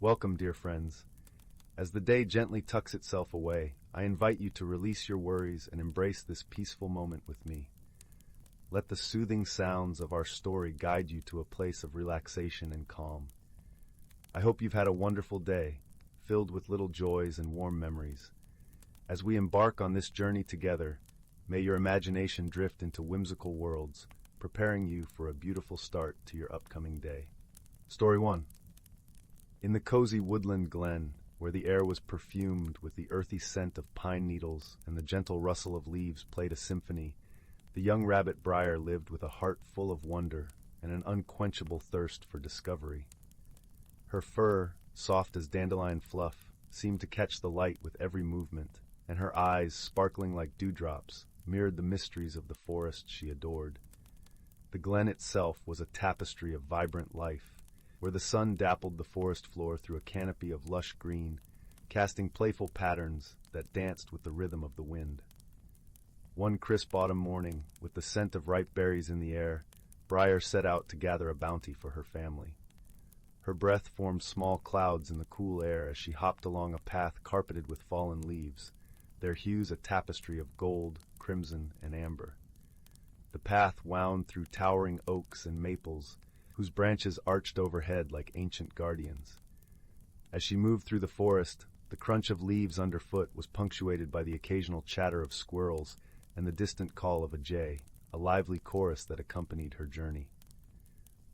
Welcome, dear friends. As the day gently tucks itself away, I invite you to release your worries and embrace this peaceful moment with me. Let the soothing sounds of our story guide you to a place of relaxation and calm. I hope you've had a wonderful day, filled with little joys and warm memories. As we embark on this journey together, may your imagination drift into whimsical worlds, preparing you for a beautiful start to your upcoming day. Story 1. In the cozy woodland glen, where the air was perfumed with the earthy scent of pine needles and the gentle rustle of leaves played a symphony, the young rabbit Brier lived with a heart full of wonder and an unquenchable thirst for discovery. Her fur, soft as dandelion fluff, seemed to catch the light with every movement, and her eyes, sparkling like dewdrops, mirrored the mysteries of the forest she adored. The glen itself was a tapestry of vibrant life, where the sun dappled the forest floor through a canopy of lush green, casting playful patterns that danced with the rhythm of the wind. One crisp autumn morning, with the scent of ripe berries in the air, Brier set out to gather a bounty for her family. Her breath formed small clouds in the cool air as she hopped along a path carpeted with fallen leaves, their hues a tapestry of gold, crimson, and amber. The path wound through towering oaks and maples, whose branches arched overhead like ancient guardians. As she moved through the forest, the crunch of leaves underfoot was punctuated by the occasional chatter of squirrels and the distant call of a jay, a lively chorus that accompanied her journey.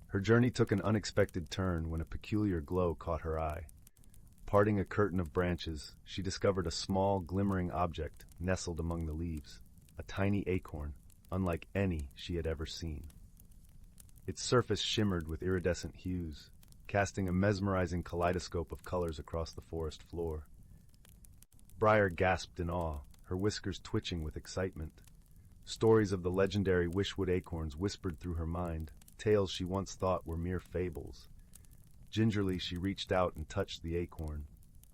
Her journey took an unexpected turn when a peculiar glow caught her eye. Parting a curtain of branches, she discovered a small, glimmering object nestled among the leaves, a tiny acorn, unlike any she had ever seen. Its surface shimmered with iridescent hues, casting a mesmerizing kaleidoscope of colors across the forest floor. Brier gasped in awe, her whiskers twitching with excitement. Stories of the legendary wishwood acorns whispered through her mind, tales she once thought were mere fables. Gingerly she reached out and touched the acorn.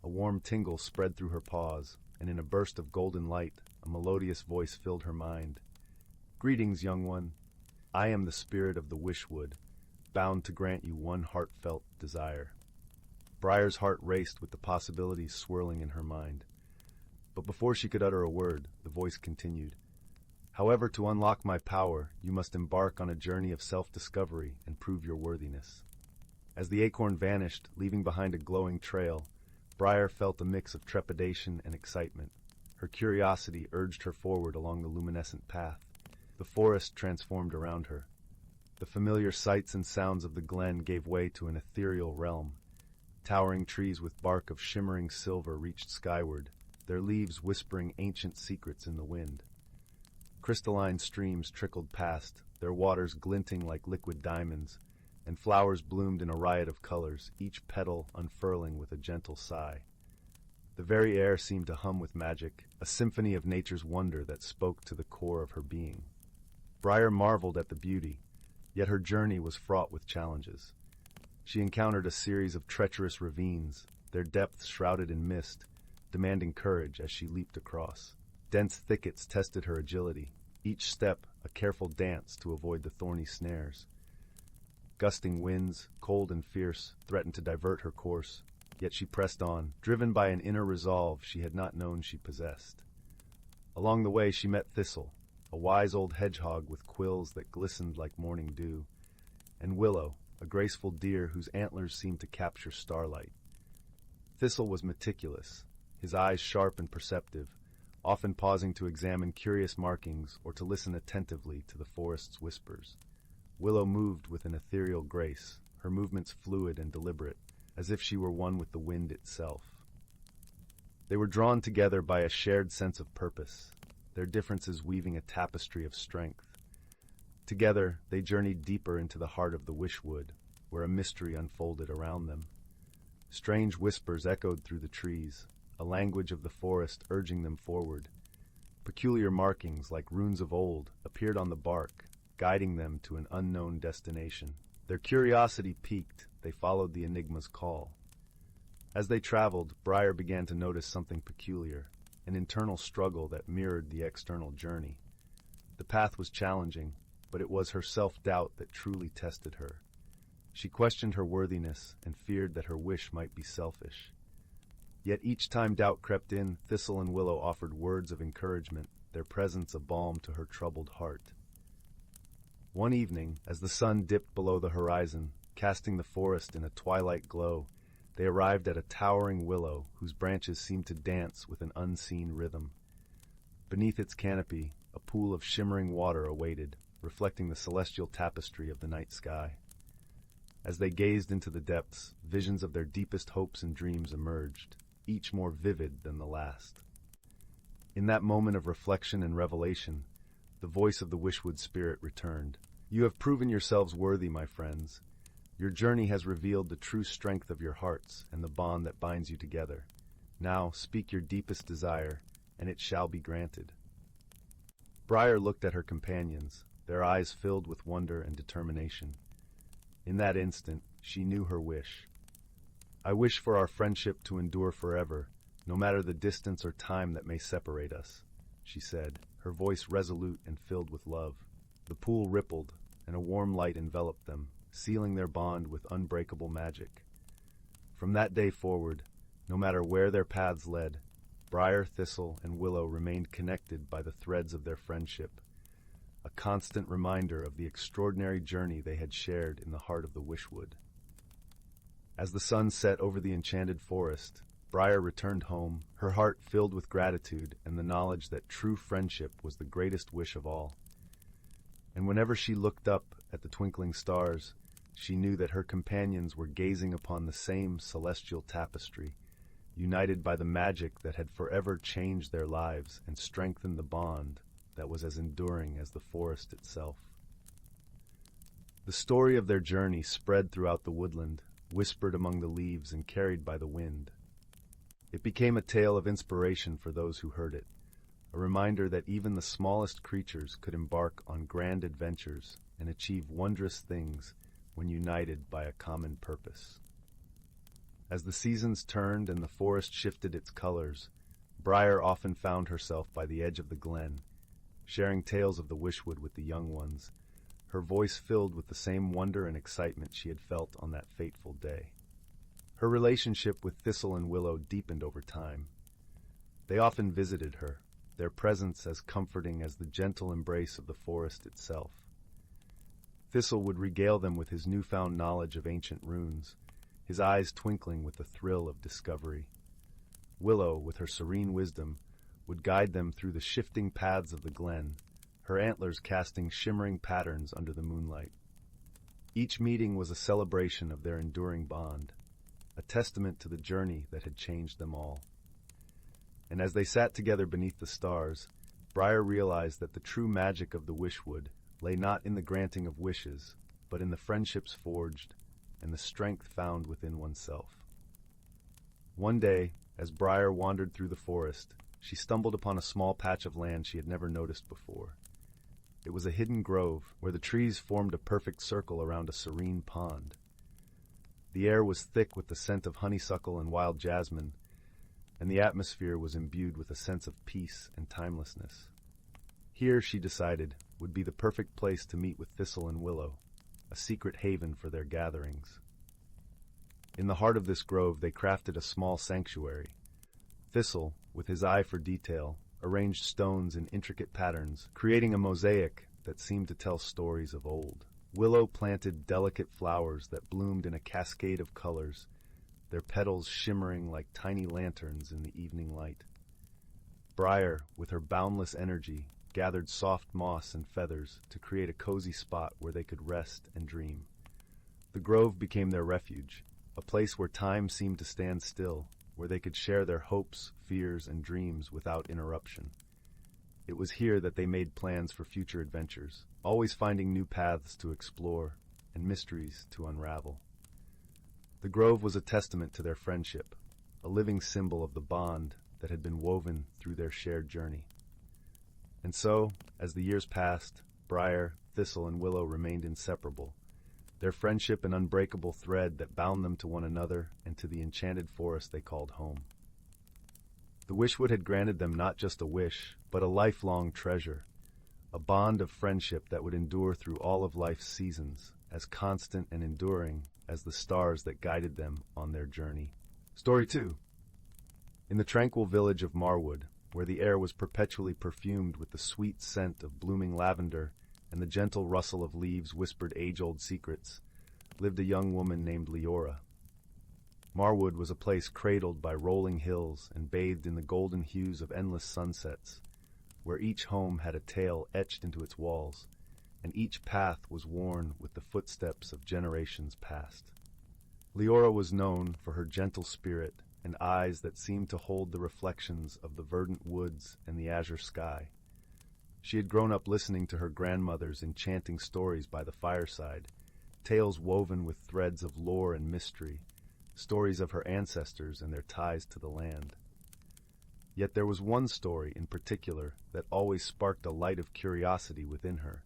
A warm tingle spread through her paws, and in a burst of golden light, a melodious voice filled her mind. "Greetings, young one. I am the spirit of the wishwood, bound to grant you one heartfelt desire." Brier's heart raced with the possibilities swirling in her mind. But before she could utter a word, the voice continued. "However, to unlock my power, you must embark on a journey of self-discovery and prove your worthiness." As the acorn vanished, leaving behind a glowing trail, Brier felt a mix of trepidation and excitement. Her curiosity urged her forward along the luminescent path. The forest transformed around her. The familiar sights and sounds of the glen gave way to an ethereal realm. Towering trees with bark of shimmering silver reached skyward, their leaves whispering ancient secrets in the wind. Crystalline streams trickled past, their waters glinting like liquid diamonds, and flowers bloomed in a riot of colors, each petal unfurling with a gentle sigh. The very air seemed to hum with magic, a symphony of nature's wonder that spoke to the core of her being. Brier marveled at the beauty, yet her journey was fraught with challenges. She encountered a series of treacherous ravines, their depths shrouded in mist, demanding courage as she leaped across. Dense thickets tested her agility, each step a careful dance to avoid the thorny snares. Gusting winds, cold and fierce, threatened to divert her course, yet she pressed on, driven by an inner resolve she had not known she possessed. Along the way she met Thistle, a wise old hedgehog with quills that glistened like morning dew, and Willow, a graceful deer whose antlers seemed to capture starlight. Thistle was meticulous, his eyes sharp and perceptive, often pausing to examine curious markings or to listen attentively to the forest's whispers. Willow moved with an ethereal grace, her movements fluid and deliberate, as if she were one with the wind itself. They were drawn together by a shared sense of purpose, their differences weaving a tapestry of strength. Together, they journeyed deeper into the heart of the wishwood, where a mystery unfolded around them. Strange whispers echoed through the trees, a language of the forest urging them forward. Peculiar markings, like runes of old, appeared on the bark, guiding them to an unknown destination. Their curiosity piqued, they followed the enigma's call. As they traveled, Brier began to notice something peculiar, an internal struggle that mirrored the external journey. The path was challenging, but it was her self-doubt that truly tested her. She questioned her worthiness and feared that her wish might be selfish. Yet each time doubt crept in, Thistle and Willow offered words of encouragement, their presence a balm to her troubled heart. One evening, as the sun dipped below the horizon, casting the forest in a twilight glow, they arrived at a towering willow whose branches seemed to dance with an unseen rhythm. Beneath its canopy, a pool of shimmering water awaited, reflecting the celestial tapestry of the night sky. As they gazed into the depths, visions of their deepest hopes and dreams emerged, each more vivid than the last. In that moment of reflection and revelation, the voice of the Wishwood spirit returned. "You have proven yourselves worthy, my friends. Your journey has revealed the true strength of your hearts and the bond that binds you together. Now speak your deepest desire, and it shall be granted." Brier looked at her companions, their eyes filled with wonder and determination. In that instant, she knew her wish. "I wish for our friendship to endure forever, no matter the distance or time that may separate us," she said, her voice resolute and filled with love. The pool rippled, and a warm light enveloped them, sealing their bond with unbreakable magic. From that day forward, no matter where their paths led, Brier, Thistle, and Willow remained connected by the threads of their friendship, a constant reminder of the extraordinary journey they had shared in the heart of the Wishwood. As the sun set over the enchanted forest, Brier returned home, her heart filled with gratitude and the knowledge that true friendship was the greatest wish of all. And whenever she looked up at the twinkling stars, she knew that her companions were gazing upon the same celestial tapestry, united by the magic that had forever changed their lives and strengthened the bond that was as enduring as the forest itself. The story of their journey spread throughout the woodland, whispered among the leaves and carried by the wind. It became a tale of inspiration for those who heard it, a reminder that even the smallest creatures could embark on grand adventures and achieve wondrous things when united by a common purpose. As the seasons turned and the forest shifted its colors, Brier often found herself by the edge of the glen, sharing tales of the Wishwood with the young ones, her voice filled with the same wonder and excitement she had felt on that fateful day. Her relationship with Thistle and Willow deepened over time. They often visited her, their presence as comforting as the gentle embrace of the forest itself. Thistle would regale them with his newfound knowledge of ancient runes, his eyes twinkling with the thrill of discovery. Willow, with her serene wisdom, would guide them through the shifting paths of the glen, her antlers casting shimmering patterns under the moonlight. Each meeting was a celebration of their enduring bond, a testament to the journey that had changed them all. And as they sat together beneath the stars, Brier realized that the true magic of the Wishwood lay not in the granting of wishes, but in the friendships forged and the strength found within oneself. One day, as Brier wandered through the forest, she stumbled upon a small patch of land she had never noticed before. It was a hidden grove where the trees formed a perfect circle around a serene pond. The air was thick with the scent of honeysuckle and wild jasmine, and the atmosphere was imbued with a sense of peace and timelessness. Here, she decided, would be the perfect place to meet with Thistle and Willow, a secret haven for their gatherings. In the heart of this grove they crafted a small sanctuary. Thistle, with his eye for detail, arranged stones in intricate patterns, creating a mosaic that seemed to tell stories of old. Willow planted delicate flowers that bloomed in a cascade of colors, their petals shimmering like tiny lanterns in the evening light. Brier, with her boundless energy, gathered soft moss and feathers to create a cozy spot where they could rest and dream. The grove became their refuge, a place where time seemed to stand still, where they could share their hopes, fears, and dreams without interruption. It was here that they made plans for future adventures, always finding new paths to explore and mysteries to unravel. The grove was a testament to their friendship, a living symbol of the bond that had been woven through their shared journey. And so, as the years passed, Brier, Thistle, and Willow remained inseparable, their friendship an unbreakable thread that bound them to one another and to the enchanted forest they called home. The Wishwood had granted them not just a wish, but a lifelong treasure, a bond of friendship that would endure through all of life's seasons, as constant and enduring as the stars that guided them on their journey. Story 2. In the tranquil village of Marwood, where the air was perpetually perfumed with the sweet scent of blooming lavender and the gentle rustle of leaves whispered age-old secrets, lived a young woman named Leora. Marwood was a place cradled by rolling hills and bathed in the golden hues of endless sunsets, where each home had a tale etched into its walls, and each path was worn with the footsteps of generations past. Leora was known for her gentle spirit and eyes that seemed to hold the reflections of the verdant woods and the azure sky. She had grown up listening to her grandmother's enchanting stories by the fireside, tales woven with threads of lore and mystery, stories of her ancestors and their ties to the land. Yet there was one story in particular that always sparked a light of curiosity within her,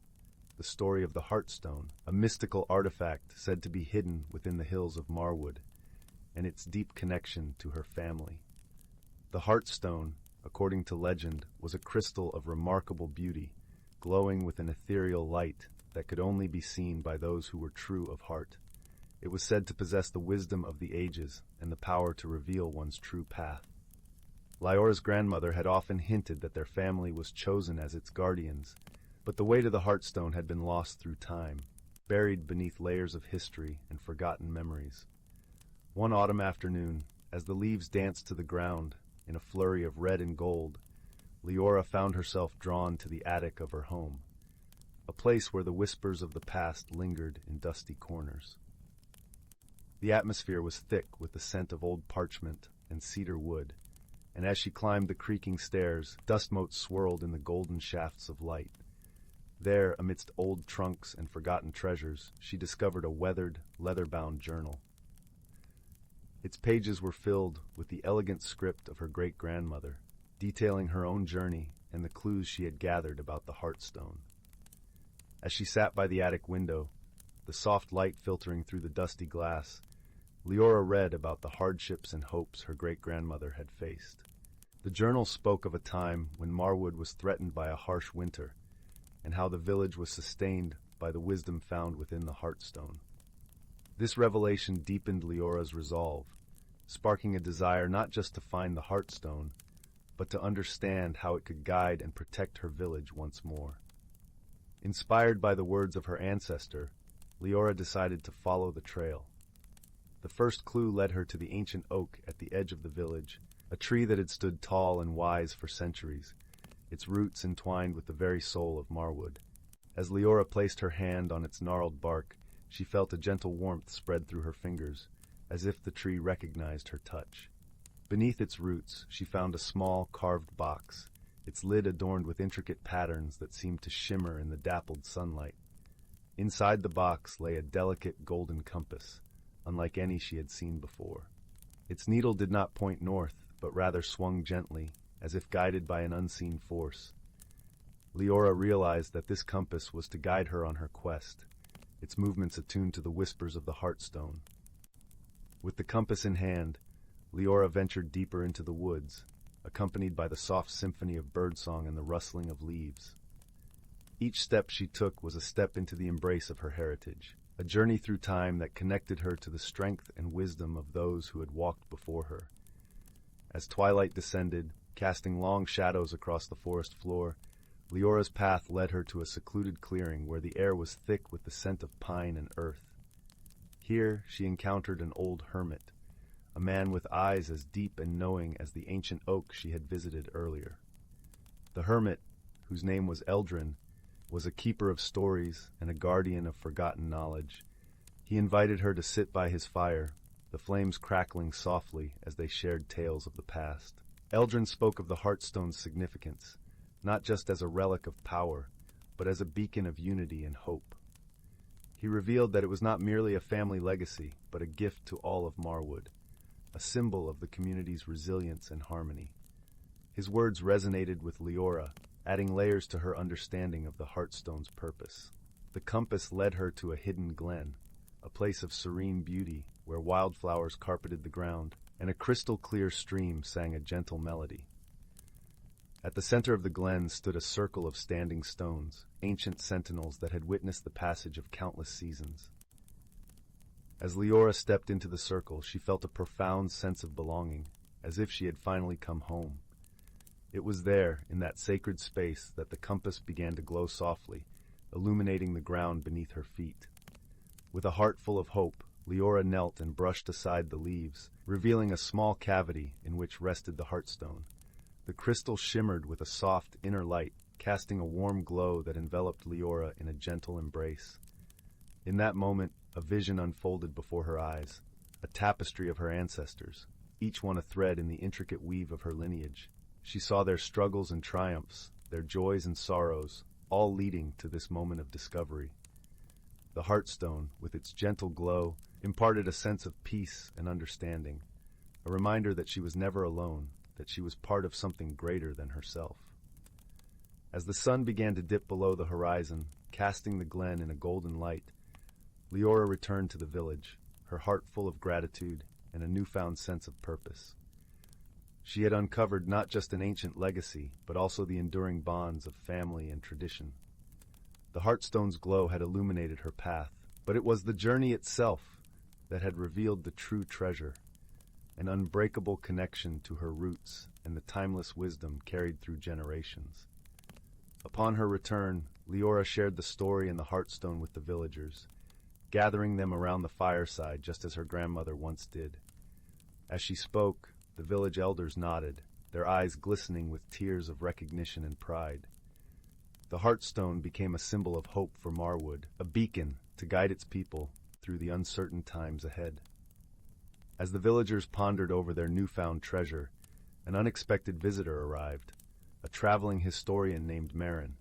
the story of the Heartstone, a mystical artifact said to be hidden within the hills of Marwood, and its deep connection to her family. The Heartstone, according to legend, was a crystal of remarkable beauty, glowing with an ethereal light that could only be seen by those who were true of heart. It was said to possess the wisdom of the ages and the power to reveal one's true path. Leora's grandmother had often hinted that their family was chosen as its guardians, but the way to the Heartstone had been lost through time, buried beneath layers of history and forgotten memories. One autumn afternoon, as the leaves danced to the ground in a flurry of red and gold, Leora found herself drawn to the attic of her home, a place where the whispers of the past lingered in dusty corners. The atmosphere was thick with the scent of old parchment and cedar wood, and as she climbed the creaking stairs, dust motes swirled in the golden shafts of light. There, amidst old trunks and forgotten treasures, she discovered a weathered, leather-bound journal. Its pages were filled with the elegant script of her great-grandmother, detailing her own journey and the clues she had gathered about the Heartstone. As she sat by the attic window, the soft light filtering through the dusty glass, Leora read about the hardships and hopes her great-grandmother had faced. The journal spoke of a time when Marwood was threatened by a harsh winter, and how the village was sustained by the wisdom found within the Heartstone. This revelation deepened Leora's resolve, sparking a desire not just to find the Heartstone, but to understand how it could guide and protect her village once more. Inspired by the words of her ancestor, Leora decided to follow the trail. The first clue led her to the ancient oak at the edge of the village, a tree that had stood tall and wise for centuries, its roots entwined with the very soul of Marwood. As Leora placed her hand on its gnarled bark, she felt a gentle warmth spread through her fingers, as if the tree recognized her touch. Beneath its roots, she found a small, carved box, its lid adorned with intricate patterns that seemed to shimmer in the dappled sunlight. Inside the box lay a delicate golden compass, unlike any she had seen before. Its needle did not point north, but rather swung gently, as if guided by an unseen force. Leora realized that this compass was to guide her on her quest, its movements attuned to the whispers of the Heartstone. With the compass in hand, Leora ventured deeper into the woods, accompanied by the soft symphony of birdsong and the rustling of leaves. Each step she took was a step into the embrace of her heritage, a journey through time that connected her to the strength and wisdom of those who had walked before her. As twilight descended, casting long shadows across the forest floor, Leora's path led her to a secluded clearing where the air was thick with the scent of pine and earth. Here she encountered an old hermit, a man with eyes as deep and knowing as the ancient oak she had visited earlier. The hermit, whose name was Eldrin, was a keeper of stories and a guardian of forgotten knowledge. He invited her to sit by his fire, the flames crackling softly as they shared tales of the past. Eldrin spoke of the Heartstone's significance, not just as a relic of power, but as a beacon of unity and hope. He revealed that it was not merely a family legacy, but a gift to all of Marwood, a symbol of the community's resilience and harmony. His words resonated with Leora, adding layers to her understanding of the Heartstone's purpose. The compass led her to a hidden glen, a place of serene beauty where wildflowers carpeted the ground, and a crystal-clear stream sang a gentle melody. At the center of the glen stood a circle of standing stones, ancient sentinels that had witnessed the passage of countless seasons. As Leora stepped into the circle, she felt a profound sense of belonging, as if she had finally come home. It was there, in that sacred space, that the compass began to glow softly, illuminating the ground beneath her feet. With a heart full of hope, Leora knelt and brushed aside the leaves, revealing a small cavity in which rested the heartstone. The crystal shimmered with a soft inner light, casting a warm glow that enveloped Leora in a gentle embrace. In that moment, a vision unfolded before her eyes, a tapestry of her ancestors, each one a thread in the intricate weave of her lineage. She saw their struggles and triumphs, their joys and sorrows, all leading to this moment of discovery. The heartstone, with its gentle glow, imparted a sense of peace and understanding, a reminder that she was never alone, that she was part of something greater than herself. As the sun began to dip below the horizon, casting the glen in a golden light, Leora returned to the village, her heart full of gratitude and a newfound sense of purpose. She had uncovered not just an ancient legacy, but also the enduring bonds of family and tradition. The heartstone's glow had illuminated her path, but it was the journey itself that had revealed the true treasure, an unbreakable connection to her roots and the timeless wisdom carried through generations. Upon her return, Leora shared the story and the heartstone with the villagers, gathering them around the fireside just as her grandmother once did. As she spoke, the village elders nodded, their eyes glistening with tears of recognition and pride. The heartstone became a symbol of hope for Marwood, a beacon to guide its people through the uncertain times ahead. As the villagers pondered over their newfound treasure, an unexpected visitor arrived, a traveling historian named Marin,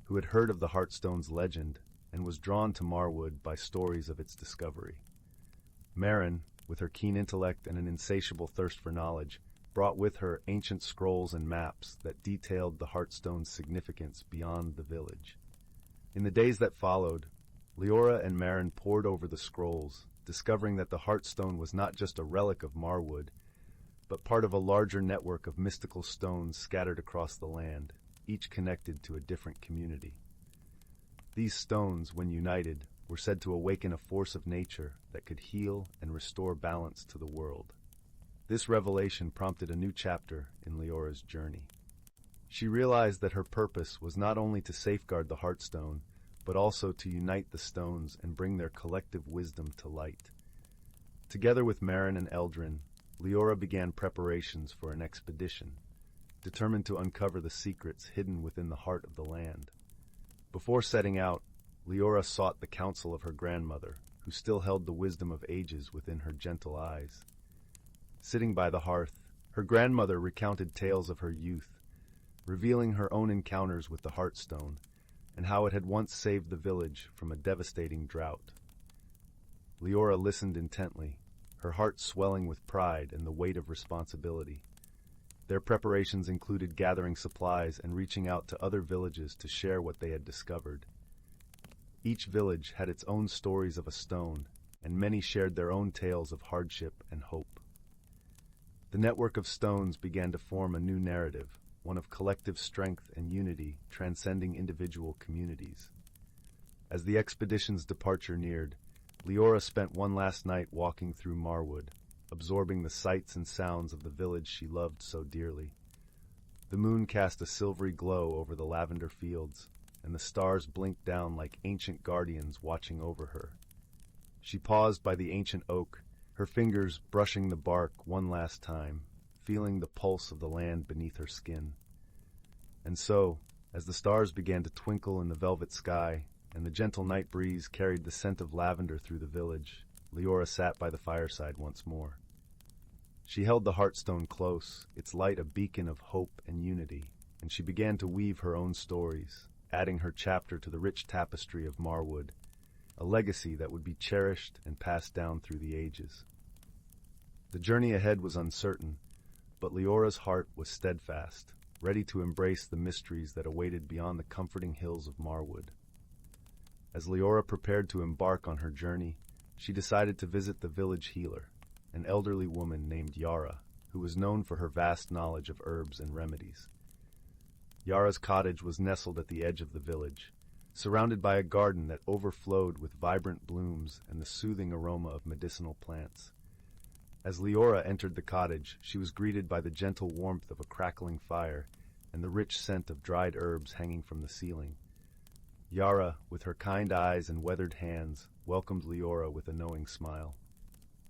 who had heard of the heartstone's legend and was drawn to Marwood by stories of its discovery. Marin, with her keen intellect and an insatiable thirst for knowledge, brought with her ancient scrolls and maps that detailed the heartstone's significance beyond the village. In the days that followed, Leora and Marin pored over the scrolls, discovering that the heartstone was not just a relic of Marwood, but part of a larger network of mystical stones scattered across the land, each connected to a different community. These stones, when united, were said to awaken a force of nature that could heal and restore balance to the world. This revelation prompted a new chapter in Leora's journey. She realized that her purpose was not only to safeguard the heartstone, but also to unite the stones and bring their collective wisdom to light. Together with Marin and Eldrin, Leora began preparations for an expedition, determined to uncover the secrets hidden within the heart of the land. Before setting out, Leora sought the counsel of her grandmother, who still held the wisdom of ages within her gentle eyes. Sitting by the hearth, her grandmother recounted tales of her youth, revealing her own encounters with the heartstone and how it had once saved the village from a devastating drought. Leora listened intently, her heart swelling with pride and the weight of responsibility. Their preparations included gathering supplies and reaching out to other villages to share what they had discovered. Each village had its own stories of a stone, and many shared their own tales of hardship and hope. The network of stones began to form a new narrative, one of collective strength and unity transcending individual communities. As the expedition's departure neared, Leora spent one last night walking through Marwood, absorbing the sights and sounds of the village she loved so dearly. The moon cast a silvery glow over the lavender fields, and the stars blinked down like ancient guardians watching over her. She paused by the ancient oak, her fingers brushing the bark one last time, feeling the pulse of the land beneath her skin. And so, as the stars began to twinkle in the velvet sky, and the gentle night breeze carried the scent of lavender through the village, Leora sat by the fireside once more. She held the heartstone close, its light a beacon of hope and unity, and she began to weave her own stories, adding her chapter to the rich tapestry of Marwood, a legacy that would be cherished and passed down through the ages. The journey ahead was uncertain, but Leora's heart was steadfast, ready to embrace the mysteries that awaited beyond the comforting hills of Marwood. As Leora prepared to embark on her journey, she decided to visit the village healer, an elderly woman named Yara, who was known for her vast knowledge of herbs and remedies. Yara's cottage was nestled at the edge of the village, surrounded by a garden that overflowed with vibrant blooms and the soothing aroma of medicinal plants. As Leora entered the cottage, she was greeted by the gentle warmth of a crackling fire and the rich scent of dried herbs hanging from the ceiling. Yara, with her kind eyes and weathered hands, welcomed Leora with a knowing smile.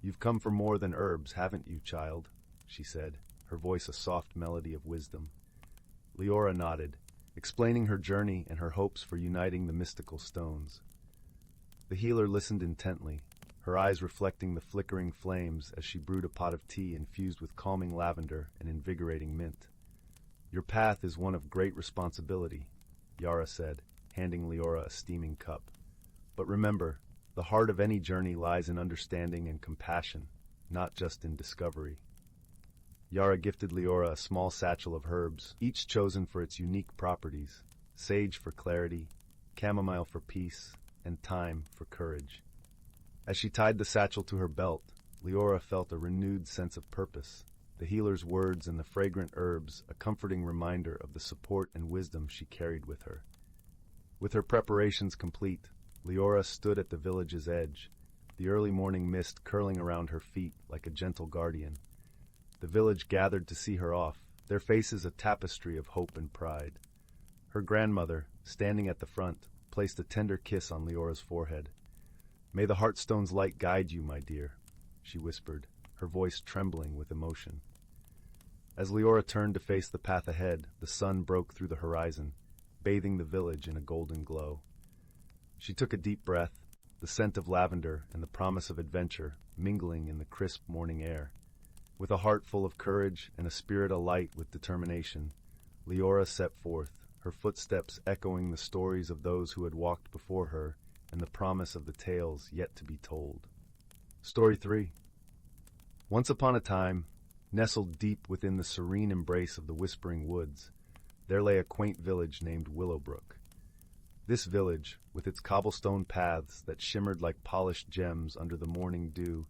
"You've come for more than herbs, haven't you, child?" she said, her voice a soft melody of wisdom. Leora nodded, explaining her journey and her hopes for uniting the mystical stones. The healer listened intently, her eyes reflecting the flickering flames as she brewed a pot of tea infused with calming lavender and invigorating mint. "Your path is one of great responsibility," Yara said, handing Leora a steaming cup. "But remember, the heart of any journey lies in understanding and compassion, not just in discovery." Yara gifted Leora a small satchel of herbs, each chosen for its unique properties: sage for clarity, chamomile for peace, and thyme for courage. As she tied the satchel to her belt, Leora felt a renewed sense of purpose, the healer's words and the fragrant herbs a comforting reminder of the support and wisdom she carried with her. With her preparations complete, Leora stood at the village's edge, the early morning mist curling around her feet like a gentle guardian. The village gathered to see her off, their faces a tapestry of hope and pride. Her grandmother, standing at the front, placed a tender kiss on Leora's forehead. "May the Heartstone's light guide you, my dear," she whispered, her voice trembling with emotion. As Leora turned to face the path ahead, the sun broke through the horizon, bathing the village in a golden glow. She took a deep breath, the scent of lavender and the promise of adventure mingling in the crisp morning air. With a heart full of courage and a spirit alight with determination, Leora set forth, her footsteps echoing the stories of those who had walked before her and the promise of the tales yet to be told. Story 3. Once upon a time, nestled deep within the serene embrace of the whispering woods, there lay a quaint village named Willowbrook. This village, with its cobblestone paths that shimmered like polished gems under the morning dew,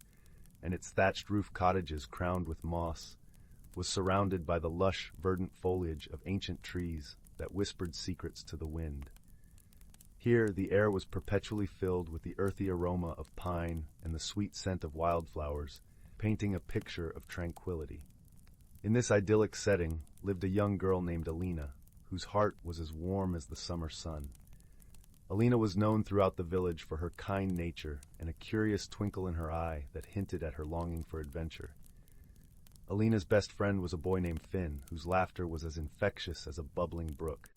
and its thatched roof cottages crowned with moss, was surrounded by the lush, verdant foliage of ancient trees that whispered secrets to the wind. Here the air was perpetually filled with the earthy aroma of pine and the sweet scent of wildflowers, painting a picture of tranquility. In this idyllic setting lived a young girl named Alina, whose heart was as warm as the summer sun. Alina was known throughout the village for her kind nature and a curious twinkle in her eye that hinted at her longing for adventure. Alina's best friend was a boy named Finn, whose laughter was as infectious as a bubbling brook.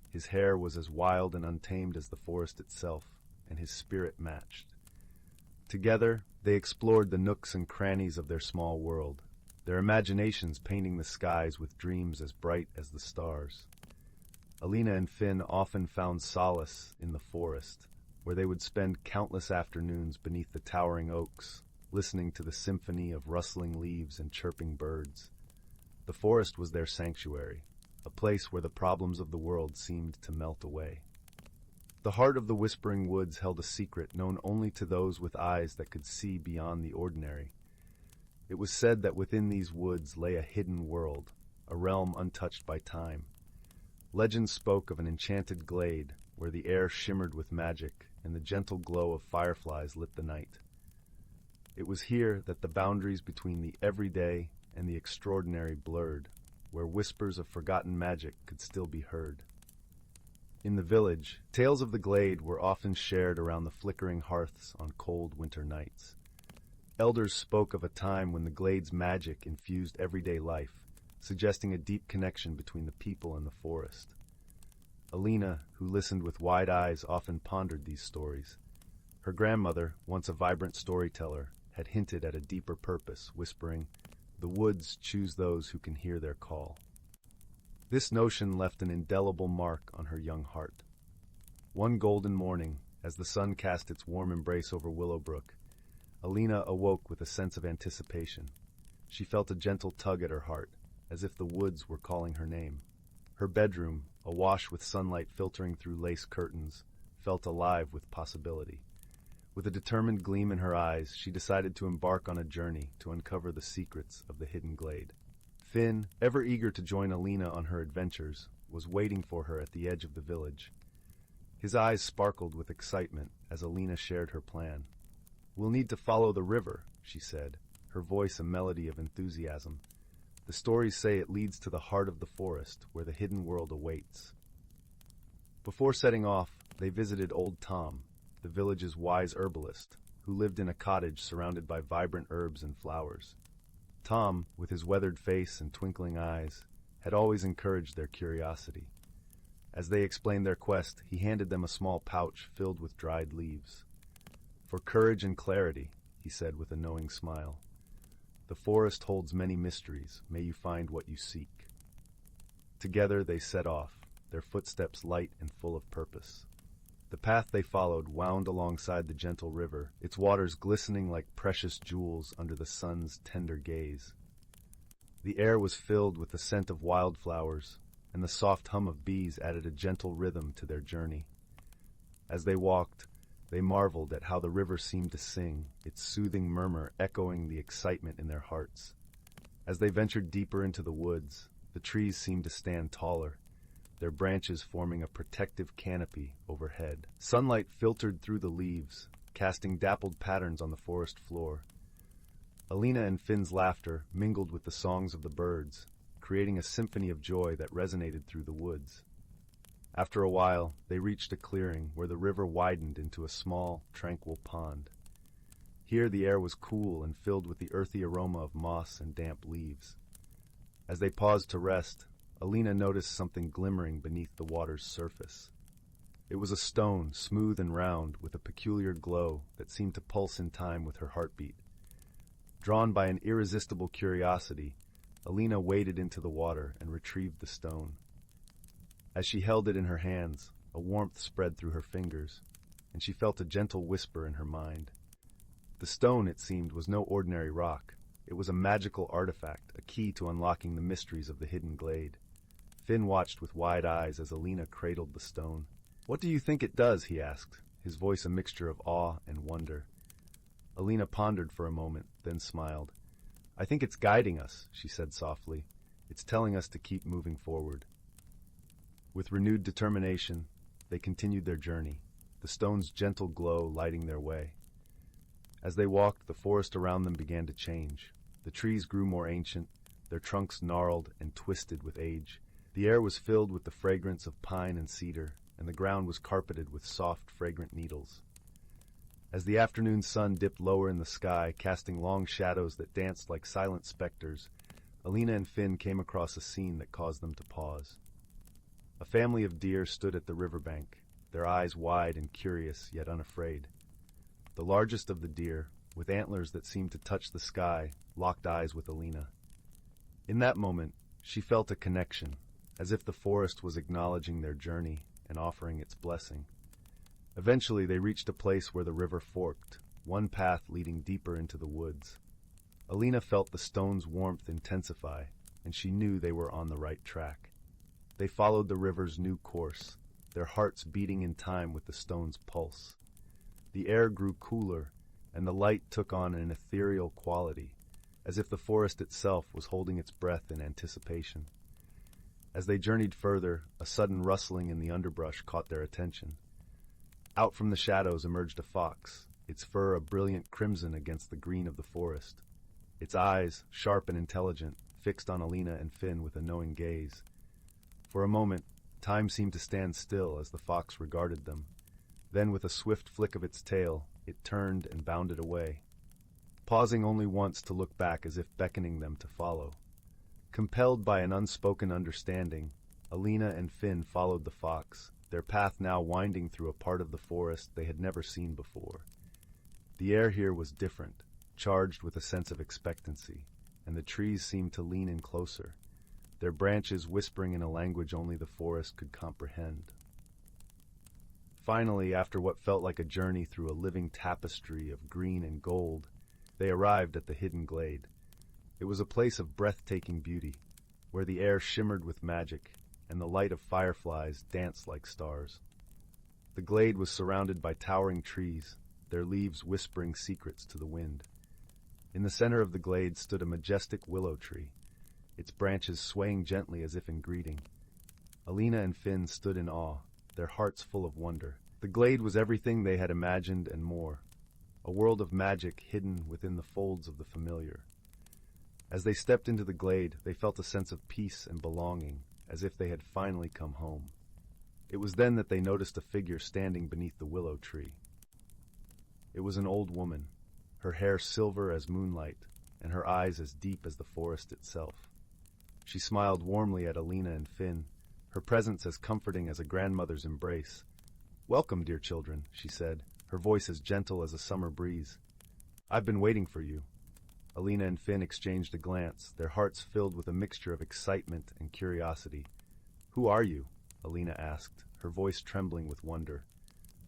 His hair was as wild and untamed as the forest itself, and his spirit matched. Together, they explored the nooks and crannies of their small world, their imaginations painting the skies with dreams as bright as the stars. Alina and Finn often found solace in the forest, where they would spend countless afternoons beneath the towering oaks, listening to the symphony of rustling leaves and chirping birds. The forest was their sanctuary, a place where the problems of the world seemed to melt away. The heart of the whispering woods held a secret known only to those with eyes that could see beyond the ordinary. It was said that within these woods lay a hidden world, a realm untouched by time. Legends spoke of an enchanted glade where the air shimmered with magic and the gentle glow of fireflies lit the night. It was here that the boundaries between the everyday and the extraordinary blurred, where whispers of forgotten magic could still be heard. In the village, tales of the glade were often shared around the flickering hearths on cold winter nights. Elders spoke of a time when the glade's magic infused everyday life, suggesting a deep connection between the people and the forest. Alina, who listened with wide eyes, often pondered these stories. Her grandmother, once a vibrant storyteller, had hinted at a deeper purpose, whispering, "The woods choose those who can hear their call." This notion left an indelible mark on her young heart. One golden morning, as the sun cast its warm embrace over Willowbrook, Alina awoke with a sense of anticipation. She felt a gentle tug at her heart, as if the woods were calling her name. Her bedroom, awash with sunlight filtering through lace curtains, felt alive with possibility. With a determined gleam in her eyes, she decided to embark on a journey to uncover the secrets of the hidden glade. Finn, ever eager to join Alina on her adventures, was waiting for her at the edge of the village. His eyes sparkled with excitement as Alina shared her plan. "We'll need to follow the river," she said, her voice a melody of enthusiasm. "The stories say it leads to the heart of the forest, where the hidden world awaits." Before setting off, they visited old Tom, the village's wise herbalist, who lived in a cottage surrounded by vibrant herbs and flowers. Tom, with his weathered face and twinkling eyes, had always encouraged their curiosity. As they explained their quest, he handed them a small pouch filled with dried leaves. "For courage and clarity," he said with a knowing smile. "The forest holds many mysteries. May you find what you seek." Together they set off, their footsteps light and full of purpose. The path they followed wound alongside the gentle river, its waters glistening like precious jewels under the sun's tender gaze. The air was filled with the scent of wildflowers, and the soft hum of bees added a gentle rhythm to their journey. As they walked, they marveled at how the river seemed to sing, its soothing murmur echoing the excitement in their hearts. As they ventured deeper into the woods, the trees seemed to stand taller, their branches forming a protective canopy overhead. Sunlight filtered through the leaves, casting dappled patterns on the forest floor. Alina and Finn's laughter mingled with the songs of the birds, creating a symphony of joy that resonated through the woods. After a while, they reached a clearing where the river widened into a small, tranquil pond. Here the air was cool and filled with the earthy aroma of moss and damp leaves. As they paused to rest, Alina noticed something glimmering beneath the water's surface. It was a stone, smooth and round, with a peculiar glow that seemed to pulse in time with her heartbeat. Drawn by an irresistible curiosity, Alina waded into the water and retrieved the stone. As she held it in her hands, a warmth spread through her fingers, and she felt a gentle whisper in her mind. The stone, it seemed, was no ordinary rock. It was a magical artifact, a key to unlocking the mysteries of the hidden glade. Finn watched with wide eyes as Alina cradled the stone. "What do you think it does?" he asked, his voice a mixture of awe and wonder. Alina pondered for a moment, then smiled. "I think it's guiding us," she said softly. "It's telling us to keep moving forward." With renewed determination, they continued their journey, the stone's gentle glow lighting their way. As they walked, the forest around them began to change. The trees grew more ancient, their trunks gnarled and twisted with age. The air was filled with the fragrance of pine and cedar, and the ground was carpeted with soft, fragrant needles. As the afternoon sun dipped lower in the sky, casting long shadows that danced like silent specters, Alina and Finn came across a scene that caused them to pause. A family of deer stood at the riverbank, their eyes wide and curious, yet unafraid. The largest of the deer, with antlers that seemed to touch the sky, locked eyes with Alina. In that moment, she felt a connection, as if the forest was acknowledging their journey and offering its blessing. Eventually, they reached a place where the river forked, one path leading deeper into the woods. Alina felt the stone's warmth intensify, and she knew they were on the right track. They followed the river's new course, their hearts beating in time with the stone's pulse. The air grew cooler, and the light took on an ethereal quality, as if the forest itself was holding its breath in anticipation. As they journeyed further, a sudden rustling in the underbrush caught their attention. Out from the shadows emerged a fox, its fur a brilliant crimson against the green of the forest. Its eyes, sharp and intelligent, fixed on Alina and Finn with a knowing gaze. For a moment, time seemed to stand still as the fox regarded them. Then, with a swift flick of its tail, it turned and bounded away, pausing only once to look back as if beckoning them to follow. Compelled by an unspoken understanding, Alina and Finn followed the fox, their path now winding through a part of the forest they had never seen before. The air here was different, charged with a sense of expectancy, and the trees seemed to lean in closer, their branches whispering in a language only the forest could comprehend. Finally, after what felt like a journey through a living tapestry of green and gold, they arrived at the hidden glade. It was a place of breathtaking beauty, where the air shimmered with magic, and the light of fireflies danced like stars. The glade was surrounded by towering trees, their leaves whispering secrets to the wind. In the center of the glade stood a majestic willow tree, its branches swaying gently as if in greeting. Alina and Finn stood in awe, their hearts full of wonder. The glade was everything they had imagined and more, a world of magic hidden within the folds of the familiar. As they stepped into the glade, they felt a sense of peace and belonging, as if they had finally come home. It was then that they noticed a figure standing beneath the willow tree. It was an old woman, her hair silver as moonlight, and her eyes as deep as the forest itself. She smiled warmly at Alina and Finn, her presence as comforting as a grandmother's embrace. "Welcome, dear children," she said, her voice as gentle as a summer breeze. "I've been waiting for you." Alina and Finn exchanged a glance, their hearts filled with a mixture of excitement and curiosity. "Who are you?" Alina asked, her voice trembling with wonder.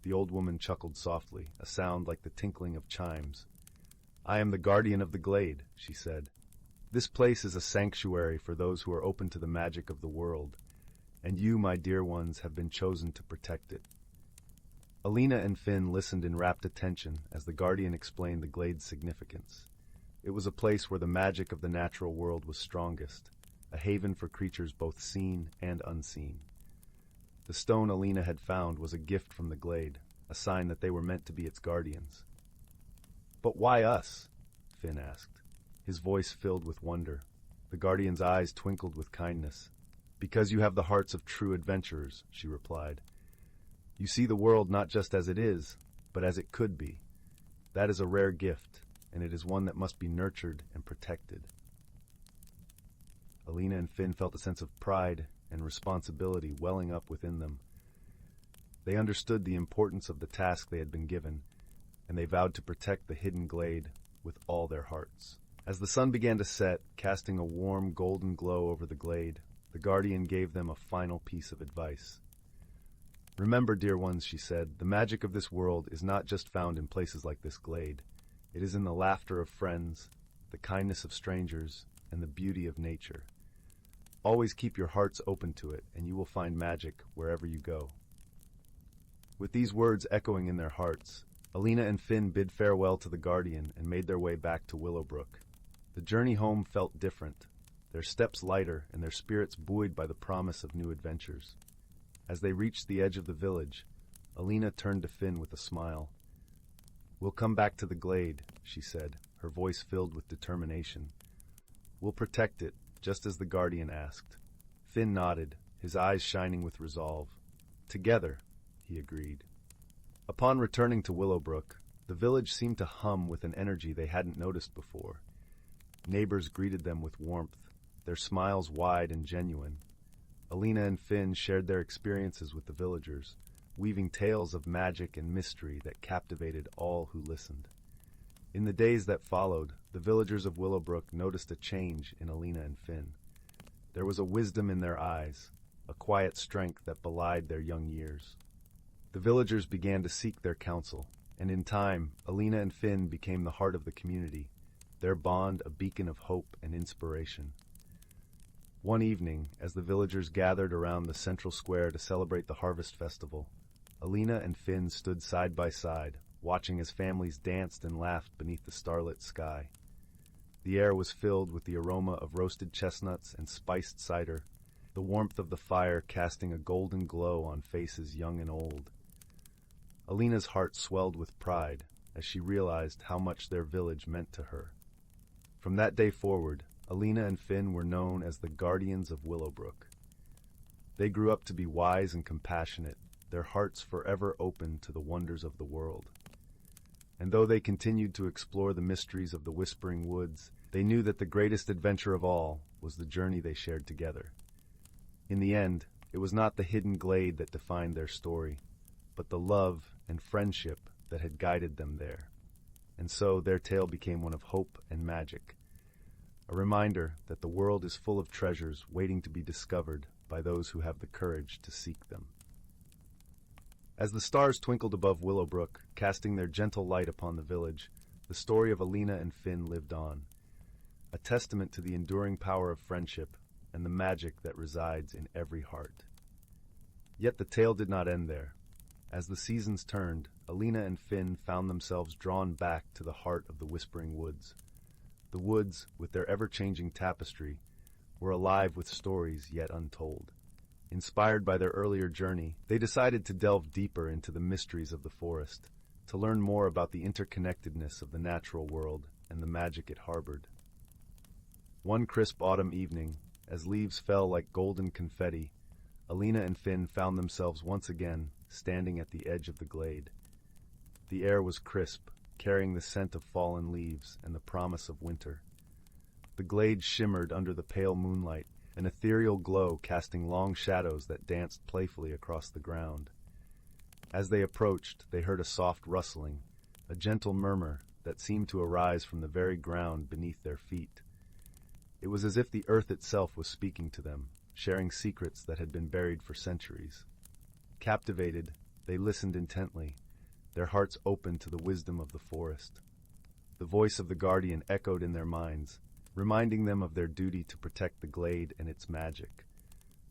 The old woman chuckled softly, a sound like the tinkling of chimes. "I am the guardian of the glade," she said. "This place is a sanctuary for those who are open to the magic of the world, and you, my dear ones, have been chosen to protect it." Alina and Finn listened in rapt attention as the guardian explained the glade's significance. It was a place where the magic of the natural world was strongest, a haven for creatures both seen and unseen. The stone Alina had found was a gift from the glade, a sign that they were meant to be its guardians. "But why us?" Finn asked, his voice filled with wonder. The guardian's eyes twinkled with kindness. "Because you have the hearts of true adventurers," she replied. "You see the world not just as it is, but as it could be. That is a rare gift, and it is one that must be nurtured and protected." Alina and Finn felt a sense of pride and responsibility welling up within them. They understood the importance of the task they had been given, and they vowed to protect the hidden glade with all their hearts. As the sun began to set, casting a warm golden glow over the glade, the guardian gave them a final piece of advice. "Remember, dear ones," she said, "the magic of this world is not just found in places like this glade. It is in the laughter of friends, the kindness of strangers, and the beauty of nature. Always keep your hearts open to it, and you will find magic wherever you go." With these words echoing in their hearts, Alina and Finn bid farewell to the guardian and made their way back to Willowbrook. The journey home felt different, their steps lighter and their spirits buoyed by the promise of new adventures. As they reached the edge of the village, Alina turned to Finn with a smile. "We'll come back to the glade," she said, her voice filled with determination. "We'll protect it, just as the guardian asked." Finn nodded, his eyes shining with resolve. "Together," he agreed. Upon returning to Willowbrook, the village seemed to hum with an energy they hadn't noticed before. Neighbors greeted them with warmth, their smiles wide and genuine. Alina and Finn shared their experiences with the villagers, weaving tales of magic and mystery that captivated all who listened. In the days that followed, the villagers of Willowbrook noticed a change in Alina and Finn. There was a wisdom in their eyes, a quiet strength that belied their young years. The villagers began to seek their counsel, and in time, Alina and Finn became the heart of the community, their bond a beacon of hope and inspiration. One evening, as the villagers gathered around the central square to celebrate the harvest festival, Alina and Finn stood side by side, watching as families danced and laughed beneath the starlit sky. The air was filled with the aroma of roasted chestnuts and spiced cider, the warmth of the fire casting a golden glow on faces young and old. Alina's heart swelled with pride as she realized how much their village meant to her. From that day forward, Alina and Finn were known as the guardians of Willowbrook. They grew up to be wise and compassionate, their hearts forever open to the wonders of the world. And though they continued to explore the mysteries of the Whispering Woods, they knew that the greatest adventure of all was the journey they shared together. In the end, it was not the hidden glade that defined their story, but the love and friendship that had guided them there. And so their tale became one of hope and magic, a reminder that the world is full of treasures waiting to be discovered by those who have the courage to seek them. As the stars twinkled above Willowbrook, casting their gentle light upon the village, the story of Alina and Finn lived on, a testament to the enduring power of friendship and the magic that resides in every heart. Yet the tale did not end there. As the seasons turned, Alina and Finn found themselves drawn back to the heart of the Whispering Woods. The woods, with their ever-changing tapestry, were alive with stories yet untold. Inspired by their earlier journey, they decided to delve deeper into the mysteries of the forest, to learn more about the interconnectedness of the natural world and the magic it harbored. One crisp autumn evening, as leaves fell like golden confetti, Alina and Finn found themselves once again standing at the edge of the glade. The air was crisp, carrying the scent of fallen leaves and the promise of winter. The glade shimmered under the pale moonlight, an ethereal glow casting long shadows that danced playfully across the ground. As they approached, they heard a soft rustling, a gentle murmur that seemed to arise from the very ground beneath their feet. It was as if the earth itself was speaking to them, sharing secrets that had been buried for centuries. Captivated, they listened intently, their hearts open to the wisdom of the forest. The voice of the guardian echoed in their minds, reminding them of their duty to protect the glade and its magic.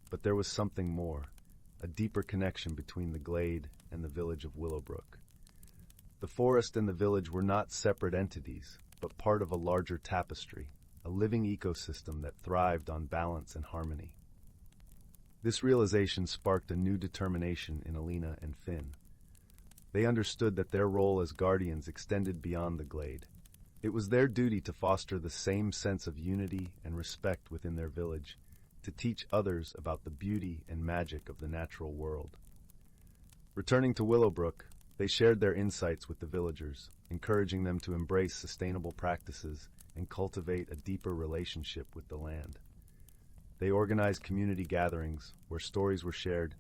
But there was something more, a deeper connection between the glade and the village of Willowbrook. The forest and the village were not separate entities, but part of a larger tapestry, a living ecosystem that thrived on balance and harmony. This realization sparked a new determination in Alina and Finn. They understood that their role as guardians extended beyond the glade. It was their duty to foster the same sense of unity and respect within their village, to teach others about the beauty and magic of the natural world. Returning to Willowbrook, they shared their insights with the villagers, encouraging them to embrace sustainable practices and cultivate a deeper relationship with the land. They organized community gatherings where stories were shared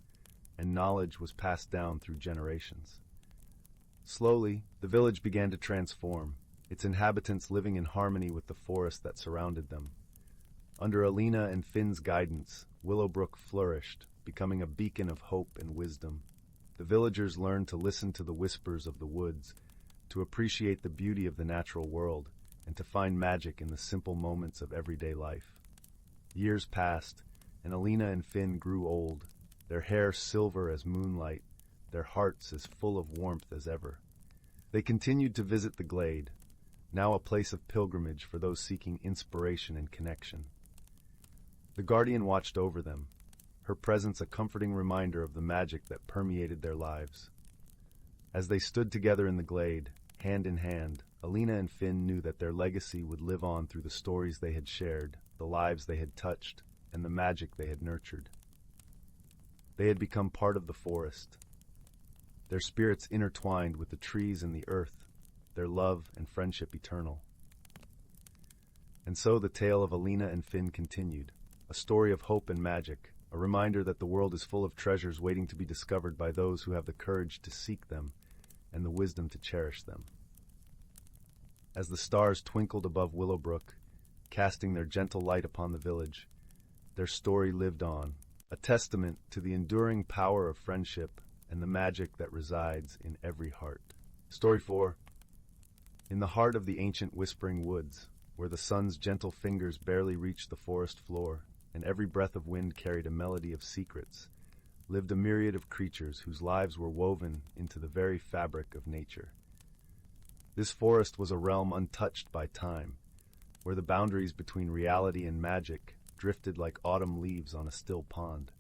and knowledge was passed down through generations. Slowly, the village began to transform, its inhabitants living in harmony with the forest that surrounded them. Under Alina and Finn's guidance, Willowbrook flourished, becoming a beacon of hope and wisdom. The villagers learned to listen to the whispers of the woods, to appreciate the beauty of the natural world, and to find magic in the simple moments of everyday life. Years passed, and Alina and Finn grew old, their hair silver as moonlight, their hearts as full of warmth as ever. They continued to visit the glade, now a place of pilgrimage for those seeking inspiration and connection. The guardian watched over them, her presence a comforting reminder of the magic that permeated their lives. As they stood together in the glade, hand in hand, Alina and Finn knew that their legacy would live on through the stories they had shared, the lives they had touched, and the magic they had nurtured. They had become part of the forest, their spirits intertwined with the trees and the earth, their love and friendship eternal. And so the tale of Alina and Finn continued, a story of hope and magic, a reminder that the world is full of treasures waiting to be discovered by those who have the courage to seek them and the wisdom to cherish them. As the stars twinkled above Willowbrook, casting their gentle light upon the village, their story lived on, a testament to the enduring power of friendship and the magic that resides in every heart. Story 4. In the heart of the ancient whispering woods, where the sun's gentle fingers barely reached the forest floor, and every breath of wind carried a melody of secrets, lived a myriad of creatures whose lives were woven into the very fabric of nature. This forest was a realm untouched by time, where the boundaries between reality and magic drifted like autumn leaves on a still pond.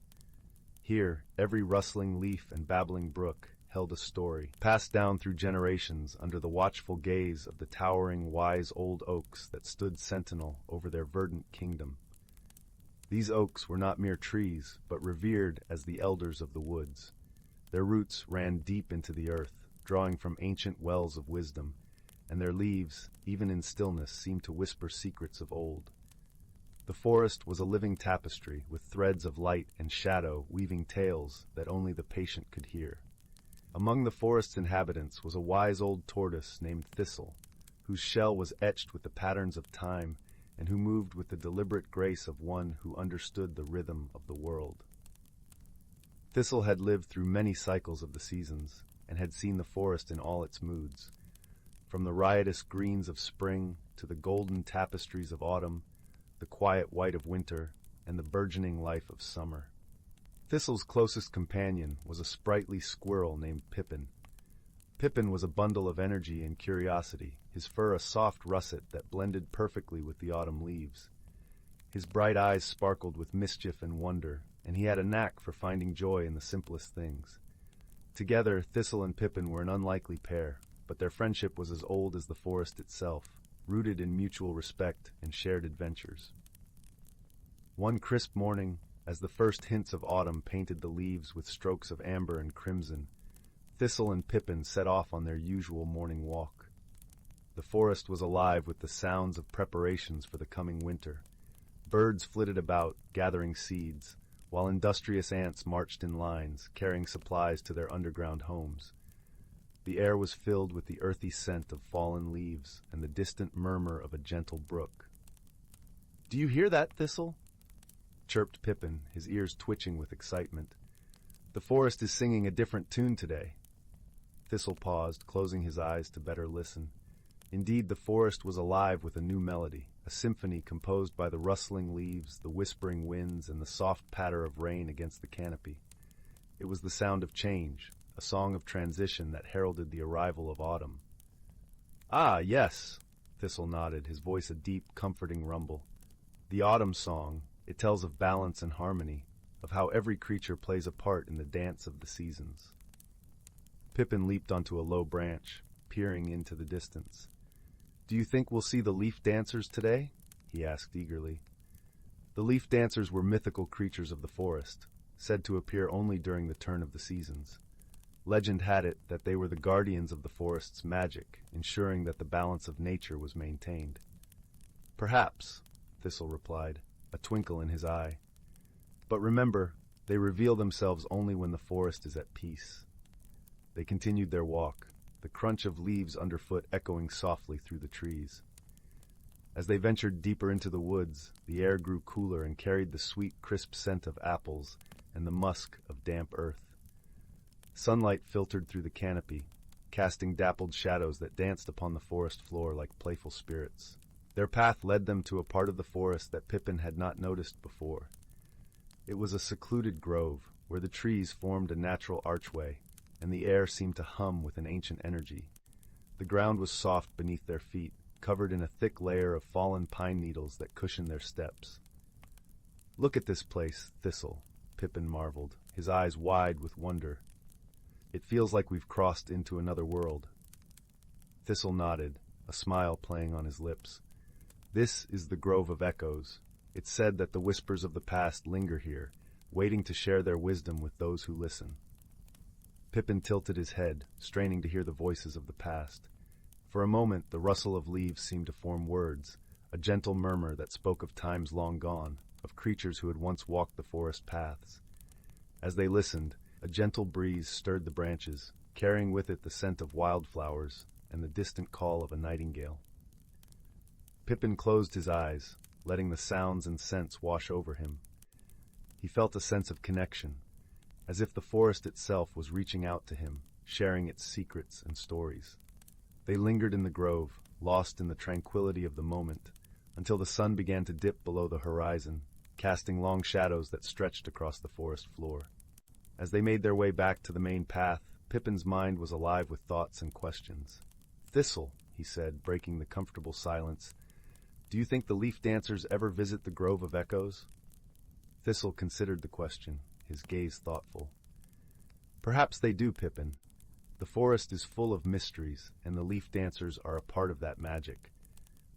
Here, every rustling leaf and babbling brook held a story, passed down through generations under the watchful gaze of the towering, wise old oaks that stood sentinel over their verdant kingdom. These oaks were not mere trees, but revered as the elders of the woods. Their roots ran deep into the earth, drawing from ancient wells of wisdom, and their leaves, even in stillness, seemed to whisper secrets of old. The forest was a living tapestry, with threads of light and shadow weaving tales that only the patient could hear. Among the forest's inhabitants was a wise old tortoise named Thistle, whose shell was etched with the patterns of time and who moved with the deliberate grace of one who understood the rhythm of the world. Thistle had lived through many cycles of the seasons and had seen the forest in all its moods, from the riotous greens of spring to the golden tapestries of autumn, the quiet white of winter, and the burgeoning life of summer. Thistle's closest companion was a sprightly squirrel named Pippin. Pippin was a bundle of energy and curiosity, his fur a soft russet that blended perfectly with the autumn leaves. His bright eyes sparkled with mischief and wonder, and he had a knack for finding joy in the simplest things. Together, Thistle and Pippin were an unlikely pair, but their friendship was as old as the forest itself, rooted in mutual respect and shared adventures. One crisp morning, as the first hints of autumn painted the leaves with strokes of amber and crimson, Thistle and Pippin set off on their usual morning walk. The forest was alive with the sounds of preparations for the coming winter. Birds flitted about, gathering seeds, while industrious ants marched in lines, carrying supplies to their underground homes. The air was filled with the earthy scent of fallen leaves and the distant murmur of a gentle brook. "Do you hear that, Thistle?" chirped Pippin, his ears twitching with excitement. "The forest is singing a different tune today." Thistle paused, closing his eyes to better listen. Indeed, the forest was alive with a new melody, a symphony composed by the rustling leaves, the whispering winds, and the soft patter of rain against the canopy. It was the sound of change, a song of transition that heralded the arrival of autumn. "Ah, yes," Thistle nodded, his voice a deep, comforting rumble. "The autumn song, it tells of balance and harmony, of how every creature plays a part in the dance of the seasons." Pippin leaped onto a low branch, peering into the distance. "Do you think we'll see the leaf dancers today?" he asked eagerly. The leaf dancers were mythical creatures of the forest, said to appear only during the turn of the seasons. Legend had it that they were the guardians of the forest's magic, ensuring that the balance of nature was maintained. "Perhaps," Thistle replied, a twinkle in his eye. "But remember, they reveal themselves only when the forest is at peace." They continued their walk, the crunch of leaves underfoot echoing softly through the trees. As they ventured deeper into the woods, the air grew cooler and carried the sweet, crisp scent of apples and the musk of damp earth. Sunlight filtered through the canopy, casting dappled shadows that danced upon the forest floor like playful spirits. Their path led them to a part of the forest that Pippin had not noticed before. It was a secluded grove, where the trees formed a natural archway, and the air seemed to hum with an ancient energy. The ground was soft beneath their feet, covered in a thick layer of fallen pine needles that cushioned their steps. "Look at this place, Thistle," Pippin marveled, his eyes wide with wonder. "It feels like we've crossed into another world." Thistle nodded, a smile playing on his lips. "This is the Grove of Echoes. It's said that the whispers of the past linger here, waiting to share their wisdom with those who listen." Pippin tilted his head, straining to hear the voices of the past. For a moment, the rustle of leaves seemed to form words, a gentle murmur that spoke of times long gone, of creatures who had once walked the forest paths. As they listened, a gentle breeze stirred the branches, carrying with it the scent of wildflowers and the distant call of a nightingale. Pippin closed his eyes, letting the sounds and scents wash over him. He felt a sense of connection, as if the forest itself was reaching out to him, sharing its secrets and stories. They lingered in the grove, lost in the tranquility of the moment, until the sun began to dip below the horizon, casting long shadows that stretched across the forest floor. As they made their way back to the main path, Pippin's mind was alive with thoughts and questions. "Thistle," he said, breaking the comfortable silence, "do you think the leaf dancers ever visit the Grove of Echoes?" Thistle considered the question, his gaze thoughtful. "Perhaps they do, Pippin. The forest is full of mysteries, and the leaf dancers are a part of that magic.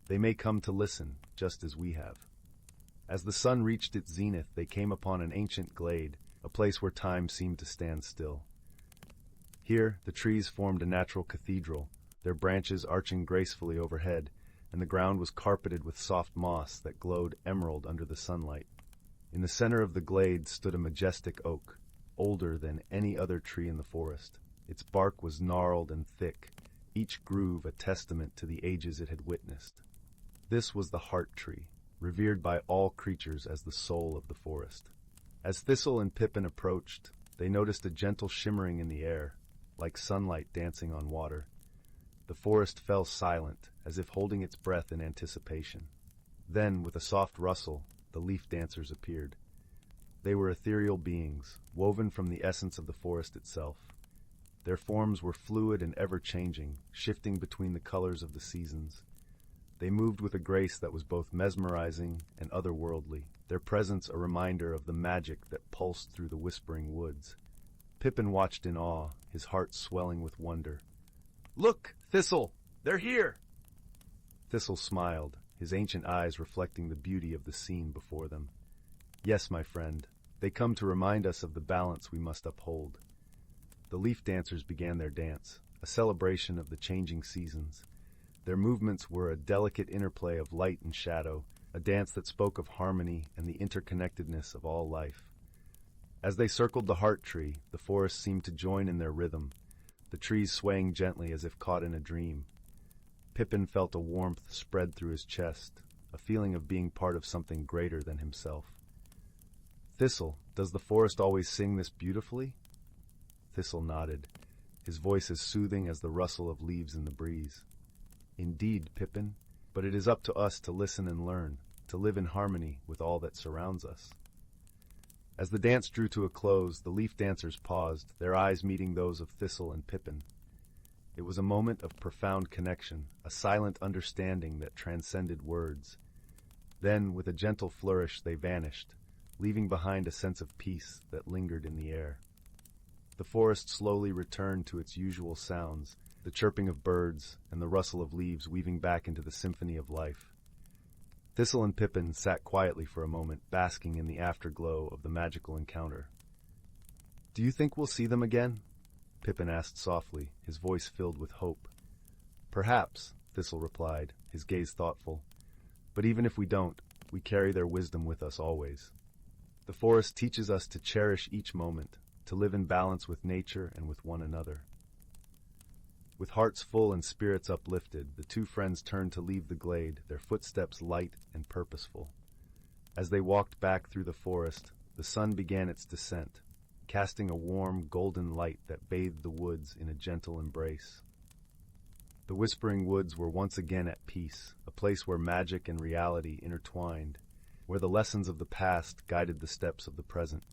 They may come to listen, just as we have." As the sun reached its zenith, they came upon an ancient glade, a place where time seemed to stand still. Here, the trees formed a natural cathedral, their branches arching gracefully overhead, and the ground was carpeted with soft moss that glowed emerald under the sunlight. In the center of the glade stood a majestic oak, older than any other tree in the forest. Its bark was gnarled and thick, each groove a testament to the ages it had witnessed. This was the heart tree, revered by all creatures as the soul of the forest. As Thistle and Pippin approached, they noticed a gentle shimmering in the air, like sunlight dancing on water. The forest fell silent, as if holding its breath in anticipation. Then, with a soft rustle, the leaf dancers appeared. They were ethereal beings, woven from the essence of the forest itself. Their forms were fluid and ever-changing, shifting between the colors of the seasons. They moved with a grace that was both mesmerizing and otherworldly, their presence a reminder of the magic that pulsed through the whispering woods. Pippin watched in awe, his heart swelling with wonder. "Look, Thistle! They're here!" Thistle smiled, his ancient eyes reflecting the beauty of the scene before them. "Yes, my friend, they come to remind us of the balance we must uphold." The leaf dancers began their dance, a celebration of the changing seasons. Their movements were a delicate interplay of light and shadow, a dance that spoke of harmony and the interconnectedness of all life. As they circled the heart tree, the forest seemed to join in their rhythm, the trees swaying gently as if caught in a dream. Pippin felt a warmth spread through his chest, a feeling of being part of something greater than himself. "Thistle, does the forest always sing this beautifully?" Thistle nodded, his voice as soothing as the rustle of leaves in the breeze. "Indeed, Pippin, but it is up to us to listen and learn, to live in harmony with all that surrounds us." As the dance drew to a close, the leaf dancers paused, their eyes meeting those of Thistle and Pippin. It was a moment of profound connection, a silent understanding that transcended words. Then, with a gentle flourish, they vanished, leaving behind a sense of peace that lingered in the air. The forest slowly returned to its usual sounds, the chirping of birds and the rustle of leaves weaving back into the symphony of life. Thistle and Pippin sat quietly for a moment, basking in the afterglow of the magical encounter. "Do you think we'll see them again?" Pippin asked softly, his voice filled with hope. "Perhaps," Thistle replied, his gaze thoughtful. "But even if we don't, we carry their wisdom with us always. The forest teaches us to cherish each moment, to live in balance with nature and with one another." With hearts full and spirits uplifted, the two friends turned to leave the glade, their footsteps light and purposeful. As they walked back through the forest, the sun began its descent, casting a warm, golden light that bathed the woods in a gentle embrace. The whispering woods were once again at peace, a place where magic and reality intertwined, where the lessons of the past guided the steps of the present.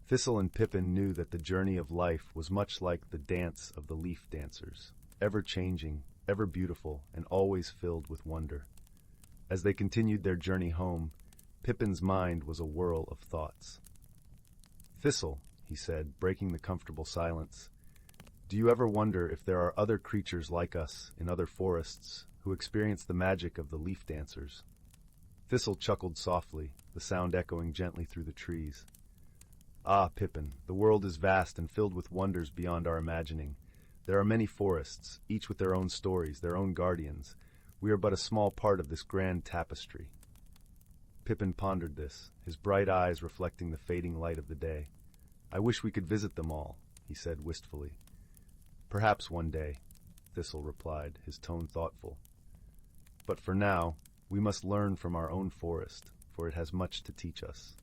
Thistle and Pippin knew that the journey of life was much like the dance of the leaf dancers, ever-changing, ever-beautiful, and always filled with wonder. As they continued their journey home, Pippin's mind was a whirl of thoughts. "Thistle," he said, breaking the comfortable silence, "do you ever wonder if there are other creatures like us in other forests who experience the magic of the leaf dancers?" Thistle chuckled softly, the sound echoing gently through the trees. "Ah, Pippin, the world is vast and filled with wonders beyond our imagining. There are many forests, each with their own stories, their own guardians. We are but a small part of this grand tapestry." Pippin pondered this, his bright eyes reflecting the fading light of the day. "I wish we could visit them all," he said wistfully. "Perhaps one day," Thistle replied, his tone thoughtful. "But for now, we must learn from our own forest, for it has much to teach us."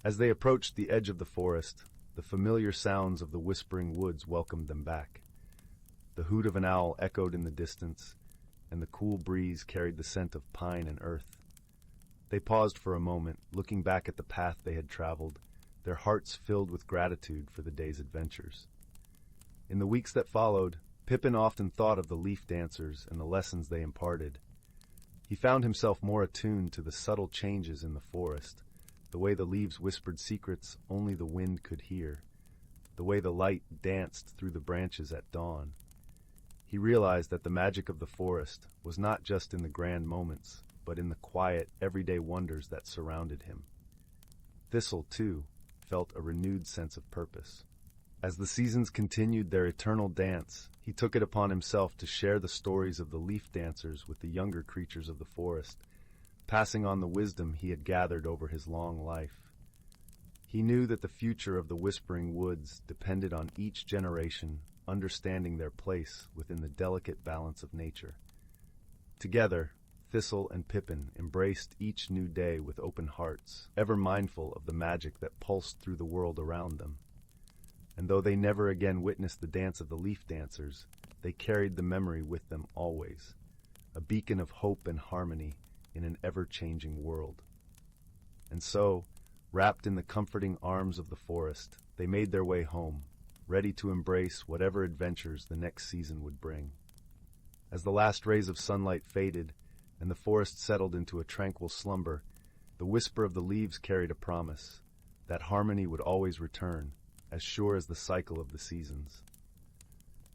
As they approached the edge of the forest, the familiar sounds of the whispering woods welcomed them back. The hoot of an owl echoed in the distance, and the cool breeze carried the scent of pine and earth. They paused for a moment, looking back at the path they had traveled, their hearts filled with gratitude for the day's adventures. In the weeks that followed, Pippin often thought of the leaf dancers and the lessons they imparted. He found himself more attuned to the subtle changes in the forest, the way the leaves whispered secrets only the wind could hear, the way the light danced through the branches at dawn. He realized that the magic of the forest was not just in the grand moments, but in the quiet, everyday wonders that surrounded him. Thistle, too, felt a renewed sense of purpose. As the seasons continued their eternal dance, he took it upon himself to share the stories of the leaf dancers with the younger creatures of the forest, passing on the wisdom he had gathered over his long life. He knew that the future of the whispering woods depended on each generation understanding their place within the delicate balance of nature. Together, Thistle and Pippin embraced each new day with open hearts, ever mindful of the magic that pulsed through the world around them. And though they never again witnessed the dance of the leaf dancers, they carried the memory with them always, a beacon of hope and harmony in an ever-changing world. And so, wrapped in the comforting arms of the forest, they made their way home, ready to embrace whatever adventures the next season would bring. As the last rays of sunlight faded, and the forest settled into a tranquil slumber, the whisper of the leaves carried a promise that harmony would always return, as sure as the cycle of the seasons.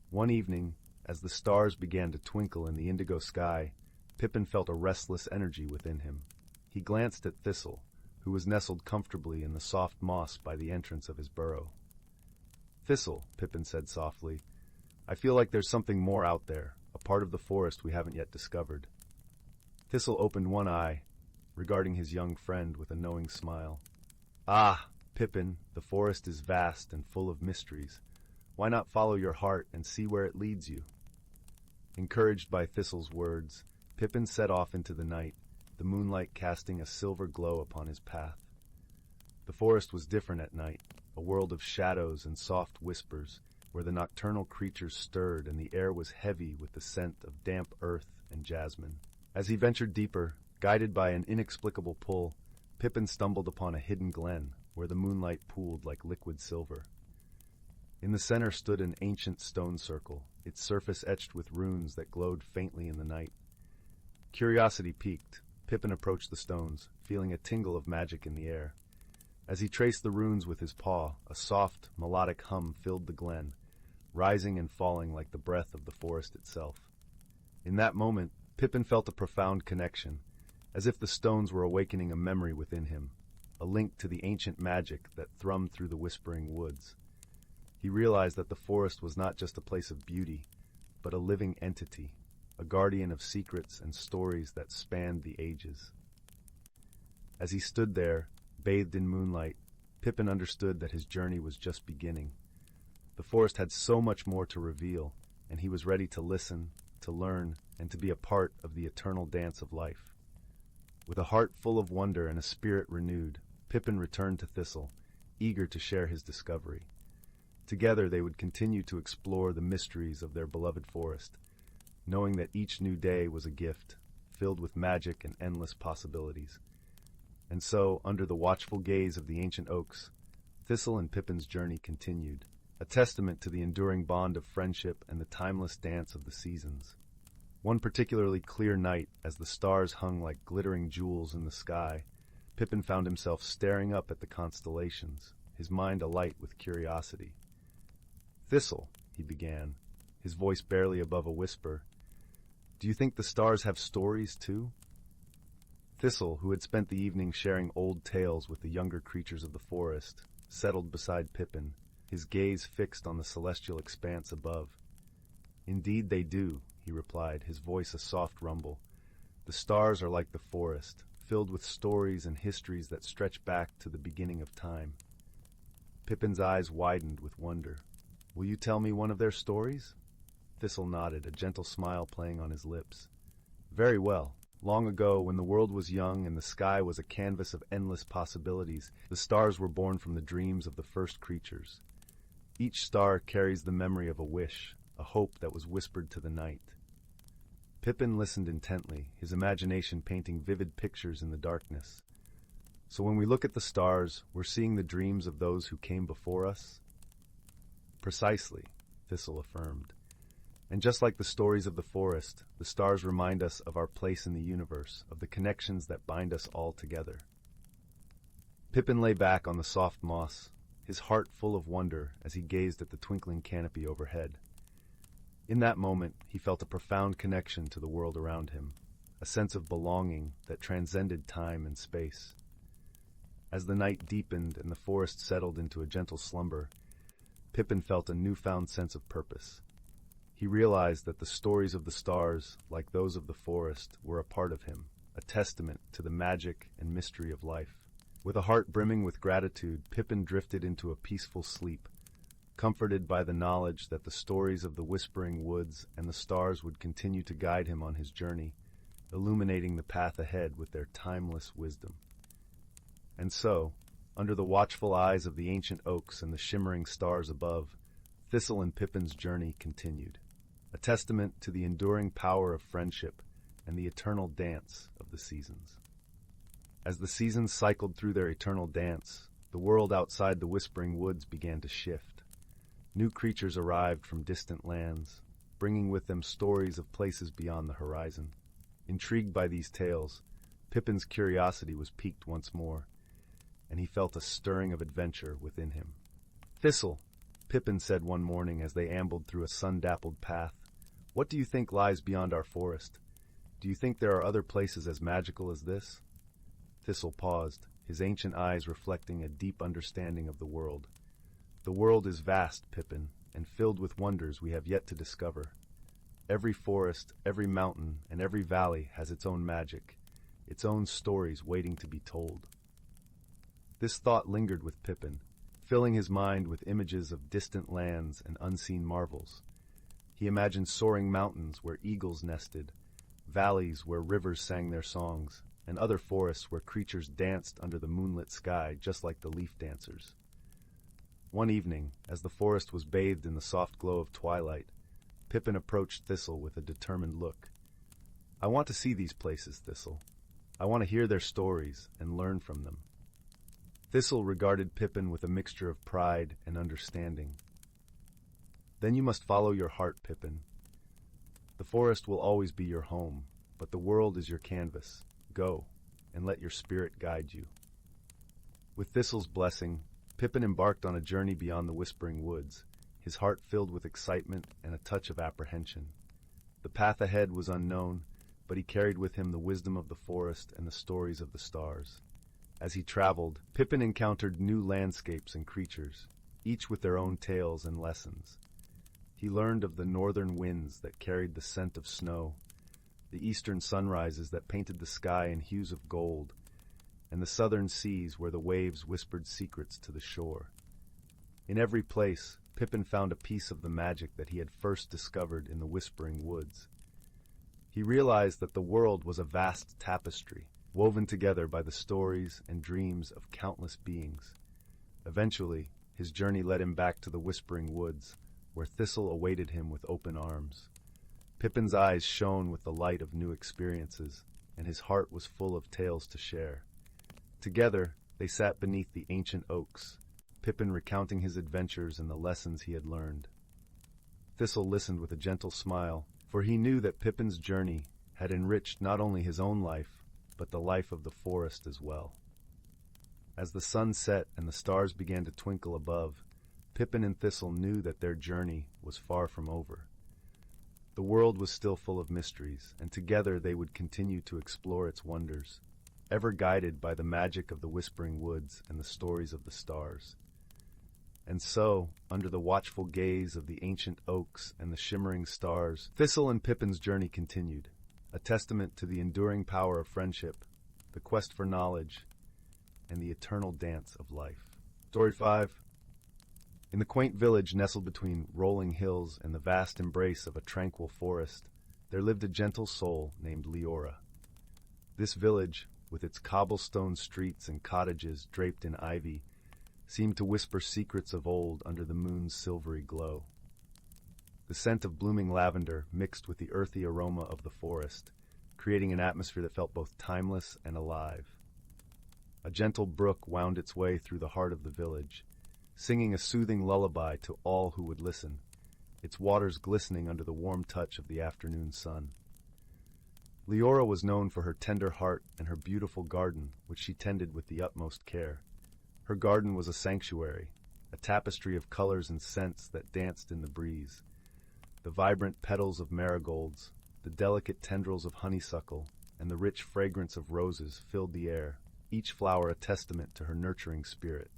One evening, as the stars began to twinkle in the indigo sky, Pippin felt a restless energy within him. He glanced at Thistle, who was nestled comfortably in the soft moss by the entrance of his burrow. "Thistle," Pippin said softly, "I feel like there's something more out there, a part of the forest we haven't yet discovered." Thistle opened one eye, regarding his young friend with a knowing smile. "Ah, Pippin, the forest is vast and full of mysteries. Why not follow your heart and see where it leads you?" Encouraged by Thistle's words, Pippin set off into the night, the moonlight casting a silver glow upon his path. The forest was different at night, a world of shadows and soft whispers, where the nocturnal creatures stirred and the air was heavy with the scent of damp earth and jasmine. As he ventured deeper, guided by an inexplicable pull, Pippin stumbled upon a hidden glen, where the moonlight pooled like liquid silver. In the center stood an ancient stone circle, its surface etched with runes that glowed faintly in the night. Curiosity piqued, Pippin approached the stones, feeling a tingle of magic in the air. As he traced the runes with his paw, a soft, melodic hum filled the glen, rising and falling like the breath of the forest itself. In that moment, Pippin felt a profound connection, as if the stones were awakening a memory within him, a link to the ancient magic that thrummed through the whispering woods. He realized that the forest was not just a place of beauty, but a living entity, a guardian of secrets and stories that spanned the ages. As he stood there, bathed in moonlight, Pippin understood that his journey was just beginning. The forest had so much more to reveal, and he was ready to listen, to learn, and to be a part of the eternal dance of life. With a heart full of wonder and a spirit renewed, Pippin returned to Thistle, eager to share his discovery. Together they would continue to explore the mysteries of their beloved forest, knowing that each new day was a gift, filled with magic and endless possibilities. And so, under the watchful gaze of the ancient oaks, Thistle and Pippin's journey continued, a testament to the enduring bond of friendship and the timeless dance of the seasons. One particularly clear night, as the stars hung like glittering jewels in the sky, Pippin found himself staring up at the constellations, his mind alight with curiosity. "Thistle," he began, his voice barely above a whisper, "do you think the stars have stories, too?" Thistle, who had spent the evening sharing old tales with the younger creatures of the forest, settled beside Pippin, his gaze fixed on the celestial expanse above. "Indeed they do," he replied, his voice a soft rumble. "The stars are like the forest, filled with stories and histories that stretch back to the beginning of time." Pippin's eyes widened with wonder. "Will you tell me one of their stories?" Thistle nodded, a gentle smile playing on his lips. "Very well. Long ago, when the world was young and the sky was a canvas of endless possibilities, the stars were born from the dreams of the first creatures. Each star carries the memory of a wish, a hope that was whispered to the night." Pippin listened intently, his imagination painting vivid pictures in the darkness. "So when we look at the stars, we're seeing the dreams of those who came before us?" "Precisely," Thistle affirmed. "And just like the stories of the forest, the stars remind us of our place in the universe, of the connections that bind us all together." Pippin lay back on the soft moss, his heart full of wonder as he gazed at the twinkling canopy overhead. In that moment, he felt a profound connection to the world around him, a sense of belonging that transcended time and space. As the night deepened and the forest settled into a gentle slumber, Pippin felt a newfound sense of purpose. He realized that the stories of the stars, like those of the forest, were a part of him, a testament to the magic and mystery of life. With a heart brimming with gratitude, Pippin drifted into a peaceful sleep, comforted by the knowledge that the stories of the whispering woods and the stars would continue to guide him on his journey, illuminating the path ahead with their timeless wisdom. And so, under the watchful eyes of the ancient oaks and the shimmering stars above, Thistle and Pippin's journey continued, a testament to the enduring power of friendship and the eternal dance of the seasons. As the seasons cycled through their eternal dance, the world outside the whispering woods began to shift. New creatures arrived from distant lands, bringing with them stories of places beyond the horizon. Intrigued by these tales, Pippin's curiosity was piqued once more, and he felt a stirring of adventure within him. "Thistle," Pippin said one morning as they ambled through a sun-dappled path, "what do you think lies beyond our forest? Do you think there are other places as magical as this?" Thistle paused, his ancient eyes reflecting a deep understanding of the world. "The world is vast, Pippin, and filled with wonders we have yet to discover. Every forest, every mountain, and every valley has its own magic, its own stories waiting to be told." This thought lingered with Pippin, filling his mind with images of distant lands and unseen marvels. He imagined soaring mountains where eagles nested, valleys where rivers sang their songs, and other forests where creatures danced under the moonlit sky just like the leaf dancers. One evening, as the forest was bathed in the soft glow of twilight, Pippin approached Thistle with a determined look. "I want to see these places, Thistle. I want to hear their stories and learn from them." Thistle regarded Pippin with a mixture of pride and understanding. "Then you must follow your heart, Pippin. The forest will always be your home, but the world is your canvas. Go, and let your spirit guide you." With Thistle's blessing, Pippin embarked on a journey beyond the Whispering Woods, his heart filled with excitement and a touch of apprehension. The path ahead was unknown, but he carried with him the wisdom of the forest and the stories of the stars. As he traveled, Pippin encountered new landscapes and creatures, each with their own tales and lessons. He learned of the northern winds that carried the scent of snow, the eastern sunrises that painted the sky in hues of gold, and the southern seas where the waves whispered secrets to the shore. In every place, Pippin found a piece of the magic that he had first discovered in the Whispering Woods. He realized that the world was a vast tapestry, woven together by the stories and dreams of countless beings. Eventually, his journey led him back to the Whispering Woods, where Thistle awaited him with open arms. Pippin's eyes shone with the light of new experiences, and his heart was full of tales to share. Together, they sat beneath the ancient oaks, Pippin recounting his adventures and the lessons he had learned. Thistle listened with a gentle smile, for he knew that Pippin's journey had enriched not only his own life, but the life of the forest as well. As the sun set and the stars began to twinkle above, Pippin and Thistle knew that their journey was far from over. The world was still full of mysteries, and together they would continue to explore its wonders, ever guided by the magic of the Whispering Woods and the stories of the stars. And so, under the watchful gaze of the ancient oaks and the shimmering stars, Thistle and Pippin's journey continued, a testament to the enduring power of friendship, the quest for knowledge, and the eternal dance of life. Story 5. In the quaint village nestled between rolling hills and the vast embrace of a tranquil forest, there lived a gentle soul named Leora. This village, with its cobblestone streets and cottages draped in ivy, seemed to whisper secrets of old under the moon's silvery glow. The scent of blooming lavender mixed with the earthy aroma of the forest, creating an atmosphere that felt both timeless and alive. A gentle brook wound its way through the heart of the village, singing a soothing lullaby to all who would listen, its waters glistening under the warm touch of the afternoon sun. Leora was known for her tender heart and her beautiful garden, which she tended with the utmost care. Her garden was a sanctuary, a tapestry of colors and scents that danced in the breeze. The vibrant petals of marigolds, the delicate tendrils of honeysuckle, and the rich fragrance of roses filled the air, each flower a testament to her nurturing spirit.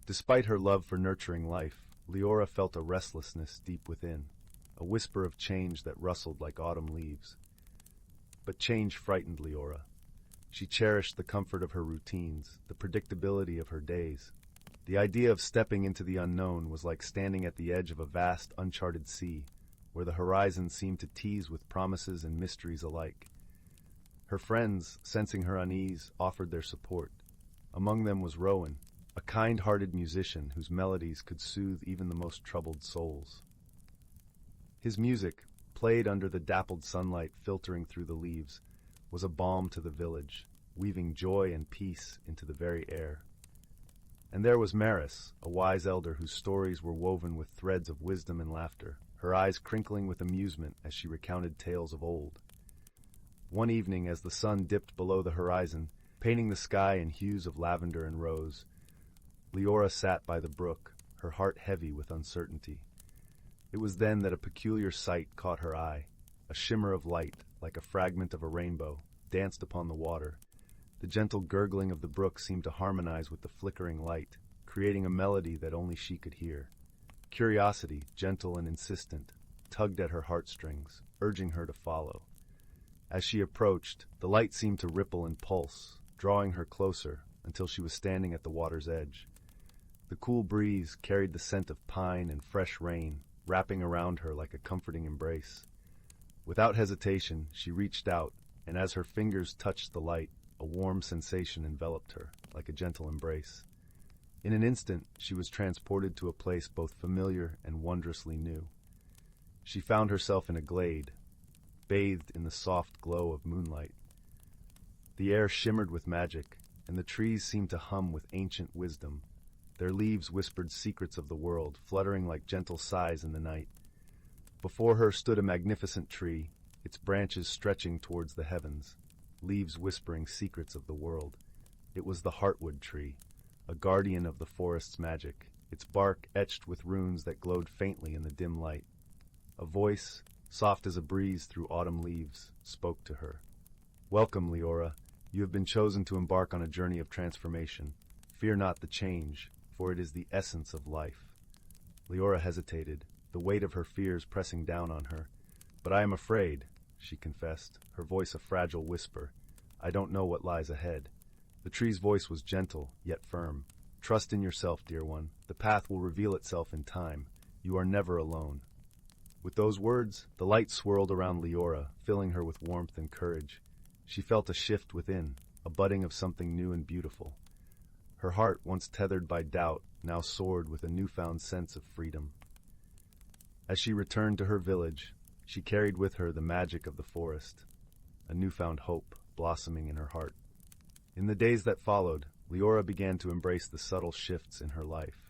Despite her love for nurturing life, Leora felt a restlessness deep within, a whisper of change that rustled like autumn leaves. But change frightened Leora. She cherished the comfort of her routines, the predictability of her days. The idea of stepping into the unknown was like standing at the edge of a vast, uncharted sea, where the horizon seemed to tease with promises and mysteries alike. Her friends, sensing her unease, offered their support. Among them was Rowan, a kind-hearted musician whose melodies could soothe even the most troubled souls. His music, played under the dappled sunlight filtering through the leaves, was a balm to the village, weaving joy and peace into the very air. And there was Maris, a wise elder whose stories were woven with threads of wisdom and laughter, her eyes crinkling with amusement as she recounted tales of old. One evening, as the sun dipped below the horizon, painting the sky in hues of lavender and rose, Leora sat by the brook, her heart heavy with uncertainty. It was then that a peculiar sight caught her eye. A shimmer of light, like a fragment of a rainbow, danced upon the water. The gentle gurgling of the brook seemed to harmonize with the flickering light, creating a melody that only she could hear. Curiosity, gentle and insistent, tugged at her heartstrings, urging her to follow. As she approached, the light seemed to ripple and pulse, drawing her closer until she was standing at the water's edge. The cool breeze carried the scent of pine and fresh rain, wrapping around her like a comforting embrace. Without hesitation, she reached out, and as her fingers touched the light, a warm sensation enveloped her, like a gentle embrace. In an instant, she was transported to a place both familiar and wondrously new. She found herself in a glade, bathed in the soft glow of moonlight. The air shimmered with magic, and the trees seemed to hum with ancient wisdom. Their leaves whispered secrets of the world, fluttering like gentle sighs in the night. Before her stood a magnificent tree, its branches stretching towards the heavens, leaves whispering secrets of the world. It was the heartwood tree, a guardian of the forest's magic, its bark etched with runes that glowed faintly in the dim light. A voice, soft as a breeze through autumn leaves, spoke to her. "Welcome, Leora. You have been chosen to embark on a journey of transformation. Fear not the change, for it is the essence of life." Leora hesitated, the weight of her fears pressing down on her. "But I am afraid," she confessed, her voice a fragile whisper. "I don't know what lies ahead." The tree's voice was gentle, yet firm. "Trust in yourself, dear one. The path will reveal itself in time. You are never alone." With those words, the light swirled around Leora, filling her with warmth and courage. She felt a shift within, a budding of something new and beautiful. Her heart, once tethered by doubt, now soared with a newfound sense of freedom. As she returned to her village, she carried with her the magic of the forest, a newfound hope blossoming in her heart. In the days that followed, Leora began to embrace the subtle shifts in her life.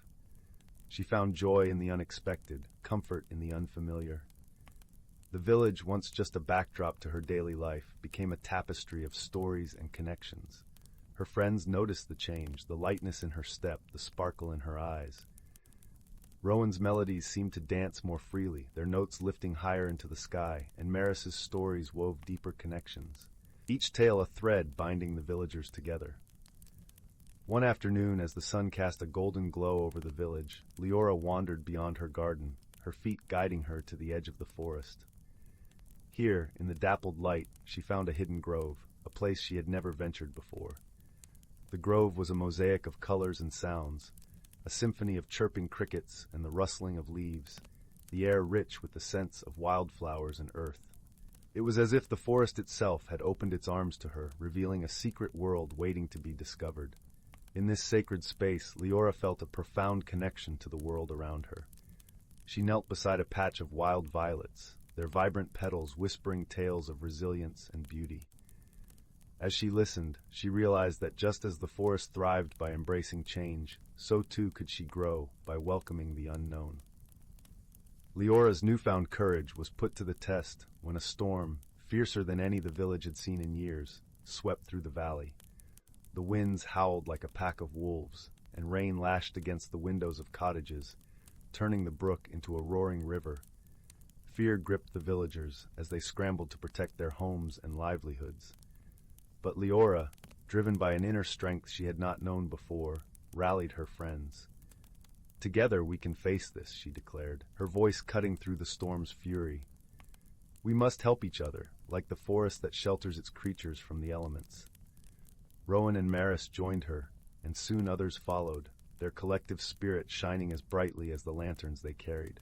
She found joy in the unexpected, comfort in the unfamiliar. The village, once just a backdrop to her daily life, became a tapestry of stories and connections. Her friends noticed the change, the lightness in her step, the sparkle in her eyes. Rowan's melodies seemed to dance more freely, their notes lifting higher into the sky, and Maris's stories wove deeper connections, each tale a thread binding the villagers together. One afternoon, as the sun cast a golden glow over the village, Leora wandered beyond her garden, her feet guiding her to the edge of the forest. Here, in the dappled light, she found a hidden grove, a place she had never ventured before. The grove was a mosaic of colors and sounds, a symphony of chirping crickets and the rustling of leaves, the air rich with the scents of wildflowers and earth. It was as if the forest itself had opened its arms to her, revealing a secret world waiting to be discovered. In this sacred space, Leora felt a profound connection to the world around her. She knelt beside a patch of wild violets, their vibrant petals whispering tales of resilience and beauty. As she listened, she realized that just as the forest thrived by embracing change, so too could she grow by welcoming the unknown. Leora's newfound courage was put to the test when a storm, fiercer than any the village had seen in years, swept through the valley. The winds howled like a pack of wolves, and rain lashed against the windows of cottages, turning the brook into a roaring river. Fear gripped the villagers as they scrambled to protect their homes and livelihoods. But Leora, driven by an inner strength she had not known before, rallied her friends. "Together we can face this," she declared, her voice cutting through the storm's fury. "We must help each other, like the forest that shelters its creatures from the elements." Rowan and Maris joined her, and soon others followed, their collective spirit shining as brightly as the lanterns they carried.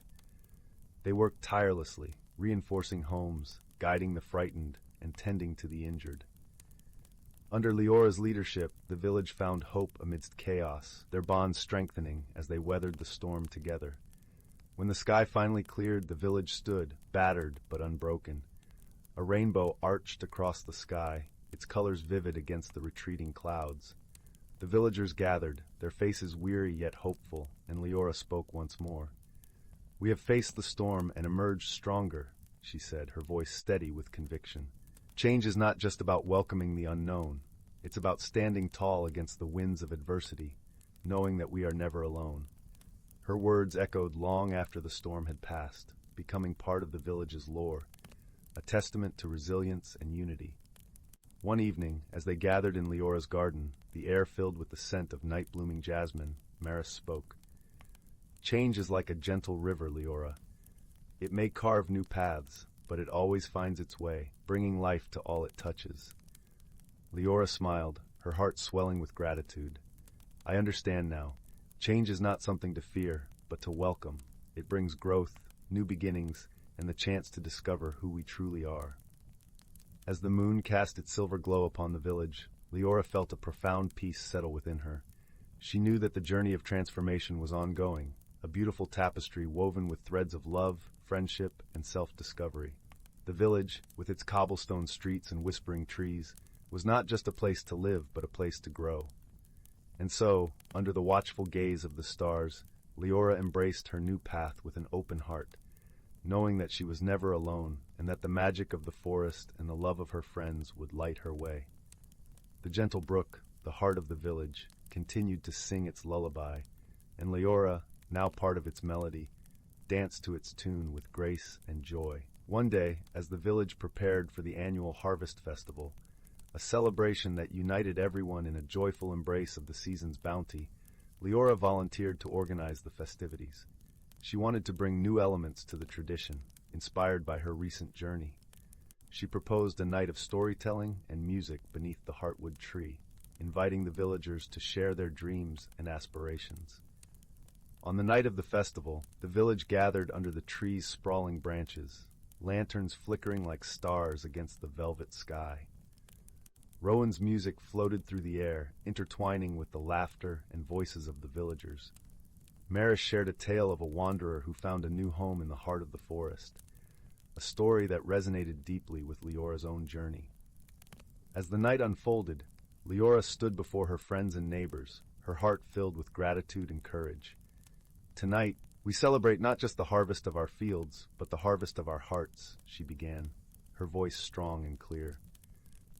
They worked tirelessly, reinforcing homes, guiding the frightened, and tending to the injured. Under Leora's leadership, the village found hope amidst chaos, their bonds strengthening as they weathered the storm together. When the sky finally cleared, the village stood, battered but unbroken. A rainbow arched across the sky, its colors vivid against the retreating clouds. The villagers gathered, their faces weary yet hopeful, and Leora spoke once more. "We have faced the storm and emerged stronger," she said, her voice steady with conviction. Change is not just about welcoming the unknown. It's about standing tall against the winds of adversity, knowing that we are never alone. Her words echoed long after the storm had passed, becoming part of the village's lore, a testament to resilience and unity. One evening, as they gathered in Leora's garden, the air filled with the scent of night-blooming jasmine, Maris spoke. Change is like a gentle river, Leora. It may carve new paths, but it always finds its way, bringing life to all it touches. Leora smiled, her heart swelling with gratitude. I understand now. Change is not something to fear, but to welcome. It brings growth, new beginnings, and the chance to discover who we truly are. As the moon cast its silver glow upon the village, Leora felt a profound peace settle within her. She knew that the journey of transformation was ongoing, a beautiful tapestry woven with threads of love, friendship, and self-discovery. The village, with its cobblestone streets and whispering trees, was not just a place to live, but a place to grow. And so, under the watchful gaze of the stars, Leora embraced her new path with an open heart, knowing that she was never alone and that the magic of the forest and the love of her friends would light her way. The gentle brook, the heart of the village, continued to sing its lullaby, and Leora, now part of its melody, danced to its tune with grace and joy. One day, as the village prepared for the annual Harvest Festival, a celebration that united everyone in a joyful embrace of the season's bounty, Leora volunteered to organize the festivities. She wanted to bring new elements to the tradition, inspired by her recent journey. She proposed a night of storytelling and music beneath the heartwood tree, inviting the villagers to share their dreams and aspirations. On the night of the festival, the village gathered under the tree's sprawling branches, lanterns flickering like stars against the velvet sky. Rowan's music floated through the air, intertwining with the laughter and voices of the villagers. Maris shared a tale of a wanderer who found a new home in the heart of the forest, a story that resonated deeply with Leora's own journey. As the night unfolded, Leora stood before her friends and neighbors, her heart filled with gratitude and courage. Tonight, we celebrate not just the harvest of our fields, but the harvest of our hearts, she began, her voice strong and clear.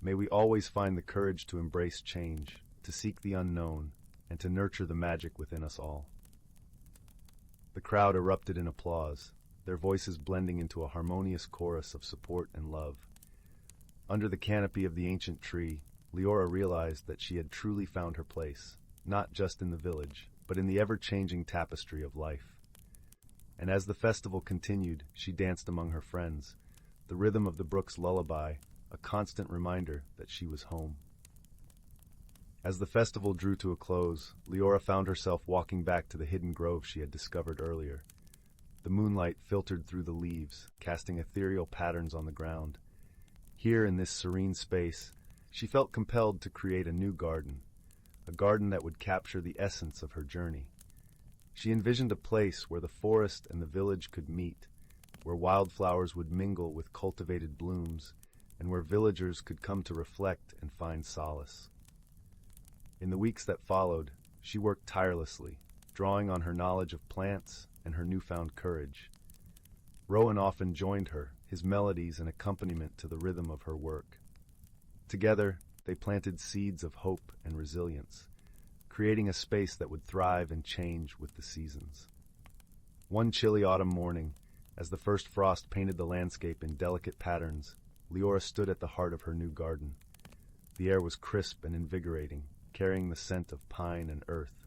May we always find the courage to embrace change, to seek the unknown, and to nurture the magic within us all. The crowd erupted in applause, their voices blending into a harmonious chorus of support and love. Under the canopy of the ancient tree, Leora realized that she had truly found her place, not just in the village, but in the ever-changing tapestry of life. And as the festival continued, she danced among her friends, the rhythm of the brook's lullaby, a constant reminder that she was home. As the festival drew to a close, Leora found herself walking back to the hidden grove she had discovered earlier. The moonlight filtered through the leaves, casting ethereal patterns on the ground. Here in this serene space, she felt compelled to create a new garden, a garden that would capture the essence of her journey. She envisioned a place where the forest and the village could meet, where wildflowers would mingle with cultivated blooms, and where villagers could come to reflect and find solace. In the weeks that followed, she worked tirelessly, drawing on her knowledge of plants and her newfound courage. Rowan often joined her, his melodies an accompaniment to the rhythm of her work. Together, they planted seeds of hope and resilience, creating a space that would thrive and change with the seasons. One chilly autumn morning, as the first frost painted the landscape in delicate patterns, Leora stood at the heart of her new garden. The air was crisp and invigorating, carrying the scent of pine and earth.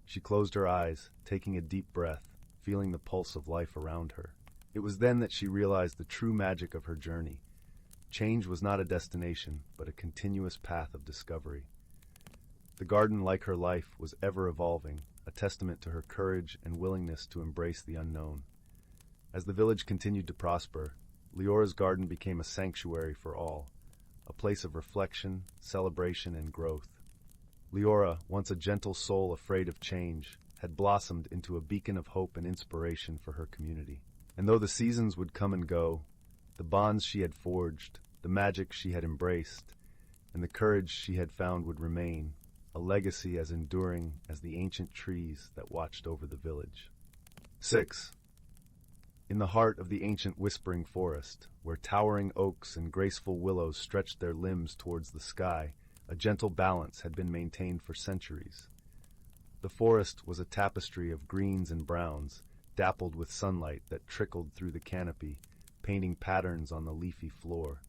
She closed her eyes, taking a deep breath, feeling the pulse of life around her. It was then that she realized the true magic of her journey. Change was not a destination, but a continuous path of discovery. The garden, like her life, was ever evolving, a testament to her courage and willingness to embrace the unknown. As the village continued to prosper, Leora's garden became a sanctuary for all, a place of reflection, celebration, and growth. Leora, once a gentle soul afraid of change, had blossomed into a beacon of hope and inspiration for her community. And though the seasons would come and go, the bonds she had forged, the magic she had embraced, and the courage she had found would remain, a legacy as enduring as the ancient trees that watched over the village. 6. In the heart of the ancient whispering forest, where towering oaks and graceful willows stretched their limbs towards the sky, a gentle balance had been maintained for centuries. The forest was a tapestry of greens and browns, dappled with sunlight that trickled through the canopy, painting patterns on the leafy floor.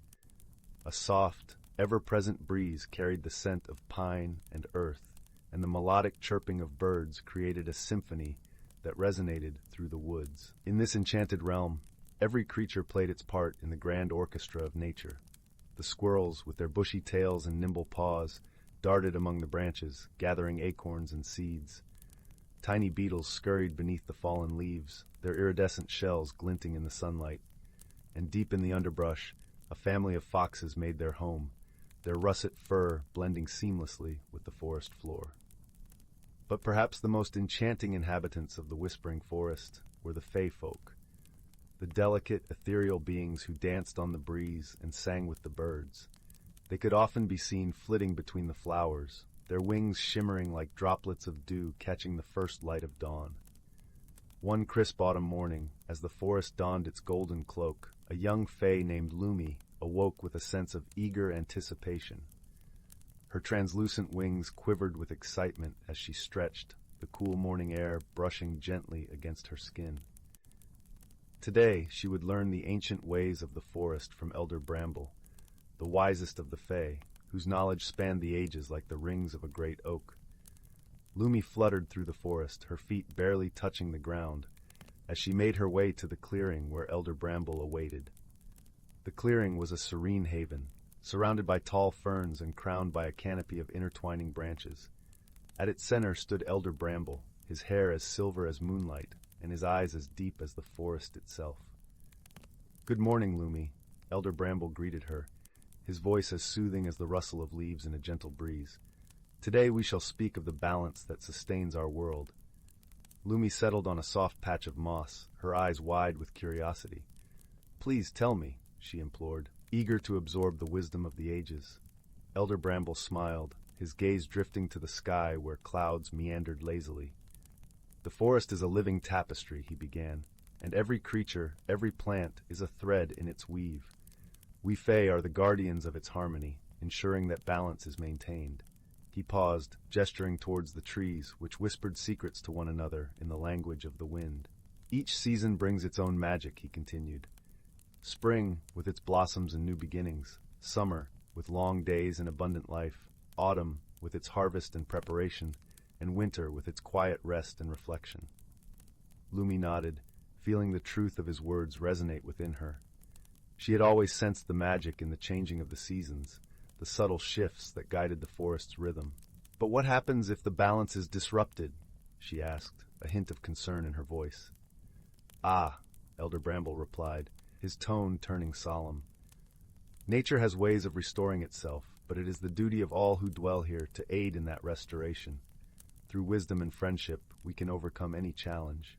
A soft, ever-present breeze carried the scent of pine and earth, and the melodic chirping of birds created a symphony that resonated through the woods. In this enchanted realm, every creature played its part in the grand orchestra of nature. The squirrels, with their bushy tails and nimble paws, darted among the branches, gathering acorns and seeds. Tiny beetles scurried beneath the fallen leaves, their iridescent shells glinting in the sunlight. And deep in the underbrush, a family of foxes made their home, their russet fur blending seamlessly with the forest floor. But perhaps the most enchanting inhabitants of the whispering forest were the Fey folk, the delicate, ethereal beings who danced on the breeze and sang with the birds. They could often be seen flitting between the flowers, their wings shimmering like droplets of dew catching the first light of dawn. One crisp autumn morning, as the forest donned its golden cloak, a young Fey named Lumi awoke with a sense of eager anticipation. Her translucent wings quivered with excitement as she stretched, the cool morning air brushing gently against her skin. Today, she would learn the ancient ways of the forest from Elder Bramble, the wisest of the Fae, whose knowledge spanned the ages like the rings of a great oak. Lumi fluttered through the forest, her feet barely touching the ground, as she made her way to the clearing where Elder Bramble awaited. The clearing was a serene haven, surrounded by tall ferns and crowned by a canopy of intertwining branches. At its center stood Elder Bramble, his hair as silver as moonlight, and his eyes as deep as the forest itself. "Good morning, Lumi," Elder Bramble greeted her, his voice as soothing as the rustle of leaves in a gentle breeze. "Today we shall speak of the balance that sustains our world." Lumi settled on a soft patch of moss, her eyes wide with curiosity. "Please tell me," she implored, eager to absorb the wisdom of the ages. Elder Bramble smiled, his gaze drifting to the sky where clouds meandered lazily. "The forest is a living tapestry," he began, "and every creature, every plant, is a thread in its weave. We Fae are the guardians of its harmony, ensuring that balance is maintained." He paused, gesturing towards the trees, which whispered secrets to one another in the language of the wind. "Each season brings its own magic," he continued. "Spring, with its blossoms and new beginnings. Summer, with long days and abundant life. Autumn, with its harvest and preparation. And winter, with its quiet rest and reflection." Lumi nodded, feeling the truth of his words resonate within her. She had always sensed the magic in the changing of the seasons, the subtle shifts that guided the forest's rhythm. "But what happens if the balance is disrupted?" she asked, a hint of concern in her voice. "Ah," Elder Bramble replied, his tone turning solemn. "Nature has ways of restoring itself, but it is the duty of all who dwell here to aid in that restoration. Through wisdom and friendship, we can overcome any challenge."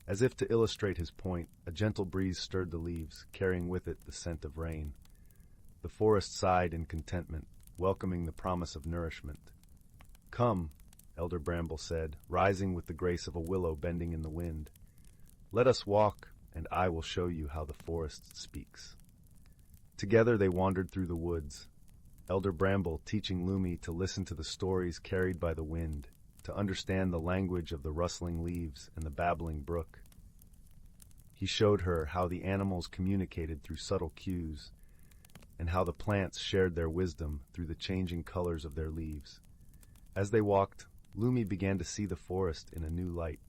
As if to illustrate his point, a gentle breeze stirred the leaves, carrying with it the scent of rain. The forest sighed in contentment, welcoming the promise of nourishment. "Come," Elder Bramble said, rising with the grace of a willow bending in the wind. "Let us walk, and I will show you how the forest speaks." Together they wandered through the woods, Elder Bramble teaching Lumi to listen to the stories carried by the wind, to understand the language of the rustling leaves and the babbling brook. He showed her how the animals communicated through subtle cues, and how the plants shared their wisdom through the changing colors of their leaves. As they walked, Lumi began to see the forest in a new light.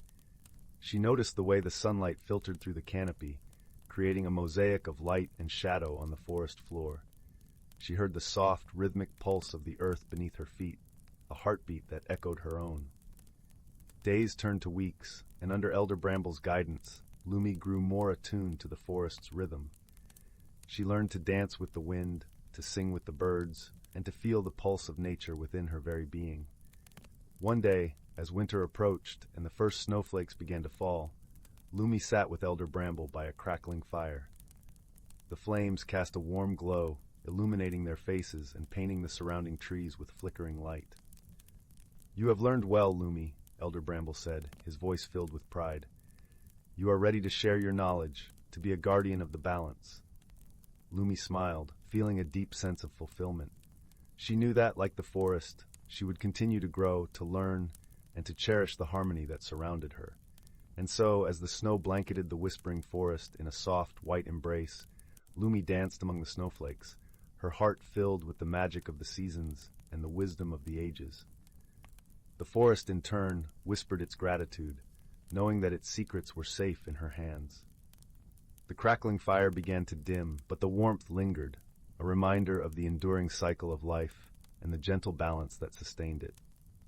She noticed the way the sunlight filtered through the canopy, creating a mosaic of light and shadow on the forest floor. She heard the soft, rhythmic pulse of the earth beneath her feet, a heartbeat that echoed her own. Days turned to weeks, and under Elder Bramble's guidance, Lumi grew more attuned to the forest's rhythm. She learned to dance with the wind, to sing with the birds, and to feel the pulse of nature within her very being. One day, as winter approached and the first snowflakes began to fall, Lumi sat with Elder Bramble by a crackling fire. The flames cast a warm glow, illuminating their faces and painting the surrounding trees with flickering light. "You have learned well, Lumi," Elder Bramble said, his voice filled with pride. You are ready to share your knowledge, to be a guardian of the balance. Lumi smiled, feeling a deep sense of fulfillment. She knew that, like the forest, she would continue to grow, to learn, and to cherish the harmony that surrounded her. And so, as the snow blanketed the whispering forest in a soft, white embrace, Lumi danced among the snowflakes, her heart filled with the magic of the seasons and the wisdom of the ages. The forest, in turn, whispered its gratitude, knowing that its secrets were safe in her hands. The crackling fire began to dim, but the warmth lingered, a reminder of the enduring cycle of life and the gentle balance that sustained it.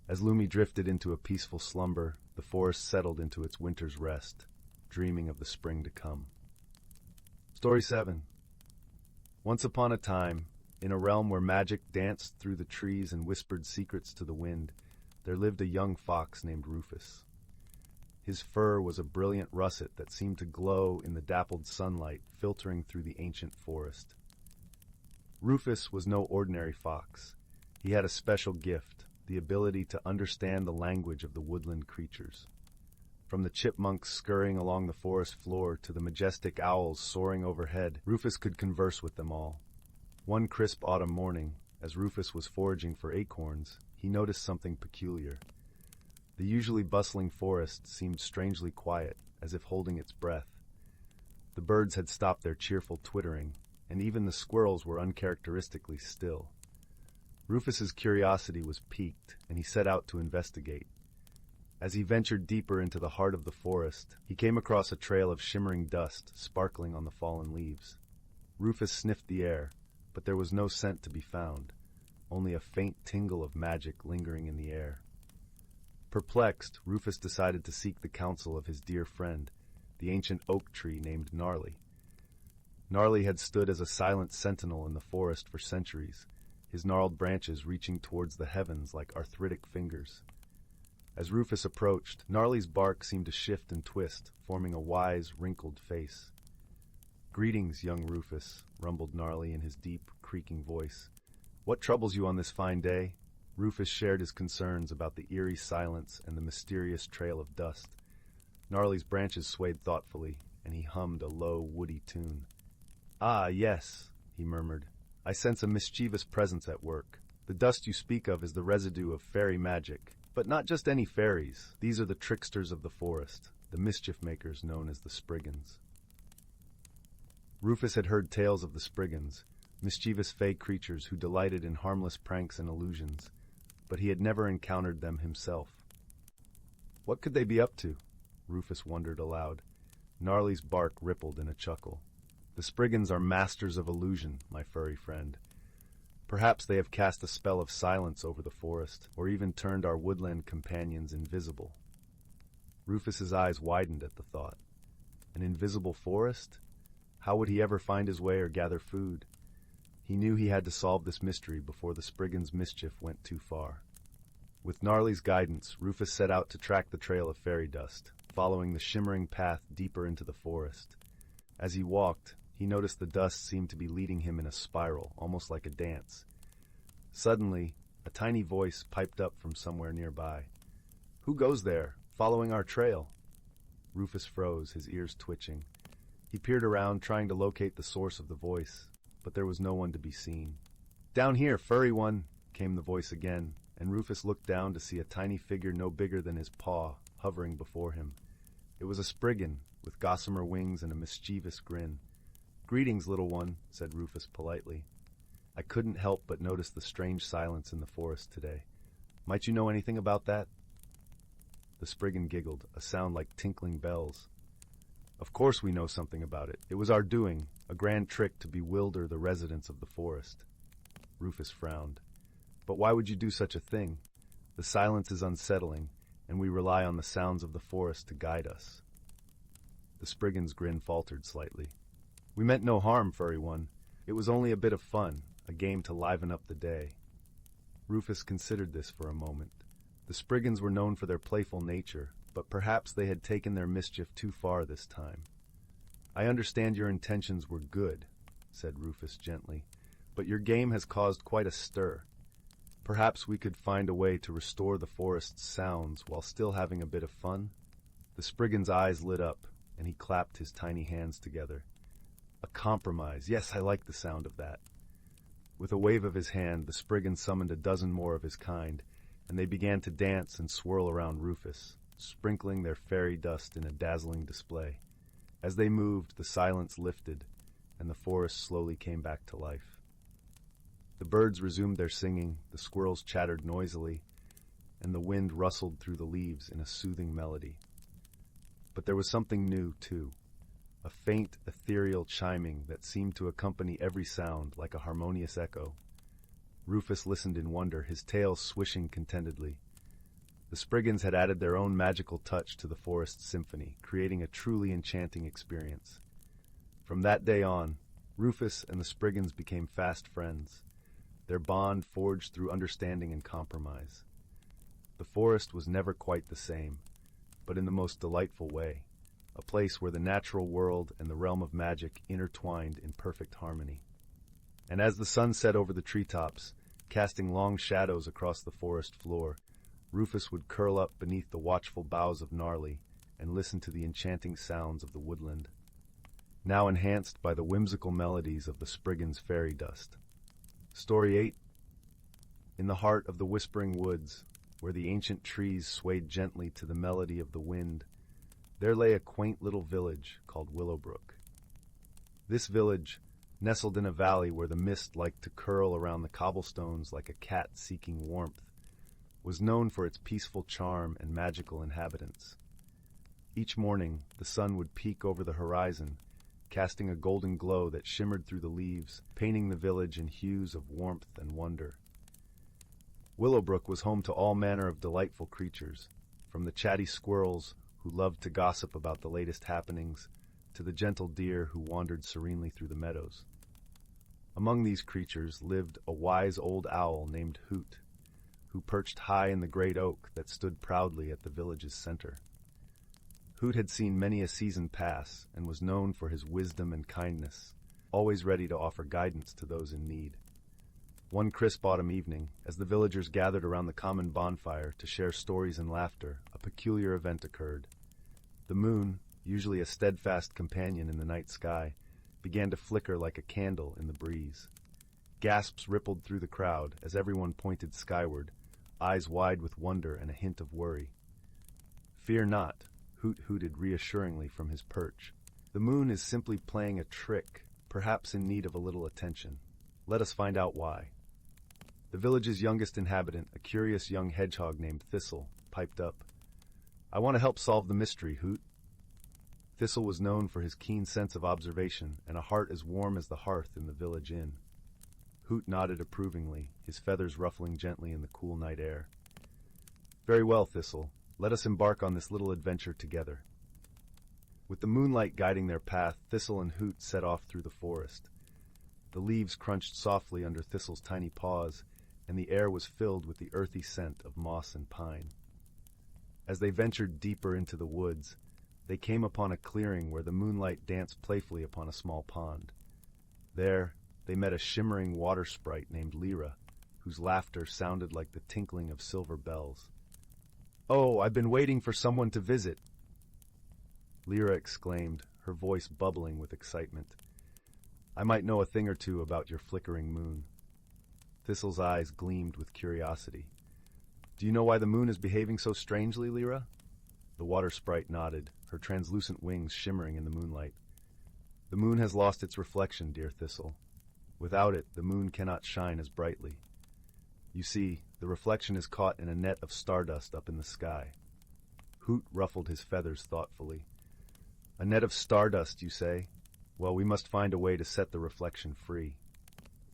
As Lumi drifted into a peaceful slumber, the forest settled into its winter's rest, dreaming of the spring to come. Story 7. Once upon a time, in a realm where magic danced through the trees and whispered secrets to the wind, there lived a young fox named Rufus. His fur was a brilliant russet that seemed to glow in the dappled sunlight filtering through the ancient forest. Rufus was no ordinary fox. He had a special gift, the ability to understand the language of the woodland creatures. From the chipmunks scurrying along the forest floor to the majestic owls soaring overhead, Rufus could converse with them all. One crisp autumn morning, as Rufus was foraging for acorns, he noticed something peculiar. The usually bustling forest seemed strangely quiet, as if holding its breath. The birds had stopped their cheerful twittering, and even the squirrels were uncharacteristically still. Rufus's curiosity was piqued, and he set out to investigate. As he ventured deeper into the heart of the forest, he came across a trail of shimmering dust sparkling on the fallen leaves. Rufus sniffed the air, but there was no scent to be found, only a faint tingle of magic lingering in the air. Perplexed, Rufus decided to seek the counsel of his dear friend, the ancient oak tree named Gnarly. Gnarly had stood as a silent sentinel in the forest for centuries, his gnarled branches reaching towards the heavens like arthritic fingers. As Rufus approached, Gnarly's bark seemed to shift and twist, forming a wise, wrinkled face. "Greetings, young Rufus," rumbled Gnarly in his deep, creaking voice. "What troubles you on this fine day?" Rufus shared his concerns about the eerie silence and the mysterious trail of dust. Gnarly's branches swayed thoughtfully, and he hummed a low, woody tune. "Ah, yes," he murmured. "I sense a mischievous presence at work. The dust you speak of is the residue of fairy magic. But not just any fairies. These are the tricksters of the forest, the mischief makers known as the Spriggans." Rufus had heard tales of the Spriggans, mischievous fey creatures who delighted in harmless pranks and illusions, but he had never encountered them himself. What could they be up to? Rufus wondered aloud. Gnarly's bark rippled in a chuckle. "The Spriggans are masters of illusion, my furry friend. Perhaps they have cast a spell of silence over the forest, or even turned our woodland companions invisible." Rufus's eyes widened at the thought. An invisible forest? How would he ever find his way or gather food? He knew he had to solve this mystery before the Spriggans' mischief went too far. With Gnarly's guidance, Rufus set out to track the trail of fairy dust, following the shimmering path deeper into the forest. As he walked, he noticed the dust seemed to be leading him in a spiral, almost like a dance. Suddenly, a tiny voice piped up from somewhere nearby. "Who goes there, following our trail?" Rufus froze, his ears twitching. He peered around, trying to locate the source of the voice, but there was no one to be seen. "Down here, furry one," came the voice again, and Rufus looked down to see a tiny figure no bigger than his paw, hovering before him. It was a Spriggan, with gossamer wings and a mischievous grin. "Greetings, little one," said Rufus politely. "I couldn't help but notice the strange silence in the forest today. Might you know anything about that?" The Spriggan giggled, a sound like tinkling bells. "Of course we know something about it. It was our doing, a grand trick to bewilder the residents of the forest." Rufus frowned. "But why would you do such a thing? The silence is unsettling, and we rely on the sounds of the forest to guide us." The Spriggan's grin faltered slightly. "We meant no harm, furry one. It was only a bit of fun, a game to liven up the day." Rufus considered this for a moment. The Spriggans were known for their playful nature, but perhaps they had taken their mischief too far this time. "I understand your intentions were good," said Rufus gently, "but your game has caused quite a stir. Perhaps we could find a way to restore the forest's sounds while still having a bit of fun?" The Spriggan's eyes lit up, and he clapped his tiny hands together. A compromise. Yes, I like the sound of that. With a wave of his hand, the Spriggan summoned a dozen more of his kind, and they began to dance and swirl around Rufus, sprinkling their fairy dust in a dazzling display. As they moved, the silence lifted, and the forest slowly came back to life. The birds resumed their singing, the squirrels chattered noisily, and the wind rustled through the leaves in a soothing melody. But there was something new, too. A faint, ethereal chiming that seemed to accompany every sound like a harmonious echo. Rufus listened in wonder, his tail swishing contentedly. The Spriggans had added their own magical touch to the forest's symphony, creating a truly enchanting experience. From that day on, Rufus and the Spriggans became fast friends, their bond forged through understanding and compromise. The forest was never quite the same, but in the most delightful way. A place where the natural world and the realm of magic intertwined in perfect harmony. And as the sun set over the treetops, casting long shadows across the forest floor, Rufus would curl up beneath the watchful boughs of gnarly and listen to the enchanting sounds of the woodland, now enhanced by the whimsical melodies of the Spriggan's fairy dust. Story 8. In the heart of the whispering woods, where the ancient trees swayed gently to the melody of the wind, there lay a quaint little village called Willowbrook. This village, nestled in a valley where the mist liked to curl around the cobblestones like a cat seeking warmth, was known for its peaceful charm and magical inhabitants. Each morning, the sun would peek over the horizon, casting a golden glow that shimmered through the leaves, painting the village in hues of warmth and wonder. Willowbrook was home to all manner of delightful creatures, from the chatty squirrels who loved to gossip about the latest happenings, to the gentle deer who wandered serenely through the meadows. Among these creatures lived a wise old owl named Hoot, who perched high in the great oak that stood proudly at the village's center. Hoot had seen many a season pass and was known for his wisdom and kindness, always ready to offer guidance to those in need. One crisp autumn evening, as the villagers gathered around the common bonfire to share stories and laughter, a peculiar event occurred. The moon, usually a steadfast companion in the night sky, began to flicker like a candle in the breeze. Gasps rippled through the crowd as everyone pointed skyward, eyes wide with wonder and a hint of worry. "Fear not," Hoot hooted reassuringly from his perch. "The moon is simply playing a trick, perhaps in need of a little attention. Let us find out why." The village's youngest inhabitant, a curious young hedgehog named Thistle, piped up. "I want to help solve the mystery, Hoot." Thistle was known for his keen sense of observation and a heart as warm as the hearth in the village inn. Hoot nodded approvingly, his feathers ruffling gently in the cool night air. "Very well, Thistle. Let us embark on this little adventure together." With the moonlight guiding their path, Thistle and Hoot set off through the forest. The leaves crunched softly under Thistle's tiny paws, and the air was filled with the earthy scent of moss and pine. As they ventured deeper into the woods, they came upon a clearing where the moonlight danced playfully upon a small pond. There, they met a shimmering water sprite named Lyra, whose laughter sounded like the tinkling of silver bells. "Oh, I've been waiting for someone to visit," Lyra exclaimed, her voice bubbling with excitement. "I might know a thing or two about your flickering moon." Thistle's eyes gleamed with curiosity. "Do you know why the moon is behaving so strangely, Lyra?" The water sprite nodded, her translucent wings shimmering in the moonlight. "The moon has lost its reflection, dear Thistle. Without it, the moon cannot shine as brightly. You see, the reflection is caught in a net of stardust up in the sky." Hoot ruffled his feathers thoughtfully. "A net of stardust, you say? Well, we must find a way to set the reflection free."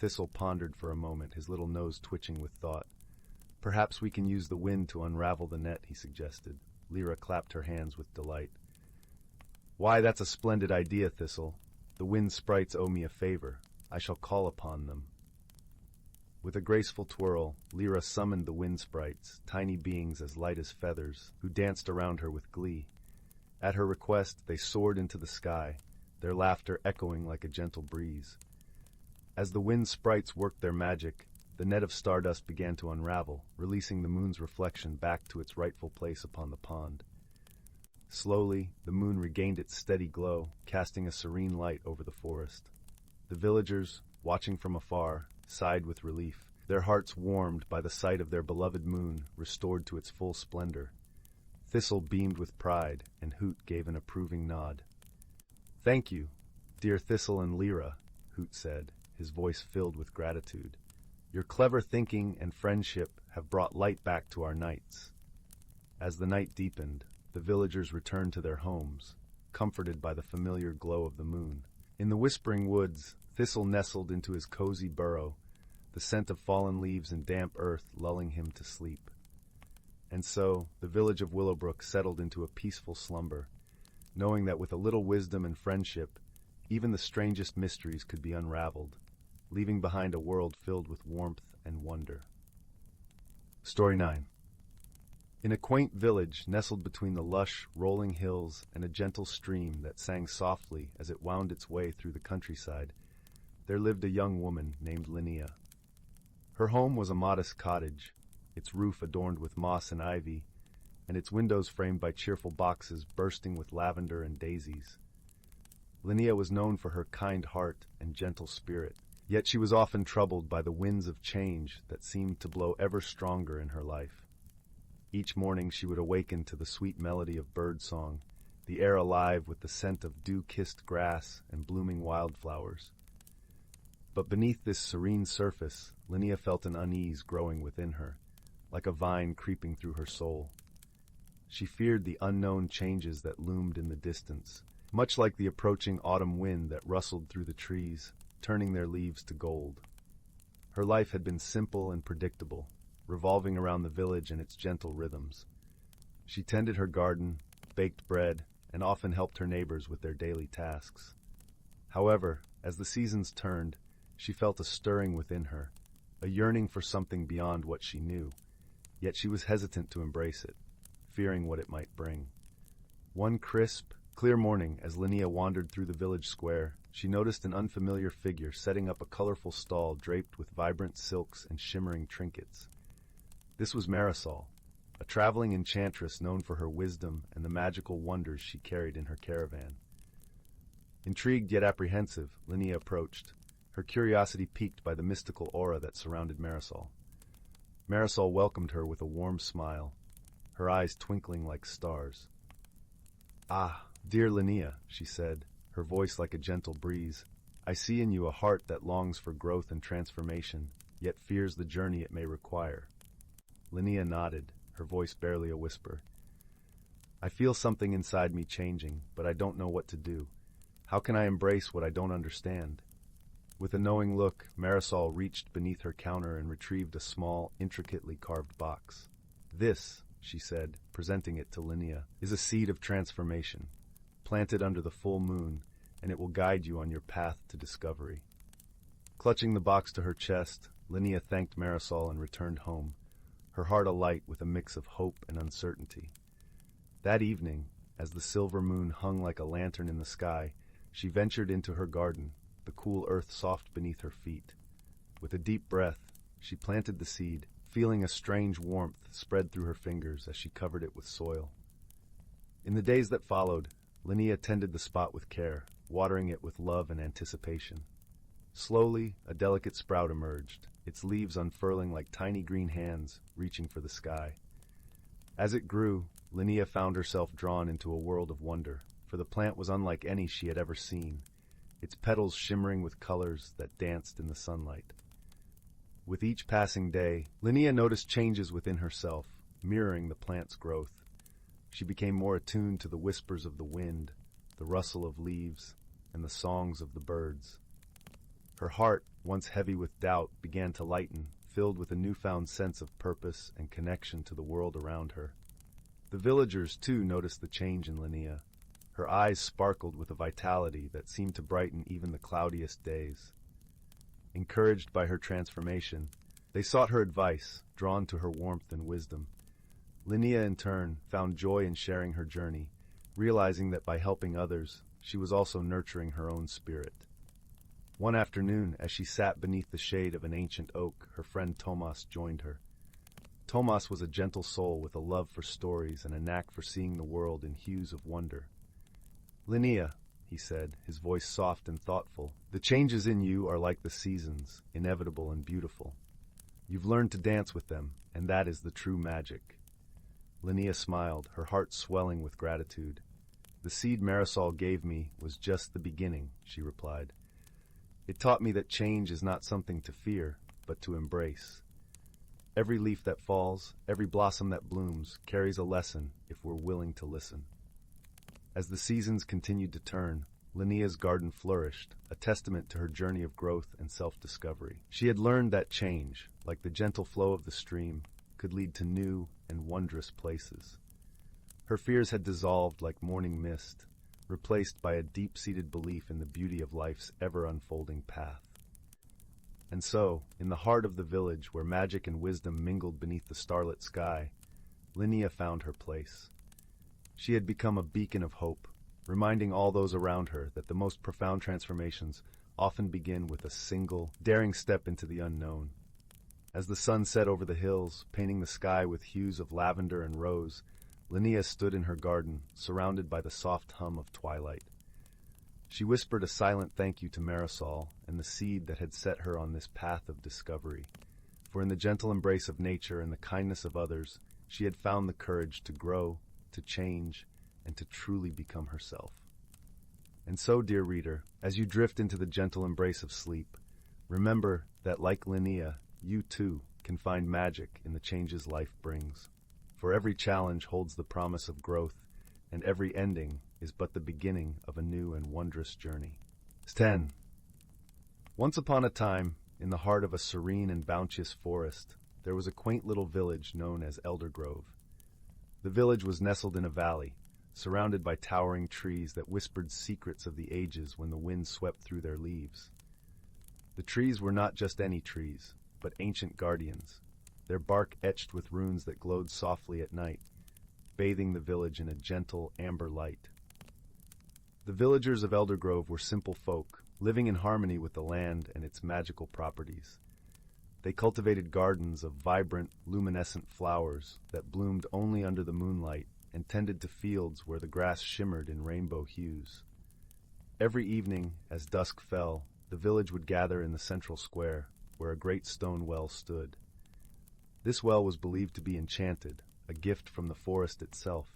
Thistle pondered for a moment, his little nose twitching with thought. "Perhaps we can use the wind to unravel the net," he suggested. Lyra clapped her hands with delight. "Why, that's a splendid idea, Thistle. The wind sprites owe me a favor. I shall call upon them." With a graceful twirl, Lyra summoned the wind sprites, tiny beings as light as feathers, who danced around her with glee. At her request, they soared into the sky, their laughter echoing like a gentle breeze. As the wind sprites worked their magic, the net of stardust began to unravel, releasing the moon's reflection back to its rightful place upon the pond. Slowly, the moon regained its steady glow, casting a serene light over the forest. The villagers, watching from afar, sighed with relief, their hearts warmed by the sight of their beloved moon restored to its full splendor. Thistle beamed with pride, and Hoot gave an approving nod. "Thank you, dear Thistle and Lyra," Hoot said, his voice filled with gratitude. "Your clever thinking and friendship have brought light back to our nights." As the night deepened, the villagers returned to their homes, comforted by the familiar glow of the moon. In the whispering woods, Thistle nestled into his cozy burrow, the scent of fallen leaves and damp earth lulling him to sleep. And so, the village of Willowbrook settled into a peaceful slumber, knowing that with a little wisdom and friendship, even the strangest mysteries could be unraveled, leaving behind a world filled with warmth and wonder. Story 9. In a quaint village nestled between the lush, rolling hills and a gentle stream that sang softly as it wound its way through the countryside, there lived a young woman named Linnea. Her home was a modest cottage, its roof adorned with moss and ivy, and its windows framed by cheerful boxes bursting with lavender and daisies. Linnea was known for her kind heart and gentle spirit, yet she was often troubled by the winds of change that seemed to blow ever stronger in her life. Each morning she would awaken to the sweet melody of birdsong, the air alive with the scent of dew-kissed grass and blooming wildflowers. But beneath this serene surface, Linnea felt an unease growing within her, like a vine creeping through her soul. She feared the unknown changes that loomed in the distance, much like the approaching autumn wind that rustled through the trees, turning their leaves to gold. Her life had been simple and predictable, revolving around the village and its gentle rhythms. She tended her garden, baked bread, and often helped her neighbors with their daily tasks. However, as the seasons turned, she felt a stirring within her, a yearning for something beyond what she knew, yet she was hesitant to embrace it, fearing what it might bring. One crisp, clear morning, as Linnea wandered through the village square, she noticed an unfamiliar figure setting up a colorful stall draped with vibrant silks and shimmering trinkets. This was Marisol, a traveling enchantress known for her wisdom and the magical wonders she carried in her caravan. Intrigued yet apprehensive, Linnea approached, her curiosity piqued by the mystical aura that surrounded Marisol. Marisol welcomed her with a warm smile, her eyes twinkling like stars. "Ah, dear Linnea," she said, her voice like a gentle breeze, "I see in you a heart that longs for growth and transformation, yet fears the journey it may require." Linnea nodded, her voice barely a whisper. "I feel something inside me changing, but I don't know what to do. How can I embrace what I don't understand?" With a knowing look, Marisol reached beneath her counter and retrieved a small, intricately carved box. "This," she said, presenting it to Linnea, "is a seed of transformation, planted under the full moon, and it will guide you on your path to discovery." Clutching the box to her chest, Linnea thanked Marisol and returned home, her heart alight with a mix of hope and uncertainty. That evening, as the silver moon hung like a lantern in the sky, she ventured into her garden, the cool earth soft beneath her feet. With a deep breath, she planted the seed, feeling a strange warmth spread through her fingers as she covered it with soil. In the days that followed, Linnea tended the spot with care, watering it with love and anticipation. Slowly, a delicate sprout emerged, its leaves unfurling like tiny green hands reaching for the sky. As it grew, Linnea found herself drawn into a world of wonder, for the plant was unlike any she had ever seen, its petals shimmering with colors that danced in the sunlight. With each passing day, Linnea noticed changes within herself, mirroring the plant's growth. She became more attuned to the whispers of the wind, the rustle of leaves, and the songs of the birds. Her heart, once heavy with doubt, began to lighten, filled with a newfound sense of purpose and connection to the world around her. The villagers, too, noticed the change in Linnea. Her eyes sparkled with a vitality that seemed to brighten even the cloudiest days. Encouraged by her transformation, they sought her advice, drawn to her warmth and wisdom. Linnea, in turn, found joy in sharing her journey, realizing that by helping others, she was also nurturing her own spirit. One afternoon, as she sat beneath the shade of an ancient oak, her friend Tomas joined her. Tomas was a gentle soul with a love for stories and a knack for seeing the world in hues of wonder. "Linnea," he said, his voice soft and thoughtful, "the changes in you are like the seasons, inevitable and beautiful. You've learned to dance with them, and that is the true magic." Linnea smiled, her heart swelling with gratitude. "The seed Marisol gave me was just the beginning," she replied. "It taught me that change is not something to fear, but to embrace. Every leaf that falls, every blossom that blooms, carries a lesson if we're willing to listen." As the seasons continued to turn, Linnea's garden flourished, a testament to her journey of growth and self-discovery. She had learned that change, like the gentle flow of the stream, could lead to new and wondrous places. Her fears had dissolved like morning mist, replaced by a deep-seated belief in the beauty of life's ever-unfolding path. And so, in the heart of the village where magic and wisdom mingled beneath the starlit sky, Linnea found her place. She had become a beacon of hope, reminding all those around her that the most profound transformations often begin with a single, daring step into the unknown. As the sun set over the hills, painting the sky with hues of lavender and rose, Linnea stood in her garden, surrounded by the soft hum of twilight. She whispered a silent thank you to Marisol and the seed that had set her on this path of discovery. For in the gentle embrace of nature and the kindness of others, she had found the courage to grow, to change, and to truly become herself. And so, dear reader, as you drift into the gentle embrace of sleep, remember that, like Linnea, you too can find magic in the changes life brings. For every challenge holds the promise of growth, and every ending is but the beginning of a new and wondrous journey. 10. Once upon a time, in the heart of a serene and bounteous forest, there was a quaint little village known as Eldergrove. The village was nestled in a valley, surrounded by towering trees that whispered secrets of the ages when the wind swept through their leaves. The trees were not just any trees, but ancient guardians, their bark etched with runes that glowed softly at night, bathing the village in a gentle amber light. The villagers of Eldergrove were simple folk, living in harmony with the land and its magical properties. They cultivated gardens of vibrant, luminescent flowers that bloomed only under the moonlight and tended to fields where the grass shimmered in rainbow hues. Every evening, as dusk fell, the village would gather in the central square, where a great stone well stood. This well was believed to be enchanted, a gift from the forest itself,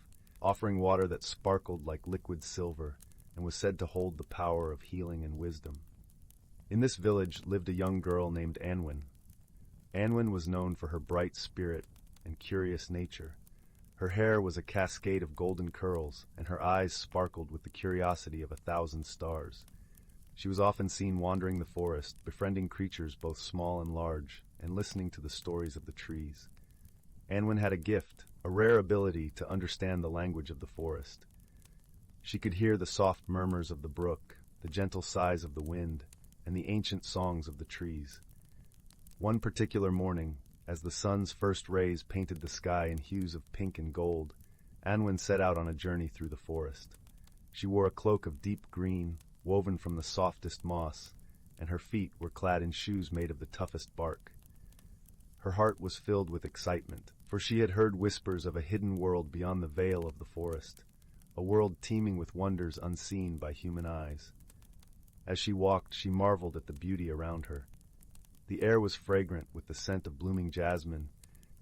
offering water that sparkled like liquid silver and was said to hold the power of healing and wisdom. In this village lived a young girl named Anwen. Anwen was known for her bright spirit and curious nature. Her hair was a cascade of golden curls, and her eyes sparkled with the curiosity of 1,000 stars. She was often seen wandering the forest, befriending creatures both small and large, and listening to the stories of the trees. Anwen had a gift, a rare ability to understand the language of the forest. She could hear the soft murmurs of the brook, the gentle sighs of the wind, and the ancient songs of the trees. One particular morning, as the sun's first rays painted the sky in hues of pink and gold, Anwen set out on a journey through the forest. She wore a cloak of deep green, woven from the softest moss, and her feet were clad in shoes made of the toughest bark. Her heart was filled with excitement, for she had heard whispers of a hidden world beyond the veil of the forest, a world teeming with wonders unseen by human eyes. As she walked, she marveled at the beauty around her. The air was fragrant with the scent of blooming jasmine,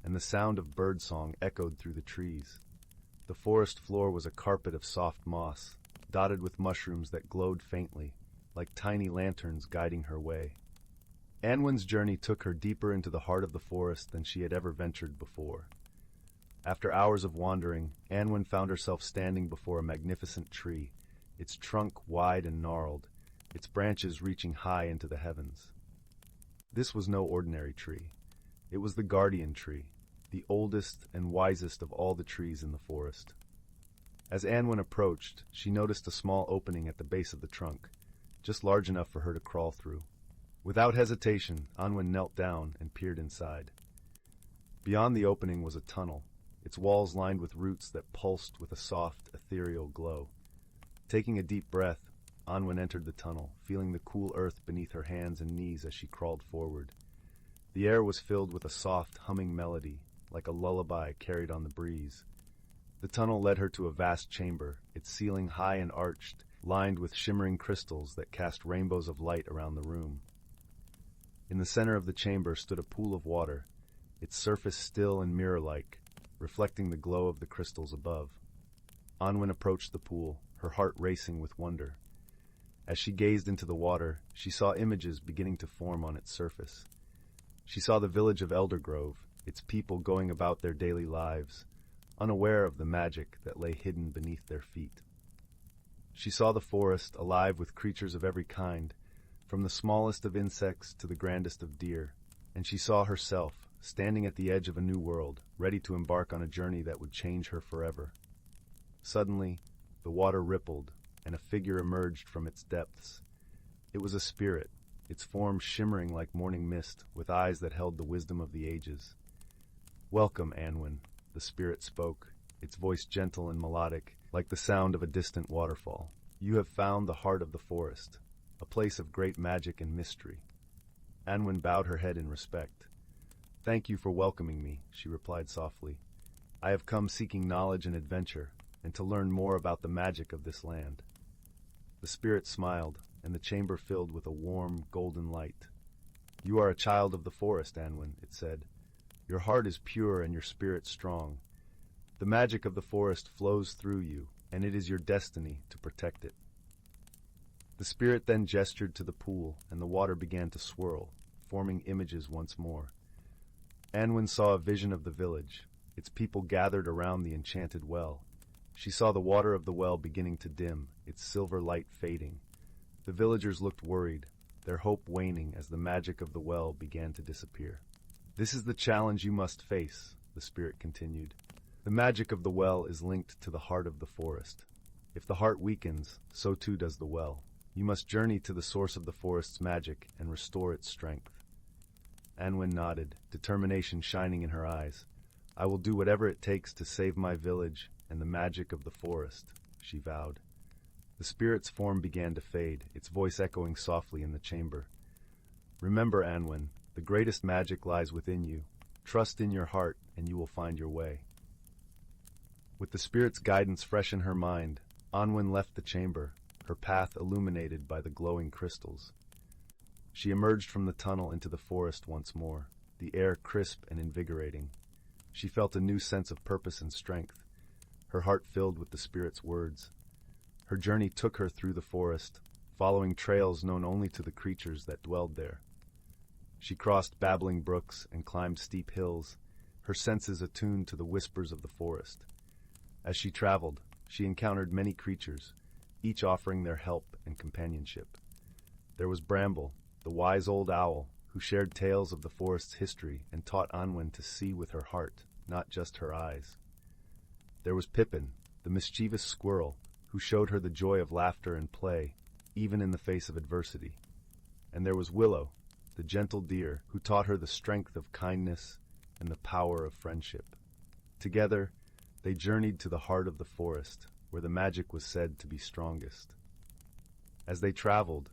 and the sound of birdsong echoed through the trees. The forest floor was a carpet of soft moss, dotted with mushrooms that glowed faintly, like tiny lanterns guiding her way. Anwen's journey took her deeper into the heart of the forest than she had ever ventured before. After hours of wandering, Anwen found herself standing before a magnificent tree, its trunk wide and gnarled, its branches reaching high into the heavens. This was no ordinary tree. It was the guardian tree, the oldest and wisest of all the trees in the forest. As Anwen approached, she noticed a small opening at the base of the trunk, just large enough for her to crawl through. Without hesitation, Anwen knelt down and peered inside. Beyond the opening was a tunnel, its walls lined with roots that pulsed with a soft, ethereal glow. Taking a deep breath, Anwen entered the tunnel, feeling the cool earth beneath her hands and knees as she crawled forward. The air was filled with a soft, humming melody, like a lullaby carried on the breeze. The tunnel led her to a vast chamber, its ceiling high and arched, lined with shimmering crystals that cast rainbows of light around the room. In the center of the chamber stood a pool of water, its surface still and mirror-like, reflecting the glow of the crystals above. Anwen approached the pool, her heart racing with wonder. As she gazed into the water, she saw images beginning to form on its surface. She saw the village of Eldergrove, its people going about their daily lives, unaware of the magic that lay hidden beneath their feet. She saw the forest alive with creatures of every kind, from the smallest of insects to the grandest of deer, and she saw herself, standing at the edge of a new world, ready to embark on a journey that would change her forever. Suddenly, the water rippled, and a figure emerged from its depths. It was a spirit, its form shimmering like morning mist, with eyes that held the wisdom of the ages. "Welcome, Anwen," the spirit spoke, its voice gentle and melodic, like the sound of a distant waterfall. "You have found the heart of the forest, a place of great magic and mystery." Anwen bowed her head in respect. "Thank you for welcoming me," she replied softly. "I have come seeking knowledge and adventure, and to learn more about the magic of this land." The spirit smiled, and the chamber filled with a warm, golden light. "You are a child of the forest, Anwen," it said. "Your heart is pure and your spirit strong. The magic of the forest flows through you, and it is your destiny to protect it." The spirit then gestured to the pool, and the water began to swirl, forming images once more. Anwen saw a vision of the village, its people gathered around the enchanted well. She saw the water of the well beginning to dim, its silver light fading. The villagers looked worried, their hope waning as the magic of the well began to disappear. "This is the challenge you must face," the spirit continued. "The magic of the well is linked to the heart of the forest. If the heart weakens, so too does the well. You must journey to the source of the forest's magic and restore its strength." Anwen nodded, determination shining in her eyes. "I will do whatever it takes to save my village and the magic of the forest," she vowed. The spirit's form began to fade, its voice echoing softly in the chamber. "Remember, Anwen, the greatest magic lies within you. Trust in your heart, and you will find your way." With the spirit's guidance fresh in her mind, Anwen left the chamber, her path illuminated by the glowing crystals. She emerged from the tunnel into the forest once more, the air crisp and invigorating. She felt a new sense of purpose and strength, her heart filled with the spirit's words. Her journey took her through the forest, following trails known only to the creatures that dwelled there. She crossed babbling brooks and climbed steep hills, her senses attuned to the whispers of the forest. As she traveled, she encountered many creatures, each offering their help and companionship. There was Bramble, the wise old owl, who shared tales of the forest's history and taught Anwen to see with her heart, not just her eyes. There was Pippin, the mischievous squirrel, who showed her the joy of laughter and play, even in the face of adversity. And there was Willow, the gentle deer, who taught her the strength of kindness and the power of friendship. Together, they journeyed to the heart of the forest, where the magic was said to be strongest. As they traveled,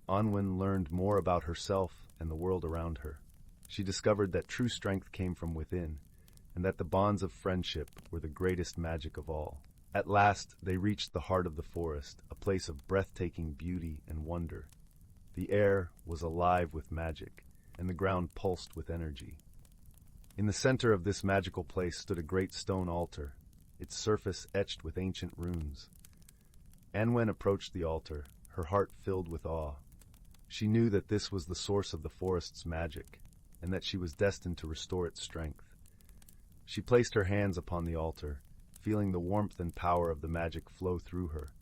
Anwen learned more about herself and the world around her. She discovered that true strength came from within, and that the bonds of friendship were the greatest magic of all. At last, they reached the heart of the forest, a place of breathtaking beauty and wonder. The air was alive with magic, and the ground pulsed with energy. In the center of this magical place stood a great stone altar, its surface etched with ancient runes. Anwen approached the altar, her heart filled with awe. She knew that this was the source of the forest's magic, and that she was destined to restore its strength. She placed her hands upon the altar, feeling the warmth and power of the magic flow through her.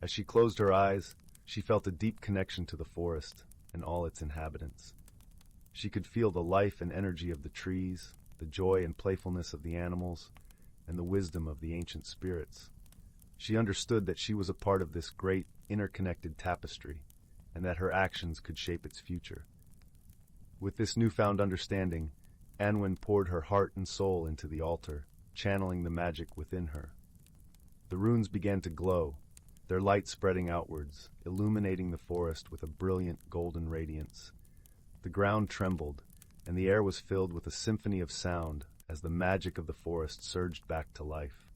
As she closed her eyes, she felt a deep connection to the forest and all its inhabitants. She could feel the life and energy of the trees, the joy and playfulness of the animals, and the wisdom of the ancient spirits. She understood that she was a part of this great, interconnected tapestry, and that her actions could shape its future. With this newfound understanding, Anwen poured her heart and soul into the altar, channeling the magic within her. The runes began to glow, their light spreading outwards, illuminating the forest with a brilliant golden radiance. The ground trembled, and the air was filled with a symphony of sound as the magic of the forest surged back to life.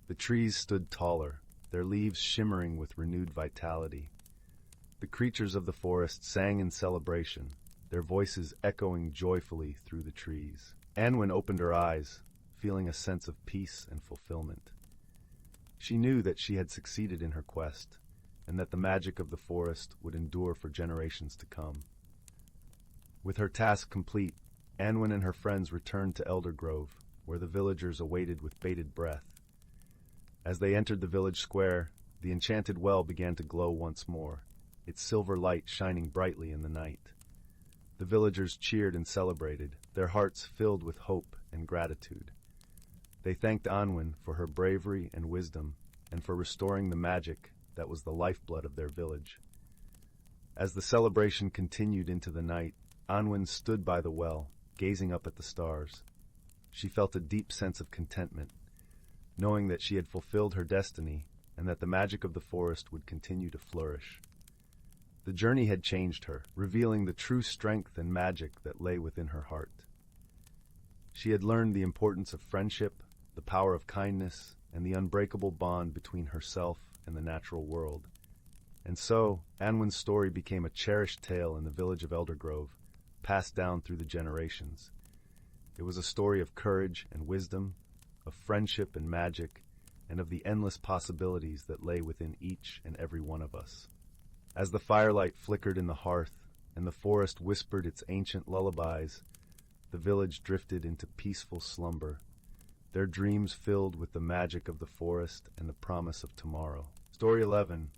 The trees stood taller, their leaves shimmering with renewed vitality. The creatures of the forest sang in celebration, their voices echoing joyfully through the trees. Anwen opened her eyes, feeling a sense of peace and fulfillment. She knew that she had succeeded in her quest, and that the magic of the forest would endure for generations to come. With her task complete, Anwen and her friends returned to Eldergrove, where the villagers awaited with bated breath. As they entered the village square, the enchanted well began to glow once more, its silver light shining brightly in the night. The villagers cheered and celebrated, their hearts filled with hope and gratitude. They thanked Anwen for her bravery and wisdom, and for restoring the magic that was the lifeblood of their village. As the celebration continued into the night, Anwen stood by the well, gazing up at the stars. She felt a deep sense of contentment, knowing that she had fulfilled her destiny and that the magic of the forest would continue to flourish. The journey had changed her, revealing the true strength and magic that lay within her heart. She had learned the importance of friendship, the power of kindness, and the unbreakable bond between herself and the natural world. And so, Anwen's story became a cherished tale in the village of Eldergrove, passed down through the generations. It was a story of courage and wisdom, of friendship and magic, and of the endless possibilities that lay within each and every one of us. As the firelight flickered in the hearth, and the forest whispered its ancient lullabies, the village drifted into peaceful slumber, their dreams filled with the magic of the forest and the promise of tomorrow. Story 11.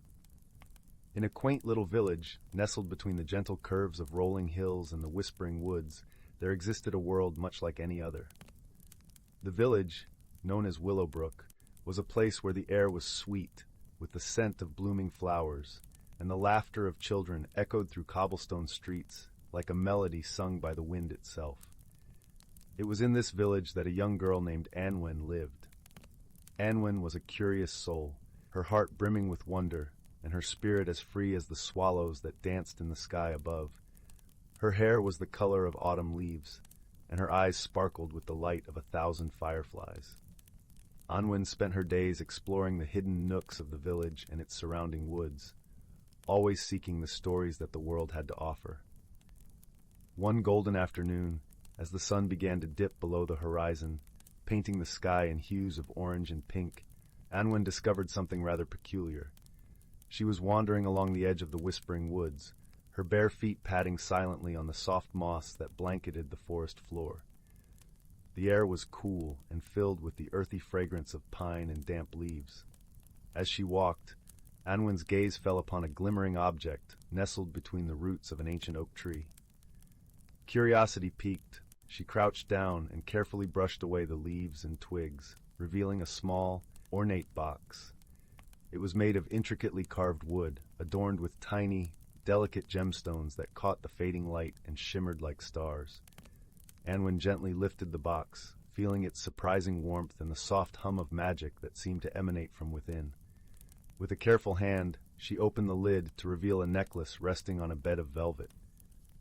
In a quaint little village, nestled between the gentle curves of rolling hills and the whispering woods, there existed a world much like any other. The village, known as Willowbrook, was a place where the air was sweet, with the scent of blooming flowers, and the laughter of children echoed through cobblestone streets like a melody sung by the wind itself. It was in this village that a young girl named Anwen lived. Anwen was a curious soul, her heart brimming with wonder, and her spirit as free as the swallows that danced in the sky above. Her hair was the color of autumn leaves, and her eyes sparkled with the light of 1,000 fireflies. Anwen spent her days exploring the hidden nooks of the village and its surrounding woods, always seeking the stories that the world had to offer. One golden afternoon, as the sun began to dip below the horizon, painting the sky in hues of orange and pink, Anwen discovered something rather peculiar. She was wandering along the edge of the whispering woods, her bare feet padding silently on the soft moss that blanketed the forest floor. The air was cool and filled with the earthy fragrance of pine and damp leaves. As she walked, Anwen's gaze fell upon a glimmering object nestled between the roots of an ancient oak tree. Curiosity piqued, she crouched down and carefully brushed away the leaves and twigs, revealing a small, ornate box. It was made of intricately carved wood, adorned with tiny, delicate gemstones that caught the fading light and shimmered like stars. Anwen gently lifted the box, feeling its surprising warmth and the soft hum of magic that seemed to emanate from within. With a careful hand, she opened the lid to reveal a necklace resting on a bed of velvet.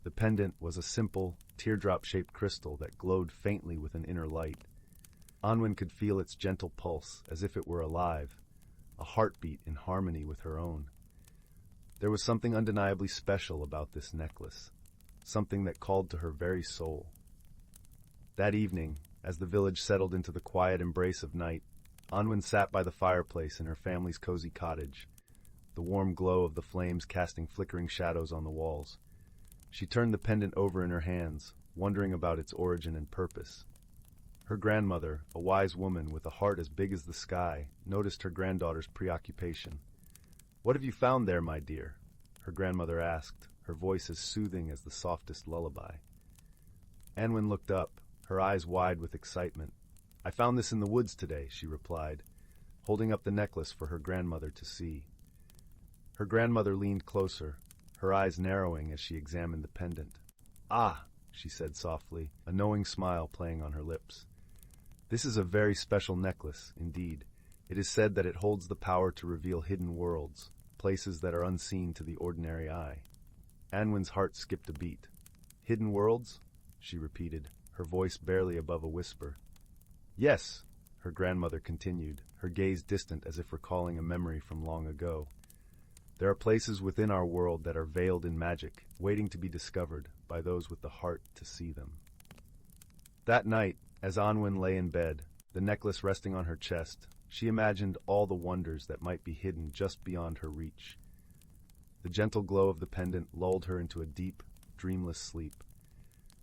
The pendant was a simple, teardrop-shaped crystal that glowed faintly with an inner light. Anwen could feel its gentle pulse as if it were alive, a heartbeat in harmony with her own. There was something undeniably special about this necklace, something that called to her very soul. That evening, as the village settled into the quiet embrace of night, Anwen sat by the fireplace in her family's cozy cottage, the warm glow of the flames casting flickering shadows on the walls. She turned the pendant over in her hands, wondering about its origin and purpose. Her grandmother, a wise woman with a heart as big as the sky, noticed her granddaughter's preoccupation. "What have you found there, my dear?" her grandmother asked, her voice as soothing as the softest lullaby. Anwen looked up, her eyes wide with excitement. "I found this in the woods today," she replied, holding up the necklace for her grandmother to see. Her grandmother leaned closer, her eyes narrowing as she examined the pendant. "Ah," she said softly, a knowing smile playing on her lips. "This is a very special necklace, indeed. It is said that it holds the power to reveal hidden worlds, places that are unseen to the ordinary eye." Anwen's heart skipped a beat. "Hidden worlds?" she repeated, her voice barely above a whisper. Yes, her grandmother continued, her gaze distant as if recalling a memory from long ago. There are places within our world that are veiled in magic, waiting to be discovered by those with the heart to see them. That night, as Anwen lay in bed, the necklace resting on her chest, she imagined all the wonders that might be hidden just beyond her reach. The gentle glow of the pendant lulled her into a deep, dreamless sleep,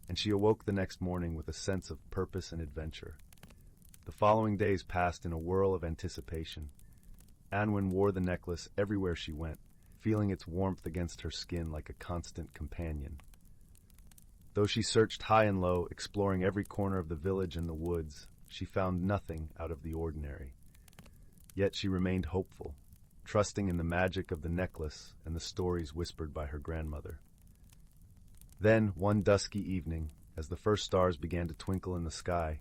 and she awoke the next morning with a sense of purpose and adventure. The following days passed in a whirl of anticipation. Anwen wore the necklace everywhere she went, feeling its warmth against her skin like a constant companion. Though she searched high and low, exploring every corner of the village and the woods, she found nothing out of the ordinary. Yet she remained hopeful, trusting in the magic of the necklace and the stories whispered by her grandmother. Then, one dusky evening, as the first stars began to twinkle in the sky,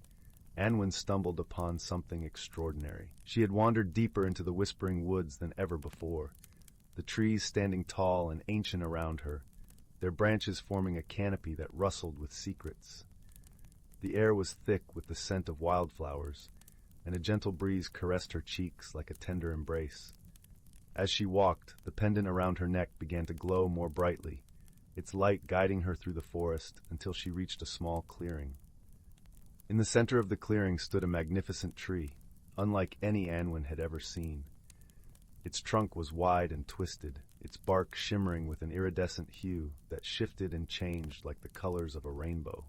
Anwen stumbled upon something extraordinary. She had wandered deeper into the whispering woods than ever before, the trees standing tall and ancient around her, their branches forming a canopy that rustled with secrets. The air was thick with the scent of wildflowers, and a gentle breeze caressed her cheeks like a tender embrace. As she walked, the pendant around her neck began to glow more brightly, its light guiding her through the forest until she reached a small clearing. In the center of the clearing stood a magnificent tree, unlike any Anwen had ever seen. Its trunk was wide and twisted, its bark shimmering with an iridescent hue that shifted and changed like the colors of a rainbow.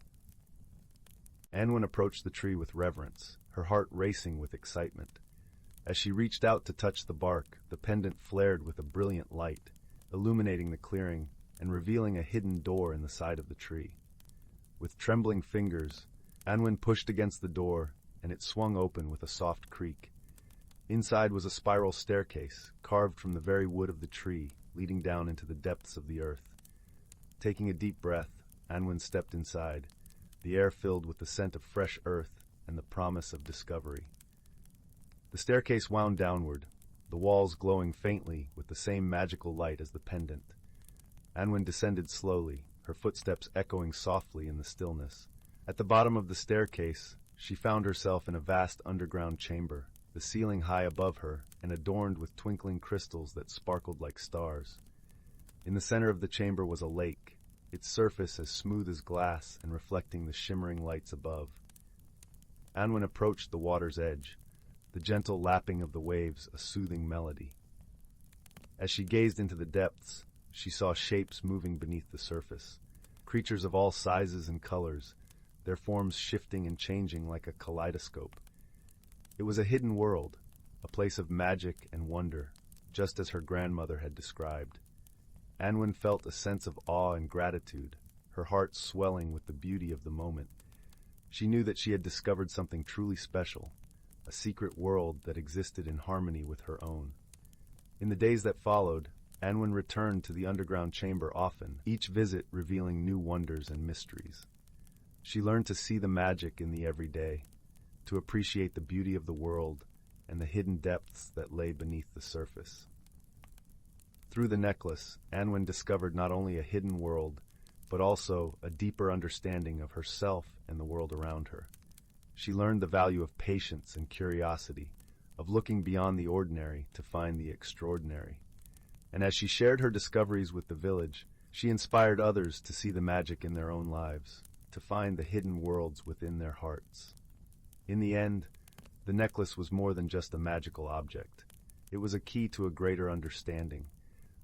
Anwen approached the tree with reverence, her heart racing with excitement. As she reached out to touch the bark, the pendant flared with a brilliant light, illuminating the clearing and revealing a hidden door in the side of the tree. With trembling fingers, Anwen pushed against the door, and it swung open with a soft creak. Inside was a spiral staircase, carved from the very wood of the tree, leading down into the depths of the earth. Taking a deep breath, Anwen stepped inside, the air filled with the scent of fresh earth and the promise of discovery. The staircase wound downward, the walls glowing faintly with the same magical light as the pendant. Anwen descended slowly, her footsteps echoing softly in the stillness. At the bottom of the staircase, she found herself in a vast underground chamber, the ceiling high above her and adorned with twinkling crystals that sparkled like stars. In the center of the chamber was a lake, its surface as smooth as glass and reflecting the shimmering lights above. Anwen approached the water's edge, the gentle lapping of the waves a soothing melody. As she gazed into the depths, she saw shapes moving beneath the surface, creatures of all sizes and colors, their forms shifting and changing like a kaleidoscope. It was a hidden world, a place of magic and wonder, just as her grandmother had described. Anwen felt a sense of awe and gratitude, her heart swelling with the beauty of the moment. She knew that she had discovered something truly special, a secret world that existed in harmony with her own. In the days that followed, Anwen returned to the underground chamber often, each visit revealing new wonders and mysteries. She learned to see the magic in the everyday, to appreciate the beauty of the world and the hidden depths that lay beneath the surface. Through the necklace, Anwen discovered not only a hidden world, but also a deeper understanding of herself and the world around her. She learned the value of patience and curiosity, of looking beyond the ordinary to find the extraordinary. And as she shared her discoveries with the village, she inspired others to see the magic in their own lives, to find the hidden worlds within their hearts. In the end, the necklace was more than just a magical object. It was a key to a greater understanding,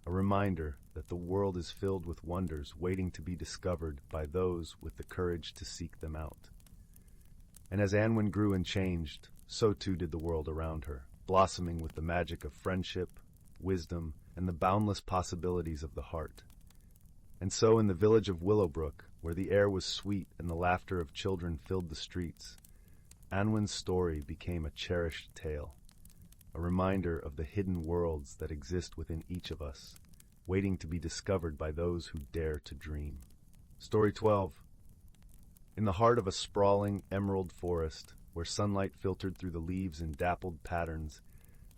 a reminder that the world is filled with wonders waiting to be discovered by those with the courage to seek them out. And as Anwen grew and changed, so too did the world around her, blossoming with the magic of friendship, wisdom, and the boundless possibilities of the heart. And so in the village of Willowbrook, where the air was sweet and the laughter of children filled the streets, Anwen's story became a cherished tale, a reminder of the hidden worlds that exist within each of us, waiting to be discovered by those who dare to dream. Story 12. In the heart of a sprawling emerald forest, where sunlight filtered through the leaves in dappled patterns,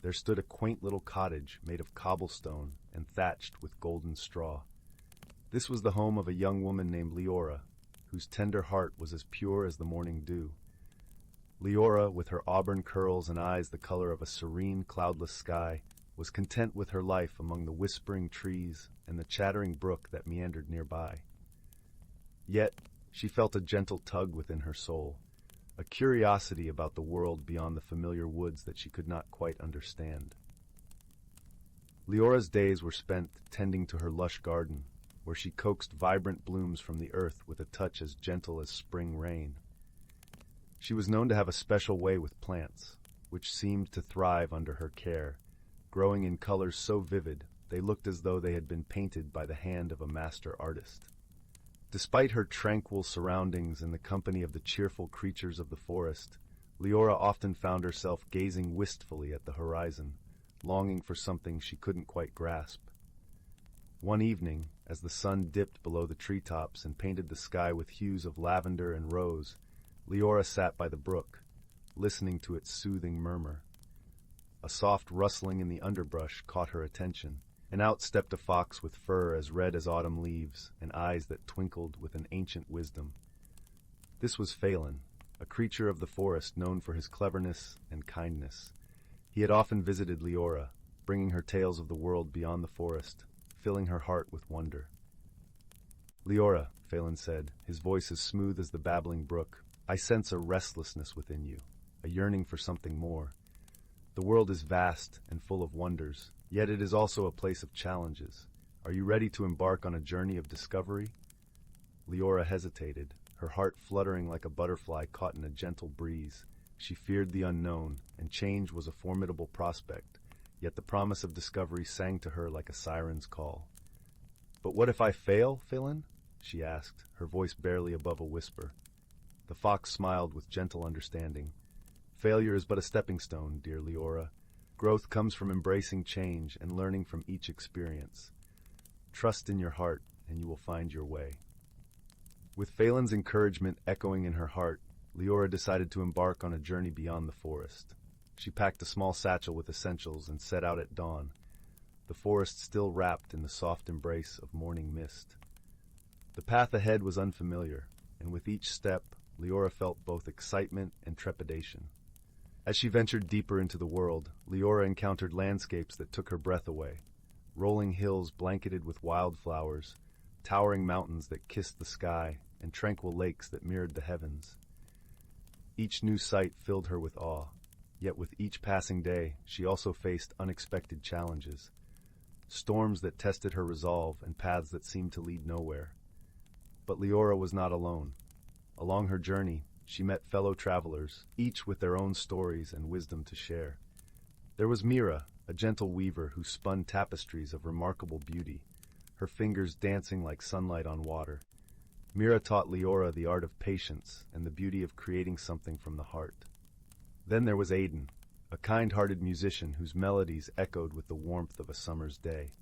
there stood a quaint little cottage made of cobblestone and thatched with golden straw. This was the home of a young woman named Leora, whose tender heart was as pure as the morning dew. Leora, with her auburn curls and eyes the color of a serene, cloudless sky, was content with her life among the whispering trees and the chattering brook that meandered nearby. Yet, she felt a gentle tug within her soul, a curiosity about the world beyond the familiar woods that she could not quite understand. Leora's days were spent tending to her lush garden, where she coaxed vibrant blooms from the earth with a touch as gentle as spring rain. She was known to have a special way with plants, which seemed to thrive under her care, growing in colors so vivid they looked as though they had been painted by the hand of a master artist. Despite her tranquil surroundings and the company of the cheerful creatures of the forest, Leora often found herself gazing wistfully at the horizon, longing for something she couldn't quite grasp. One evening, as the sun dipped below the treetops and painted the sky with hues of lavender and rose, Leora sat by the brook, listening to its soothing murmur. A soft rustling in the underbrush caught her attention, and out stepped a fox with fur as red as autumn leaves and eyes that twinkled with an ancient wisdom. This was Phelan, a creature of the forest known for his cleverness and kindness. He had often visited Leora, bringing her tales of the world beyond the forest, filling her heart with wonder. "Leora," Phelan said, his voice as smooth as the babbling brook, "I sense a restlessness within you, a yearning for something more. The world is vast and full of wonders, yet it is also a place of challenges. Are you ready to embark on a journey of discovery?" Leora hesitated, her heart fluttering like a butterfly caught in a gentle breeze. She feared the unknown, and change was a formidable prospect, yet the promise of discovery sang to her like a siren's call. "But what if I fail, Phelan?" she asked, her voice barely above a whisper. The fox smiled with gentle understanding. "Failure is but a stepping stone, dear Leora. Growth comes from embracing change and learning from each experience. Trust in your heart, and you will find your way." With Phelan's encouragement echoing in her heart, Leora decided to embark on a journey beyond the forest. She packed a small satchel with essentials and set out at dawn, the forest still wrapped in the soft embrace of morning mist. The path ahead was unfamiliar, and with each step, Leora felt both excitement and trepidation. As she ventured deeper into the world, Leora encountered landscapes that took her breath away, rolling hills blanketed with wildflowers, towering mountains that kissed the sky, and tranquil lakes that mirrored the heavens. Each new sight filled her with awe, yet with each passing day, she also faced unexpected challenges, storms that tested her resolve and paths that seemed to lead nowhere. But Leora was not alone. Along her journey, she met fellow travelers, each with their own stories and wisdom to share. There was Mira, a gentle weaver who spun tapestries of remarkable beauty, her fingers dancing like sunlight on water. Mira taught Leora the art of patience and the beauty of creating something from the heart. Then there was Aiden, a kind-hearted musician whose melodies echoed with the warmth of a summer's day.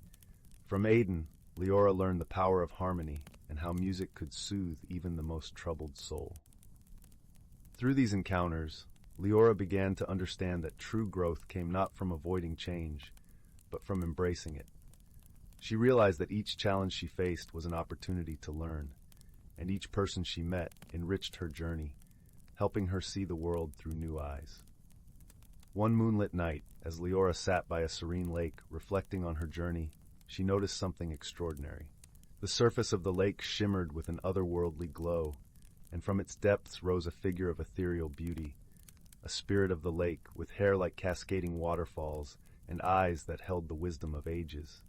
From Aiden, Leora learned the power of harmony and how music could soothe even the most troubled soul. Through these encounters, Leora began to understand that true growth came not from avoiding change, but from embracing it. She realized that each challenge she faced was an opportunity to learn, and each person she met enriched her journey, helping her see the world through new eyes. One moonlit night, as Leora sat by a serene lake, reflecting on her journey, she noticed something extraordinary. The surface of the lake shimmered with an otherworldly glow, and from its depths rose a figure of ethereal beauty, a spirit of the lake with hair like cascading waterfalls and eyes that held the wisdom of ages.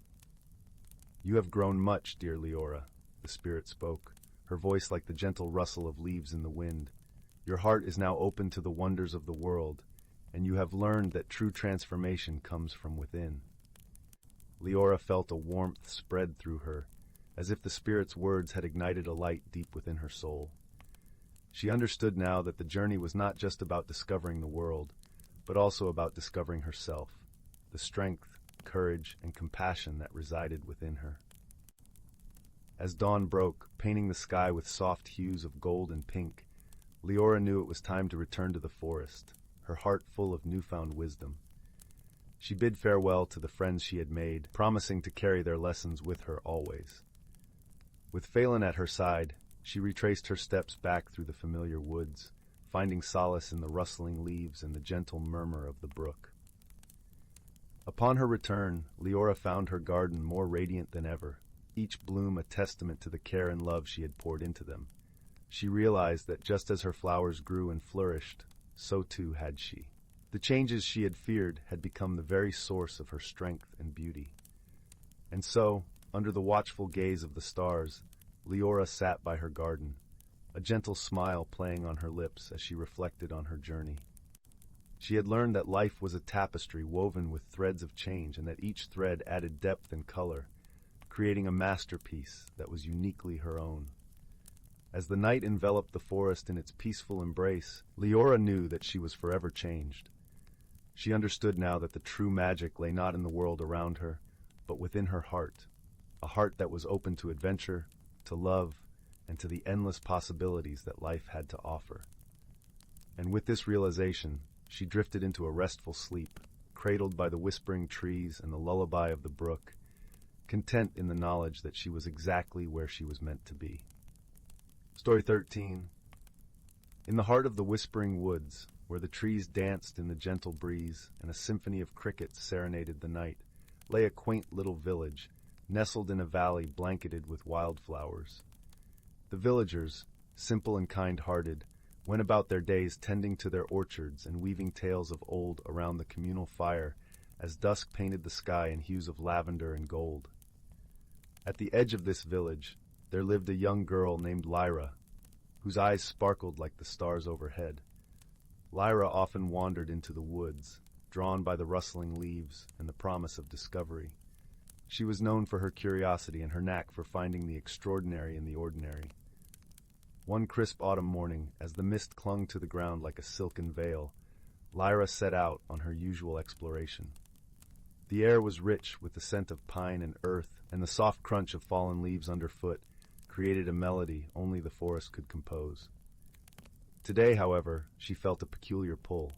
"You have grown much, dear Leora," the spirit spoke, her voice like the gentle rustle of leaves in the wind. "Your heart is now open to the wonders of the world, and you have learned that true transformation comes from within." Leora felt a warmth spread through her, as if the spirit's words had ignited a light deep within her soul. She understood now that the journey was not just about discovering the world, but also about discovering herself, the strength, courage, and compassion that resided within her. As dawn broke, painting the sky with soft hues of gold and pink, Leora knew it was time to return to the forest, her heart full of newfound wisdom. She bid farewell to the friends she had made, promising to carry their lessons with her always. With Phelan at her side, she retraced her steps back through the familiar woods, finding solace in the rustling leaves and the gentle murmur of the brook. Upon her return, Leora found her garden more radiant than ever, each bloom a testament to the care and love she had poured into them. She realized that just as her flowers grew and flourished, so too had she. The changes she had feared had become the very source of her strength and beauty. And so, under the watchful gaze of the stars, Leora sat by her garden, a gentle smile playing on her lips as she reflected on her journey. She had learned that life was a tapestry woven with threads of change, and that each thread added depth and color, creating a masterpiece that was uniquely her own. As the night enveloped the forest in its peaceful embrace, Leora knew that she was forever changed. She understood now that the true magic lay not in the world around her, but within her heart, a heart that was open to adventure, to love, and to the endless possibilities that life had to offer. And with this realization, she drifted into a restful sleep, cradled by the whispering trees and the lullaby of the brook, content in the knowledge that she was exactly where she was meant to be. Story 13. In the heart of the whispering woods, where the trees danced in the gentle breeze and a symphony of crickets serenaded the night, lay a quaint little village, nestled in a valley blanketed with wildflowers. The villagers, simple and kind-hearted, went about their days tending to their orchards and weaving tales of old around the communal fire as dusk painted the sky in hues of lavender and gold. At the edge of this village, there lived a young girl named Lyra, whose eyes sparkled like the stars overhead. Lyra often wandered into the woods, drawn by the rustling leaves and the promise of discovery. She was known for her curiosity and her knack for finding the extraordinary in the ordinary. One crisp autumn morning, as the mist clung to the ground like a silken veil, Lyra set out on her usual exploration. The air was rich with the scent of pine and earth, and the soft crunch of fallen leaves underfoot created a melody only the forest could compose. Today, however, she felt a peculiar pull,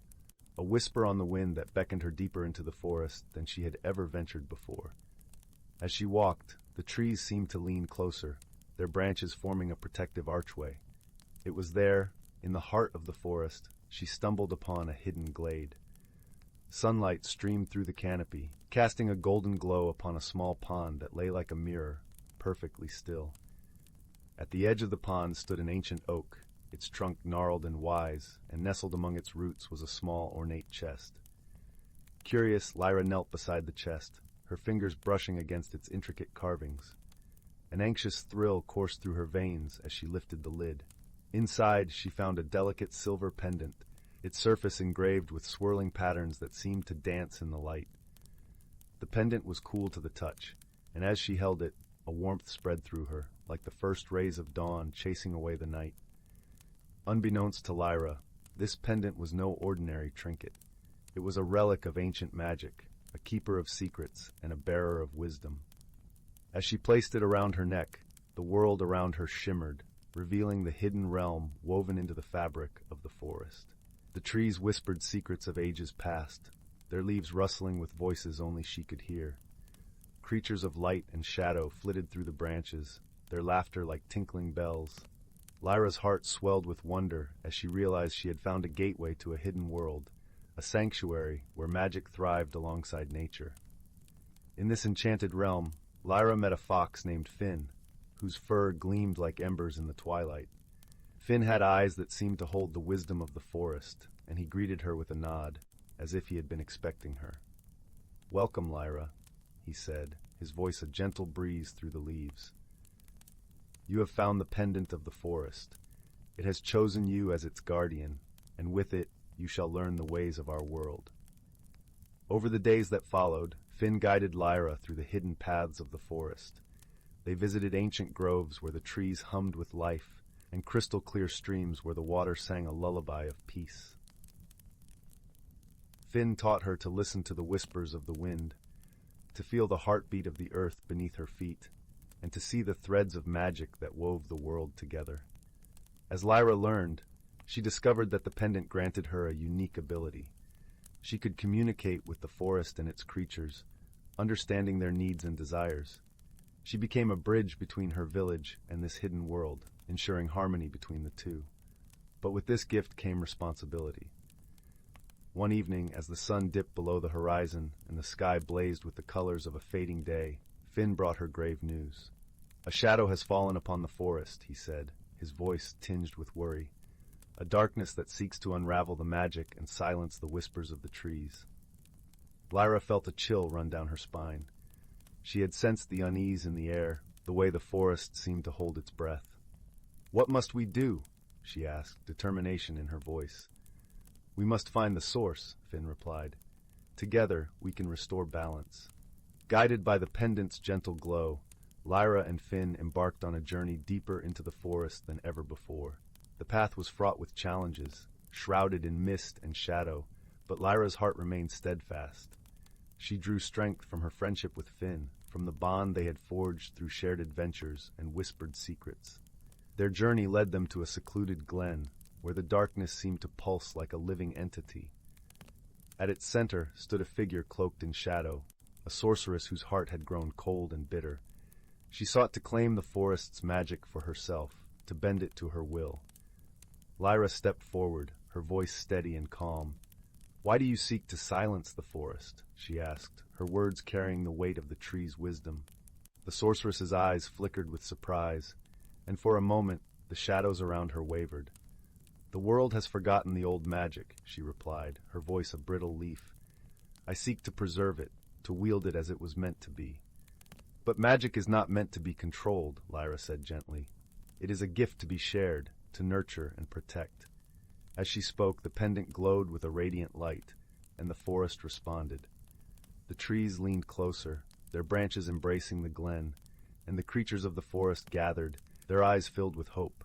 a whisper on the wind that beckoned her deeper into the forest than she had ever ventured before. As she walked, the trees seemed to lean closer, their branches forming a protective archway. It was there, in the heart of the forest, she stumbled upon a hidden glade. Sunlight streamed through the canopy, casting a golden glow upon a small pond that lay like a mirror, perfectly still. At the edge of the pond stood an ancient oak, its trunk gnarled and wise, and nestled among its roots was a small, ornate chest. Curious, Lyra knelt beside the chest, her fingers brushing against its intricate carvings. An anxious thrill coursed through her veins as she lifted the lid. Inside, she found a delicate silver pendant, its surface engraved with swirling patterns that seemed to dance in the light. The pendant was cool to the touch, and as she held it, a warmth spread through her, like the first rays of dawn chasing away the night. Unbeknownst to Lyra, this pendant was no ordinary trinket. It was a relic of ancient magic, a keeper of secrets, and a bearer of wisdom. As she placed it around her neck, the world around her shimmered, revealing the hidden realm woven into the fabric of the forest. The trees whispered secrets of ages past, their leaves rustling with voices only she could hear. Creatures of light and shadow flitted through the branches, their laughter like tinkling bells. Lyra's heart swelled with wonder as she realized she had found a gateway to a hidden world, a sanctuary where magic thrived alongside nature. In this enchanted realm, Lyra met a fox named Finn, whose fur gleamed like embers in the twilight. Finn had eyes that seemed to hold the wisdom of the forest, and he greeted her with a nod, as if he had been expecting her. "Welcome, Lyra," he said, his voice a gentle breeze through the leaves. "You have found the pendant of the forest. It has chosen you as its guardian, and with it you shall learn the ways of our world." Over the days that followed, Finn guided Lyra through the hidden paths of the forest. They visited ancient groves where the trees hummed with life, and crystal-clear streams where the water sang a lullaby of peace. Finn taught her to listen to the whispers of the wind, to feel the heartbeat of the earth beneath her feet, and to see the threads of magic that wove the world together. As Lyra learned, she discovered that the pendant granted her a unique ability. She could communicate with the forest and its creatures, understanding their needs and desires. She became a bridge between her village and this hidden world, ensuring harmony between the two. But with this gift came responsibility. One evening, as the sun dipped below the horizon and the sky blazed with the colors of a fading day, Finn brought her grave news. "A shadow has fallen upon the forest," he said, his voice tinged with worry. "A darkness that seeks to unravel the magic and silence the whispers of the trees." Lyra felt a chill run down her spine. She had sensed the unease in the air, the way the forest seemed to hold its breath. "What must we do?" she asked, determination in her voice. "We must find the source," Finn replied. "Together, we can restore balance." Guided by the pendant's gentle glow, Lyra and Finn embarked on a journey deeper into the forest than ever before. The path was fraught with challenges, shrouded in mist and shadow, but Lyra's heart remained steadfast. She drew strength from her friendship with Finn, from the bond they had forged through shared adventures and whispered secrets. Their journey led them to a secluded glen, where the darkness seemed to pulse like a living entity. At its center stood a figure cloaked in shadow, a sorceress whose heart had grown cold and bitter. She sought to claim the forest's magic for herself, to bend it to her will. Lyra stepped forward, her voice steady and calm. "Why do you seek to silence the forest?" she asked, her words carrying the weight of the tree's wisdom. The sorceress's eyes flickered with surprise, and for a moment the shadows around her wavered. "The world has forgotten the old magic," she replied, her voice a brittle leaf. "I seek to preserve it, to wield it as it was meant to be." "But magic is not meant to be controlled," Lyra said gently. "It is a gift to be shared, to nurture and protect." As she spoke, the pendant glowed with a radiant light, and the forest responded. The trees leaned closer, their branches embracing the glen, and the creatures of the forest gathered, their eyes filled with hope.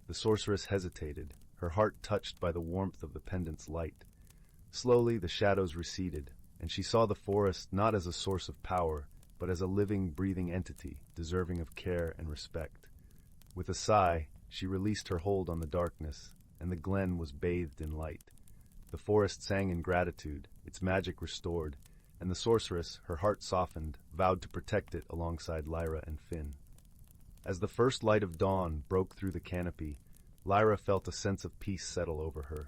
The sorceress hesitated, her heart touched by the warmth of the pendant's light. Slowly the shadows receded, and she saw the forest not as a source of power, but as a living, breathing entity, deserving of care and respect. With a sigh, she released her hold on the darkness, and the glen was bathed in light. The forest sang in gratitude, its magic restored, and the sorceress, her heart softened, vowed to protect it alongside Lyra and Finn. As the first light of dawn broke through the canopy, Lyra felt a sense of peace settle over her.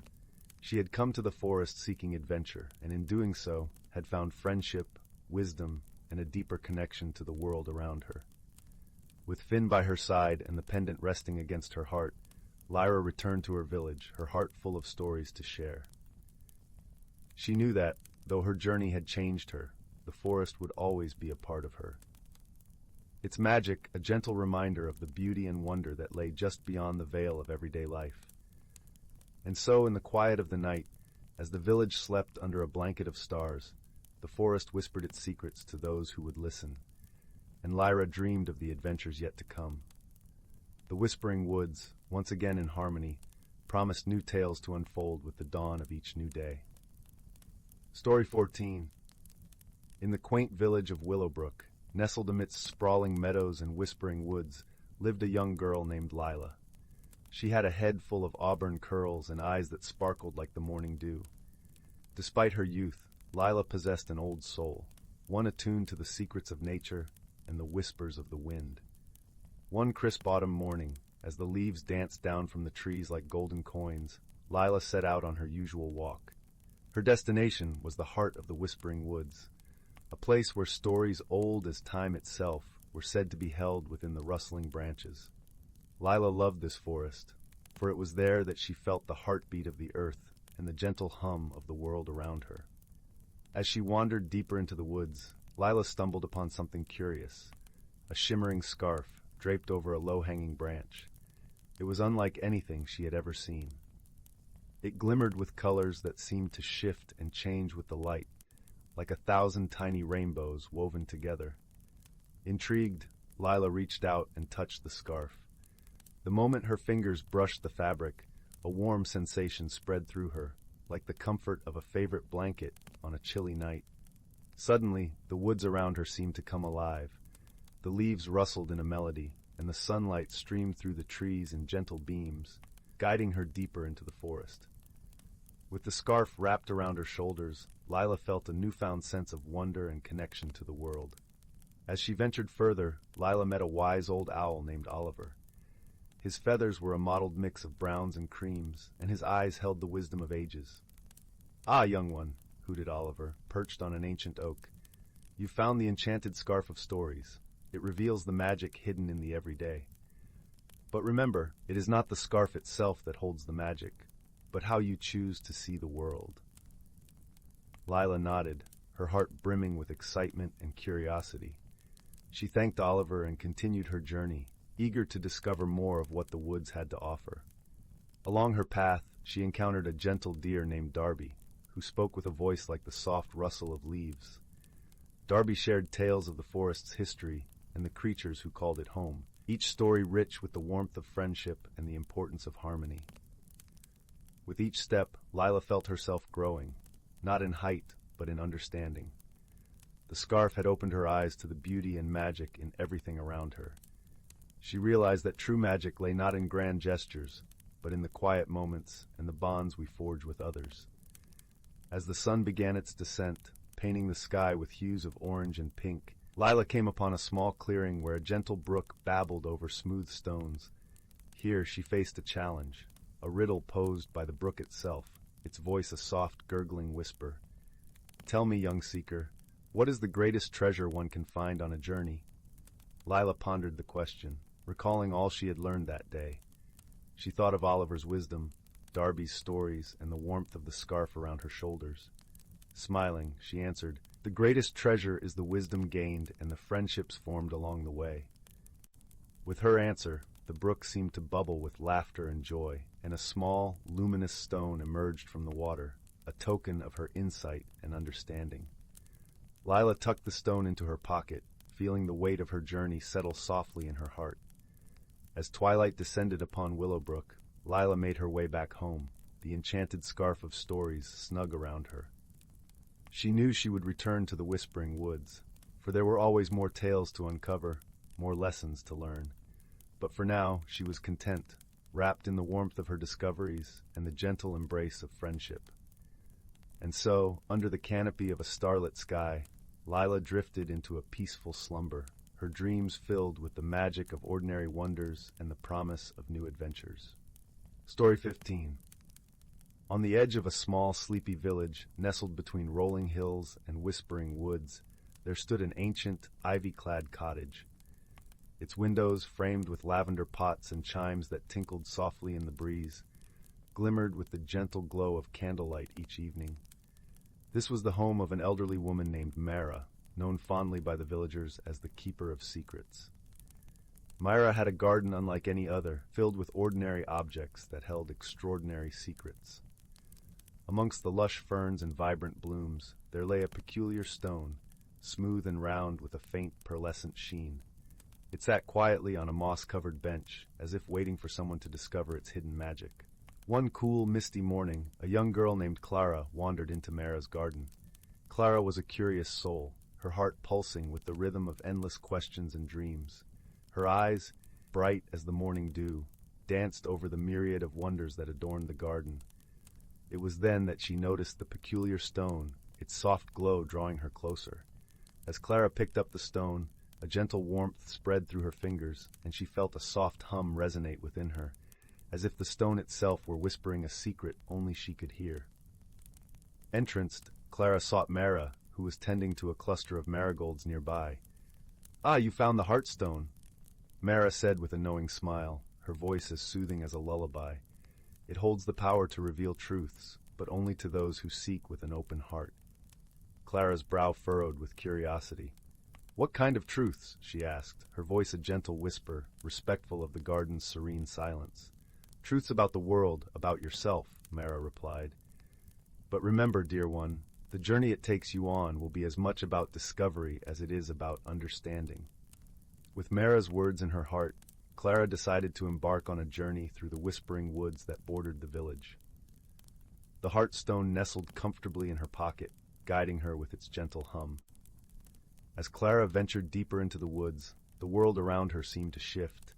She had come to the forest seeking adventure, and in doing so, had found friendship, wisdom, and a deeper connection to the world around her. With Finn by her side and the pendant resting against her heart, Lyra returned to her village, her heart full of stories to share. She knew that, though her journey had changed her, the forest would always be a part of her. Its magic, a gentle reminder of the beauty and wonder that lay just beyond the veil of everyday life. And so, in the quiet of the night, as the village slept under a blanket of stars, the forest whispered its secrets to those who would listen, and Lyra dreamed of the adventures yet to come. The whispering woods, once again in harmony, promised new tales to unfold with the dawn of each new day. Story 14. In the quaint village of Willowbrook, nestled amidst sprawling meadows and whispering woods, lived a young girl named Lila. She had a head full of auburn curls and eyes that sparkled like the morning dew. Despite her youth, Lila possessed an old soul, one attuned to the secrets of nature and the whispers of the wind. One crisp autumn morning, as the leaves danced down from the trees like golden coins, Lila set out on her usual walk. Her destination was the heart of the whispering woods, a place where stories old as time itself were said to be held within the rustling branches. Lila loved this forest, for it was there that she felt the heartbeat of the earth and the gentle hum of the world around her. As she wandered deeper into the woods, Lila stumbled upon something curious, a shimmering scarf draped over a low-hanging branch. It was unlike anything she had ever seen. It glimmered with colors that seemed to shift and change with the light, like 1,000 tiny rainbows woven together. Intrigued, Lila reached out and touched the scarf. The moment her fingers brushed the fabric, a warm sensation spread through her, like the comfort of a favorite blanket on a chilly night. Suddenly, the woods around her seemed to come alive. The leaves rustled in a melody, and the sunlight streamed through the trees in gentle beams, guiding her deeper into the forest. With the scarf wrapped around her shoulders, Lila felt a newfound sense of wonder and connection to the world. As she ventured further, Lila met a wise old owl named Oliver. His feathers were a mottled mix of browns and creams, and his eyes held the wisdom of ages. "Ah, young one," hooted Oliver, perched on an ancient oak. "You've found the enchanted scarf of stories. It reveals the magic hidden in the everyday. But remember, it is not the scarf itself that holds the magic, but how you choose to see the world." Lila nodded, her heart brimming with excitement and curiosity. She thanked Oliver and continued her journey, eager to discover more of what the woods had to offer. Along her path, she encountered a gentle deer named Darby, who spoke with a voice like the soft rustle of leaves. Darby shared tales of the forest's history and the creatures who called it home, each story rich with the warmth of friendship and the importance of harmony. With each step, Lila felt herself growing, not in height, but in understanding. The scarf had opened her eyes to the beauty and magic in everything around her. She realized that true magic lay not in grand gestures, but in the quiet moments and the bonds we forge with others. As the sun began its descent, painting the sky with hues of orange and pink, Lila came upon a small clearing where a gentle brook babbled over smooth stones. Here she faced a challenge, a riddle posed by the brook itself, its voice a soft, gurgling whisper. "Tell me, young seeker, what is the greatest treasure one can find on a journey?" Lila pondered the question, recalling all she had learned that day. She thought of Oliver's wisdom, Darby's stories, and the warmth of the scarf around her shoulders. Smiling, she answered, "The greatest treasure is the wisdom gained and the friendships formed along the way." With her answer, the brook seemed to bubble with laughter and joy, and a small, luminous stone emerged from the water, a token of her insight and understanding. Lila tucked the stone into her pocket, feeling the weight of her journey settle softly in her heart. As twilight descended upon Willowbrook, Lila made her way back home, the enchanted scarf of stories snug around her. She knew she would return to the Whispering Woods, for there were always more tales to uncover, more lessons to learn. But for now, she was content, wrapped in the warmth of her discoveries and the gentle embrace of friendship. And so, under the canopy of a starlit sky, Lila drifted into a peaceful slumber, her dreams filled with the magic of ordinary wonders and the promise of new adventures. Story 15. On the edge of a small, sleepy village, nestled between rolling hills and whispering woods, there stood an ancient, ivy-clad cottage. Its windows, framed with lavender pots and chimes that tinkled softly in the breeze, glimmered with the gentle glow of candlelight each evening. This was the home of an elderly woman named Mara, known fondly by the villagers as the Keeper of Secrets. Myra had a garden unlike any other, filled with ordinary objects that held extraordinary secrets. Amongst the lush ferns and vibrant blooms, there lay a peculiar stone, smooth and round with a faint pearlescent sheen. It sat quietly on a moss-covered bench, as if waiting for someone to discover its hidden magic. One cool, misty morning, a young girl named Clara wandered into Mara's garden. Clara was a curious soul, her heart pulsing with the rhythm of endless questions and dreams. Her eyes, bright as the morning dew, danced over the myriad of wonders that adorned the garden. It was then that she noticed the peculiar stone, its soft glow drawing her closer. As Clara picked up the stone, a gentle warmth spread through her fingers, and she felt a soft hum resonate within her, as if the stone itself were whispering a secret only she could hear. Entranced, Clara sought Mara, who was tending to a cluster of marigolds nearby. "Ah, you found the heartstone," Mara said with a knowing smile, her voice as soothing as a lullaby. "It holds the power to reveal truths, but only to those who seek with an open heart." Clara's brow furrowed with curiosity. "What kind of truths?" she asked, her voice a gentle whisper, respectful of the garden's serene silence. "Truths about the world, about yourself," Mara replied. "But remember, dear one, the journey it takes you on will be as much about discovery as it is about understanding." With Mara's words in her heart, Clara decided to embark on a journey through the whispering woods that bordered the village. The heartstone nestled comfortably in her pocket, guiding her with its gentle hum. As Clara ventured deeper into the woods, the world around her seemed to shift.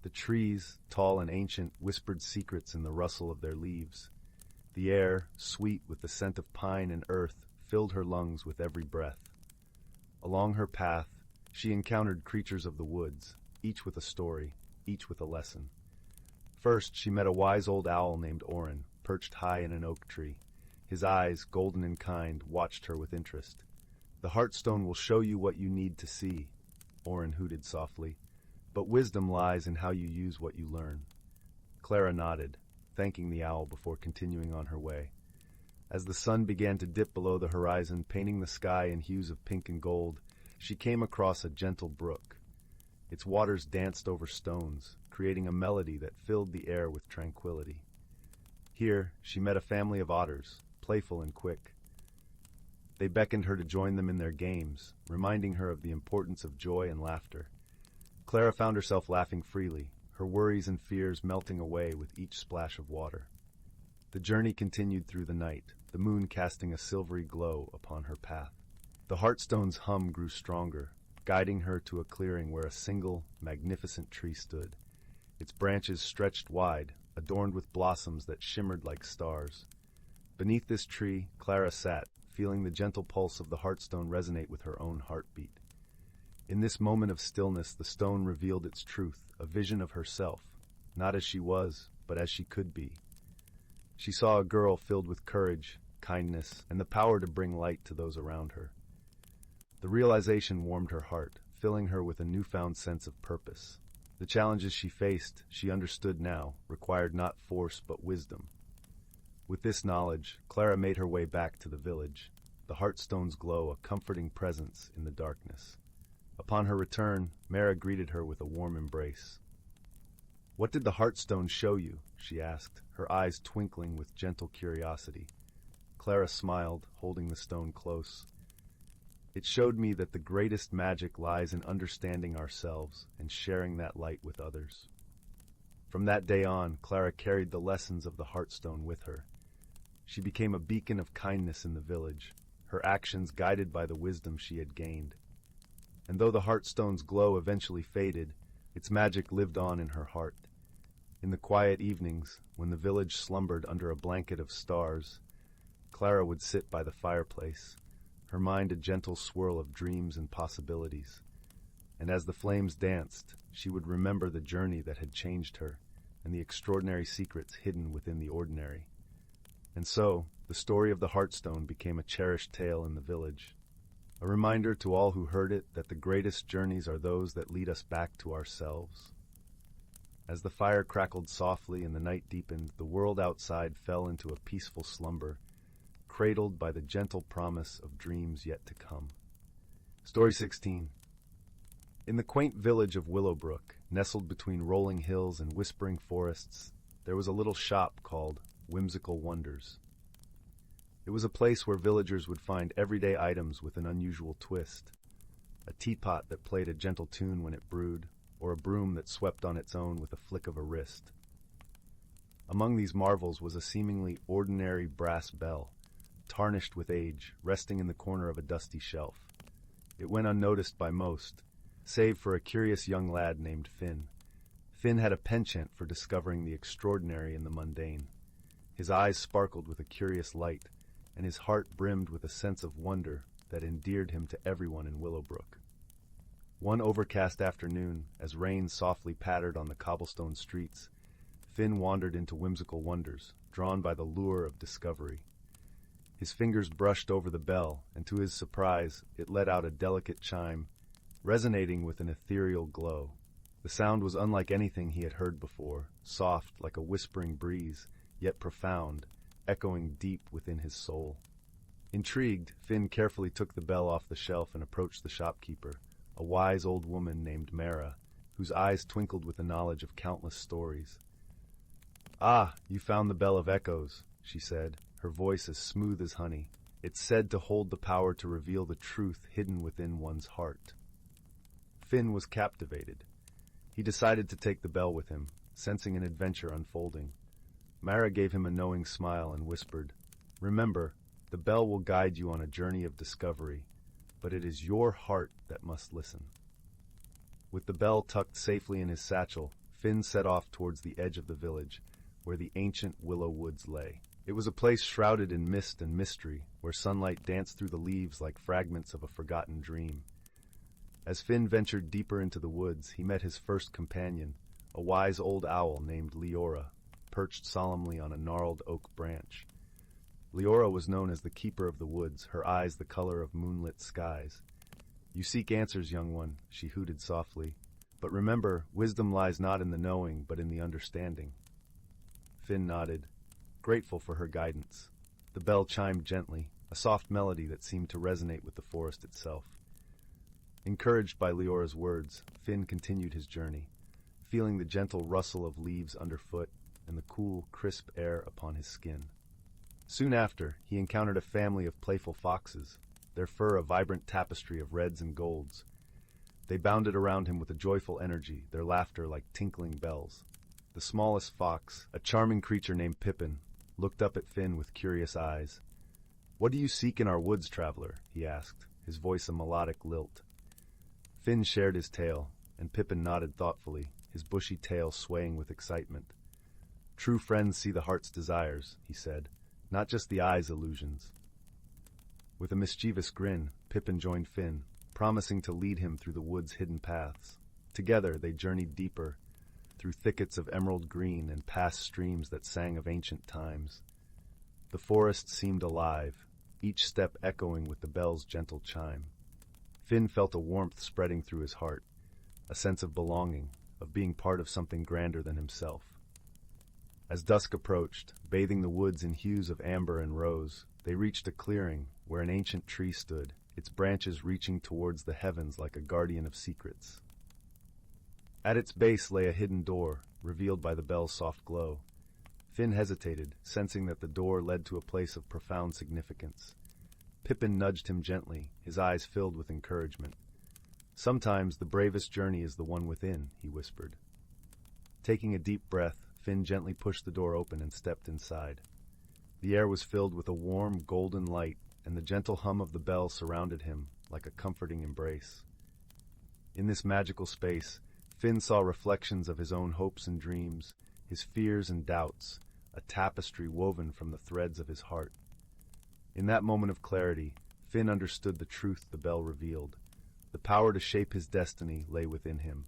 The trees, tall and ancient, whispered secrets in the rustle of their leaves. The air, sweet with the scent of pine and earth, filled her lungs with every breath. Along her path, she encountered creatures of the woods, each with a story, each with a lesson. First, she met a wise old owl named Orin, perched high in an oak tree. His eyes, golden and kind, watched her with interest. "The Heartstone will show you what you need to see," Orin hooted softly. "But wisdom lies in how you use what you learn." Clara nodded, thanking the owl before continuing on her way. As the sun began to dip below the horizon, painting the sky in hues of pink and gold, she came across a gentle brook. Its waters danced over stones, creating a melody that filled the air with tranquility. Here, she met a family of otters, playful and quick. They beckoned her to join them in their games, reminding her of the importance of joy and laughter. Clara found herself laughing freely, her worries and fears melting away with each splash of water. The journey continued through the night, the moon casting a silvery glow upon her path. The Heartstone's hum grew stronger, guiding her to a clearing where a single, magnificent tree stood. Its branches stretched wide, adorned with blossoms that shimmered like stars. Beneath this tree, Clara sat, feeling the gentle pulse of the Heartstone resonate with her own heartbeat. In this moment of stillness, the stone revealed its truth, a vision of herself, not as she was, but as she could be. She saw a girl filled with courage, kindness, and the power to bring light to those around her. The realization warmed her heart, filling her with a newfound sense of purpose. The challenges she faced, she understood now, required not force but wisdom. With this knowledge, Clara made her way back to the village, the Heartstone's glow a comforting presence in the darkness. Upon her return, Mara greeted her with a warm embrace. "What did the Heartstone show you?" she asked, her eyes twinkling with gentle curiosity. Clara smiled, holding the stone close. "It showed me that the greatest magic lies in understanding ourselves and sharing that light with others." From that day on, Clara carried the lessons of the Heartstone with her. She became a beacon of kindness in the village, her actions guided by the wisdom she had gained. And though the Heartstone's glow eventually faded, its magic lived on in her heart. In the quiet evenings, when the village slumbered under a blanket of stars, Clara would sit by the fireplace, her mind a gentle swirl of dreams and possibilities. And as the flames danced, she would remember the journey that had changed her and the extraordinary secrets hidden within the ordinary. And so, the story of the Heartstone became a cherished tale in the village, a reminder to all who heard it that the greatest journeys are those that lead us back to ourselves. As the fire crackled softly and the night deepened, the world outside fell into a peaceful slumber, cradled by the gentle promise of dreams yet to come. Story 16. In the quaint village of Willowbrook, nestled between rolling hills and whispering forests, there was a little shop called Whimsical Wonders. It was a place where villagers would find everyday items with an unusual twist. A teapot that played a gentle tune when it brewed, or a broom that swept on its own with a flick of a wrist. Among these marvels was a seemingly ordinary brass bell, tarnished with age, resting in the corner of a dusty shelf. It went unnoticed by most, save for a curious young lad named Finn. Finn had a penchant for discovering the extraordinary in the mundane. His eyes sparkled with a curious light, and his heart brimmed with a sense of wonder that endeared him to everyone in Willowbrook. One overcast afternoon, as rain softly pattered on the cobblestone streets, Finn wandered into Whimsical Wonders, drawn by the lure of discovery. His fingers brushed over the bell, and to his surprise, it let out a delicate chime, resonating with an ethereal glow. The sound was unlike anything he had heard before, soft like a whispering breeze, yet profound, echoing deep within his soul. Intrigued, Finn carefully took the bell off the shelf and approached the shopkeeper, a wise old woman named Mara, whose eyes twinkled with the knowledge of countless stories. "Ah, you found the Bell of Echoes," she said, her voice as smooth as honey. "It's said to hold the power to reveal the truth hidden within one's heart." Finn was captivated. He decided to take the bell with him, sensing an adventure unfolding. Mara gave him a knowing smile and whispered, "Remember, the bell will guide you on a journey of discovery, but it is your heart that must listen." With the bell tucked safely in his satchel, Finn set off towards the edge of the village, where the ancient willow woods lay. It was a place shrouded in mist and mystery, where sunlight danced through the leaves like fragments of a forgotten dream. As Finn ventured deeper into the woods, he met his first companion, a wise old owl named Leora, perched solemnly on a gnarled oak branch. Leora was known as the keeper of the woods, her eyes the color of moonlit skies. "You seek answers, young one," she hooted softly. "But remember, wisdom lies not in the knowing, but in the understanding." Finn nodded, grateful for her guidance. The bell chimed gently, a soft melody that seemed to resonate with the forest itself. Encouraged by Leora's words, Finn continued his journey, feeling the gentle rustle of leaves underfoot and the cool, crisp air upon his skin. Soon after, he encountered a family of playful foxes, their fur a vibrant tapestry of reds and golds. They bounded around him with a joyful energy, their laughter like tinkling bells. The smallest fox, a charming creature named Pippin, looked up at Finn with curious eyes. "What do you seek in our woods, traveler?" he asked, his voice a melodic lilt. Finn shared his tale, and Pippin nodded thoughtfully, his bushy tail swaying with excitement. "True friends see the heart's desires," he said, "not just the eye's illusions." With a mischievous grin, Pippin joined Finn, promising to lead him through the wood's hidden paths. Together they journeyed deeper, through thickets of emerald green and past streams that sang of ancient times. The forest seemed alive, each step echoing with the bell's gentle chime. Finn felt a warmth spreading through his heart, a sense of belonging, of being part of something grander than himself. As dusk approached, bathing the woods in hues of amber and rose, they reached a clearing where an ancient tree stood, its branches reaching towards the heavens like a guardian of secrets. At its base lay a hidden door, revealed by the bell's soft glow. Finn hesitated, sensing that the door led to a place of profound significance. Pippin nudged him gently, his eyes filled with encouragement. "Sometimes the bravest journey is the one within," he whispered. Taking a deep breath, Finn gently pushed the door open and stepped inside. The air was filled with a warm, golden light, and the gentle hum of the bell surrounded him like a comforting embrace. In this magical space, Finn saw reflections of his own hopes and dreams, his fears and doubts, a tapestry woven from the threads of his heart. In that moment of clarity, Finn understood the truth the bell revealed. The power to shape his destiny lay within him,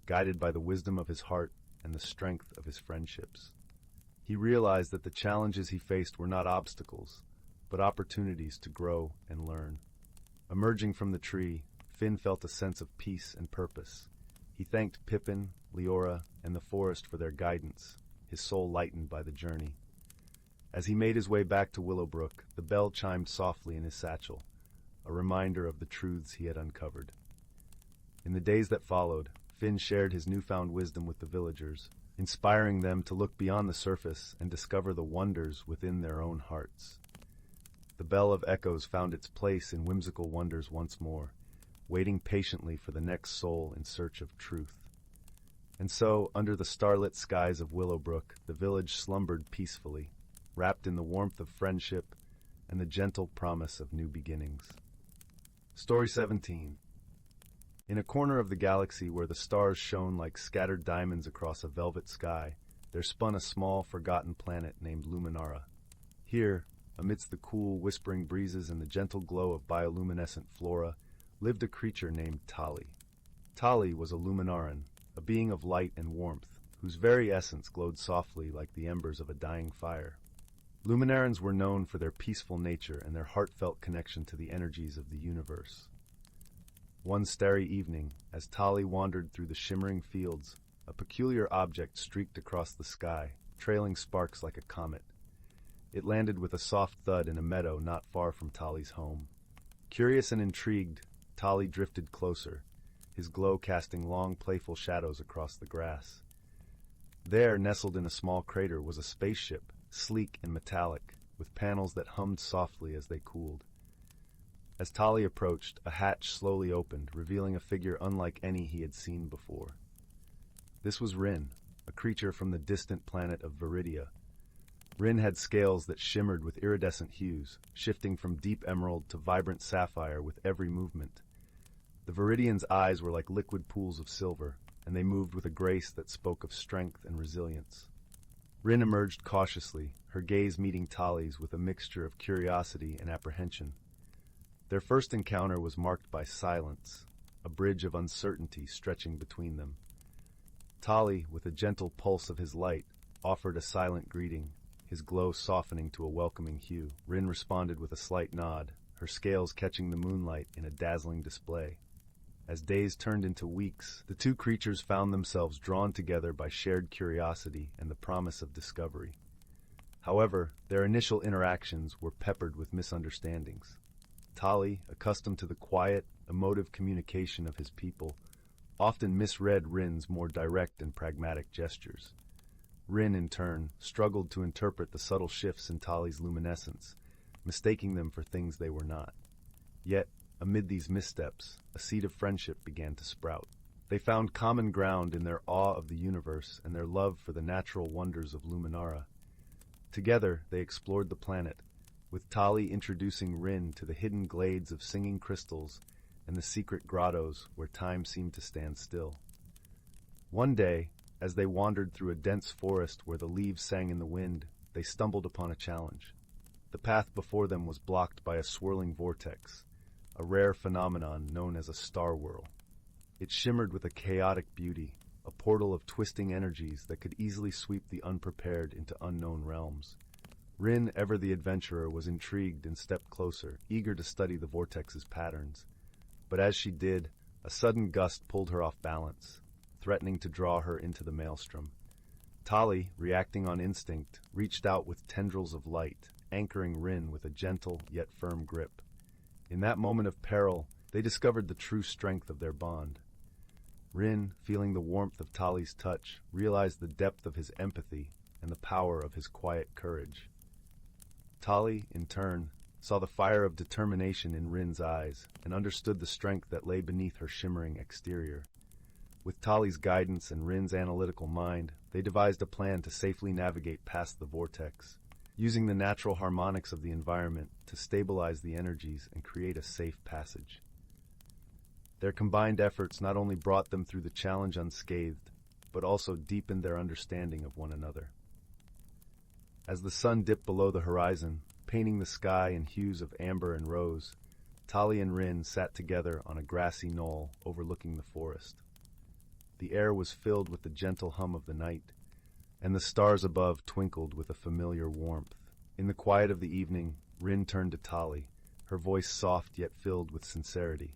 guided by the wisdom of his heart and the strength of his friendships. He realized that the challenges he faced were not obstacles, but opportunities to grow and learn. Emerging from the tree, Finn felt a sense of peace and purpose. He thanked Pippin, Leora, and the forest for their guidance, his soul lightened by the journey. As he made his way back to Willowbrook, the bell chimed softly in his satchel, a reminder of the truths he had uncovered. In the days that followed, Finn shared his newfound wisdom with the villagers, inspiring them to look beyond the surface and discover the wonders within their own hearts. The Bell of Echoes found its place in whimsical wonders once more, waiting patiently for the next soul in search of truth. And so, under the starlit skies of Willowbrook, the village slumbered peacefully, wrapped in the warmth of friendship and the gentle promise of new beginnings. Story 17. In a corner of the galaxy where the stars shone like scattered diamonds across a velvet sky, there spun a small, forgotten planet named Luminara. Here, amidst the cool, whispering breezes and the gentle glow of bioluminescent flora, lived a creature named Tali. Tali was a Luminaran, a being of light and warmth, whose very essence glowed softly like the embers of a dying fire. Luminarans were known for their peaceful nature and their heartfelt connection to the energies of the universe. One starry evening, as Tali wandered through the shimmering fields, a peculiar object streaked across the sky, trailing sparks like a comet. It landed with a soft thud in a meadow not far from Tali's home. Curious and intrigued, Tali drifted closer, his glow casting long, playful shadows across the grass. There, nestled in a small crater, was a spaceship, sleek and metallic, with panels that hummed softly as they cooled. As Tali approached, a hatch slowly opened, revealing a figure unlike any he had seen before. This was Rin, a creature from the distant planet of Viridia. Rin had scales that shimmered with iridescent hues, shifting from deep emerald to vibrant sapphire with every movement. The Viridian's eyes were like liquid pools of silver, and they moved with a grace that spoke of strength and resilience. Rin emerged cautiously, her gaze meeting Tali's with a mixture of curiosity and apprehension. Their first encounter was marked by silence, a bridge of uncertainty stretching between them. Tali, with a gentle pulse of his light, offered a silent greeting, his glow softening to a welcoming hue. Rin responded with a slight nod, her scales catching the moonlight in a dazzling display. As days turned into weeks, the two creatures found themselves drawn together by shared curiosity and the promise of discovery. However, their initial interactions were peppered with misunderstandings. Tali, accustomed to the quiet, emotive communication of his people, often misread Rin's more direct and pragmatic gestures. Rin, in turn, struggled to interpret the subtle shifts in Tali's luminescence, mistaking them for things they were not. Yet, amid these missteps, a seed of friendship began to sprout. They found common ground in their awe of the universe and their love for the natural wonders of Luminara. Together, they explored the planet, with Tali introducing Rin to the hidden glades of singing crystals and the secret grottos where time seemed to stand still. One day, as they wandered through a dense forest where the leaves sang in the wind, they stumbled upon a challenge. The path before them was blocked by a swirling vortex, a rare phenomenon known as a star whirl. It shimmered with a chaotic beauty, a portal of twisting energies that could easily sweep the unprepared into unknown realms. Rin, ever the adventurer, was intrigued and stepped closer, eager to study the vortex's patterns. But as she did, a sudden gust pulled her off balance, threatening to draw her into the maelstrom. Tali, reacting on instinct, reached out with tendrils of light, anchoring Rin with a gentle yet firm grip. In that moment of peril, they discovered the true strength of their bond. Rin, feeling the warmth of Tali's touch, realized the depth of his empathy and the power of his quiet courage. Tali, in turn, saw the fire of determination in Rin's eyes and understood the strength that lay beneath her shimmering exterior. With Tali's guidance and Rin's analytical mind, they devised a plan to safely navigate past the vortex, using the natural harmonics of the environment to stabilize the energies and create a safe passage. Their combined efforts not only brought them through the challenge unscathed, but also deepened their understanding of one another. As the sun dipped below the horizon, painting the sky in hues of amber and rose, Tali and Rin sat together on a grassy knoll overlooking the forest. The air was filled with the gentle hum of the night, and the stars above twinkled with a familiar warmth. In the quiet of the evening, Rin turned to Tali, her voice soft yet filled with sincerity.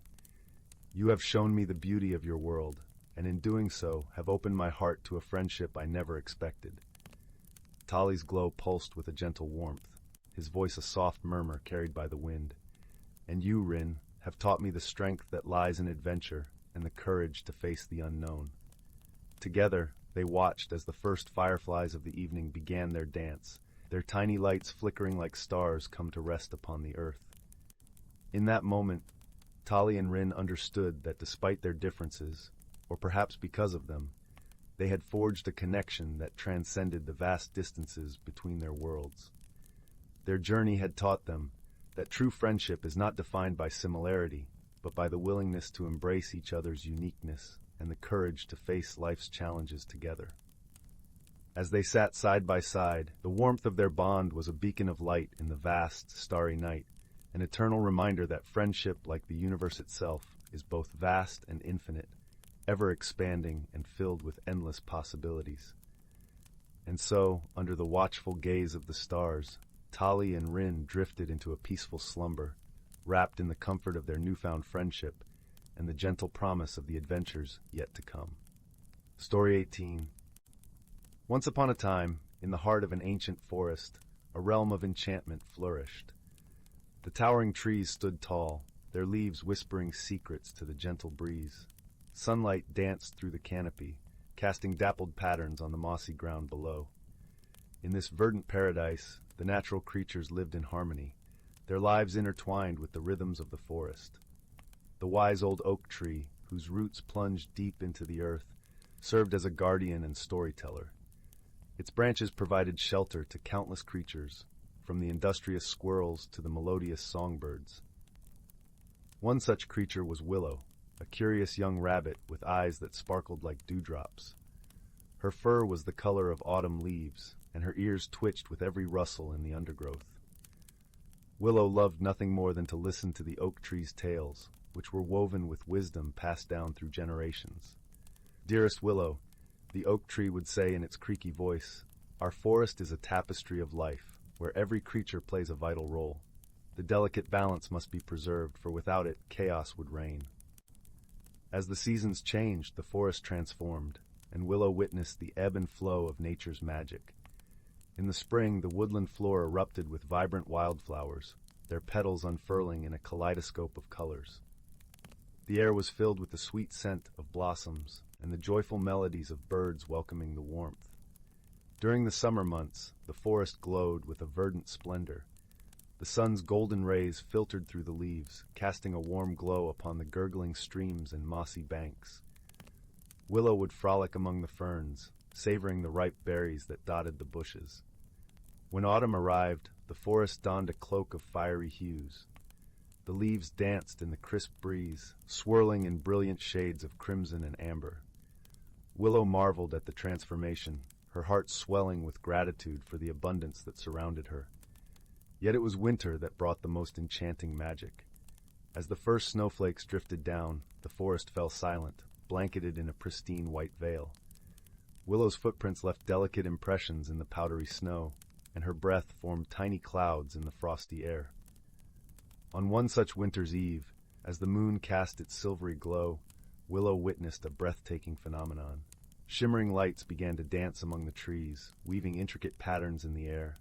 "You have shown me the beauty of your world, and in doing so have opened my heart to a friendship I never expected." Tali's glow pulsed with a gentle warmth, his voice a soft murmur carried by the wind. "And you, Rin, have taught me the strength that lies in adventure and the courage to face the unknown." Together, they watched as the first fireflies of the evening began their dance, their tiny lights flickering like stars come to rest upon the earth. In that moment, Tali and Rin understood that despite their differences, or perhaps because of them, they had forged a connection that transcended the vast distances between their worlds. Their journey had taught them that true friendship is not defined by similarity, but by the willingness to embrace each other's uniqueness and the courage to face life's challenges together. As they sat side by side, the warmth of their bond was a beacon of light in the vast, starry night, an eternal reminder that friendship, like the universe itself, is both vast and infinite, ever expanding and filled with endless possibilities. And so, under the watchful gaze of the stars, Tali and Rin drifted into a peaceful slumber, wrapped in the comfort of their newfound friendship and the gentle promise of the adventures yet to come. Story 18. Once upon a time, in the heart of an ancient forest, a realm of enchantment flourished. The towering trees stood tall, their leaves whispering secrets to the gentle breeze. Sunlight danced through the canopy, casting dappled patterns on the mossy ground below. In this verdant paradise, the natural creatures lived in harmony, their lives intertwined with the rhythms of the forest. The wise old oak tree, whose roots plunged deep into the earth, served as a guardian and storyteller. Its branches provided shelter to countless creatures, from the industrious squirrels to the melodious songbirds. One such creature was Willow, a curious young rabbit with eyes that sparkled like dewdrops. Her fur was the color of autumn leaves, and her ears twitched with every rustle in the undergrowth. Willow loved nothing more than to listen to the oak tree's tales, which were woven with wisdom passed down through generations. "Dearest Willow, The oak tree would say in its creaky voice, "Our forest is a tapestry of life, where every creature plays a vital role. The delicate balance must be preserved, for without it, chaos would reign." As the seasons changed, the forest transformed, and Willow witnessed the ebb and flow of nature's magic. In the spring, the woodland floor erupted with vibrant wildflowers, their petals unfurling in a kaleidoscope of colors. The air was filled with the sweet scent of blossoms and the joyful melodies of birds welcoming the warmth. During the summer months, the forest glowed with a verdant splendor. The sun's golden rays filtered through the leaves, casting a warm glow upon the gurgling streams and mossy banks. Willow would frolic among the ferns, savoring the ripe berries that dotted the bushes. When autumn arrived, the forest donned a cloak of fiery hues. The leaves danced in the crisp breeze, swirling in brilliant shades of crimson and amber. Willow marveled at the transformation, her heart swelling with gratitude for the abundance that surrounded her. Yet it was winter that brought the most enchanting magic. As the first snowflakes drifted down, the forest fell silent, blanketed in a pristine white veil. Willow's footprints left delicate impressions in the powdery snow, and her breath formed tiny clouds in the frosty air. On one such winter's eve, as the moon cast its silvery glow, Willow witnessed a breathtaking phenomenon. Shimmering lights began to dance among the trees, weaving intricate patterns in the air.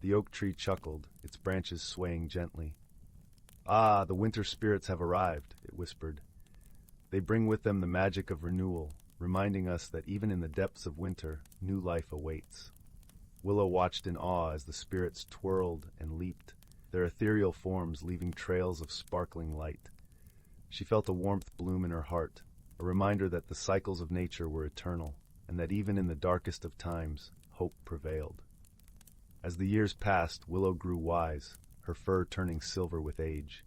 The oak tree chuckled, its branches swaying gently. "Ah, the winter spirits have arrived," it whispered. "They bring with them the magic of renewal, reminding us that even in the depths of winter, new life awaits." Willow watched in awe as the spirits twirled and leaped, their ethereal forms leaving trails of sparkling light. She felt a warmth bloom in her heart, a reminder that the cycles of nature were eternal, and that even in the darkest of times, hope prevailed. As the years passed, Willow grew wise, her fur turning silver with age.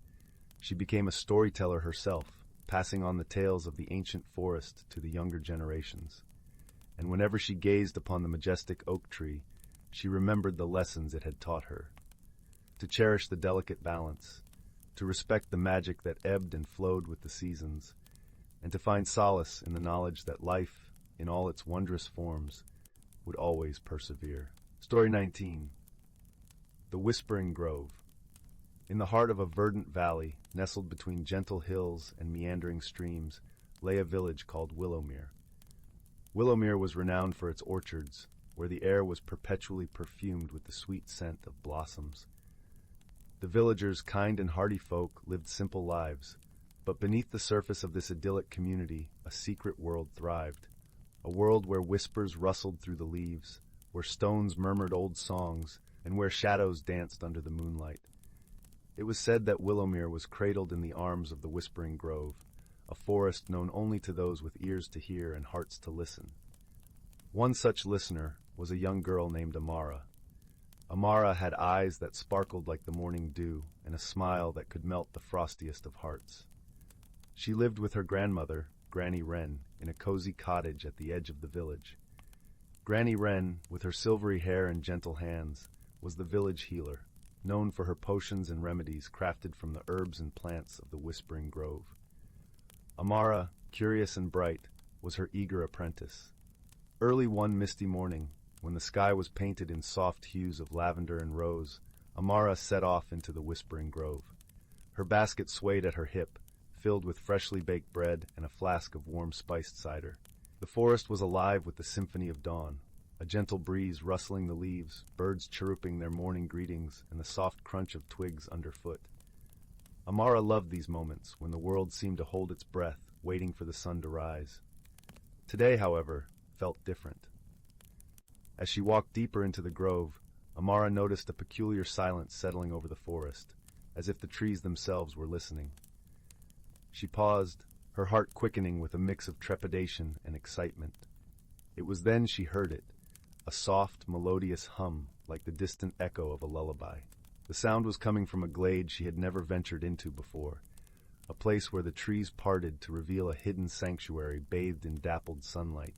She became a storyteller herself, passing on the tales of the ancient forest to the younger generations. And whenever she gazed upon the majestic oak tree, she remembered the lessons it had taught her. To cherish the delicate balance, to respect the magic that ebbed and flowed with the seasons, and to find solace in the knowledge that life, in all its wondrous forms, would always persevere. Story 19. The Whispering Grove. In the heart of a verdant valley, nestled between gentle hills and meandering streams, lay a village called Willowmere. Willowmere was renowned for its orchards, where the air was perpetually perfumed with the sweet scent of blossoms. The villagers, kind and hearty folk, lived simple lives, but beneath the surface of this idyllic community, a secret world thrived. A world where whispers rustled through the leaves, where stones murmured old songs, and where shadows danced under the moonlight. It was said that Willowmere was cradled in the arms of the Whispering Grove, a forest known only to those with ears to hear and hearts to listen. One such listener was a young girl named Amara. Amara had eyes that sparkled like the morning dew and a smile that could melt the frostiest of hearts. She lived with her grandmother, Granny Wren, in a cozy cottage at the edge of the village. Granny Wren, with her silvery hair and gentle hands, was the village healer, known for her potions and remedies crafted from the herbs and plants of the Whispering Grove. Amara, curious and bright, was her eager apprentice. Early one misty morning, when the sky was painted in soft hues of lavender and rose, Amara set off into the Whispering Grove. Her basket swayed at her hip, filled with freshly baked bread and a flask of warm spiced cider. The forest was alive with the symphony of dawn, a gentle breeze rustling the leaves, birds chirruping their morning greetings, and the soft crunch of twigs underfoot. Amara loved these moments when the world seemed to hold its breath, waiting for the sun to rise. Today, however, felt different. As she walked deeper into the grove, Amara noticed a peculiar silence settling over the forest, as if the trees themselves were listening. She paused, her heart quickening with a mix of trepidation and excitement. It was then she heard it, a soft, melodious hum like the distant echo of a lullaby. The sound was coming from a glade she had never ventured into before, a place where the trees parted to reveal a hidden sanctuary bathed in dappled sunlight.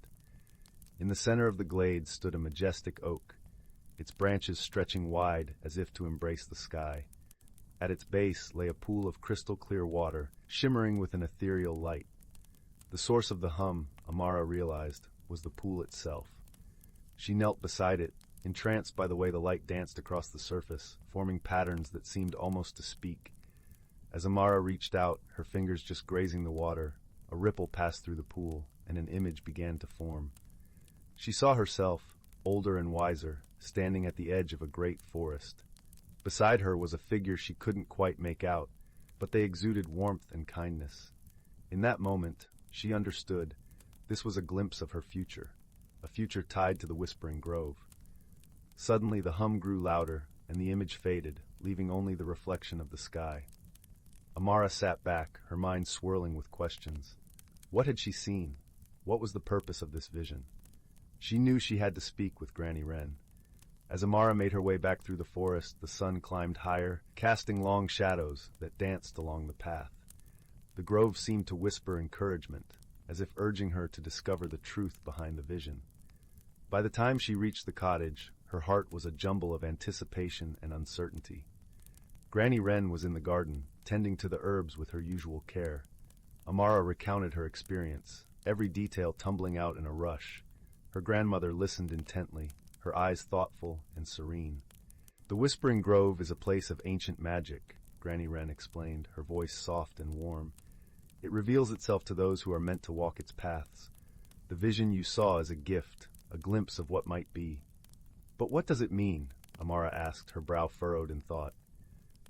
In the center of the glade stood a majestic oak, its branches stretching wide as if to embrace the sky. At its base lay a pool of crystal-clear water, shimmering with an ethereal light. The source of the hum, Amara realized, was the pool itself. She knelt beside it, entranced by the way the light danced across the surface, forming patterns that seemed almost to speak. As Amara reached out, her fingers just grazing the water, a ripple passed through the pool, and an image began to form. She saw herself, older and wiser, standing at the edge of a great forest. Beside her was a figure she couldn't quite make out, but they exuded warmth and kindness. In that moment, she understood this was a glimpse of her future, a future tied to the Whispering Grove. Suddenly the hum grew louder, and the image faded, leaving only the reflection of the sky. Amara sat back, her mind swirling with questions. What had she seen? What was the purpose of this vision? She knew she had to speak with Granny Wren. As Amara made her way back through the forest, the sun climbed higher, casting long shadows that danced along the path. The grove seemed to whisper encouragement, as if urging her to discover the truth behind the vision. By the time she reached the cottage, her heart was a jumble of anticipation and uncertainty. Granny Wren was in the garden, tending to the herbs with her usual care. Amara recounted her experience, every detail tumbling out in a rush. Her grandmother listened intently, her eyes thoughtful and serene. The Whispering Grove is a place of ancient magic, Granny Wren explained, her voice soft and warm. It reveals itself to those who are meant to walk its paths. The vision you saw is a gift, a glimpse of what might be. But what does it mean? Amara asked, her brow furrowed in thought.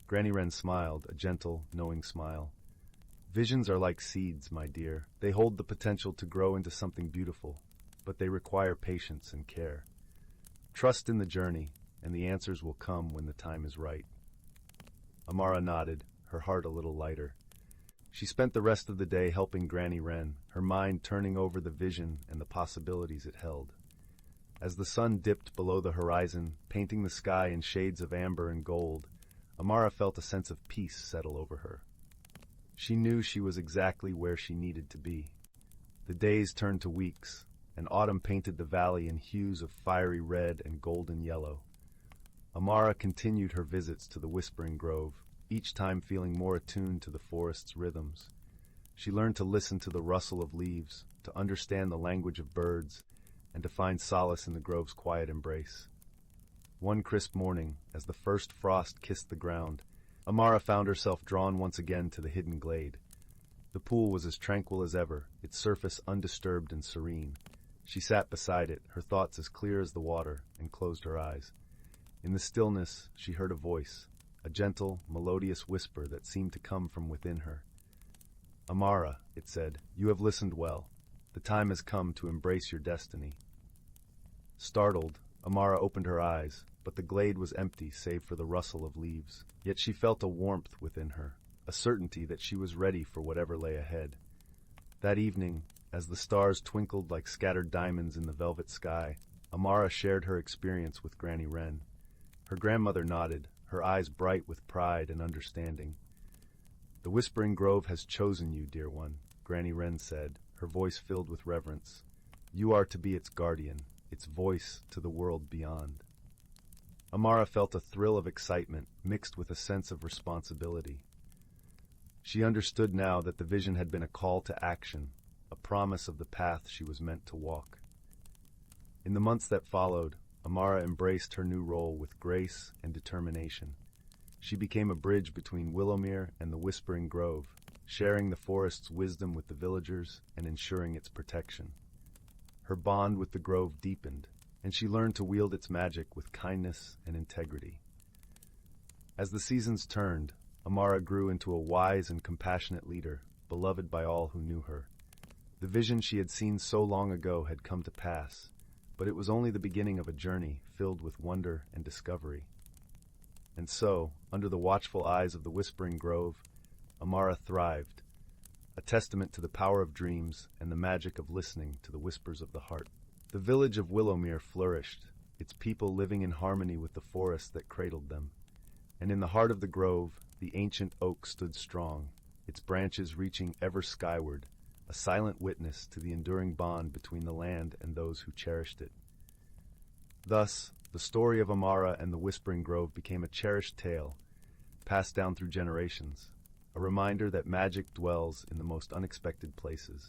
Granny Wren smiled, a gentle, knowing smile. Visions are like seeds, my dear. They hold the potential to grow into something beautiful, but they require patience and care. Trust in the journey, and the answers will come when the time is right. Amara nodded, her heart a little lighter. She spent the rest of the day helping Granny Wren, her mind turning over the vision and the possibilities it held. As the sun dipped below the horizon, painting the sky in shades of amber and gold, Amara felt a sense of peace settle over her. She knew she was exactly where she needed to be. The days turned to weeks, and autumn painted the valley in hues of fiery red and golden yellow. Amara continued her visits to the Whispering Grove, each time feeling more attuned to the forest's rhythms. She learned to listen to the rustle of leaves, to understand the language of birds, and to find solace in the grove's quiet embrace. One crisp morning, as the first frost kissed the ground, Amara found herself drawn once again to the hidden glade. The pool was as tranquil as ever, its surface undisturbed and serene. She sat beside it, her thoughts as clear as the water, and closed her eyes. In the stillness, she heard a voice, a gentle, melodious whisper that seemed to come from within her. Amara, it said, you have listened well. The time has come to embrace your destiny. Startled, Amara opened her eyes, but the glade was empty save for the rustle of leaves. Yet she felt a warmth within her, a certainty that she was ready for whatever lay ahead. That evening, as the stars twinkled like scattered diamonds in the velvet sky, Amara shared her experience with Granny Wren. Her grandmother nodded, her eyes bright with pride and understanding. The Whispering Grove has chosen you, dear one, Granny Wren said, her voice filled with reverence. You are to be its guardian, its voice to the world beyond. Amara felt a thrill of excitement mixed with a sense of responsibility. She understood now that the vision had been a call to action, a promise of the path she was meant to walk. In the months that followed, Amara embraced her new role with grace and determination. She became a bridge between Willowmere and the Whispering Grove, sharing the forest's wisdom with the villagers and ensuring its protection. Her bond with the grove deepened, and she learned to wield its magic with kindness and integrity. As the seasons turned, Amara grew into a wise and compassionate leader, beloved by all who knew her. The vision she had seen so long ago had come to pass, but it was only the beginning of a journey filled with wonder and discovery. And so, under the watchful eyes of the Whispering Grove, Amara thrived, a testament to the power of dreams and the magic of listening to the whispers of the heart. The village of Willowmere flourished, its people living in harmony with the forest that cradled them. And in the heart of the grove, the ancient oak stood strong, its branches reaching ever skyward, a silent witness to the enduring bond between the land and those who cherished it. Thus, the story of Amara and the Whispering Grove became a cherished tale, passed down through generations, a reminder that magic dwells in the most unexpected places.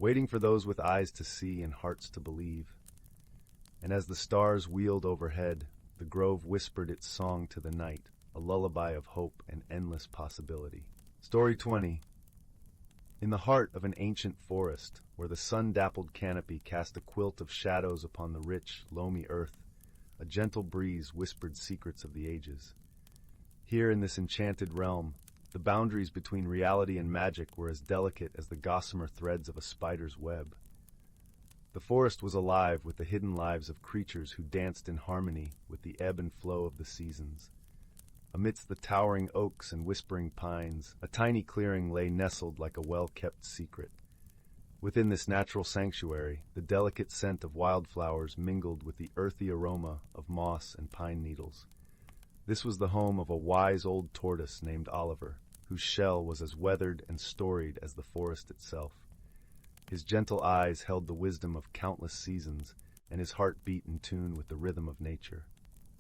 waiting for those with eyes to see and hearts to believe. And as the stars wheeled overhead, the grove whispered its song to the night, a lullaby of hope and endless possibility. Story 20. In the heart of an ancient forest, where the sun-dappled canopy cast a quilt of shadows upon the rich, loamy earth, a gentle breeze whispered secrets of the ages. Here in this enchanted realm, the boundaries between reality and magic were as delicate as the gossamer threads of a spider's web. The forest was alive with the hidden lives of creatures who danced in harmony with the ebb and flow of the seasons. Amidst the towering oaks and whispering pines, a tiny clearing lay nestled like a well-kept secret. Within this natural sanctuary, the delicate scent of wildflowers mingled with the earthy aroma of moss and pine needles. This was the home of a wise old tortoise named Oliver, whose shell was as weathered and storied as the forest itself. His gentle eyes held the wisdom of countless seasons, and his heart beat in tune with the rhythm of nature.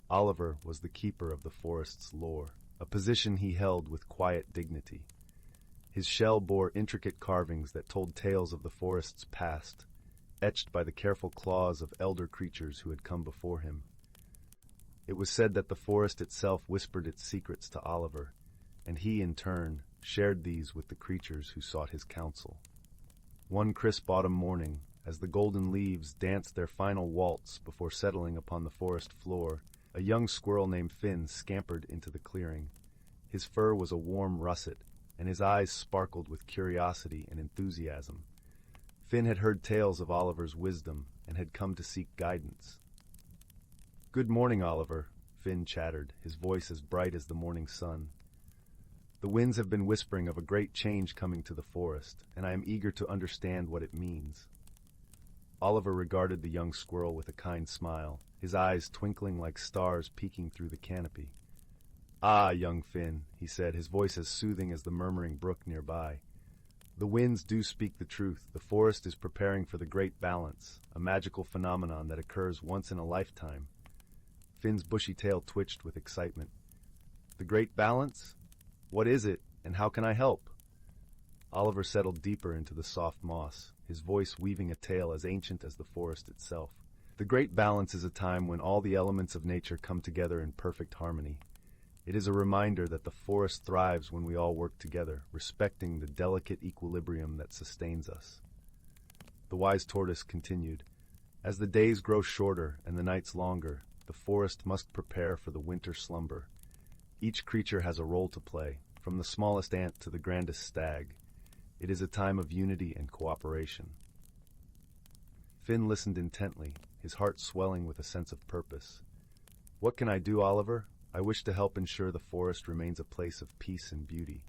Oliver was the keeper of the forest's lore, a position he held with quiet dignity. His shell bore intricate carvings that told tales of the forest's past, etched by the careful claws of elder creatures who had come before him. It was said that the forest itself whispered its secrets to Oliver, and he, in turn, shared these with the creatures who sought his counsel. One crisp autumn morning, as the golden leaves danced their final waltz before settling upon the forest floor, a young squirrel named Finn scampered into the clearing. His fur was a warm russet, and his eyes sparkled with curiosity and enthusiasm. Finn had heard tales of Oliver's wisdom and had come to seek guidance. "Good morning, Oliver," Finn chattered, his voice as bright as the morning sun. "The winds have been whispering of a great change coming to the forest, and I am eager to understand what it means." Oliver regarded the young squirrel with a kind smile, his eyes twinkling like stars peeking through the canopy. "Ah, young Finn," he said, his voice as soothing as the murmuring brook nearby. "The winds do speak the truth. The forest is preparing for the Great Balance, a magical phenomenon that occurs once in a lifetime." Finn's bushy tail twitched with excitement. "The Great Balance? What is it, and how can I help?" Oliver settled deeper into the soft moss, his voice weaving a tale as ancient as the forest itself. The Great Balance is a time when all the elements of nature come together in perfect harmony. It is a reminder that the forest thrives when we all work together, respecting the delicate equilibrium that sustains us. The wise tortoise continued, "As the days grow shorter and the nights longer, the forest must prepare for the winter slumber. Each creature has a role to play, from the smallest ant to the grandest stag. It is a time of unity and cooperation." Finn listened intently, his heart swelling with a sense of purpose. "What can I do, Oliver? I wish to help ensure the forest remains a place of peace and beauty."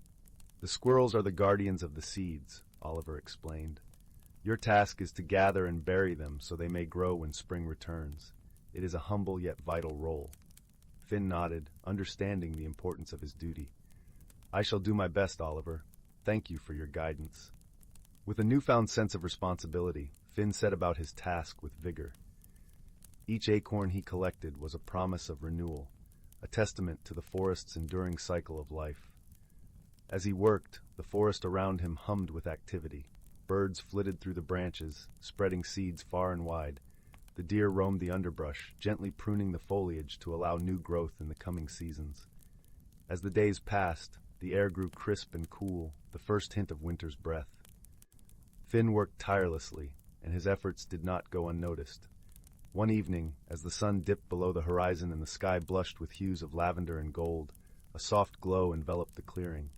"The squirrels are the guardians of the seeds," Oliver explained. "Your task is to gather and bury them so they may grow when spring returns. It is a humble yet vital role." Finn nodded, understanding the importance of his duty. "I shall do my best, Oliver. Thank you for your guidance." With a newfound sense of responsibility, Finn set about his task with vigor. Each acorn he collected was a promise of renewal, a testament to the forest's enduring cycle of life. As he worked, the forest around him hummed with activity. Birds flitted through the branches, spreading seeds far and wide. The deer roamed the underbrush, gently pruning the foliage to allow new growth in the coming seasons. As the days passed, the air grew crisp and cool, the first hint of winter's breath. Finn worked tirelessly, and his efforts did not go unnoticed. One evening, as the sun dipped below the horizon and the sky blushed with hues of lavender and gold, a soft glow enveloped the clearing.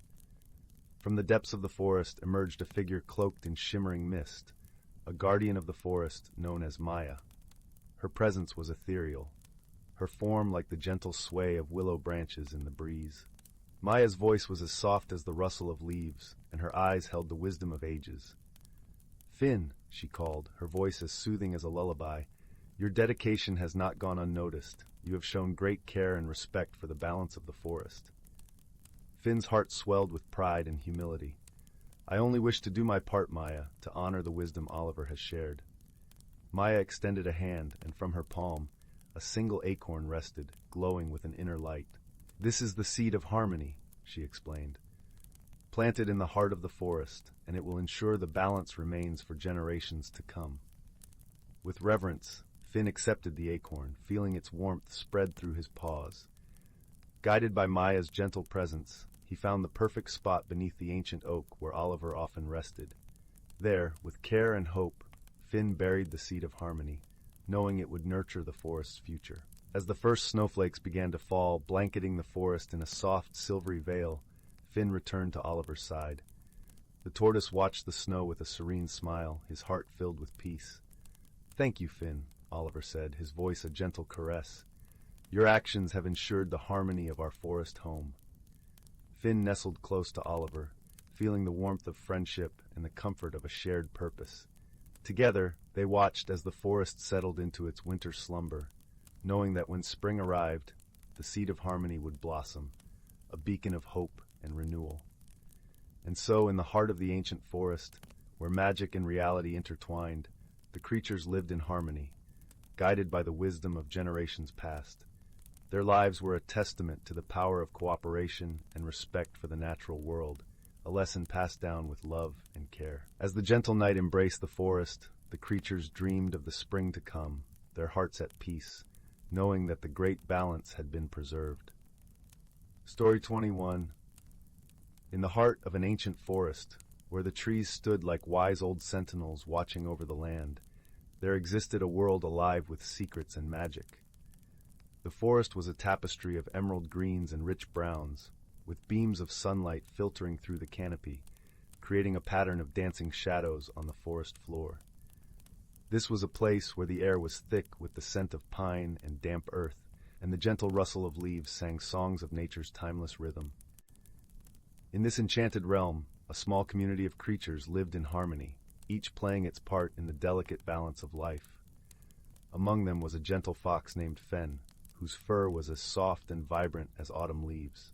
From the depths of the forest emerged a figure cloaked in shimmering mist, a guardian of the forest known as Maya. Her presence was ethereal, her form like the gentle sway of willow branches in the breeze. Maya's voice was as soft as the rustle of leaves, and her eyes held the wisdom of ages. "Finn," she called, her voice as soothing as a lullaby, "your dedication has not gone unnoticed. You have shown great care and respect for the balance of the forest." Finn's heart swelled with pride and humility. "I only wish to do my part, Maya, to honor the wisdom Oliver has shared." Maya extended a hand, and from her palm, a single acorn rested, glowing with an inner light. "This is the seed of harmony," she explained. planted in the heart of the forest, and it will ensure the balance remains for generations to come. With reverence, Finn accepted the acorn, feeling its warmth spread through his paws. Guided by Maya's gentle presence, he found the perfect spot beneath the ancient oak where Oliver often rested. There, with care and hope, Finn buried the seed of harmony, knowing it would nurture the forest's future. As the first snowflakes began to fall, blanketing the forest in a soft, silvery veil, Finn returned to Oliver's side. The tortoise watched the snow with a serene smile, his heart filled with peace. "Thank you, Finn," Oliver said, his voice a gentle caress. "Your actions have ensured the harmony of our forest home." Finn nestled close to Oliver, feeling the warmth of friendship and the comfort of a shared purpose. Together, they watched as the forest settled into its winter slumber, knowing that when spring arrived, the seed of harmony would blossom, a beacon of hope and renewal. And so, in the heart of the ancient forest, where magic and reality intertwined, the creatures lived in harmony, guided by the wisdom of generations past. Their lives were a testament to the power of cooperation and respect for the natural world, a lesson passed down with love and care. As the gentle night embraced the forest, the creatures dreamed of the spring to come, their hearts at peace, knowing that the great balance had been preserved. Story 21. In the heart of an ancient forest, where the trees stood like wise old sentinels watching over the land, there existed a world alive with secrets and magic. The forest was a tapestry of emerald greens and rich browns, with beams of sunlight filtering through the canopy, creating a pattern of dancing shadows on the forest floor. This was a place where the air was thick with the scent of pine and damp earth, and the gentle rustle of leaves sang songs of nature's timeless rhythm. In this enchanted realm, a small community of creatures lived in harmony, each playing its part in the delicate balance of life. Among them was a gentle fox named Fen, whose fur was as soft and vibrant as autumn leaves.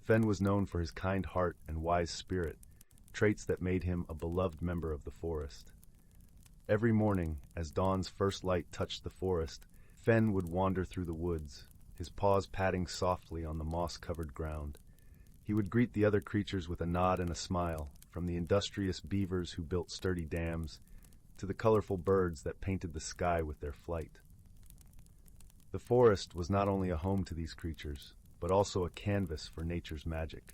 Fen was known for his kind heart and wise spirit, traits that made him a beloved member of the forest. Every morning, as dawn's first light touched the forest, Fen would wander through the woods, his paws patting softly on the moss-covered ground. He would greet the other creatures with a nod and a smile, from the industrious beavers who built sturdy dams to the colorful birds that painted the sky with their flight. The forest was not only a home to these creatures, but also a canvas for nature's magic.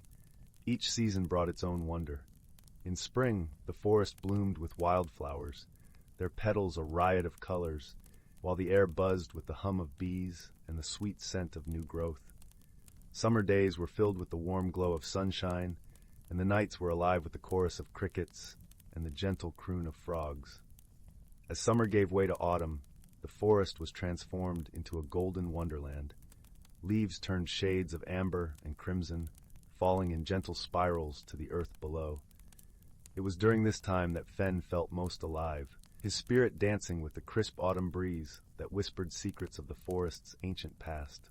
Each season brought its own wonder. In spring, the forest bloomed with wildflowers, their petals a riot of colors, while the air buzzed with the hum of bees and the sweet scent of new growth. Summer days were filled with the warm glow of sunshine, and the nights were alive with the chorus of crickets and the gentle croon of frogs. As summer gave way to autumn, the forest was transformed into a golden wonderland. Leaves turned shades of amber and crimson, falling in gentle spirals to the earth below. It was during this time that Fen felt most alive, his spirit dancing with the crisp autumn breeze that whispered secrets of the forest's ancient past.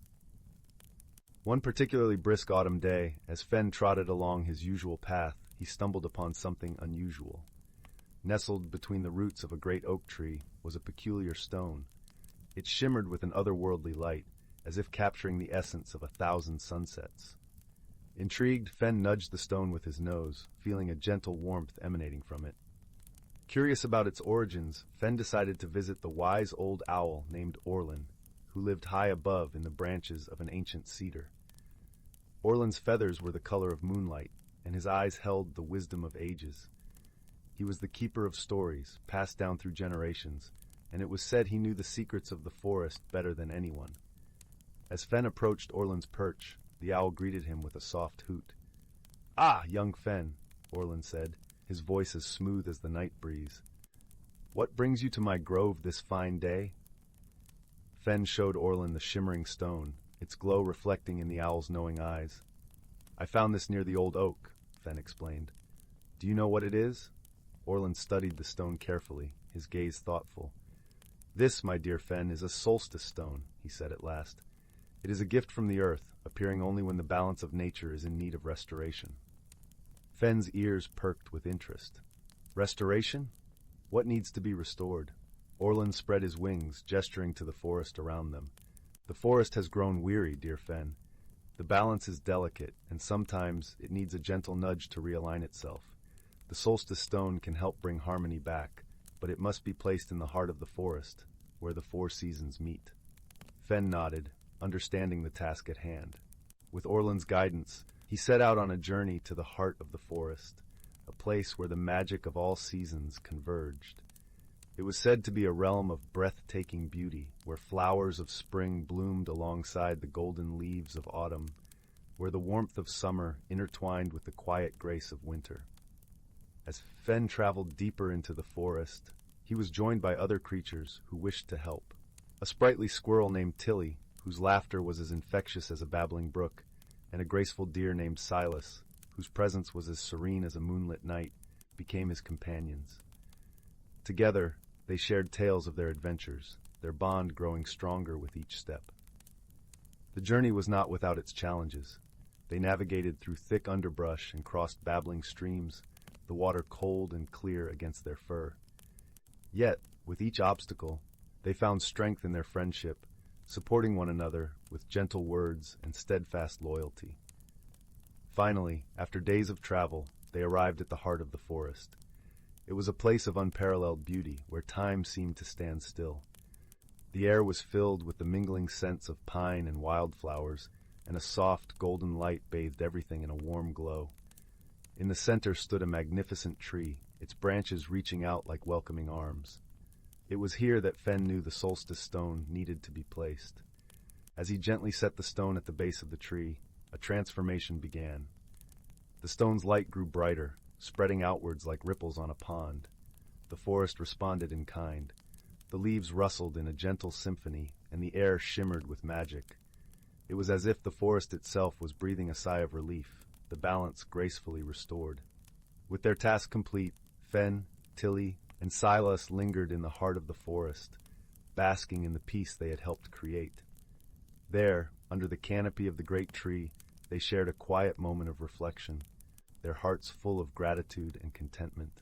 One particularly brisk autumn day, as Fen trotted along his usual path, he stumbled upon something unusual. Nestled between the roots of a great oak tree was a peculiar stone. It shimmered with an otherworldly light, as if capturing the essence of 1,000 sunsets. Intrigued, Fen nudged the stone with his nose, feeling a gentle warmth emanating from it. Curious about its origins, Fen decided to visit the wise old owl named Orlan, who lived high above in the branches of an ancient cedar. Orlan's feathers were the color of moonlight, and his eyes held the wisdom of ages. He was the keeper of stories, passed down through generations, and it was said he knew the secrets of the forest better than anyone. As Fen approached Orlan's perch, the owl greeted him with a soft hoot. "Ah, young Fen," Orlan said, his voice as smooth as the night breeze. "What brings you to my grove this fine day?" Fen showed Orlan the shimmering stone, its glow reflecting in the owl's knowing eyes. "I found this near the old oak," Fen explained. "Do you know what it is?" Orlan studied the stone carefully, his gaze thoughtful. "This, my dear Fen, is a solstice stone," he said at last. "It is a gift from the earth, appearing only when the balance of nature is in need of restoration." Fen's ears perked with interest. "Restoration? What needs to be restored?" Orlan spread his wings, gesturing to the forest around them. "The forest has grown weary, dear Fen. The balance is delicate, and sometimes it needs a gentle nudge to realign itself. The solstice stone can help bring harmony back, but it must be placed in the heart of the forest, where the four seasons meet. Fen nodded, understanding the task at hand. With Orland's guidance, he set out on a journey to the heart of the forest, a place where the magic of all seasons converged. It was said to be a realm of breathtaking beauty, where flowers of spring bloomed alongside the golden leaves of autumn, where the warmth of summer intertwined with the quiet grace of winter. As Fen traveled deeper into the forest, he was joined by other creatures who wished to help. A sprightly squirrel named Tilly, whose laughter was as infectious as a babbling brook, and a graceful deer named Silas, whose presence was as serene as a moonlit night, became his companions. Together, they shared tales of their adventures, their bond growing stronger with each step. The journey was not without its challenges. They navigated through thick underbrush and crossed babbling streams, the water cold and clear against their fur. Yet, with each obstacle, they found strength in their friendship, supporting one another with gentle words and steadfast loyalty. Finally, after days of travel, they arrived at the heart of the forest. It was a place of unparalleled beauty, where time seemed to stand still. The air was filled with the mingling scents of pine and wildflowers, and a soft, golden light bathed everything in a warm glow. In the center stood a magnificent tree, its branches reaching out like welcoming arms. It was here that Fen knew the solstice stone needed to be placed. As he gently set the stone at the base of the tree, a transformation began. The stone's light grew brighter, spreading outwards like ripples on a pond. The forest responded in kind. The leaves rustled in a gentle symphony, and the air shimmered with magic. It was as if the forest itself was breathing a sigh of relief, the balance gracefully restored. With their task complete, Fen, Tilly, and Silas lingered in the heart of the forest, basking in the peace they had helped create. There, under the canopy of the great tree, they shared a quiet moment of reflection, their hearts full of gratitude and contentment.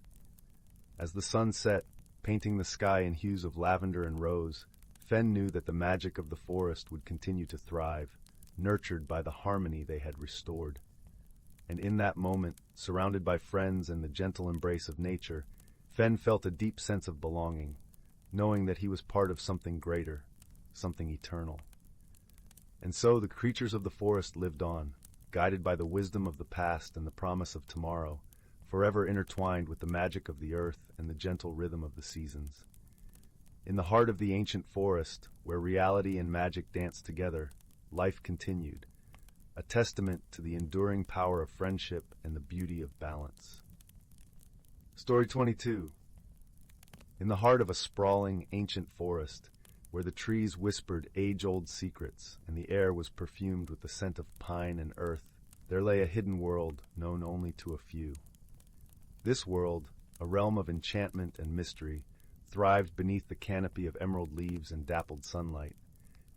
As the sun set, painting the sky in hues of lavender and rose, Fen knew that the magic of the forest would continue to thrive, nurtured by the harmony they had restored. And in that moment, surrounded by friends and the gentle embrace of nature, Fen felt a deep sense of belonging, knowing that he was part of something greater, something eternal. And so the creatures of the forest lived on, guided by the wisdom of the past and the promise of tomorrow, forever intertwined with the magic of the earth and the gentle rhythm of the seasons. In the heart of the ancient forest, where reality and magic danced together, life continued, a testament to the enduring power of friendship and the beauty of balance. Story 22. In the heart of a sprawling, ancient forest, where the trees whispered age-old secrets and the air was perfumed with the scent of pine and earth, there lay a hidden world known only to a few. This world, a realm of enchantment and mystery, thrived beneath the canopy of emerald leaves and dappled sunlight.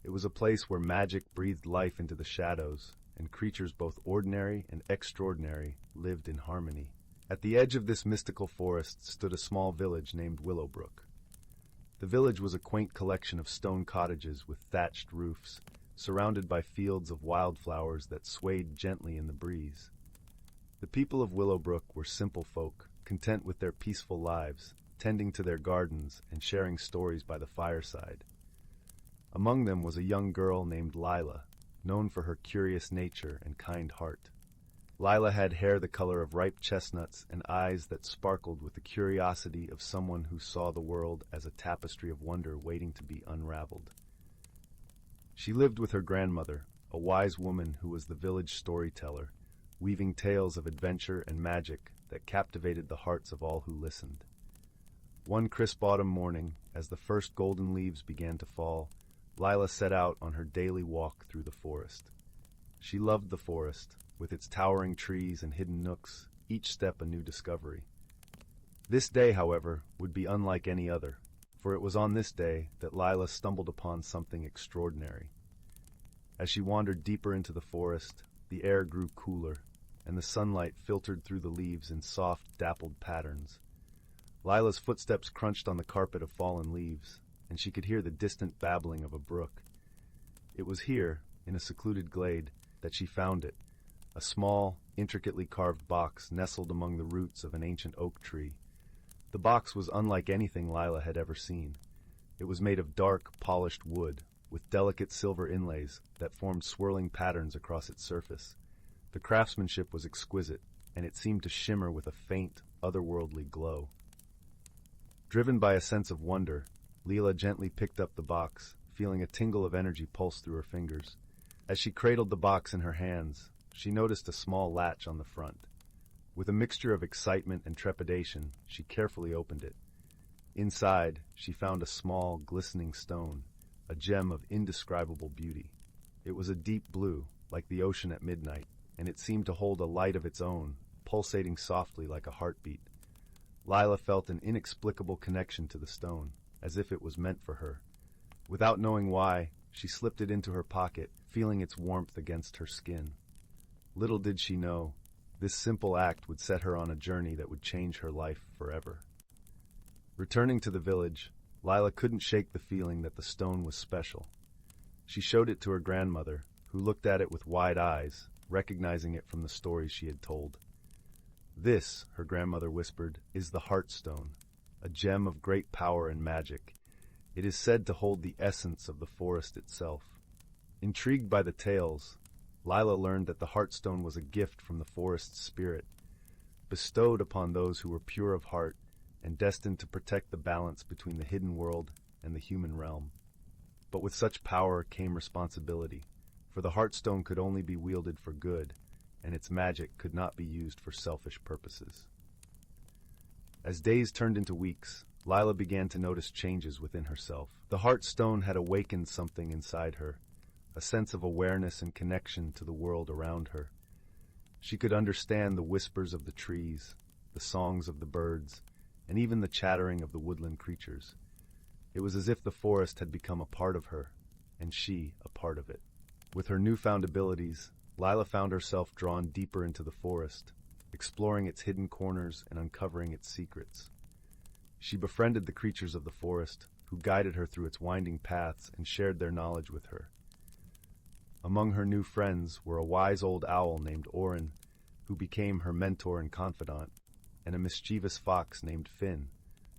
It was a place where magic breathed life into the shadows, and creatures both ordinary and extraordinary lived in harmony. At the edge of this mystical forest stood a small village named Willowbrook. The village was a quaint collection of stone cottages with thatched roofs, surrounded by fields of wildflowers that swayed gently in the breeze. The people of Willowbrook were simple folk, content with their peaceful lives, tending to their gardens and sharing stories by the fireside. Among them was a young girl named Lila, known for her curious nature and kind heart. Lila had hair the color of ripe chestnuts and eyes that sparkled with the curiosity of someone who saw the world as a tapestry of wonder waiting to be unraveled. She lived with her grandmother, a wise woman who was the village storyteller, weaving tales of adventure and magic that captivated the hearts of all who listened. One crisp autumn morning, as the first golden leaves began to fall, Lila set out on her daily walk through the forest. She loved the forest, with its towering trees and hidden nooks, each step a new discovery. This day, however, would be unlike any other, for it was on this day that Lila stumbled upon something extraordinary. As she wandered deeper into the forest, the air grew cooler, and the sunlight filtered through the leaves in soft, dappled patterns. Lila's footsteps crunched on the carpet of fallen leaves, and she could hear the distant babbling of a brook. It was here, in a secluded glade, that she found it, a small, intricately carved box nestled among the roots of an ancient oak tree. The box was unlike anything Lila had ever seen. It was made of dark, polished wood, with delicate silver inlays that formed swirling patterns across its surface. The craftsmanship was exquisite, and it seemed to shimmer with a faint, otherworldly glow. Driven by a sense of wonder, Leela gently picked up the box, feeling a tingle of energy pulse through her fingers. As she cradled the box in her hands, she noticed a small latch on the front. With a mixture of excitement and trepidation, she carefully opened it. Inside, she found a small, glistening stone, a gem of indescribable beauty. It was a deep blue, like the ocean at midnight, and it seemed to hold a light of its own, pulsating softly like a heartbeat. Lila felt an inexplicable connection to the stone, as if it was meant for her. Without knowing why, she slipped it into her pocket, feeling its warmth against her skin. Little did she know, this simple act would set her on a journey that would change her life forever. Returning to the village, Lila couldn't shake the feeling that the stone was special. She showed it to her grandmother, who looked at it with wide eyes, recognizing it from the stories she had told. "This," her grandmother whispered, "is the Heartstone, a gem of great power and magic. It is said to hold the essence of the forest itself." Intrigued by the tales, Lila learned that the Heartstone was a gift from the forest's spirit, bestowed upon those who were pure of heart and destined to protect the balance between the hidden world and the human realm. But with such power came responsibility, for the Heartstone could only be wielded for good, and its magic could not be used for selfish purposes. As days turned into weeks, Lila began to notice changes within herself. The Heartstone had awakened something inside her, a sense of awareness and connection to the world around her. She could understand the whispers of the trees, the songs of the birds, and even the chattering of the woodland creatures. It was as if the forest had become a part of her, and she a part of it. With her newfound abilities, Lila found herself drawn deeper into the forest, exploring its hidden corners and uncovering its secrets. She befriended the creatures of the forest, who guided her through its winding paths and shared their knowledge with her. Among her new friends were a wise old owl named Orin, who became her mentor and confidant, and a mischievous fox named Finn,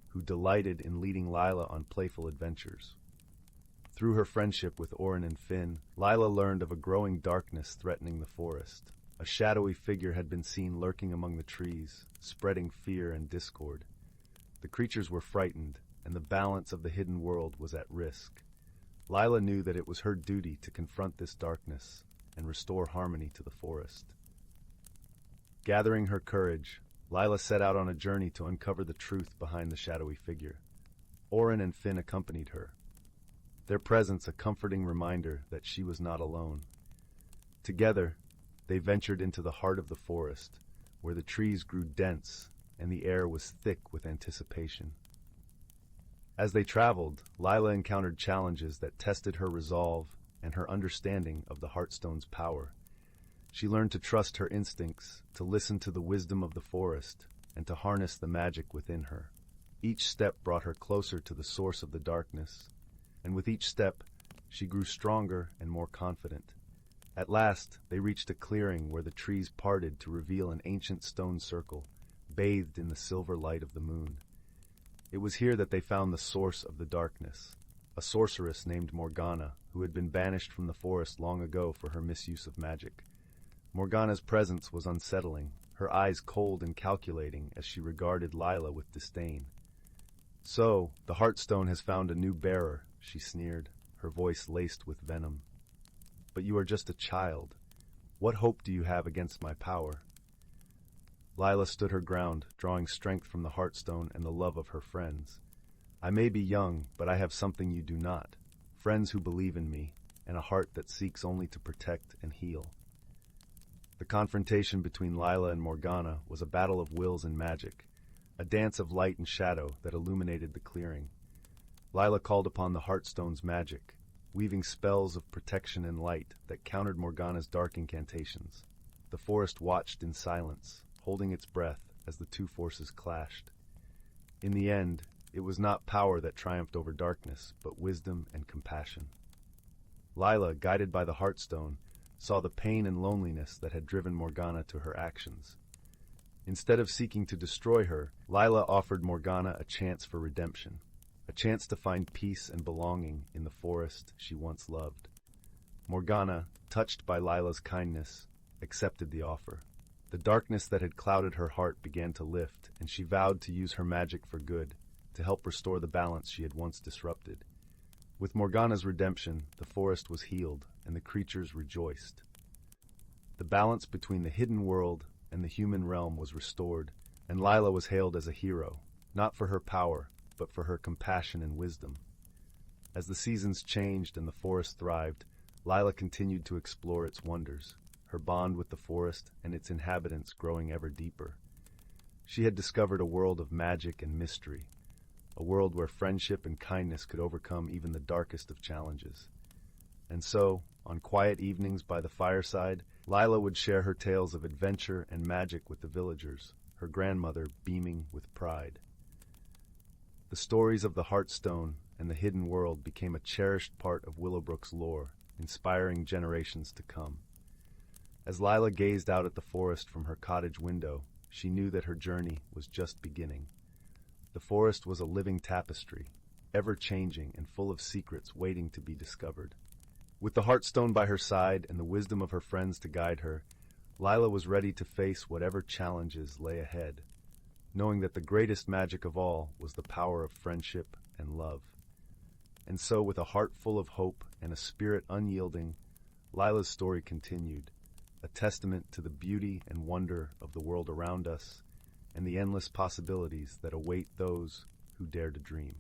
who delighted in leading Lila on playful adventures. Through her friendship with Orin and Finn, Lila learned of a growing darkness threatening the forest. A shadowy figure had been seen lurking among the trees, spreading fear and discord. The creatures were frightened, and the balance of the hidden world was at risk. Lila knew that it was her duty to confront this darkness and restore harmony to the forest. Gathering her courage, Lila set out on a journey to uncover the truth behind the shadowy figure. Orin and Finn accompanied her, their presence a comforting reminder that she was not alone. Together, they ventured into the heart of the forest, where the trees grew dense and the air was thick with anticipation. As they traveled, Lila encountered challenges that tested her resolve and her understanding of the Heartstone's power. She learned to trust her instincts, to listen to the wisdom of the forest, and to harness the magic within her. Each step brought her closer to the source of the darkness, and with each step, she grew stronger and more confident. At last, they reached a clearing where the trees parted to reveal an ancient stone circle, bathed in the silver light of the moon. It was here that they found the source of the darkness, a sorceress named Morgana, who had been banished from the forest long ago for her misuse of magic. Morgana's presence was unsettling, her eyes cold and calculating as she regarded Lila with disdain. "So, the Heartstone has found a new bearer," she sneered, her voice laced with venom. "But you are just a child. What hope do you have against my power?" Lila stood her ground, drawing strength from the Heartstone and the love of her friends. "I may be young, but I have something you do not. Friends who believe in me, and a heart that seeks only to protect and heal." The confrontation between Lila and Morgana was a battle of wills and magic, a dance of light and shadow that illuminated the clearing. Lila called upon the Heartstone's magic, weaving spells of protection and light that countered Morgana's dark incantations. The forest watched in silence, holding its breath as the two forces clashed. In the end, it was not power that triumphed over darkness, but wisdom and compassion. Lila, guided by the Heartstone, saw the pain and loneliness that had driven Morgana to her actions. Instead of seeking to destroy her, Lila offered Morgana a chance for redemption, a chance to find peace and belonging in the forest she once loved. Morgana, touched by Lila's kindness, accepted the offer. The darkness that had clouded her heart began to lift, and she vowed to use her magic for good, to help restore the balance she had once disrupted. With Morgana's redemption, the forest was healed, and the creatures rejoiced. The balance between the hidden world and the human realm was restored, and Lila was hailed as a hero, not for her power, but for her compassion and wisdom. As the seasons changed and the forest thrived, Lila continued to explore its wonders, her bond with the forest and its inhabitants growing ever deeper. She had discovered a world of magic and mystery, a world where friendship and kindness could overcome even the darkest of challenges. And so, on quiet evenings by the fireside, Lila would share her tales of adventure and magic with the villagers, her grandmother beaming with pride. The stories of the Heartstone and the hidden world became a cherished part of Willowbrook's lore, inspiring generations to come. As Lila gazed out at the forest from her cottage window, she knew that her journey was just beginning. The forest was a living tapestry, ever-changing and full of secrets waiting to be discovered. With the Heartstone by her side and the wisdom of her friends to guide her, Lila was ready to face whatever challenges lay ahead, knowing that the greatest magic of all was the power of friendship and love. And so, with a heart full of hope and a spirit unyielding, Lila's story continued, a testament to the beauty and wonder of the world around us and the endless possibilities that await those who dare to dream.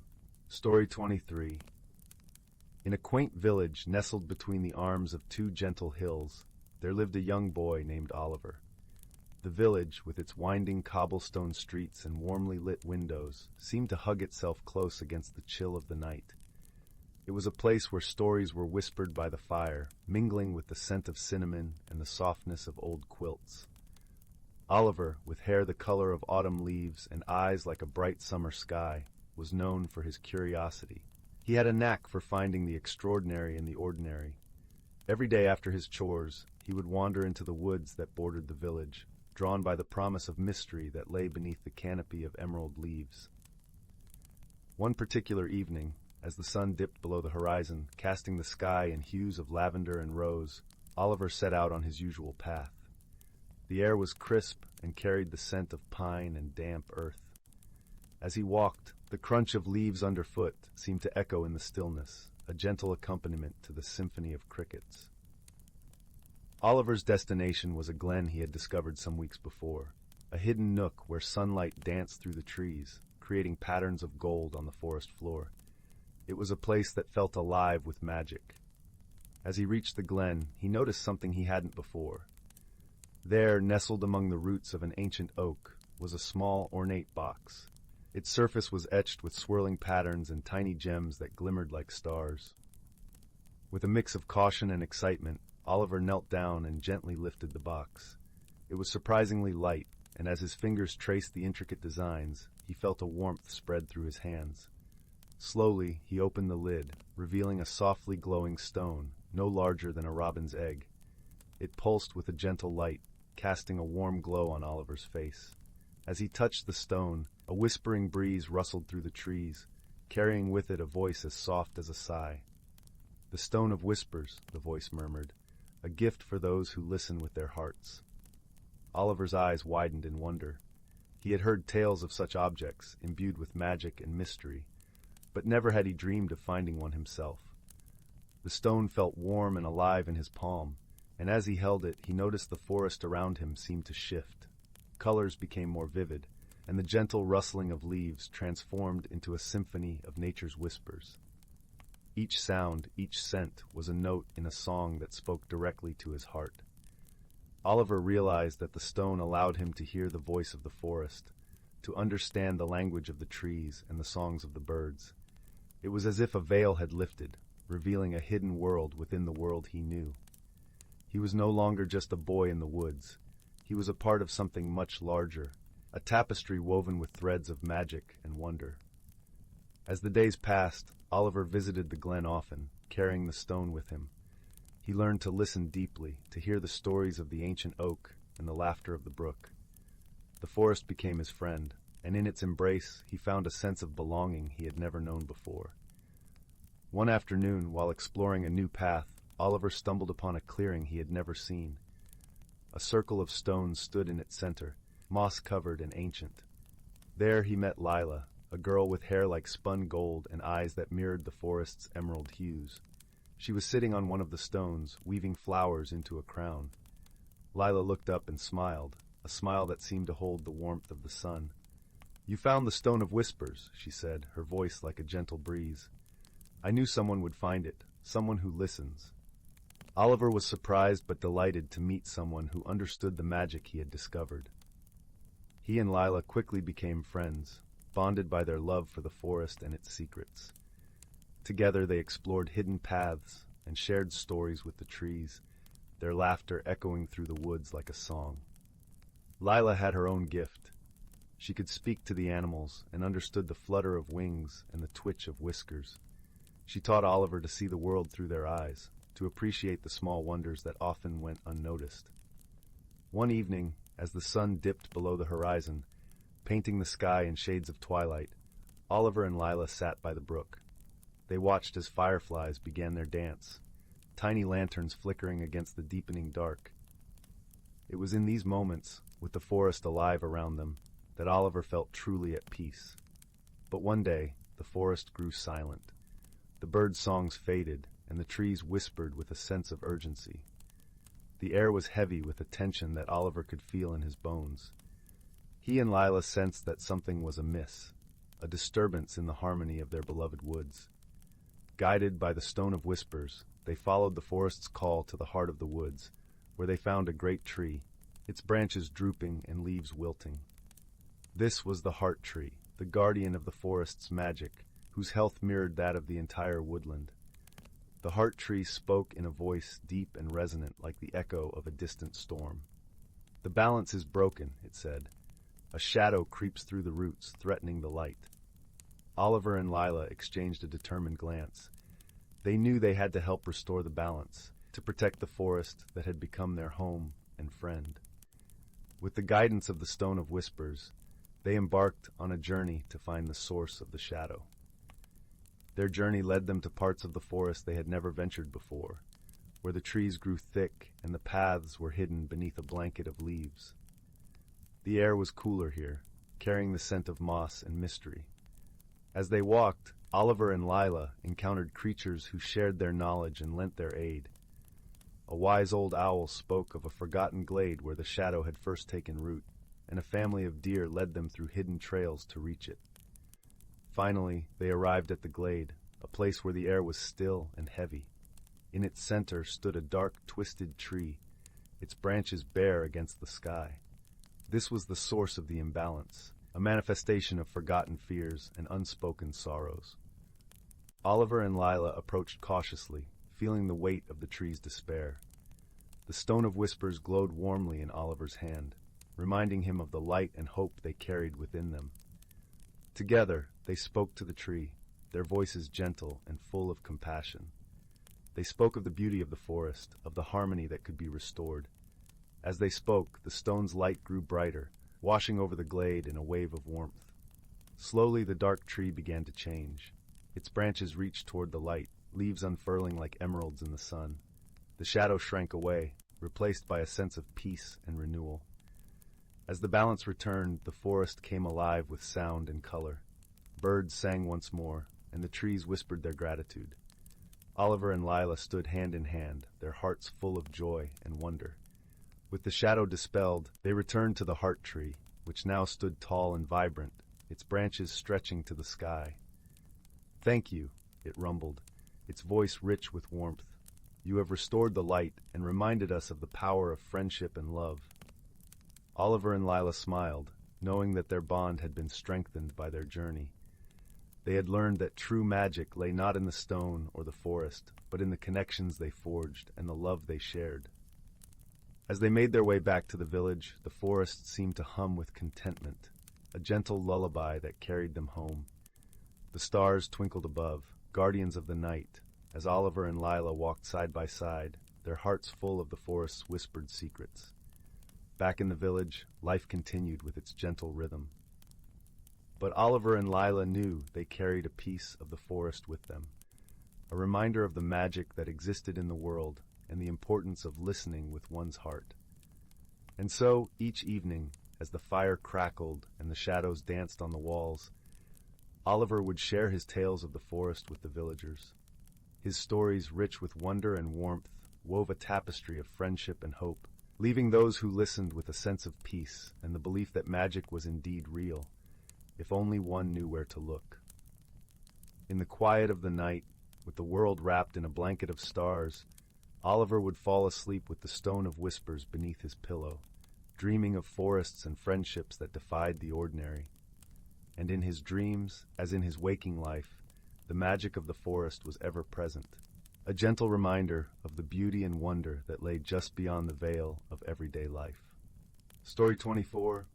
Story 23. In a quaint village nestled between the arms of two gentle hills, there lived a young boy named Oliver. The village, with its winding cobblestone streets and warmly lit windows, seemed to hug itself close against the chill of the night. It was a place where stories were whispered by the fire, mingling with the scent of cinnamon and the softness of old quilts. Oliver, with hair the color of autumn leaves and eyes like a bright summer sky, was known for his curiosity. He had a knack for finding the extraordinary in the ordinary. Every day after his chores, he would wander into the woods that bordered the village, drawn by the promise of mystery that lay beneath the canopy of emerald leaves. One particular evening, as the sun dipped below the horizon, casting the sky in hues of lavender and rose, Oliver set out on his usual path. The air was crisp and carried the scent of pine and damp earth. As he walked, the crunch of leaves underfoot seemed to echo in the stillness, a gentle accompaniment to the symphony of crickets. Oliver's destination was a glen he had discovered some weeks before, a hidden nook where sunlight danced through the trees, creating patterns of gold on the forest floor. It was a place that felt alive with magic. As he reached the glen, he noticed something he hadn't before. There, nestled among the roots of an ancient oak, was a small, ornate box. Its surface was etched with swirling patterns and tiny gems that glimmered like stars. With a mix of caution and excitement, Oliver knelt down and gently lifted the box. It was surprisingly light, and as his fingers traced the intricate designs, he felt a warmth spread through his hands. Slowly, he opened the lid, revealing a softly glowing stone, no larger than a robin's egg. It pulsed with a gentle light, casting a warm glow on Oliver's face. As he touched the stone, a whispering breeze rustled through the trees, carrying with it a voice as soft as a sigh. "The Stone of Whispers," the voice murmured, "a gift for those who listen with their hearts." Oliver's eyes widened in wonder. He had heard tales of such objects, imbued with magic and mystery, but never had he dreamed of finding one himself. The stone felt warm and alive in his palm, and as he held it, he noticed the forest around him seemed to shift. Colors became more vivid, and the gentle rustling of leaves transformed into a symphony of nature's whispers. Each sound, each scent, was a note in a song that spoke directly to his heart. Oliver realized that the stone allowed him to hear the voice of the forest, to understand the language of the trees and the songs of the birds. It was as if a veil had lifted, revealing a hidden world within the world he knew. He was no longer just a boy in the woods. He was a part of something much larger, a tapestry woven with threads of magic and wonder. As the days passed, Oliver visited the glen often, carrying the stone with him. He learned to listen deeply, to hear the stories of the ancient oak and the laughter of the brook. The forest became his friend, and in its embrace he found a sense of belonging he had never known before. One afternoon, while exploring a new path, Oliver stumbled upon a clearing he had never seen. A circle of stones stood in its center, moss-covered and ancient. There he met Lila, a girl with hair like spun gold and eyes that mirrored the forest's emerald hues. She was sitting on one of the stones, weaving flowers into a crown. Lila looked up and smiled, a smile that seemed to hold the warmth of the sun. "You found the Stone of Whispers," she said, her voice like a gentle breeze. "I knew someone would find it, someone who listens." Oliver was surprised but delighted to meet someone who understood the magic he had discovered. He and Lila quickly became friends, bonded by their love for the forest and its secrets. Together they explored hidden paths and shared stories with the trees, their laughter echoing through the woods like a song. Lila had her own gift. She could speak to the animals and understood the flutter of wings and the twitch of whiskers. She taught Oliver to see the world through their eyes, to appreciate the small wonders that often went unnoticed. One evening, as the sun dipped below the horizon, painting the sky in shades of twilight, Oliver and Lila sat by the brook. They watched as fireflies began their dance, tiny lanterns flickering against the deepening dark. It was in these moments, with the forest alive around them, that Oliver felt truly at peace. But one day, the forest grew silent. The birds' songs faded, and the trees whispered with a sense of urgency. The air was heavy with a tension that Oliver could feel in his bones. He and Lila sensed that something was amiss, a disturbance in the harmony of their beloved woods. Guided by the Stone of Whispers, they followed the forest's call to the heart of the woods, where they found a great tree, its branches drooping and leaves wilting. This was the heart tree, the guardian of the forest's magic, whose health mirrored that of the entire woodland. The heart tree spoke in a voice deep and resonant like the echo of a distant storm. "The balance is broken," it said. "A shadow creeps through the roots, threatening the light." Oliver and Lila exchanged a determined glance. They knew they had to help restore the balance, to protect the forest that had become their home and friend. With the guidance of the Stone of Whispers, they embarked on a journey to find the source of the shadow. Their journey led them to parts of the forest they had never ventured before, where the trees grew thick and the paths were hidden beneath a blanket of leaves. The air was cooler here, carrying the scent of moss and mystery. As they walked, Oliver and Lila encountered creatures who shared their knowledge and lent their aid. A wise old owl spoke of a forgotten glade where the shadow had first taken root, and a family of deer led them through hidden trails to reach it. Finally, they arrived at the glade, a place where the air was still and heavy. In its center stood a dark, twisted tree, its branches bare against the sky. This was the source of the imbalance, a manifestation of forgotten fears and unspoken sorrows. Oliver and Lila approached cautiously, feeling the weight of the tree's despair. The Stone of Whispers glowed warmly in Oliver's hand, reminding him of the light and hope they carried within them. Together, they spoke to the tree, their voices gentle and full of compassion. They spoke of the beauty of the forest, of the harmony that could be restored. As they spoke, the stone's light grew brighter, washing over the glade in a wave of warmth. Slowly, the dark tree began to change. Its branches reached toward the light, leaves unfurling like emeralds in the sun. The shadow shrank away, replaced by a sense of peace and renewal. As the balance returned, the forest came alive with sound and color. Birds sang once more, and the trees whispered their gratitude. Oliver and Lila stood hand in hand, their hearts full of joy and wonder. With the shadow dispelled, they returned to the heart tree, which now stood tall and vibrant, its branches stretching to the sky. "Thank you," it rumbled, its voice rich with warmth. "You have restored the light and reminded us of the power of friendship and love." Oliver and Lila smiled, knowing that their bond had been strengthened by their journey. They had learned that true magic lay not in the stone or the forest, but in the connections they forged and the love they shared. As they made their way back to the village, the forest seemed to hum with contentment, a gentle lullaby that carried them home. The stars twinkled above, guardians of the night, as Oliver and Lila walked side by side, their hearts full of the forest's whispered secrets. Back in the village, life continued with its gentle rhythm. But Oliver and Lila knew they carried a piece of the forest with them, a reminder of the magic that existed in the world and the importance of listening with one's heart. And so, each evening, as the fire crackled and the shadows danced on the walls, Oliver would share his tales of the forest with the villagers. His stories, rich with wonder and warmth, wove a tapestry of friendship and hope, leaving those who listened with a sense of peace and the belief that magic was indeed real, if only one knew where to look. In the quiet of the night, with the world wrapped in a blanket of stars, Oliver would fall asleep with the stone of whispers beneath his pillow, dreaming of forests and friendships that defied the ordinary. And in his dreams, as in his waking life, the magic of the forest was ever present, a gentle reminder of the beauty and wonder that lay just beyond the veil of everyday life. Story 24.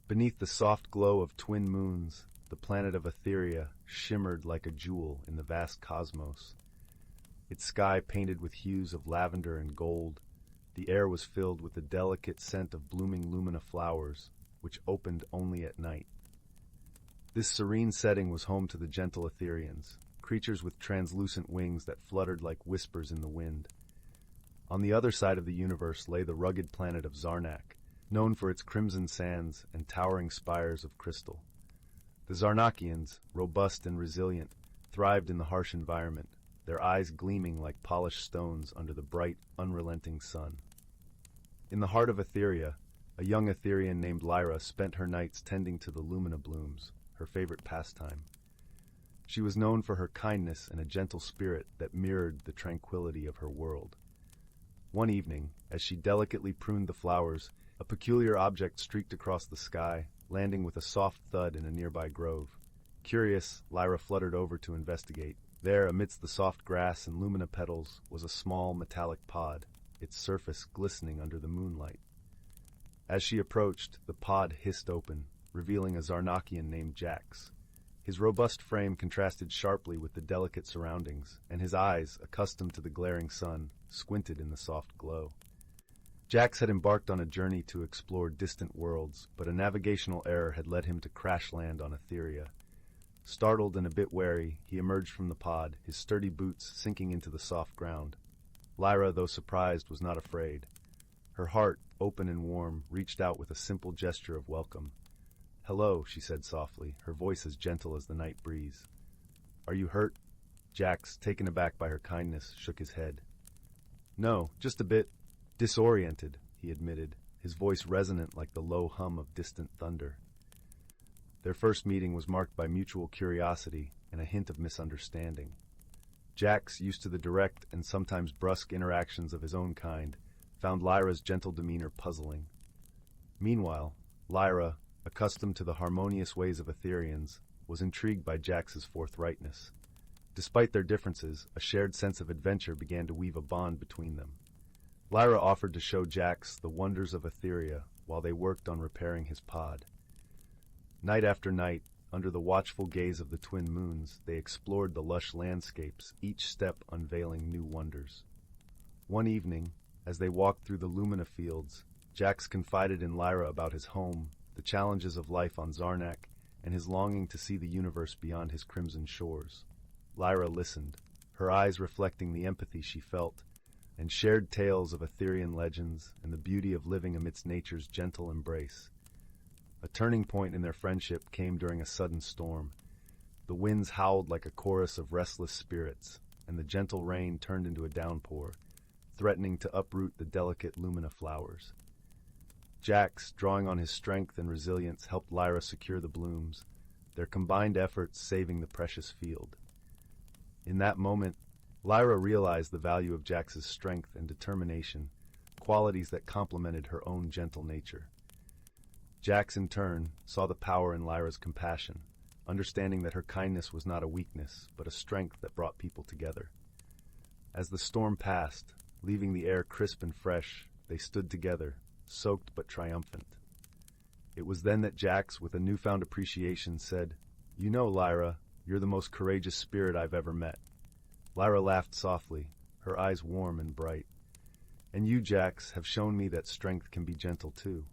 Beneath the soft glow of twin moons, the planet of Etheria shimmered like a jewel in the vast cosmos. Its sky painted with hues of lavender and gold, the air was filled with the delicate scent of blooming lumina flowers, which opened only at night. This serene setting was home to the gentle Etherians, creatures with translucent wings that fluttered like whispers in the wind. On the other side of the universe lay the rugged planet of Zarnak, known for its crimson sands and towering spires of crystal. The Zarnakians, robust and resilient, thrived in the harsh environment, their eyes gleaming like polished stones under the bright, unrelenting sun. In the heart of Etheria, a young Etherian named Lyra spent her nights tending to the lumina blooms, her favorite pastime. She was known for her kindness and a gentle spirit that mirrored the tranquility of her world. One evening, as she delicately pruned the flowers, a peculiar object streaked across the sky, landing with a soft thud in a nearby grove. Curious, Lyra fluttered over to investigate. There, amidst the soft grass and lumina petals, was a small metallic pod, its surface glistening under the moonlight. As she approached, the pod hissed open, revealing a Zarnakian named Jax. His robust frame contrasted sharply with the delicate surroundings, and his eyes, accustomed to the glaring sun, squinted in the soft glow. Jax had embarked on a journey to explore distant worlds, but a navigational error had led him to crash land on Etheria. Startled and a bit wary, he emerged from the pod, his sturdy boots sinking into the soft ground. Lyra, though surprised, was not afraid. Her heart, open and warm, reached out with a simple gesture of welcome. "Hello," she said softly, her voice as gentle as the night breeze. "Are you hurt?" Jax, taken aback by her kindness, shook his head. "No, just a bit disoriented," he admitted, his voice resonant like the low hum of distant thunder. Their first meeting was marked by mutual curiosity and a hint of misunderstanding. Jax, used to the direct and sometimes brusque interactions of his own kind, found Lyra's gentle demeanor puzzling. Meanwhile, Lyra, accustomed to the harmonious ways of Etherians, was intrigued by Jax's forthrightness. Despite their differences, a shared sense of adventure began to weave a bond between them. Lyra offered to show Jax the wonders of Etheria while they worked on repairing his pod. Night after night, under the watchful gaze of the twin moons, they explored the lush landscapes, each step unveiling new wonders. One evening, as they walked through the lumina fields, Jax confided in Lyra about his home, the challenges of life on Zarnak, and his longing to see the universe beyond his crimson shores. Lyra listened, her eyes reflecting the empathy she felt, and shared tales of Etherian legends and the beauty of living amidst nature's gentle embrace. A turning point in their friendship came during a sudden storm. The winds howled like a chorus of restless spirits, and the gentle rain turned into a downpour, threatening to uproot the delicate lumina flowers. Jax, drawing on his strength and resilience, helped Lyra secure the blooms, their combined efforts saving the precious field. In that moment, Lyra realized the value of Jax's strength and determination, qualities that complemented her own gentle nature. Jax, in turn, saw the power in Lyra's compassion, understanding that her kindness was not a weakness, but a strength that brought people together. As the storm passed, leaving the air crisp and fresh, they stood together, soaked but triumphant. It was then that Jax, with a newfound appreciation, said, "You know, Lyra, you're the most courageous spirit I've ever met." Lyra laughed softly, her eyes warm and bright. And you, Jax, have shown me that strength can be gentle too.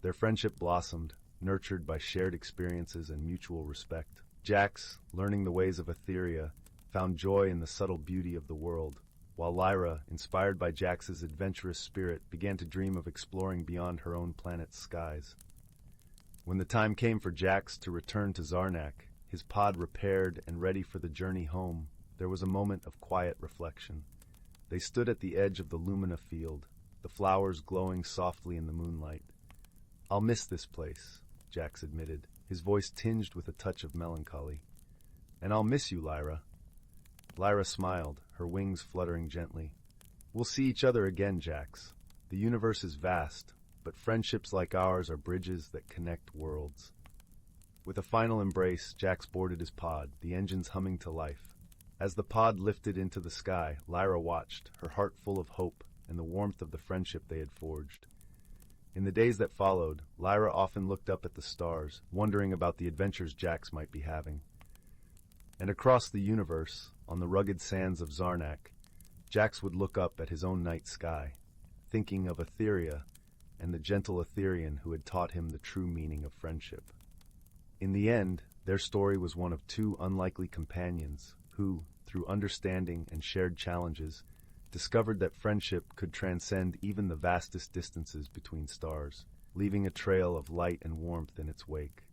Their friendship blossomed, nurtured by shared experiences and mutual respect. Jax, learning the ways of Etheria, found joy in the subtle beauty of the world, while Lyra, inspired by Jax's adventurous spirit, began to dream of exploring beyond her own planet's skies. When the time came for Jax to return to Zarnak, his pod repaired and ready for the journey home, there was a moment of quiet reflection. They stood at the edge of the Lumina field, the flowers glowing softly in the moonlight. "I'll miss this place," Jax admitted, his voice tinged with a touch of melancholy. "And I'll miss you, Lyra." Lyra smiled, her wings fluttering gently. "We'll see each other again, Jax. The universe is vast, but friendships like ours are bridges that connect worlds." With a final embrace, Jax boarded his pod, the engines humming to life. As the pod lifted into the sky, Lyra watched, her heart full of hope and the warmth of the friendship they had forged. In the days that followed, Lyra often looked up at the stars, wondering about the adventures Jax might be having. And across the universe, on the rugged sands of Zarnak, Jax would look up at his own night sky, thinking of Etheria and the gentle Etherian who had taught him the true meaning of friendship. In the end, their story was one of two unlikely companions who, through understanding and shared challenges, discovered that friendship could transcend even the vastest distances between stars, leaving a trail of light and warmth in its wake.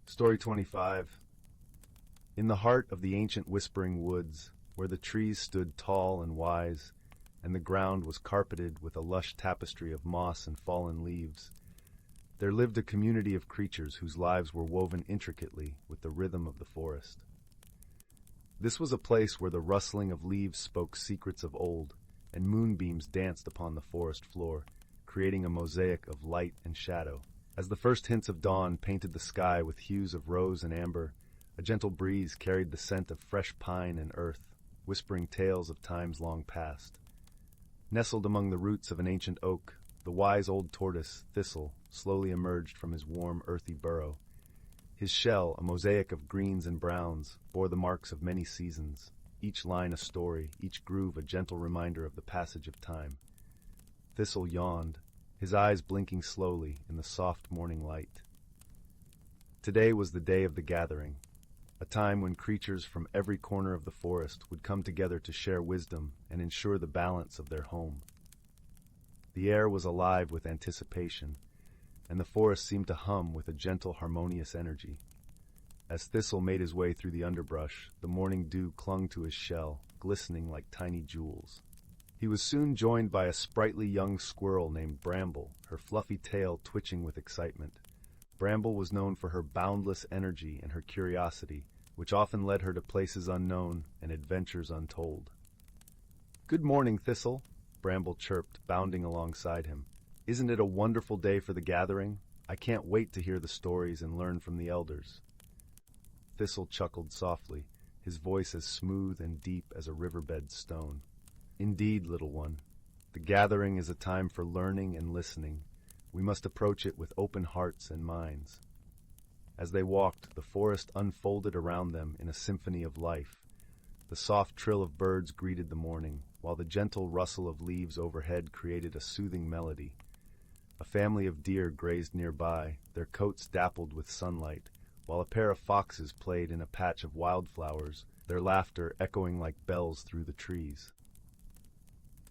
Story 25. In the heart of the ancient whispering woods, where the trees stood tall and wise, and the ground was carpeted with a lush tapestry of moss and fallen leaves, there lived a community of creatures whose lives were woven intricately with the rhythm of the forest. This was a place where the rustling of leaves spoke secrets of old, and moonbeams danced upon the forest floor, creating a mosaic of light and shadow. As the first hints of dawn painted the sky with hues of rose and amber, a gentle breeze carried the scent of fresh pine and earth, whispering tales of times long past. Nestled among the roots of an ancient oak, the wise old tortoise, Thistle, slowly emerged from his warm, earthy burrow. His shell, a mosaic of greens and browns, bore the marks of many seasons, each line a story, each groove a gentle reminder of the passage of time. Thistle yawned, his eyes blinking slowly in the soft morning light. Today was the day of the gathering, a time when creatures from every corner of the forest would come together to share wisdom and ensure the balance of their home. The air was alive with anticipation, and the forest seemed to hum with a gentle, harmonious energy. As Thistle made his way through the underbrush, the morning dew clung to his shell, glistening like tiny jewels. He was soon joined by a sprightly young squirrel named Bramble, her fluffy tail twitching with excitement. Bramble was known for her boundless energy and her curiosity, which often led her to places unknown and adventures untold. "Good morning, Thistle," Bramble chirped, bounding alongside him. "Isn't it a wonderful day for the gathering? I can't wait to hear the stories and learn from the elders." Thistle chuckled softly, his voice as smooth and deep as a riverbed stone. "Indeed, little one, the gathering is a time for learning and listening. We must approach it with open hearts and minds." As they walked, the forest unfolded around them in a symphony of life. The soft trill of birds greeted the morning, while the gentle rustle of leaves overhead created a soothing melody. A family of deer grazed nearby, their coats dappled with sunlight, while a pair of foxes played in a patch of wildflowers, their laughter echoing like bells through the trees.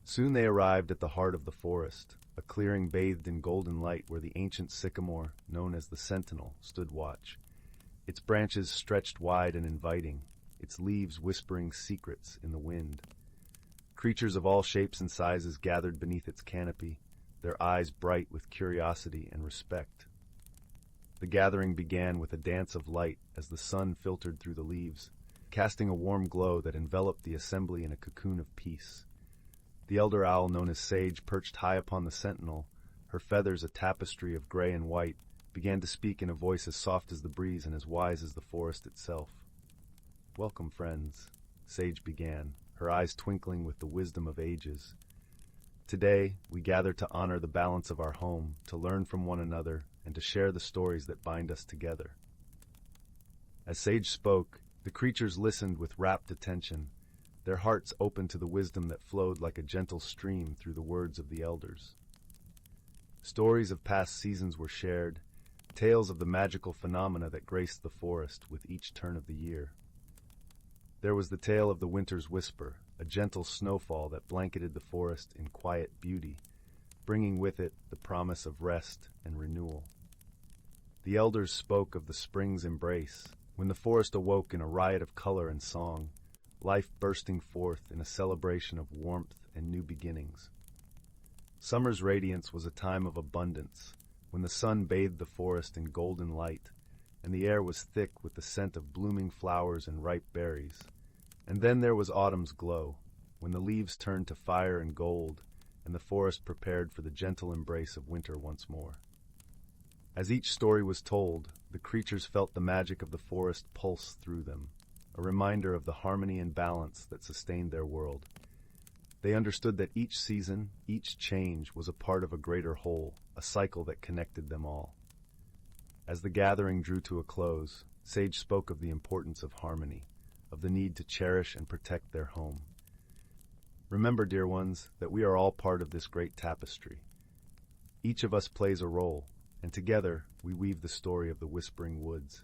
Soon they arrived at the heart of the forest, a clearing bathed in golden light where the ancient sycamore, known as the Sentinel, stood watch. Its branches stretched wide and inviting, its leaves whispering secrets in the wind. Creatures of all shapes and sizes gathered beneath its canopy, their eyes bright with curiosity and respect. The gathering began with a dance of light as the sun filtered through the leaves, casting a warm glow that enveloped the assembly in a cocoon of peace. The elder owl known as Sage, perched high upon the sentinel, her feathers a tapestry of gray and white, began to speak in a voice as soft as the breeze and as wise as the forest itself. "Welcome, friends," Sage began, her eyes twinkling with the wisdom of ages. "Today, we gather to honor the balance of our home, to learn from one another, and to share the stories that bind us together." As Sage spoke, the creatures listened with rapt attention, their hearts open to the wisdom that flowed like a gentle stream through the words of the elders. Stories of past seasons were shared, tales of the magical phenomena that graced the forest with each turn of the year. There was the tale of the winter's whisper, a gentle snowfall that blanketed the forest in quiet beauty, bringing with it the promise of rest and renewal. The elders spoke of the spring's embrace, when the forest awoke in a riot of color and song, life bursting forth in a celebration of warmth and new beginnings. Summer's radiance was a time of abundance, when the sun bathed the forest in golden light, and the air was thick with the scent of blooming flowers and ripe berries. And then there was autumn's glow, when the leaves turned to fire and gold, and the forest prepared for the gentle embrace of winter once more. As each story was told, the creatures felt the magic of the forest pulse through them, a reminder of the harmony and balance that sustained their world. They understood that each season, each change was a part of a greater whole, a cycle that connected them all. As the gathering drew to a close, Sage spoke of the importance of harmony, of the need to cherish and protect their home. Remember, dear ones, that we are all part of this great tapestry. Each of us plays a role, and together we weave the story of the Whispering Woods.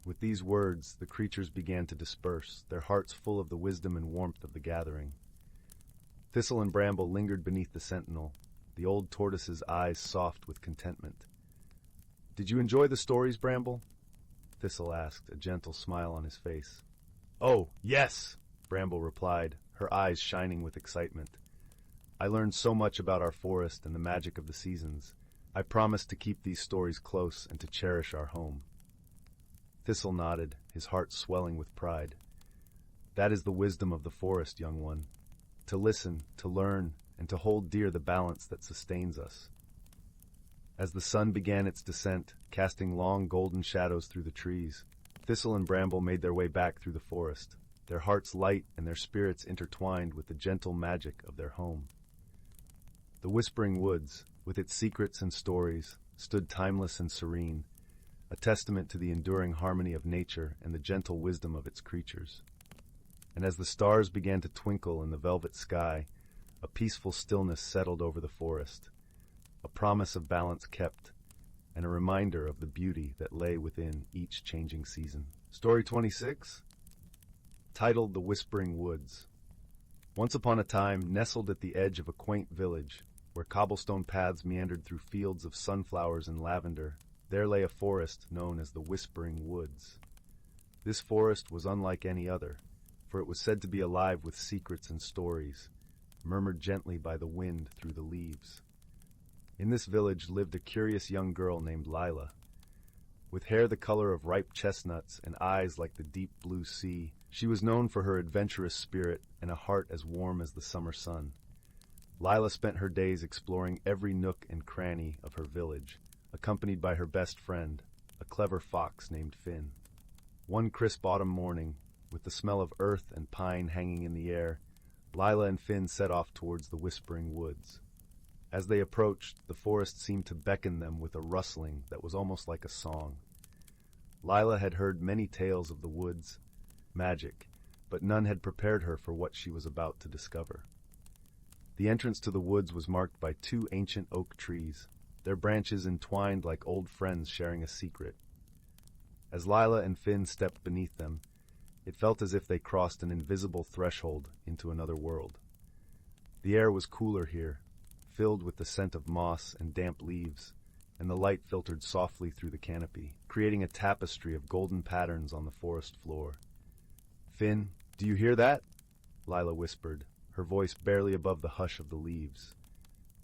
With these words, the creatures began to disperse, their hearts full of the wisdom and warmth of the gathering. Thistle and Bramble lingered beneath the sentinel, the old tortoise's eyes soft with contentment. "Did you enjoy the stories, Bramble?" Thistle asked, a gentle smile on his face. "Oh, yes," Bramble replied, her eyes shining with excitement. "I learned so much about our forest and the magic of the seasons. I promise to keep these stories close and to cherish our home." Thistle nodded, his heart swelling with pride. "That is the wisdom of the forest, young one. To listen, to learn, and to hold dear the balance that sustains us." As the sun began its descent, casting long golden shadows through the trees, Thistle and Bramble made their way back through the forest, their hearts light and their spirits intertwined with the gentle magic of their home. The Whispering Woods, with its secrets and stories, stood timeless and serene, a testament to the enduring harmony of nature and the gentle wisdom of its creatures. And as the stars began to twinkle in the velvet sky, a peaceful stillness settled over the forest, a promise of balance kept, and a reminder of the beauty that lay within each changing season. Story 26, titled The Whispering Woods. Once upon a time, nestled at the edge of a quaint village, where cobblestone paths meandered through fields of sunflowers and lavender, there lay a forest known as the Whispering Woods. This forest was unlike any other, for it was said to be alive with secrets and stories, murmured gently by the wind through the leaves. In this village lived a curious young girl named Lila. With hair the color of ripe chestnuts and eyes like the deep blue sea, she was known for her adventurous spirit and a heart as warm as the summer sun. Lila spent her days exploring every nook and cranny of her village, accompanied by her best friend, a clever fox named Finn. One crisp autumn morning, with the smell of earth and pine hanging in the air, Lila and Finn set off towards the Whispering Woods. As they approached, the forest seemed to beckon them with a rustling that was almost like a song. Lila had heard many tales of the woods, magic, but none had prepared her for what she was about to discover. The entrance to the woods was marked by two ancient oak trees, their branches entwined like old friends sharing a secret. As Lila and Finn stepped beneath them, it felt as if they crossed an invisible threshold into another world. The air was cooler here, filled with the scent of moss and damp leaves, and the light filtered softly through the canopy, creating a tapestry of golden patterns on the forest floor. "Finn, do you hear that?" Lila whispered, her voice barely above the hush of the leaves.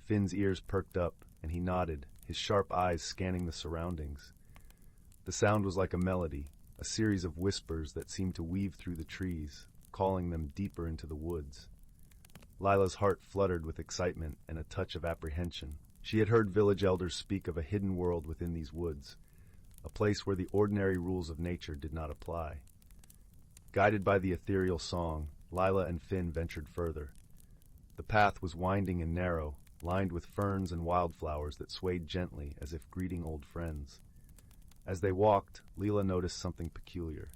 Finn's ears perked up, and he nodded, his sharp eyes scanning the surroundings. The sound was like a melody, a series of whispers that seemed to weave through the trees, calling them deeper into the woods. Lila's heart fluttered with excitement and a touch of apprehension. She had heard village elders speak of a hidden world within these woods, a place where the ordinary rules of nature did not apply. Guided by the ethereal song, Lila and Finn ventured further. The path was winding and narrow, lined with ferns and wildflowers that swayed gently as if greeting old friends. As they walked, Lila noticed something peculiar.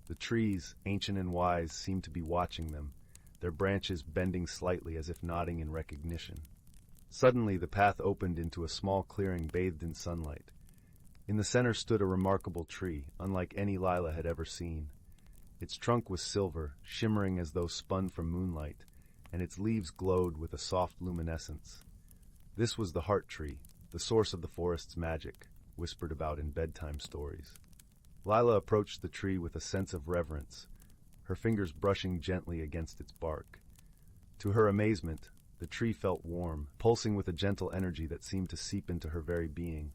The trees, ancient and wise, seemed to be watching them, their branches bending slightly as if nodding in recognition. Suddenly, the path opened into a small clearing bathed in sunlight. In the center stood a remarkable tree, unlike any Lila had ever seen. Its trunk was silver, shimmering as though spun from moonlight, and its leaves glowed with a soft luminescence. This was the heart tree, the source of the forest's magic, whispered about in bedtime stories. Lila approached the tree with a sense of reverence, her fingers brushing gently against its bark. To her amazement, the tree felt warm, pulsing with a gentle energy that seemed to seep into her very being.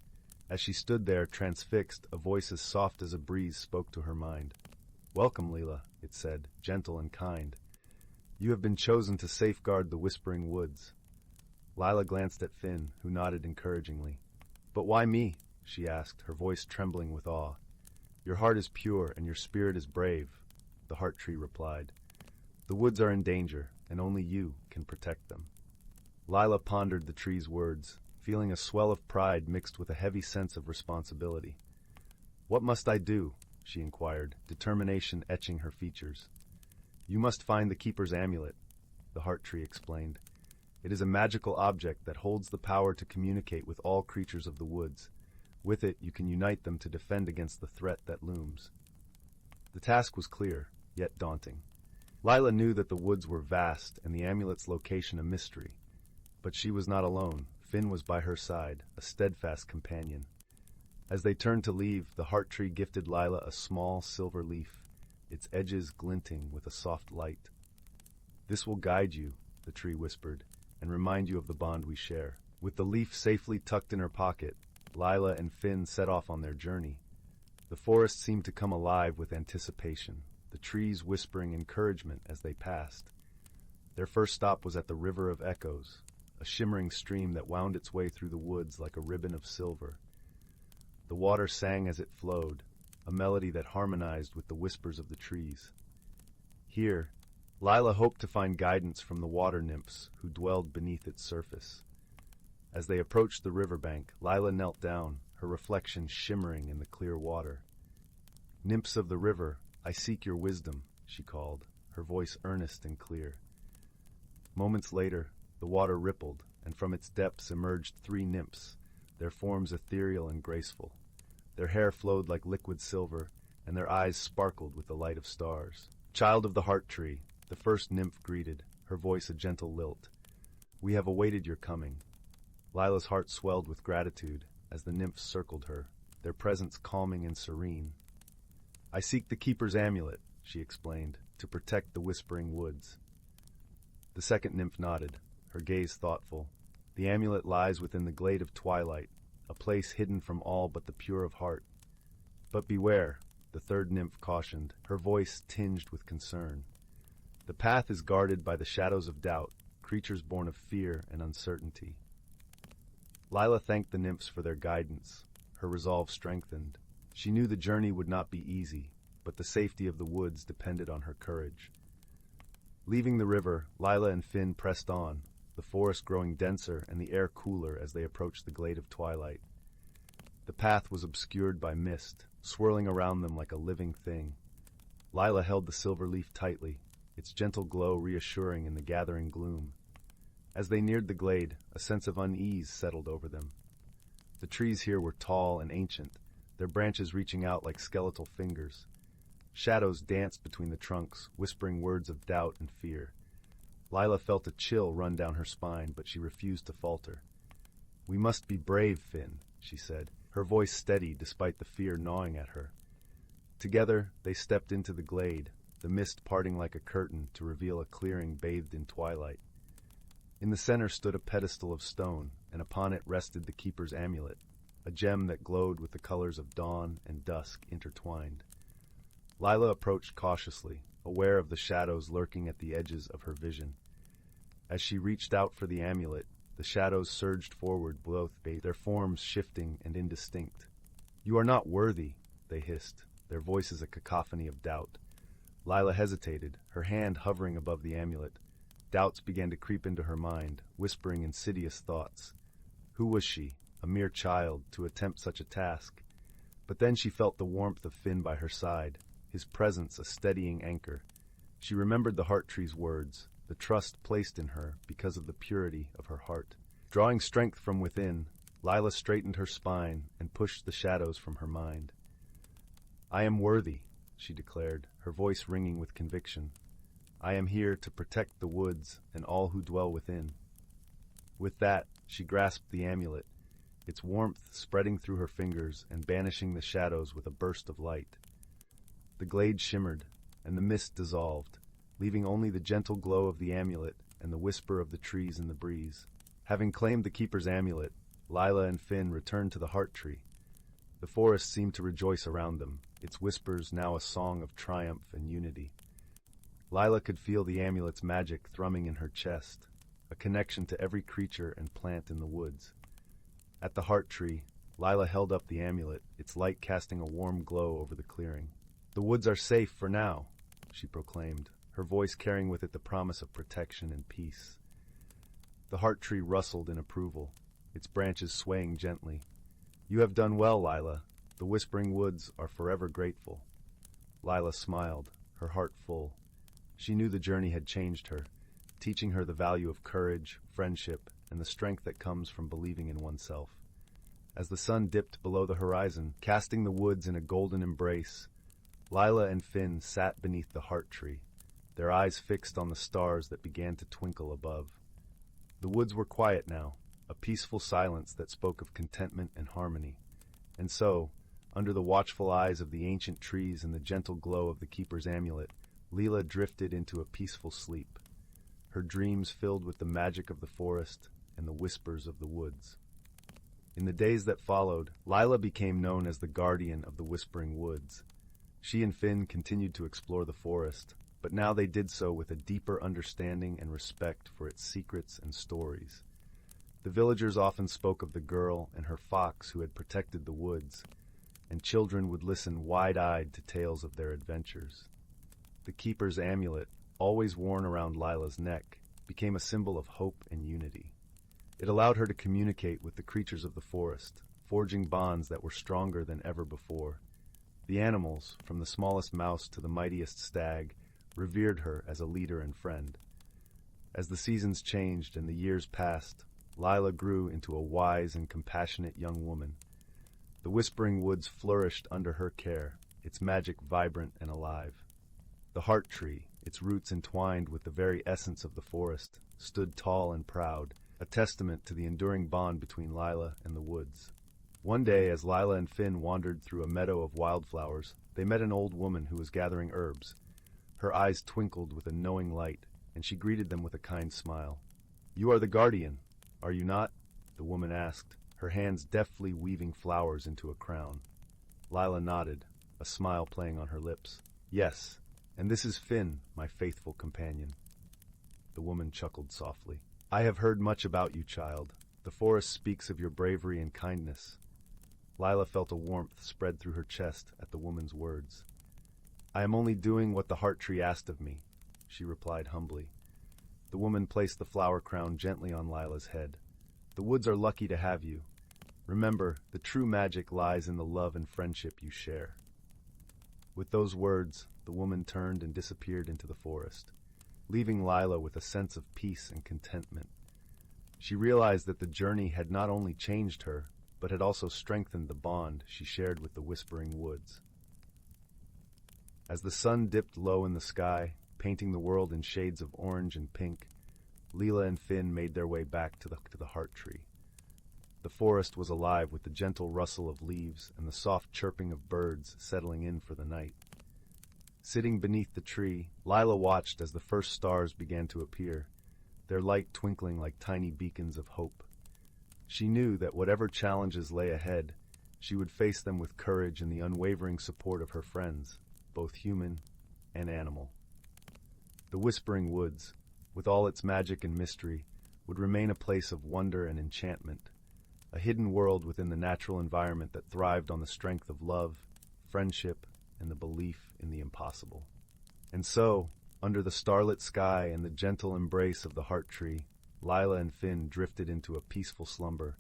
As she stood there, transfixed, a voice as soft as a breeze spoke to her mind. "Welcome, Lila," it said, gentle and kind. "You have been chosen to safeguard the Whispering Woods." Lila glanced at Finn, who nodded encouragingly. "But why me?" she asked, her voice trembling with awe. "Your heart is pure, and your spirit is brave," the heart tree replied. "The woods are in danger, and only you can protect them." Lila pondered the tree's words, feeling a swell of pride mixed with a heavy sense of responsibility. "What must I do?" she inquired, determination etching her features. "You must find the Keeper's amulet," the heart tree explained. "It is a magical object that holds the power to communicate with all creatures of the woods. With it, you can unite them to defend against the threat that looms." The task was clear, yet daunting. Lila knew that the woods were vast and the amulet's location a mystery. But she was not alone. Finn was by her side, a steadfast companion. As they turned to leave, the heart tree gifted Lila a small silver leaf, its edges glinting with a soft light. "This will guide you," the tree whispered, "and remind you of the bond we share." With the leaf safely tucked in her pocket, Lila and Finn set off on their journey. The forest seemed to come alive with anticipation, the trees whispering encouragement as they passed. Their first stop was at the River of Echoes, a shimmering stream that wound its way through the woods like a ribbon of silver. The water sang as it flowed, a melody that harmonized with the whispers of the trees. Here, Lila hoped to find guidance from the water nymphs who dwelled beneath its surface. As they approached the riverbank, Lila knelt down, her reflection shimmering in the clear water. "Nymphs of the river, I seek your wisdom," she called, her voice earnest and clear. Moments later, the water rippled, and from its depths emerged 3 nymphs, their forms ethereal and graceful. Their hair flowed like liquid silver, and their eyes sparkled with the light of stars. "Child of the heart tree," the first nymph greeted, her voice a gentle lilt. "We have awaited your coming." Lila's heart swelled with gratitude as the nymphs circled her, their presence calming and serene. "I seek the Keeper's amulet," she explained, "to protect the Whispering Woods." The second nymph nodded, her gaze thoughtful. "The amulet lies within the glade of twilight, a place hidden from all but the pure of heart." "But beware," the third nymph cautioned, her voice tinged with concern. "The path is guarded by the shadows of doubt, creatures born of fear and uncertainty." Lila thanked the nymphs for their guidance, her resolve strengthened. She knew the journey would not be easy, but the safety of the woods depended on her courage. Leaving the river, Lila and Finn pressed on, the forest growing denser and the air cooler as they approached the glade of twilight. The path was obscured by mist, swirling around them like a living thing. Lila held the silver leaf tightly, its gentle glow reassuring in the gathering gloom. As they neared the glade, a sense of unease settled over them. The trees here were tall and ancient, their branches reaching out like skeletal fingers. Shadows danced between the trunks, whispering words of doubt and fear. Lila felt a chill run down her spine, but she refused to falter. "We must be brave, Finn," she said, her voice steady despite the fear gnawing at her. Together, they stepped into the glade, the mist parting like a curtain to reveal a clearing bathed in twilight. In the center stood a pedestal of stone, and upon it rested the Keeper's amulet, a gem that glowed with the colors of dawn and dusk intertwined. Lila approached cautiously, aware of the shadows lurking at the edges of her vision. As she reached out for the amulet, the shadows surged forward, both their forms shifting and indistinct. "You are not worthy," they hissed, their voices a cacophony of doubt. Lila hesitated, her hand hovering above the amulet. Doubts began to creep into her mind, whispering insidious thoughts. Who was she, a mere child, to attempt such a task? But then she felt the warmth of Finn by her side, his presence a steadying anchor. She remembered the heart tree's words, the trust placed in her because of the purity of her heart. Drawing strength from within, Lila straightened her spine and pushed the shadows from her mind. "I am worthy," she declared, her voice ringing with conviction. "I am here to protect the woods and all who dwell within." With that, she grasped the amulet, its warmth spreading through her fingers and banishing the shadows with a burst of light. The glade shimmered, and the mist dissolved, leaving only the gentle glow of the amulet and the whisper of the trees in the breeze. Having claimed the keeper's amulet, Lila and Finn returned to the heart tree. The forest seemed to rejoice around them, its whispers now a song of triumph and unity. Lila could feel the amulet's magic thrumming in her chest, a connection to every creature and plant in the woods. At the heart tree, Lila held up the amulet, its light casting a warm glow over the clearing. "The woods are safe for now," she proclaimed, her voice carrying with it the promise of protection and peace. The heart tree rustled in approval, its branches swaying gently. "You have done well, Lila. The Whispering Woods are forever grateful." Lila smiled, her heart full. She knew the journey had changed her, teaching her the value of courage, friendship, and the strength that comes from believing in oneself. As the sun dipped below the horizon, casting the woods in a golden embrace, Lila and Finn sat beneath the heart tree, their eyes fixed on the stars that began to twinkle above. The woods were quiet now, a peaceful silence that spoke of contentment and harmony. And so, under the watchful eyes of the ancient trees and the gentle glow of the keeper's amulet, Lila drifted into a peaceful sleep, her dreams filled with the magic of the forest and the whispers of the woods. In the days that followed, Lila became known as the guardian of the Whispering Woods. She and Finn continued to explore the forest, but now they did so with a deeper understanding and respect for its secrets and stories. The villagers often spoke of the girl and her fox who had protected the woods, and children would listen wide-eyed to tales of their adventures. The keeper's amulet, always worn around Lila's neck, became a symbol of hope and unity. It allowed her to communicate with the creatures of the forest, forging bonds that were stronger than ever before. The animals, from the smallest mouse to the mightiest stag, revered her as a leader and friend. As the seasons changed and the years passed, Lila grew into a wise and compassionate young woman. The Whispering Woods flourished under her care, its magic vibrant and alive. The heart tree, its roots entwined with the very essence of the forest, stood tall and proud, a testament to the enduring bond between Lila and the woods. One day, as Lila and Finn wandered through a meadow of wildflowers, they met an old woman who was gathering herbs. Her eyes twinkled with a knowing light, and she greeted them with a kind smile. "You are the guardian, are you not?" the woman asked, her hands deftly weaving flowers into a crown. Lila nodded, a smile playing on her lips. "Yes, and this is Finn, my faithful companion." The woman chuckled softly. "I have heard much about you, child. The forest speaks of your bravery and kindness." Lila felt a warmth spread through her chest at the woman's words. "I am only doing what the heart tree asked of me," she replied humbly. The woman placed the flower crown gently on Lila's head. "The woods are lucky to have you. Remember, the true magic lies in the love and friendship you share." With those words, the woman turned and disappeared into the forest, leaving Lila with a sense of peace and contentment. She realized that the journey had not only changed her, but had also strengthened the bond she shared with the Whispering Woods. As the sun dipped low in the sky, painting the world in shades of orange and pink, Lila and Finn made their way back to the heart tree. The forest was alive with the gentle rustle of leaves and the soft chirping of birds settling in for the night. Sitting beneath the tree, Lila watched as the first stars began to appear, their light twinkling like tiny beacons of hope. She knew that whatever challenges lay ahead, she would face them with courage and the unwavering support of her friends, both human and animal. The Whispering Woods, with all its magic and mystery, would remain a place of wonder and enchantment, a hidden world within the natural environment that thrived on the strength of love, friendship, and the belief in the impossible. And so, under the starlit sky and the gentle embrace of the heart tree, Lila and Finn drifted into a peaceful slumber,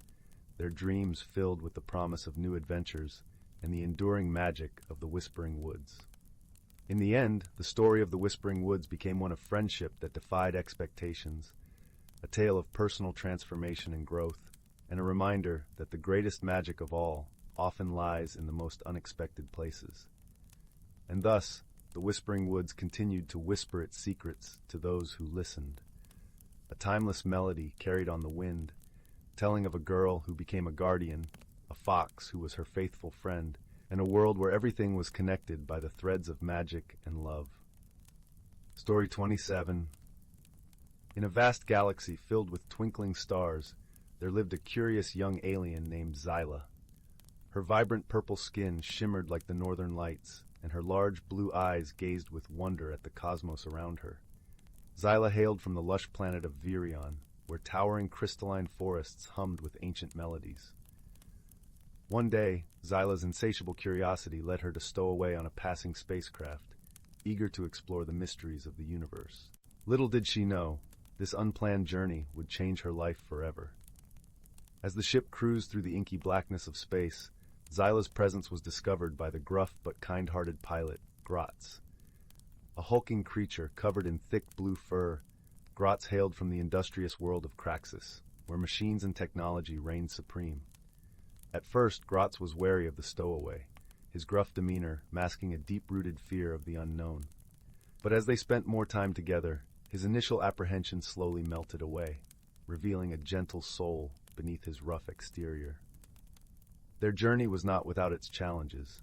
their dreams filled with the promise of new adventures and the enduring magic of the Whispering Woods. In the end, the story of the Whispering Woods became one of friendship that defied expectations, a tale of personal transformation and growth, and a reminder that the greatest magic of all often lies in the most unexpected places. And thus, the Whispering Woods continued to whisper its secrets to those who listened. A timeless melody carried on the wind, telling of a girl who became a guardian, a fox who was her faithful friend, and a world where everything was connected by the threads of magic and love. Story 27. In a vast galaxy filled with twinkling stars, there lived a curious young alien named Zyla. Her vibrant purple skin shimmered like the northern lights, and her large blue eyes gazed with wonder at the cosmos around her. Zyla hailed from the lush planet of Virion, where towering crystalline forests hummed with ancient melodies. One day, Zyla's insatiable curiosity led her to stow away on a passing spacecraft, eager to explore the mysteries of the universe. Little did she know, this unplanned journey would change her life forever. As the ship cruised through the inky blackness of space, Zyla's presence was discovered by the gruff but kind-hearted pilot, Grotz. A hulking creature covered in thick blue fur, Grotz hailed from the industrious world of Kraxis, where machines and technology reigned supreme. At first, Grotz was wary of the stowaway, his gruff demeanor masking a deep-rooted fear of the unknown. But as they spent more time together, his initial apprehension slowly melted away, revealing a gentle soul beneath his rough exterior. Their journey was not without its challenges.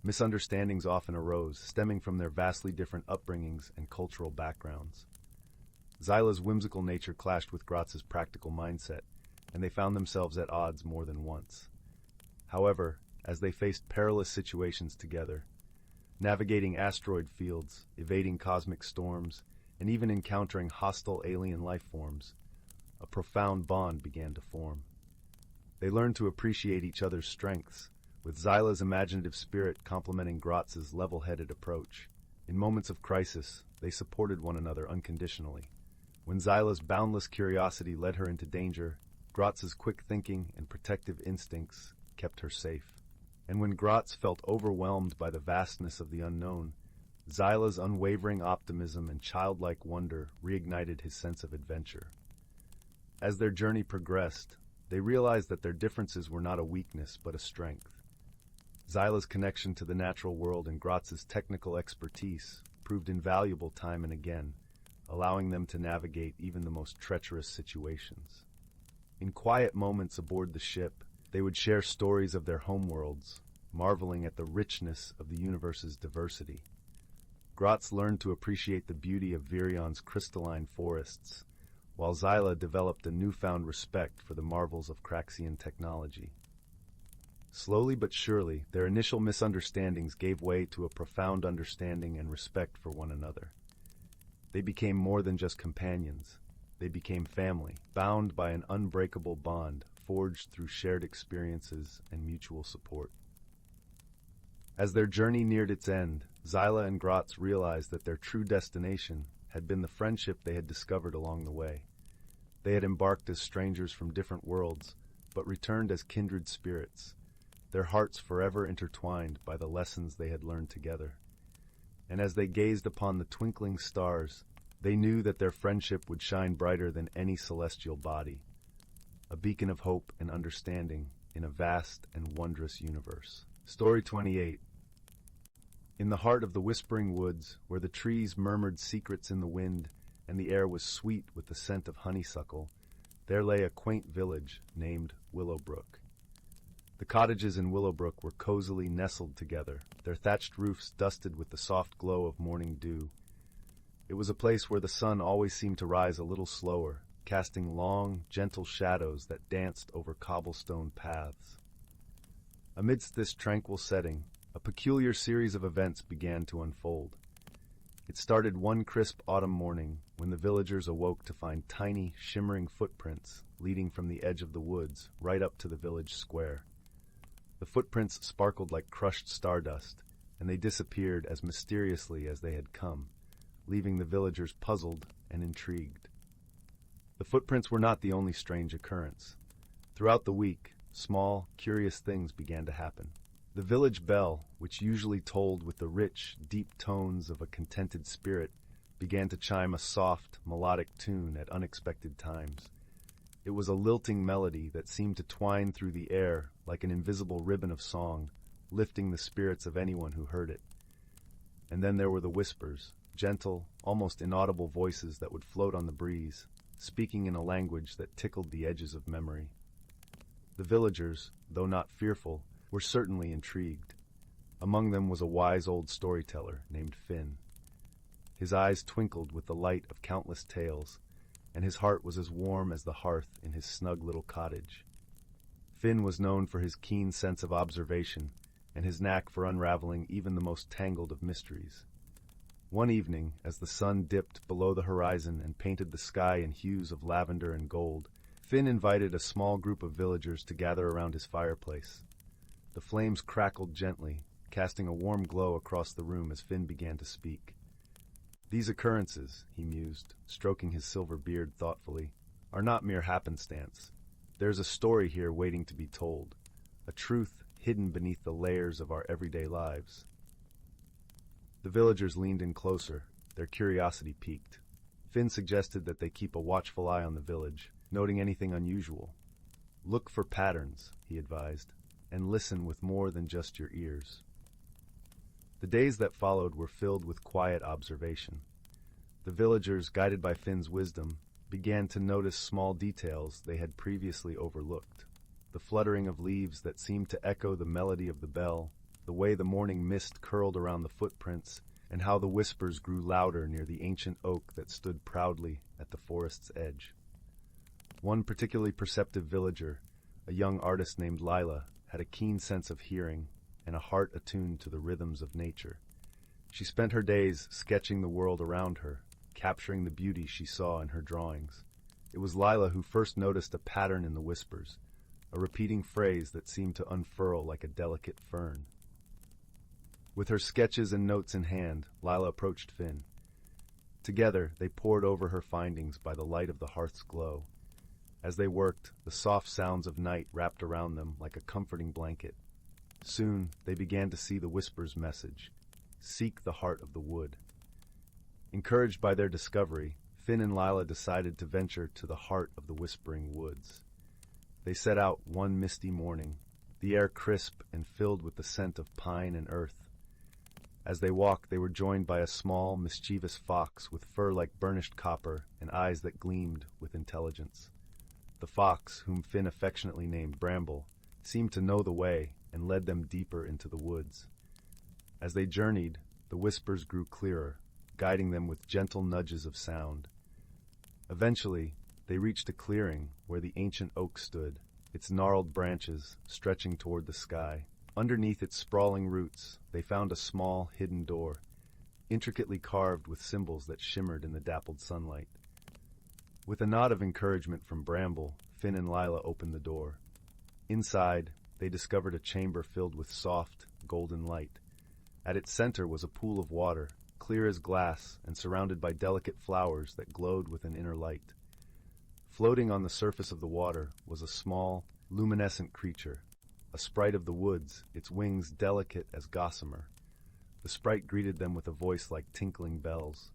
Misunderstandings often arose, stemming from their vastly different upbringings and cultural backgrounds. Zyla's whimsical nature clashed with Grotz's practical mindset, and they found themselves at odds more than once. However, as they faced perilous situations together, navigating asteroid fields, evading cosmic storms, and even encountering hostile alien life forms, a profound bond began to form. They learned to appreciate each other's strengths, with Zyla's imaginative spirit complementing Grotz's level-headed approach. In moments of crisis, they supported one another unconditionally. When Zyla's boundless curiosity led her into danger, Grotz's quick thinking and protective instincts kept her safe. And when Grotz felt overwhelmed by the vastness of the unknown, Zyla's unwavering optimism and childlike wonder reignited his sense of adventure. As their journey progressed, they realized that their differences were not a weakness but a strength. Zyla's connection to the natural world and Grotz's technical expertise proved invaluable time and again, allowing them to navigate even the most treacherous situations. In quiet moments aboard the ship, they would share stories of their homeworlds, marveling at the richness of the universe's diversity. Grotz learned to appreciate the beauty of Virion's crystalline forests, while Zyla developed a newfound respect for the marvels of Kraxian technology. Slowly but surely, their initial misunderstandings gave way to a profound understanding and respect for one another. They became more than just companions. They became family, bound by an unbreakable bond forged through shared experiences and mutual support. As their journey neared its end, Zyla and Grotz realized that their true destination had been the friendship they had discovered along the way. They had embarked as strangers from different worlds, but returned as kindred spirits, their hearts forever intertwined by the lessons they had learned together. And as they gazed upon the twinkling stars, they knew that their friendship would shine brighter than any celestial body, a beacon of hope and understanding in a vast and wondrous universe. Story 28. In the heart of the Whispering Woods, where the trees murmured secrets in the wind and the air was sweet with the scent of honeysuckle, there lay a quaint village named Willowbrook. The cottages in Willowbrook were cozily nestled together, their thatched roofs dusted with the soft glow of morning dew. It was a place where the sun always seemed to rise a little slower, casting long, gentle shadows that danced over cobblestone paths. Amidst this tranquil setting, a peculiar series of events began to unfold. It started one crisp autumn morning when the villagers awoke to find tiny, shimmering footprints leading from the edge of the woods right up to the village square. The footprints sparkled like crushed stardust, and they disappeared as mysteriously as they had come, leaving the villagers puzzled and intrigued. The footprints were not the only strange occurrence. Throughout the week, small, curious things began to happen. The village bell, which usually tolled with the rich, deep tones of a contented spirit, began to chime a soft, melodic tune at unexpected times. It was a lilting melody that seemed to twine through the air like an invisible ribbon of song, lifting the spirits of anyone who heard it. And then there were the whispers, gentle, almost inaudible voices that would float on the breeze, speaking in a language that tickled the edges of memory. The villagers, though not fearful, were certainly intrigued. Among them was a wise old storyteller named Finn. His eyes twinkled with the light of countless tales, and his heart was as warm as the hearth in his snug little cottage. Finn was known for his keen sense of observation and his knack for unraveling even the most tangled of mysteries. One evening, as the sun dipped below the horizon and painted the sky in hues of lavender and gold, Finn invited a small group of villagers to gather around his fireplace. The flames crackled gently, casting a warm glow across the room as Finn began to speak. "These occurrences," he mused, stroking his silver beard thoughtfully, "are not mere happenstance. There's a story here waiting to be told, a truth hidden beneath the layers of our everyday lives." The villagers leaned in closer, their curiosity piqued. Finn suggested that they keep a watchful eye on the village, noting anything unusual. "Look for patterns," he advised, "and listen with more than just your ears." The days that followed were filled with quiet observation. The villagers, guided by Finn's wisdom, began to notice small details they had previously overlooked. The fluttering of leaves that seemed to echo the melody of the bell, the way the morning mist curled around the footprints, and how the whispers grew louder near the ancient oak that stood proudly at the forest's edge. One particularly perceptive villager, a young artist named Lila, had a keen sense of hearing and a heart attuned to the rhythms of nature. She spent her days sketching the world around her, capturing the beauty she saw in her drawings. It was Lila who first noticed a pattern in the whispers, a repeating phrase that seemed to unfurl like a delicate fern. With her sketches and notes in hand, Lila approached Finn. Together, they pored over her findings by the light of the hearth's glow. As they worked, the soft sounds of night wrapped around them like a comforting blanket. Soon, they began to see the whisper's message: seek the heart of the wood. Encouraged by their discovery, Finn and Lila decided to venture to the heart of the whispering woods. They set out one misty morning, the air crisp and filled with the scent of pine and earth. As they walked, they were joined by a small, mischievous fox with fur like burnished copper and eyes that gleamed with intelligence. The fox, whom Finn affectionately named Bramble, seemed to know the way and led them deeper into the woods. As they journeyed, the whispers grew clearer, guiding them with gentle nudges of sound. Eventually, they reached a clearing where the ancient oak stood, its gnarled branches stretching toward the sky. Underneath its sprawling roots, they found a small, hidden door, intricately carved with symbols that shimmered in the dappled sunlight. With a nod of encouragement from Bramble, Finn and Lila opened the door. Inside, they discovered a chamber filled with soft, golden light. At its center was a pool of water, clear as glass and surrounded by delicate flowers that glowed with an inner light. Floating on the surface of the water was a small, luminescent creature, a sprite of the woods, its wings delicate as gossamer. The sprite greeted them with a voice like tinkling bells.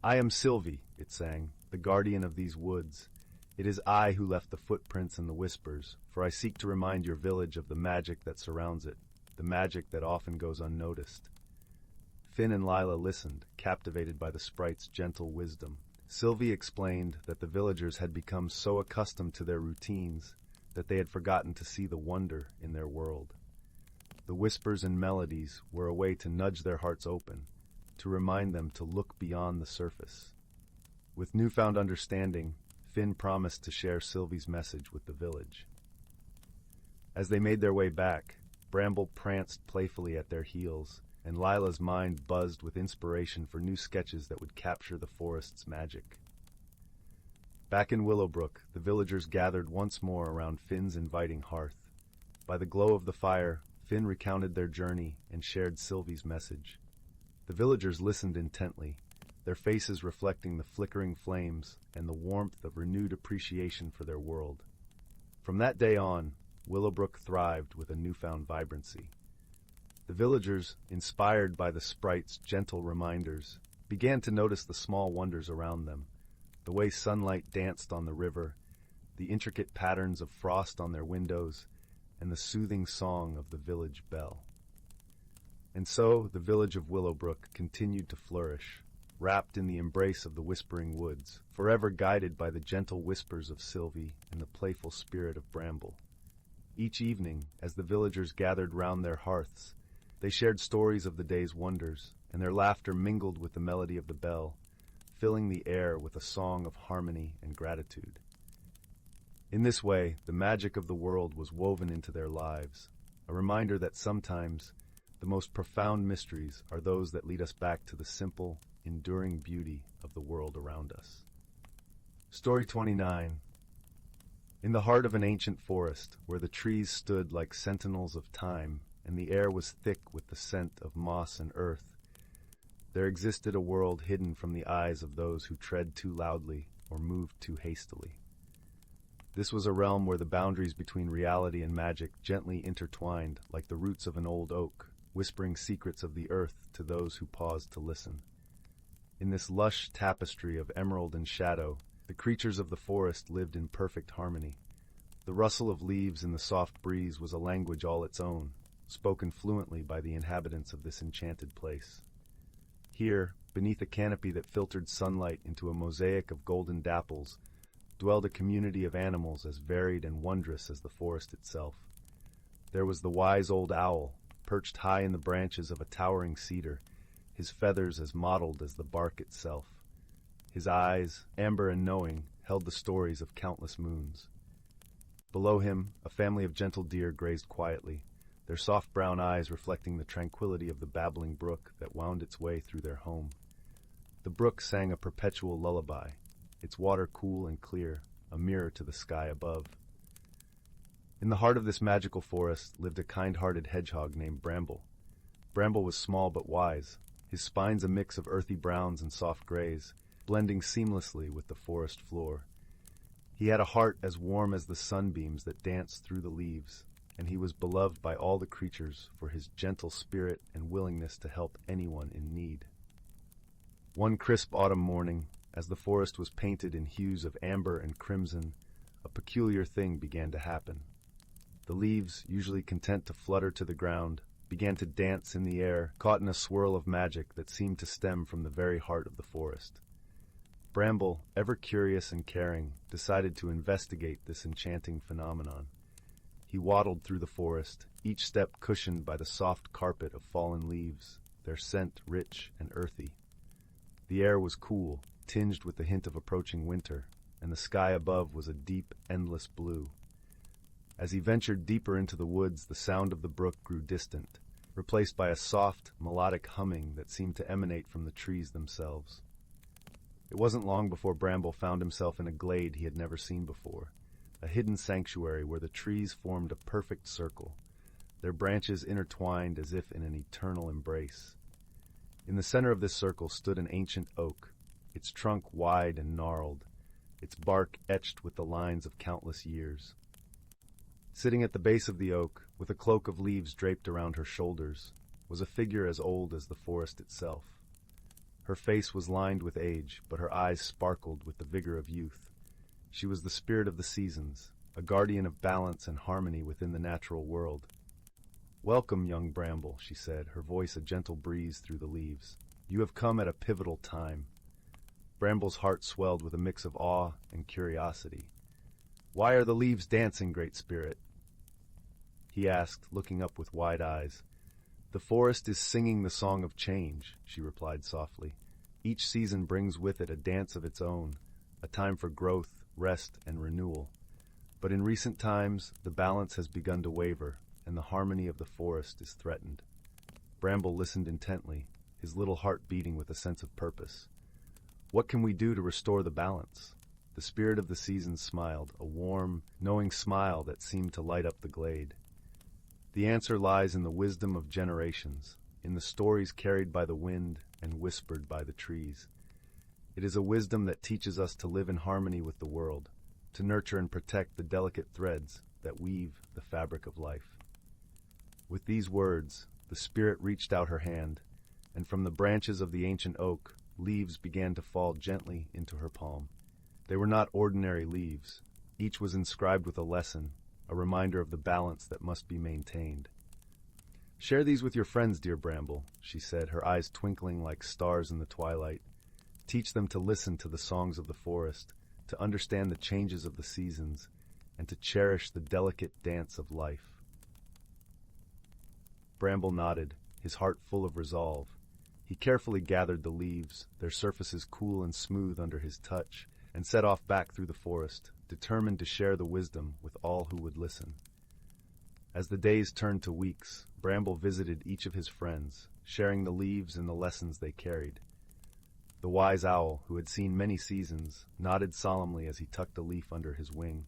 "I am Sylvie," it sang, "the guardian of these woods. It is I who left the footprints and the whispers, for I seek to remind your village of the magic that surrounds it, the magic that often goes unnoticed." Finn and Lila listened, captivated by the sprite's gentle wisdom. Sylvie explained that the villagers had become so accustomed to their routines that they had forgotten to see the wonder in their world. The whispers and melodies were a way to nudge their hearts open, to remind them to look beyond the surface. With newfound understanding, Finn promised to share Sylvie's message with the village. As they made their way back, Bramble pranced playfully at their heels, and Lila's mind buzzed with inspiration for new sketches that would capture the forest's magic. Back in Willowbrook, the villagers gathered once more around Finn's inviting hearth. By the glow of the fire, Finn recounted their journey and shared Sylvie's message. The villagers listened intently, their faces reflecting the flickering flames and the warmth of renewed appreciation for their world. From that day on, Willowbrook thrived with a newfound vibrancy. The villagers, inspired by the sprite's gentle reminders, began to notice the small wonders around them, the way sunlight danced on the river, the intricate patterns of frost on their windows, and the soothing song of the village bell. And so the village of Willowbrook continued to flourish, wrapped in the embrace of the whispering woods, forever guided by the gentle whispers of Sylvie and the playful spirit of Bramble. Each evening, as the villagers gathered round their hearths, they shared stories of the day's wonders, and their laughter mingled with the melody of the bell, filling the air with a song of harmony and gratitude. In this way, the magic of the world was woven into their lives, a reminder that sometimes the most profound mysteries are those that lead us back to the simple, enduring beauty of the world around us. Story 29. In the heart of an ancient forest, where the trees stood like sentinels of time, and the air was thick with the scent of moss and earth, there existed a world hidden from the eyes of those who tread too loudly or move too hastily. This was a realm where the boundaries between reality and magic gently intertwined like the roots of an old oak, whispering secrets of the earth to those who paused to listen. In this lush tapestry of emerald and shadow, the creatures of the forest lived in perfect harmony. The rustle of leaves in the soft breeze was a language all its own, spoken fluently by the inhabitants of this enchanted place. Here, beneath a canopy that filtered sunlight into a mosaic of golden dapples, dwelled a community of animals as varied and wondrous as the forest itself. There was the wise old owl, perched high in the branches of a towering cedar, his feathers as mottled as the bark itself. His eyes, amber and knowing, held the stories of countless moons. Below him, a family of gentle deer grazed quietly, their soft brown eyes reflecting the tranquility of the babbling brook that wound its way through their home. The brook sang a perpetual lullaby, its water cool and clear, a mirror to the sky above. In the heart of this magical forest lived a kind-hearted hedgehog named Bramble. Bramble was small but wise, his spines a mix of earthy browns and soft grays, blending seamlessly with the forest floor. He had a heart as warm as the sunbeams that danced through the leaves, and he was beloved by all the creatures for his gentle spirit and willingness to help anyone in need. One crisp autumn morning, as the forest was painted in hues of amber and crimson, a peculiar thing began to happen. The leaves, usually content to flutter to the ground, began to dance in the air, caught in a swirl of magic that seemed to stem from the very heart of the forest. Bramble, ever curious and caring, decided to investigate this enchanting phenomenon. He waddled through the forest, each step cushioned by the soft carpet of fallen leaves, their scent rich and earthy. The air was cool, tinged with the hint of approaching winter, and the sky above was a deep, endless blue. As he ventured deeper into the woods, the sound of the brook grew distant, replaced by a soft, melodic humming that seemed to emanate from the trees themselves. It wasn't long before Bramble found himself in a glade he had never seen before, a hidden sanctuary where the trees formed a perfect circle, their branches intertwined as if in an eternal embrace. In the center of this circle stood an ancient oak, its trunk wide and gnarled, its bark etched with the lines of countless years. Sitting at the base of the oak, with a cloak of leaves draped around her shoulders, was a figure as old as the forest itself. Her face was lined with age, but her eyes sparkled with the vigor of youth. She was the spirit of the seasons, a guardian of balance and harmony within the natural world. "Welcome, young Bramble," she said, her voice a gentle breeze through the leaves. "You have come at a pivotal time." Bramble's heart swelled with a mix of awe and curiosity. "Why are the leaves dancing, Great Spirit?" he asked, looking up with wide eyes. "The forest is singing the song of change," she replied softly. "Each season brings with it a dance of its own, a time for growth, rest, and renewal. But in recent times, the balance has begun to waver, and the harmony of the forest is threatened." Bramble listened intently, his little heart beating with a sense of purpose. "What can we do to restore the balance?" The spirit of the seasons smiled, a warm, knowing smile that seemed to light up the glade. "The answer lies in the wisdom of generations, in the stories carried by the wind and whispered by the trees. It is a wisdom that teaches us to live in harmony with the world, to nurture and protect the delicate threads that weave the fabric of life." With these words, the spirit reached out her hand, and from the branches of the ancient oak, leaves began to fall gently into her palm. They were not ordinary leaves. Each was inscribed with a lesson, a reminder of the balance that must be maintained. "Share these with your friends, dear Bramble," she said, her eyes twinkling like stars in the twilight. "Teach them to listen to the songs of the forest, to understand the changes of the seasons, and to cherish the delicate dance of life." Bramble nodded, his heart full of resolve. He carefully gathered the leaves, their surfaces cool and smooth under his touch, and set off back through the forest, determined to share the wisdom with all who would listen. As the days turned to weeks, Bramble visited each of his friends, sharing the leaves and the lessons they carried. The wise owl, who had seen many seasons, nodded solemnly as he tucked a leaf under his wing.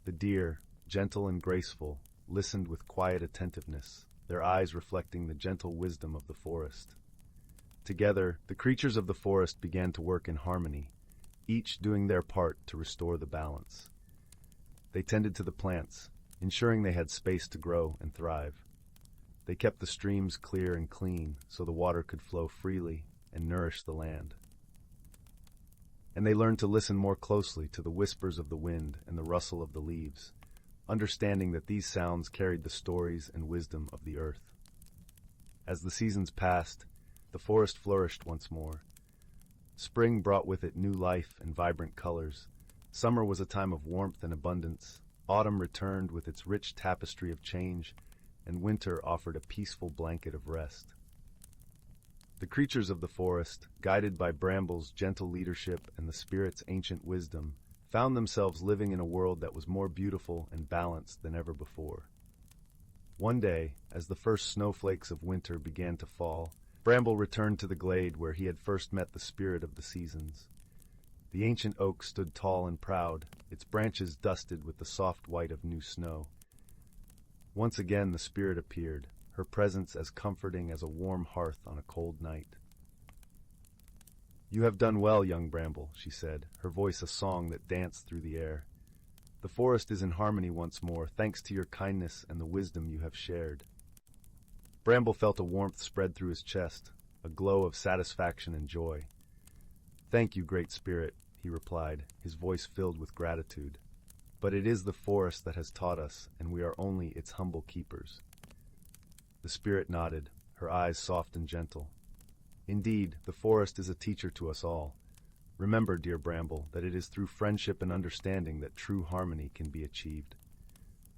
The deer, gentle and graceful, listened with quiet attentiveness, their eyes reflecting the gentle wisdom of the forest. Together, the creatures of the forest began to work in harmony, each doing their part to restore the balance. They tended to the plants, ensuring they had space to grow and thrive. They kept the streams clear and clean so the water could flow freely and nourish the land. And they learned to listen more closely to the whispers of the wind and the rustle of the leaves, understanding that these sounds carried the stories and wisdom of the earth. As the seasons passed, the forest flourished once more. Spring brought with it new life and vibrant colors. Summer was a time of warmth and abundance. Autumn returned with its rich tapestry of change, and winter offered a peaceful blanket of rest. The creatures of the forest, guided by Bramble's gentle leadership and the spirit's ancient wisdom, found themselves living in a world that was more beautiful and balanced than ever before. One day, as the first snowflakes of winter began to fall, Bramble returned to the glade where he had first met the spirit of the seasons. The ancient oak stood tall and proud, its branches dusted with the soft white of new snow. Once again the spirit appeared, her presence as comforting as a warm hearth on a cold night. "You have done well, young Bramble," she said, her voice a song that danced through the air. "The forest is in harmony once more, thanks to your kindness and the wisdom you have shared." Bramble felt a warmth spread through his chest, a glow of satisfaction and joy. "Thank you, Great Spirit," he replied, his voice filled with gratitude. "But it is the forest that has taught us, and we are only its humble keepers." The spirit nodded, her eyes soft and gentle. "Indeed, the forest is a teacher to us all. Remember, dear Bramble, that it is through friendship and understanding that true harmony can be achieved."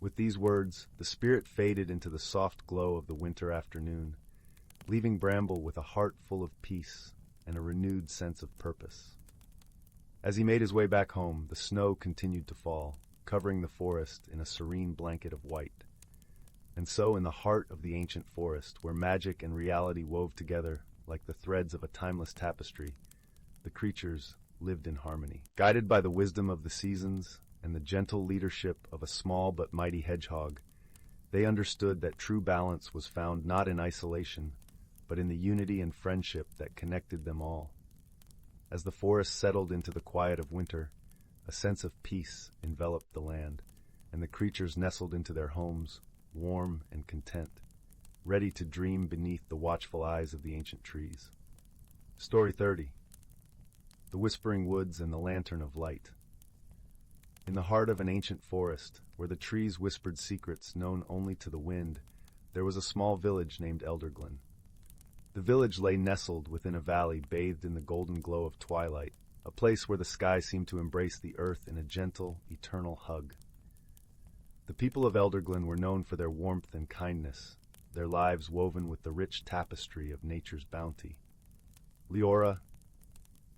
With these words, the spirit faded into the soft glow of the winter afternoon, leaving Bramble with a heart full of peace and a renewed sense of purpose. As he made his way back home, the snow continued to fall, covering the forest in a serene blanket of white. And so in the heart of the ancient forest, where magic and reality wove together like the threads of a timeless tapestry, the creatures lived in harmony. Guided by the wisdom of the seasons and the gentle leadership of a small but mighty hedgehog, they understood that true balance was found not in isolation, but in the unity and friendship that connected them all. As the forest settled into the quiet of winter, a sense of peace enveloped the land, and the creatures nestled into their homes, warm and content, ready to dream beneath the watchful eyes of the ancient trees. Story 30. The Whispering Woods and the Lantern of Light. In the heart of an ancient forest, where the trees whispered secrets known only to the wind, there was a small village named Elderglen. The village lay nestled within a valley bathed in the golden glow of twilight, a place where the sky seemed to embrace the earth in a gentle, eternal hug. The people of Elderglen were known for their warmth and kindness, their lives woven with the rich tapestry of nature's bounty. Leora,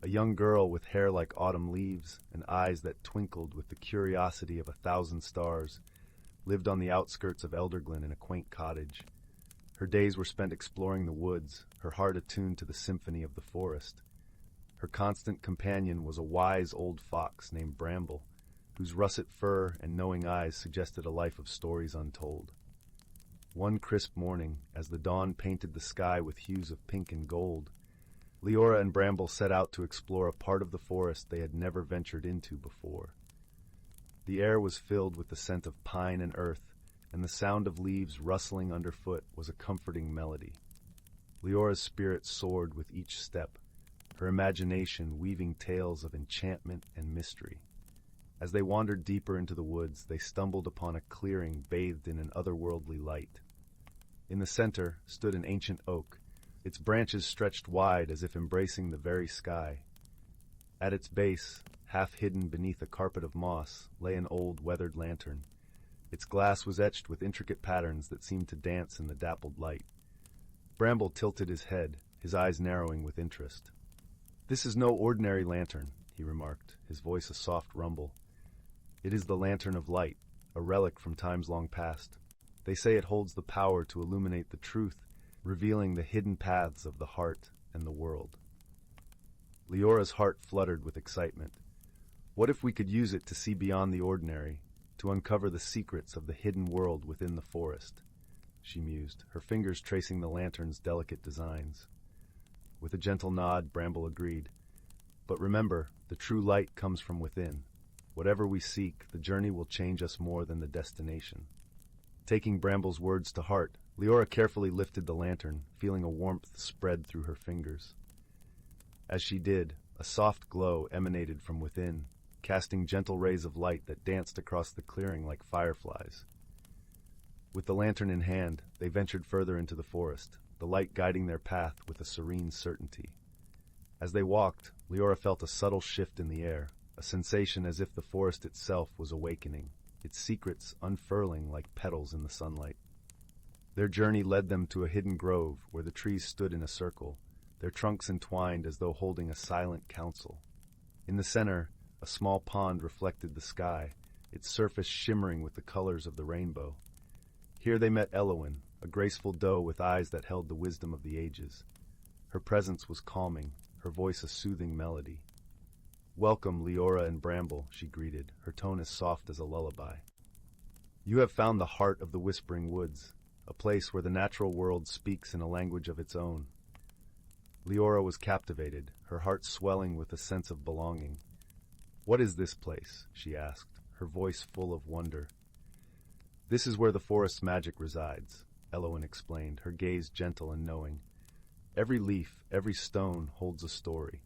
a young girl with hair like autumn leaves and eyes that twinkled with the curiosity of 1,000 stars, lived on the outskirts of Elderglen in a quaint cottage. Her days were spent exploring the woods, her heart attuned to the symphony of the forest. Her constant companion was a wise old fox named Bramble, whose russet fur and knowing eyes suggested a life of stories untold. One crisp morning, as the dawn painted the sky with hues of pink and gold, Leora and Bramble set out to explore a part of the forest they had never ventured into before. The air was filled with the scent of pine and earth, and the sound of leaves rustling underfoot was a comforting melody. Leora's spirit soared with each step, her imagination weaving tales of enchantment and mystery. As they wandered deeper into the woods, they stumbled upon a clearing bathed in an otherworldly light. In the center stood an ancient oak, its branches stretched wide as if embracing the very sky. At its base, half hidden beneath a carpet of moss, lay an old, weathered lantern. Its glass was etched with intricate patterns that seemed to dance in the dappled light. Bramble tilted his head, his eyes narrowing with interest. "This is no ordinary lantern," he remarked, his voice a soft rumble. "It is the lantern of light, a relic from times long past. They say it holds the power to illuminate the truth, revealing the hidden paths of the heart and the world." Leora's heart fluttered with excitement. What if we could use it to see beyond the ordinary, to uncover the secrets of the hidden world within the forest? She mused, her fingers tracing the lantern's delicate designs. With a gentle nod, Bramble agreed. "But remember, the true light comes from within. Whatever we seek, the journey will change us more than the destination." Taking Bramble's words to heart, Leora carefully lifted the lantern, feeling a warmth spread through her fingers. As she did, a soft glow emanated from within, casting gentle rays of light that danced across the clearing like fireflies. With the lantern in hand, they ventured further into the forest, the light guiding their path with a serene certainty. As they walked, Leora felt a subtle shift in the air, a sensation as if the forest itself was awakening, its secrets unfurling like petals in the sunlight. Their journey led them to a hidden grove where the trees stood in a circle, their trunks entwined as though holding a silent council. In the center, a small pond reflected the sky, its surface shimmering with the colors of the rainbow. Here they met Anwen, a graceful doe with eyes that held the wisdom of the ages. Her presence was calming, her voice a soothing melody. "Welcome, Leora and Bramble," she greeted, her tone as soft as a lullaby. "You have found the heart of the Whispering Woods, a place where the natural world speaks in a language of its own." Leora was captivated, her heart swelling with a sense of belonging. "What is this place?" she asked, her voice full of wonder. "This is where the forest's magic resides," Anwen explained, her gaze gentle and knowing. "Every leaf, every stone holds a story.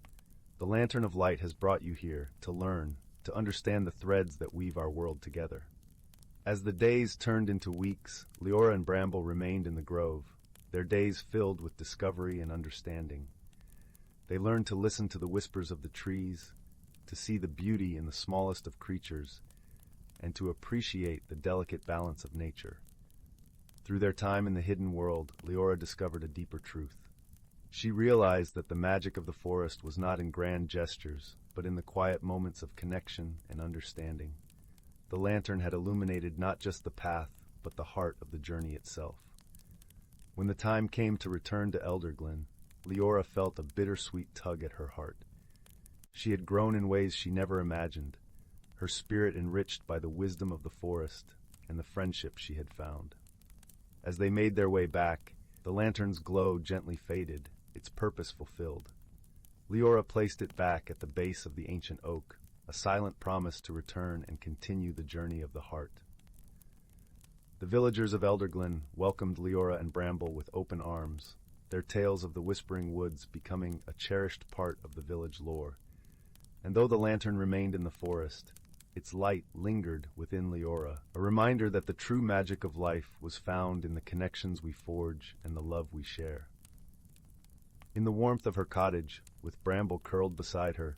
The Lantern of Light has brought you here to learn, to understand the threads that weave our world together." As the days turned into weeks, Leora and Bramble remained in the grove, their days filled with discovery and understanding. They learned to listen to the whispers of the trees, to see the beauty in the smallest of creatures, and to appreciate the delicate balance of nature. Through their time in the hidden world, Leora discovered a deeper truth. She realized that the magic of the forest was not in grand gestures, but in the quiet moments of connection and understanding. The lantern had illuminated not just the path, but the heart of the journey itself. When the time came to return to Elderglen, Leora felt a bittersweet tug at her heart. She had grown in ways she never imagined, her spirit enriched by the wisdom of the forest and the friendship she had found. As they made their way back, the lantern's glow gently faded, its purpose fulfilled. Leora placed it back at the base of the ancient oak, a silent promise to return and continue the journey of the heart. The villagers of Elderglen welcomed Leora and Bramble with open arms, their tales of the Whispering Woods becoming a cherished part of the village lore. And though the lantern remained in the forest, its light lingered within Leora, a reminder that the true magic of life was found in the connections we forge and the love we share. In the warmth of her cottage, with Bramble curled beside her,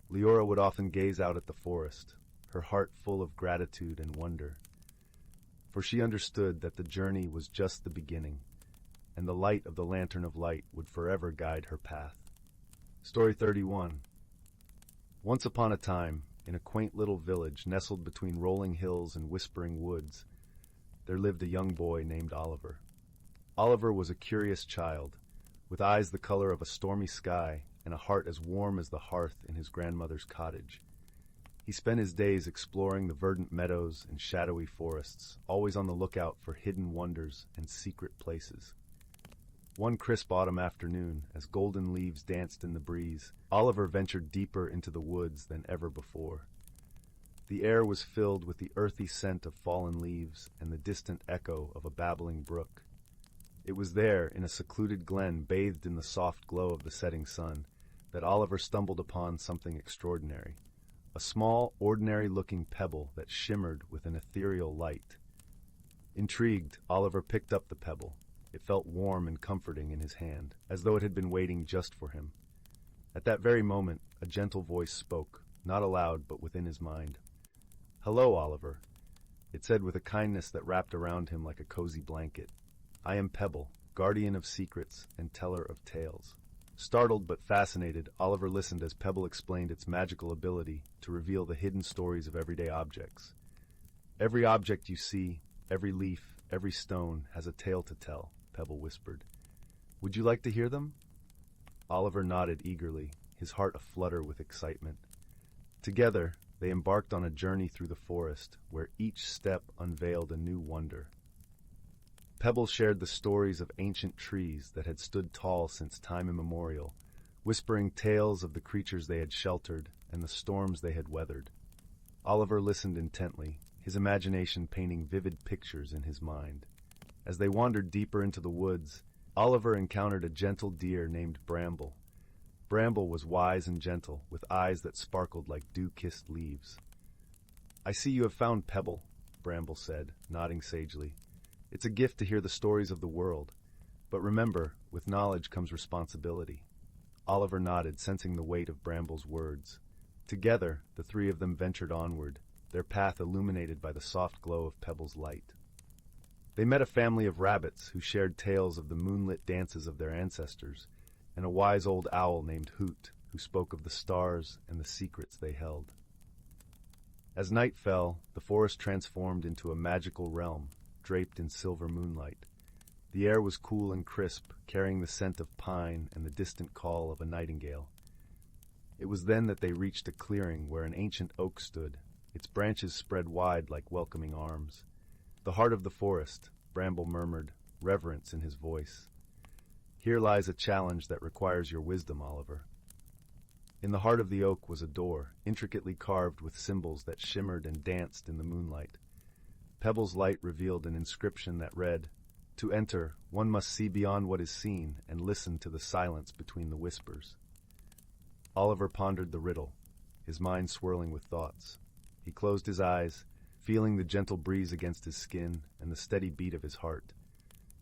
Leora would often gaze out at the forest, her heart full of gratitude and wonder. For she understood that the journey was just the beginning, and the light of the Lantern of Light would forever guide her path. Story 31. Once upon a time, in a quaint little village nestled between rolling hills and whispering woods, there lived a young boy named Oliver. Oliver was a curious child, with eyes the color of a stormy sky and a heart as warm as the hearth in his grandmother's cottage. He spent his days exploring the verdant meadows and shadowy forests, always on the lookout for hidden wonders and secret places. One crisp autumn afternoon, as golden leaves danced in the breeze, Oliver ventured deeper into the woods than ever before. The air was filled with the earthy scent of fallen leaves and the distant echo of a babbling brook. It was there, in a secluded glen bathed in the soft glow of the setting sun, that Oliver stumbled upon something extraordinary. A small, ordinary-looking pebble that shimmered with an ethereal light. Intrigued, Oliver picked up the pebble. It felt warm and comforting in his hand, as though it had been waiting just for him. At that very moment, a gentle voice spoke, not aloud but within his mind. "Hello, Oliver," it said with a kindness that wrapped around him like a cozy blanket. "I am Pebble, guardian of secrets and teller of tales." Startled but fascinated, Oliver listened as Pebble explained its magical ability to reveal the hidden stories of everyday objects. "Every object you see, every leaf, every stone has a tale to tell," Pebble whispered. "Would you like to hear them?" Oliver nodded eagerly, his heart aflutter with excitement. Together, they embarked on a journey through the forest, where each step unveiled a new wonder. Pebble shared the stories of ancient trees that had stood tall since time immemorial, whispering tales of the creatures they had sheltered and the storms they had weathered. Oliver listened intently, his imagination painting vivid pictures in his mind. As they wandered deeper into the woods, Oliver encountered a gentle deer named Bramble. Bramble was wise and gentle, with eyes that sparkled like dew-kissed leaves. "I see you have found Pebble," Bramble said, nodding sagely. "It's a gift to hear the stories of the world. But remember, with knowledge comes responsibility." Oliver nodded, sensing the weight of Bramble's words. Together, the three of them ventured onward, their path illuminated by the soft glow of Pebble's light. They met a family of rabbits who shared tales of the moonlit dances of their ancestors, and a wise old owl named Hoot, who spoke of the stars and the secrets they held. As night fell, the forest transformed into a magical realm, draped in silver moonlight. The air was cool and crisp, carrying the scent of pine and the distant call of a nightingale. It was then that they reached a clearing where an ancient oak stood, its branches spread wide like welcoming arms. "The heart of the forest," Bramble murmured, reverence in his voice. "Here lies a challenge that requires your wisdom, Oliver." In the heart of the oak was a door, intricately carved with symbols that shimmered and danced in the moonlight. Pebble's light revealed an inscription that read, "To enter, one must see beyond what is seen and listen to the silence between the whispers." Oliver pondered the riddle, his mind swirling with thoughts. He closed his eyes, feeling the gentle breeze against his skin and the steady beat of his heart.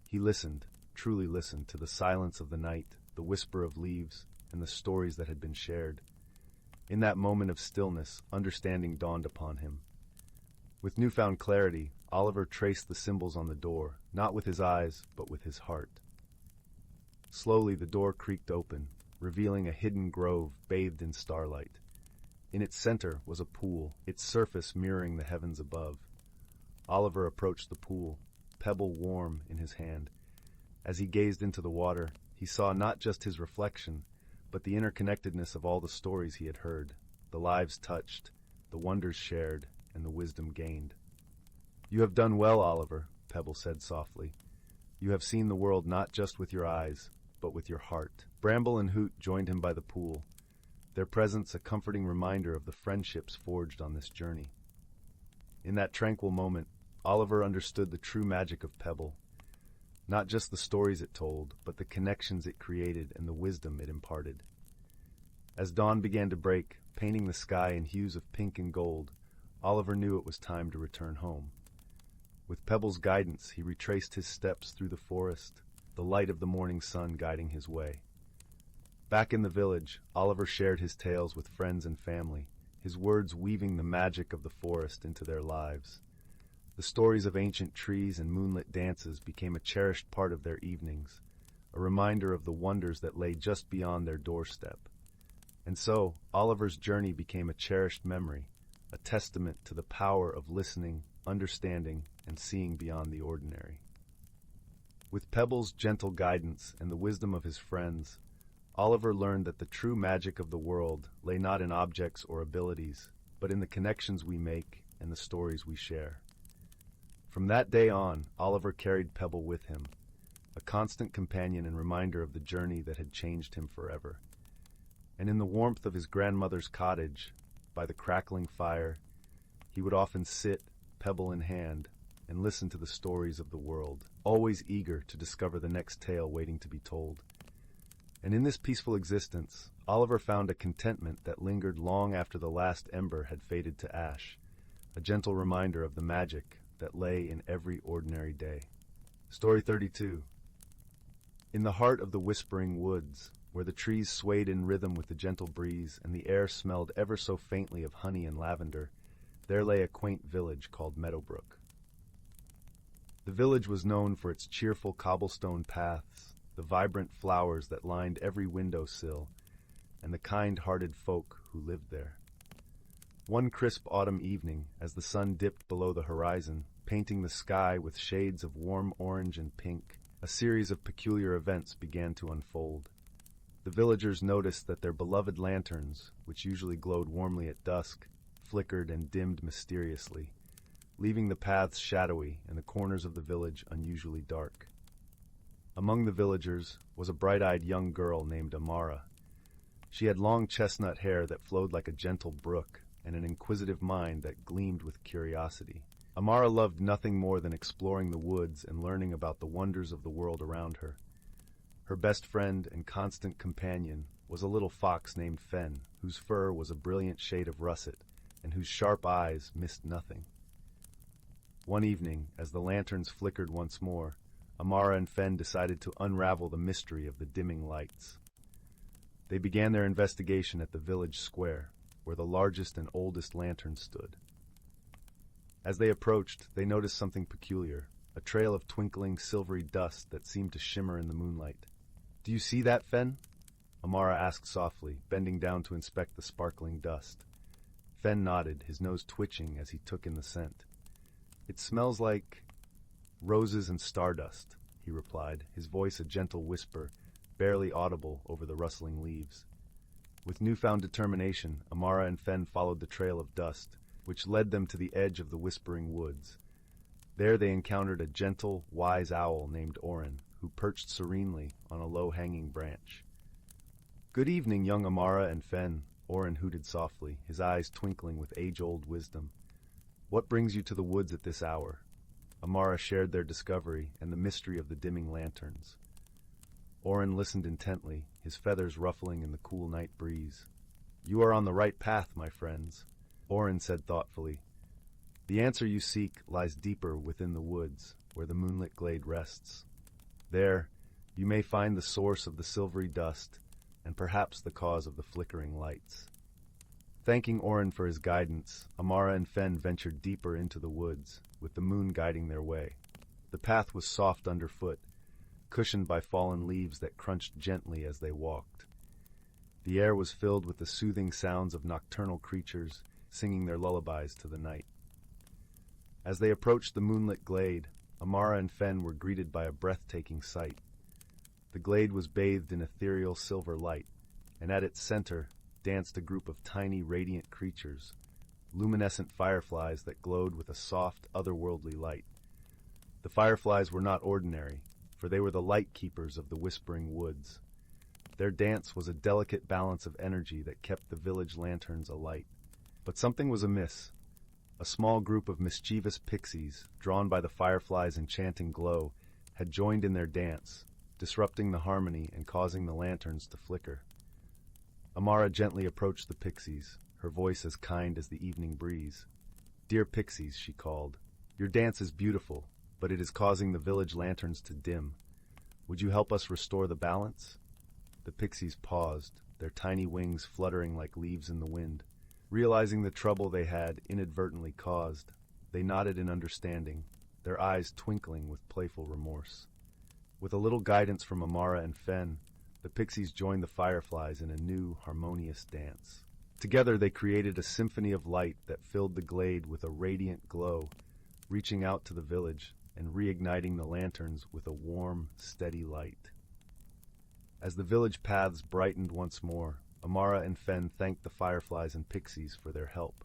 He listened, truly listened, to the silence of the night, the whisper of leaves, and the stories that had been shared. In that moment of stillness, understanding dawned upon him. With newfound clarity, Oliver traced the symbols on the door, not with his eyes, but with his heart. Slowly the door creaked open, revealing a hidden grove bathed in starlight. In its center was a pool, its surface mirroring the heavens above. Oliver approached the pool, Pebble warm in his hand. As he gazed into the water, he saw not just his reflection, but the interconnectedness of all the stories he had heard, the lives touched, the wonders shared, and the wisdom gained. "You have done well, Oliver," Pebble said softly. "You have seen the world not just with your eyes, but with your heart." Bramble and Hoot joined him by the pool, their presence a comforting reminder of the friendships forged on this journey. In that tranquil moment, Oliver understood the true magic of Pebble. Not just the stories it told, but the connections it created and the wisdom it imparted. As dawn began to break, painting the sky in hues of pink and gold, Oliver knew it was time to return home. With Pebble's guidance, he retraced his steps through the forest, the light of the morning sun guiding his way. Back in the village, Oliver shared his tales with friends and family, his words weaving the magic of the forest into their lives. The stories of ancient trees and moonlit dances became a cherished part of their evenings, a reminder of the wonders that lay just beyond their doorstep. And so, Oliver's journey became a cherished memory, a testament to the power of listening, understanding, and seeing beyond the ordinary. With Pebble's gentle guidance and the wisdom of his friends, Oliver learned that the true magic of the world lay not in objects or abilities, but in the connections we make and the stories we share. From that day on, Oliver carried Pebble with him, a constant companion and reminder of the journey that had changed him forever. And in the warmth of his grandmother's cottage, by the crackling fire, He would often sit, pebble in hand, and listen to the stories of the world, always eager to discover the next tale waiting to be told. And in this peaceful existence, Oliver found a contentment that lingered long after the last ember had faded to ash, a gentle reminder of the magic that lay in every ordinary day. Story 32. In the heart of the whispering woods, where the trees swayed in rhythm with the gentle breeze and the air smelled ever so faintly of honey and lavender, there lay a quaint village called Meadowbrook. The village was known for its cheerful cobblestone paths, the vibrant flowers that lined every windowsill, and the kind-hearted folk who lived there. One crisp autumn evening, as the sun dipped below the horizon, painting the sky with shades of warm orange and pink, a series of peculiar events began to unfold. The villagers noticed that their beloved lanterns, which usually glowed warmly at dusk, flickered and dimmed mysteriously, leaving the paths shadowy and the corners of the village unusually dark. Among the villagers was a bright-eyed young girl named Amara. She had long chestnut hair that flowed like a gentle brook and an inquisitive mind that gleamed with curiosity. Amara loved nothing more than exploring the woods and learning about the wonders of the world around her. Her best friend and constant companion was a little fox named Fen, whose fur was a brilliant shade of russet and whose sharp eyes missed nothing. One evening, as the lanterns flickered once more, Amara and Fen decided to unravel the mystery of the dimming lights. They began their investigation at the village square, where the largest and oldest lantern stood. As they approached, they noticed something peculiar, a trail of twinkling, silvery dust that seemed to shimmer in the moonlight. "Do you see that, Fen?" Amara asked softly, bending down to inspect the sparkling dust. Fen nodded, his nose twitching as he took in the scent. "It smells like roses and stardust," he replied, his voice a gentle whisper, barely audible over the rustling leaves. With newfound determination, Amara and Fen followed the trail of dust, which led them to the edge of the whispering woods. There they encountered a gentle, wise owl named Oren, who perched serenely on a low-hanging branch. "Good evening, young Amara and Fen," Oren hooted softly, his eyes twinkling with age-old wisdom. "What brings you to the woods at this hour?" Amara shared their discovery and the mystery of the dimming lanterns. Oren listened intently, his feathers ruffling in the cool night breeze. "You are on the right path, my friends," Oren said thoughtfully. "The answer you seek lies deeper within the woods, where the moonlit glade rests. There, you may find the source of the silvery dust, and perhaps the cause of the flickering lights." Thanking Oren for his guidance, Amara and Fen ventured deeper into the woods, with the moon guiding their way. The path was soft underfoot, cushioned by fallen leaves that crunched gently as they walked. The air was filled with the soothing sounds of nocturnal creatures singing their lullabies to the night. As they approached the moonlit glade, Amara and Fen were greeted by a breathtaking sight. The glade was bathed in ethereal silver light, and at its center danced a group of tiny, radiant creatures, luminescent fireflies that glowed with a soft, otherworldly light. The fireflies were not ordinary, for they were the light keepers of the whispering woods. Their dance was a delicate balance of energy that kept the village lanterns alight. But something was amiss. A small group of mischievous pixies, drawn by the fireflies' enchanting glow, had joined in their dance, disrupting the harmony and causing the lanterns to flicker. Amara gently approached the pixies, her voice as kind as the evening breeze. "Dear pixies," she called, "your dance is beautiful, but it is causing the village lanterns to dim. Would you help us restore the balance?" The pixies paused, their tiny wings fluttering like leaves in the wind. Realizing the trouble they had inadvertently caused, they nodded in understanding, their eyes twinkling with playful remorse. With a little guidance from Amara and Fen, the pixies joined the fireflies in a new, harmonious dance. Together they created a symphony of light that filled the glade with a radiant glow, reaching out to the village and reigniting the lanterns with a warm, steady light. As the village paths brightened once more, Amara and Fen thanked the fireflies and pixies for their help.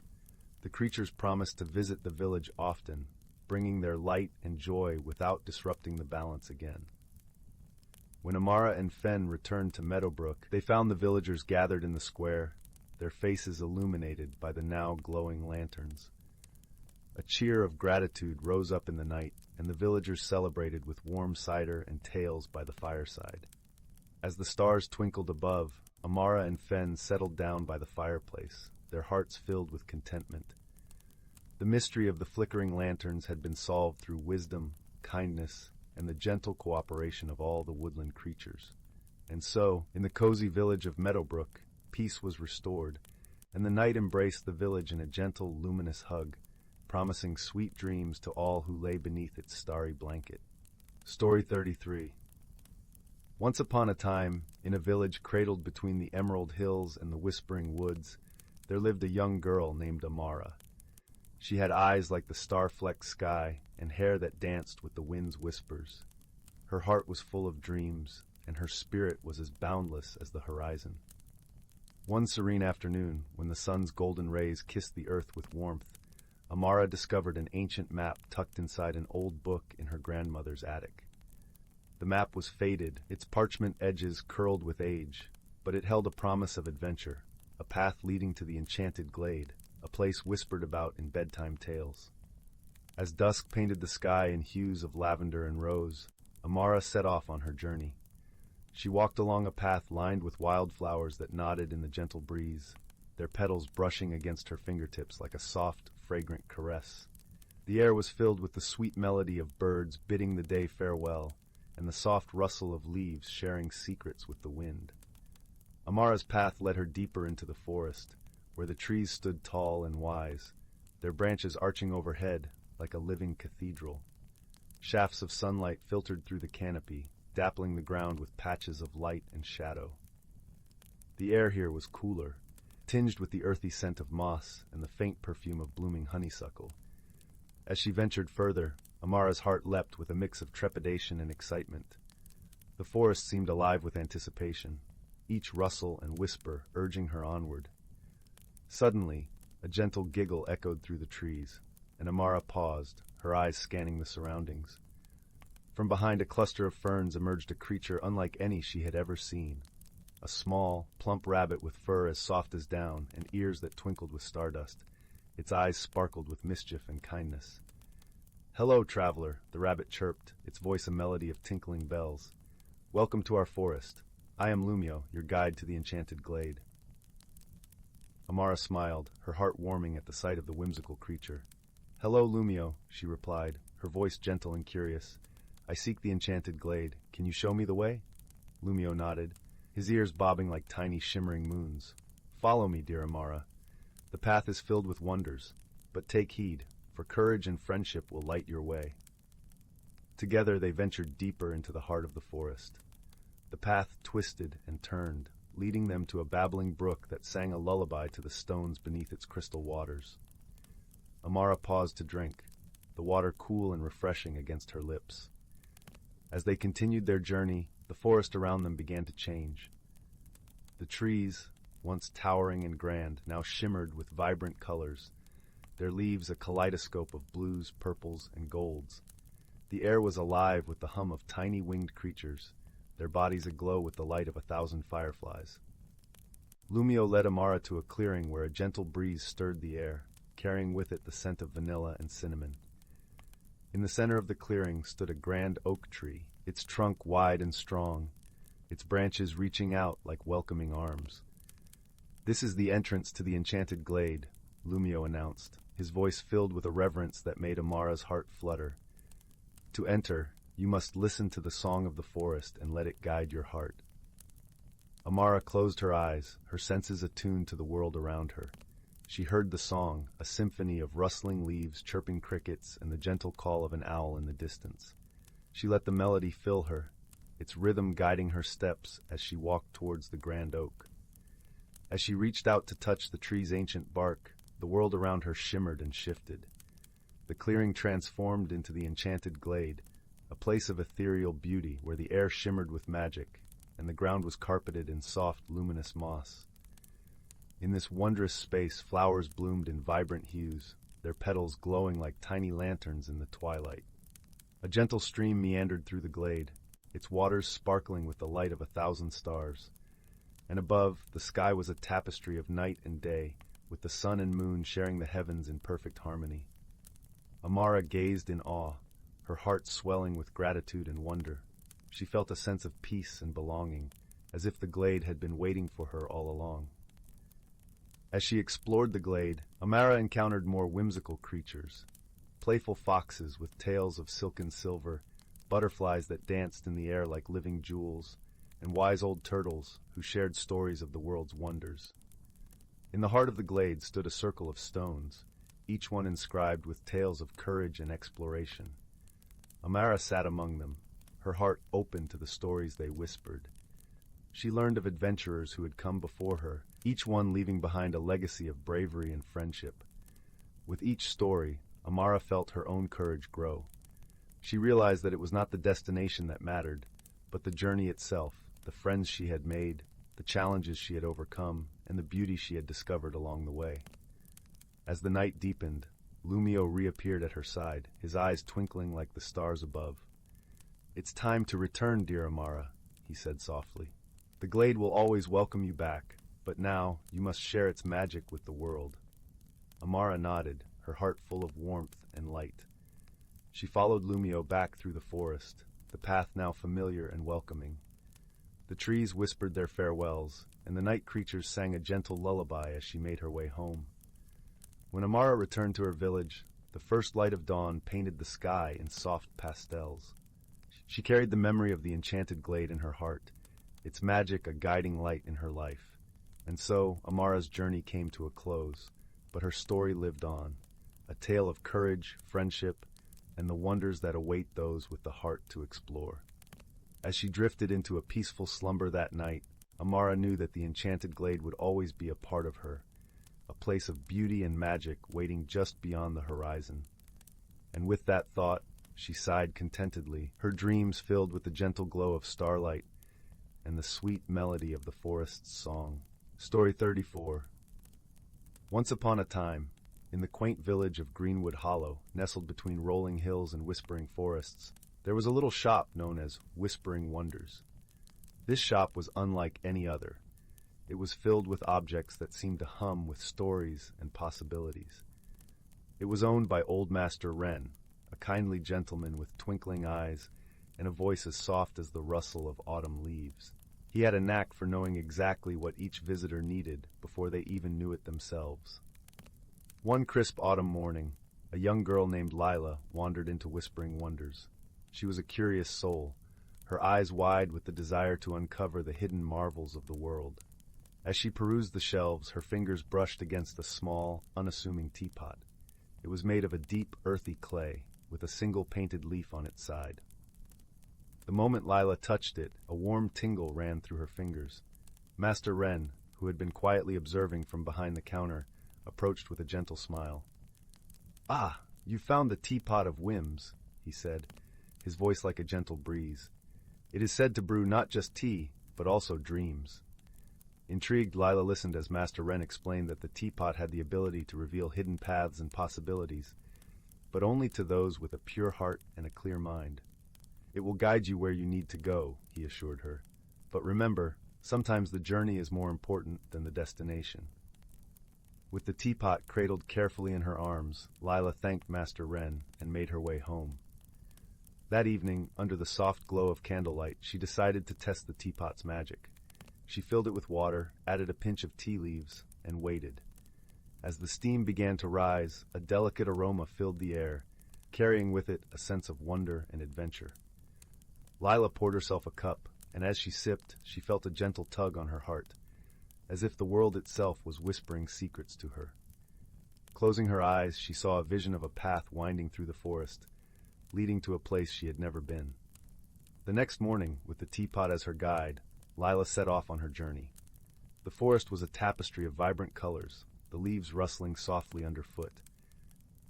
The creatures promised to visit the village often, bringing their light and joy without disrupting the balance again. When Amara and Fen returned to Meadowbrook, they found the villagers gathered in the square, their faces illuminated by the now glowing lanterns. A cheer of gratitude rose up in the night, and the villagers celebrated with warm cider and tales by the fireside. As the stars twinkled above, Amara and Fen settled down by the fireplace, their hearts filled with contentment. The mystery of the flickering lanterns had been solved through wisdom, kindness, and the gentle cooperation of all the woodland creatures. And so, in the cozy village of Meadowbrook, peace was restored, and the night embraced the village in a gentle, luminous hug, promising sweet dreams to all who lay beneath its starry blanket. Story 33. Once upon a time, in a village cradled between the emerald hills and the whispering woods, there lived a young girl named Amara. She had eyes like the star-flecked sky and hair that danced with the wind's whispers. Her heart was full of dreams, and her spirit was as boundless as the horizon. One serene afternoon, when the sun's golden rays kissed the earth with warmth, Amara discovered an ancient map tucked inside an old book in her grandmother's attic. The map was faded, its parchment edges curled with age, but it held a promise of adventure, a path leading to the Enchanted Glade, a place whispered about in bedtime tales. As dusk painted the sky in hues of lavender and rose, Amara set off on her journey. She walked along a path lined with wildflowers that nodded in the gentle breeze, their petals brushing against her fingertips like a soft, fragrant caress. The air was filled with the sweet melody of birds bidding the day farewell, and the soft rustle of leaves sharing secrets with the wind. Amara's path led her deeper into the forest, where the trees stood tall and wise, their branches arching overhead like a living cathedral. Shafts of sunlight filtered through the canopy, dappling the ground with patches of light and shadow. The air here was cooler, tinged with the earthy scent of moss and the faint perfume of blooming honeysuckle. As she ventured further, Amara's heart leapt with a mix of trepidation and excitement. The forest seemed alive with anticipation, each rustle and whisper urging her onward. Suddenly, a gentle giggle echoed through the trees, and Amara paused, her eyes scanning the surroundings. From behind a cluster of ferns emerged a creature unlike any she had ever seen. A small, plump rabbit with fur as soft as down and ears that twinkled with stardust. Its eyes sparkled with mischief and kindness. "Hello, traveler," the rabbit chirped, its voice a melody of tinkling bells. "Welcome to our forest. I am Lumio, your guide to the Enchanted Glade." Amara smiled, her heart warming at the sight of the whimsical creature. "Hello, Lumio," she replied, her voice gentle and curious. "I seek the Enchanted Glade. Can you show me the way?" Lumio nodded, his ears bobbing like tiny shimmering moons. "Follow me, dear Amara. The path is filled with wonders, but take heed, for courage and friendship will light your way." Together they ventured deeper into the heart of the forest. The path twisted and turned, leading them to a babbling brook that sang a lullaby to the stones beneath its crystal waters. Amara paused to drink, the water cool and refreshing against her lips. As they continued their journey, the forest around them began to change. The trees, once towering and grand, now shimmered with vibrant colors, their leaves a kaleidoscope of blues, purples, and golds. The air was alive with the hum of tiny winged creatures, their bodies aglow with the light of 1,000 fireflies. Lumio led Amara to a clearing where a gentle breeze stirred the air, carrying with it the scent of vanilla and cinnamon. In the center of the clearing stood a grand oak tree, its trunk wide and strong, its branches reaching out like welcoming arms. "This is the entrance to the Enchanted Glade," Lumio announced, his voice filled with a reverence that made Amara's heart flutter. "To enter, you must listen to the song of the forest and let it guide your heart." Amara closed her eyes, her senses attuned to the world around her. She heard the song, a symphony of rustling leaves, chirping crickets, and the gentle call of an owl in the distance. She let the melody fill her, its rhythm guiding her steps as she walked towards the grand oak. As she reached out to touch the tree's ancient bark, the world around her shimmered and shifted. The clearing transformed into the Enchanted Glade, a place of ethereal beauty where the air shimmered with magic, and the ground was carpeted in soft, luminous moss. In this wondrous space, flowers bloomed in vibrant hues, their petals glowing like tiny lanterns in the twilight. A gentle stream meandered through the glade, its waters sparkling with the light of 1,000 stars. And above, the sky was a tapestry of night and day, with the sun and moon sharing the heavens in perfect harmony. Amara gazed in awe, her heart swelling with gratitude and wonder. She felt a sense of peace and belonging, as if the glade had been waiting for her all along. As she explored the glade, Amara encountered more whimsical creatures. Playful foxes with tails of silken silver, butterflies that danced in the air like living jewels, and wise old turtles who shared stories of the world's wonders. In the heart of the glade stood a circle of stones, each one inscribed with tales of courage and exploration. Amara sat among them, her heart open to the stories they whispered. She learned of adventurers who had come before her, each one leaving behind a legacy of bravery and friendship. With each story, Amara felt her own courage grow. She realized that it was not the destination that mattered, but the journey itself, the friends she had made, the challenges she had overcome, and the beauty she had discovered along the way. As the night deepened, Lumio reappeared at her side, his eyes twinkling like the stars above. "It's time to return, dear Amara," he said softly. "The glade will always welcome you back, but now you must share its magic with the world." Amara nodded, her heart full of warmth and light. She followed Lumio back through the forest, the path now familiar and welcoming. The trees whispered their farewells, and the night creatures sang a gentle lullaby as she made her way home. When Amara returned to her village, the first light of dawn painted the sky in soft pastels. She carried the memory of the enchanted glade in her heart, its magic a guiding light in her life. And so Amara's journey came to a close, but her story lived on, a tale of courage, friendship, and the wonders that await those with the heart to explore. As she drifted into a peaceful slumber that night, Amara knew that the enchanted glade would always be a part of her, a place of beauty and magic waiting just beyond the horizon. And with that thought, she sighed contentedly, her dreams filled with the gentle glow of starlight and the sweet melody of the forest's song. Story 34. Once upon a time, in the quaint village of Greenwood Hollow, nestled between rolling hills and whispering forests, there was a little shop known as Whispering Wonders. This shop was unlike any other. It was filled with objects that seemed to hum with stories and possibilities. It was owned by Old Master Wren, a kindly gentleman with twinkling eyes and a voice as soft as the rustle of autumn leaves. He had a knack for knowing exactly what each visitor needed before they even knew it themselves. One crisp autumn morning, a young girl named Lila wandered into Whispering Wonders. She was a curious soul, her eyes wide with the desire to uncover the hidden marvels of the world. As she perused the shelves, her fingers brushed against a small, unassuming teapot. It was made of a deep, earthy clay, with a single painted leaf on its side. The moment Lila touched it, a warm tingle ran through her fingers. Master Wren, who had been quietly observing from behind the counter, approached with a gentle smile. "Ah, you found the teapot of whims," he said, his voice like a gentle breeze. "It is said to brew not just tea, but also dreams." Intrigued, Lila listened as Master Wren explained that the teapot had the ability to reveal hidden paths and possibilities, but only to those with a pure heart and a clear mind. "It will guide you where you need to go," he assured her. "But remember, sometimes the journey is more important than the destination." With the teapot cradled carefully in her arms, Lila thanked Master Wren and made her way home. That evening, under the soft glow of candlelight, she decided to test the teapot's magic. She filled it with water, added a pinch of tea leaves, and waited. As the steam began to rise, a delicate aroma filled the air, carrying with it a sense of wonder and adventure. Lila poured herself a cup, and as she sipped, she felt a gentle tug on her heart, as if the world itself was whispering secrets to her. Closing her eyes, she saw a vision of a path winding through the forest, leading to a place she had never been. The next morning, with the teapot as her guide, Lila set off on her journey. The forest was a tapestry of vibrant colors, the leaves rustling softly underfoot.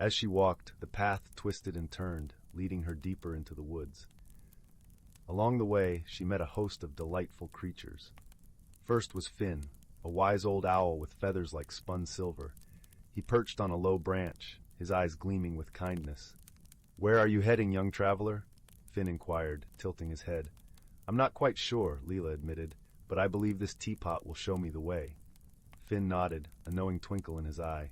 As she walked, the path twisted and turned, leading her deeper into the woods. Along the way, she met a host of delightful creatures. First was Finn, a wise old owl with feathers like spun silver. He perched on a low branch, his eyes gleaming with kindness. "Where are you heading, young traveler?" Finn inquired, tilting his head. "I'm not quite sure," Lila admitted, "but I believe this teapot will show me the way." Finn nodded, a knowing twinkle in his eye.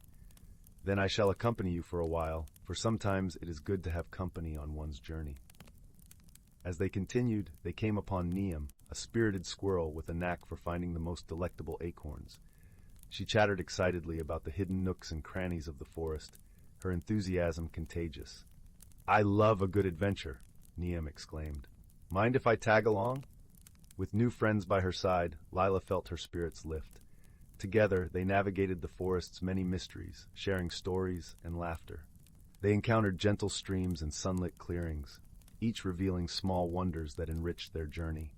Then I shall accompany you for a while, for sometimes it is good to have company on one's journey." As they continued, they came upon Neem, a spirited squirrel with a knack for finding the most delectable acorns. She chattered excitedly about the hidden nooks and crannies of the forest, her enthusiasm contagious. "I love a good adventure," Neem exclaimed. "Mind if I tag along?" With new friends by her side, Lila felt her spirits lift. Together, they navigated the forest's many mysteries, sharing stories and laughter. They encountered gentle streams and sunlit clearings, each revealing small wonders that enriched their journey.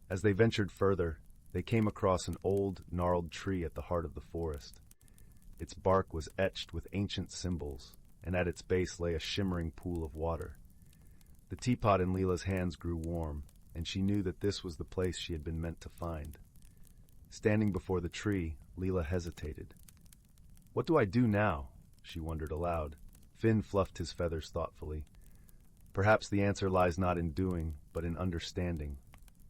As they ventured further, they came across an old, gnarled tree at the heart of the forest. Its bark was etched with ancient symbols, and at its base lay a shimmering pool of water. The teapot in Leela's hands grew warm, and she knew that this was the place she had been meant to find. Standing before the tree, Leela hesitated. "What do I do now?" she wondered aloud. Finn fluffed his feathers thoughtfully. "Perhaps the answer lies not in doing, but in understanding."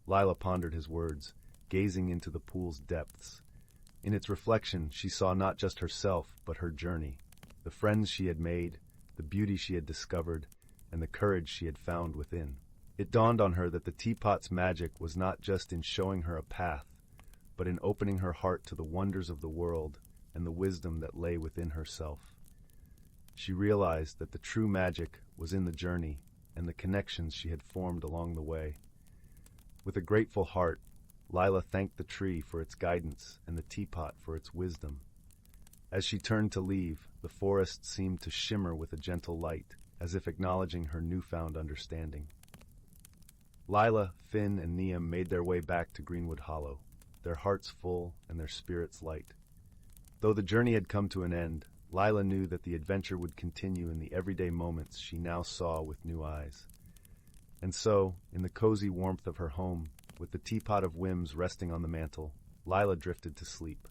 Lila pondered his words, gazing into the pool's depths. In its reflection, she saw not just herself, but her journey, the friends she had made, the beauty she had discovered, and the courage she had found within. It dawned on her that the teapot's magic was not just in showing her a path, but in opening her heart to the wonders of the world and the wisdom that lay within herself. She realized that the true magic was in the journey and the connections she had formed along the way. With a grateful heart, Lila thanked the tree for its guidance and the teapot for its wisdom. As she turned to leave, the forest seemed to shimmer with a gentle light, as if acknowledging her newfound understanding. Lila, Finn, and Neem made their way back to Greenwood Hollow, their hearts full and their spirits light. Though the journey had come to an end, Lila knew that the adventure would continue in the everyday moments she now saw with new eyes. And so, in the cozy warmth of her home, with the teapot of whims resting on the mantel, Lila drifted to sleep.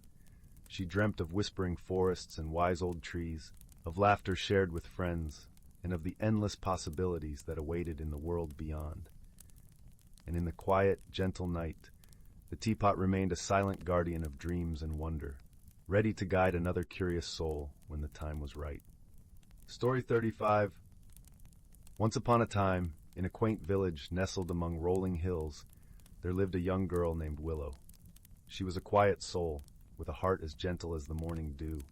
She dreamt of whispering forests and wise old trees, of laughter shared with friends, and of the endless possibilities that awaited in the world beyond. And in the quiet, gentle night, the teapot remained a silent guardian of dreams and wonder, ready to guide another curious soul when the time was right. Story 35. Once upon a time, in a quaint village nestled among rolling hills, there lived a young girl named Willow. She was a quiet soul, with a heart as gentle as the morning dew.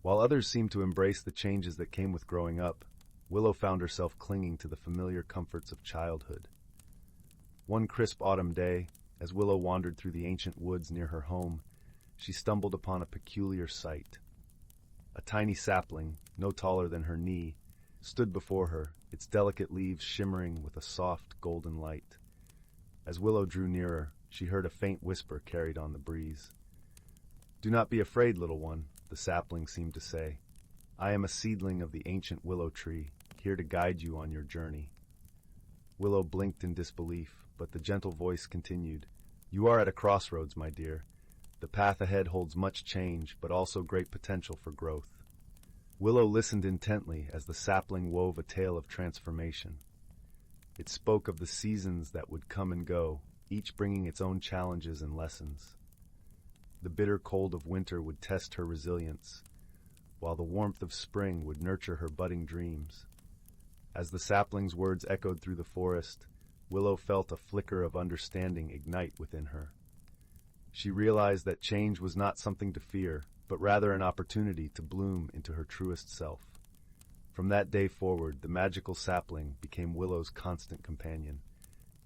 While others seemed to embrace the changes that came with growing up, Willow found herself clinging to the familiar comforts of childhood. One crisp autumn day, as Willow wandered through the ancient woods near her home, she stumbled upon a peculiar sight. A tiny sapling, no taller than her knee, stood before her, its delicate leaves shimmering with a soft, golden light. As Willow drew nearer, she heard a faint whisper carried on the breeze. "Do not be afraid, little one," the sapling seemed to say. "I am a seedling of the ancient willow tree, here to guide you on your journey." Willow blinked in disbelief, but the gentle voice continued, "You are at a crossroads, my dear. The path ahead holds much change, but also great potential for growth." Willow listened intently as the sapling wove a tale of transformation. It spoke of the seasons that would come and go, each bringing its own challenges and lessons. The bitter cold of winter would test her resilience, while the warmth of spring would nurture her budding dreams. As the sapling's words echoed through the forest, Willow felt a flicker of understanding ignite within her. She realized that change was not something to fear, but rather an opportunity to bloom into her truest self. From that day forward, the magical sapling became Willow's constant companion.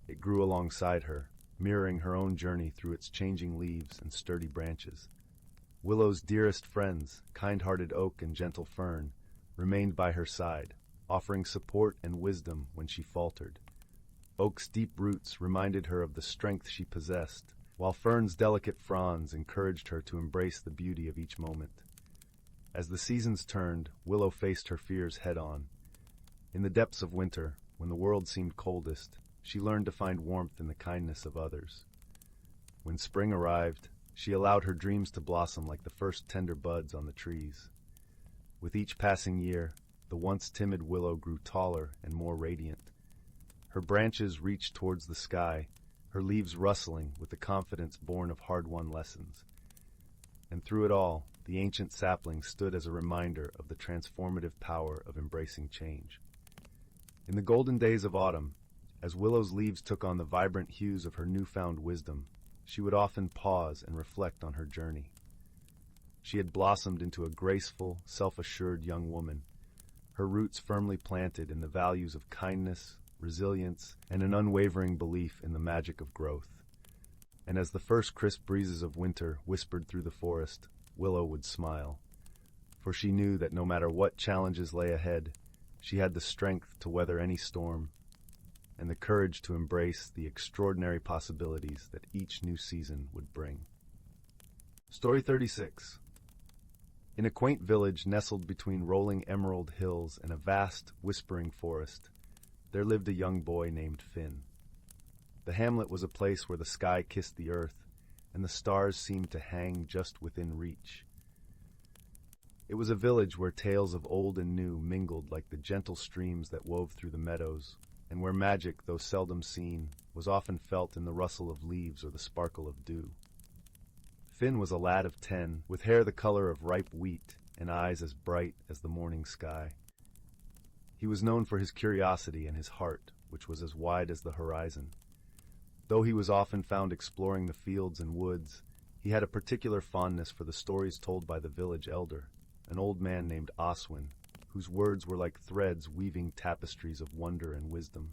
It grew alongside her, mirroring her own journey through its changing leaves and sturdy branches. Willow's dearest friends, kind-hearted oak and gentle fern, remained by her side, offering support and wisdom when she faltered. Oak's deep roots reminded her of the strength she possessed, while fern's delicate fronds encouraged her to embrace the beauty of each moment. As the seasons turned, Willow faced her fears head-on. In the depths of winter, when the world seemed coldest, she learned to find warmth in the kindness of others. When spring arrived, she allowed her dreams to blossom like the first tender buds on the trees. With each passing year, the once timid Willow grew taller and more radiant. Her branches reached towards the sky, her leaves rustling with the confidence born of hard-won lessons. and through it all, the ancient sapling stood as a reminder of the transformative power of embracing change. In the golden days of autumn, as Willow's leaves took on the vibrant hues of her newfound wisdom, she would often pause and reflect on her journey. She had blossomed into a graceful, self-assured young woman, her roots firmly planted in the values of kindness, resilience, and an unwavering belief in the magic of growth. And as the first crisp breezes of winter whispered through the forest, Willow would smile, for she knew that no matter what challenges lay ahead, she had the strength to weather any storm and the courage to embrace the extraordinary possibilities that each new season would bring. Story 36. In a quaint village nestled between rolling emerald hills and a vast, whispering forest, there lived a young boy named Finn. The hamlet was a place where the sky kissed the earth, and the stars seemed to hang just within reach. It was a village where tales of old and new mingled like the gentle streams that wove through the meadows, and where magic, though seldom seen, was often felt in the rustle of leaves or the sparkle of dew. Finn was a lad of 10, with hair the color of ripe wheat and eyes as bright as the morning sky. He was known for his curiosity and his heart, which was as wide as the horizon. Though he was often found exploring the fields and woods, he had a particular fondness for the stories told by the village elder, an old man named Anwen, whose words were like threads weaving tapestries of wonder and wisdom.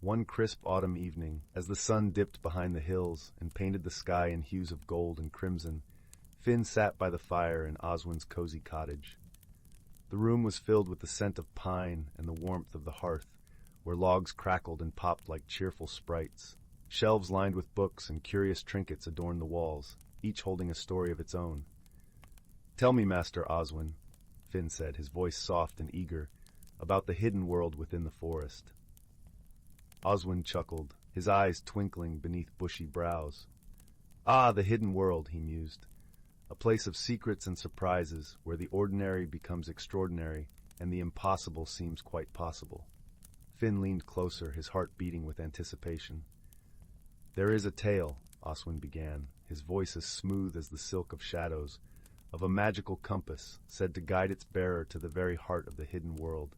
One crisp autumn evening, as the sun dipped behind the hills and painted the sky in hues of gold and crimson, Finn sat by the fire in Oswin's cozy cottage. The room was filled with the scent of pine and the warmth of the hearth, where logs crackled and popped like cheerful sprites. Shelves lined with books and curious trinkets adorned the walls, each holding a story of its own. "Tell me, Master Oswin," Finn said, his voice soft and eager, "about the hidden world within the forest." Oswin chuckled, his eyes twinkling beneath bushy brows. "Ah, the hidden world," he mused. "A place of secrets and surprises, where the ordinary becomes extraordinary, and the impossible seems quite possible." Finn leaned closer, his heart beating with anticipation. "There is a tale," Oswin began, his voice as smooth as the silk of shadows, "of a magical compass, said to guide its bearer to the very heart of the hidden world.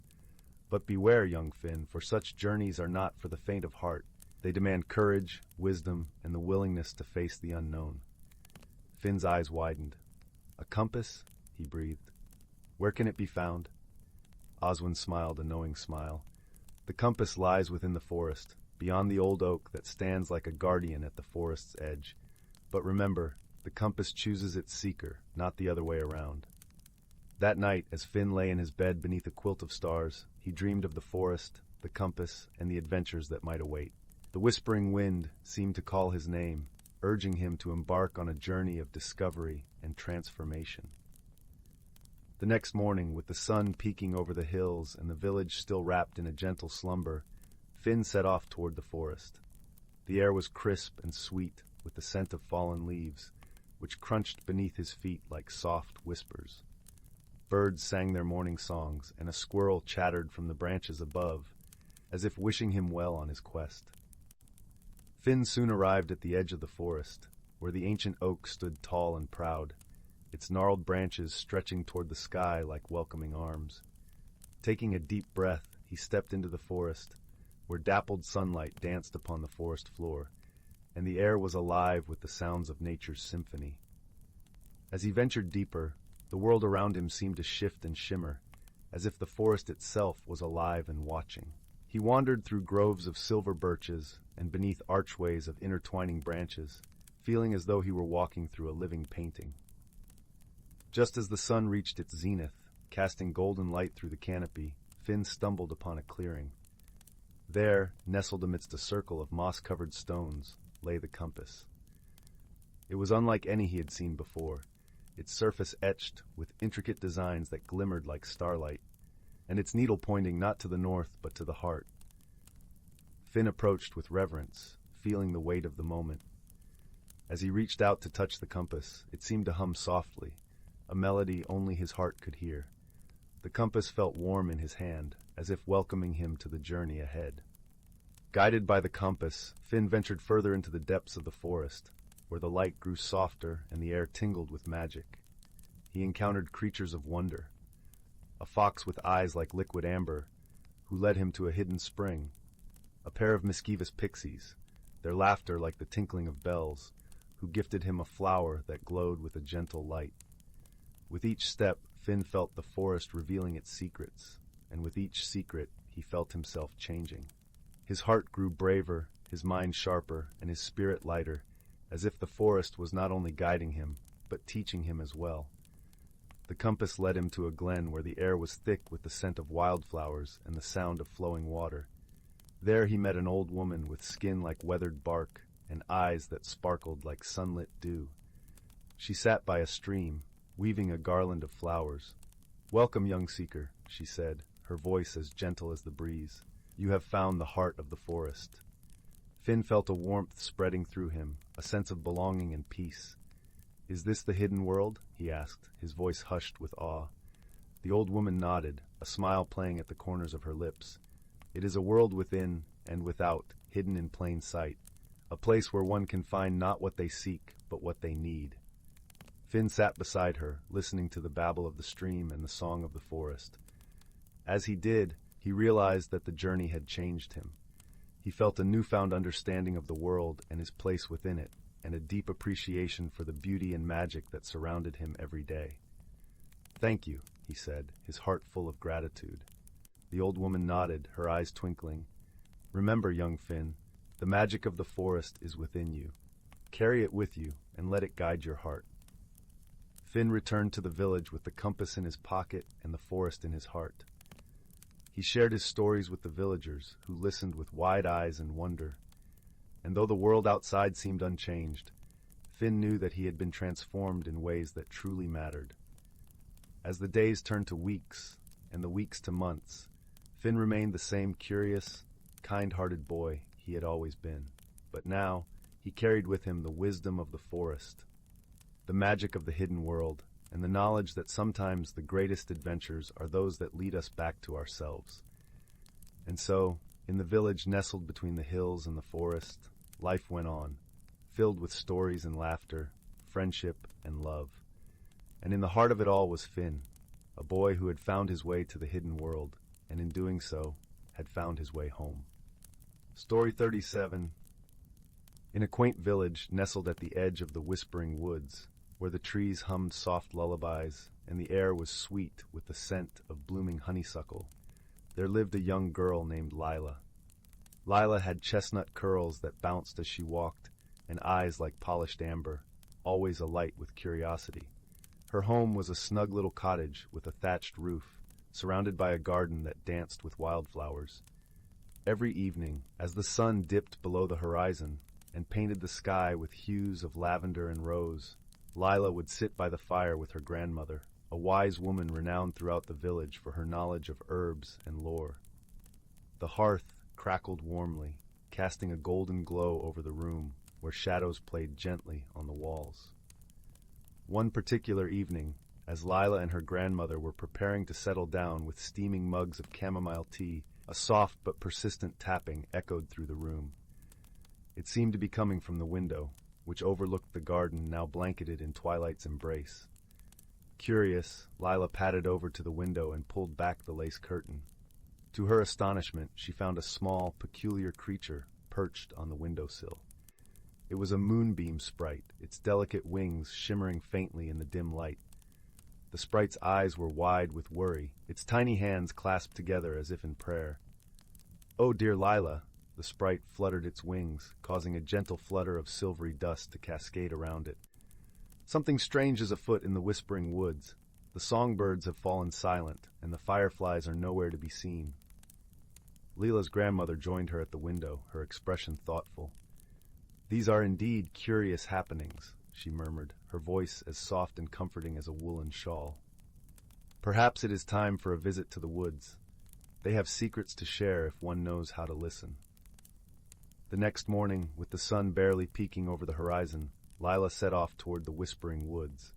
But beware, young Finn, for such journeys are not for the faint of heart. They demand courage, wisdom, and the willingness to face the unknown." Finn's eyes widened. "A compass?" he breathed. "Where can it be found?" Oswin smiled a knowing smile. "The compass lies within the forest, beyond the old oak that stands like a guardian at the forest's edge. But remember, the compass chooses its seeker, not the other way around." That night, as Finn lay in his bed beneath a quilt of stars, he dreamed of the forest, the compass, and the adventures that might await. The whispering wind seemed to call his name, urging him to embark on a journey of discovery and transformation. The next morning, with the sun peeking over the hills and the village still wrapped in a gentle slumber, Finn set off toward the forest. The air was crisp and sweet, with the scent of fallen leaves, which crunched beneath his feet like soft whispers. Birds sang their morning songs, and a squirrel chattered from the branches above, as if wishing him well on his quest. Finn soon arrived at the edge of the forest, where the ancient oak stood tall and proud, its gnarled branches stretching toward the sky like welcoming arms. Taking a deep breath, he stepped into the forest, where dappled sunlight danced upon the forest floor, and the air was alive with the sounds of nature's symphony. As he ventured deeper, the world around him seemed to shift and shimmer, as if the forest itself was alive and watching. He wandered through groves of silver birches and beneath archways of intertwining branches, feeling as though he were walking through a living painting. Just as the sun reached its zenith, casting golden light through the canopy, Finn stumbled upon a clearing. There, nestled amidst a circle of moss-covered stones, lay the compass. It was unlike any he had seen before, its surface etched with intricate designs that glimmered like starlight, and its needle pointing not to the north but to the heart. Finn approached with reverence, feeling the weight of the moment. As he reached out to touch the compass, it seemed to hum softly, a melody only his heart could hear. The compass felt warm in his hand, as if welcoming him to the journey ahead. Guided by the compass, Finn ventured further into the depths of the forest. where the light grew softer and the air tingled with magic. He encountered creatures of wonder, a fox with eyes like liquid amber, who led him to a hidden spring, a pair of mischievous pixies, their laughter like the tinkling of bells, who gifted him a flower that glowed with a gentle light. With each step, Finn felt the forest revealing its secrets, and with each secret, he felt himself changing. His heart grew braver, his mind sharper, and his spirit lighter, as if the forest was not only guiding him, but teaching him as well. The compass led him to a glen where the air was thick with the scent of wildflowers and the sound of flowing water. There he met an old woman with skin like weathered bark and eyes that sparkled like sunlit dew. She sat by a stream, weaving a garland of flowers. "Welcome, young seeker," she said, her voice as gentle as the breeze. "You have found the heart of the forest." Finn felt a warmth spreading through him, a sense of belonging and peace. "Is this the hidden world?" he asked, his voice hushed with awe. The old woman nodded, a smile playing at the corners of her lips. "It is a world within and without, hidden in plain sight, a place where one can find not what they seek, but what they need." Finn sat beside her, listening to the babble of the stream and the song of the forest. As he did, he realized that the journey had changed him. He felt a newfound understanding of the world and his place within it, and a deep appreciation for the beauty and magic that surrounded him every day. "Thank you," he said, his heart full of gratitude. The old woman nodded, her eyes twinkling. "Remember, young Finn, the magic of the forest is within you. Carry it with you and let it guide your heart." Finn returned to the village with the compass in his pocket and the forest in his heart. He shared his stories with the villagers, who listened with wide eyes and wonder. And though the world outside seemed unchanged, Finn knew that he had been transformed in ways that truly mattered. As the days turned to weeks, and the weeks to months, Finn remained the same curious, kind-hearted boy he had always been. But now, he carried with him the wisdom of the forest, the magic of the hidden world, and the knowledge that sometimes the greatest adventures are those that lead us back to ourselves. And so, in the village nestled between the hills and the forest, life went on, filled with stories and laughter, friendship and love. And in the heart of it all was Finn, a boy who had found his way to the hidden world, and in doing so, had found his way home. Story 37. In a quaint village nestled at the edge of the whispering woods, where the trees hummed soft lullabies and the air was sweet with the scent of blooming honeysuckle, there lived a young girl named Lila. Lila had chestnut curls that bounced as she walked and eyes like polished amber, always alight with curiosity. Her home was a snug little cottage with a thatched roof, surrounded by a garden that danced with wildflowers. Every evening, as the sun dipped below the horizon and painted the sky with hues of lavender and rose, Lila would sit by the fire with her grandmother, a wise woman renowned throughout the village for her knowledge of herbs and lore. The hearth crackled warmly, casting a golden glow over the room, where shadows played gently on the walls. One particular evening, as Lila and her grandmother were preparing to settle down with steaming mugs of chamomile tea, a soft but persistent tapping echoed through the room. It seemed to be coming from the window, which overlooked the garden now blanketed in twilight's embrace. Curious, Lila padded over to the window and pulled back the lace curtain. To her astonishment, she found a small, peculiar creature perched on the windowsill. It was a moonbeam sprite, its delicate wings shimmering faintly in the dim light. The sprite's eyes were wide with worry, its tiny hands clasped together as if in prayer. "Oh, dear Lila," the sprite fluttered its wings, causing a gentle flutter of silvery dust to cascade around it. "Something strange is afoot in the whispering woods. The songbirds have fallen silent, and the fireflies are nowhere to be seen." Lila's grandmother joined her at the window, her expression thoughtful. "These are indeed curious happenings," she murmured, her voice as soft and comforting as a woolen shawl. "Perhaps it is time for a visit to the woods. They have secrets to share if one knows how to listen." The next morning, with the sun barely peeking over the horizon, Lila set off toward the whispering woods.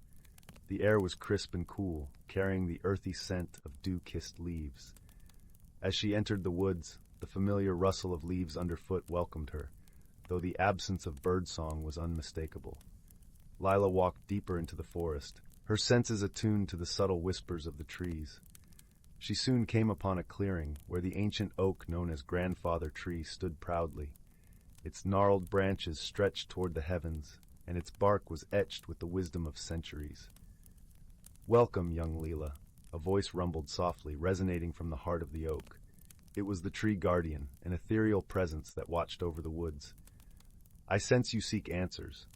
The air was crisp and cool, carrying the earthy scent of dew-kissed leaves. As she entered the woods, the familiar rustle of leaves underfoot welcomed her, though the absence of birdsong was unmistakable. Lila walked deeper into the forest, her senses attuned to the subtle whispers of the trees. She soon came upon a clearing where the ancient oak known as Grandfather Tree stood proudly. Its gnarled branches stretched toward the heavens, and its bark was etched with the wisdom of centuries. "Welcome, young Lila," a voice rumbled softly, resonating from the heart of the oak. It was the tree guardian, an ethereal presence that watched over the woods. "I sense you seek answers."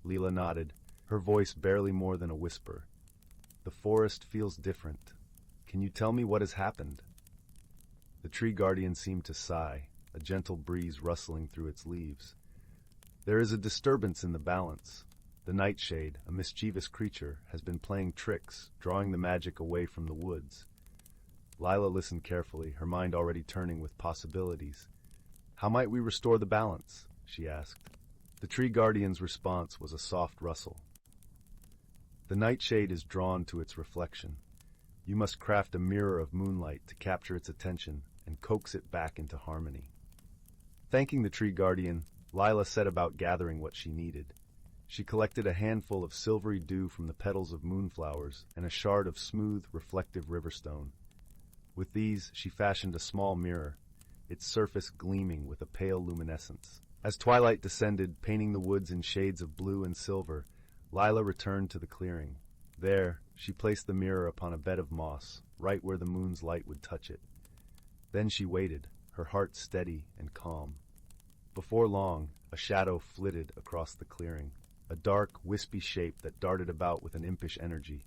Lila nodded, her voice barely more than a whisper. "The forest feels different. Can you tell me what has happened?" The tree guardian seemed to sigh, a gentle breeze rustling through its leaves. "There is a disturbance in the balance. The nightshade, a mischievous creature, has been playing tricks, drawing the magic away from the woods." Lila listened carefully, her mind already turning with possibilities. "How might we restore the balance?" she asked. The tree guardian's response was a soft rustle. "The nightshade is drawn to its reflection. You must craft a mirror of moonlight to capture its attention and coax it back into harmony." Thanking the tree guardian, Lila set about gathering what she needed. She collected a handful of silvery dew from the petals of moonflowers and a shard of smooth, reflective riverstone. With these, she fashioned a small mirror, its surface gleaming with a pale luminescence. As twilight descended, painting the woods in shades of blue and silver, Lila returned to the clearing. There, she placed the mirror upon a bed of moss, right where the moon's light would touch it. Then she waited, her heart steady and calm. Before long, a shadow flitted across the clearing, a dark, wispy shape that darted about with an impish energy.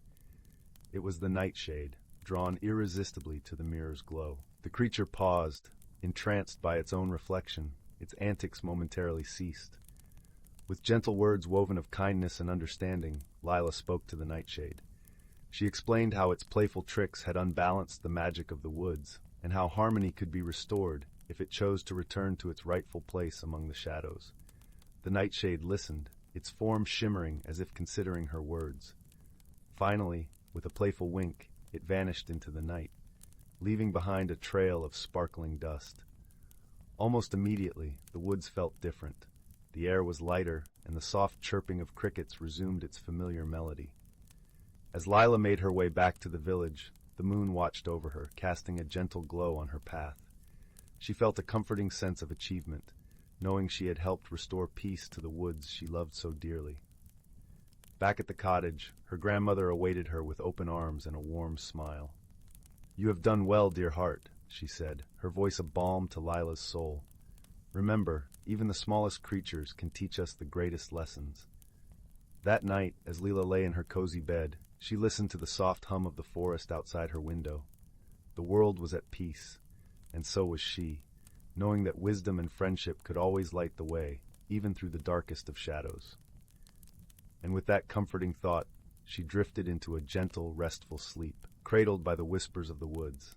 It was the nightshade, drawn irresistibly to the mirror's glow. The creature paused, entranced by its own reflection. Its antics momentarily ceased. With gentle words woven of kindness and understanding, Lila spoke to the nightshade. She explained how its playful tricks had unbalanced the magic of the woods, and how harmony could be restored if it chose to return to its rightful place among the shadows. The nightshade listened, its form shimmering as if considering her words. Finally, with a playful wink, it vanished into the night, leaving behind a trail of sparkling dust. Almost immediately, the woods felt different. The air was lighter, and the soft chirping of crickets resumed its familiar melody. As Lila made her way back to the village, the moon watched over her, casting a gentle glow on her path. She felt a comforting sense of achievement, knowing she had helped restore peace to the woods she loved so dearly. Back at the cottage, her grandmother awaited her with open arms and a warm smile. "You have done well, dear heart," she said, her voice a balm to Lila's soul. "Remember, even the smallest creatures can teach us the greatest lessons." That night, as Lila lay in her cozy bed, she listened to the soft hum of the forest outside her window. The world was at peace, and so was she, knowing that wisdom and friendship could always light the way, even through the darkest of shadows. And with that comforting thought, she drifted into a gentle, restful sleep, cradled by the whispers of the woods.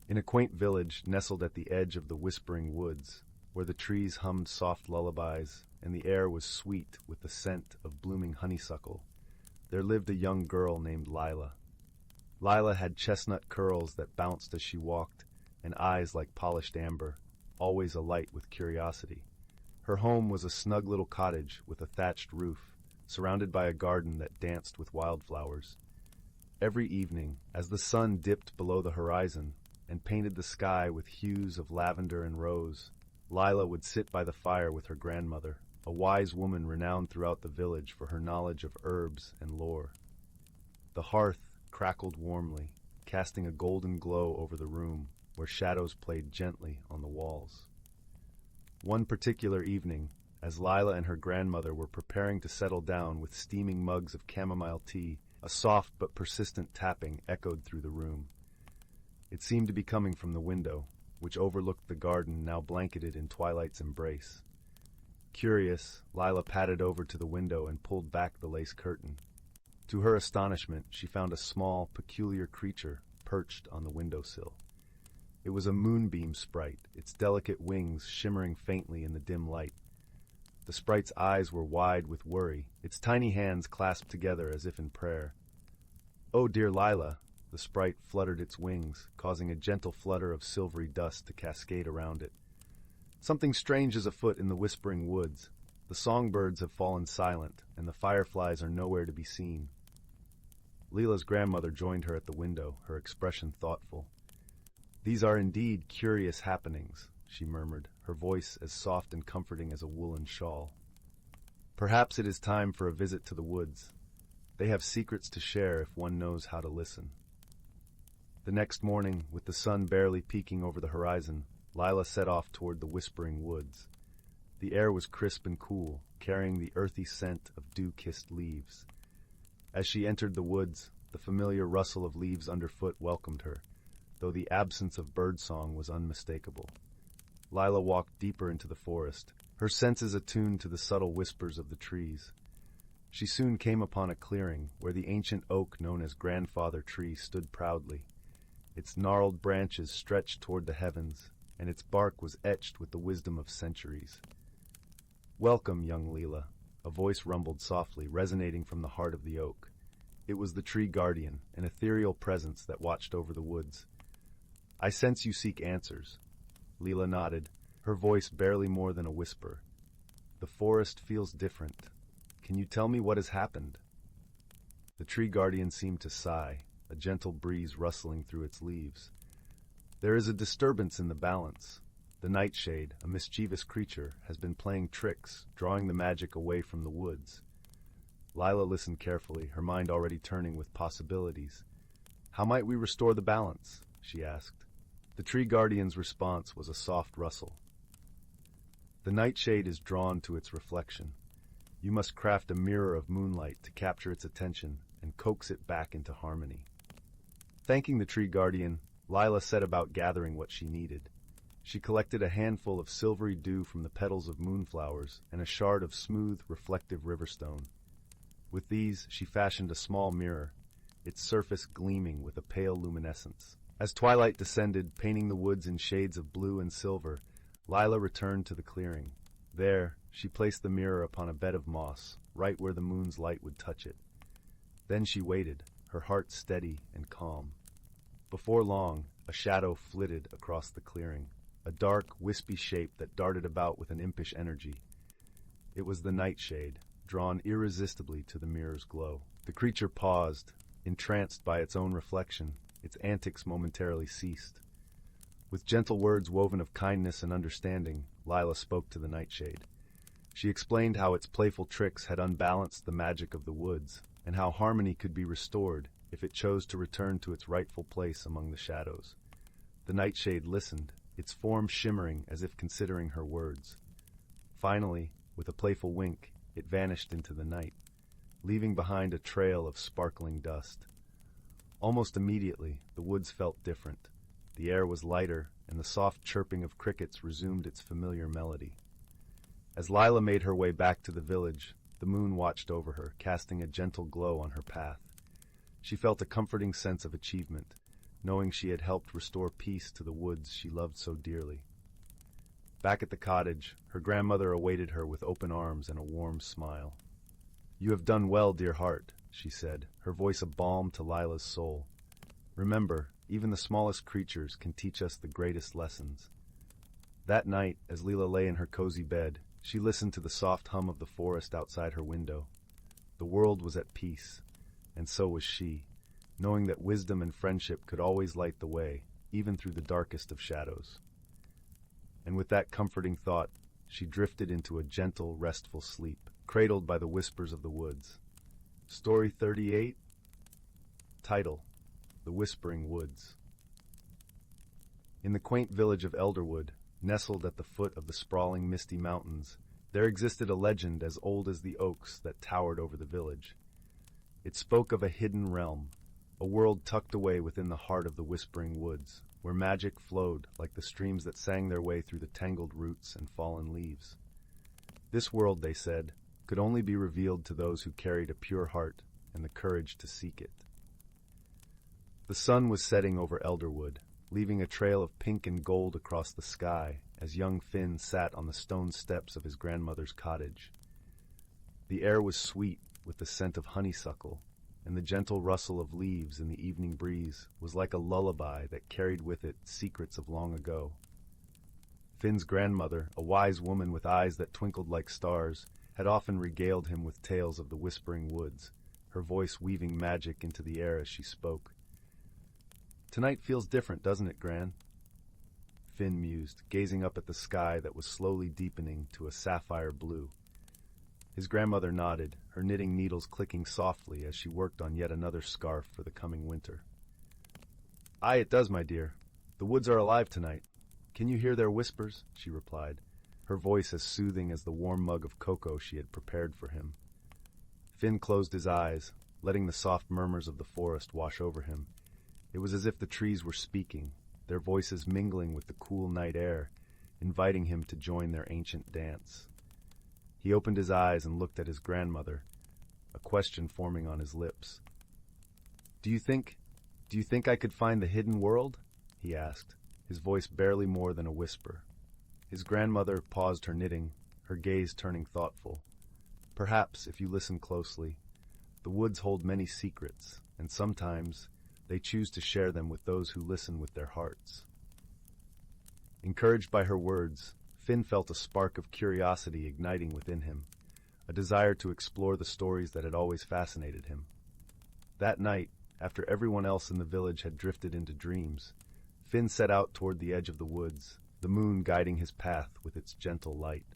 In a quaint village nestled at the edge of the whispering woods, where the trees hummed soft lullabies and the air was sweet with the scent of blooming honeysuckle, there lived a young girl named Lila. Lila had chestnut curls that bounced as she walked, and eyes like polished amber, always alight with curiosity. Her home was a snug little cottage with a thatched roof, surrounded by a garden that danced with wildflowers. Every evening, as the sun dipped below the horizon and painted the sky with hues of lavender and rose, Lila would sit by the fire with her grandmother, a wise woman renowned throughout the village for her knowledge of herbs and lore. The hearth crackled warmly, casting a golden glow over the room, where shadows played gently on the walls. One particular evening, as Lila and her grandmother were preparing to settle down with steaming mugs of chamomile tea, a soft but persistent tapping echoed through the room. It seemed to be coming from the window, which overlooked the garden now blanketed in twilight's embrace. Curious, Lila padded over to the window and pulled back the lace curtain. To her astonishment, she found a small, peculiar creature perched on the windowsill. It was a moonbeam sprite, its delicate wings shimmering faintly in the dim light. The sprite's eyes were wide with worry, its tiny hands clasped together as if in prayer. "Oh, dear Lila," the sprite fluttered its wings, causing a gentle flutter of silvery dust to cascade around it. Something strange is afoot in the whispering woods. The songbirds have fallen silent, and the fireflies are nowhere to be seen. Leela's grandmother joined her at the window, her expression thoughtful. "These are indeed curious happenings," she murmured, her voice as soft and comforting as a woolen shawl. "Perhaps it is time for a visit to the woods. They have secrets to share if one knows how to listen." The next morning, with the sun barely peeking over the horizon, Lila set off toward the whispering woods. The air was crisp and cool, carrying the earthy scent of dew-kissed leaves. As she entered the woods, the familiar rustle of leaves underfoot welcomed her, though the absence of birdsong was unmistakable. Lila walked deeper into the forest, her senses attuned to the subtle whispers of the trees. She soon came upon a clearing where the ancient oak known as Grandfather Tree stood proudly. Its gnarled branches stretched toward the heavens, and its bark was etched with the wisdom of centuries. "Welcome, young Leela," a voice rumbled softly, resonating from the heart of the oak. It was the tree guardian, an ethereal presence that watched over the woods. "I sense you seek answers." Leela nodded, her voice barely more than a whisper. "The forest feels different. Can you tell me what has happened?" The tree guardian seemed to sigh, a gentle breeze rustling through its leaves. "There is a disturbance in the balance. The nightshade, a mischievous creature, has been playing tricks, drawing the magic away from the woods." Lila listened carefully, her mind already turning with possibilities. "How might we restore the balance?" she asked. The tree guardian's response was a soft rustle. "The nightshade is drawn to its reflection. You must craft a mirror of moonlight to capture its attention and coax it back into harmony." Thanking the tree guardian, Lila set about gathering what she needed. She collected a handful of silvery dew from the petals of moonflowers and a shard of smooth, reflective riverstone. With these, she fashioned a small mirror, its surface gleaming with a pale luminescence. As twilight descended, painting the woods in shades of blue and silver, Lila returned to the clearing. There, she placed the mirror upon a bed of moss, right where the moon's light would touch it. Then she waited, her heart steady and calm. Before long, a shadow flitted across the clearing, a dark, wispy shape that darted about with an impish energy. It was the nightshade, drawn irresistibly to the mirror's glow. The creature paused, entranced by its own reflection. Its antics momentarily ceased. With gentle words woven of kindness and understanding, Lila spoke to the nightshade. She explained how its playful tricks had unbalanced the magic of the woods, and how harmony could be restored if it chose to return to its rightful place among the shadows. The nightshade listened, its form shimmering as if considering her words. Finally, with a playful wink, it vanished into the night, leaving behind a trail of sparkling dust. Almost immediately, the woods felt different. The air was lighter, and the soft chirping of crickets resumed its familiar melody. As Lila made her way back to the village, the moon watched over her, casting a gentle glow on her path. She felt a comforting sense of achievement, knowing she had helped restore peace to the woods she loved so dearly. Back at the cottage, her grandmother awaited her with open arms and a warm smile. "You have done well, dear heart," she said, her voice a balm to Lila's soul. "Remember, even the smallest creatures can teach us the greatest lessons." That night, as Leela lay in her cozy bed, she listened to the soft hum of the forest outside her window. The world was at peace, and so was she, knowing that wisdom and friendship could always light the way, even through the darkest of shadows. And with that comforting thought, she drifted into a gentle, restful sleep, cradled by the whispers of the woods. Story 38. Title: The Whispering Woods. In the quaint village of Elderwood, nestled at the foot of the sprawling misty mountains, there existed a legend as old as the oaks that towered over the village. It spoke of a hidden realm, a world tucked away within the heart of the whispering woods, where magic flowed like the streams that sang their way through the tangled roots and fallen leaves. This world, they said, could only be revealed to those who carried a pure heart and the courage to seek it. The sun was setting over Elderwood, leaving a trail of pink and gold across the sky as young Finn sat on the stone steps of his grandmother's cottage. The air was sweet with the scent of honeysuckle, and the gentle rustle of leaves in the evening breeze was like a lullaby that carried with it secrets of long ago. Finn's grandmother, a wise woman with eyes that twinkled like stars, had often regaled him with tales of the whispering woods, her voice weaving magic into the air as she spoke. "Tonight feels different, doesn't it, Gran?" Finn mused, gazing up at the sky that was slowly deepening to a sapphire blue. His grandmother nodded, her knitting needles clicking softly as she worked on yet another scarf for the coming winter. "Aye, it does, my dear. The woods are alive tonight. Can you hear their whispers?" she replied, her voice as soothing as the warm mug of cocoa she had prepared for him. Finn closed his eyes, letting the soft murmurs of the forest wash over him. It was as if the trees were speaking, their voices mingling with the cool night air, inviting him to join their ancient dance. He opened his eyes and looked at his grandmother, a question forming on his lips. Do you think I could find the hidden world?" he asked, his voice barely more than a whisper. His grandmother paused her knitting, her gaze turning thoughtful. "Perhaps, if you listen closely. The woods hold many secrets, and sometimes they choose to share them with those who listen with their hearts." Encouraged by her words, Finn felt a spark of curiosity igniting within him, a desire to explore the stories that had always fascinated him. That night, after everyone else in the village had drifted into dreams, Finn set out toward the edge of the woods, the moon guiding his path with its gentle light.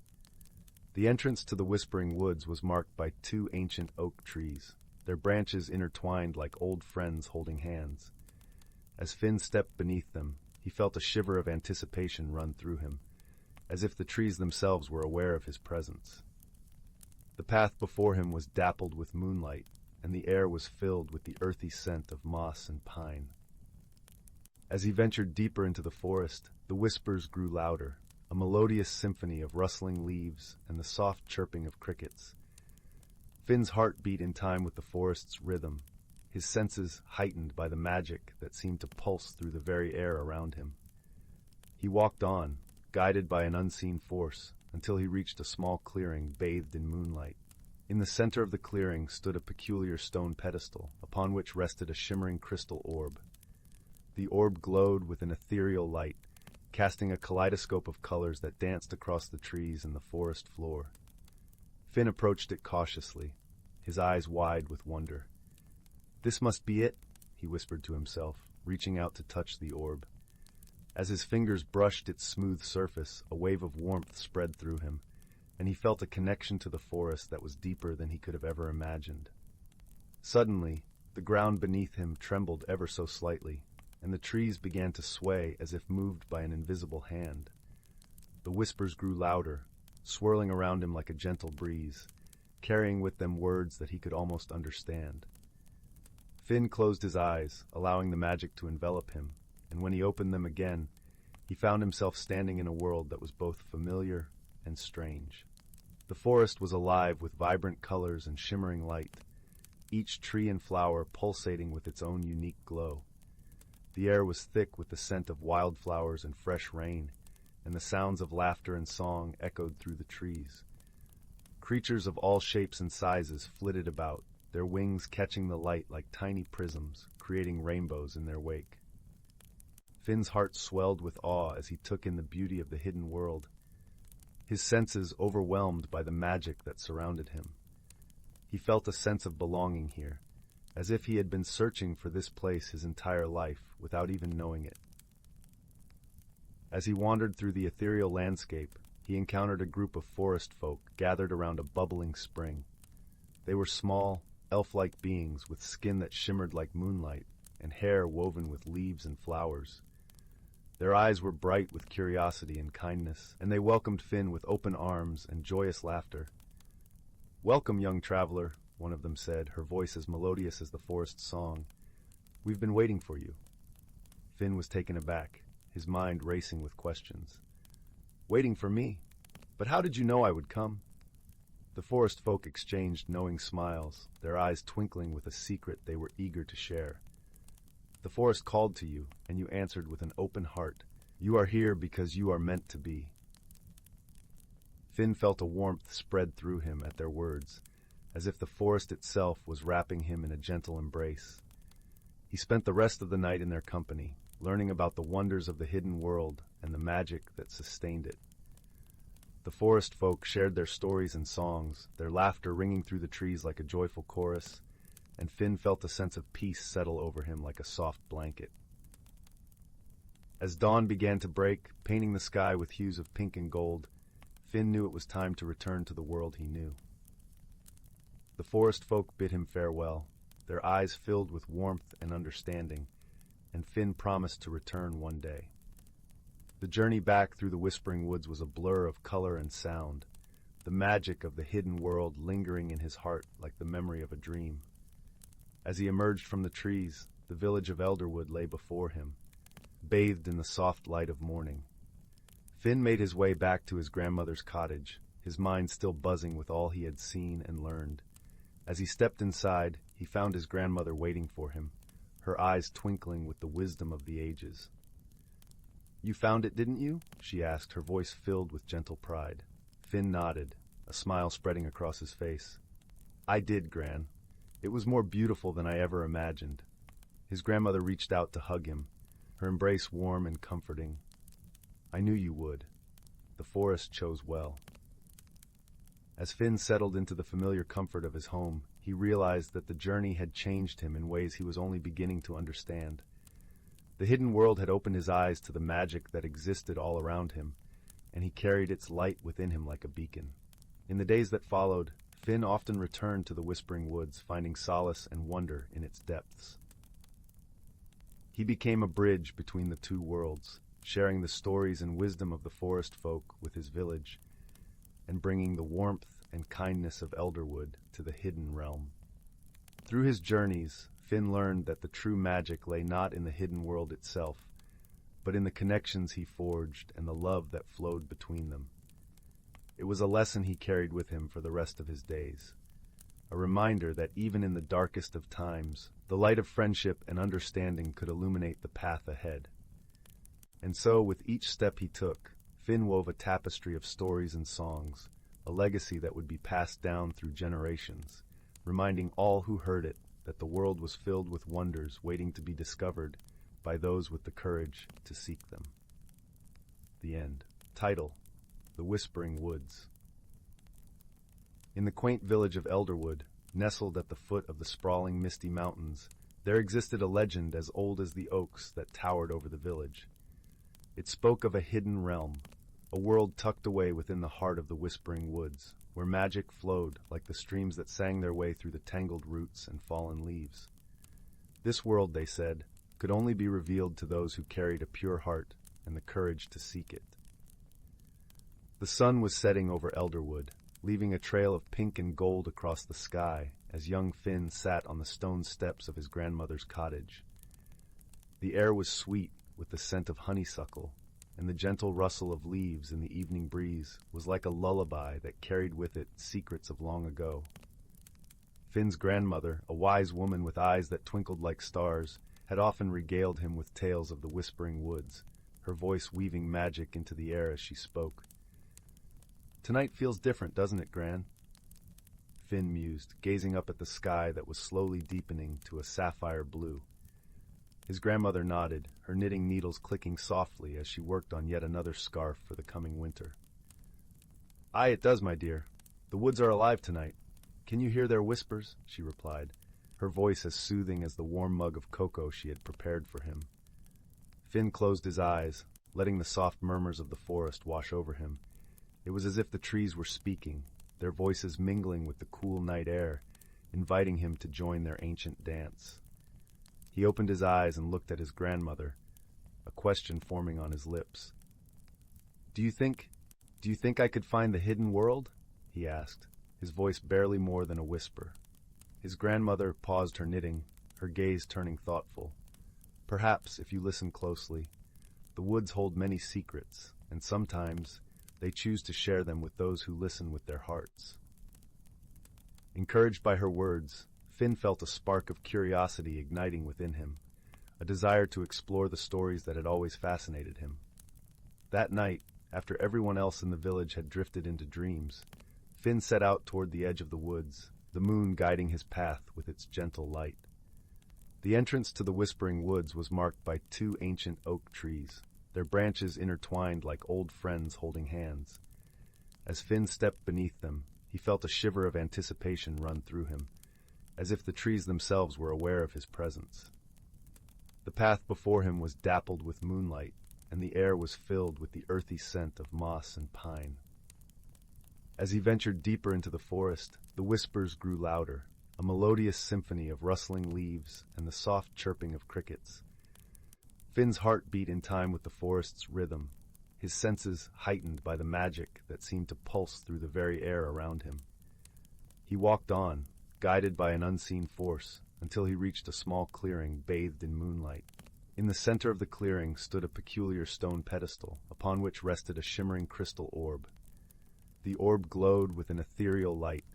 The entrance to the Whispering Woods was marked by 2 ancient oak trees, their branches intertwined like old friends holding hands. As Finn stepped beneath them, he felt a shiver of anticipation run through him, as if the trees themselves were aware of his presence. The path before him was dappled with moonlight, and the air was filled with the earthy scent of moss and pine. As he ventured deeper into the forest, the whispers grew louder, a melodious symphony of rustling leaves and the soft chirping of crickets. Finn's heart beat in time with the forest's rhythm, his senses heightened by the magic that seemed to pulse through the very air around him. He walked on, guided by an unseen force, until he reached a small clearing bathed in moonlight. In the center of the clearing stood a peculiar stone pedestal, upon which rested a shimmering crystal orb. The orb glowed with an ethereal light, casting a kaleidoscope of colors that danced across the trees and the forest floor. Finn approached it cautiously, his eyes wide with wonder. "This must be it," he whispered to himself, reaching out to touch the orb. As his fingers brushed its smooth surface, a wave of warmth spread through him, and he felt a connection to the forest that was deeper than he could have ever imagined. Suddenly, the ground beneath him trembled ever so slightly, and the trees began to sway as if moved by an invisible hand. The whispers grew louder, swirling around him like a gentle breeze, carrying with them words that he could almost understand. Finn closed his eyes, allowing the magic to envelop him, and when he opened them again, he found himself standing in a world that was both familiar and strange. The forest was alive with vibrant colors and shimmering light, each tree and flower pulsating with its own unique glow. The air was thick with the scent of wildflowers and fresh rain, and the sounds of laughter and song echoed through the trees. Creatures of all shapes and sizes flitted about, their wings catching the light like tiny prisms, creating rainbows in their wake. Finn's heart swelled with awe as he took in the beauty of the hidden world, his senses overwhelmed by the magic that surrounded him. He felt a sense of belonging here, as if he had been searching for this place his entire life without even knowing it. As he wandered through the ethereal landscape, he encountered a group of forest folk gathered around a bubbling spring. They were small, elf-like beings with skin that shimmered like moonlight and hair woven with leaves and flowers. Their eyes were bright with curiosity and kindness, and they welcomed Finn with open arms and joyous laughter. "Welcome, young traveler," one of them said, her voice as melodious as the forest's song. "We've been waiting for you." Finn was taken aback, his mind racing with questions. "Waiting for me? But how did you know I would come?" The forest folk exchanged knowing smiles, their eyes twinkling with a secret they were eager to share. "The forest called to you, and you answered with an open heart. You are here because you are meant to be." Finn felt a warmth spread through him at their words, as if the forest itself was wrapping him in a gentle embrace. He spent the rest of the night in their company, learning about the wonders of the hidden world and the magic that sustained it. The forest folk shared their stories and songs, their laughter ringing through the trees like a joyful chorus, and Finn felt a sense of peace settle over him like a soft blanket. As dawn began to break, painting the sky with hues of pink and gold, Finn knew it was time to return to the world he knew. The forest folk bid him farewell, their eyes filled with warmth and understanding, and Finn promised to return one day. The journey back through the whispering woods was a blur of color and sound, the magic of the hidden world lingering in his heart like the memory of a dream. As he emerged from the trees, the village of Elderwood lay before him, bathed in the soft light of morning. Finn made his way back to his grandmother's cottage, his mind still buzzing with all he had seen and learned. As he stepped inside, he found his grandmother waiting for him, her eyes twinkling with the wisdom of the ages. "You found it, didn't you?" she asked, her voice filled with gentle pride. Finn nodded, a smile spreading across his face. "I did, Gran. It was more beautiful than I ever imagined." His grandmother reached out to hug him, her embrace warm and comforting. "I knew you would. The forest chose well." As Finn settled into the familiar comfort of his home, he realized that the journey had changed him in ways he was only beginning to understand. The hidden world had opened his eyes to the magic that existed all around him, and he carried its light within him like a beacon. In the days that followed, Finn often returned to the Whispering Woods, finding solace and wonder in its depths. He became a bridge between the two worlds, sharing the stories and wisdom of the forest folk with his village, and bringing the warmth and kindness of Elderwood to the hidden realm. Through his journeys, Finn learned that the true magic lay not in the hidden world itself, but in the connections he forged and the love that flowed between them. It was a lesson he carried with him for the rest of his days, a reminder that even in the darkest of times, the light of friendship and understanding could illuminate the path ahead. And so, with each step he took, Finn wove a tapestry of stories and songs, a legacy that would be passed down through generations, reminding all who heard it that the world was filled with wonders waiting to be discovered by those with the courage to seek them. The end. Title: The Whispering Woods. In the quaint village of Elderwood, nestled at the foot of the sprawling Misty Mountains, there existed a legend as old as the oaks that towered over the village. It spoke of a hidden realm, a world tucked away within the heart of the Whispering Woods, where magic flowed like the streams that sang their way through the tangled roots and fallen leaves. This world, they said, could only be revealed to those who carried a pure heart and the courage to seek it. The sun was setting over Elderwood, leaving a trail of pink and gold across the sky as young Finn sat on the stone steps of his grandmother's cottage. The air was sweet with the scent of honeysuckle, and the gentle rustle of leaves in the evening breeze was like a lullaby that carried with it secrets of long ago. Finn's grandmother, a wise woman with eyes that twinkled like stars, had often regaled him with tales of the Whispering Woods, her voice weaving magic into the air as she spoke. "Tonight feels different, doesn't it, Gran?" Finn mused, gazing up at the sky that was slowly deepening to a sapphire blue. His grandmother nodded, her knitting needles clicking softly as she worked on yet another scarf for the coming winter. "Aye, it does, my dear. The woods are alive tonight. Can you hear their whispers?" she replied, her voice as soothing as the warm mug of cocoa she had prepared for him. Finn closed his eyes, letting the soft murmurs of the forest wash over him. It was as if the trees were speaking, their voices mingling with the cool night air, inviting him to join their ancient dance. He opened his eyes and looked at his grandmother, a question forming on his lips. Do you think I could find the hidden world?" he asked, his voice barely more than a whisper. His grandmother paused her knitting, her gaze turning thoughtful. "Perhaps, if you listen closely. The woods hold many secrets, and sometimes they choose to share them with those who listen with their hearts." Encouraged by her words, Finn felt a spark of curiosity igniting within him, a desire to explore the stories that had always fascinated him. That night, after everyone else in the village had drifted into dreams, Finn set out toward the edge of the woods, the moon guiding his path with its gentle light. The entrance to the Whispering Woods was marked by two ancient oak trees, their branches intertwined like old friends holding hands. As Finn stepped beneath them, he felt a shiver of anticipation run through him, as if the trees themselves were aware of his presence. The path before him was dappled with moonlight, and the air was filled with the earthy scent of moss and pine. As he ventured deeper into the forest, the whispers grew louder, a melodious symphony of rustling leaves and the soft chirping of crickets. Finn's heart beat in time with the forest's rhythm, his senses heightened by the magic that seemed to pulse through the very air around him. He walked on, guided by an unseen force, until he reached a small clearing bathed in moonlight. In the center of the clearing stood a peculiar stone pedestal, upon which rested a shimmering crystal orb. The orb glowed with an ethereal light,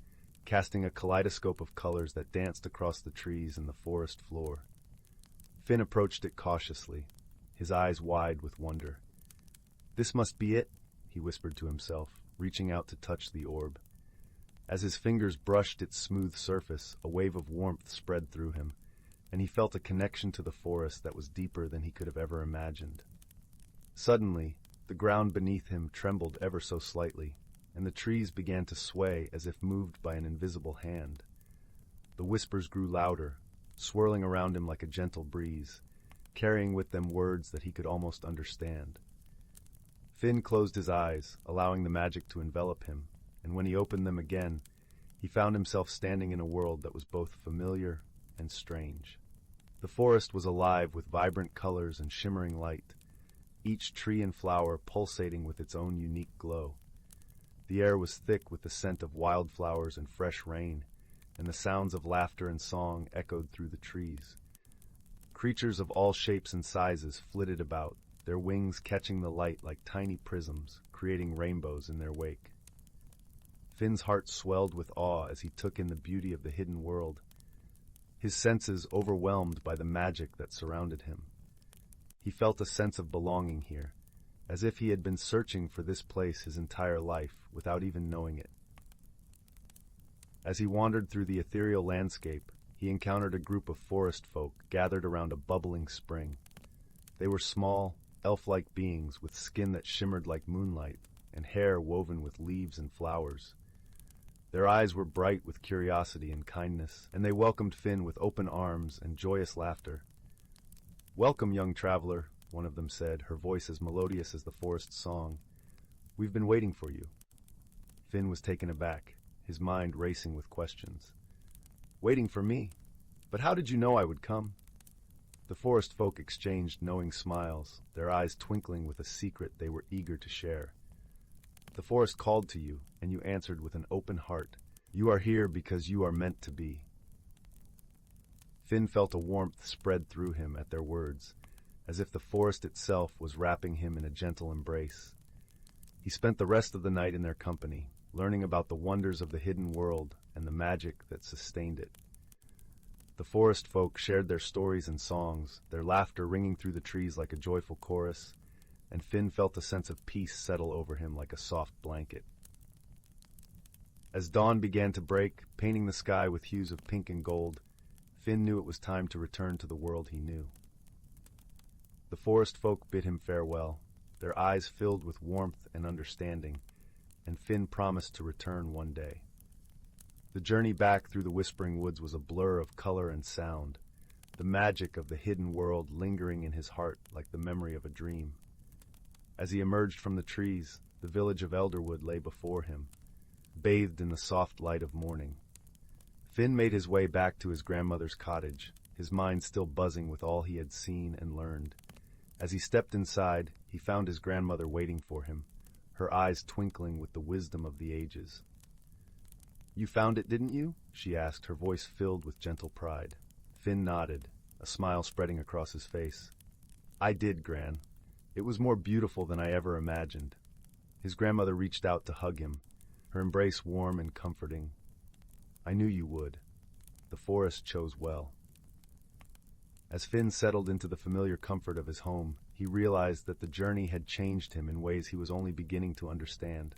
casting a kaleidoscope of colors that danced across the trees and the forest floor. Finn approached it cautiously, his eyes wide with wonder. "This must be it," he whispered to himself, reaching out to touch the orb. As his fingers brushed its smooth surface, a wave of warmth spread through him, and he felt a connection to the forest that was deeper than he could have ever imagined. Suddenly, the ground beneath him trembled ever so slightly, and the trees began to sway as if moved by an invisible hand. The whispers grew louder, swirling around him like a gentle breeze, carrying with them words that he could almost understand. Finn closed his eyes, allowing the magic to envelop him, and when he opened them again, he found himself standing in a world that was both familiar and strange. The forest was alive with vibrant colors and shimmering light, each tree and flower pulsating with its own unique glow. The air was thick with the scent of wildflowers and fresh rain, and the sounds of laughter and song echoed through the trees. Creatures of all shapes and sizes flitted about, their wings catching the light like tiny prisms, creating rainbows in their wake. Finn's heart swelled with awe as he took in the beauty of the hidden world, his senses overwhelmed by the magic that surrounded him. He felt a sense of belonging here, as if he had been searching for this place his entire life without even knowing it. As he wandered through the ethereal landscape, he encountered a group of forest folk gathered around a bubbling spring. They were small, elf-like beings with skin that shimmered like moonlight and hair woven with leaves and flowers. Their eyes were bright with curiosity and kindness, and they welcomed Finn with open arms and joyous laughter. "Welcome, young traveler," one of them said, her voice as melodious as the forest's song. "We've been waiting for you." Finn was taken aback, his mind racing with questions. "Waiting for me? But how did you know I would come?" The forest folk exchanged knowing smiles, their eyes twinkling with a secret they were eager to share. "The forest called to you, and you answered with an open heart. You are here because you are meant to be." Finn felt a warmth spread through him at their words, as if the forest itself was wrapping him in a gentle embrace. He spent the rest of the night in their company, learning about the wonders of the hidden world and the magic that sustained it. The forest folk shared their stories and songs, their laughter ringing through the trees like a joyful chorus, and Finn felt a sense of peace settle over him like a soft blanket. As dawn began to break, painting the sky with hues of pink and gold, Finn knew it was time to return to the world he knew. The forest folk bid him farewell, their eyes filled with warmth and understanding, and Finn promised to return one day. The journey back through the Whispering Woods was a blur of color and sound, the magic of the hidden world lingering in his heart like the memory of a dream. As he emerged from the trees, the village of Elderwood lay before him, bathed in the soft light of morning. Finn made his way back to his grandmother's cottage, his mind still buzzing with all he had seen and learned. As he stepped inside, he found his grandmother waiting for him, her eyes twinkling with the wisdom of the ages. "You found it, didn't you?" she asked, her voice filled with gentle pride. Finn nodded, a smile spreading across his face. "I did, Gran. It was more beautiful than I ever imagined." His grandmother reached out to hug him, her embrace warm and comforting. "I knew you would. The forest chose well." As Finn settled into the familiar comfort of his home, he realized that the journey had changed him in ways he was only beginning to understand.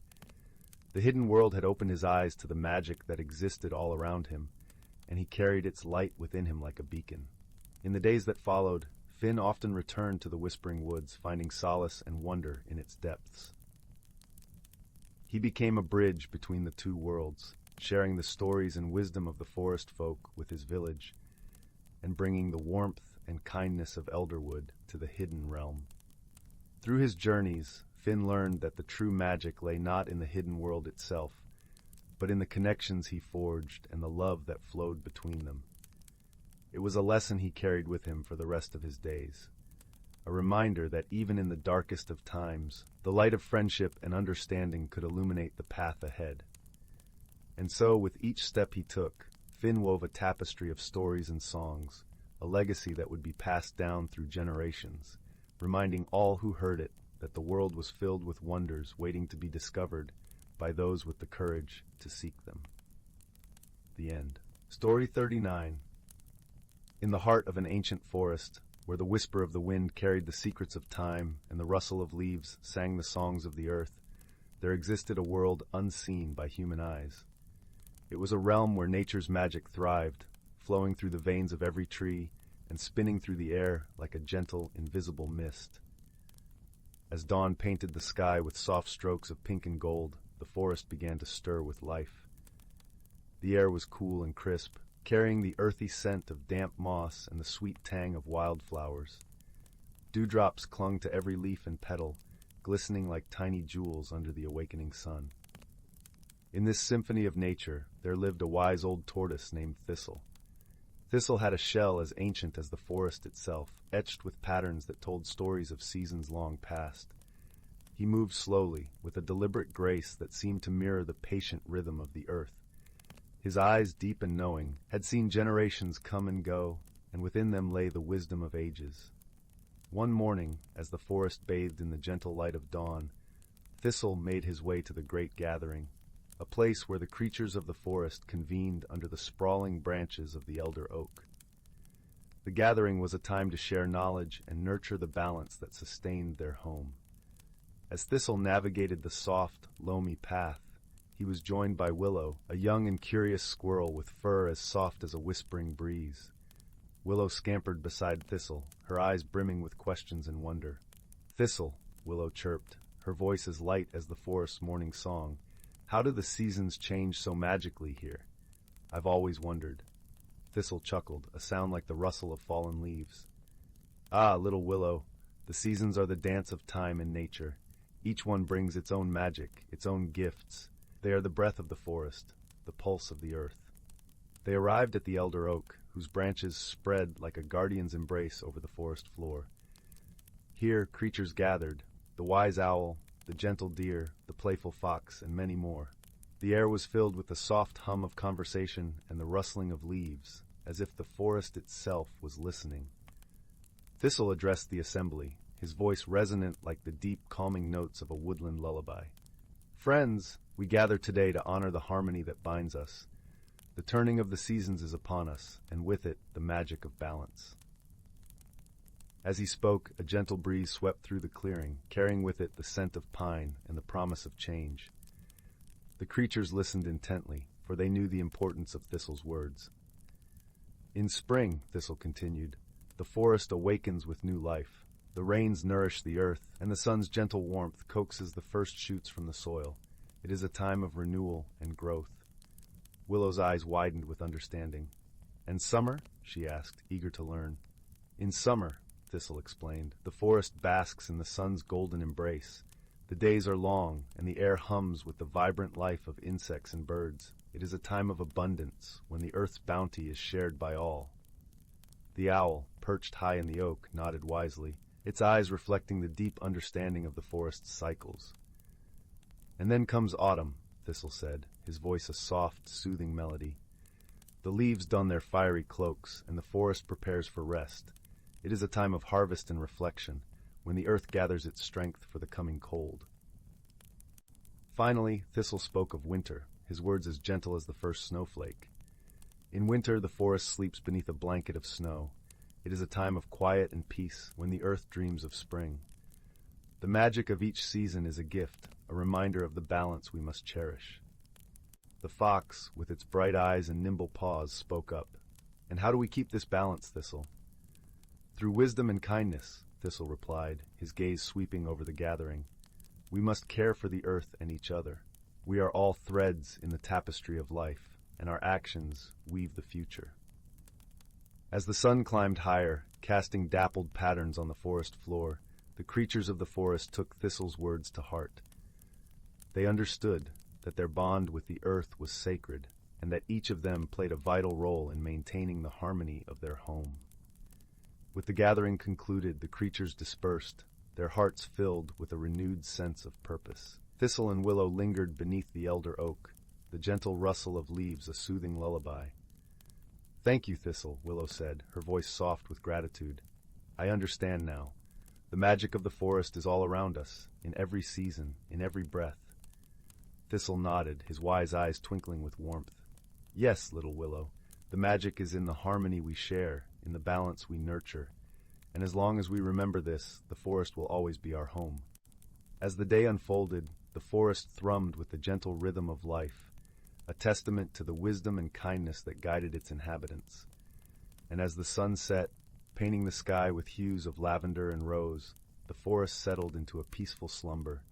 The hidden world had opened his eyes to the magic that existed all around him, and he carried its light within him like a beacon. In the days that followed, Finn often returned to the Whispering Woods, finding solace and wonder in its depths. He became a bridge between the two worlds, sharing the stories and wisdom of the forest folk with his village, and bringing the warmth and kindness of Elderwood to the hidden realm. Through his journeys, Finn learned that the true magic lay not in the hidden world itself, but in the connections he forged and the love that flowed between them. It was a lesson he carried with him for the rest of his days, a reminder that even in the darkest of times, the light of friendship and understanding could illuminate the path ahead. And so, with each step he took, Finn wove a tapestry of stories and songs, a legacy that would be passed down through generations, reminding all who heard it that the world was filled with wonders waiting to be discovered by those with the courage to seek them. The end. Story 39. In the heart of an ancient forest, where the whisper of the wind carried the secrets of time and the rustle of leaves sang the songs of the earth, there existed a world unseen by human eyes. It was a realm where nature's magic thrived, flowing through the veins of every tree and spinning through the air like a gentle, invisible mist. As dawn painted the sky with soft strokes of pink and gold, the forest began to stir with life. The air was cool and crisp, carrying the earthy scent of damp moss and the sweet tang of wildflowers. Dewdrops clung to every leaf and petal, glistening like tiny jewels under the awakening sun. In this symphony of nature, there lived a wise old tortoise named Thistle. Thistle had a shell as ancient as the forest itself, etched with patterns that told stories of seasons long past. He moved slowly, with a deliberate grace that seemed to mirror the patient rhythm of the earth. His eyes, deep and knowing, had seen generations come and go, and within them lay the wisdom of ages. One morning, as the forest bathed in the gentle light of dawn, Thistle made his way to the great gathering, a place where the creatures of the forest convened under the sprawling branches of the elder oak. The gathering was a time to share knowledge and nurture the balance that sustained their home. As Thistle navigated the soft, loamy path, he was joined by Willow, a young and curious squirrel with fur as soft as a whispering breeze. Willow scampered beside Thistle, her eyes brimming with questions and wonder. "Thistle," Willow chirped, her voice as light as the forest's morning song, "how do the seasons change so magically here? I've always wondered." Thistle chuckled, a sound like the rustle of fallen leaves. "Ah, little Willow, the seasons are the dance of time and nature. Each one brings its own magic, its own gifts. They are the breath of the forest, the pulse of the earth." They arrived at the elder oak, whose branches spread like a guardian's embrace over the forest floor. Here creatures gathered, the wise owl, the gentle deer, the playful fox, and many more. The air was filled with the soft hum of conversation and the rustling of leaves, as if the forest itself was listening. Thistle addressed the assembly, his voice resonant like the deep, calming notes of a woodland lullaby. "Friends, we gather today to honor the harmony that binds us. The turning of the seasons is upon us, and with it, the magic of balance." As he spoke, a gentle breeze swept through the clearing, carrying with it the scent of pine and the promise of change. The creatures listened intently, for they knew the importance of Thistle's words. "In spring," Thistle continued, "the forest awakens with new life. The rains nourish the earth, and the sun's gentle warmth coaxes the first shoots from the soil. It is a time of renewal and growth." Willow's eyes widened with understanding. "And summer?" she asked, eager to learn. "In summer," Thistle explained, "the forest basks in the sun's golden embrace. The days are long, and the air hums with the vibrant life of insects and birds. It is a time of abundance, when the earth's bounty is shared by all." The owl, perched high in the oak, nodded wisely, its eyes reflecting the deep understanding of the forest's cycles. "And then comes autumn," Thistle said, his voice a soft, soothing melody. "The leaves don their fiery cloaks, and the forest prepares for rest. It is a time of harvest and reflection, when the earth gathers its strength for the coming cold." Finally, Thistle spoke of winter, his words as gentle as the first snowflake. "In winter, the forest sleeps beneath a blanket of snow. It is a time of quiet and peace, when the earth dreams of spring. The magic of each season is a gift, a reminder of the balance we must cherish." The fox, with its bright eyes and nimble paws, spoke up. "And how do we keep this balance, Thistle?" Through wisdom and kindness, Thistle replied, his gaze sweeping over the gathering. We must care for the earth and each other. We are all threads in the tapestry of life, and our actions weave the future. As the sun climbed higher, casting dappled patterns on the forest floor, the creatures of the forest took Thistle's words to heart. They understood that their bond with the earth was sacred, and that each of them played a vital role in maintaining the harmony of their home. With the gathering concluded, the creatures dispersed, their hearts filled with a renewed sense of purpose. Thistle and Willow lingered beneath the elder oak, the gentle rustle of leaves a soothing lullaby. Thank you, Thistle, Willow said, her voice soft with gratitude. I understand now. The magic of the forest is all around us, in every season, in every breath. Thistle nodded, his wise eyes twinkling with warmth. Yes, little Willow, the magic is in the harmony we share, in the balance we nurture, and as long as we remember this, the forest will always be our home. As the day unfolded, the forest thrummed with the gentle rhythm of life, a testament to the wisdom and kindness that guided its inhabitants. And as the sun set, painting the sky with hues of lavender and rose, the forest settled into a peaceful slumber,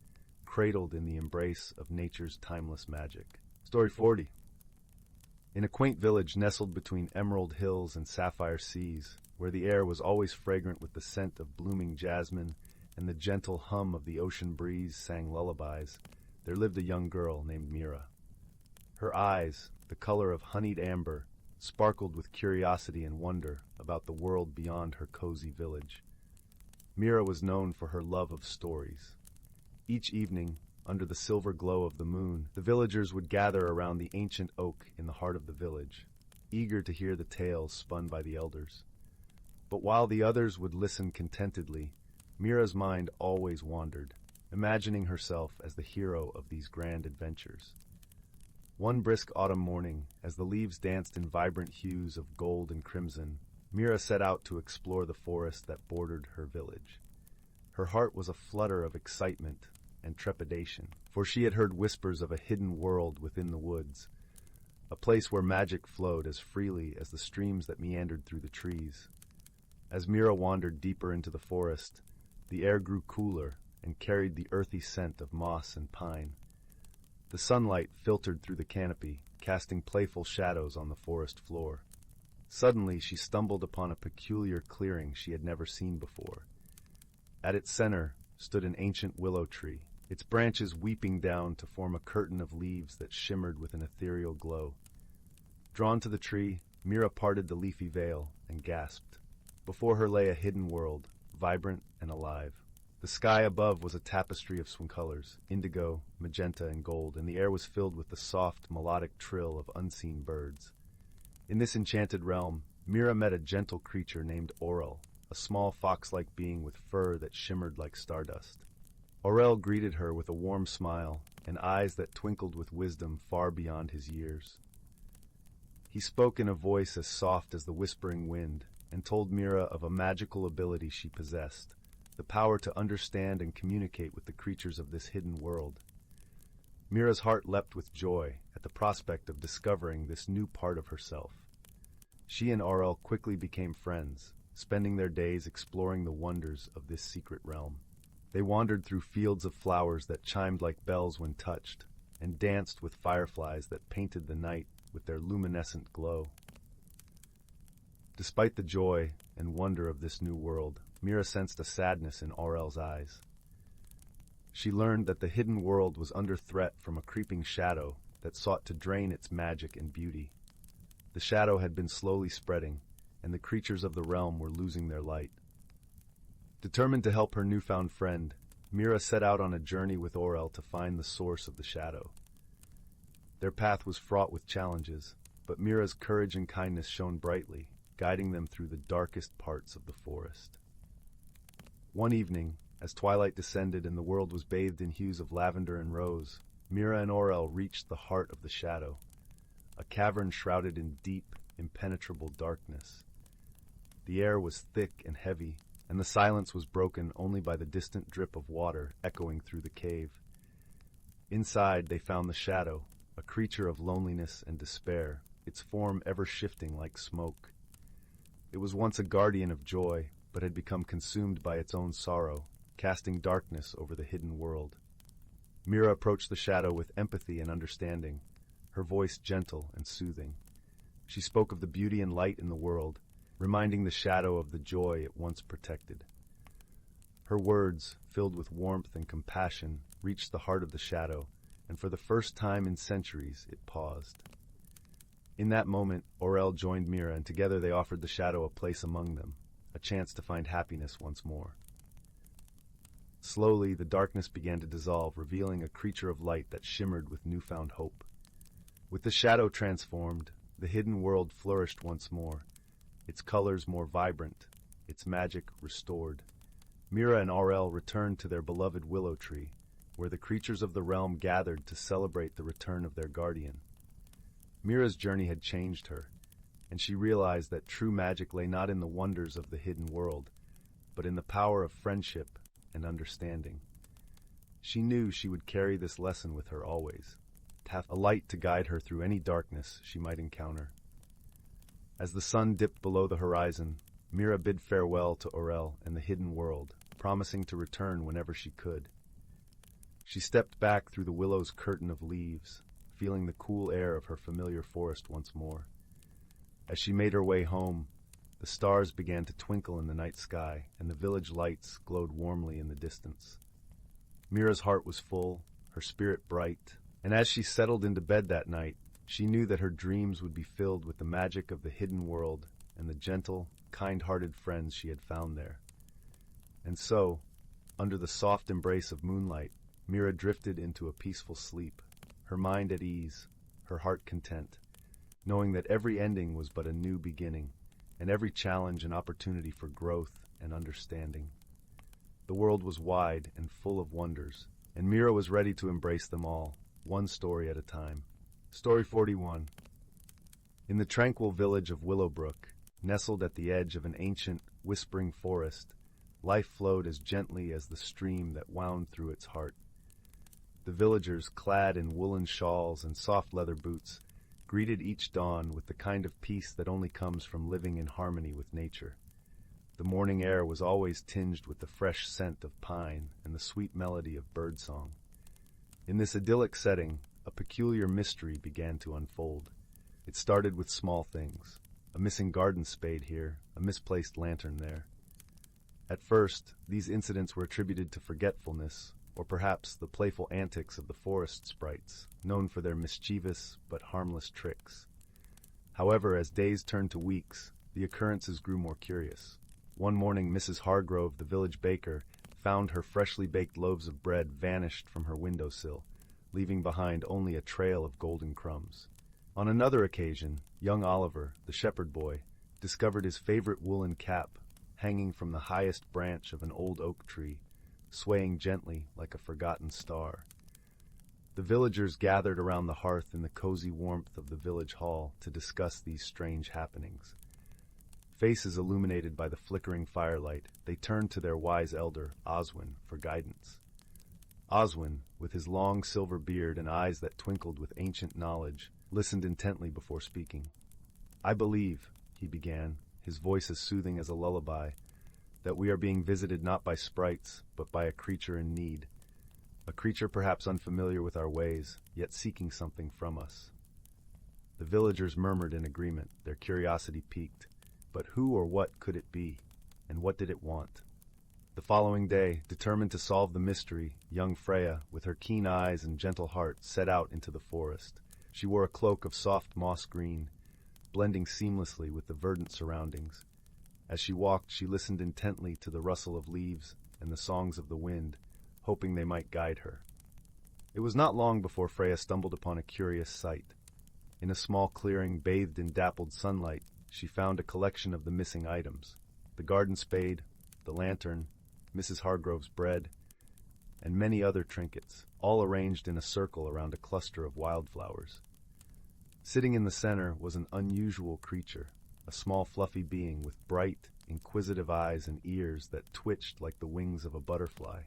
cradled in the embrace of nature's timeless magic. Story 40. In a quaint village nestled between emerald hills and sapphire seas, where the air was always fragrant with the scent of blooming jasmine and the gentle hum of the ocean breeze sang lullabies, there lived a young girl named Mira. Her eyes, the color of honeyed amber, sparkled with curiosity and wonder about the world beyond her cozy village. Mira was known for her love of stories. Each evening, under the silver glow of the moon, the villagers would gather around the ancient oak in the heart of the village, eager to hear the tales spun by the elders. But while the others would listen contentedly, Mira's mind always wandered, imagining herself as the hero of these grand adventures. One brisk autumn morning, as the leaves danced in vibrant hues of gold and crimson, Mira set out to explore the forest that bordered her village. Her heart was a flutter of excitement and trepidation, for she had heard whispers of a hidden world within the woods, a place where magic flowed as freely as the streams that meandered through the trees. As Mira wandered deeper into the forest, the air grew cooler and carried the earthy scent of moss and pine. The sunlight filtered through the canopy, casting playful shadows on the forest floor. Suddenly, she stumbled upon a peculiar clearing she had never seen before. At its center stood an ancient willow tree, its branches weeping down to form a curtain of leaves that shimmered with an ethereal glow. Drawn to the tree, Mira parted the leafy veil and gasped. Before her lay a hidden world, vibrant and alive. The sky above was a tapestry of swim colors, indigo, magenta, and gold, and the air was filled with the soft, melodic trill of unseen birds. In this enchanted realm, Mira met a gentle creature named Aurel, a small fox-like being with fur that shimmered like stardust. Aurel greeted her with a warm smile and eyes that twinkled with wisdom far beyond his years. He spoke in a voice as soft as the whispering wind and told Mira of a magical ability she possessed, the power to understand and communicate with the creatures of this hidden world. Mira's heart leapt with joy at the prospect of discovering this new part of herself. She and Aurel quickly became friends, spending their days exploring the wonders of this secret realm. They wandered through fields of flowers that chimed like bells when touched, and danced with fireflies that painted the night with their luminescent glow. Despite the joy and wonder of this new world, Mira sensed a sadness in Aurel's eyes. She learned that the hidden world was under threat from a creeping shadow that sought to drain its magic and beauty. The shadow had been slowly spreading, and the creatures of the realm were losing their light. Determined to help her newfound friend, Mira set out on a journey with Aurel to find the source of the shadow. Their path was fraught with challenges, but Mira's courage and kindness shone brightly, guiding them through the darkest parts of the forest. One evening, as twilight descended and the world was bathed in hues of lavender and rose, Mira and Aurel reached the heart of the shadow, a cavern shrouded in deep, impenetrable darkness. The air was thick and heavy, and the silence was broken only by the distant drip of water echoing through the cave. Inside, they found the shadow, a creature of loneliness and despair, its form ever shifting like smoke. It was once a guardian of joy, but had become consumed by its own sorrow, casting darkness over the hidden world. Mira approached the shadow with empathy and understanding, her voice gentle and soothing. She spoke of the beauty and light in the world, reminding the shadow of the joy it once protected. Her words, filled with warmth and compassion, reached the heart of the shadow, and for the first time in centuries it paused. In that moment, Aurel joined Mira, and together they offered the shadow a place among them, a chance to find happiness once more. Slowly, the darkness began to dissolve, revealing a creature of light that shimmered with newfound hope. With the shadow transformed, the hidden world flourished once more, its colors more vibrant, its magic restored. Mira and Aurel returned to their beloved willow tree, where the creatures of the realm gathered to celebrate the return of their guardian. Mira's journey had changed her, and she realized that true magic lay not in the wonders of the hidden world, but in the power of friendship and understanding. She knew she would carry this lesson with her always, to have a light to guide her through any darkness she might encounter. As the sun dipped below the horizon, Mira bid farewell to Aurel and the hidden world, promising to return whenever she could. She stepped back through the willow's curtain of leaves, feeling the cool air of her familiar forest once more. As she made her way home, the stars began to twinkle in the night sky, and the village lights glowed warmly in the distance. Mira's heart was full, her spirit bright, and as she settled into bed that night, she knew that her dreams would be filled with the magic of the hidden world and the gentle, kind-hearted friends she had found there. And so, under the soft embrace of moonlight, Mira drifted into a peaceful sleep, her mind at ease, her heart content, knowing that every ending was but a new beginning, and every challenge an opportunity for growth and understanding. The world was wide and full of wonders, and Mira was ready to embrace them all, one story at a time. Story 41. In the tranquil village of Willowbrook, nestled at the edge of an ancient, whispering forest, life flowed as gently as the stream that wound through its heart. The villagers, clad in woolen shawls and soft leather boots, greeted each dawn with the kind of peace that only comes from living in harmony with nature. The morning air was always tinged with the fresh scent of pine and the sweet melody of birdsong. In this idyllic setting, a peculiar mystery began to unfold. It started with small things, a missing garden spade here, a misplaced lantern there. At first, these incidents were attributed to forgetfulness, or perhaps the playful antics of the forest sprites, known for their mischievous but harmless tricks. However, as days turned to weeks, the occurrences grew more curious. One morning, Mrs. Hargrove, the village baker, found her freshly baked loaves of bread vanished from her windowsill, leaving behind only a trail of golden crumbs. On another occasion, young Oliver, the shepherd boy, discovered his favorite woolen cap hanging from the highest branch of an old oak tree, swaying gently like a forgotten star. The villagers gathered around the hearth in the cozy warmth of the village hall to discuss these strange happenings. Faces illuminated by the flickering firelight, they turned to their wise elder, Anwen, for guidance. Anwen, with his long silver beard and eyes that twinkled with ancient knowledge, listened intently before speaking. "I believe," he began, his voice as soothing as a lullaby, "that we are being visited not by sprites, but by a creature in need. A creature perhaps unfamiliar with our ways, yet seeking something from us." The villagers murmured in agreement, their curiosity piqued. But who or what could it be, and what did it want? The following day, determined to solve the mystery, young Freya, with her keen eyes and gentle heart, set out into the forest. She wore a cloak of soft moss green, blending seamlessly with the verdant surroundings. As she walked, she listened intently to the rustle of leaves and the songs of the wind, hoping they might guide her. It was not long before Freya stumbled upon a curious sight. In a small clearing bathed in dappled sunlight, she found a collection of the missing items: the garden spade, the lantern, Mrs. Hargrove's bread, and many other trinkets, all arranged in a circle around a cluster of wildflowers. Sitting in the center was an unusual creature, a small fluffy being with bright, inquisitive eyes and ears that twitched like the wings of a butterfly.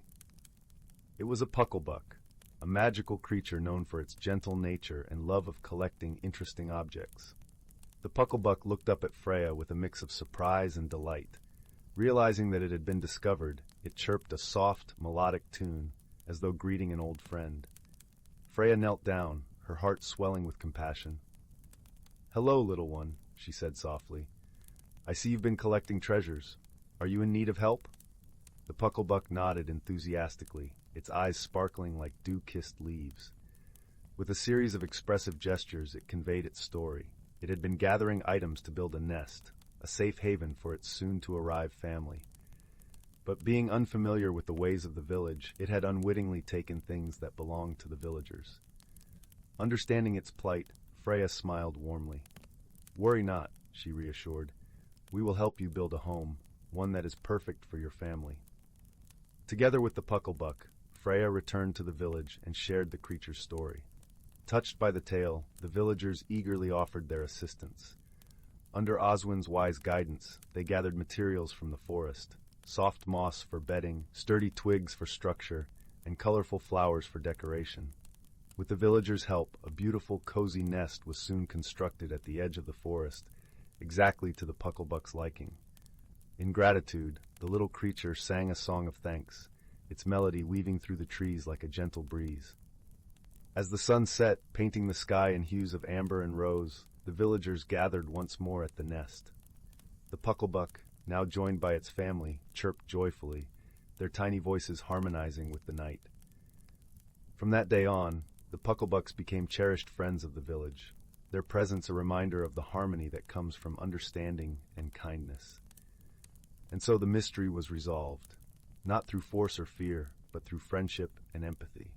It was a pucklebuck, a magical creature known for its gentle nature and love of collecting interesting objects. The pucklebuck looked up at Freya with a mix of surprise and delight. Realizing that it had been discovered, it chirped a soft, melodic tune, as though greeting an old friend. Freya knelt down, her heart swelling with compassion. "Hello, little one," she said softly. "I see you've been collecting treasures. Are you in need of help?" The pucklebuck nodded enthusiastically, its eyes sparkling like dew-kissed leaves. With a series of expressive gestures, it conveyed its story. It had been gathering items to build a nest, a safe haven for its soon-to-arrive family. But being unfamiliar with the ways of the village, it had unwittingly taken things that belonged to the villagers. Understanding its plight, Freya smiled warmly. "Worry not," she reassured. "We will help you build a home, one that is perfect for your family." Together with the pucklebuck, Freya returned to the village and shared the creature's story. Touched by the tale, the villagers eagerly offered their assistance. Under Oswin's wise guidance, they gathered materials from the forest, soft moss for bedding, sturdy twigs for structure, and colorful flowers for decoration. With the villagers' help, a beautiful, cozy nest was soon constructed at the edge of the forest, exactly to the pucklebuck's liking. In gratitude, the little creature sang a song of thanks, its melody weaving through the trees like a gentle breeze. As the sun set, painting the sky in hues of amber and rose, the villagers gathered once more at the nest. The pucklebuck, now joined by its family, chirped joyfully, their tiny voices harmonizing with the night. From that day on, the pucklebucks became cherished friends of the village, their presence a reminder of the harmony that comes from understanding and kindness. And so the mystery was resolved, not through force or fear, but through friendship and empathy.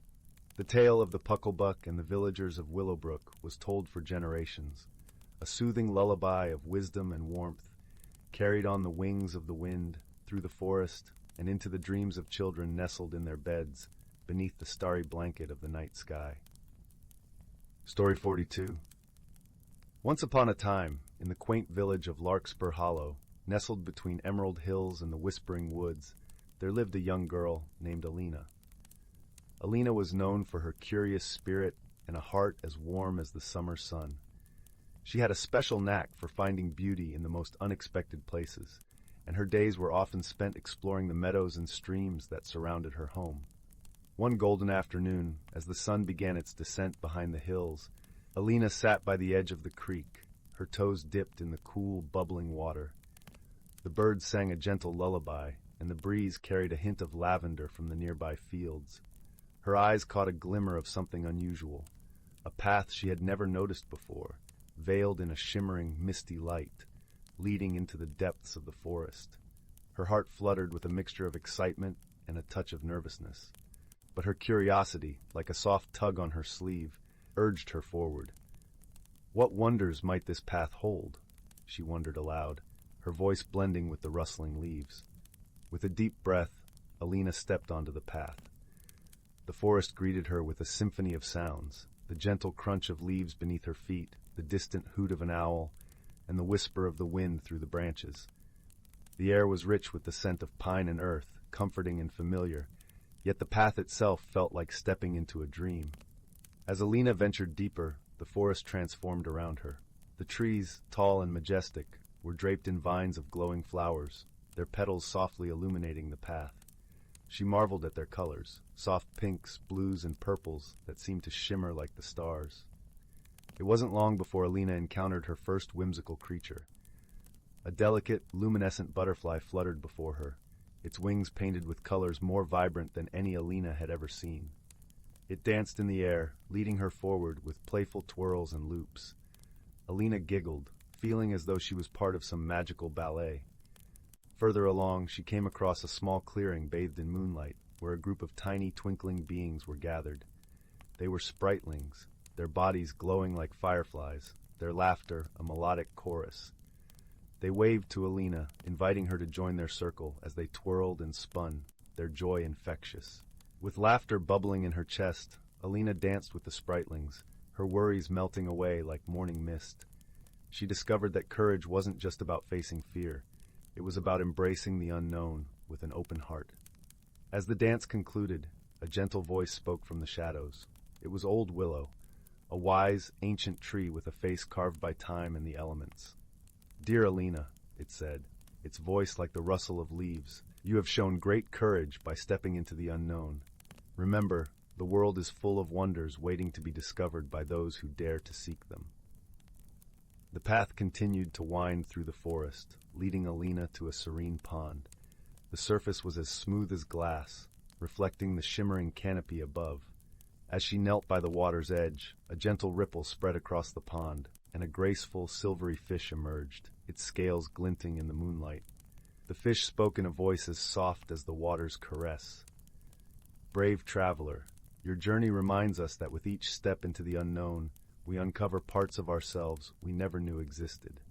The tale of the pucklebuck and the villagers of Willowbrook was told for generations, a soothing lullaby of wisdom and warmth, carried on the wings of the wind, through the forest, and into the dreams of children nestled in their beds beneath the starry blanket of the night sky. Story 42. Once upon a time, in the quaint village of Larkspur Hollow, nestled between emerald hills and the whispering woods, there lived a young girl named Alina. Alina was known for her curious spirit and a heart as warm as the summer sun. She had a special knack for finding beauty in the most unexpected places, and her days were often spent exploring the meadows and streams that surrounded her home. One golden afternoon, as the sun began its descent behind the hills, Alina sat by the edge of the creek, her toes dipped in the cool, bubbling water. The birds sang a gentle lullaby, and the breeze carried a hint of lavender from the nearby fields. Her eyes caught a glimmer of something unusual, a path she had never noticed before, veiled in a shimmering, misty light, leading into the depths of the forest. Her heart fluttered with a mixture of excitement and a touch of nervousness. But her curiosity, like a soft tug on her sleeve, urged her forward. What wonders might this path hold? She wondered aloud, her voice blending with the rustling leaves. With a deep breath, Alina stepped onto the path. The forest greeted her with a symphony of sounds, the gentle crunch of leaves beneath her feet, the distant hoot of an owl, and the whisper of the wind through the branches. The air was rich with the scent of pine and earth, comforting and familiar, yet the path itself felt like stepping into a dream. As Alina ventured deeper, the forest transformed around her. The trees, tall and majestic, were draped in vines of glowing flowers, their petals softly illuminating the path. She marveled at their colors, soft pinks, blues, and purples that seemed to shimmer like the stars. It wasn't long before Alina encountered her first whimsical creature. A delicate, luminescent butterfly fluttered before her, its wings painted with colors more vibrant than any Alina had ever seen. It danced in the air, leading her forward with playful twirls and loops. Alina giggled, feeling as though she was part of some magical ballet. Further along, she came across a small clearing bathed in moonlight, where a group of tiny, twinkling beings were gathered. They were spritlings, their bodies glowing like fireflies, their laughter a melodic chorus. They waved to Alina, inviting her to join their circle as they twirled and spun, their joy infectious. With laughter bubbling in her chest, Alina danced with the spritlings, her worries melting away like morning mist. She discovered that courage wasn't just about facing fear. It was about embracing the unknown with an open heart. As the dance concluded, a gentle voice spoke from the shadows. It was Old Willow, a wise, ancient tree with a face carved by time and the elements. "Dear Alina," it said, its voice like the rustle of leaves. You have shown great courage by stepping into the unknown. Remember, the world is full of wonders waiting to be discovered by those who dare to seek them. The path continued to wind through the forest, leading Alina to a serene pond. The surface was as smooth as glass, reflecting the shimmering canopy above. As she knelt by the water's edge, a gentle ripple spread across the pond, and a graceful, silvery fish emerged, its scales glinting in the moonlight. The fish spoke in a voice as soft as the water's caress. Brave traveler, your journey reminds us that with each step into the unknown, we uncover parts of ourselves we never knew existed.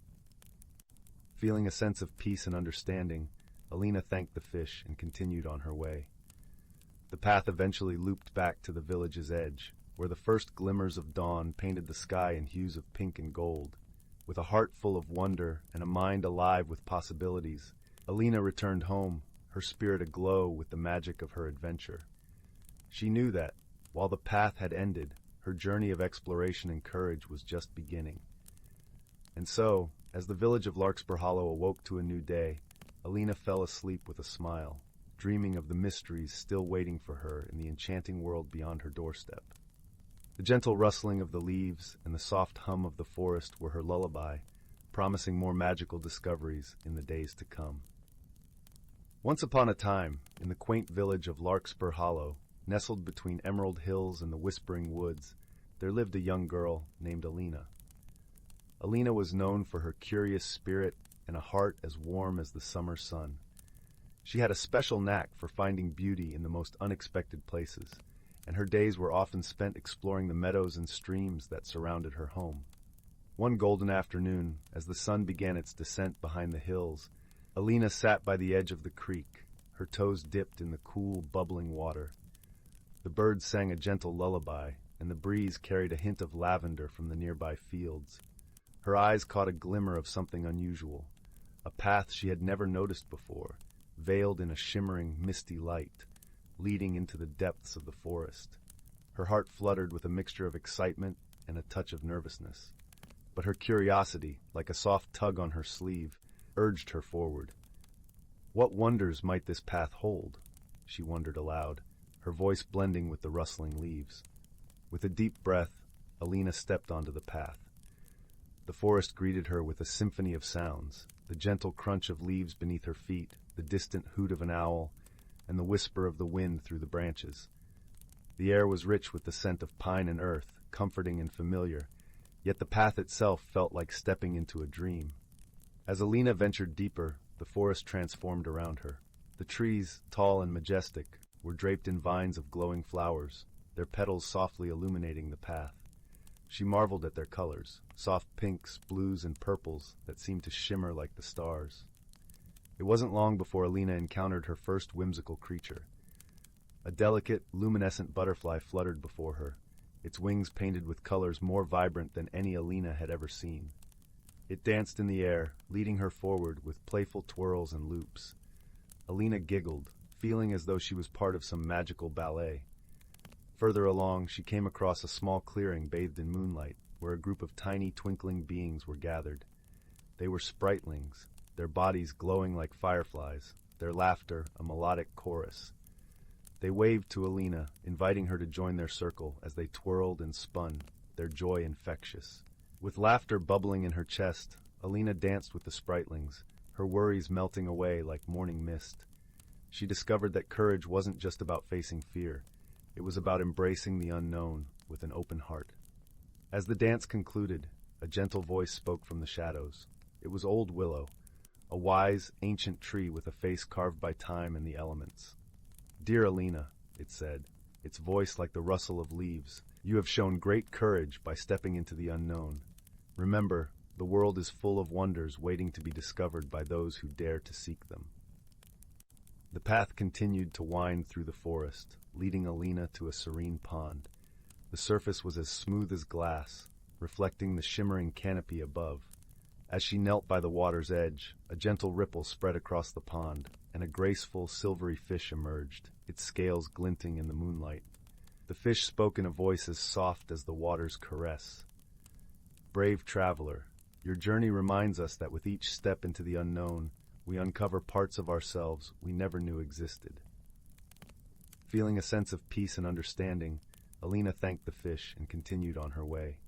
Feeling a sense of peace and understanding, Alina thanked the fish and continued on her way. The path eventually looped back to the village's edge, where the first glimmers of dawn painted the sky in hues of pink and gold. With a heart full of wonder and a mind alive with possibilities, Alina returned home, her spirit aglow with the magic of her adventure. She knew that, while the path had ended, her journey of exploration and courage was just beginning. And so, as the village of Larkspur Hollow awoke to a new day, Alina fell asleep with a smile, dreaming of the mysteries still waiting for her in the enchanting world beyond her doorstep. The gentle rustling of the leaves and the soft hum of the forest were her lullaby, promising more magical discoveries in the days to come. Once upon a time, in the quaint village of Larkspur Hollow, nestled between emerald hills and the whispering woods, there lived a young girl named Alina. Alina was known for her curious spirit and a heart as warm as the summer sun. She had a special knack for finding beauty in the most unexpected places, and her days were often spent exploring the meadows and streams that surrounded her home. One golden afternoon, as the sun began its descent behind the hills, Alina sat by the edge of the creek, her toes dipped in the cool, bubbling water. The birds sang a gentle lullaby, and the breeze carried a hint of lavender from the nearby fields. Her eyes caught a glimmer of something unusual, a path she had never noticed before, veiled in a shimmering, misty light, leading into the depths of the forest. Her heart fluttered with a mixture of excitement and a touch of nervousness. But her curiosity, like a soft tug on her sleeve, urged her forward. What wonders might this path hold? She wondered aloud, her voice blending with the rustling leaves. With a deep breath, Alina stepped onto the path. The forest greeted her with a symphony of sounds, the gentle crunch of leaves beneath her feet, the distant hoot of an owl, and the whisper of the wind through the branches. The air was rich with the scent of pine and earth, comforting and familiar, yet the path itself felt like stepping into a dream. As Alina ventured deeper, the forest transformed around her. The trees, tall and majestic, were draped in vines of glowing flowers, their petals softly illuminating the path. She marveled at their colors, soft pinks, blues, and purples that seemed to shimmer like the stars. It wasn't long before Alina encountered her first whimsical creature. A delicate, luminescent butterfly fluttered before her, its wings painted with colors more vibrant than any Alina had ever seen. It danced in the air, leading her forward with playful twirls and loops. Alina giggled, feeling as though she was part of some magical ballet. Further along, she came across a small clearing bathed in moonlight, where a group of tiny twinkling beings were gathered. They were spritlings, their bodies glowing like fireflies, their laughter a melodic chorus. They waved to Alina, inviting her to join their circle as they twirled and spun, their joy infectious. With laughter bubbling in her chest, Alina danced with the spritlings, her worries melting away like morning mist. She discovered that courage wasn't just about facing fear. It was about embracing the unknown with an open heart. As the dance concluded, a gentle voice spoke from the shadows. It was Old Willow, a wise, ancient tree with a face carved by time and the elements. "Dear Alina," it said, its voice like the rustle of leaves, "you have shown great courage by stepping into the unknown. Remember, the world is full of wonders waiting to be discovered by those who dare to seek them." The path continued to wind through the forest, leading Alina to a serene pond. The surface was as smooth as glass, reflecting the shimmering canopy above. As she knelt by the water's edge, a gentle ripple spread across the pond, and a graceful, silvery fish emerged, its scales glinting in the moonlight. The fish spoke in a voice as soft as the water's caress. "Brave traveler, your journey reminds us that with each step into the unknown, we uncover parts of ourselves we never knew existed. Feeling a sense of peace and understanding, Alina thanked the fish and continued on her way.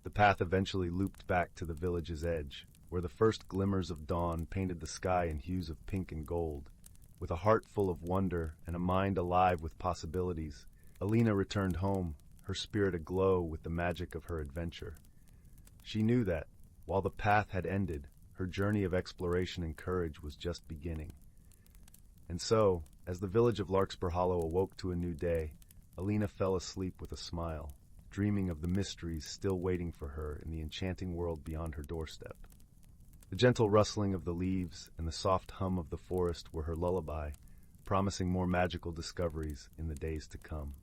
The path eventually looped back to the village's edge, where the first glimmers of dawn painted the sky in hues of pink and gold. With a heart full of wonder and a mind alive with possibilities, Alina returned home, her spirit aglow with the magic of her adventure. She knew that, while the path had ended, her journey of exploration and courage was just beginning. And so, as the village of Larkspur Hollow awoke to a new day, Alina fell asleep with a smile, dreaming of the mysteries still waiting for her in the enchanting world beyond her doorstep. The gentle rustling of the leaves and the soft hum of the forest were her lullaby, promising more magical discoveries in the days to come.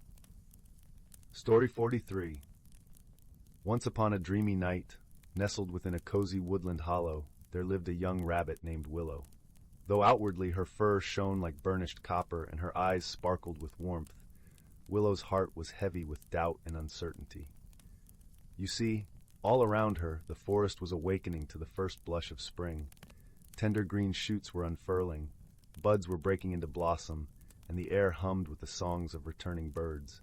Story 43. Once upon a dreamy night, nestled within a cozy woodland hollow, there lived a young rabbit named Willow. Though outwardly her fur shone like burnished copper and her eyes sparkled with warmth, Willow's heart was heavy with doubt and uncertainty. You see, all around her, the forest was awakening to the first blush of spring. Tender green shoots were unfurling, buds were breaking into blossom, and the air hummed with the songs of returning birds.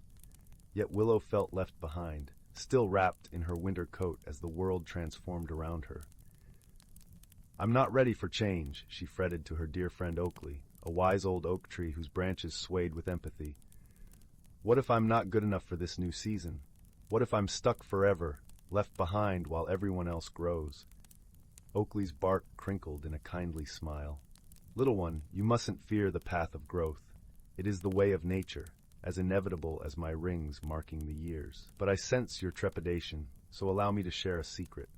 Yet Willow felt left behind, still wrapped in her winter coat as the world transformed around her. "I'm not ready for change," she fretted to her dear friend Oakley, a wise old oak tree whose branches swayed with empathy. "What if I'm not good enough for this new season? What if I'm stuck forever, left behind while everyone else grows?" Oakley's bark crinkled in a kindly smile. "Little one, you mustn't fear the path of growth. It is the way of nature, as inevitable as my rings marking the years. But I sense your trepidation, so allow me to share a secret."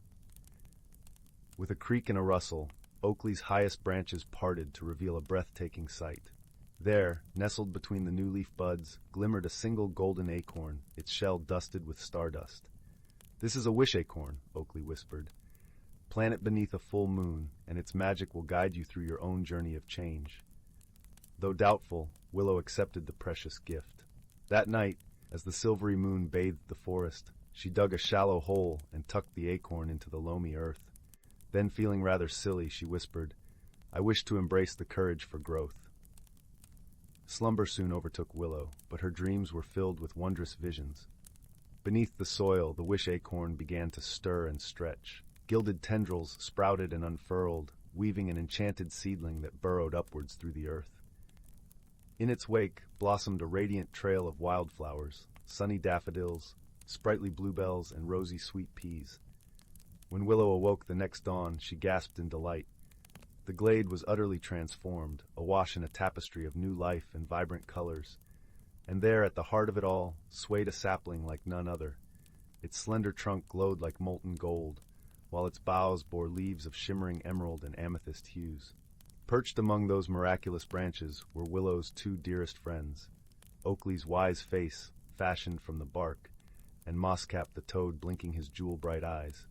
With a creak and a rustle, Oakley's highest branches parted to reveal a breathtaking sight. There, nestled between the new leaf buds, glimmered a single golden acorn, its shell dusted with stardust. "This is a wish acorn," Oakley whispered. "Plant it beneath a full moon, and its magic will guide you through your own journey of change." Though doubtful, Willow accepted the precious gift. That night, as the silvery moon bathed the forest, she dug a shallow hole and tucked the acorn into the loamy earth. Then, feeling rather silly, she whispered, "I wish to embrace the courage for growth." Slumber soon overtook Willow, but her dreams were filled with wondrous visions. Beneath the soil, the wish acorn began to stir and stretch. Gilded tendrils sprouted and unfurled, weaving an enchanted seedling that burrowed upwards through the earth. In its wake blossomed a radiant trail of wildflowers, sunny daffodils, sprightly bluebells, and rosy sweet peas. When Willow awoke the next dawn, she gasped in delight. The glade was utterly transformed, awash in a tapestry of new life and vibrant colors. And there, at the heart of it all, swayed a sapling like none other. Its slender trunk glowed like molten gold, while its boughs bore leaves of shimmering emerald and amethyst hues. Perched among those miraculous branches were Willow's two dearest friends, Oakley's wise face, fashioned from the bark, and Mosscap the toad blinking his jewel-bright eyes.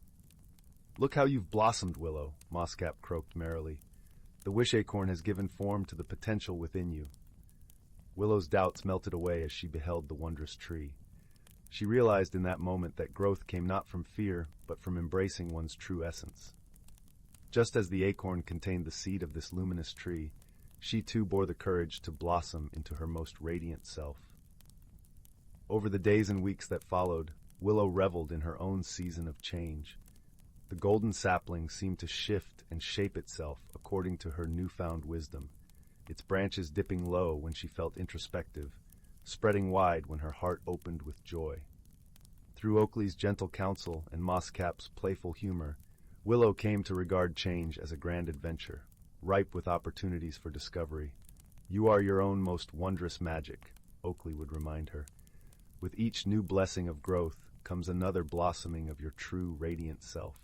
"Look how you've blossomed, Willow," Mosscap croaked merrily. "The wish acorn has given form to the potential within you." Willow's doubts melted away as she beheld the wondrous tree. She realized in that moment that growth came not from fear, but from embracing one's true essence. Just as the acorn contained the seed of this luminous tree, she too bore the courage to blossom into her most radiant self. Over the days and weeks that followed, Willow reveled in her own season of change. The golden sapling seemed to shift and shape itself according to her newfound wisdom, its branches dipping low when she felt introspective, spreading wide when her heart opened with joy. Through Oakley's gentle counsel and Mosscap's playful humor, Willow came to regard change as a grand adventure, ripe with opportunities for discovery. "You are your own most wondrous magic," Oakley would remind her. "With each new blessing of growth comes another blossoming of your true radiant self."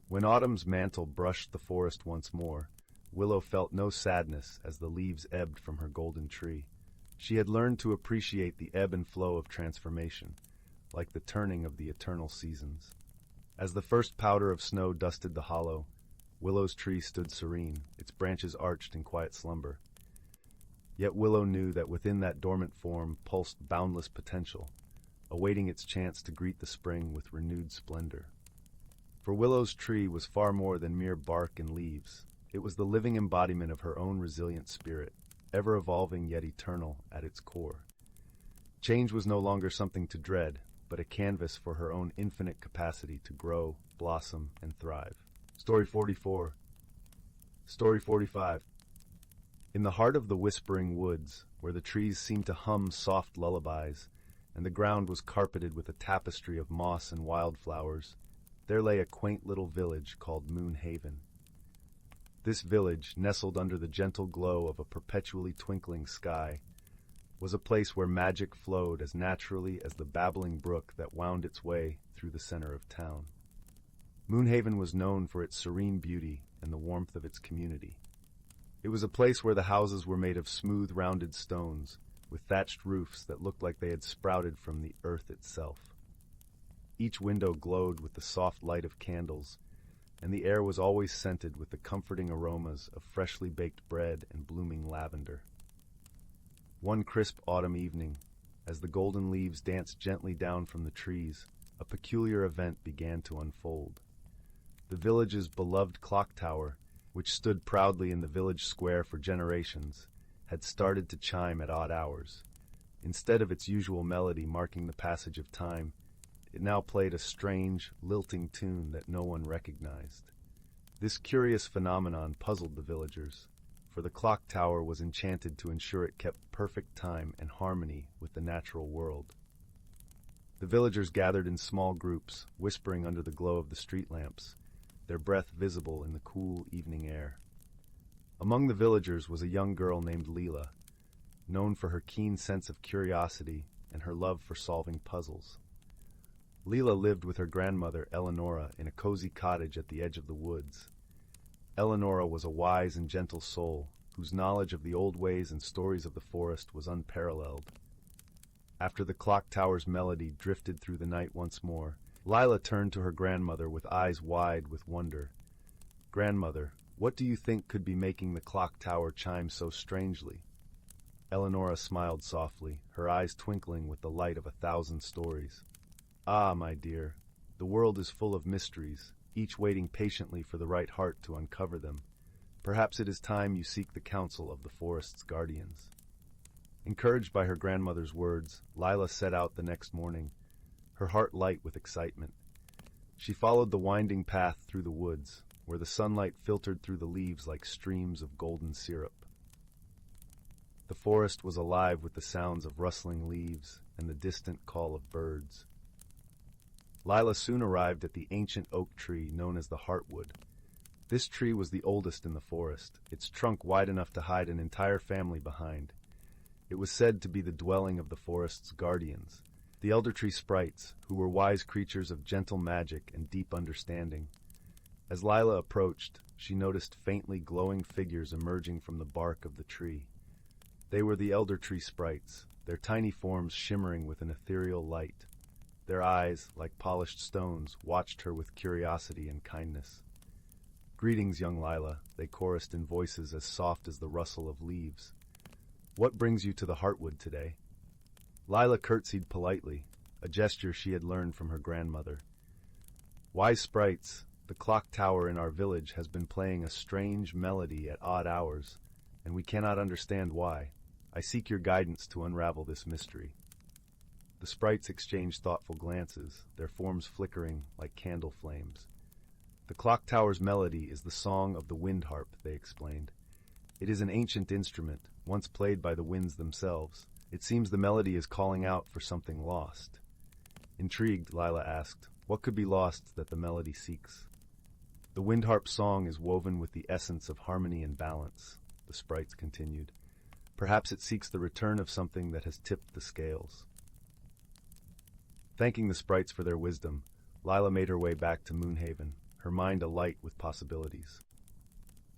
When autumn's mantle brushed the forest once more, Willow felt no sadness as the leaves ebbed from her golden tree. She had learned to appreciate the ebb and flow of transformation, like the turning of the eternal seasons. As the first powder of snow dusted the hollow, Willow's tree stood serene, its branches arched in quiet slumber. Yet Willow knew that within that dormant form pulsed boundless potential, awaiting its chance to greet the spring with renewed splendor. For Willow's tree was far more than mere bark and leaves. It was the living embodiment of her own resilient spirit, ever evolving yet eternal at its core. Change was no longer something to dread, but a canvas for her own infinite capacity to grow, blossom, and thrive. Story 44. Story 45. In the heart of the whispering woods, where the trees seemed to hum soft lullabies, and the ground was carpeted with a tapestry of moss and wildflowers, there lay a quaint little village called Moon Haven. This village, nestled under the gentle glow of a perpetually twinkling sky, was a place where magic flowed as naturally as the babbling brook that wound its way through the center of town. Moonhaven was known for its serene beauty and the warmth of its community. It was a place where the houses were made of smooth, rounded stones, with thatched roofs that looked like they had sprouted from the earth itself. Each window glowed with the soft light of candles, and the air was always scented with the comforting aromas of freshly baked bread and blooming lavender. One crisp autumn evening, as the golden leaves danced gently down from the trees, a peculiar event began to unfold. The village's beloved clock tower, which stood proudly in the village square for generations, had started to chime at odd hours. Instead of its usual melody marking the passage of time, it now played a strange, lilting tune that no one recognized. This curious phenomenon puzzled the villagers, for the clock tower was enchanted to ensure it kept perfect time and harmony with the natural world. The villagers gathered in small groups, whispering under the glow of the street lamps, their breath visible in the cool evening air. Among the villagers was a young girl named Leela, known for her keen sense of curiosity and her love for solving puzzles. Leela lived with her grandmother, Eleonora, in a cozy cottage at the edge of the woods. Eleonora was a wise and gentle soul, whose knowledge of the old ways and stories of the forest was unparalleled. After the clock tower's melody drifted through the night once more, Lila turned to her grandmother with eyes wide with wonder. "Grandmother, what do you think could be making the clock tower chime so strangely?" Eleonora smiled softly, her eyes twinkling with the light of 1,000 stories. "Ah, my dear, the world is full of mysteries, each waiting patiently for the right heart to uncover them. Perhaps it is time you seek the counsel of the forest's guardians." Encouraged by her grandmother's words, Lila set out the next morning, her heart light with excitement. She followed the winding path through the woods, where the sunlight filtered through the leaves like streams of golden syrup. The forest was alive with the sounds of rustling leaves and the distant call of birds. Lila soon arrived at the ancient oak tree known as the Heartwood. This tree was the oldest in the forest, its trunk wide enough to hide an entire family behind. It was said to be the dwelling of the forest's guardians, the elder tree sprites, who were wise creatures of gentle magic and deep understanding. As Lila approached, she noticed faintly glowing figures emerging from the bark of the tree. They were the elder tree sprites, their tiny forms shimmering with an ethereal light. Their eyes, like polished stones, watched her with curiosity and kindness. "Greetings, young Lila," they chorused in voices as soft as the rustle of leaves. "What brings you to the Heartwood today?" Lila curtsied politely, a gesture she had learned from her grandmother. "Wise sprites, the clock tower in our village has been playing a strange melody at odd hours, and we cannot understand why. I seek your guidance to unravel this mystery." The sprites exchanged thoughtful glances, their forms flickering like candle flames. "The clock tower's melody is the song of the wind harp," they explained. "It is an ancient instrument, once played by the winds themselves. It seems the melody is calling out for something lost." Intrigued, Lila asked, "What could be lost that the melody seeks?" "The wind harp song is woven with the essence of harmony and balance," the sprites continued. "Perhaps it seeks the return of something that has tipped the scales." Thanking the sprites for their wisdom, Lila made her way back to Moonhaven, her mind alight with possibilities.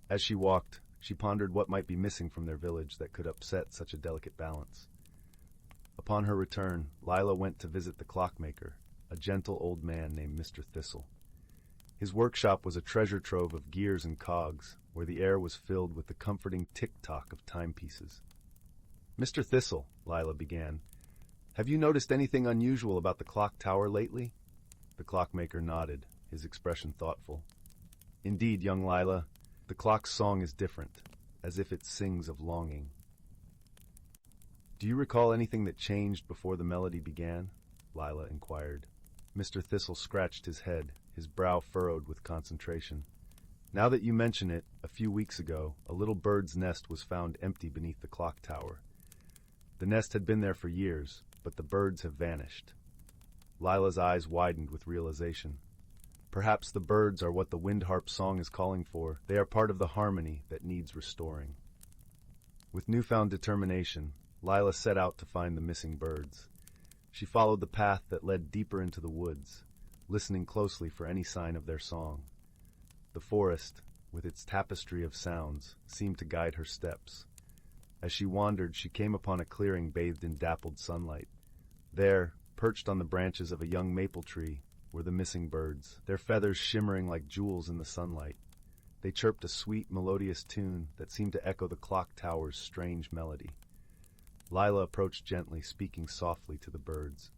As she walked, she pondered what might be missing from their village that could upset such a delicate balance. Upon her return, Lila went to visit the clockmaker, a gentle old man named Mr. Thistle. His workshop was a treasure trove of gears and cogs, where the air was filled with the comforting tick-tock of timepieces. "Mr. Thistle," Lila began, "have you noticed anything unusual about the clock tower lately?" The clockmaker nodded, his expression thoughtful. "Indeed, young Lila, The clock's song is different, as if it sings of longing. "Do you recall anything that changed before the melody began?" Lila inquired. Mr. Thistle scratched his head, his brow furrowed with concentration. "Now that you mention it, a few weeks ago, a little bird's nest was found empty beneath the clock tower. The nest had been there for years, but the birds have vanished." Lila's eyes widened with realization. Perhaps the birds are what the wind harp song is calling for. They are part of the harmony that needs restoring. With newfound determination, Lila set out to find the missing birds. She followed the path that led deeper into the woods, listening closely for any sign of their song. The forest, with its tapestry of sounds, seemed to guide her steps. As she wandered, she came upon a clearing bathed in dappled sunlight. There, perched on the branches of a young maple tree, were the missing birds, their feathers shimmering like jewels in the sunlight. They chirped a sweet, melodious tune that seemed to echo the clock tower's strange melody. Lila approached gently, speaking softly to the birds.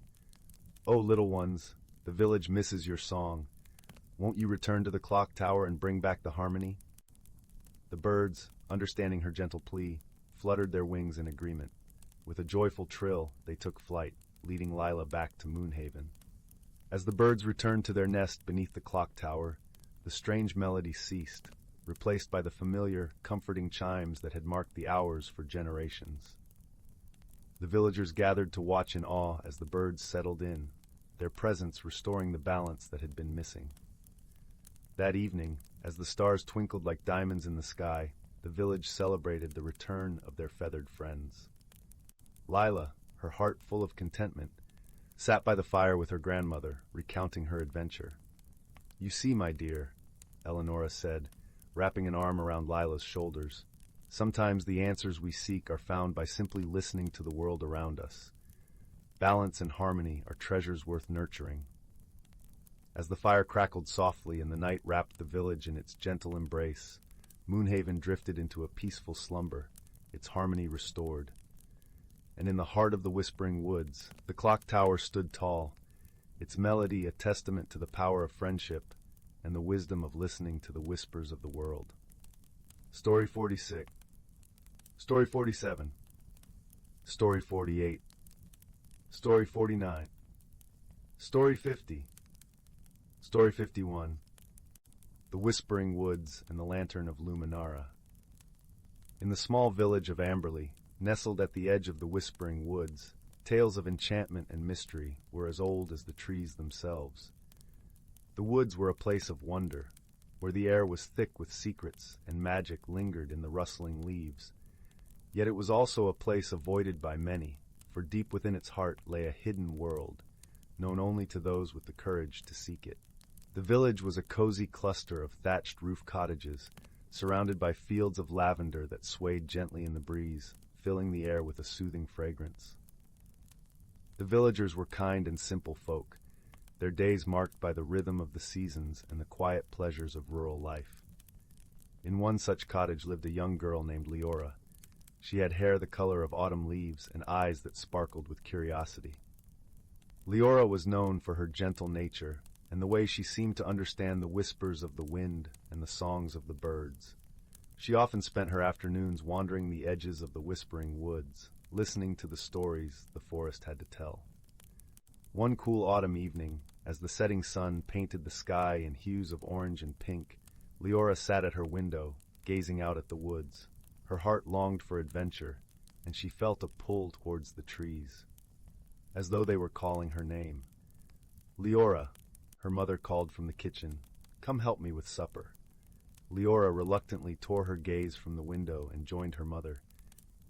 "Oh, little ones, the village misses your song. Won't you return to the clock tower and bring back the harmony?" The birds, understanding her gentle plea, fluttered their wings in agreement. With a joyful trill, they took flight, leading Lila back to Moonhaven. As the birds returned to their nest beneath the clock tower, the strange melody ceased, replaced by the familiar, comforting chimes that had marked the hours for generations. The villagers gathered to watch in awe as the birds settled in, their presence restoring the balance that had been missing. That evening, as the stars twinkled like diamonds in the sky, the village celebrated the return of their feathered friends. Lila, her heart full of contentment, sat by the fire with her grandmother, recounting her adventure. "You see, my dear," Eleonora said, wrapping an arm around Lila's shoulders, "sometimes the answers we seek are found by simply listening to the world around us. Balance and harmony are treasures worth nurturing." As the fire crackled softly and the night wrapped the village in its gentle embrace, Moonhaven drifted into a peaceful slumber, its harmony restored. And in the heart of the whispering woods, the clock tower stood tall, its melody a testament to the power of friendship and the wisdom of listening to the whispers of the world. Story 46. Story 47. Story 48. Story 49. Story 50. Story 51. The Whispering Woods and the Lantern of Luminara. In the small village of Amberley, nestled at the edge of the Whispering Woods, tales of enchantment and mystery were as old as the trees themselves. The woods were a place of wonder, where the air was thick with secrets and magic lingered in the rustling leaves. Yet it was also a place avoided by many, for deep within its heart lay a hidden world, known only to those with the courage to seek it. The village was a cozy cluster of thatched roof cottages, surrounded by fields of lavender that swayed gently in the breeze, filling the air with a soothing fragrance. The villagers were kind and simple folk, their days marked by the rhythm of the seasons and the quiet pleasures of rural life. In one such cottage lived a young girl named Leora. She had hair the color of autumn leaves and eyes that sparkled with curiosity. Leora was known for her gentle nature and the way she seemed to understand the whispers of the wind and the songs of the birds. She often spent her afternoons wandering the edges of the whispering woods, listening to the stories the forest had to tell. One cool autumn evening, as the setting sun painted the sky in hues of orange and pink, Leora sat at her window, gazing out at the woods. Her heart longed for adventure, and she felt a pull towards the trees, as though they were calling her name. "Leora," her mother called from the kitchen, "come help me with supper." Leora reluctantly tore her gaze from the window and joined her mother.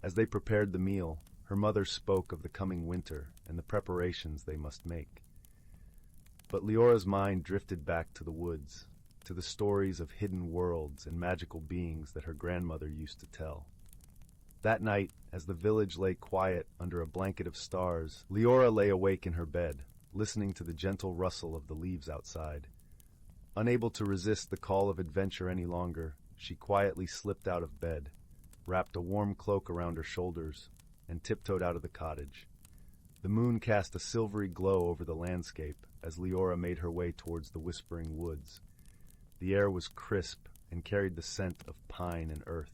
As they prepared the meal, her mother spoke of the coming winter and the preparations they must make. But Leora's mind drifted back to the woods, to the stories of hidden worlds and magical beings that her grandmother used to tell. That night, as the village lay quiet under a blanket of stars, Leora lay awake in her bed, listening to the gentle rustle of the leaves outside. Unable to resist the call of adventure any longer, she quietly slipped out of bed, wrapped a warm cloak around her shoulders, and tiptoed out of the cottage. The moon cast a silvery glow over the landscape as Leora made her way towards the whispering woods. The air was crisp, and carried the scent of pine and earth.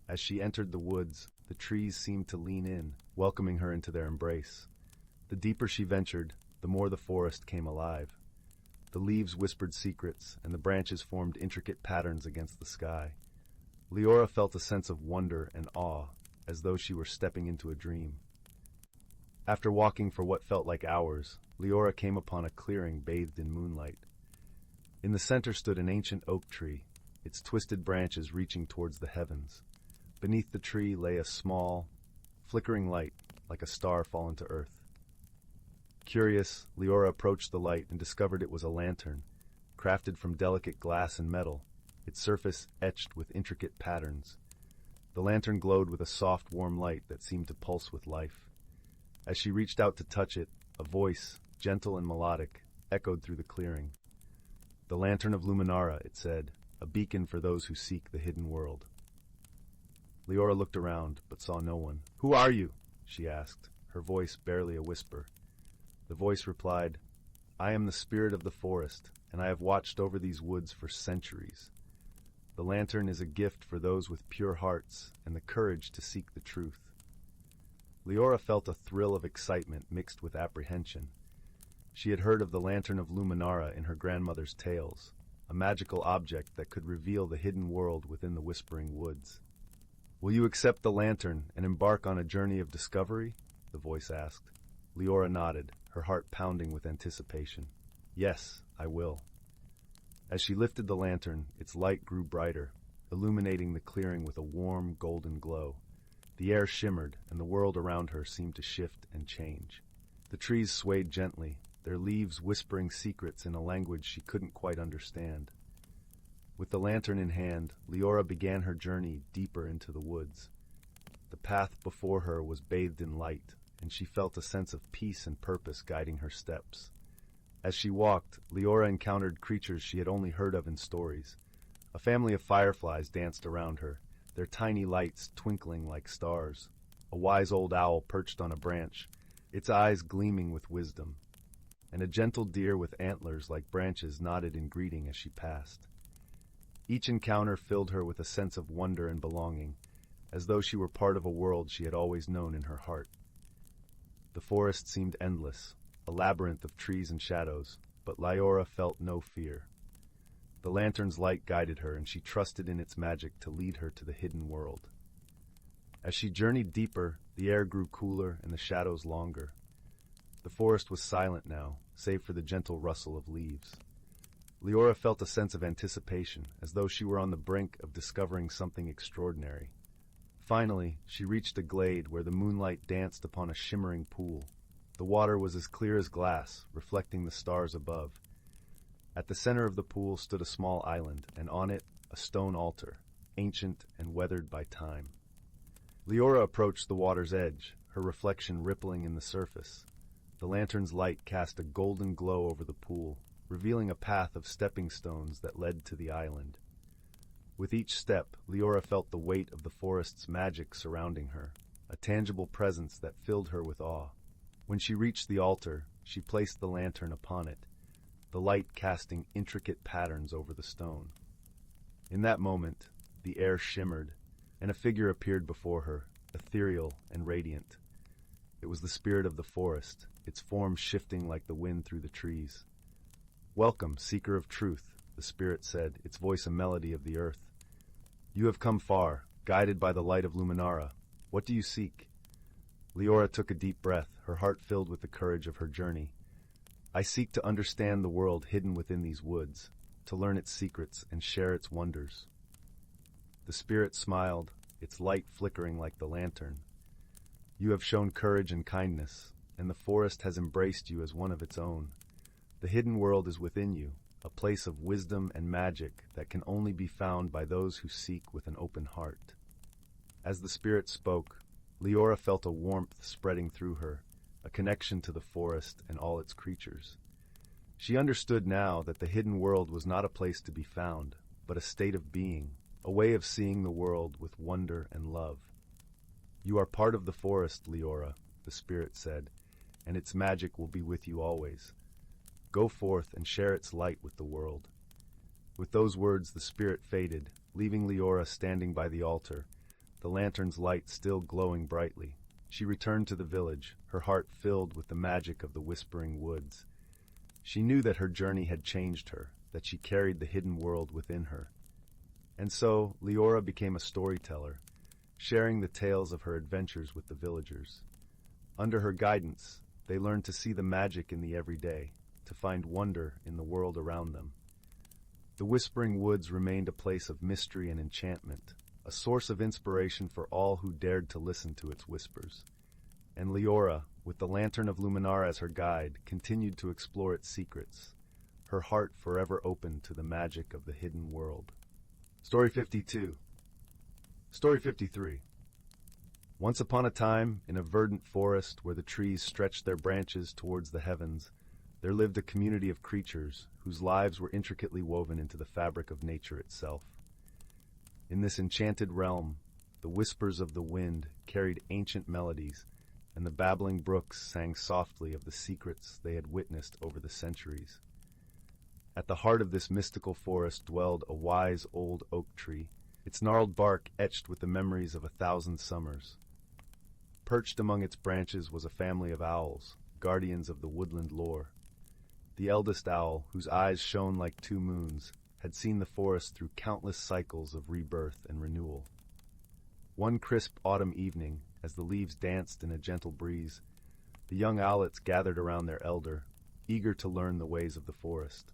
As she entered the woods, the trees seemed to lean in, welcoming her into their embrace. The deeper she ventured, the more the forest came alive. The leaves whispered secrets, and the branches formed intricate patterns against the sky. Leora felt a sense of wonder and awe, as though she were stepping into a dream. After walking for what felt like hours, Leora came upon a clearing bathed in moonlight. In the center stood an ancient oak tree, its twisted branches reaching towards the heavens. Beneath the tree lay a small, flickering light, like a star fallen to earth. Curious, Leora approached the light and discovered it was a lantern, crafted from delicate glass and metal, its surface etched with intricate patterns. The lantern glowed with a soft, warm light that seemed to pulse with life. As she reached out to touch it, a voice, gentle and melodic, echoed through the clearing. "The Lantern of Luminara," it said, "a beacon for those who seek the hidden world." Leora looked around, but saw no one. "Who are you?" she asked, her voice barely a whisper. The voice replied, "I am the spirit of the forest, and I have watched over these woods for centuries. The lantern is a gift for those with pure hearts and the courage to seek the truth." Leora felt a thrill of excitement mixed with apprehension. She had heard of the Lantern of Luminara in her grandmother's tales, a magical object that could reveal the hidden world within the whispering woods. "Will you accept the lantern and embark on a journey of discovery?" the voice asked. Leora nodded, her heart pounding with anticipation. "Yes, I will." As she lifted the lantern, its light grew brighter, illuminating the clearing with a warm, golden glow. The air shimmered, and the world around her seemed to shift and change. The trees swayed gently, their leaves whispering secrets in a language she couldn't quite understand. With the lantern in hand, Leora began her journey deeper into the woods. The path before her was bathed in light, and she felt a sense of peace and purpose guiding her steps. As she walked, Leora encountered creatures she had only heard of in stories. A family of fireflies danced around her, their tiny lights twinkling like stars. A wise old owl perched on a branch, its eyes gleaming with wisdom. And a gentle deer with antlers like branches nodded in greeting as she passed. Each encounter filled her with a sense of wonder and belonging, as though she were part of a world she had always known in her heart. The forest seemed endless, a labyrinth of trees and shadows, but Leora felt no fear. The lantern's light guided her, and she trusted in its magic to lead her to the hidden world. As she journeyed deeper, the air grew cooler and the shadows longer. The forest was silent now, save for the gentle rustle of leaves. Leora felt a sense of anticipation, as though she were on the brink of discovering something extraordinary. Finally, she reached a glade where the moonlight danced upon a shimmering pool. The water was as clear as glass, reflecting the stars above. At the center of the pool stood a small island, and on it, a stone altar, ancient and weathered by time. Leora approached the water's edge, her reflection rippling in the surface. The lantern's light cast a golden glow over the pool, revealing a path of stepping stones that led to the island. With each step, Leora felt the weight of the forest's magic surrounding her, a tangible presence that filled her with awe. When she reached the altar, she placed the lantern upon it, the light casting intricate patterns over the stone. In that moment, the air shimmered, and a figure appeared before her, ethereal and radiant. It was the spirit of the forest, its form shifting like the wind through the trees. "Welcome, seeker of truth," the spirit said, its voice a melody of the earth. "You have come far, guided by the light of Luminara. What do you seek?" Leora took a deep breath, her heart filled with the courage of her journey. "I seek to understand the world hidden within these woods, to learn its secrets and share its wonders." The spirit smiled, its light flickering like the lantern. "You have shown courage and kindness, and the forest has embraced you as one of its own. The hidden world is within you, a place of wisdom and magic that can only be found by those who seek with an open heart." As the spirit spoke, Leora felt a warmth spreading through her, a connection to the forest and all its creatures. She understood now that the hidden world was not a place to be found, but a state of being, a way of seeing the world with wonder and love. "You are part of the forest, Leora," the spirit said, "and its magic will be with you always. Go forth and share its light with the world." With those words, the spirit faded, leaving Leora standing by the altar, the lantern's light still glowing brightly. She returned to the village, her heart filled with the magic of the whispering woods. She knew that her journey had changed her, that she carried the hidden world within her. And so, Leora became a storyteller, sharing the tales of her adventures with the villagers. Under her guidance, they learned to see the magic in the everyday, to find wonder in the world around them. The Whispering Woods remained a place of mystery and enchantment, a source of inspiration for all who dared to listen to its whispers. And Leora, with the Lantern of Luminar as her guide, continued to explore its secrets, her heart forever open to the magic of the hidden world. Story 52. Story 53. Once upon a time, in a verdant forest where the trees stretched their branches towards the heavens, there lived a community of creatures whose lives were intricately woven into the fabric of nature itself. In this enchanted realm, the whispers of the wind carried ancient melodies, and the babbling brooks sang softly of the secrets they had witnessed over the centuries. At the heart of this mystical forest dwelled a wise old oak tree, its gnarled bark etched with the memories of 1,000 summers. Perched among its branches was a family of owls, guardians of the woodland lore. The eldest owl, whose eyes shone like 2 moons, had seen the forest through countless cycles of rebirth and renewal. One crisp autumn evening, as the leaves danced in a gentle breeze, the young owlets gathered around their elder, eager to learn the ways of the forest.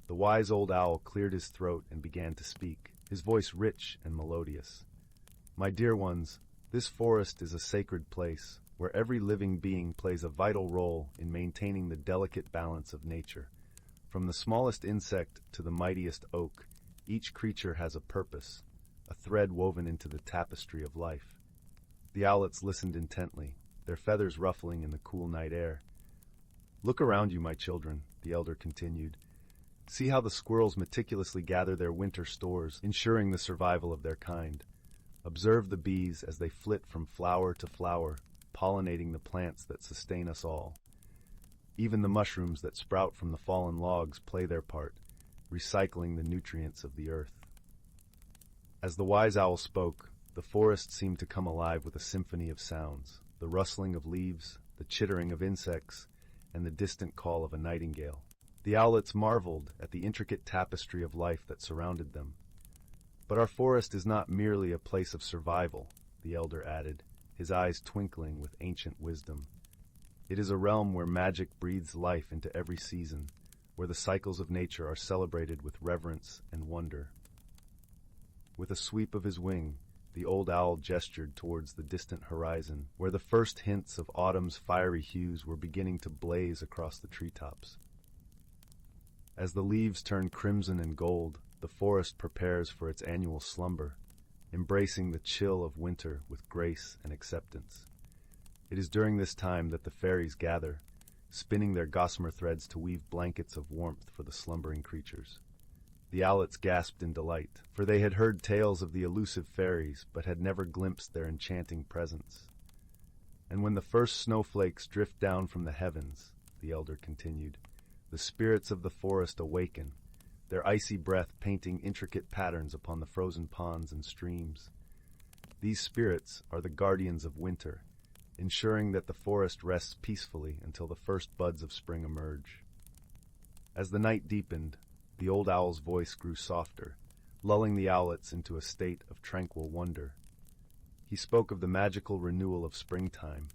The wise old owl cleared his throat and began to speak, his voice rich and melodious. "My dear ones, this forest is a sacred place, where every living being plays a vital role in maintaining the delicate balance of nature. From the smallest insect to the mightiest oak, each creature has a purpose, a thread woven into the tapestry of life." The owlets listened intently, their feathers ruffling in the cool night air. "Look around you, my children," the elder continued. "See how the squirrels meticulously gather their winter stores, ensuring the survival of their kind. Observe the bees as they flit from flower to flower, pollinating the plants that sustain us all. Even the mushrooms that sprout from the fallen logs play their part, recycling the nutrients of the earth." As the wise owl spoke, the forest seemed to come alive with a symphony of sounds, the rustling of leaves, the chittering of insects, and the distant call of a nightingale. The owlets marveled at the intricate tapestry of life that surrounded them. "But our forest is not merely a place of survival," the elder added, his eyes twinkling with ancient wisdom. "It is a realm where magic breathes life into every season, where the cycles of nature are celebrated with reverence and wonder." With a sweep of his wing, the old owl gestured towards the distant horizon, where the first hints of autumn's fiery hues were beginning to blaze across the treetops. As the leaves turn crimson and gold, the forest prepares for its annual slumber, embracing the chill of winter with grace and acceptance. It is during this time that the fairies gather, spinning their gossamer threads to weave blankets of warmth for the slumbering creatures. The owlets gasped in delight, for they had heard tales of the elusive fairies, but had never glimpsed their enchanting presence. "And when the first snowflakes drift down from the heavens," the elder continued, "the spirits of the forest awaken, their icy breath painting intricate patterns upon the frozen ponds and streams. These spirits are the guardians of winter, ensuring that the forest rests peacefully until the first buds of spring emerge." As the night deepened, the old owl's voice grew softer, lulling the owlets into a state of tranquil wonder. He spoke of the magical renewal of springtime,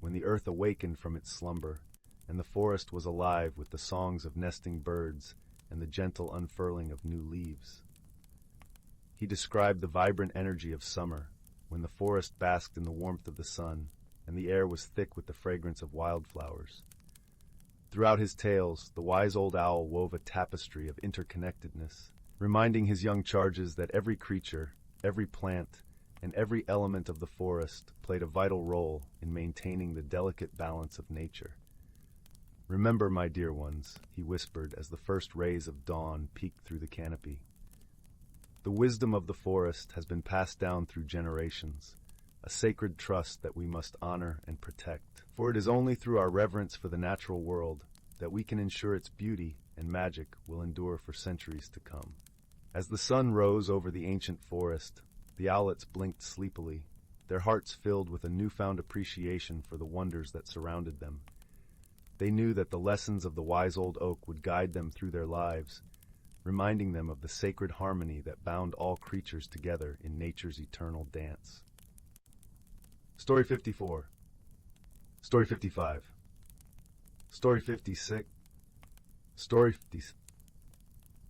when the earth awakened from its slumber, and the forest was alive with the songs of nesting birds and the gentle unfurling of new leaves. He described the vibrant energy of summer, when the forest basked in the warmth of the sun, and the air was thick with the fragrance of wildflowers. Throughout his tales, the wise old owl wove a tapestry of interconnectedness, reminding his young charges that every creature, every plant, and every element of the forest played a vital role in maintaining the delicate balance of nature. "Remember, my dear ones," he whispered as the first rays of dawn peeked through the canopy. "The wisdom of the forest has been passed down through generations, a sacred trust that we must honor and protect. For it is only through our reverence for the natural world that we can ensure its beauty and magic will endure for centuries to come. As the sun rose over the ancient forest, the owlets blinked sleepily, their hearts filled with a newfound appreciation for the wonders that surrounded them. They knew that the lessons of the wise old oak would guide them through their lives, reminding them of the sacred harmony that bound all creatures together in nature's eternal dance. Story 54. Story 55. Story 56. Story 50.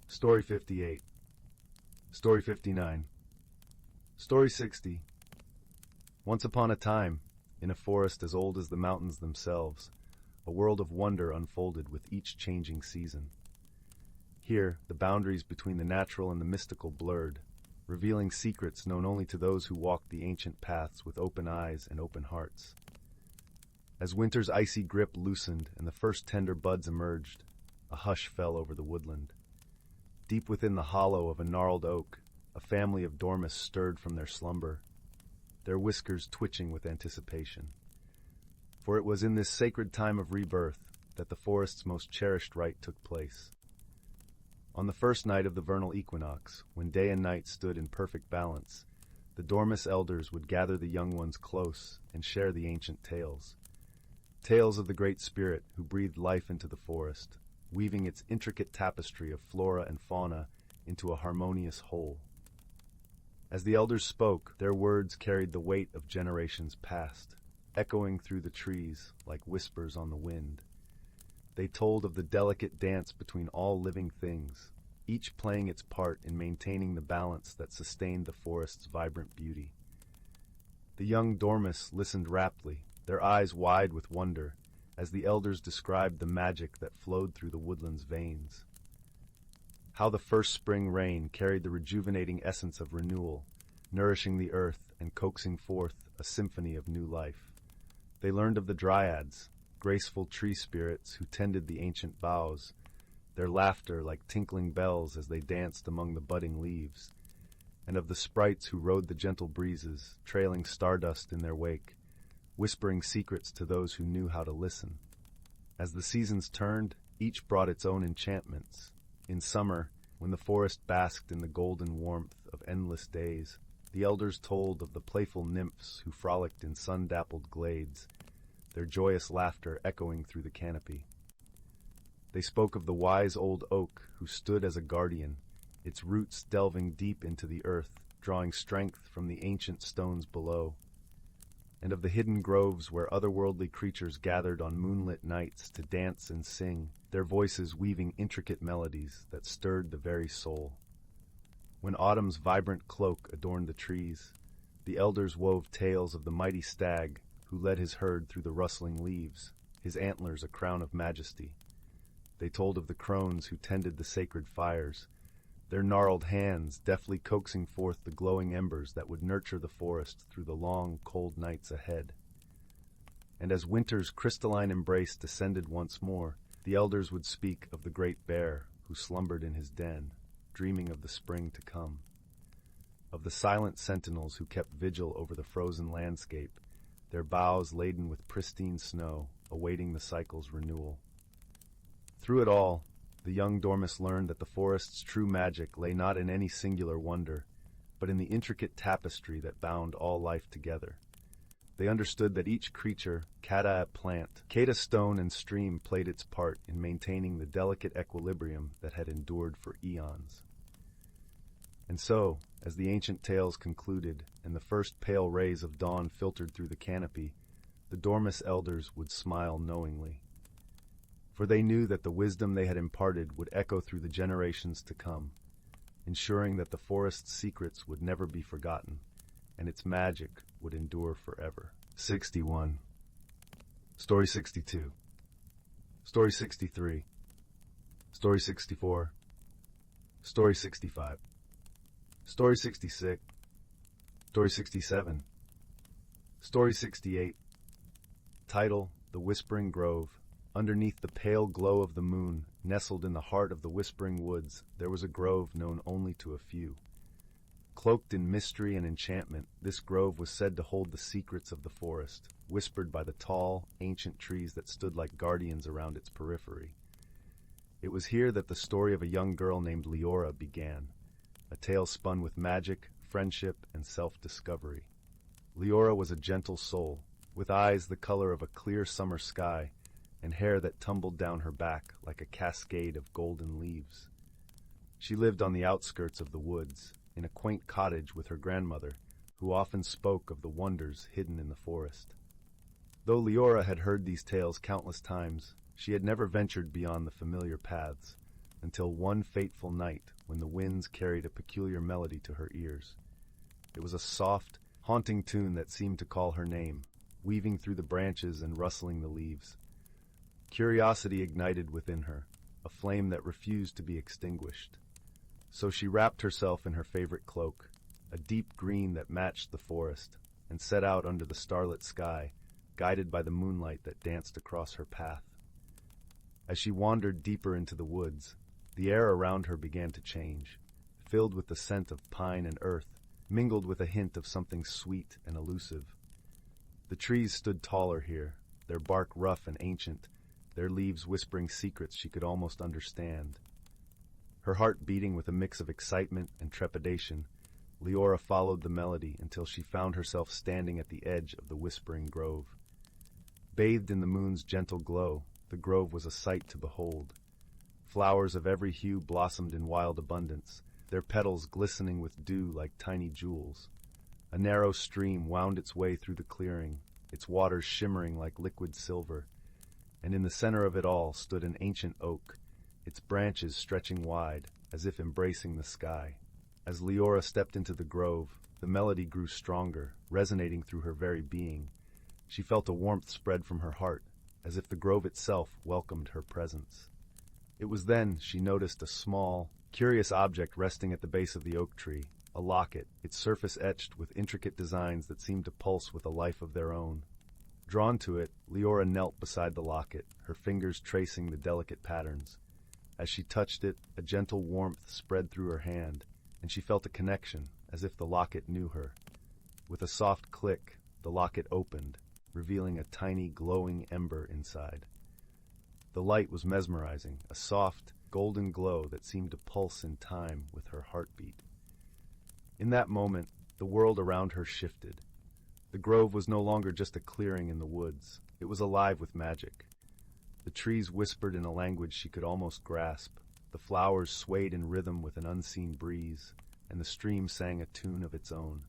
Story 58. Story 59. Story 60. Once upon a time, in a forest as old as the mountains themselves, a world of wonder unfolded with each changing season. Here, the boundaries between the natural and the mystical blurred, revealing secrets known only to those who walked the ancient paths with open eyes and open hearts. As winter's icy grip loosened and the first tender buds emerged, a hush fell over the woodland. Deep within the hollow of a gnarled oak, a family of dormice stirred from their slumber, their whiskers twitching with anticipation. For it was in this sacred time of rebirth that the forest's most cherished rite took place. On the first night of the vernal equinox, when day and night stood in perfect balance, the dormice elders would gather the young ones close and share the ancient tales. Tales of the Great Spirit who breathed life into the forest, weaving its intricate tapestry of flora and fauna into a harmonious whole. As the elders spoke, their words carried the weight of generations past, echoing through the trees like whispers on the wind. They told of the delicate dance between all living things, each playing its part in maintaining the balance that sustained the forest's vibrant beauty. The young dormice listened raptly, their eyes wide with wonder, as the elders described the magic that flowed through the woodland's veins. How the first spring rain carried the rejuvenating essence of renewal, nourishing the earth and coaxing forth a symphony of new life. They learned of the dryads, graceful tree spirits who tended the ancient boughs, their laughter like tinkling bells as they danced among the budding leaves, and of the sprites who rode the gentle breezes, trailing stardust in their wake, whispering secrets to those who knew how to listen. As the seasons turned, each brought its own enchantments. In summer, when the forest basked in the golden warmth of endless days, the elders told of the playful nymphs who frolicked in sun-dappled glades, their joyous laughter echoing through the canopy. They spoke of the wise old oak who stood as a guardian, its roots delving deep into the earth, drawing strength from the ancient stones below, and of the hidden groves where otherworldly creatures gathered on moonlit nights to dance and sing, their voices weaving intricate melodies that stirred the very soul. When autumn's vibrant cloak adorned the trees, the elders wove tales of the mighty stag who led his herd through the rustling leaves, his antlers a crown of majesty. They told of the crones who tended the sacred fires, their gnarled hands deftly coaxing forth the glowing embers that would nurture the forest through the long, cold nights ahead. And as winter's crystalline embrace descended once more, the elders would speak of the great bear who slumbered in his den, dreaming of the spring to come, of the silent sentinels who kept vigil over the frozen landscape, their boughs laden with pristine snow, awaiting the cycle's renewal. Through it all, the young dormice learned that the forest's true magic lay not in any singular wonder, but in the intricate tapestry that bound all life together. They understood that each creature, cata plant, cata stone and stream played its part in maintaining the delicate equilibrium that had endured for eons. And so, as the ancient tales concluded and the first pale rays of dawn filtered through the canopy, the dormice elders would smile knowingly. For they knew that the wisdom they had imparted would echo through the generations to come, ensuring that the forest's secrets would never be forgotten, and its magic would endure forever. 61. Story 62. Story 63. Story 64. Story 65. Story 66. Story 67. Story 68. Title: The Whispering Grove. Underneath the pale glow of the moon, nestled in the heart of the whispering woods, there was a grove known only to a few. Cloaked in mystery and enchantment, this grove was said to hold the secrets of the forest, whispered by the tall, ancient trees that stood like guardians around its periphery. It was here that the story of a young girl named Leora began, a tale spun with magic, friendship, and self-discovery. Leora was a gentle soul, with eyes the color of a clear summer sky and hair that tumbled down her back like a cascade of golden leaves. She lived on the outskirts of the woods, in a quaint cottage with her grandmother, who often spoke of the wonders hidden in the forest. Though Leora had heard these tales countless times, she had never ventured beyond the familiar paths, until one fateful night when the winds carried a peculiar melody to her ears. It was a soft, haunting tune that seemed to call her name, weaving through the branches and rustling the leaves. Curiosity ignited within her, a flame that refused to be extinguished. So she wrapped herself in her favorite cloak, a deep green that matched the forest, and set out under the starlit sky, guided by the moonlight that danced across her path. As she wandered deeper into the woods, the air around her began to change, filled with the scent of pine and earth, mingled with a hint of something sweet and elusive. The trees stood taller here, their bark rough and ancient, their leaves whispering secrets she could almost understand. Her heart beating with a mix of excitement and trepidation, Leora followed the melody until she found herself standing at the edge of the whispering grove. Bathed in the moon's gentle glow, the grove was a sight to behold. Flowers of every hue blossomed in wild abundance, their petals glistening with dew like tiny jewels. A narrow stream wound its way through the clearing, its waters shimmering like liquid silver, and in the center of it all stood an ancient oak, its branches stretching wide, as if embracing the sky. As Leora stepped into the grove, the melody grew stronger, resonating through her very being. She felt a warmth spread from her heart, as if the grove itself welcomed her presence. It was then she noticed a small, curious object resting at the base of the oak tree, a locket, its surface etched with intricate designs that seemed to pulse with a life of their own. Drawn to it, Leora knelt beside the locket, her fingers tracing the delicate patterns. As she touched it, a gentle warmth spread through her hand, and she felt a connection, as if the locket knew her. With a soft click, the locket opened, revealing a tiny glowing ember inside. The light was mesmerizing, a soft, golden glow that seemed to pulse in time with her heartbeat. In that moment, the world around her shifted. The grove was no longer just a clearing in the woods. It was alive with magic. The trees whispered in a language she could almost grasp. The flowers swayed in rhythm with an unseen breeze, and the stream sang a tune of its own.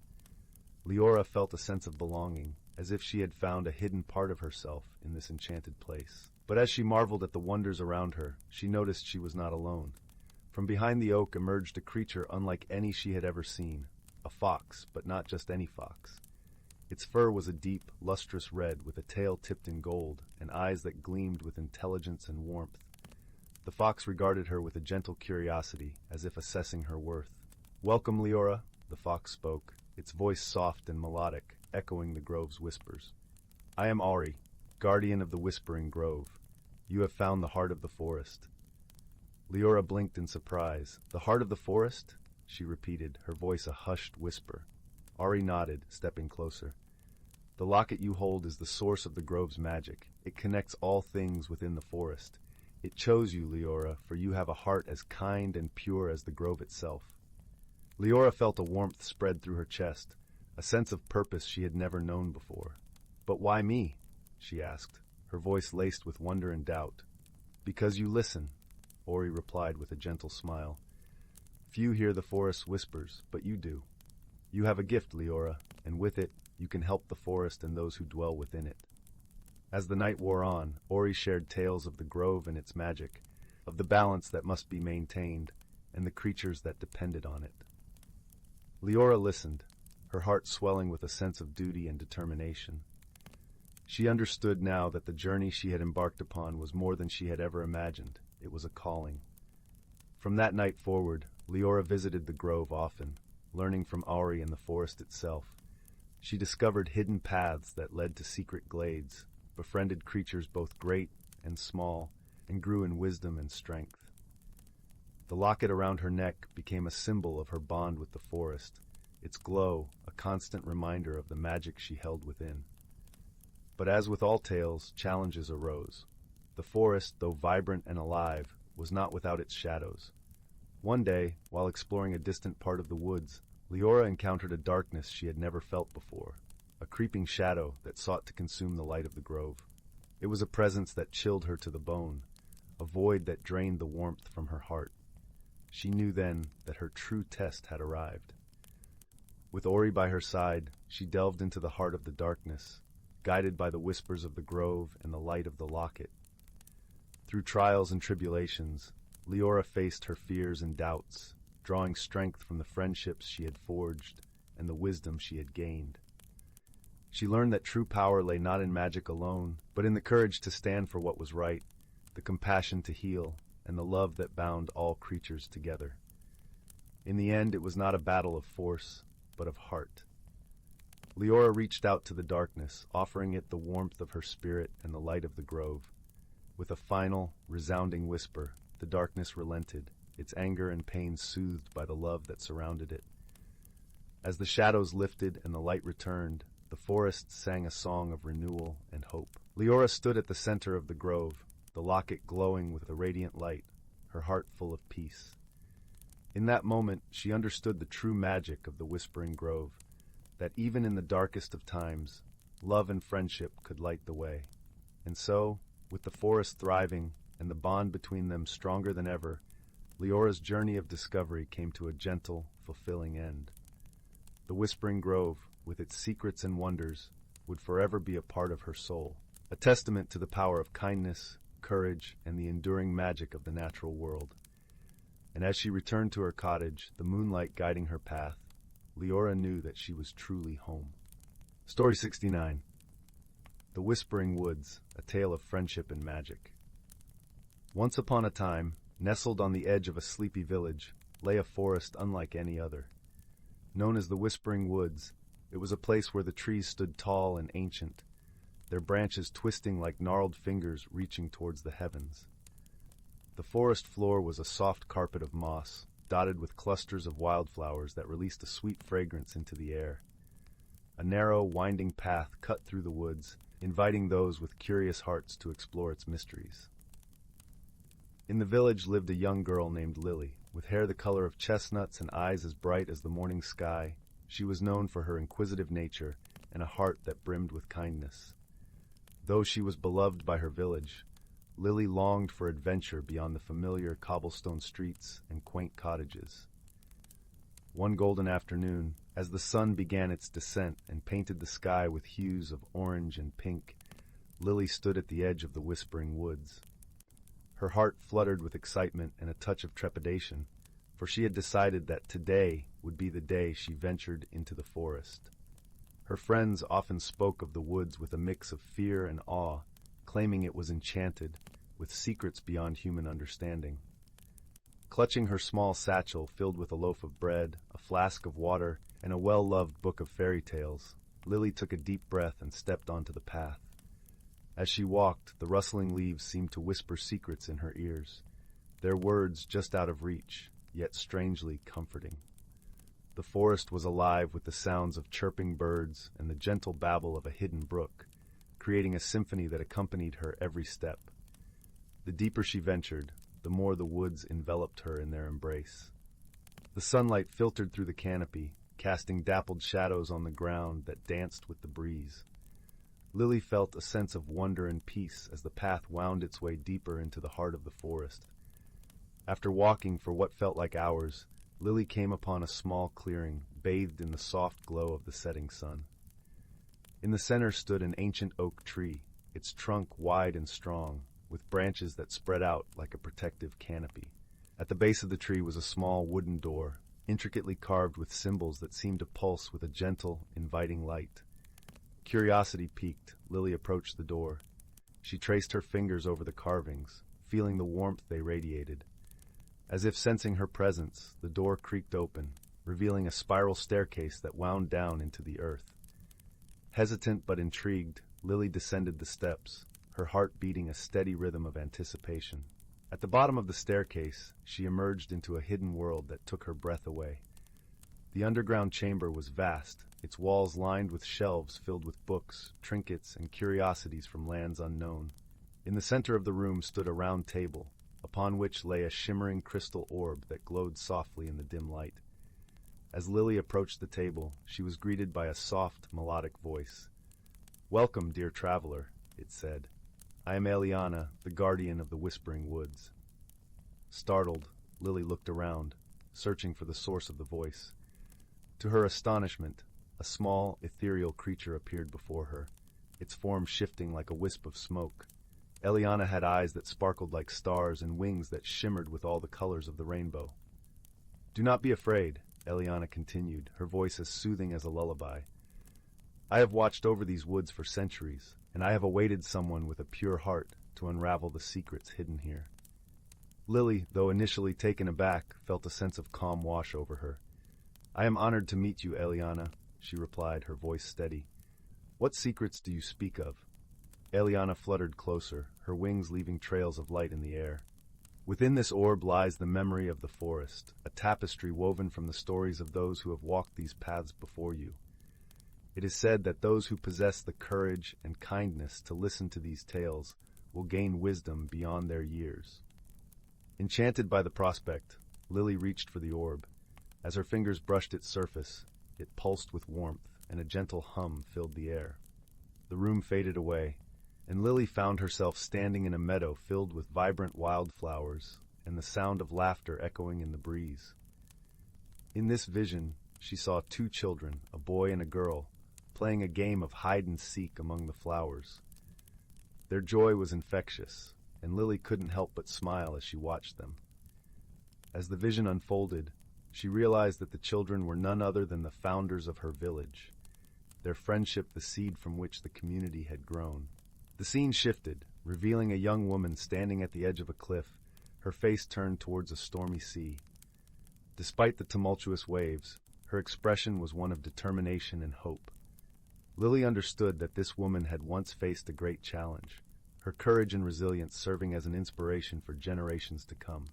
Leora felt a sense of belonging, as if she had found a hidden part of herself in this enchanted place. But as she marveled at the wonders around her, she noticed she was not alone. From behind the oak emerged a creature unlike any she had ever seen, a fox, but not just any fox. Its fur was a deep, lustrous red with a tail tipped in gold and eyes that gleamed with intelligence and warmth. The fox regarded her with a gentle curiosity, as if assessing her worth. "Welcome, Leora," the fox spoke, its voice soft and melodic, echoing the grove's whispers. "I am Ari, guardian of the Whispering Grove. You have found the heart of the forest." Leora blinked in surprise. "The heart of the forest?" she repeated, her voice a hushed whisper. Ari nodded, stepping closer. "The locket you hold is the source of the grove's magic. It connects all things within the forest. It chose you, Leora, for you have a heart as kind and pure as the grove itself." Leora felt a warmth spread through her chest, a sense of purpose she had never known before. "But why me?" she asked, her voice laced with wonder and doubt. "Because you listen," Ori replied with a gentle smile. "Few hear the forest's whispers, but you do. You have a gift, Leora, and with it, you can help the forest and those who dwell within it." As the night wore on, Ori shared tales of the grove and its magic, of the balance that must be maintained, and the creatures that depended on it. Leora listened, her heart swelling with a sense of duty and determination. She understood now that the journey she had embarked upon was more than she had ever imagined. It was a calling. From that night forward, Leora visited the grove often, learning from Ari and the forest itself. She discovered hidden paths that led to secret glades, befriended creatures both great and small, and grew in wisdom and strength. The locket around her neck became a symbol of her bond with the forest, its glow a constant reminder of the magic she held within. But as with all tales, challenges arose. The forest, though vibrant and alive, was not without its shadows. One day, while exploring a distant part of the woods, Leora encountered a darkness she had never felt before, a creeping shadow that sought to consume the light of the grove. It was a presence that chilled her to the bone, a void that drained the warmth from her heart. She knew then that her true test had arrived. With Ori by her side, she delved into the heart of the darkness, guided by the whispers of the grove and the light of the locket. Through trials and tribulations, Leora faced her fears and doubts, drawing strength from the friendships she had forged and the wisdom she had gained. She learned that true power lay not in magic alone, but in the courage to stand for what was right, the compassion to heal, and the love that bound all creatures together. In the end, it was not a battle of force, but of heart. Leora reached out to the darkness, offering it the warmth of her spirit and the light of the grove. With a final, resounding whisper, the darkness relented, its anger and pain soothed by the love that surrounded it. As the shadows lifted and the light returned, the forest sang a song of renewal and hope. Leora stood at the center of the grove, the locket glowing with a radiant light, her heart full of peace. In that moment, she understood the true magic of the Whispering Grove, that even in the darkest of times, love and friendship could light the way. And so, with the forest thriving and the bond between them stronger than ever, Leora's journey of discovery came to a gentle, fulfilling end. The Whispering Grove, with its secrets and wonders, would forever be a part of her soul, a testament to the power of kindness, courage, and the enduring magic of the natural world. And as she returned to her cottage, the moonlight guiding her path, Leora knew that she was truly home. Story 69. The Whispering Woods, a tale of friendship and magic. Once upon a time, nestled on the edge of a sleepy village, lay a forest unlike any other. Known as the Whispering Woods, it was a place where the trees stood tall and ancient, their branches twisting like gnarled fingers reaching towards the heavens. The forest floor was a soft carpet of moss, dotted with clusters of wildflowers that released a sweet fragrance into the air. A narrow, winding path cut through the woods, inviting those with curious hearts to explore its mysteries. In the village lived a young girl named Lily, with hair the color of chestnuts and eyes as bright as the morning sky. She was known for her inquisitive nature and a heart that brimmed with kindness. Though she was beloved by her village, Lily longed for adventure beyond the familiar cobblestone streets and quaint cottages. One golden afternoon, as the sun began its descent and painted the sky with hues of orange and pink, Lily stood at the edge of the Whispering Woods. Her heart fluttered with excitement and a touch of trepidation, for she had decided that today would be the day she ventured into the forest. Her friends often spoke of the woods with a mix of fear and awe, claiming it was enchanted, with secrets beyond human understanding. Clutching her small satchel filled with a loaf of bread, a flask of water, and a well-loved book of fairy tales, Lily took a deep breath and stepped onto the path. As she walked, the rustling leaves seemed to whisper secrets in her ears, their words just out of reach, yet strangely comforting. The forest was alive with the sounds of chirping birds and the gentle babble of a hidden brook, creating a symphony that accompanied her every step. The deeper she ventured, the more the woods enveloped her in their embrace. The sunlight filtered through the canopy, casting dappled shadows on the ground that danced with the breeze. Lily felt a sense of wonder and peace as the path wound its way deeper into the heart of the forest. After walking for what felt like hours, Lily came upon a small clearing, bathed in the soft glow of the setting sun. In the center stood an ancient oak tree, its trunk wide and strong, with branches that spread out like a protective canopy. At the base of the tree was a small wooden door, intricately carved with symbols that seemed to pulse with a gentle, inviting light. Curiosity piqued, Lily approached the door. She traced her fingers over the carvings, feeling the warmth they radiated. As if sensing her presence, the door creaked open, revealing a spiral staircase that wound down into the earth. Hesitant but intrigued, Lily descended the steps, her heart beating a steady rhythm of anticipation. At the bottom of the staircase, she emerged into a hidden world that took her breath away. The underground chamber was vast, its walls lined with shelves filled with books, trinkets, and curiosities from lands unknown. In the center of the room stood a round table, a upon which lay a shimmering crystal orb that glowed softly in the dim light. As Lily approached the table, she was greeted by a soft, melodic voice. "Welcome, dear traveler," it said. "I am Eliana, the guardian of the Whispering Woods." Startled, Lily looked around, searching for the source of the voice. To her astonishment, a small, ethereal creature appeared before her, its form shifting like a wisp of smoke. Eliana had eyes that sparkled like stars and wings that shimmered with all the colors of the rainbow. "Do not be afraid," Eliana continued, her voice as soothing as a lullaby. "I have watched over these woods for centuries, and I have awaited someone with a pure heart to unravel the secrets hidden here." Lily, though initially taken aback, felt a sense of calm wash over her. "I am honored to meet you, Eliana," she replied, her voice steady. "What secrets do you speak of?" Eliana fluttered closer, her wings leaving trails of light in the air. "Within this orb lies the memory of the forest, a tapestry woven from the stories of those who have walked these paths before you. It is said that those who possess the courage and kindness to listen to these tales will gain wisdom beyond their years." Enchanted by the prospect, Lily reached for the orb. As her fingers brushed its surface, it pulsed with warmth, and a gentle hum filled the air. The room faded away, and Lily found herself standing in a meadow filled with vibrant wildflowers and the sound of laughter echoing in the breeze. In this vision, she saw two children, a boy and a girl, playing a game of hide-and-seek among the flowers. Their joy was infectious, and Lily couldn't help but smile as she watched them. As the vision unfolded, she realized that the children were none other than the founders of her village, their friendship the seed from which the community had grown. The scene shifted, revealing a young woman standing at the edge of a cliff, her face turned towards a stormy sea. Despite the tumultuous waves, her expression was one of determination and hope. Lily understood that this woman had once faced a great challenge, her courage and resilience serving as an inspiration for generations to come.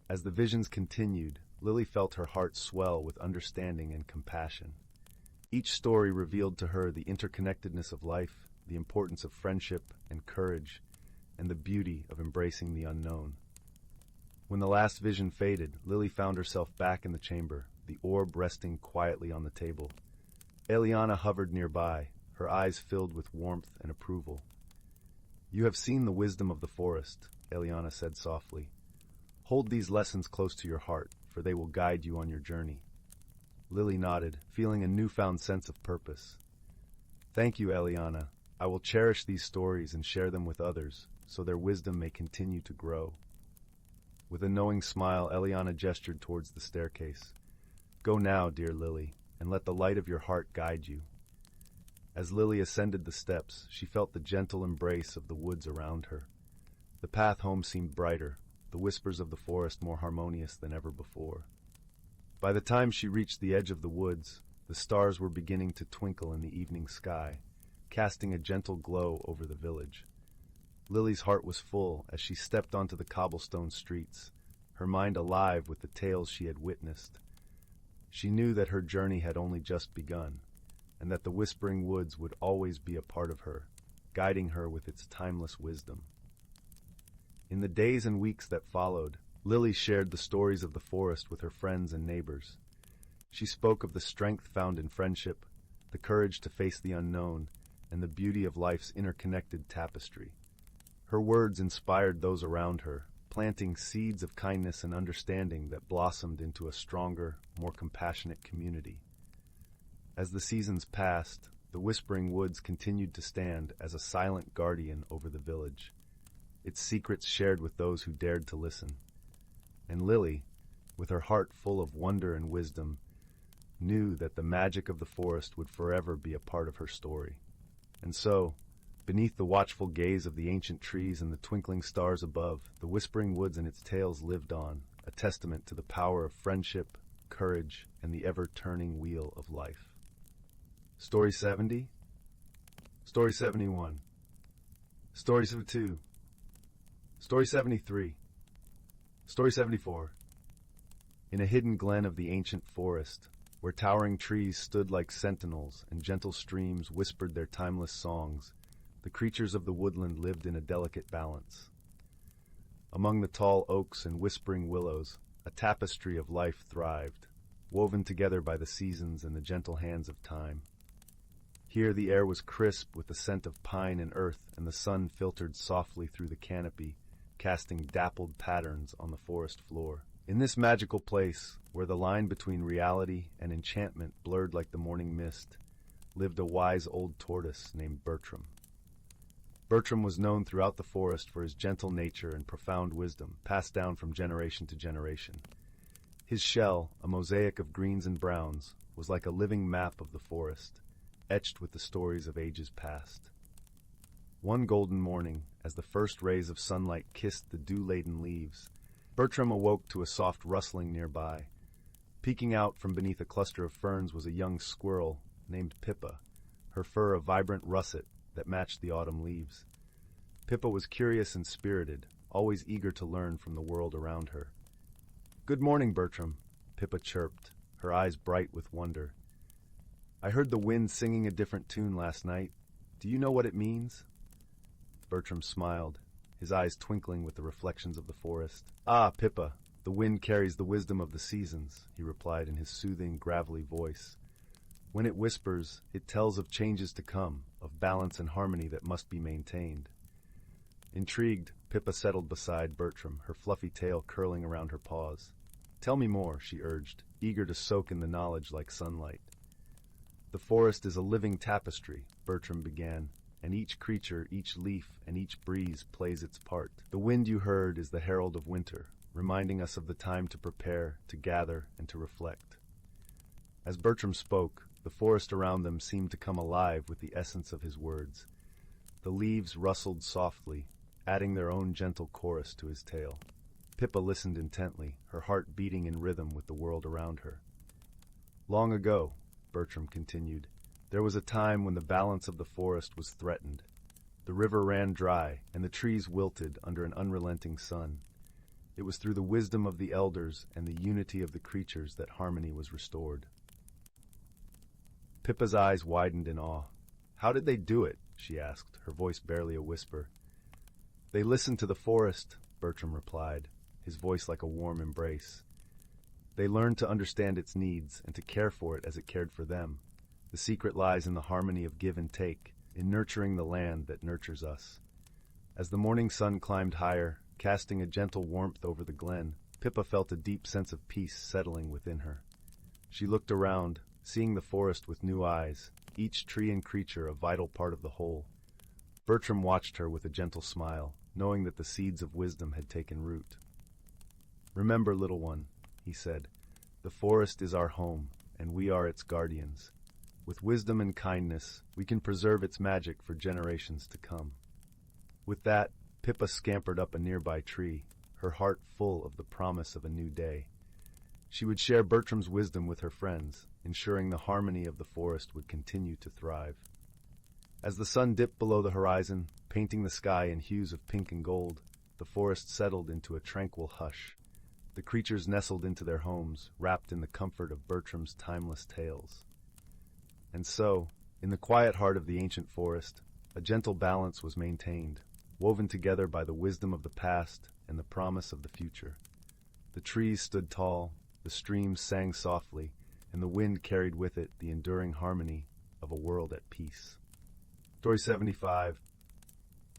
As the visions continued, Lily felt her heart swell with understanding and compassion. Each story revealed to her the interconnectedness of life, the importance of friendship and courage, and the beauty of embracing the unknown. When the last vision faded, Lily found herself back in the chamber, the orb resting quietly on the table. Eliana hovered nearby, her eyes filled with warmth and approval. "You have seen the wisdom of the forest," Eliana said softly. "Hold these lessons close to your heart, for they will guide you on your journey." Lily nodded, feeling a newfound sense of purpose. "Thank you, Eliana. I will cherish these stories and share them with others, so their wisdom may continue to grow." With a knowing smile, Eliana gestured towards the staircase. "Go now, dear Lily, and let the light of your heart guide you." As Lily ascended the steps, she felt the gentle embrace of the woods around her. The path home seemed brighter, the whispers of the forest more harmonious than ever before. By the time she reached the edge of the woods, the stars were beginning to twinkle in the evening sky, casting a gentle glow over the village. Lily's heart was full as she stepped onto the cobblestone streets, her mind alive with the tales she had witnessed. She knew that her journey had only just begun, and that the Whispering Woods would always be a part of her, guiding her with its timeless wisdom. In the days and weeks that followed, Lily shared the stories of the forest with her friends and neighbors. She spoke of the strength found in friendship, the courage to face the unknown, and the beauty of life's interconnected tapestry. Her words inspired those around her, planting seeds of kindness and understanding that blossomed into a stronger, more compassionate community. As the seasons passed, the Whispering Woods continued to stand as a silent guardian over the village, its secrets shared with those who dared to listen. And Lily, with her heart full of wonder and wisdom, knew that the magic of the forest would forever be a part of her story. And so, beneath the watchful gaze of the ancient trees and the twinkling stars above, the Whispering Woods and its tales lived on, a testament to the power of friendship, courage, and the ever-turning wheel of life. Story 70? Story 71. Story 72. Story 73. Story 74. In a hidden glen of the ancient forest, where towering trees stood like sentinels and gentle streams whispered their timeless songs, the creatures of the woodland lived in a delicate balance. Among the tall oaks and whispering willows, a tapestry of life thrived, woven together by the seasons and the gentle hands of time. Here the air was crisp with the scent of pine and earth, and the sun filtered softly through the canopy, casting dappled patterns on the forest floor. In this magical place, where the line between reality and enchantment blurred like the morning mist, lived a wise old tortoise named Bertram. Bertram was known throughout the forest for his gentle nature and profound wisdom, passed down from generation to generation. His shell, a mosaic of greens and browns, was like a living map of the forest, etched with the stories of ages past. One golden morning, as the first rays of sunlight kissed the dew-laden leaves, Bertram awoke to a soft rustling nearby. Peeking out from beneath a cluster of ferns was a young squirrel named Pippa, her fur a vibrant russet that matched the autumn leaves. Pippa was curious and spirited, always eager to learn from the world around her. "Good morning, Bertram," Pippa chirped, her eyes bright with wonder. "I heard the wind singing a different tune last night. Do you know what it means?" Bertram smiled, his eyes twinkling with the reflections of the forest. "Ah, Pippa, the wind carries the wisdom of the seasons," he replied in his soothing, gravelly voice. "When it whispers, it tells of changes to come, of balance and harmony that must be maintained." Intrigued, Pippa settled beside Bertram, her fluffy tail curling around her paws. "Tell me more," she urged, eager to soak in the knowledge like sunlight. "The forest is a living tapestry," Bertram began, "and each creature, each leaf, and each breeze plays its part. The wind you heard is the herald of winter, reminding us of the time to prepare, to gather, and to reflect." As Bertram spoke, the forest around them seemed to come alive with the essence of his words. The leaves rustled softly, adding their own gentle chorus to his tale. Pippa listened intently, her heart beating in rhythm with the world around her. "Long ago," Bertram continued, "there was a time when the balance of the forest was threatened. The river ran dry, and the trees wilted under an unrelenting sun. It was through the wisdom of the elders and the unity of the creatures that harmony was restored." Pippa's eyes widened in awe. "How did they do it?" she asked, her voice barely a whisper. "They listened to the forest," Bertram replied, his voice like a warm embrace. "They learned to understand its needs and to care for it as it cared for them. The secret lies in the harmony of give and take, in nurturing the land that nurtures us." As the morning sun climbed higher, casting a gentle warmth over the glen, Pippa felt a deep sense of peace settling within her. She looked around, seeing the forest with new eyes, each tree and creature a vital part of the whole. Bertram watched her with a gentle smile, knowing that the seeds of wisdom had taken root. "Remember, little one," he said, "the forest is our home, and we are its guardians. With wisdom and kindness, we can preserve its magic for generations to come." With that, Pippa scampered up a nearby tree, her heart full of the promise of a new day. She would share Bertram's wisdom with her friends, ensuring the harmony of the forest would continue to thrive. As the sun dipped below the horizon, painting the sky in hues of pink and gold, the forest settled into a tranquil hush. The creatures nestled into their homes, wrapped in the comfort of Bertram's timeless tales. And so, in the quiet heart of the ancient forest, a gentle balance was maintained, woven together by the wisdom of the past and the promise of the future. The trees stood tall, the streams sang softly, and the wind carried with it the enduring harmony of a world at peace. Story 75.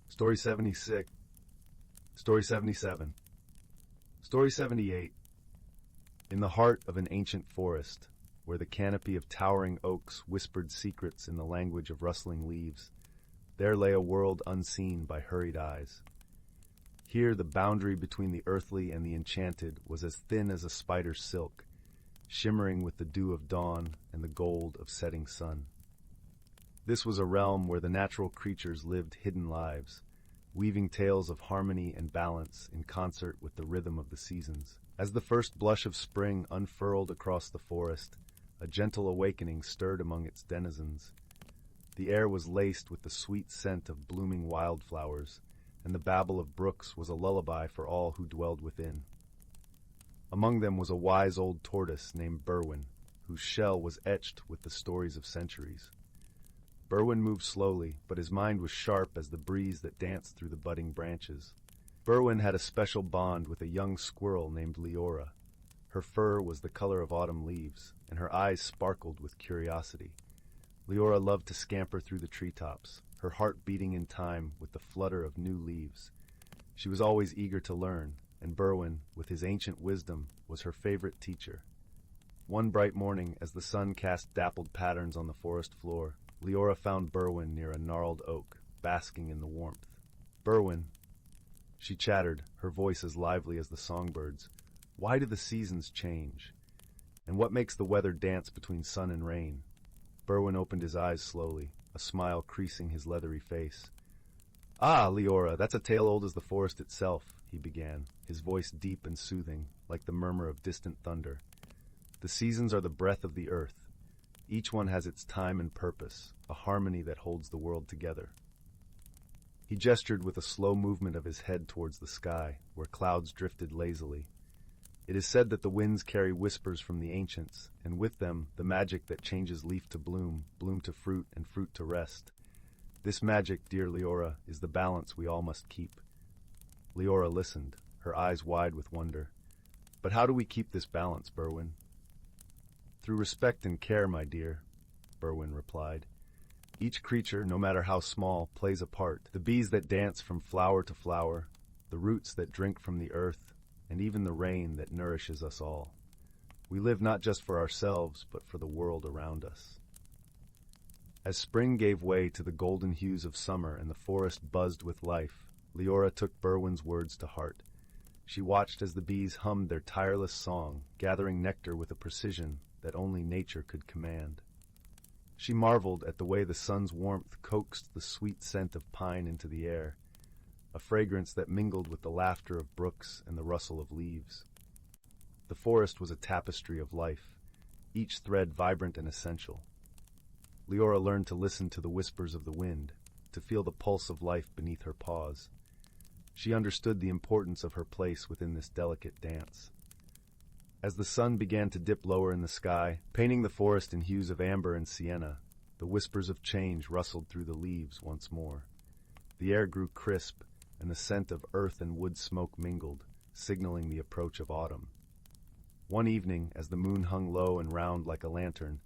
Story 76. Story 77. Story 78. In the heart of an ancient forest, where the canopy of towering oaks whispered secrets in the language of rustling leaves, there lay a world unseen by hurried eyes. Here the boundary between the earthly and the enchanted was as thin as a spider's silk, shimmering with the dew of dawn and the gold of setting sun. This was a realm where the natural creatures lived hidden lives, weaving tales of harmony and balance in concert with the rhythm of the seasons. As the first blush of spring unfurled across the forest, a gentle awakening stirred among its denizens. The air was laced with the sweet scent of blooming wildflowers, and the babble of brooks was a lullaby for all who dwelled within. Among them was a wise old tortoise named Berwin, whose shell was etched with the stories of centuries. Berwin moved slowly, but his mind was sharp as the breeze that danced through the budding branches. Berwin had a special bond with a young squirrel named Leora. Her fur was the color of autumn leaves, and her eyes sparkled with curiosity. Leora loved to scamper through the treetops, her heart beating in time with the flutter of new leaves. She was always eager to learn, and Berwin, with his ancient wisdom, was her favorite teacher. One bright morning, as the sun cast dappled patterns on the forest floor, Leora found Berwin near a gnarled oak, basking in the warmth. "Berwin," she chattered, her voice as lively as the songbirds, "why do the seasons change? And what makes the weather dance between sun and rain?" Berwin opened his eyes slowly, a smile creasing his leathery face. "Ah, Leora, that's a tale old as the forest itself," he began, his voice deep and soothing, like the murmur of distant thunder. "The seasons are the breath of the earth. Each one has its time and purpose, a harmony that holds the world together." He gestured with a slow movement of his head towards the sky, where clouds drifted lazily. "It is said that the winds carry whispers from the ancients, and with them the magic that changes leaf to bloom, bloom to fruit, and fruit to rest. This magic, dear Leora, is the balance we all must keep." Leora listened, her eyes wide with wonder. "But how do we keep this balance, Berwin?" "Through respect and care, my dear," Berwin replied. "Each creature, no matter how small, plays a part. The bees that dance from flower to flower, the roots that drink from the earth, and even the rain that nourishes us all. We live not just for ourselves, but for the world around us." As spring gave way to the golden hues of summer and the forest buzzed with life, Leora took Berwin's words to heart. She watched as the bees hummed their tireless song, gathering nectar with a precision that only nature could command. She marveled at the way the sun's warmth coaxed the sweet scent of pine into the air, a fragrance that mingled with the laughter of brooks and the rustle of leaves. The forest was a tapestry of life, each thread vibrant and essential. Leora learned to listen to the whispers of the wind, to feel the pulse of life beneath her paws. She understood the importance of her place within this delicate dance. As the sun began to dip lower in the sky, painting the forest in hues of amber and sienna, the whispers of change rustled through the leaves once more. The air grew crisp, and the scent of earth and wood smoke mingled, signaling the approach of autumn. One evening, as the moon hung low and round like a lantern,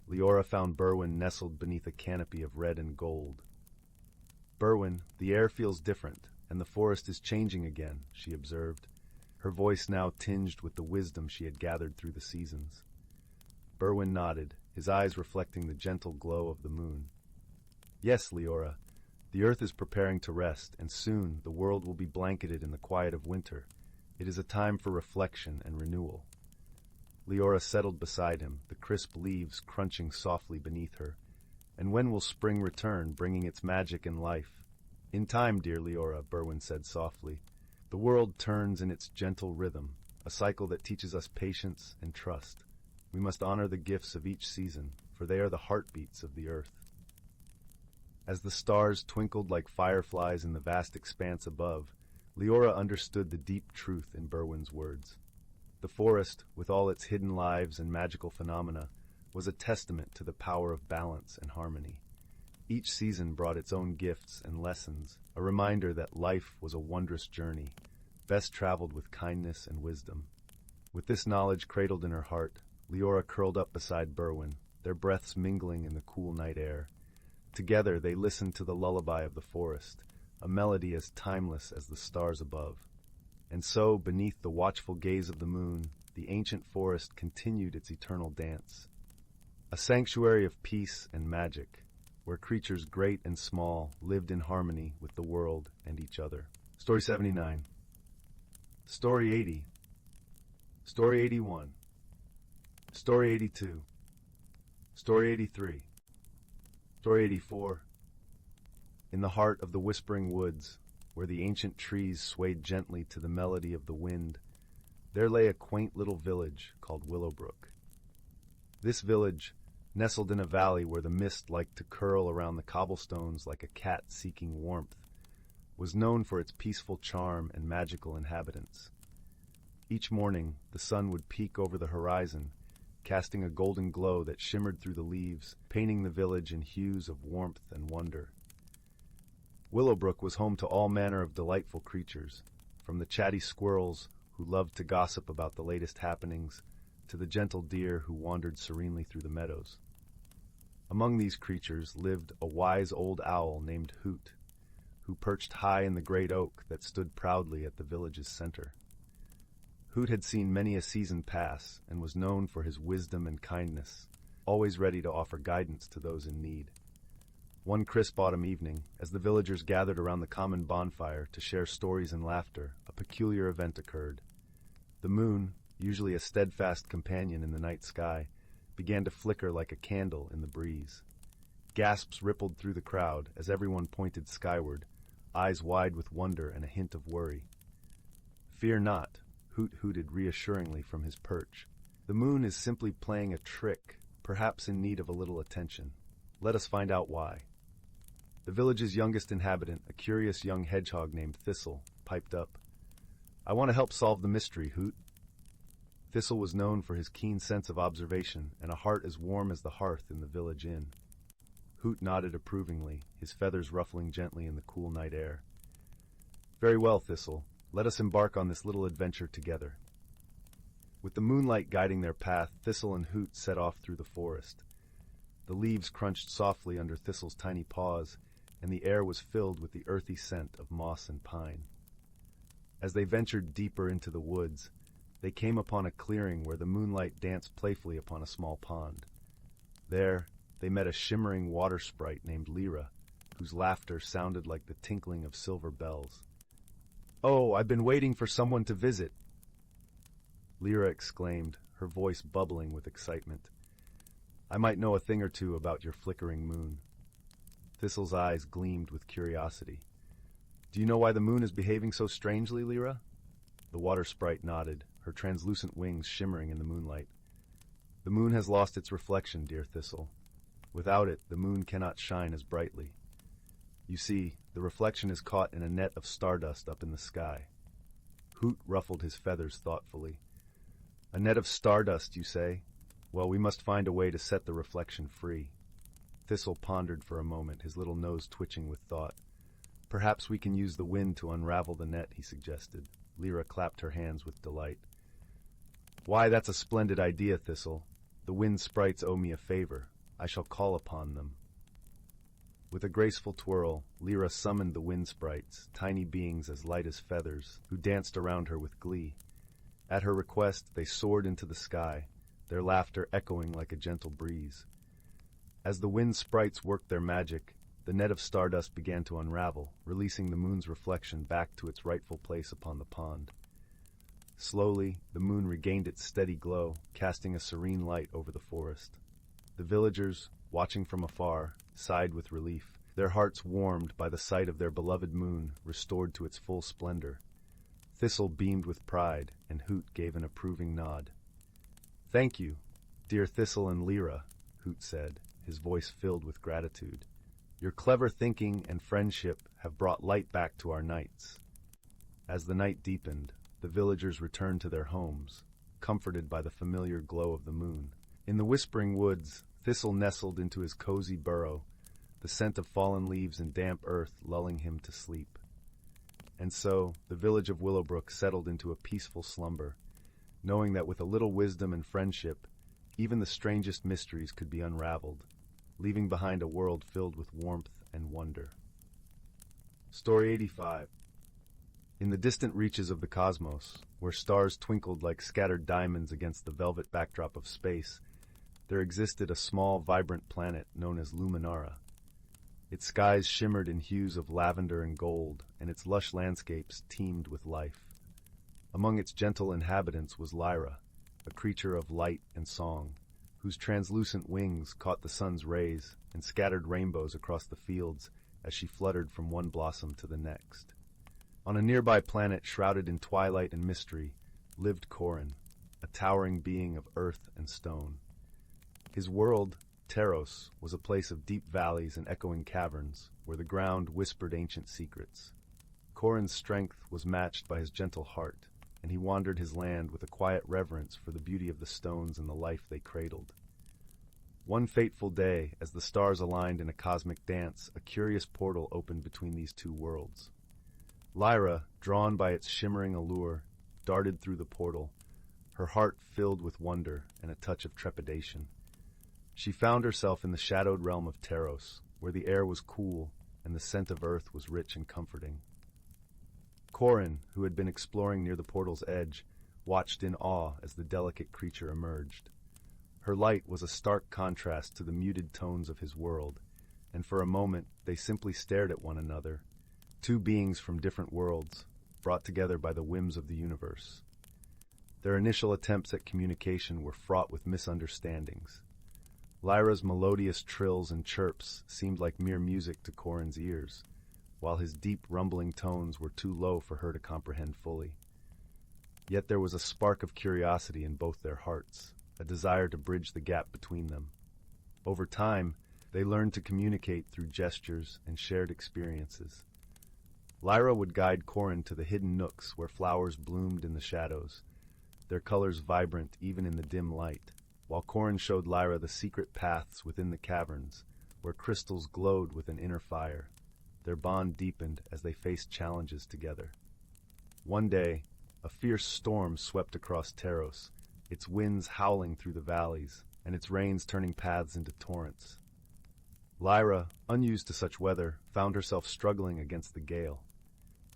Leora found Berwin nestled beneath a canopy of red and gold. "Berwin, the air feels different, and the forest is changing again," she observed, her voice now tinged with the wisdom she had gathered through the seasons. Berwin nodded, his eyes reflecting the gentle glow of the moon. "Yes, Leora, the earth is preparing to rest, and soon the world will be blanketed in the quiet of winter. It is a time for reflection and renewal." Leora settled beside him, the crisp leaves crunching softly beneath her. "And when will spring return, bringing its magic and life?" "In time, dear Leora," Berwin said softly. "The world turns in its gentle rhythm, a cycle that teaches us patience and trust. We must honor the gifts of each season, for they are the heartbeats of the earth." As the stars twinkled like fireflies in the vast expanse above, Leora understood the deep truth in Berwin's words. The forest, with all its hidden lives and magical phenomena, was a testament to the power of balance and harmony. Each season brought its own gifts and lessons, a reminder that life was a wondrous journey, best traveled with kindness and wisdom. With this knowledge cradled in her heart, Leora curled up beside Berwin, their breaths mingling in the cool night air. Together they listened to the lullaby of the forest, a melody as timeless as the stars above. And so, beneath the watchful gaze of the moon, the ancient forest continued its eternal dance. A sanctuary of peace and magic, where creatures great and small lived in harmony with the world and each other. Story 79. Story 80. Story 81. Story 82. Story 83. Story 84. In the heart of the whispering woods, where the ancient trees swayed gently to the melody of the wind, there lay a quaint little village called Willowbrook. This village, nestled in a valley where the mist liked to curl around the cobblestones like a cat seeking warmth, was known for its peaceful charm and magical inhabitants. Each morning, the sun would peek over the horizon, casting a golden glow that shimmered through the leaves, painting the village in hues of warmth and wonder. Willowbrook was home to all manner of delightful creatures, from the chatty squirrels who loved to gossip about the latest happenings to the gentle deer who wandered serenely through the meadows. Among these creatures lived a wise old owl named Hoot, who perched high in the great oak that stood proudly at the village's center. Hoot had seen many a season pass and was known for his wisdom and kindness, always ready to offer guidance to those in need. One crisp autumn evening, as the villagers gathered around the common bonfire to share stories and laughter, a peculiar event occurred. The moon, usually a steadfast companion in the night sky, began to flicker like a candle in the breeze. Gasps rippled through the crowd as everyone pointed skyward, eyes wide with wonder and a hint of worry. "Fear not," Hoot hooted reassuringly from his perch. "The moon is simply playing a trick, perhaps in need of a little attention. Let us find out why." The village's youngest inhabitant, a curious young hedgehog named Thistle, piped up. "I want to help solve the mystery, Hoot." Thistle was known for his keen sense of observation and a heart as warm as the hearth in the village inn. Hoot nodded approvingly, his feathers ruffling gently in the cool night air. "Very well, Thistle. Let us embark on this little adventure together." With the moonlight guiding their path, Thistle and Hoot set off through the forest. The leaves crunched softly under Thistle's tiny paws, and the air was filled with the earthy scent of moss and pine. As they ventured deeper into the woods, they came upon a clearing where the moonlight danced playfully upon a small pond. There, they met a shimmering water sprite named Lyra, whose laughter sounded like the tinkling of silver bells. "Oh, I've been waiting for someone to visit," Lyra exclaimed, her voice bubbling with excitement. "I might know a thing or two about your flickering moon." Thistle's eyes gleamed with curiosity. "Do you know why the moon is behaving so strangely, Lyra?" The water sprite nodded, her translucent wings shimmering in the moonlight. "The moon has lost its reflection, dear Thistle. Without it, the moon cannot shine as brightly. You see, the reflection is caught in a net of stardust up in the sky." Hoot ruffled his feathers thoughtfully. "A net of stardust, you say? Well, we must find a way to set the reflection free." Thistle pondered for a moment, his little nose twitching with thought. "Perhaps we can use the wind to unravel the net," he suggested. Lyra clapped her hands with delight. "Why, that's a splendid idea, Thistle. The wind sprites owe me a favor. I shall call upon them." With a graceful twirl, Lyra summoned the wind sprites, tiny beings as light as feathers, who danced around her with glee. At her request, they soared into the sky, their laughter echoing like a gentle breeze. As the wind sprites worked their magic, the net of stardust began to unravel, releasing the moon's reflection back to its rightful place upon the pond. Slowly, the moon regained its steady glow, casting a serene light over the forest. The villagers, watching from afar, sighed with relief, their hearts warmed by the sight of their beloved moon restored to its full splendor. Thistle beamed with pride, and Hoot gave an approving nod. "Thank you, dear Thistle and Lyra," Hoot said, his voice filled with gratitude. "Your clever thinking and friendship have brought light back to our nights." As the night deepened, the villagers returned to their homes, comforted by the familiar glow of the moon. In the whispering woods, Thistle nestled into his cozy burrow, the scent of fallen leaves and damp earth lulling him to sleep. And so, the village of Willowbrook settled into a peaceful slumber, knowing that with a little wisdom and friendship, even the strangest mysteries could be unraveled, leaving behind a world filled with warmth and wonder. Story 85. In the distant reaches of the cosmos, where stars twinkled like scattered diamonds against the velvet backdrop of space, there existed a small, vibrant planet known as Luminara. Its skies shimmered in hues of lavender and gold, and its lush landscapes teemed with life. Among its gentle inhabitants was Lyra, a creature of light and song, whose translucent wings caught the sun's rays and scattered rainbows across the fields as she fluttered from one blossom to the next. On a nearby planet shrouded in twilight and mystery lived Corin, a towering being of earth and stone. His world, Teros, was a place of deep valleys and echoing caverns, where the ground whispered ancient secrets. Corin's strength was matched by his gentle heart, and he wandered his land with a quiet reverence for the beauty of the stones and the life they cradled. One fateful day, as the stars aligned in a cosmic dance, a curious portal opened between these two worlds. Lyra, drawn by its shimmering allure, darted through the portal, her heart filled with wonder and a touch of trepidation. She found herself in the shadowed realm of Taros, where the air was cool and the scent of earth was rich and comforting. Corin, who had been exploring near the portal's edge, watched in awe as the delicate creature emerged. Her light was a stark contrast to the muted tones of his world, and for a moment they simply stared at one another, two beings from different worlds, brought together by the whims of the universe. Their initial attempts at communication were fraught with misunderstandings. Lyra's melodious trills and chirps seemed like mere music to Corin's ears, while his deep, rumbling tones were too low for her to comprehend fully. Yet there was a spark of curiosity in both their hearts, a desire to bridge the gap between them. Over time, they learned to communicate through gestures and shared experiences. Lyra would guide Corin to the hidden nooks where flowers bloomed in the shadows, their colors vibrant even in the dim light, while Corin showed Lyra the secret paths within the caverns, where crystals glowed with an inner fire. Their bond deepened as they faced challenges together. One day, a fierce storm swept across Taros, its winds howling through the valleys, and its rains turning paths into torrents. Lyra, unused to such weather, found herself struggling against the gale.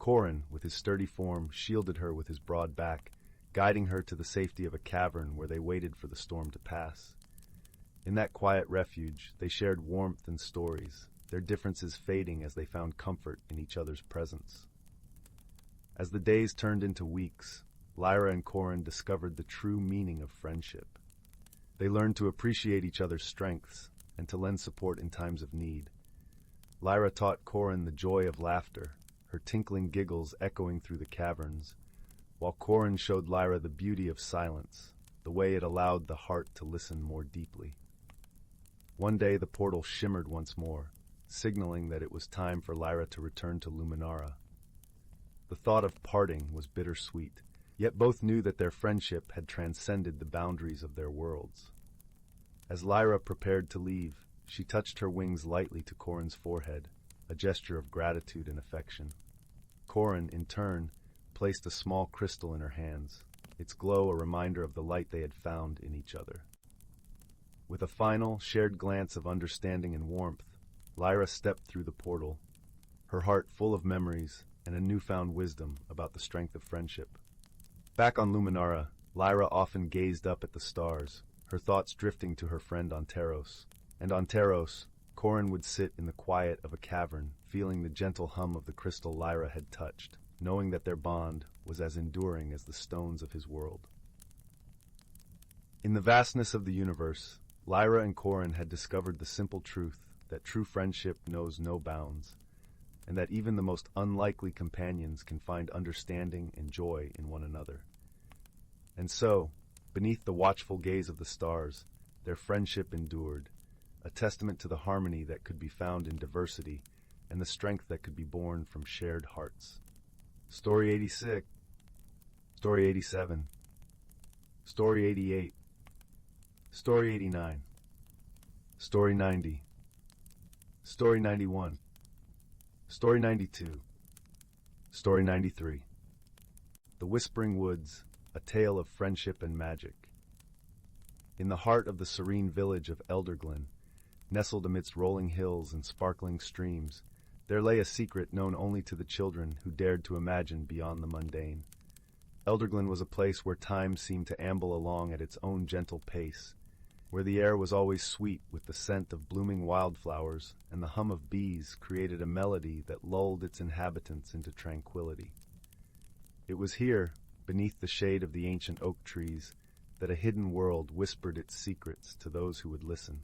Corin, with his sturdy form, shielded her with his broad back, guiding her to the safety of a cavern where they waited for the storm to pass. In that quiet refuge, they shared warmth and stories, their differences fading as they found comfort in each other's presence. As the days turned into weeks, Lyra and Corin discovered the true meaning of friendship. They learned to appreciate each other's strengths and to lend support in times of need. Lyra taught Corin the joy of laughter, her tinkling giggles echoing through the caverns, while Corin showed Lyra the beauty of silence, the way it allowed the heart to listen more deeply. One day the portal shimmered once more, signaling that it was time for Lyra to return to Luminara. The thought of parting was bittersweet, yet both knew that their friendship had transcended the boundaries of their worlds. As Lyra prepared to leave, she touched her wings lightly to Corin's forehead, a gesture of gratitude and affection. Corin, in turn, placed a small crystal in her hands, its glow a reminder of the light they had found in each other. With a final, shared glance of understanding and warmth, Lyra stepped through the portal, her heart full of memories and a newfound wisdom about the strength of friendship. Back on Luminara, Lyra often gazed up at the stars, her thoughts drifting to her friend on Taros. And on Taros, Corin would sit in the quiet of a cavern, feeling the gentle hum of the crystal Lyra had touched, knowing that their bond was as enduring as the stones of his world. In the vastness of the universe, Lyra and Corin had discovered the simple truth that true friendship knows no bounds, and that even the most unlikely companions can find understanding and joy in one another. And so, beneath the watchful gaze of the stars, their friendship endured, a testament to the harmony that could be found in diversity and the strength that could be born from shared hearts. Story 86, Story 87, Story 88, Story 89, Story 90, Story 91, Story 92, Story 93. The Whispering Woods, a tale of friendship and magic. In the heart of the serene village of Elderglen, nestled amidst rolling hills and sparkling streams, there lay a secret known only to the children who dared to imagine beyond the mundane. Elderglen was a place where time seemed to amble along at its own gentle pace, where the air was always sweet with the scent of blooming wildflowers, and the hum of bees created a melody that lulled its inhabitants into tranquility. It was here, beneath the shade of the ancient oak trees, that a hidden world whispered its secrets to those who would listen.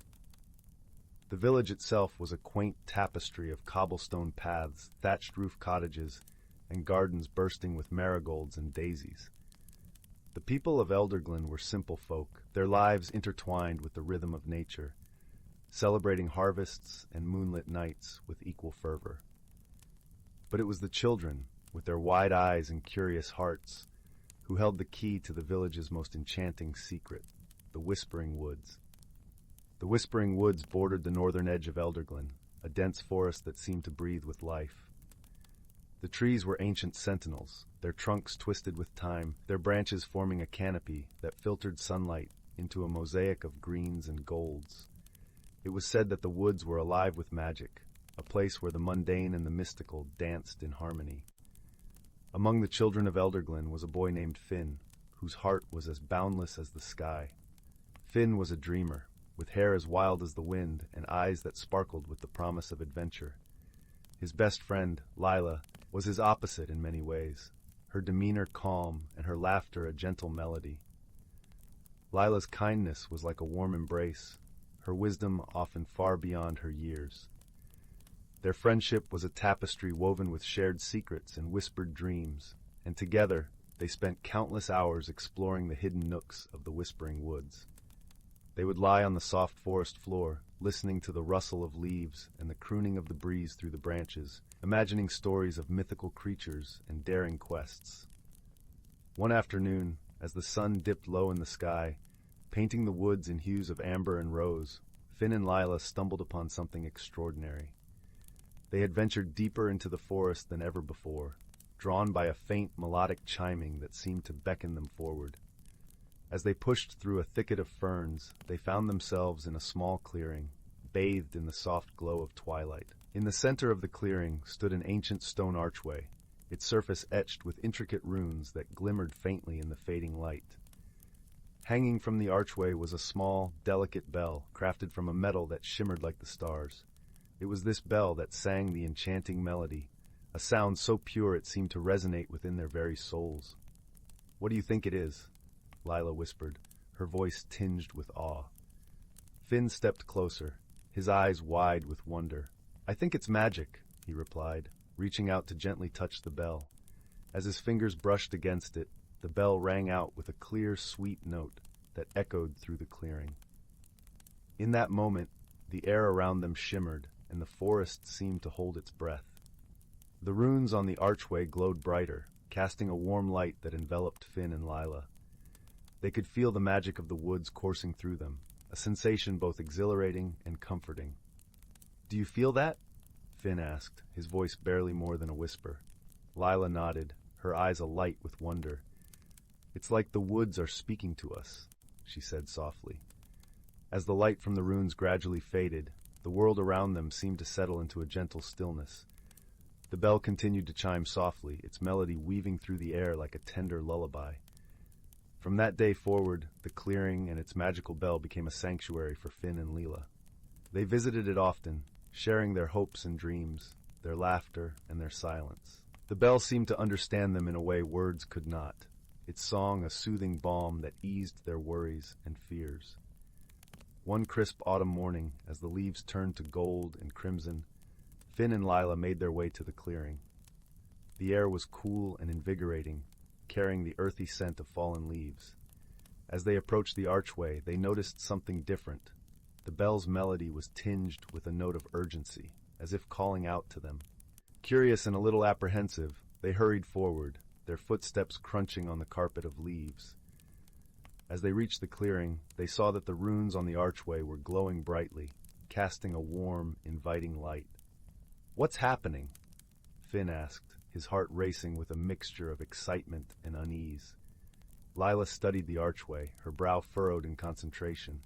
The village itself was a quaint tapestry of cobblestone paths, thatched roof cottages, and gardens bursting with marigolds and daisies. The people of Elderglen were simple folk, their lives intertwined with the rhythm of nature, celebrating harvests and moonlit nights with equal fervor. But it was the children, with their wide eyes and curious hearts, who held the key to the village's most enchanting secret, the Whispering Woods. The Whispering Woods bordered the northern edge of Elderglen, a dense forest that seemed to breathe with life. The trees were ancient sentinels, their trunks twisted with time, their branches forming a canopy that filtered sunlight into a mosaic of greens and golds. It was said that the woods were alive with magic, a place where the mundane and the mystical danced in harmony. Among the children of Elderglen was a boy named Finn, whose heart was as boundless as the sky. Finn was a dreamer, with hair as wild as the wind and eyes that sparkled with the promise of adventure. His best friend, Lila, was his opposite in many ways, her demeanor calm and her laughter a gentle melody. Lila's kindness was like a warm embrace, her wisdom often far beyond her years. Their friendship was a tapestry woven with shared secrets and whispered dreams, and together they spent countless hours exploring the hidden nooks of the whispering woods. They would lie on the soft forest floor, listening to the rustle of leaves and the crooning of the breeze through the branches, imagining stories of mythical creatures and daring quests. One afternoon, as the sun dipped low in the sky, painting the woods in hues of amber and rose, Finn and Lila stumbled upon something extraordinary. They had ventured deeper into the forest than ever before, drawn by a faint melodic chiming that seemed to beckon them forward. As they pushed through a thicket of ferns, they found themselves in a small clearing, bathed in the soft glow of twilight. In the center of the clearing stood an ancient stone archway, its surface etched with intricate runes that glimmered faintly in the fading light. Hanging from the archway was a small, delicate bell, crafted from a metal that shimmered like the stars. It was this bell that sang the enchanting melody, a sound so pure it seemed to resonate within their very souls. "What do you think it is?" Lila whispered, her voice tinged with awe. Finn stepped closer, his eyes wide with wonder. "I think it's magic," he replied, reaching out to gently touch the bell. As his fingers brushed against it, the bell rang out with a clear, sweet note that echoed through the clearing. In that moment, the air around them shimmered, and the forest seemed to hold its breath. The runes on the archway glowed brighter, casting a warm light that enveloped Finn and Lila. They could feel the magic of the woods coursing through them, a sensation both exhilarating and comforting. "Do you feel that?" Finn asked, his voice barely more than a whisper. Lila nodded, her eyes alight with wonder. "It's like the woods are speaking to us," she said softly. As the light from the runes gradually faded, the world around them seemed to settle into a gentle stillness. The bell continued to chime softly, its melody weaving through the air like a tender lullaby. From that day forward, the clearing and its magical bell became a sanctuary for Finn and Lila. They visited it often, sharing their hopes and dreams, their laughter and their silence. The bell seemed to understand them in a way words could not, its song a soothing balm that eased their worries and fears. One crisp autumn morning, as the leaves turned to gold and crimson, Finn and Lila made their way to the clearing. The air was cool and invigorating, carrying the earthy scent of fallen leaves. As they approached the archway, they noticed something different. The bell's melody was tinged with a note of urgency, as if calling out to them. Curious and a little apprehensive, they hurried forward, their footsteps crunching on the carpet of leaves. As they reached the clearing, they saw that the runes on the archway were glowing brightly, casting a warm, inviting light. "What's happening?" Finn asked, his heart racing with a mixture of excitement and unease. Lila studied the archway, her brow furrowed in concentration.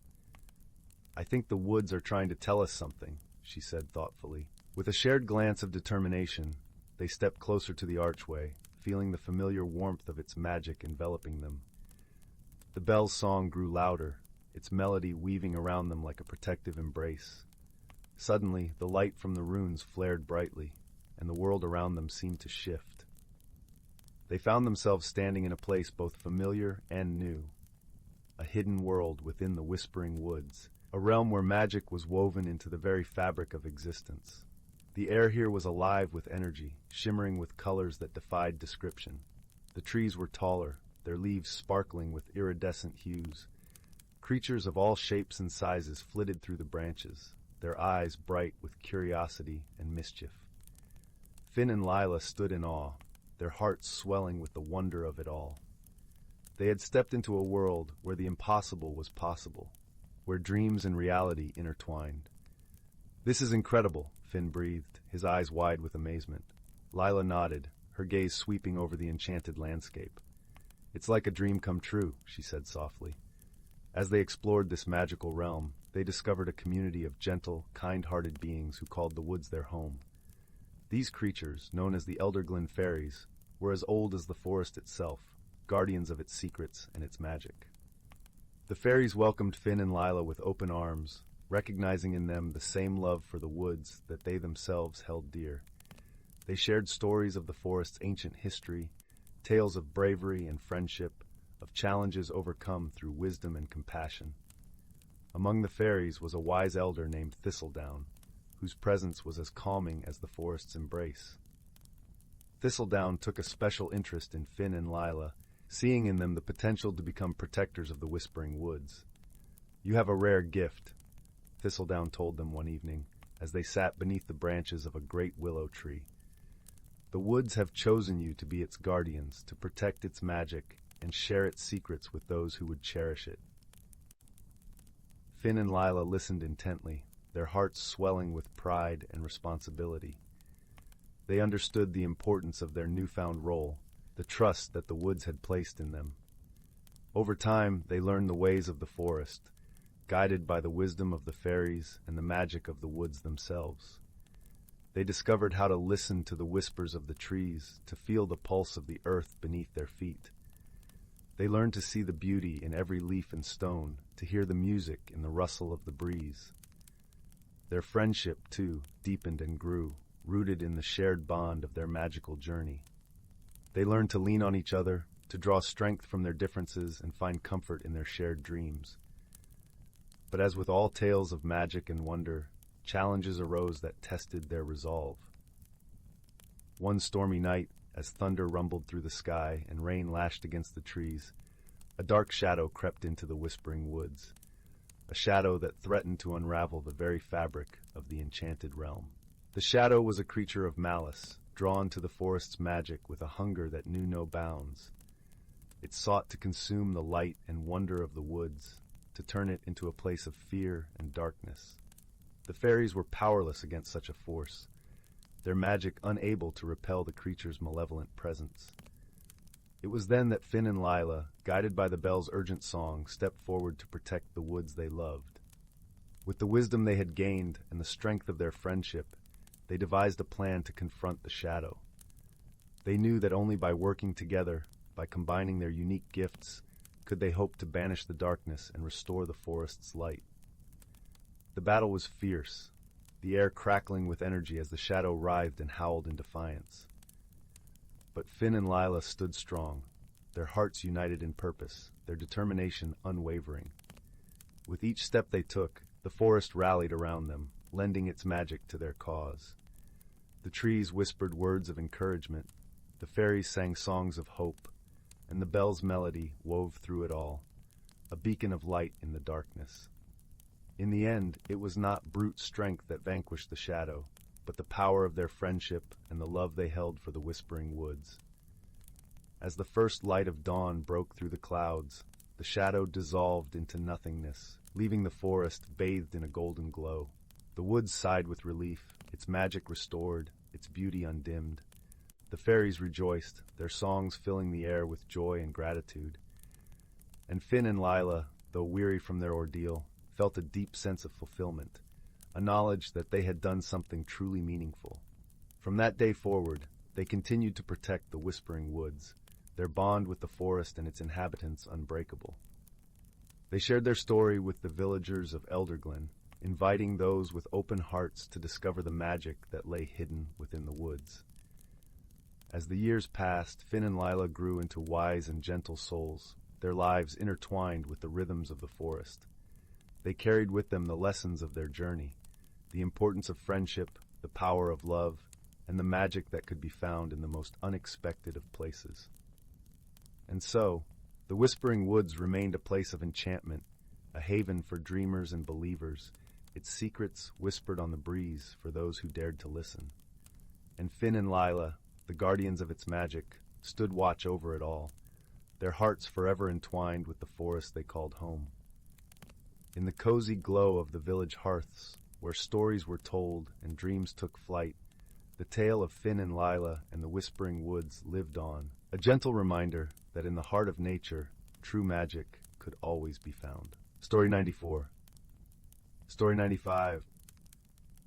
"I think the woods are trying to tell us something," she said thoughtfully. With a shared glance of determination, they stepped closer to the archway, feeling the familiar warmth of its magic enveloping them. The bell's song grew louder, its melody weaving around them like a protective embrace. Suddenly, the light from the runes flared brightly, and the world around them seemed to shift. They found themselves standing in a place both familiar and new, a hidden world within the whispering woods, a realm where magic was woven into the very fabric of existence. The air here was alive with energy, shimmering with colors that defied description. The trees were taller, their leaves sparkling with iridescent hues. Creatures of all shapes and sizes flitted through the branches, their eyes bright with curiosity and mischief. Finn and Lila stood in awe, their hearts swelling with the wonder of it all. They had stepped into a world where the impossible was possible, where dreams and reality intertwined. "This is incredible," Finn breathed, his eyes wide with amazement. Lila nodded, her gaze sweeping over the enchanted landscape. "It's like a dream come true," she said softly. As they explored this magical realm, they discovered a community of gentle, kind-hearted beings who called the woods their home. These creatures, known as the Elderglen fairies, were as old as the forest itself, guardians of its secrets and its magic. The fairies welcomed Finn and Lila with open arms, recognizing in them the same love for the woods that they themselves held dear. They shared stories of the forest's ancient history, tales of bravery and friendship, of challenges overcome through wisdom and compassion. Among the fairies was a wise elder named Thistledown, whose presence was as calming as the forest's embrace. Thistledown took a special interest in Finn and Lila, seeing in them the potential to become protectors of the Whispering Woods. "You have a rare gift," Thistledown told them one evening, as they sat beneath the branches of a great willow tree. "The woods have chosen you to be its guardians, to protect its magic, and share its secrets with those who would cherish it." Finn and Lila listened intently, their hearts swelling with pride and responsibility. They understood the importance of their newfound role, the trust that the woods had placed in them. Over time, they learned the ways of the forest, guided by the wisdom of the fairies and the magic of the woods themselves. They discovered how to listen to the whispers of the trees, to feel the pulse of the earth beneath their feet. They learned to see the beauty in every leaf and stone, to hear the music in the rustle of the breeze. Their friendship, too, deepened and grew, rooted in the shared bond of their magical journey. They learned to lean on each other, to draw strength from their differences and find comfort in their shared dreams. But as with all tales of magic and wonder, challenges arose that tested their resolve. One stormy night, as thunder rumbled through the sky and rain lashed against the trees, a dark shadow crept into the Whispering Woods, a shadow that threatened to unravel the very fabric of the enchanted realm. The shadow was a creature of malice, drawn to the forest's magic with a hunger that knew no bounds. It sought to consume the light and wonder of the woods, to turn it into a place of fear and darkness. The fairies were powerless against such a force, their magic unable to repel the creature's malevolent presence. It was then that Finn and Lila, guided by the bell's urgent song, stepped forward to protect the woods they loved. With the wisdom they had gained and the strength of their friendship, they devised a plan to confront the shadow. They knew that only by working together, by combining their unique gifts, could they hope to banish the darkness and restore the forest's light. The battle was fierce, the air crackling with energy as the shadow writhed and howled in defiance. But Finn and Lila stood strong, their hearts united in purpose, their determination unwavering. With each step they took, the forest rallied around them, lending its magic to their cause. The trees whispered words of encouragement, the fairies sang songs of hope, and the bell's melody wove through it all, a beacon of light in the darkness. In the end, it was not brute strength that vanquished the shadow, but the power of their friendship and the love they held for the Whispering Woods. As the first light of dawn broke through the clouds, the shadow dissolved into nothingness, leaving the forest bathed in a golden glow. The woods sighed with relief, its magic restored, its beauty undimmed. The fairies rejoiced, their songs filling the air with joy and gratitude. And Finn and Lila, though weary from their ordeal, felt a deep sense of fulfillment, a knowledge that they had done something truly meaningful. From that day forward, they continued to protect the Whispering Woods, their bond with the forest and its inhabitants unbreakable. They shared their story with the villagers of Elderglen, inviting those with open hearts to discover the magic that lay hidden within the woods. As the years passed, Finn and Lila grew into wise and gentle souls, their lives intertwined with the rhythms of the forest. They carried with them the lessons of their journey, the importance of friendship, the power of love, and the magic that could be found in the most unexpected of places. And so, the Whispering Woods remained a place of enchantment, a haven for dreamers and believers, its secrets whispered on the breeze for those who dared to listen. And Finn and Lila, the guardians of its magic, stood watch over it all, their hearts forever entwined with the forest they called home. In the cozy glow of the village hearths, where stories were told and dreams took flight, The tale of Finn and Lila and the Whispering Woods lived on, a gentle reminder that in the heart of nature, true magic could always be found. Story 94. Story 95.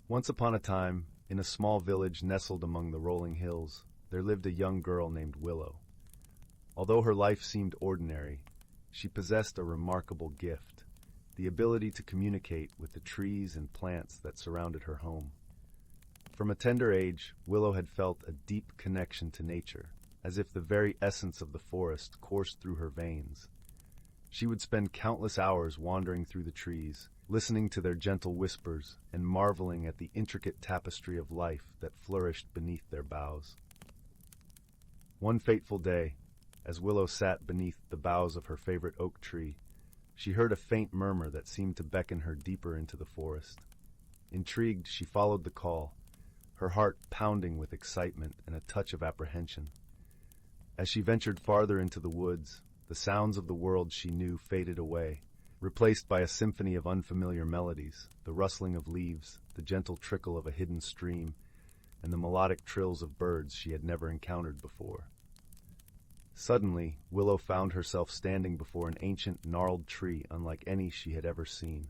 Once upon a time, in a small village nestled among the rolling hills, there lived a young girl named Willow. Although her life seemed ordinary, she possessed a remarkable gift, the ability to communicate with the trees and plants that surrounded her home. From a tender age, Willow had felt a deep connection to nature, as if the very essence of the forest coursed through her veins. She would spend countless hours wandering through the trees, listening to their gentle whispers and marveling at the intricate tapestry of life that flourished beneath their boughs. One fateful day, as Willow sat beneath the boughs of her favorite oak tree, she heard a faint murmur that seemed to beckon her deeper into the forest. Intrigued, she followed the call, her heart pounding with excitement and a touch of apprehension. As she ventured farther into the woods, the sounds of the world she knew faded away, replaced by a symphony of unfamiliar melodies, the rustling of leaves, the gentle trickle of a hidden stream, and the melodic trills of birds she had never encountered before. Suddenly, Willow found herself standing before an ancient, gnarled tree unlike any she had ever seen.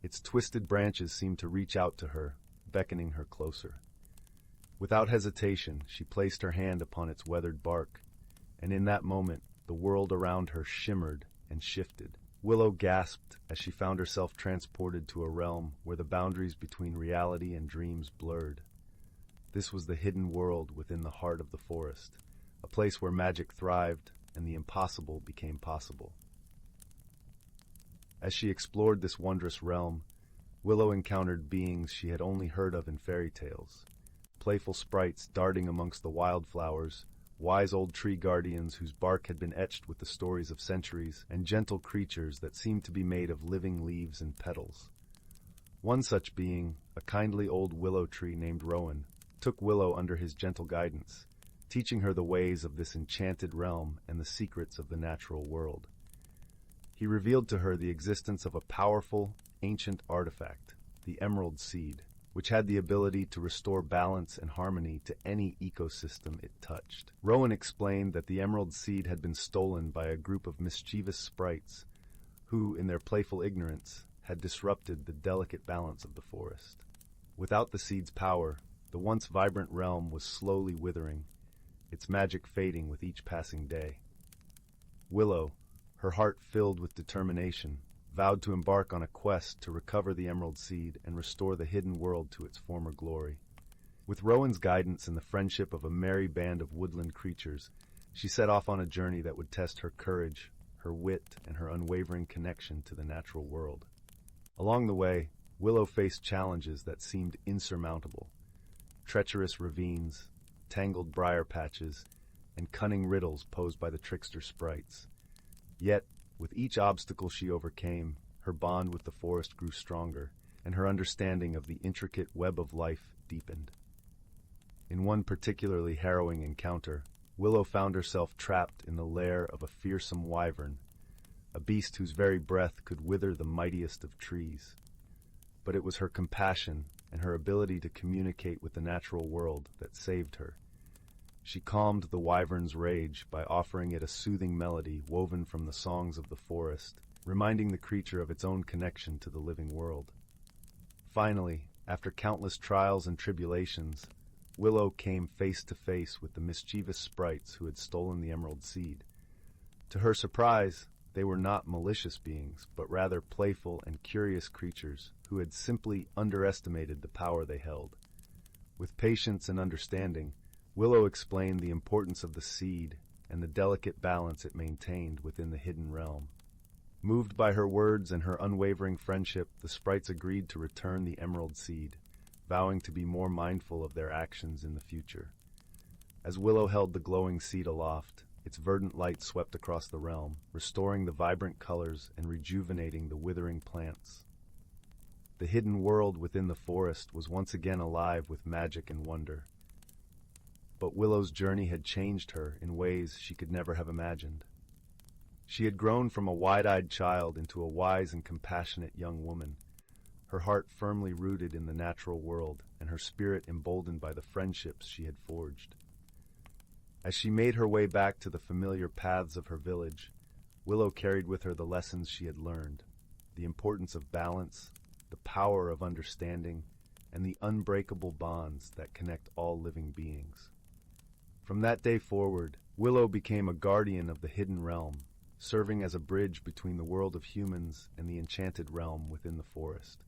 Its twisted branches seemed to reach out to her, beckoning her closer. Without hesitation, she placed her hand upon its weathered bark, and in that moment, the world around her shimmered and shifted. Willow gasped as she found herself transported to a realm where the boundaries between reality and dreams blurred. This was the hidden world within the heart of the forest, a place where magic thrived and the impossible became possible. As she explored this wondrous realm, Willow encountered beings she had only heard of in fairy tales. Playful sprites darting amongst the wildflowers, wise old tree guardians whose bark had been etched with the stories of centuries, and gentle creatures that seemed to be made of living leaves and petals. One such being, a kindly old willow tree named Rowan, took Willow under his gentle guidance, teaching her the ways of this enchanted realm and the secrets of the natural world. He revealed to her the existence of a powerful, ancient artifact, the emerald seed, which had the ability to restore balance and harmony to any ecosystem it touched. Rowan explained that the emerald seed had been stolen by a group of mischievous sprites who, in their playful ignorance, had disrupted the delicate balance of the forest. Without the seed's power, the once vibrant realm was slowly withering, its magic fading with each passing day. Willow, her heart filled with determination, vowed to embark on a quest to recover the emerald seed and restore the hidden world to its former glory. With Rowan's guidance and the friendship of a merry band of woodland creatures, she set off on a journey that would test her courage, her wit, and her unwavering connection to the natural world. Along the way, Willow faced challenges that seemed insurmountable: treacherous ravines, tangled briar patches, and cunning riddles posed by the trickster sprites. Yet, with each obstacle she overcame, her bond with the forest grew stronger, and her understanding of the intricate web of life deepened. In one particularly harrowing encounter, Willow found herself trapped in the lair of a fearsome wyvern, a beast whose very breath could wither the mightiest of trees. But it was her compassion and her ability to communicate with the natural world that saved her. She calmed the wyvern's rage by offering it a soothing melody woven from the songs of the forest, reminding the creature of its own connection to the living world. Finally, after countless trials and tribulations, Willow came face to face with the mischievous sprites who had stolen the emerald seed. To her surprise, they were not malicious beings, but rather playful and curious creatures who had simply underestimated the power they held. With patience and understanding, Willow explained the importance of the seed and the delicate balance it maintained within the hidden realm. Moved by her words and her unwavering friendship, the sprites agreed to return the emerald seed, vowing to be more mindful of their actions in the future. As Willow held the glowing seed aloft, its verdant light swept across the realm, restoring the vibrant colors and rejuvenating the withering plants. The hidden world within the forest was once again alive with magic and wonder. But Willow's journey had changed her in ways she could never have imagined. She had grown from a wide-eyed child into a wise and compassionate young woman, her heart firmly rooted in the natural world and her spirit emboldened by the friendships she had forged. As she made her way back to the familiar paths of her village, Willow carried with her the lessons she had learned, the importance of balance, the power of understanding, and the unbreakable bonds that connect all living beings. From that day forward, Willow became a guardian of the hidden realm, serving as a bridge between the world of humans and the enchanted realm within the forest.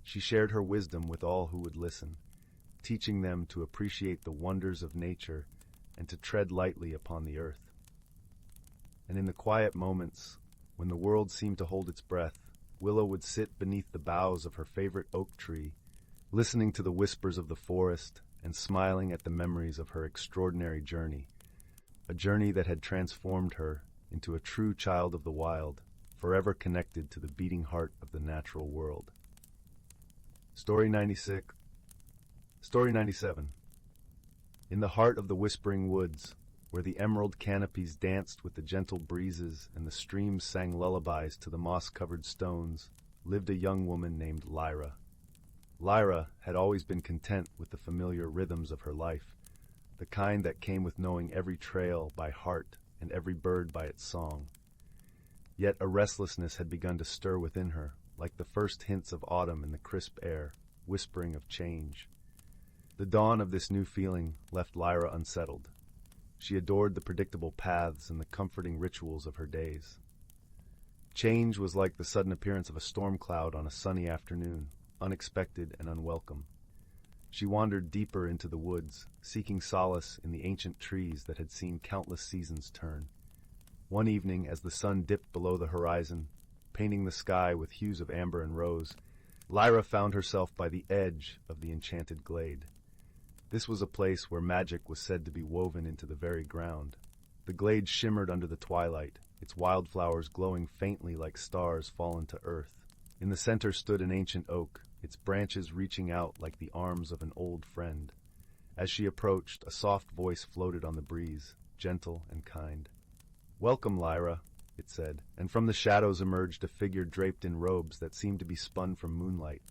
She shared her wisdom with all who would listen, teaching them to appreciate the wonders of nature and to tread lightly upon the earth. And in the quiet moments, when the world seemed to hold its breath, Willow would sit beneath the boughs of her favorite oak tree, listening to the whispers of the forest and smiling at the memories of her extraordinary journey, a journey that had transformed her into a true child of the wild, forever connected to the beating heart of the natural world. Story 96. Story 97. In the heart of the whispering woods, where the emerald canopies danced with the gentle breezes and the streams sang lullabies to the moss-covered stones, lived a young woman named Lyra. Lyra had always been content with the familiar rhythms of her life, the kind that came with knowing every trail by heart and every bird by its song. Yet a restlessness had begun to stir within her, like the first hints of autumn in the crisp air, whispering of change. The dawn of this new feeling left Lyra unsettled. She adored the predictable paths and the comforting rituals of her days. Change was like the sudden appearance of a storm cloud on a sunny afternoon, unexpected and unwelcome. She wandered deeper into the woods, seeking solace in the ancient trees that had seen countless seasons turn. One evening, as the sun dipped below the horizon, painting the sky with hues of amber and rose, Lyra found herself by the edge of the enchanted glade. This was a place where magic was said to be woven into the very ground. The glade shimmered under the twilight, its wildflowers glowing faintly like stars fallen to earth. In the center stood an ancient oak, its branches reaching out like the arms of an old friend. As she approached, a soft voice floated on the breeze, gentle and kind. "Welcome, Lyra," it said, and from the shadows emerged a figure draped in robes that seemed to be spun from moonlight.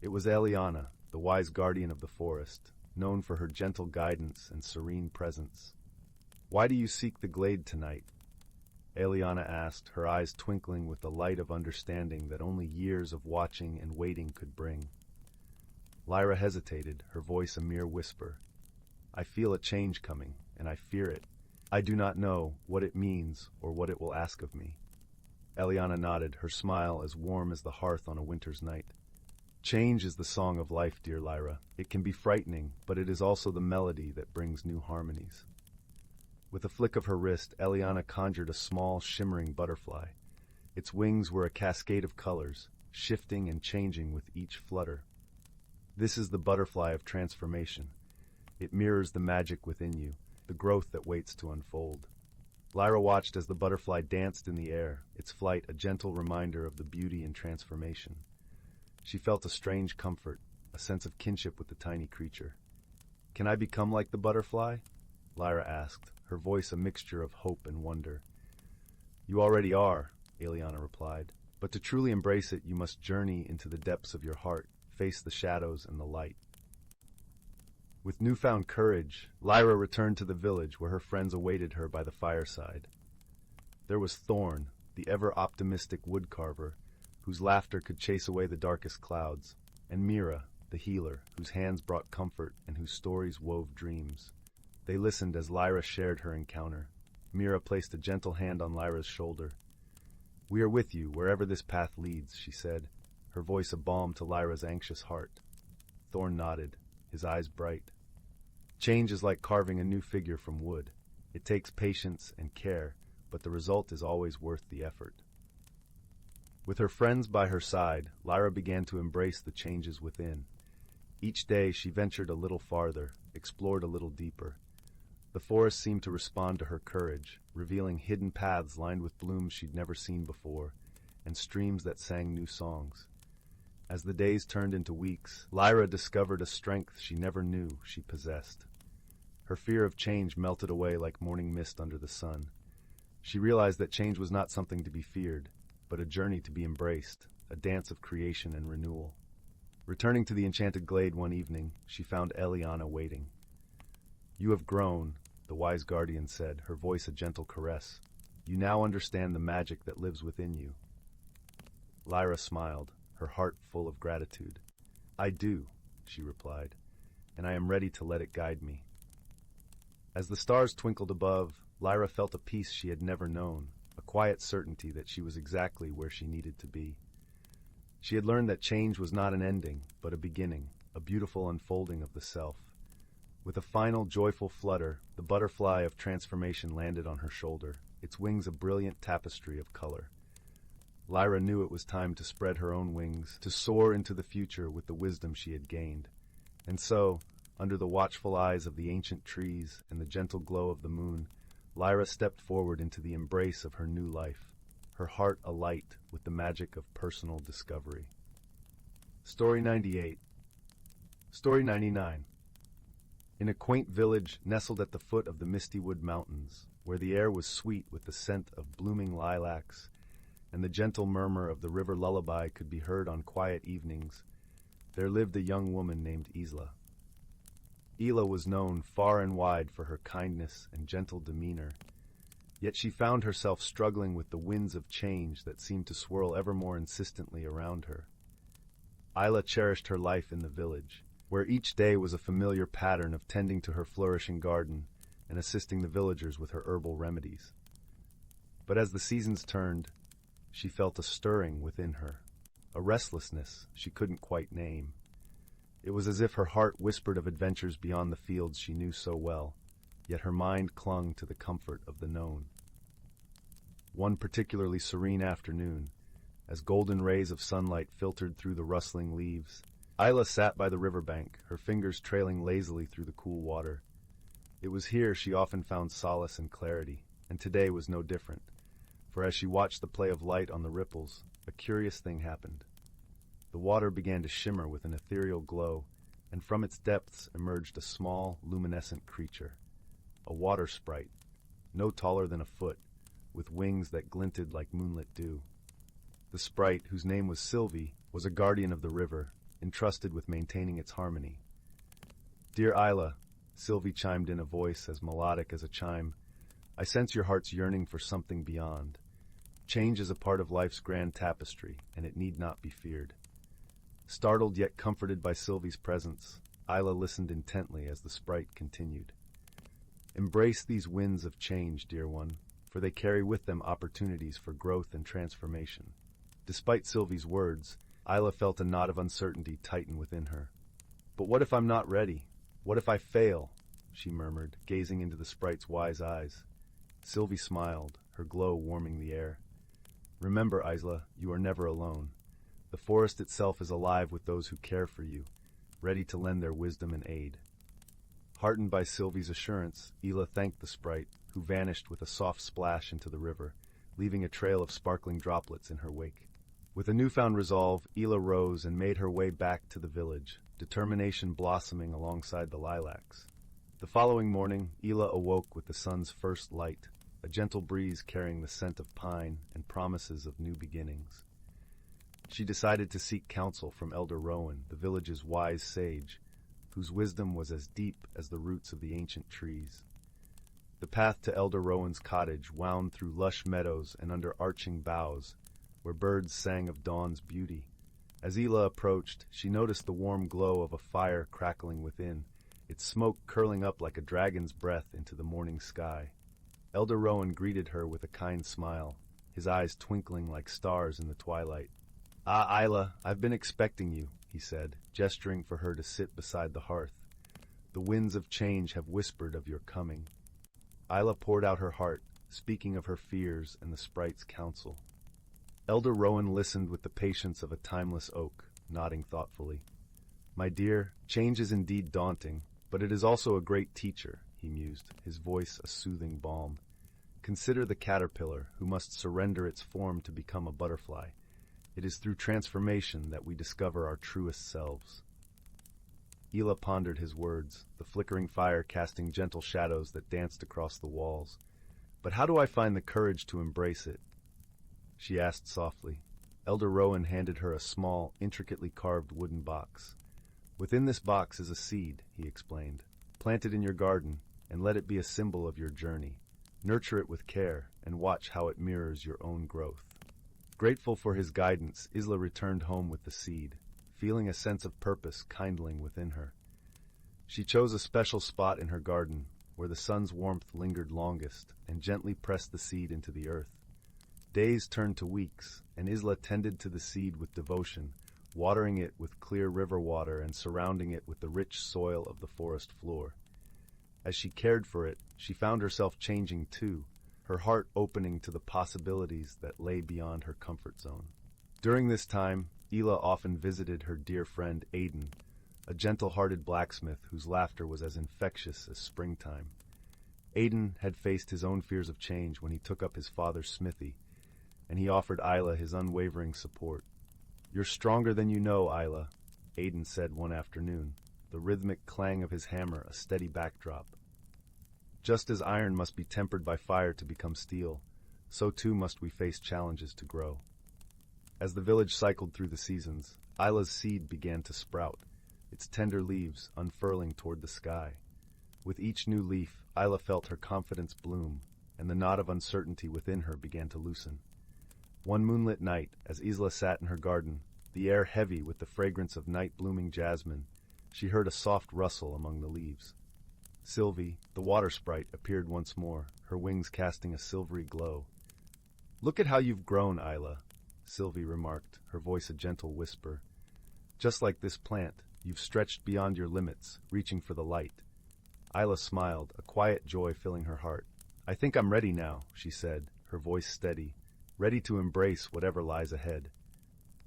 It was Eliana, the wise guardian of the forest, known for her gentle guidance and serene presence. "Why do you seek the glade tonight?" Eliana asked, her eyes twinkling with the light of understanding that only years of watching and waiting could bring. Lyra hesitated, her voice a mere whisper. "I feel a change coming, and I fear it. I do not know what it means or what it will ask of me." Eliana nodded, her smile as warm as the hearth on a winter's night. "Change is the song of life, dear Lyra. It can be frightening, but it is also the melody that brings new harmonies." With a flick of her wrist, Eliana conjured a small, shimmering butterfly. Its wings were a cascade of colors, shifting and changing with each flutter. "This is the butterfly of transformation. It mirrors the magic within you, the growth that waits to unfold." Lyra watched as the butterfly danced in the air, its flight a gentle reminder of the beauty and transformation. She felt a strange comfort, a sense of kinship with the tiny creature. "Can I become like the butterfly?" Lyra asked, her voice a mixture of hope and wonder. "You already are," Eliana replied, "but to truly embrace it, you must journey into the depths of your heart, face the shadows and the light." With newfound courage, Lyra returned to the village where her friends awaited her by the fireside. There was Thorn, the ever-optimistic woodcarver, whose laughter could chase away the darkest clouds, and Mira, the healer, whose hands brought comfort and whose stories wove dreams. They listened as Lyra shared her encounter. Mira placed a gentle hand on Lyra's shoulder. "We are with you wherever this path leads," she said, her voice a balm to Lyra's anxious heart. Thorn nodded, his eyes bright. "Change is like carving a new figure from wood. It takes patience and care, but the result is always worth the effort." With her friends by her side, Lyra began to embrace the changes within. Each day she ventured a little farther, explored a little deeper. The forest seemed to respond to her courage, revealing hidden paths lined with blooms she'd never seen before, and streams that sang new songs. As the days turned into weeks, Lyra discovered a strength she never knew she possessed. Her fear of change melted away like morning mist under the sun. She realized that change was not something to be feared, but a journey to be embraced, a dance of creation and renewal. Returning to the enchanted glade one evening, she found Eliana waiting. "You have grown," the wise guardian said, her voice a gentle caress. "You now understand the magic that lives within you." Lyra smiled, her heart full of gratitude. "I do," she replied, "and I am ready to let it guide me." As the stars twinkled above, Lyra felt a peace she had never known, a quiet certainty that she was exactly where she needed to be. She had learned that change was not an ending, but a beginning, a beautiful unfolding of the self. With a final, joyful flutter, the butterfly of transformation landed on her shoulder, its wings a brilliant tapestry of color. Lyra knew it was time to spread her own wings, to soar into the future with the wisdom she had gained. And so, under the watchful eyes of the ancient trees and the gentle glow of the moon, Lyra stepped forward into the embrace of her new life, her heart alight with the magic of personal discovery. Story 98. Story 99. In a quaint village nestled at the foot of the Misty Wood Mountains, where the air was sweet with the scent of blooming lilacs, and the gentle murmur of the river lullaby could be heard on quiet evenings, there lived a young woman named Isla. Isla was known far and wide for her kindness and gentle demeanor, yet she found herself struggling with the winds of change that seemed to swirl ever more insistently around her. Isla cherished her life in the village, where each day was a familiar pattern of tending to her flourishing garden and assisting the villagers with her herbal remedies. But as the seasons turned, she felt a stirring within her, a restlessness she couldn't quite name. It was as if her heart whispered of adventures beyond the fields she knew so well, yet her mind clung to the comfort of the known. One particularly serene afternoon, as golden rays of sunlight filtered through the rustling leaves, Isla sat by the riverbank, her fingers trailing lazily through the cool water. It was here she often found solace and clarity, and today was no different, for as she watched the play of light on the ripples, a curious thing happened. The water began to shimmer with an ethereal glow, and from its depths emerged a small, luminescent creature, a water sprite, no taller than a foot, with wings that glinted like moonlit dew. The sprite, whose name was Sylvie, was a guardian of the river, entrusted with maintaining its harmony. "Dear Isla," Sylvie chimed in a voice as melodic as a chime, "I sense your heart's yearning for something beyond. Change is a part of life's grand tapestry, and it need not be feared." Startled yet comforted by Sylvie's presence, Isla listened intently as the sprite continued. "Embrace these winds of change, dear one, for they carry with them opportunities for growth and transformation." Despite Sylvie's words, Isla felt a knot of uncertainty tighten within her. "But what if I'm not ready? What if I fail?" she murmured, gazing into the sprite's wise eyes. Sylvie smiled, her glow warming the air. "Remember, Isla, you are never alone. The forest itself is alive with those who care for you, ready to lend their wisdom and aid." Heartened by Sylvie's assurance, Isla thanked the sprite, who vanished with a soft splash into the river, leaving a trail of sparkling droplets in her wake. With a newfound resolve, Isla rose and made her way back to the village, determination blossoming alongside the lilacs. The following morning, Isla awoke with the sun's first light, a gentle breeze carrying the scent of pine and promises of new beginnings. She decided to seek counsel from Elder Rowan, the village's wise sage, whose wisdom was as deep as the roots of the ancient trees. The path to Elder Rowan's cottage wound through lush meadows and under arching boughs, where birds sang of dawn's beauty. As Isla approached, she noticed the warm glow of a fire crackling within, its smoke curling up like a dragon's breath into the morning sky. Elder Rowan greeted her with a kind smile, his eyes twinkling like stars in the twilight. "Ah, Isla, I've been expecting you," he said, gesturing for her to sit beside the hearth. "The winds of change have whispered of your coming." Isla poured out her heart, speaking of her fears and the sprite's counsel. Elder Rowan listened with the patience of a timeless oak, nodding thoughtfully. "My dear, change is indeed daunting, but it is also a great teacher," he mused, his voice a soothing balm. "Consider the caterpillar, who must surrender its form to become a butterfly. It is through transformation that we discover our truest selves." Isla pondered his words, the flickering fire casting gentle shadows that danced across the walls. "But how do I find the courage to embrace it?" she asked softly. Elder Rowan handed her a small, intricately carved wooden box. "Within this box is a seed," he explained. "Plant it in your garden, and let it be a symbol of your journey. Nurture it with care, and watch how it mirrors your own growth." Grateful for his guidance, Isla returned home with the seed, feeling a sense of purpose kindling within her. She chose a special spot in her garden, where the sun's warmth lingered longest, and gently pressed the seed into the earth. Days turned to weeks, and Isla tended to the seed with devotion, watering it with clear river water and surrounding it with the rich soil of the forest floor. As she cared for it, she found herself changing too, her heart opening to the possibilities that lay beyond her comfort zone. During this time, Isla often visited her dear friend Aiden, a gentle-hearted blacksmith whose laughter was as infectious as springtime. Aiden had faced his own fears of change when he took up his father's smithy, and he offered Isla his unwavering support. "You're stronger than you know, Isla," Aiden said one afternoon, the rhythmic clang of his hammer a steady backdrop. "Just as iron must be tempered by fire to become steel, so too must we face challenges to grow." As the village cycled through the seasons, Isla's seed began to sprout, its tender leaves unfurling toward the sky. With each new leaf, Isla felt her confidence bloom, and the knot of uncertainty within her began to loosen. One moonlit night, as Isla sat in her garden, the air heavy with the fragrance of night-blooming jasmine, she heard a soft rustle among the leaves. Sylvie, the water sprite, appeared once more, her wings casting a silvery glow. "Look at how you've grown, Isla," Sylvie remarked, her voice a gentle whisper. "Just like this plant, you've stretched beyond your limits, reaching for the light." Isla smiled, a quiet joy filling her heart. "I think I'm ready now," she said, her voice steady, ready to embrace whatever lies ahead.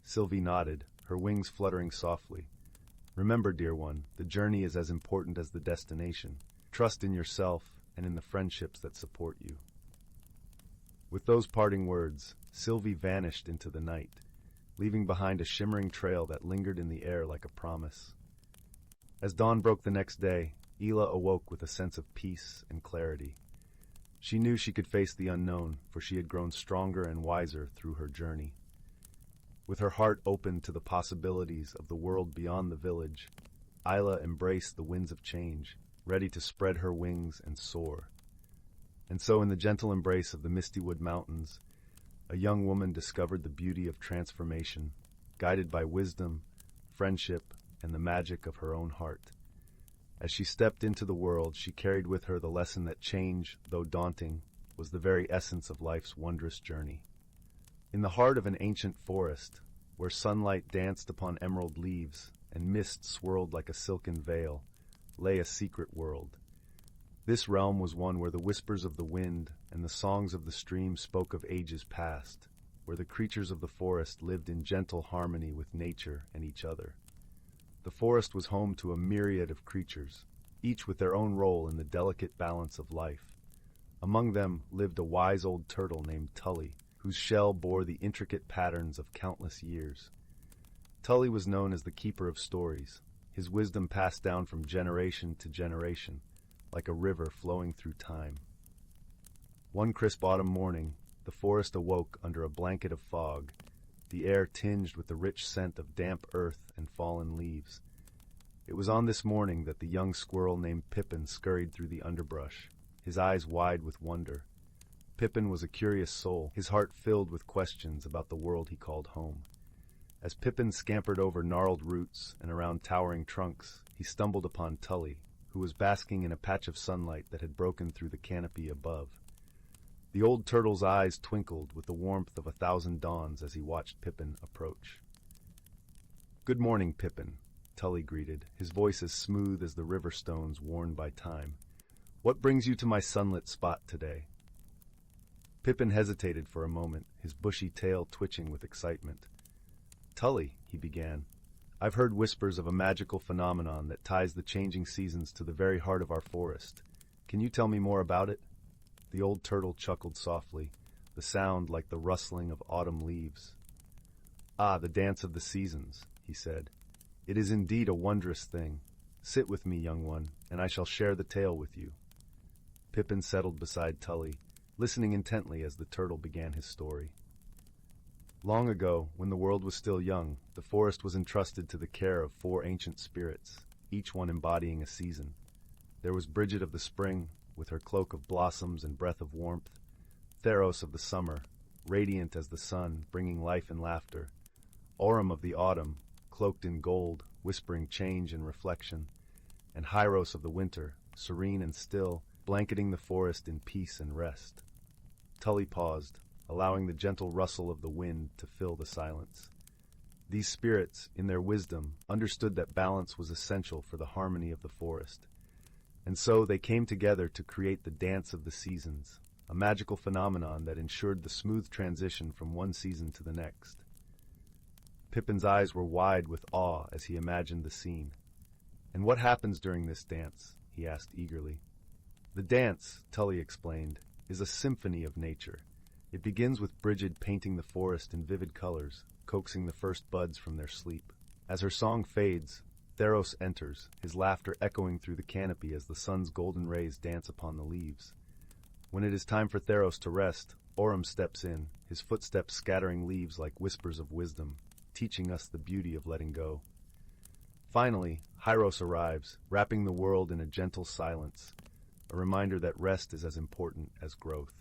Sylvie nodded, her wings fluttering softly. "Remember, dear one, the journey is as important as the destination. Trust in yourself and in the friendships that support you." With those parting words, Sylvie vanished into the night, leaving behind a shimmering trail that lingered in the air like a promise. As dawn broke the next day, Isla awoke with a sense of peace and clarity. She knew she could face the unknown, for she had grown stronger and wiser through her journey. With her heart open to the possibilities of the world beyond the village, Isla embraced the winds of change, ready to spread her wings and soar. And so in the gentle embrace of the Mistywood Mountains, a young woman discovered the beauty of transformation, guided by wisdom, friendship, and the magic of her own heart. As she stepped into the world, she carried with her the lesson that change, though daunting, was the very essence of life's wondrous journey. In the heart of an ancient forest, where sunlight danced upon emerald leaves and mist swirled like a silken veil, lay a secret world. This realm was one where the whispers of the wind and the songs of the stream spoke of ages past, where the creatures of the forest lived in gentle harmony with nature and each other. The forest was home to a myriad of creatures, each with their own role in the delicate balance of life. Among them lived a wise old turtle named Tully, whose shell bore the intricate patterns of countless years. Tully was known as the keeper of stories, his wisdom passed down from generation to generation, like a river flowing through time. One crisp autumn morning, the forest awoke under a blanket of fog, the air tinged with the rich scent of damp earth and fallen leaves. It was on this morning that the young squirrel named Pippin scurried through the underbrush, his eyes wide with wonder. Pippin was a curious soul, his heart filled with questions about the world he called home. As Pippin scampered over gnarled roots and around towering trunks, he stumbled upon Tully, who was basking in a patch of sunlight that had broken through the canopy above. The old turtle's eyes twinkled with the warmth of 1,000 dawns as he watched Pippin approach. "Good morning, Pippin," Tully greeted, his voice as smooth as the river stones worn by time. "What brings you to my sunlit spot today?" Pippin hesitated for a moment, his bushy tail twitching with excitement. "Tully," he began, "I've heard whispers of a magical phenomenon that ties the changing seasons to the very heart of our forest. Can you tell me more about it?" The old turtle chuckled softly, the sound like the rustling of autumn leaves. "Ah, the dance of the seasons," he said. "It is indeed a wondrous thing. Sit with me, young one, and I shall share the tale with you." Pippin settled beside Tully, listening intently as the turtle began his story. Long ago, when the world was still young, the forest was entrusted to the care of 4 ancient spirits, each one embodying a season. There was Bridget of the spring, with her cloak of blossoms and breath of warmth; Theros of the summer, radiant as the sun, bringing life and laughter; Aurum of the autumn, cloaked in gold, whispering change and reflection; and Hyros of the winter, serene and still, blanketing the forest in peace and rest. Tully paused, allowing the gentle rustle of the wind to fill the silence. These spirits, in their wisdom, understood that balance was essential for the harmony of the forest. And so they came together to create the Dance of the Seasons, a magical phenomenon that ensured the smooth transition from one season to the next. Pippin's eyes were wide with awe as he imagined the scene. "And what happens during this dance?" he asked eagerly. "The dance," Tully explained, "is a symphony of nature. It begins with Bridget painting the forest in vivid colors, coaxing the first buds from their sleep. As her song fades, Theros enters, his laughter echoing through the canopy as the sun's golden rays dance upon the leaves. When it is time for Theros to rest, Aurum steps in, his footsteps scattering leaves like whispers of wisdom, teaching us the beauty of letting go. Finally, Hyros arrives, wrapping the world in a gentle silence, a reminder that rest is as important as growth.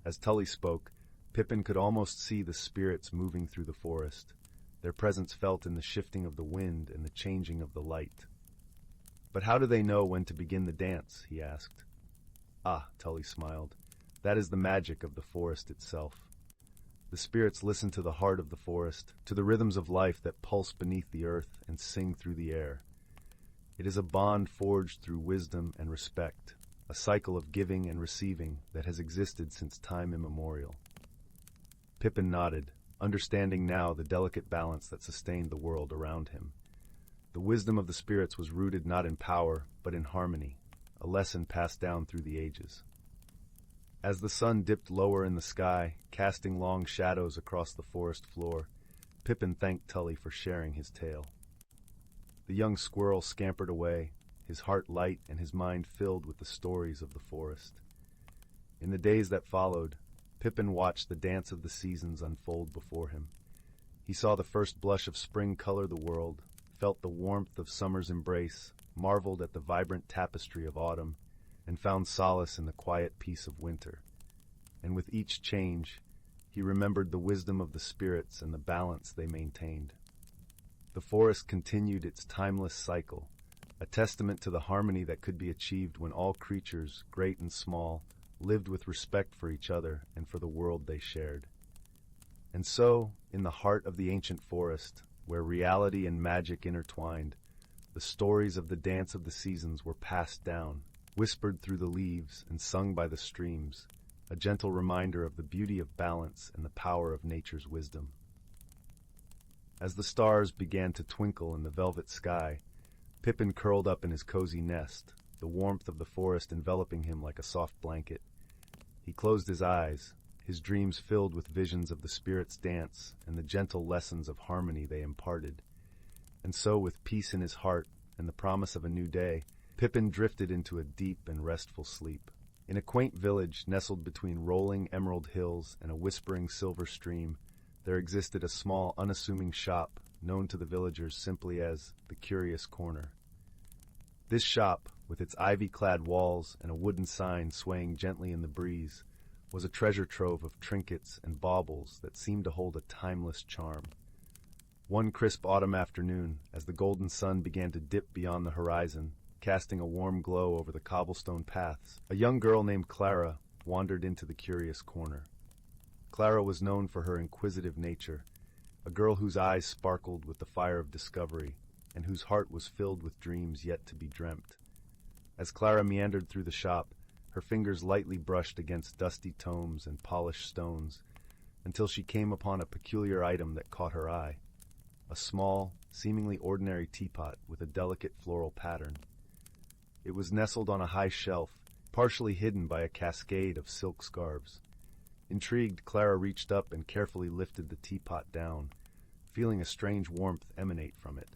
As Tully spoke, Pippin could almost see the spirits moving through the forest, their presence felt in the shifting of the wind and the changing of the light. "But how do they know when to begin the dance?" he asked. "Ah," Tully smiled, "that is the magic of the forest itself. The spirits listen to the heart of the forest, to the rhythms of life that pulse beneath the earth and sing through the air. It is a bond forged through wisdom and respect, a cycle of giving and receiving that has existed since time immemorial." Pippin nodded, understanding now the delicate balance that sustained the world around him. The wisdom of the spirits was rooted not in power, but in harmony, a lesson passed down through the ages. As the sun dipped lower in the sky, casting long shadows across the forest floor, Pippin thanked Tully for sharing his tale. The young squirrel scampered away, his heart light and his mind filled with the stories of the forest. In the days that followed, Pippin watched the dance of the seasons unfold before him. He saw the first blush of spring color the world, felt the warmth of summer's embrace, marveled at the vibrant tapestry of autumn, and found solace in the quiet peace of winter. And with each change, he remembered the wisdom of the spirits and the balance they maintained. The forest continued its timeless cycle, a testament to the harmony that could be achieved when all creatures, great and small, lived with respect for each other and for the world they shared. And so, in the heart of the ancient forest, where reality and magic intertwined, the stories of the Dance of the Seasons were passed down, whispered through the leaves and sung by the streams, a gentle reminder of the beauty of balance and the power of nature's wisdom. As the stars began to twinkle in the velvet sky, Pippin curled up in his cozy nest, the warmth of the forest enveloping him like a soft blanket. He closed his eyes, his dreams filled with visions of the spirits' dance and the gentle lessons of harmony they imparted. And so, with peace in his heart and the promise of a new day, Pippin drifted into a deep and restful sleep. In a quaint village nestled between rolling emerald hills and a whispering silver stream, there existed a small, unassuming shop known to the villagers simply as the Curious Corner. This shop, with its ivy-clad walls and a wooden sign swaying gently in the breeze, was a treasure trove of trinkets and baubles that seemed to hold a timeless charm. One crisp autumn afternoon, as the golden sun began to dip beyond the horizon, casting a warm glow over the cobblestone paths, a young girl named Clara wandered into the Curious Corner. Clara was known for her inquisitive nature, a girl whose eyes sparkled with the fire of discovery, and whose heart was filled with dreams yet to be dreamt. As Clara meandered through the shop, her fingers lightly brushed against dusty tomes and polished stones, until she came upon a peculiar item that caught her eye, a small, seemingly ordinary teapot with a delicate floral pattern. It was nestled on a high shelf, partially hidden by a cascade of silk scarves. Intrigued, Clara reached up and carefully lifted the teapot down, feeling a strange warmth emanate from it.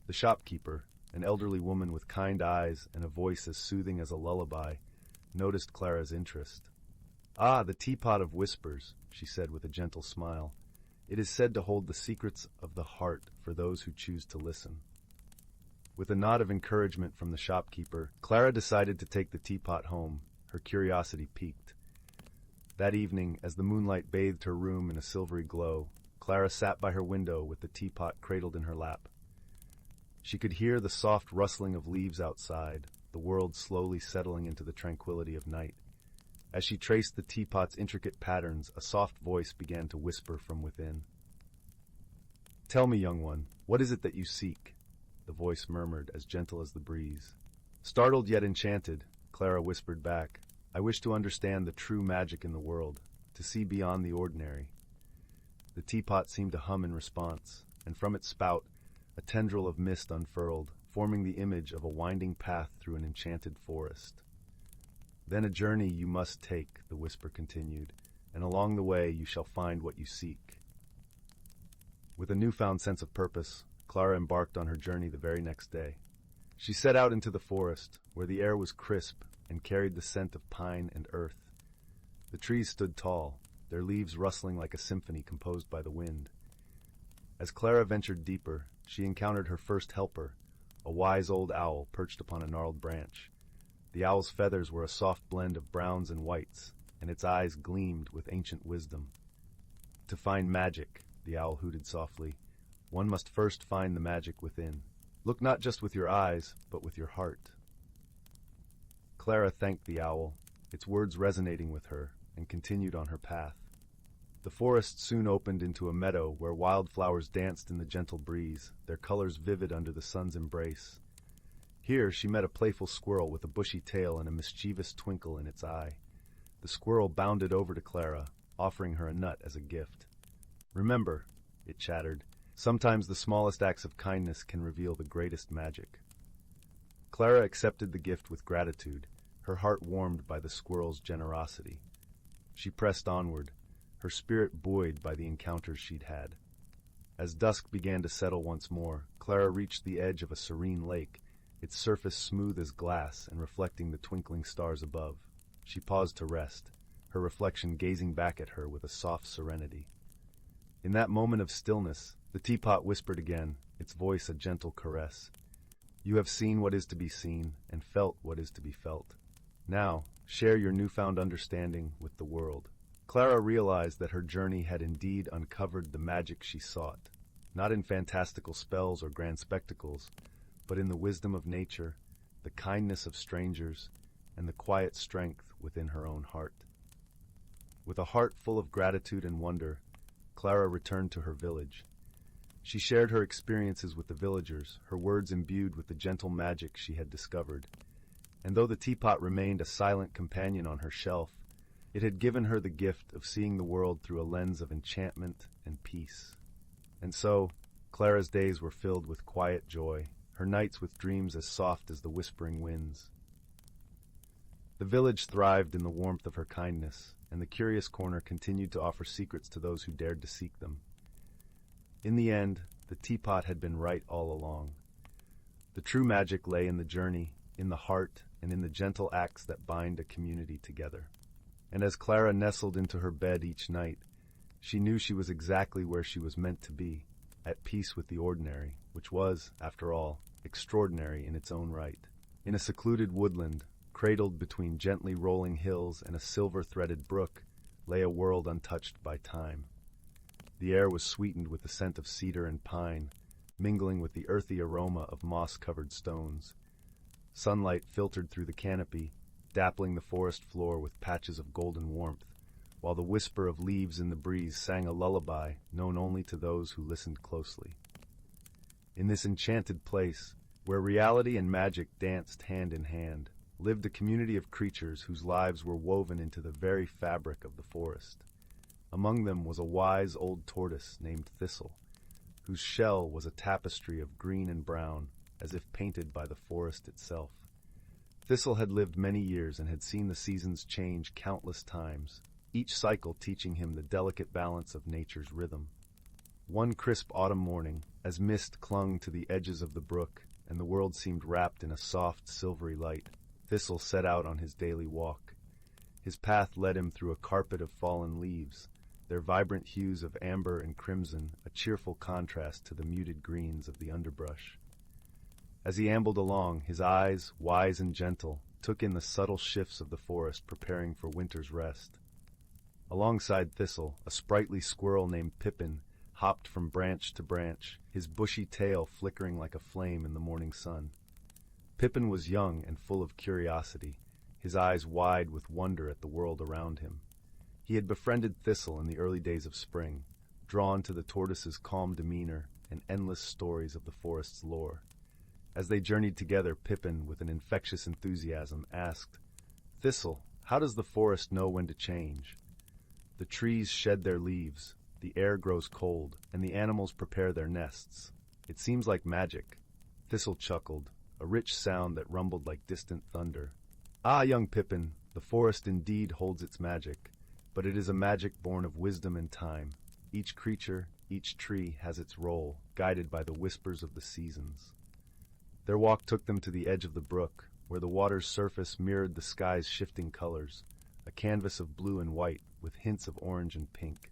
The shopkeeper, an elderly woman with kind eyes and a voice as soothing as a lullaby, noticed Clara's interest. "Ah, the teapot of whispers," she said with a gentle smile. It is said to hold the secrets of the heart for those who choose to listen. With a nod of encouragement from the shopkeeper, Clara decided to take the teapot home, her curiosity piqued. That evening, as the moonlight bathed her room in a silvery glow, Clara sat by her window with the teapot cradled in her lap. She could hear the soft rustling of leaves outside, the world slowly settling into the tranquility of night. As she traced the teapot's intricate patterns, a soft voice began to whisper from within. "Tell me, young one, what is it that you seek?" The voice murmured, as gentle as the breeze. Startled yet enchanted, Clara whispered back, "I wish to understand the true magic in the world, to see beyond the ordinary." The teapot seemed to hum in response, and from its spout, a tendril of mist unfurled, forming the image of a winding path through an enchanted forest. "Then a journey you must take," the whisper continued, "and along the way you shall find what you seek." With a newfound sense of purpose, Clara embarked on her journey the very next day. She set out into the forest, where the air was crisp and carried the scent of pine and earth. The trees stood tall, their leaves rustling like a symphony composed by the wind. As Clara ventured deeper, she encountered her first helper, a wise old owl perched upon a gnarled branch. The owl's feathers were a soft blend of browns and whites, and its eyes gleamed with ancient wisdom. "To find magic," the owl hooted softly, "one must first find the magic within. Look not just with your eyes, but with your heart." Clara thanked the owl, its words resonating with her, and continued on her path. The forest soon opened into a meadow where wildflowers danced in the gentle breeze, their colors vivid under the sun's embrace. Here she met a playful squirrel with a bushy tail and a mischievous twinkle in its eye. The squirrel bounded over to Clara, offering her a nut as a gift. "Remember," it chattered, "sometimes the smallest acts of kindness can reveal the greatest magic." Clara accepted the gift with gratitude, her heart warmed by the squirrel's generosity. She pressed onward, her spirit buoyed by the encounters she'd had. As dusk began to settle once more, Clara reached the edge of a serene lake, its surface smooth as glass and reflecting the twinkling stars above. She paused to rest, her reflection gazing back at her with a soft serenity. In that moment of stillness, the teapot whispered again, its voice a gentle caress. "You have seen what is to be seen, and felt what is to be felt. Now, share your newfound understanding with the world." Clara realized that her journey had indeed uncovered the magic she sought, not in fantastical spells or grand spectacles, but in the wisdom of nature, the kindness of strangers, and the quiet strength within her own heart. With a heart full of gratitude and wonder, Clara returned to her village. She shared her experiences with the villagers, her words imbued with the gentle magic she had discovered. And though the teapot remained a silent companion on her shelf, it had given her the gift of seeing the world through a lens of enchantment and peace. And so, Clara's days were filled with quiet joy, her nights with dreams as soft as the whispering winds. The village thrived in the warmth of her kindness, and the Curious Corner continued to offer secrets to those who dared to seek them. In the end, the teapot had been right all along. The true magic lay in the journey, in the heart, and in the gentle acts that bind a community together. And as Clara nestled into her bed each night, she knew she was exactly where she was meant to be, at peace with the ordinary, which was, after all, extraordinary in its own right. In a secluded woodland, cradled between gently rolling hills and a silver-threaded brook, lay a world untouched by time. The air was sweetened with the scent of cedar and pine, mingling with the earthy aroma of moss-covered stones. Sunlight filtered through the canopy, dappling the forest floor with patches of golden warmth, while the whisper of leaves in the breeze sang a lullaby known only to those who listened closely. In this enchanted place, where reality and magic danced hand in hand, lived a community of creatures whose lives were woven into the very fabric of the forest. Among them was a wise old tortoise named Thistle, whose shell was a tapestry of green and brown, as if painted by the forest itself. Thistle had lived many years and had seen the seasons change countless times, each cycle teaching him the delicate balance of nature's rhythm. One crisp autumn morning, as mist clung to the edges of the brook and the world seemed wrapped in a soft, silvery light, Thistle set out on his daily walk. His path led him through a carpet of fallen leaves, their vibrant hues of amber and crimson a cheerful contrast to the muted greens of the underbrush. As he ambled along, his eyes, wise and gentle, took in the subtle shifts of the forest preparing for winter's rest. Alongside Thistle, a sprightly squirrel named Pippin hopped from branch to branch, his bushy tail flickering like a flame in the morning sun. Pippin was young and full of curiosity, his eyes wide with wonder at the world around him. He had befriended Thistle in the early days of spring, drawn to the tortoise's calm demeanor and endless stories of the forest's lore. As they journeyed together, Pippin, with an infectious enthusiasm, asked, "Thistle, how does the forest know when to change? The trees shed their leaves, the air grows cold, and the animals prepare their nests. It seems like magic." Thistle chuckled, a rich sound that rumbled like distant thunder. "Ah, young Pippin, the forest indeed holds its magic, but it is a magic born of wisdom and time. Each creature, each tree has its role, guided by the whispers of the seasons." Their walk took them to the edge of the brook, where the water's surface mirrored the sky's shifting colors, a canvas of blue and white with hints of orange and pink.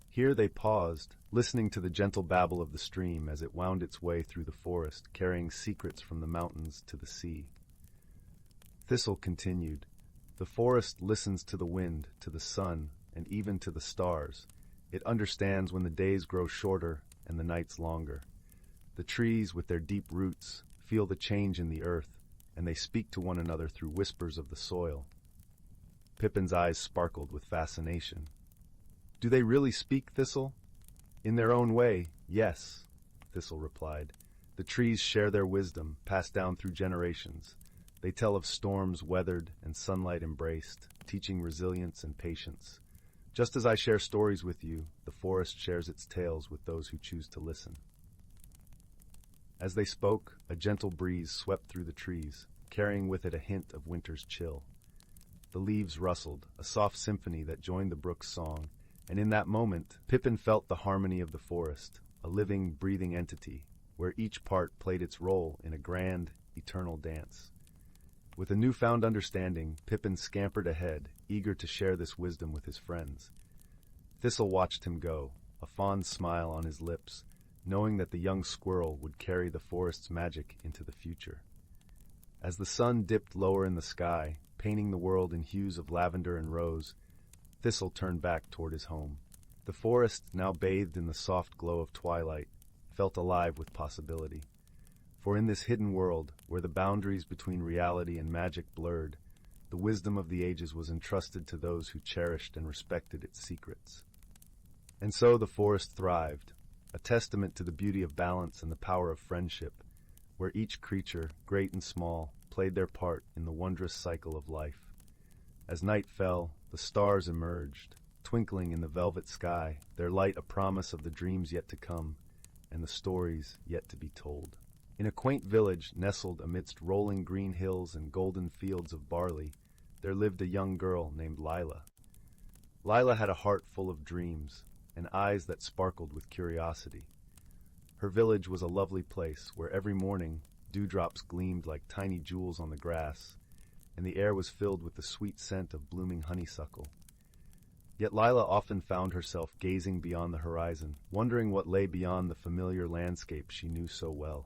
Here they paused, listening to the gentle babble of the stream as it wound its way through the forest, carrying secrets from the mountains to the sea. Thistle continued, "The forest listens to the wind, to the sun, and even to the stars. It understands when the days grow shorter and the nights longer. The trees, with their deep roots, feel the change in the earth, and they speak to one another through whispers of the soil." Pippin's eyes sparkled with fascination. "Do they really speak, Thistle?" "In their own way, yes," Thistle replied. "The trees share their wisdom, passed down through generations. They tell of storms weathered and sunlight embraced, teaching resilience and patience. Just as I share stories with you, the forest shares its tales with those who choose to listen." As they spoke, a gentle breeze swept through the trees, carrying with it a hint of winter's chill. The leaves rustled, a soft symphony that joined the brook's song, and in that moment, Pippin felt the harmony of the forest, a living, breathing entity, where each part played its role in a grand, eternal dance. With a newfound understanding, Pippin scampered ahead, eager to share this wisdom with his friends. Thistle watched him go, a fond smile on his lips, knowing that the young squirrel would carry the forest's magic into the future. As the sun dipped lower in the sky, painting the world in hues of lavender and rose, Thistle turned back toward his home. The forest, now bathed in the soft glow of twilight, felt alive with possibility. For in this hidden world, where the boundaries between reality and magic blurred, the wisdom of the ages was entrusted to those who cherished and respected its secrets. And so the forest thrived, a testament to the beauty of balance and the power of friendship, where each creature, great and small, played their part in the wondrous cycle of life. As night fell, the stars emerged, twinkling in the velvet sky, their light a promise of the dreams yet to come, and the stories yet to be told. In a quaint village nestled amidst rolling green hills and golden fields of barley, there lived a young girl named Lila. Lila had a heart full of dreams, and eyes that sparkled with curiosity. Her village was a lovely place where every morning dewdrops gleamed like tiny jewels on the grass, and the air was filled with the sweet scent of blooming honeysuckle. Yet Lila often found herself gazing beyond the horizon, wondering what lay beyond the familiar landscape she knew so well.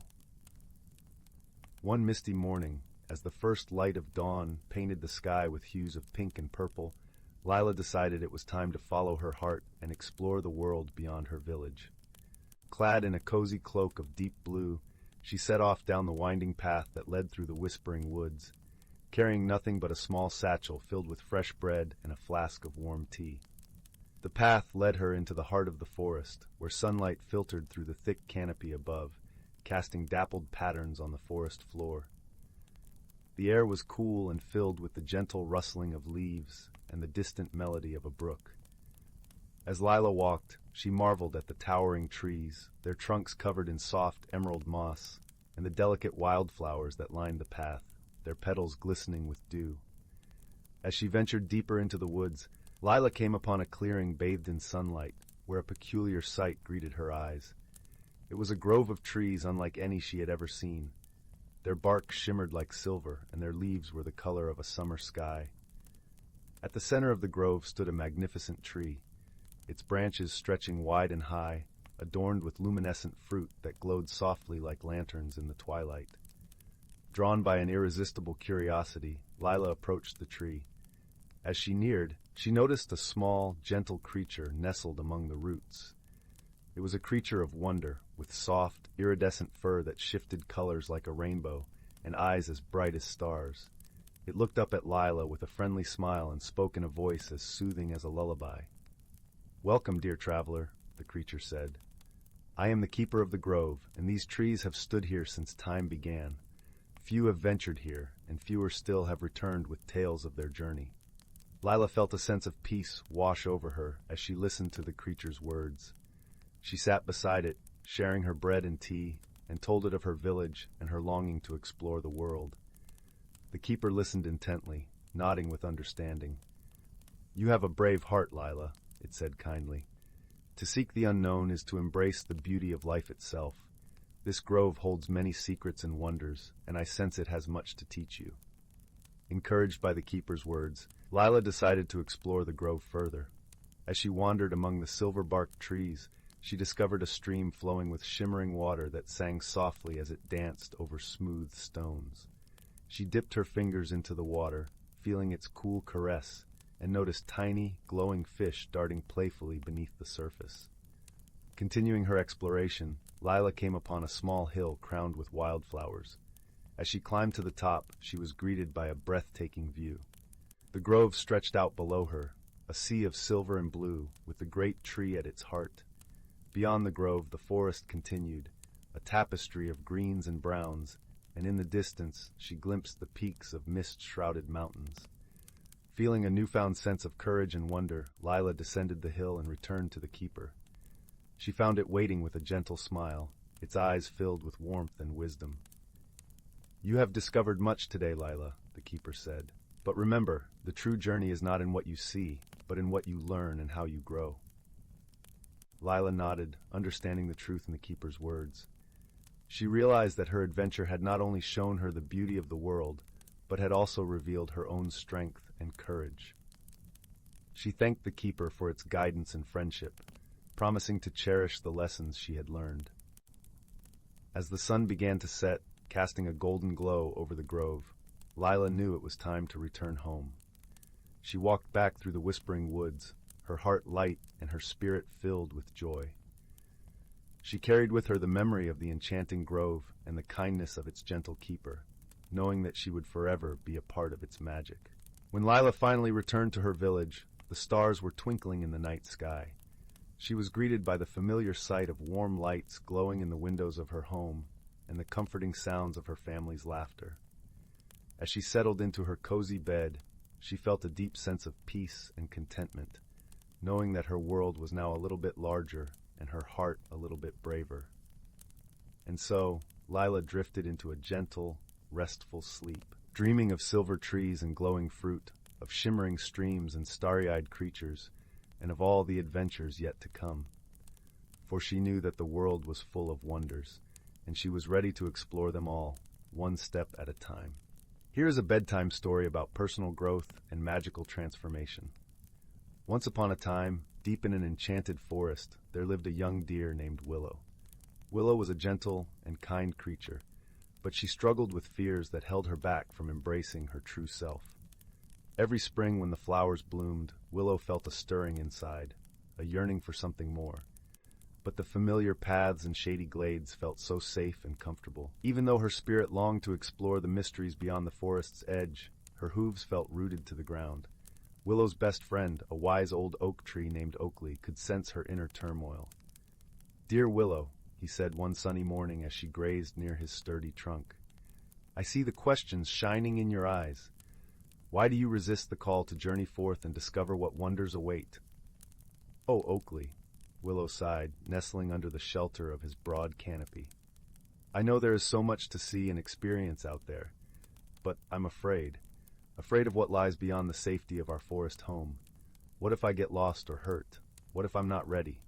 One misty morning, as the first light of dawn painted the sky with hues of pink and purple, Lila decided it was time to follow her heart and explore the world beyond her village. Clad in a cozy cloak of deep blue, she set off down the winding path that led through the whispering woods, carrying nothing but a small satchel filled with fresh bread and a flask of warm tea. The path led her into the heart of the forest, where sunlight filtered through the thick canopy above, casting dappled patterns on the forest floor. The air was cool and filled with the gentle rustling of leaves and the distant melody of a brook. As Lila walked, she marveled at the towering trees, their trunks covered in soft emerald moss, and the delicate wildflowers that lined the path, their petals glistening with dew. As she ventured deeper into the woods, Lila came upon a clearing bathed in sunlight, where a peculiar sight greeted her eyes. It was a grove of trees unlike any she had ever seen. Their bark shimmered like silver, and their leaves were the color of a summer sky. At the center of the grove stood a magnificent tree. its branches stretching wide and high, adorned with luminescent fruit that glowed softly like lanterns in the twilight. Drawn by an irresistible curiosity, Lila approached the tree. As she neared, she noticed a small, gentle creature nestled among the roots. It was a creature of wonder, with soft, iridescent fur that shifted colors like a rainbow, and eyes as bright as stars. It looked up at Lila with a friendly smile and spoke in a voice as soothing as a lullaby. "Welcome, dear traveler," the creature said. "I am the keeper of the grove, and these trees have stood here since time began. Few have ventured here, and fewer still have returned with tales of their journey." Lila felt a sense of peace wash over her as she listened to the creature's words. She sat beside it, sharing her bread and tea, and told it of her village and her longing to explore the world. The keeper listened intently, nodding with understanding. "You have a brave heart, Lila," it said kindly. "To seek the unknown is to embrace the beauty of life itself. This grove holds many secrets and wonders, and I sense it has much to teach you." Encouraged by the keeper's words, Lila decided to explore the grove further. As she wandered among the silver-barked trees, she discovered a stream flowing with shimmering water that sang softly as it danced over smooth stones. She dipped her fingers into the water, feeling its cool caress, and noticed tiny, glowing fish darting playfully beneath the surface. Continuing her exploration, Lila came upon a small hill crowned with wildflowers. As she climbed to the top, she was greeted by a breathtaking view. The grove stretched out below her, a sea of silver and blue, with the great tree at its heart. Beyond the grove, the forest continued, a tapestry of greens and browns, and in the distance she glimpsed the peaks of mist-shrouded mountains. Feeling a newfound sense of courage and wonder, Lila descended the hill and returned to the keeper. She found it waiting with a gentle smile, its eyes filled with warmth and wisdom. "You have discovered much today, Lila," the keeper said. "But remember, the true journey is not in what you see, but in what you learn and how you grow." Lila nodded, understanding the truth in the keeper's words. She realized that her adventure had not only shown her the beauty of the world, but had also revealed her own strength and courage. She thanked the keeper for its guidance and friendship, promising to cherish the lessons she had learned. As the sun began to set, casting a golden glow over the grove, Lila knew it was time to return home. She walked back through the whispering woods, her heart light and her spirit filled with joy. She carried with her the memory of the enchanting grove and the kindness of its gentle keeper, knowing that she would forever be a part of its magic. When Lila finally returned to her village, the stars were twinkling in the night sky. She was greeted by the familiar sight of warm lights glowing in the windows of her home and the comforting sounds of her family's laughter. As she settled into her cozy bed, she felt a deep sense of peace and contentment, knowing that her world was now a little bit larger and her heart a little bit braver. And so, Lila drifted into a gentle, restful sleep, dreaming of silver trees and glowing fruit, of shimmering streams and starry-eyed creatures, and of all the adventures yet to come. For she knew that the world was full of wonders, and she was ready to explore them all, one step at a time. Here is a bedtime story about personal growth and magical transformation. Once upon a time, deep in an enchanted forest, there lived a young deer named Willow. Willow was a gentle and kind creature, but she struggled with fears that held her back from embracing her true self. Every spring when the flowers bloomed, Willow felt a stirring inside, a yearning for something more. But the familiar paths and shady glades felt so safe and comfortable. Even though her spirit longed to explore the mysteries beyond the forest's edge, her hooves felt rooted to the ground. Willow's best friend, a wise old oak tree named Oakley, could sense her inner turmoil. "Dear Willow," he said one sunny morning as she grazed near his sturdy trunk, "I see the questions shining in your eyes. Why do you resist the call to journey forth and discover what wonders await?" "Oh, Oakley," Willow sighed, nestling under the shelter of his broad canopy. "I know there is so much to see and experience out there, but I'm afraid of what lies beyond the safety of our forest home. What if I get lost or hurt? What if I'm not ready?"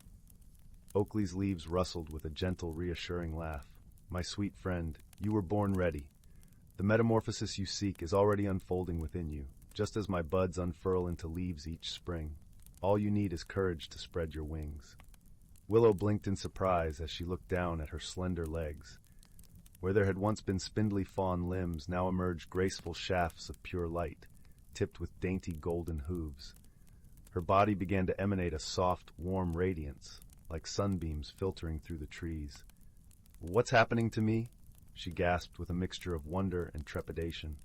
Oakley's leaves rustled with a gentle, reassuring laugh. "My sweet friend, you were born ready. The metamorphosis you seek is already unfolding within you, just as my buds unfurl into leaves each spring. All you need is courage to spread your wings. Willow blinked in surprise as she looked down at her slender legs. Where there had once been spindly fawn limbs, now emerged graceful shafts of pure light, tipped with dainty golden hooves. Her body began to emanate a soft, warm radiance, like sunbeams filtering through the trees. "What's happening to me?" she gasped with a mixture of wonder and trepidation.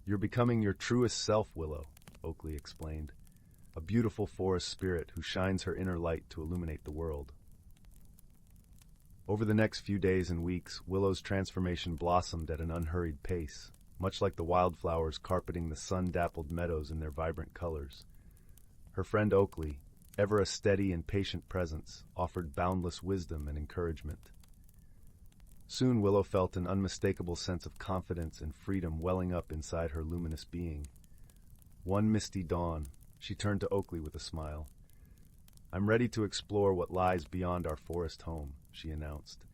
"You're becoming your truest self, Willow," Oakley explained. "A beautiful forest spirit who shines her inner light to illuminate the world." Over the next few days and weeks, Willow's transformation blossomed at an unhurried pace, much like the wildflowers carpeting the sun-dappled meadows in their vibrant colors. Her friend Oakley, ever a steady and patient presence, offered boundless wisdom and encouragement. Soon Willow felt an unmistakable sense of confidence and freedom welling up inside her luminous being. One misty dawn, she turned to Oakley with a smile. "I'm ready to explore what lies beyond our forest home," she announced.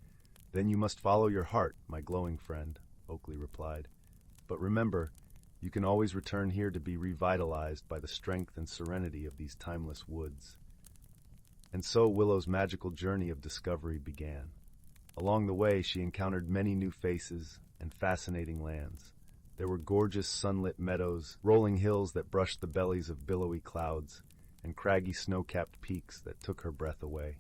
"Then you must follow your heart, my glowing friend," Oakley replied. "But remember, you can always return here to be revitalized by the strength and serenity of these timeless woods." And so Willow's magical journey of discovery began. Along the way, she encountered many new faces and fascinating lands. There were gorgeous sunlit meadows, rolling hills that brushed the bellies of billowy clouds, and craggy snow-capped peaks that took her breath away.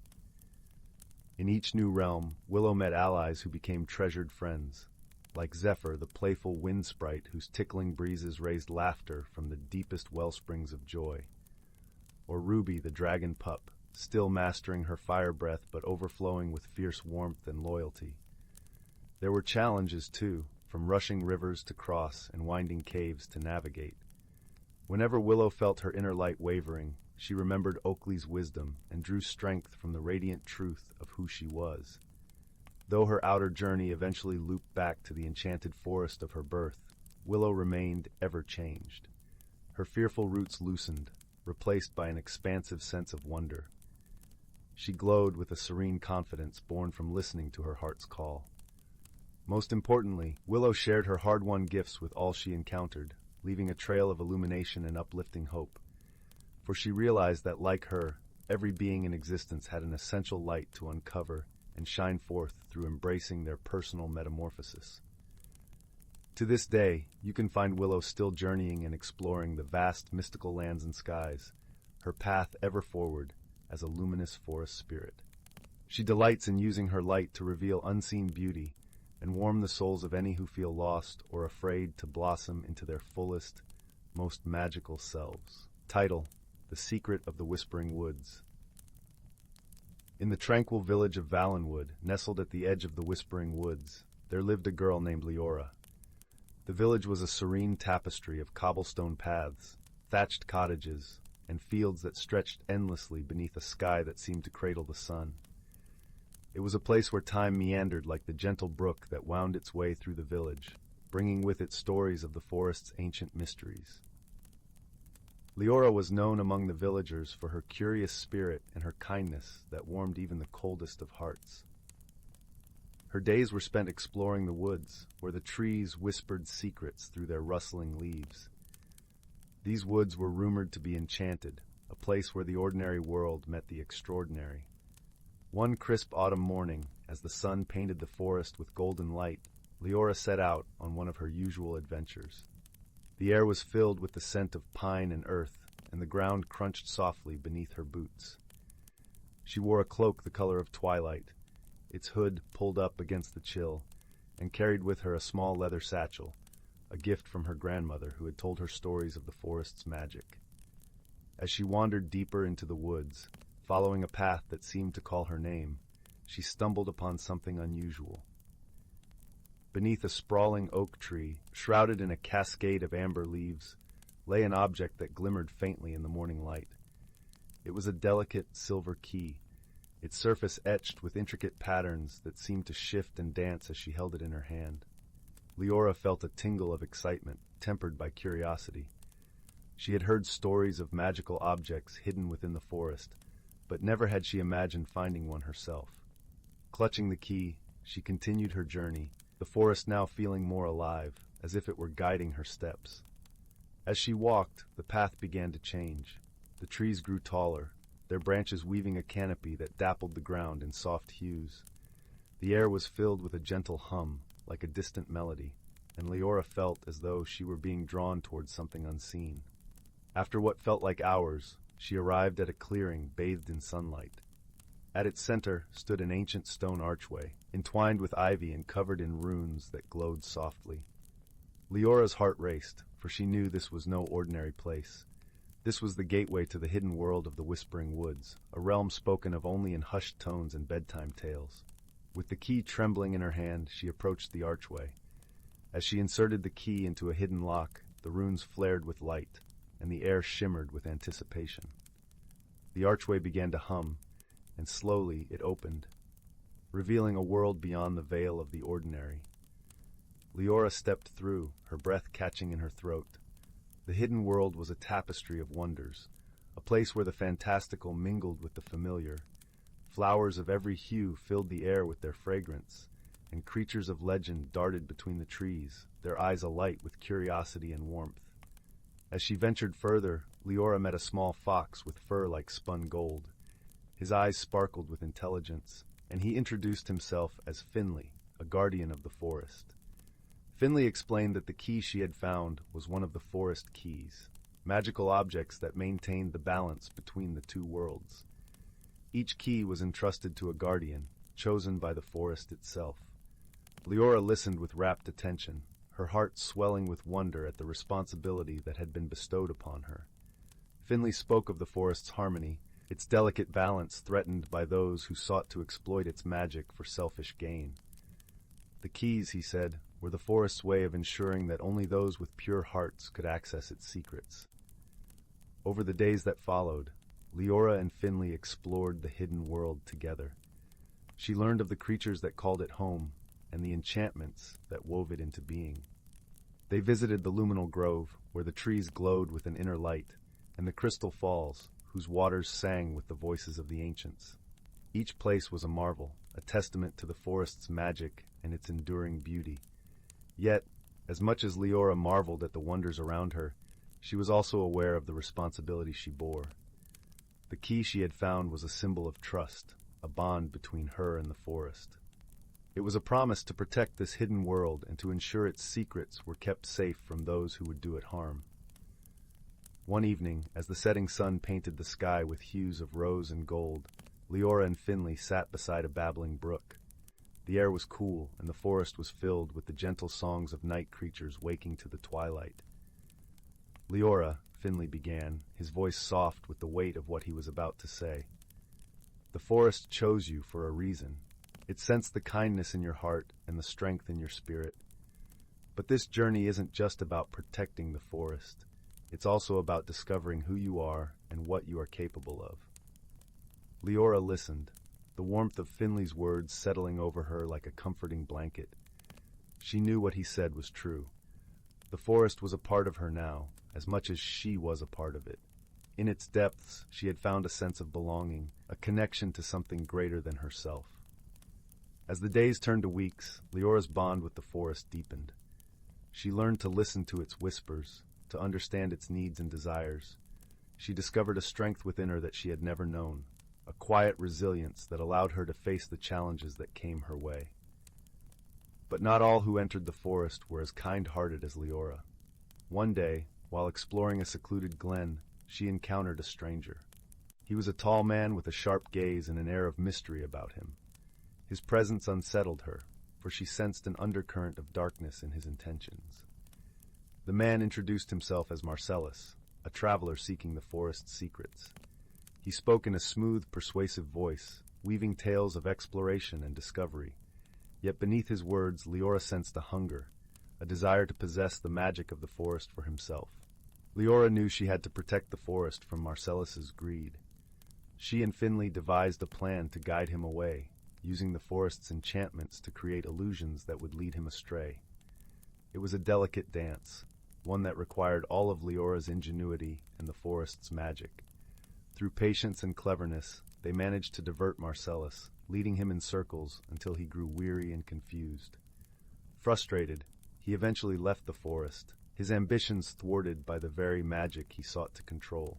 In each new realm, Willow met allies who became treasured friends, like Zephyr, the playful wind sprite whose tickling breezes raised laughter from the deepest wellsprings of joy, or Ruby, the dragon pup, still mastering her fire breath but overflowing with fierce warmth and loyalty. There were challenges, too, from rushing rivers to cross and winding caves to navigate. Whenever Willow felt her inner light wavering, she remembered Oakley's wisdom and drew strength from the radiant truth of who she was. Though her outer journey eventually looped back to the enchanted forest of her birth, Willow remained ever changed. Her fearful roots loosened, replaced by an expansive sense of wonder. She glowed with a serene confidence born from listening to her heart's call. Most importantly, Willow shared her hard-won gifts with all she encountered, leaving a trail of illumination and uplifting hope. For she realized that, like her, every being in existence had an essential light to uncover and shine forth through embracing their personal metamorphosis. To this day, you can find Willow still journeying and exploring the vast mystical lands and skies, her path ever forward as a luminous forest spirit. She delights in using her light to reveal unseen beauty and warm the souls of any who feel lost or afraid to blossom into their fullest, most magical selves. Title: The Secret of the Whispering Woods. In the tranquil village of Valenwood, nestled at the edge of the Whispering Woods, there lived a girl named Leora. The village was a serene tapestry of cobblestone paths, thatched cottages, and fields that stretched endlessly beneath a sky that seemed to cradle the sun. It was a place where time meandered like the gentle brook that wound its way through the village, bringing with it stories of the forest's ancient mysteries. Leora was known among the villagers for her curious spirit and her kindness that warmed even the coldest of hearts. Her days were spent exploring the woods, where the trees whispered secrets through their rustling leaves. These woods were rumored to be enchanted, a place where the ordinary world met the extraordinary. One crisp autumn morning, as the sun painted the forest with golden light, Leora set out on one of her usual adventures. The air was filled with the scent of pine and earth, and the ground crunched softly beneath her boots. She wore a cloak the color of twilight, its hood pulled up against the chill, and carried with her a small leather satchel, a gift from her grandmother who had told her stories of the forest's magic. As she wandered deeper into the woods, following a path that seemed to call her name, she stumbled upon something unusual. Beneath a sprawling oak tree, shrouded in a cascade of amber leaves, lay an object that glimmered faintly in the morning light. It was a delicate silver key, its surface etched with intricate patterns that seemed to shift and dance as she held it in her hand. Leora felt a tingle of excitement, tempered by curiosity. She had heard stories of magical objects hidden within the forest, but never had she imagined finding one herself. Clutching the key, she continued her journey, the forest now feeling more alive, as if it were guiding her steps. As she walked, the path began to change. The trees grew taller, their branches weaving a canopy that dappled the ground in soft hues. The air was filled with a gentle hum, like a distant melody, and Leora felt as though she were being drawn towards something unseen. After what felt like hours, she arrived at a clearing bathed in sunlight. At its center stood an ancient stone archway, entwined with ivy and covered in runes that glowed softly. Leora's heart raced, for she knew this was no ordinary place. This was the gateway to the hidden world of the Whispering Woods, a realm spoken of only in hushed tones and bedtime tales. With the key trembling in her hand, she approached the archway. As she inserted the key into a hidden lock, the runes flared with light, and the air shimmered with anticipation. The archway began to hum, and slowly it opened, revealing a world beyond the veil of the ordinary. Leora stepped through, her breath catching in her throat. The hidden world was a tapestry of wonders, a place where the fantastical mingled with the familiar. Flowers of every hue filled the air with their fragrance, and creatures of legend darted between the trees, their eyes alight with curiosity and warmth. As she ventured further, Leora met a small fox with fur like spun gold. His eyes sparkled with intelligence, and he introduced himself as Finley, a guardian of the forest. Finley explained that the key she had found was one of the forest keys, magical objects that maintained the balance between the two worlds. Each key was entrusted to a guardian, chosen by the forest itself. Leora listened with rapt attention, her heart swelling with wonder at the responsibility that had been bestowed upon her. Finley spoke of the forest's harmony, its delicate balance threatened by those who sought to exploit its magic for selfish gain. The keys, he said, were the forest's way of ensuring that only those with pure hearts could access its secrets. Over the days that followed, Leora and Finley explored the hidden world together. She learned of the creatures that called it home and the enchantments that wove it into being. They visited the luminal grove, where the trees glowed with an inner light, and the crystal falls, whose waters sang with the voices of the ancients. Each place was a marvel, a testament to the forest's magic and its enduring beauty. Yet, as much as Leora marveled at the wonders around her, she was also aware of the responsibility she bore. The key she had found was a symbol of trust, a bond between her and the forest. It was a promise to protect this hidden world and to ensure its secrets were kept safe from those who would do it harm. One evening, as the setting sun painted the sky with hues of rose and gold, Leora and Finley sat beside a babbling brook. The air was cool, and the forest was filled with the gentle songs of night creatures waking to the twilight. Leora, Finley began, his voice soft with the weight of what he was about to say. The forest chose you for a reason. It sensed the kindness in your heart and the strength in your spirit. But this journey isn't just about protecting the forest. It's also about discovering who you are and what you are capable of. Leora listened, the warmth of Finley's words settling over her like a comforting blanket. She knew what he said was true. The forest was a part of her now, as much as she was a part of it. In its depths, she had found a sense of belonging, a connection to something greater than herself. As the days turned to weeks, Leora's bond with the forest deepened. She learned to listen to its whispers, to understand its needs and desires. She discovered a strength within her that she had never known, a quiet resilience that allowed her to face the challenges that came her way. But not all who entered the forest were as kind-hearted as Leora. One day, while exploring a secluded glen, she encountered a stranger. He was a tall man with a sharp gaze and an air of mystery about him. His presence unsettled her, for she sensed an undercurrent of darkness in his intentions. The man introduced himself as Marcellus, a traveler seeking the forest's secrets. He spoke in a smooth, persuasive voice, weaving tales of exploration and discovery. Yet beneath his words, Leora sensed a hunger, a desire to possess the magic of the forest for himself. Leora knew she had to protect the forest from Marcellus's greed. She and Finley devised a plan to guide him away, using the forest's enchantments to create illusions that would lead him astray. It was a delicate dance, one that required all of Leora's ingenuity and the forest's magic. Through patience and cleverness, they managed to divert Marcellus, leading him in circles until he grew weary and confused. Frustrated, he eventually left the forest, his ambitions thwarted by the very magic he sought to control.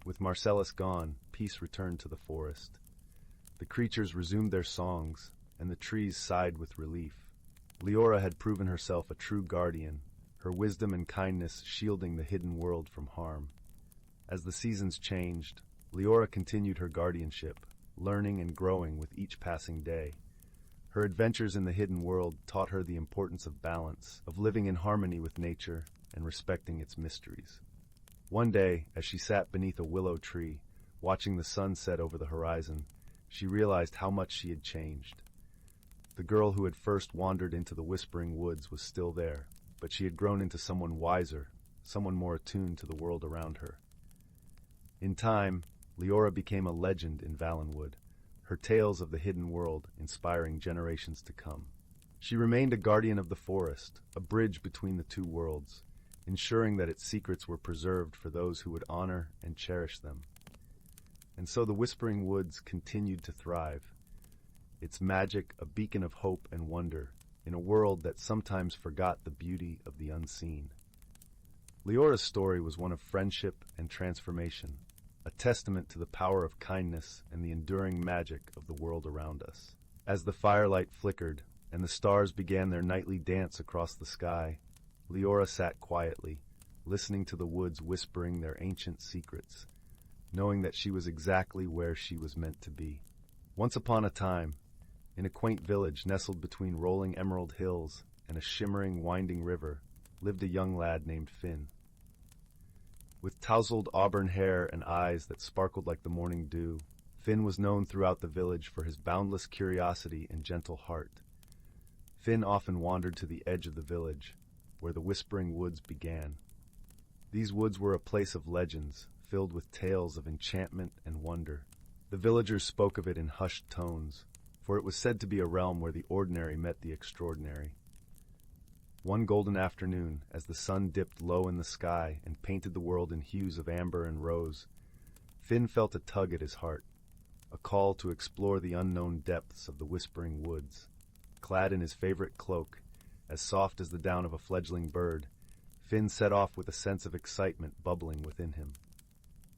With Marcellus gone, peace returned to the forest. The creatures resumed their songs, and the trees sighed with relief. Leora had proven herself a true guardian, her wisdom and kindness shielding the hidden world from harm. As the seasons changed, Leora continued her guardianship, learning and growing with each passing day. Her adventures in the hidden world taught her the importance of balance, of living in harmony with nature and respecting its mysteries. One day, as she sat beneath a willow tree, watching the sun set over the horizon, she realized how much she had changed. The girl who had first wandered into the whispering woods was still there, but she had grown into someone wiser, someone more attuned to the world around her. In time, Leora became a legend in Valenwood, her tales of the hidden world inspiring generations to come. She remained a guardian of the forest, a bridge between the two worlds, ensuring that its secrets were preserved for those who would honor and cherish them. And so the Whispering Woods continued to thrive, its magic a beacon of hope and wonder in a world that sometimes forgot the beauty of the unseen. Leora's story was one of friendship and transformation, a testament to the power of kindness and the enduring magic of the world around us. As the firelight flickered and the stars began their nightly dance across the sky, Leora sat quietly, listening to the woods whispering their ancient secrets, knowing that she was exactly where she was meant to be. Once upon a time, in a quaint village nestled between rolling emerald hills and a shimmering, winding river, lived a young lad named Finn. With tousled auburn hair and eyes that sparkled like the morning dew, Finn was known throughout the village for his boundless curiosity and gentle heart. Finn often wandered to the edge of the village, where the Whispering Woods began. These woods were a place of legends, filled with tales of enchantment and wonder. The villagers spoke of it in hushed tones, for it was said to be a realm where the ordinary met the extraordinary. One golden afternoon, as the sun dipped low in the sky and painted the world in hues of amber and rose, Finn felt a tug at his heart, a call to explore the unknown depths of the Whispering Woods. Clad in his favorite cloak, as soft as the down of a fledgling bird, Finn set off with a sense of excitement bubbling within him.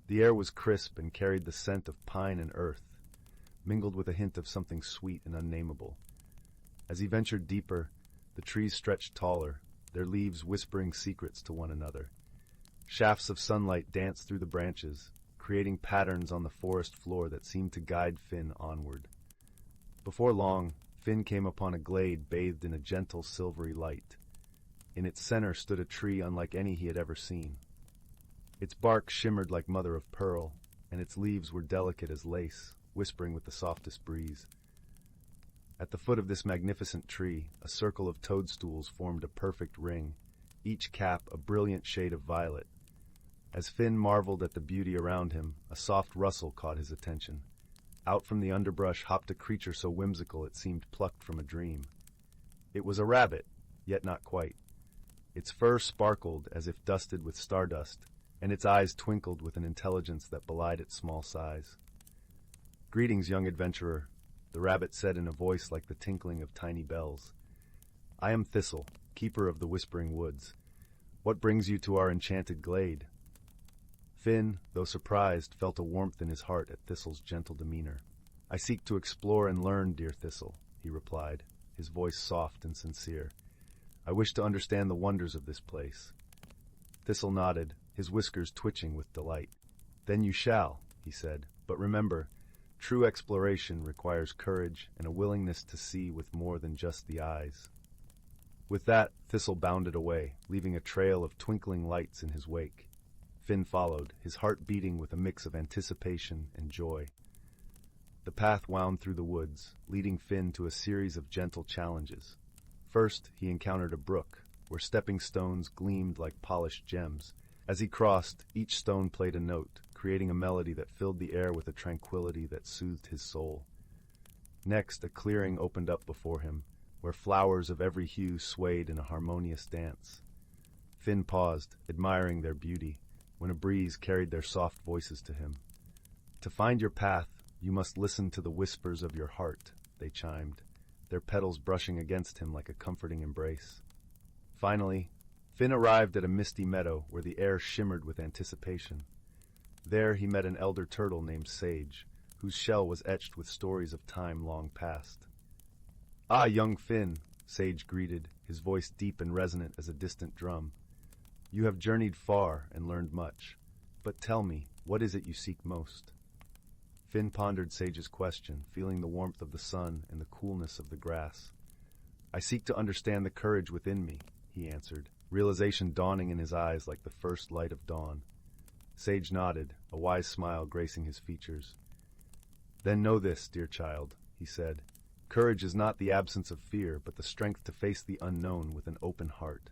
The air was crisp and carried the scent of pine and earth, mingled with a hint of something sweet and unnameable. As he ventured deeper, the trees stretched taller, their leaves whispering secrets to one another. Shafts of sunlight danced through the branches, creating patterns on the forest floor that seemed to guide Finn onward. Before long, Finn came upon a glade bathed in a gentle silvery light. In its center stood a tree unlike any he had ever seen. Its bark shimmered like mother of pearl, and its leaves were delicate as lace, whispering with the softest breeze. At the foot of this magnificent tree, a circle of toadstools formed a perfect ring, each cap a brilliant shade of violet. As Finn marveled at the beauty around him, a soft rustle caught his attention. Out from the underbrush hopped a creature so whimsical it seemed plucked from a dream. It was a rabbit, yet not quite. Its fur sparkled as if dusted with stardust, and its eyes twinkled with an intelligence that belied its small size. "Greetings, young adventurer," the rabbit said in a voice like the tinkling of tiny bells. "I am Thistle, keeper of the Whispering Woods. What brings you to our enchanted glade?" Finn, though surprised, felt a warmth in his heart at Thistle's gentle demeanor. "I seek to explore and learn, dear Thistle," he replied, his voice soft and sincere. "I wish to understand the wonders of this place." Thistle nodded, his whiskers twitching with delight. "Then you shall," he said, "but remember, true exploration requires courage and a willingness to see with more than just the eyes." With that, Thistle bounded away, leaving a trail of twinkling lights in his wake. Finn followed, his heart beating with a mix of anticipation and joy. The path wound through the woods, leading Finn to a series of gentle challenges. First, he encountered a brook, where stepping stones gleamed like polished gems. As he crossed, each stone played a note, creating a melody that filled the air with a tranquility that soothed his soul. Next, a clearing opened up before him, where flowers of every hue swayed in a harmonious dance. Finn paused, admiring their beauty, when a breeze carried their soft voices to him. "To find your path, you must listen to the whispers of your heart," they chimed, their petals brushing against him like a comforting embrace. Finally, Finn arrived at a misty meadow where the air shimmered with anticipation. There he met an elder turtle named Sage, whose shell was etched with stories of time long past. "Ah, young Finn," Sage greeted, his voice deep and resonant as a distant drum. "You have journeyed far and learned much. But tell me, what is it you seek most?" Finn pondered Sage's question, feeling the warmth of the sun and the coolness of the grass. "I seek to understand the courage within me," he answered, realization dawning in his eyes like the first light of dawn. Sage nodded, a wise smile gracing his features. "Then know this, dear child," he said. "Courage is not the absence of fear, but the strength to face the unknown with an open heart."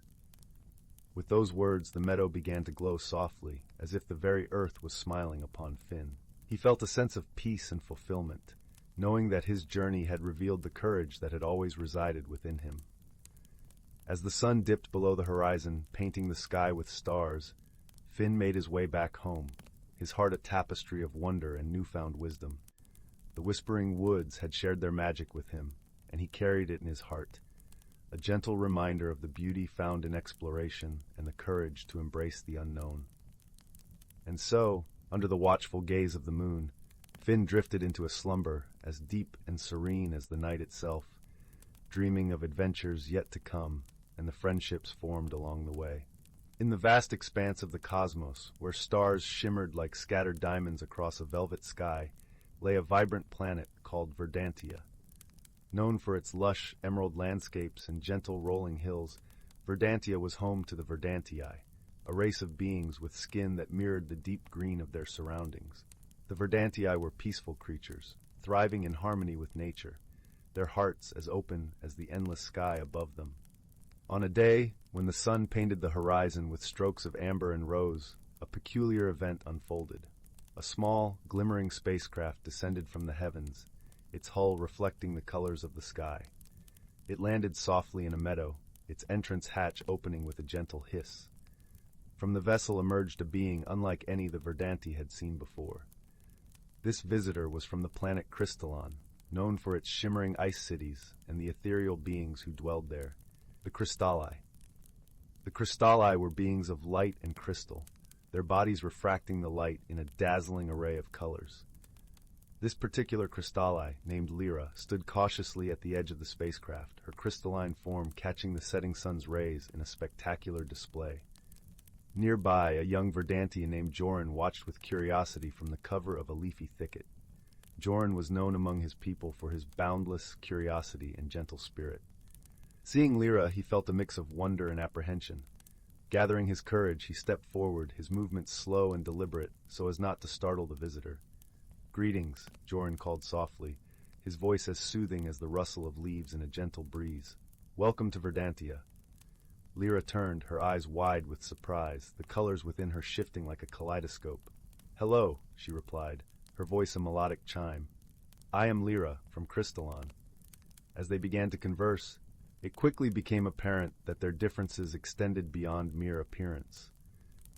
With those words, the meadow began to glow softly, as if the very earth was smiling upon Finn. He felt a sense of peace and fulfillment, knowing that his journey had revealed the courage that had always resided within him. As the sun dipped below the horizon, painting the sky with stars, Finn made his way back home, his heart a tapestry of wonder and newfound wisdom. The whispering woods had shared their magic with him, and he carried it in his heart, a gentle reminder of the beauty found in exploration and the courage to embrace the unknown. And so, under the watchful gaze of the moon, Finn drifted into a slumber as deep and serene as the night itself, dreaming of adventures yet to come and the friendships formed along the way. In the vast expanse of the cosmos, where stars shimmered like scattered diamonds across a velvet sky, lay a vibrant planet called Verdantia. Known for its lush, emerald landscapes and gentle rolling hills, Verdantia was home to the Verdantii, a race of beings with skin that mirrored the deep green of their surroundings. The Verdantii were peaceful creatures, thriving in harmony with nature, their hearts as open as the endless sky above them. On a day when the sun painted the horizon with strokes of amber and rose, a peculiar event unfolded. A small, glimmering spacecraft descended from the heavens, its hull reflecting the colors of the sky. It landed softly in a meadow, its entrance hatch opening with a gentle hiss. From the vessel emerged a being unlike any the Verdanti had seen before. This visitor was from the planet Crystallon, known for its shimmering ice cities and the ethereal beings who dwelled there, the Crystalli. The Crystalli were beings of light and crystal, their bodies refracting the light in a dazzling array of colors. This particular Crystalli, named Lyra, stood cautiously at the edge of the spacecraft, her crystalline form catching the setting sun's rays in a spectacular display. Nearby, a young Verdanti named Joran watched with curiosity from the cover of a leafy thicket. Joran was known among his people for his boundless curiosity and gentle spirit. Seeing Lyra, he felt a mix of wonder and apprehension. Gathering his courage, he stepped forward, his movements slow and deliberate, so as not to startle the visitor. "Greetings," Joran called softly, his voice as soothing as the rustle of leaves in a gentle breeze. "Welcome to Verdantia." Lyra turned, her eyes wide with surprise, the colors within her shifting like a kaleidoscope. "Hello," she replied, her voice a melodic chime. "I am Lyra, from Crystallon." As they began to converse, it quickly became apparent that their differences extended beyond mere appearance.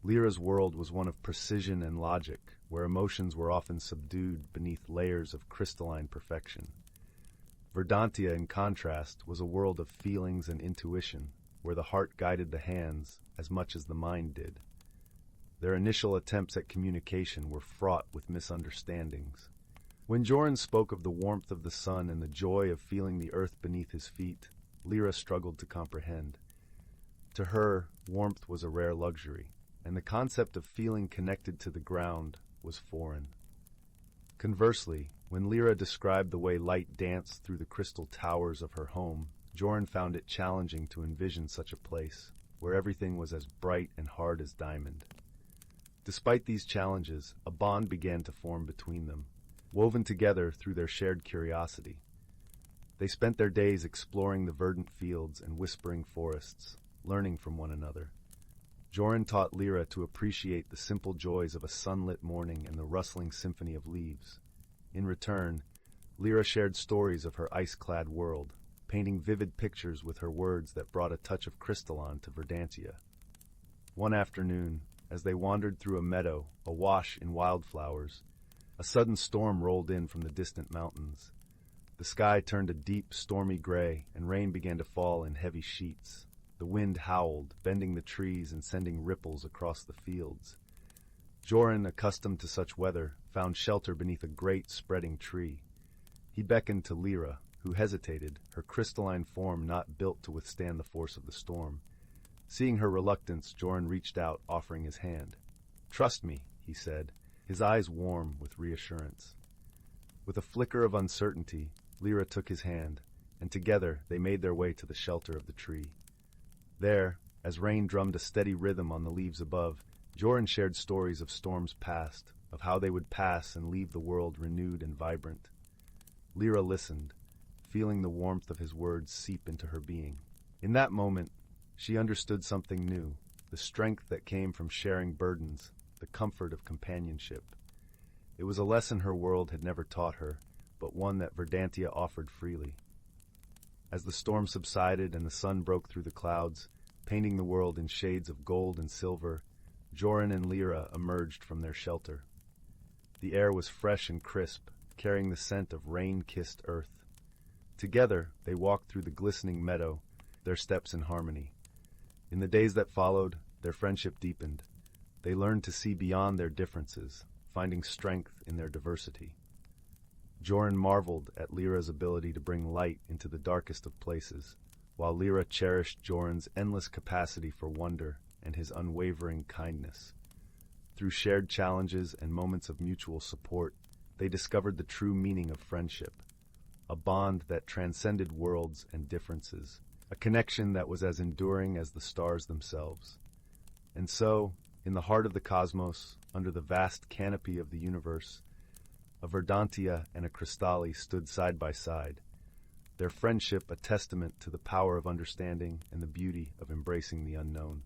Lyra's world was one of precision and logic, where emotions were often subdued beneath layers of crystalline perfection. Verdantia, in contrast, was a world of feelings and intuition, where the heart guided the hands as much as the mind did. Their initial attempts at communication were fraught with misunderstandings. When Joran spoke of the warmth of the sun and the joy of feeling the earth beneath his feet, Lyra struggled to comprehend. To her, warmth was a rare luxury, and the concept of feeling connected to the ground was foreign. Conversely, when Lyra described the way light danced through the crystal towers of her home, Joran found it challenging to envision such a place, where everything was as bright and hard as diamond. Despite these challenges, a bond began to form between them, woven together through their shared curiosity. They spent their days exploring the verdant fields and whispering forests, learning from one another. Joran taught Lyra to appreciate the simple joys of a sunlit morning and the rustling symphony of leaves. In return, Lyra shared stories of her ice-clad world, painting vivid pictures with her words that brought a touch of Crystallon to Verdantia. One afternoon, as they wandered through a meadow awash in wildflowers, a sudden storm rolled in from the distant mountains. The sky turned a deep, stormy gray, and rain began to fall in heavy sheets. The wind howled, bending the trees and sending ripples across the fields. Joran, accustomed to such weather, found shelter beneath a great, spreading tree. He beckoned to Lyra, who hesitated, her crystalline form not built to withstand the force of the storm. Seeing her reluctance, Joran reached out, offering his hand. "Trust me," he said, his eyes warm with reassurance. With a flicker of uncertainty, Lyra took his hand, and together they made their way to the shelter of the tree. There, as rain drummed a steady rhythm on the leaves above, Joran shared stories of storms past, of how they would pass and leave the world renewed and vibrant. Lyra listened, feeling the warmth of his words seep into her being. In that moment, she understood something new, the strength that came from sharing burdens, the comfort of companionship. It was a lesson her world had never taught her, but one that Verdantia offered freely. As the storm subsided and the sun broke through the clouds, painting the world in shades of gold and silver, Joran and Lyra emerged from their shelter. The air was fresh and crisp, carrying the scent of rain-kissed earth. Together, they walked through the glistening meadow, their steps in harmony. In the days that followed, their friendship deepened. They learned to see beyond their differences, finding strength in their diversity. Joran marveled at Lyra's ability to bring light into the darkest of places, while Lyra cherished Joran's endless capacity for wonder and his unwavering kindness. Through shared challenges and moments of mutual support, they discovered the true meaning of friendship, a bond that transcended worlds and differences, a connection that was as enduring as the stars themselves. And so, in the heart of the cosmos, under the vast canopy of the universe, a Verdantia and a Crystali stood side by side, their friendship a testament to the power of understanding and the beauty of embracing the unknown.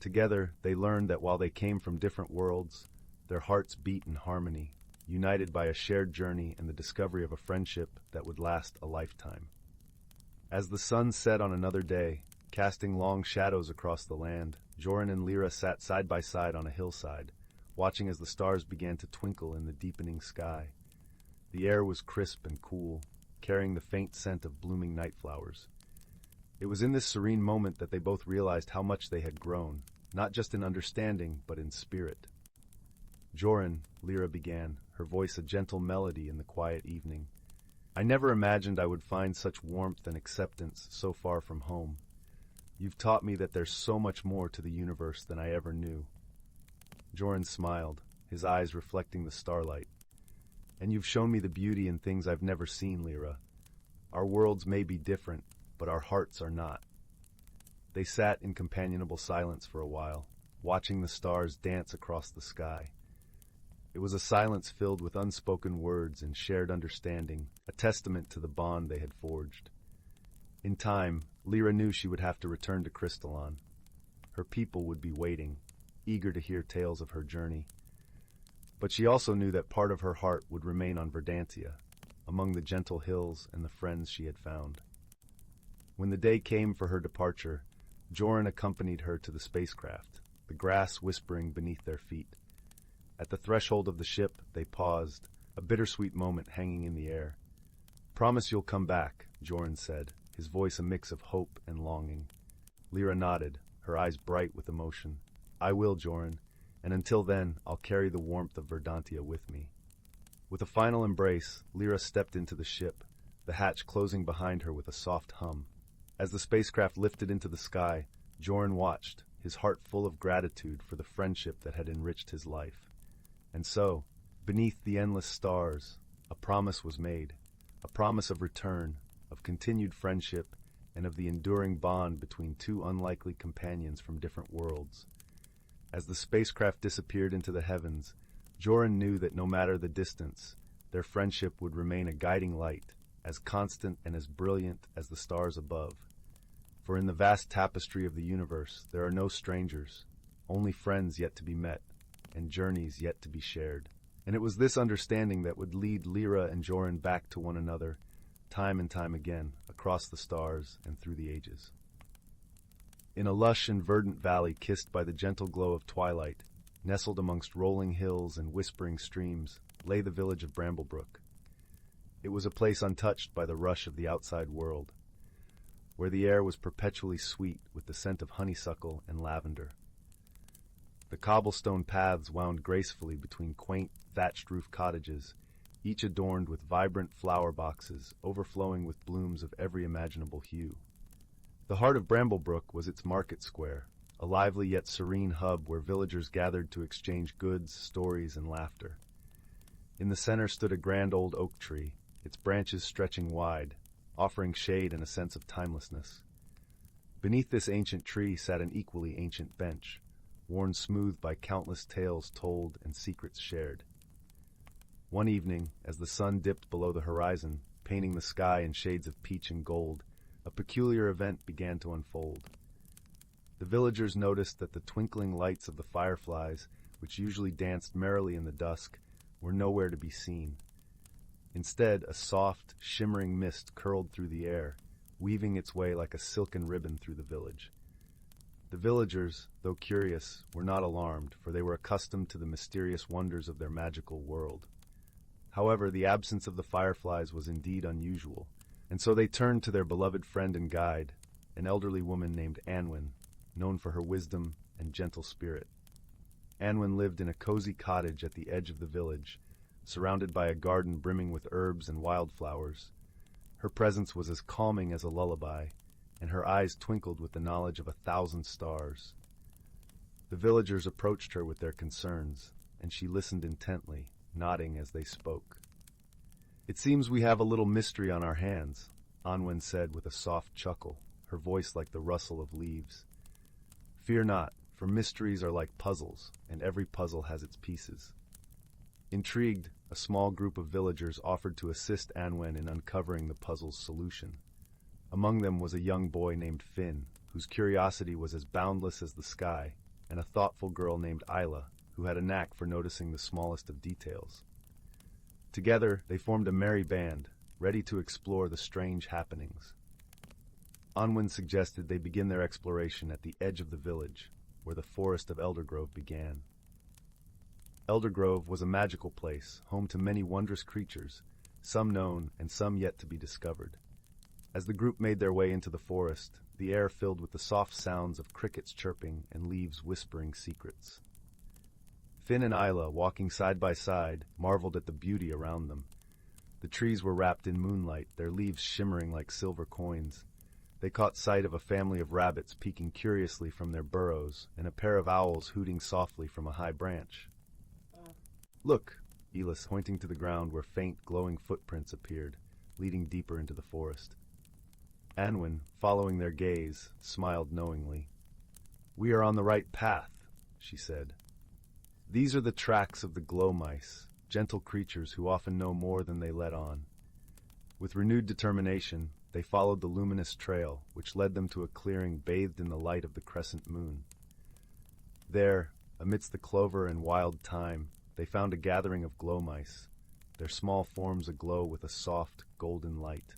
Together, they learned that while they came from different worlds, their hearts beat in harmony, united by a shared journey and the discovery of a friendship that would last a lifetime. As the sun set on another day, casting long shadows across the land, Joran and Lyra sat side by side on a hillside, watching as the stars began to twinkle in the deepening sky. The air was crisp and cool, carrying the faint scent of blooming night flowers. It was in this serene moment that they both realized how much they had grown, not just in understanding, but in spirit. "Joran," Lyra began, her voice a gentle melody in the quiet evening, "I never imagined I would find such warmth and acceptance so far from home. You've taught me that there's so much more to the universe than I ever knew." Joran smiled, his eyes reflecting the starlight. "And you've shown me the beauty in things I've never seen, Lyra. Our worlds may be different, but our hearts are not." They sat in companionable silence for a while, watching the stars dance across the sky. It was a silence filled with unspoken words and shared understanding, a testament to the bond they had forged. In time, Lyra knew she would have to return to Crystalon. Her people would be waiting, eager to hear tales of her journey. But she also knew that part of her heart would remain on Verdantia, among the gentle hills and the friends she had found. When the day came for her departure, Joran accompanied her to the spacecraft, the grass whispering beneath their feet. At the threshold of the ship, they paused, a bittersweet moment hanging in the air. "Promise you'll come back," Joran said, his voice a mix of hope and longing. Lyra nodded, her eyes bright with emotion. "I will, Joran, and until then, I'll carry the warmth of Verdantia with me." With a final embrace, Lyra stepped into the ship, the hatch closing behind her with a soft hum. As the spacecraft lifted into the sky, Joran watched, his heart full of gratitude for the friendship that had enriched his life. And so, beneath the endless stars, a promise was made, a promise of return, of continued friendship, and of the enduring bond between two unlikely companions from different worlds. As the spacecraft disappeared into the heavens, Joran knew that no matter the distance, their friendship would remain a guiding light, as constant and as brilliant as the stars above. For in the vast tapestry of the universe, there are no strangers, only friends yet to be met, and journeys yet to be shared. And it was this understanding that would lead Lyra and Joran back to one another, time and time again, across the stars and through the ages. In a lush and verdant valley kissed by the gentle glow of twilight, nestled amongst rolling hills and whispering streams, lay the village of Bramblebrook. It was a place untouched by the rush of the outside world, where the air was perpetually sweet with the scent of honeysuckle and lavender. The cobblestone paths wound gracefully between quaint, thatched-roof cottages, each adorned with vibrant flower boxes overflowing with blooms of every imaginable hue. The heart of Bramblebrook was its market square, a lively yet serene hub where villagers gathered to exchange goods, stories, and laughter. In the center stood a grand old oak tree, its branches stretching wide, offering shade and a sense of timelessness. Beneath this ancient tree sat an equally ancient bench, worn smooth by countless tales told and secrets shared. One evening, as the sun dipped below the horizon, painting the sky in shades of peach and gold, a peculiar event began to unfold. The villagers noticed that the twinkling lights of the fireflies, which usually danced merrily in the dusk, were nowhere to be seen. Instead, a soft, shimmering mist curled through the air, weaving its way like a silken ribbon through the village. The villagers, though curious, were not alarmed, for they were accustomed to the mysterious wonders of their magical world. However, the absence of the fireflies was indeed unusual, and so they turned to their beloved friend and guide, an elderly woman named Anwen, known for her wisdom and gentle spirit. Anwen lived in a cozy cottage at the edge of the village, surrounded by a garden brimming with herbs and wildflowers. Her presence was as calming as a lullaby, and her eyes twinkled with the knowledge of 1,000 stars. The villagers approached her with their concerns, and she listened intently, nodding as they spoke. "It seems we have a little mystery on our hands," Anwen said with a soft chuckle, her voice like the rustle of leaves. "Fear not, for mysteries are like puzzles, and every puzzle has its pieces." Intrigued, a small group of villagers offered to assist Anwen in uncovering the puzzle's solution. Among them was a young boy named Finn, whose curiosity was as boundless as the sky, and a thoughtful girl named Isla, who had a knack for noticing the smallest of details. Together, they formed a merry band, ready to explore the strange happenings. Anwen suggested they begin their exploration at the edge of the village, where the forest of Eldergrove began. Eldergrove was a magical place, home to many wondrous creatures, some known and some yet to be discovered. As the group made their way into the forest, the air filled with the soft sounds of crickets chirping and leaves whispering secrets. Finn and Isla, walking side by side, marveled at the beauty around them. The trees were wrapped in moonlight, their leaves shimmering like silver coins. They caught sight of a family of rabbits peeking curiously from their burrows, and a pair of owls hooting softly from a high branch. "Look," Elis, pointing to the ground where faint, glowing footprints appeared, leading deeper into the forest. Anwen, following their gaze, smiled knowingly. "We are on the right path," she said. "These are the tracks of the glow mice, gentle creatures who often know more than they let on." With renewed determination, they followed the luminous trail, which led them to a clearing bathed in the light of the crescent moon. There, amidst the clover and wild thyme, they found a gathering of glow mice, their small forms aglow with a soft, golden light.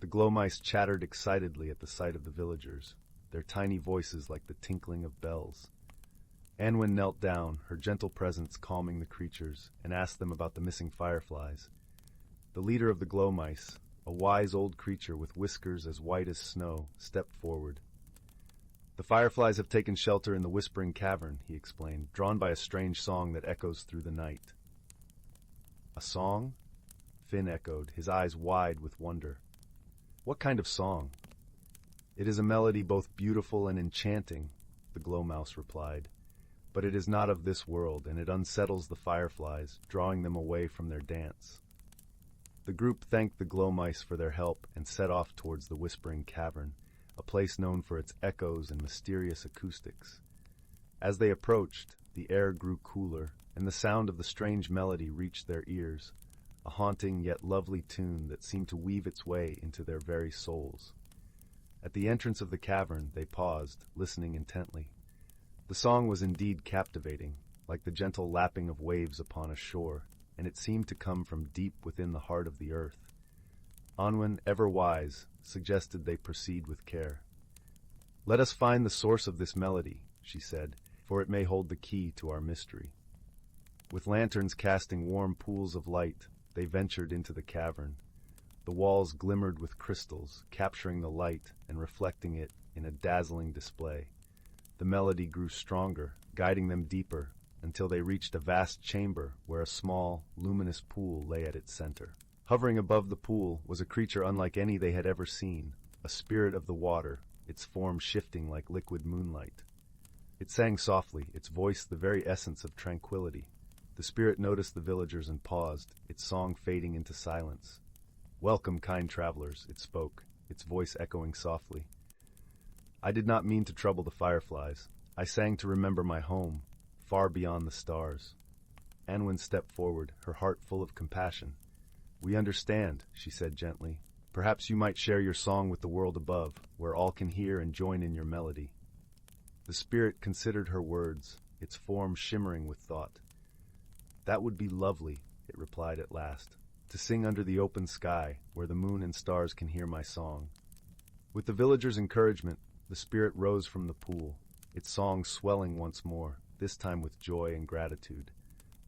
The glow mice chattered excitedly at the sight of the villagers, their tiny voices like the tinkling of bells. Anwen knelt down, her gentle presence calming the creatures, and asked them about the missing fireflies. The leader of the glow mice, a wise old creature with whiskers as white as snow, stepped forward. "The fireflies have taken shelter in the Whispering Cavern," he explained, drawn by a strange song that echoes through the night. "A song?" Finn echoed, his eyes wide with wonder. "What kind of song?" "It is a melody both beautiful and enchanting," the glow mouse replied. "But it is not of this world, and it unsettles the fireflies, drawing them away from their dance." The group thanked the glow mice for their help and set off towards the Whispering Cavern, a place known for its echoes and mysterious acoustics. As they approached, the air grew cooler, and the sound of the strange melody reached their ears, a haunting yet lovely tune that seemed to weave its way into their very souls. At the entrance of the cavern, they paused, listening intently. The song was indeed captivating, like the gentle lapping of waves upon a shore, and it seemed to come from deep within the heart of the earth. Anwen, ever wise, suggested they proceed with care. "Let us find the source of this melody," she said, "for it may hold the key to our mystery." With lanterns casting warm pools of light, they ventured into the cavern. The walls glimmered with crystals, capturing the light and reflecting it in a dazzling display. The melody grew stronger, guiding them deeper, until they reached a vast chamber where a small, luminous pool lay at its center. Hovering above the pool was a creature unlike any they had ever seen, a spirit of the water, its form shifting like liquid moonlight. It sang softly, its voice the very essence of tranquility. The spirit noticed the villagers and paused, its song fading into silence. "Welcome, kind travelers," it spoke, its voice echoing softly. "I did not mean to trouble the fireflies. I sang to remember my home, far beyond the stars." Anwen stepped forward, her heart full of compassion. "We understand," she said gently. "Perhaps you might share your song with the world above, where all can hear and join in your melody." The spirit considered her words, its form shimmering with thought. "That would be lovely," it replied at last, "to sing under the open sky, where the moon and stars can hear my song." With the villagers' encouragement, the spirit rose from the pool, its song swelling once more, this time with joy and gratitude.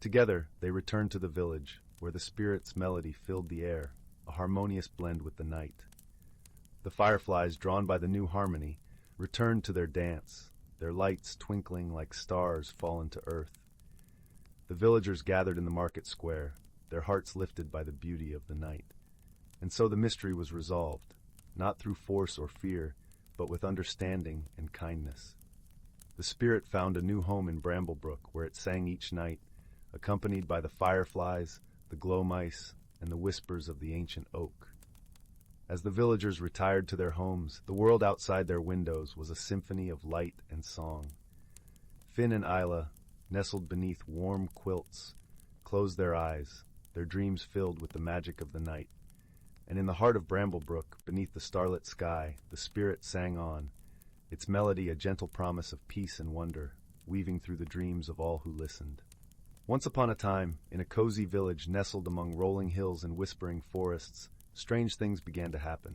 Together, they returned to the village, where the spirit's melody filled the air, a harmonious blend with the night. The fireflies, drawn by the new harmony, returned to their dance, their lights twinkling like stars fallen to earth. The villagers gathered in the market square, their hearts lifted by the beauty of the night. And so the mystery was resolved, not through force or fear, but with understanding and kindness. The spirit found a new home in Bramblebrook, where it sang each night, accompanied by the fireflies, the glow mice, and the whispers of the ancient oak. As the villagers retired to their homes, the world outside their windows was a symphony of light and song. Finn and Isla, nestled beneath warm quilts, closed their eyes, their dreams filled with the magic of the night. And in the heart of Bramblebrook, beneath the starlit sky, the spirit sang on, its melody a gentle promise of peace and wonder, weaving through the dreams of all who listened. Once upon a time, in a cozy village nestled among rolling hills and whispering forests, strange things began to happen.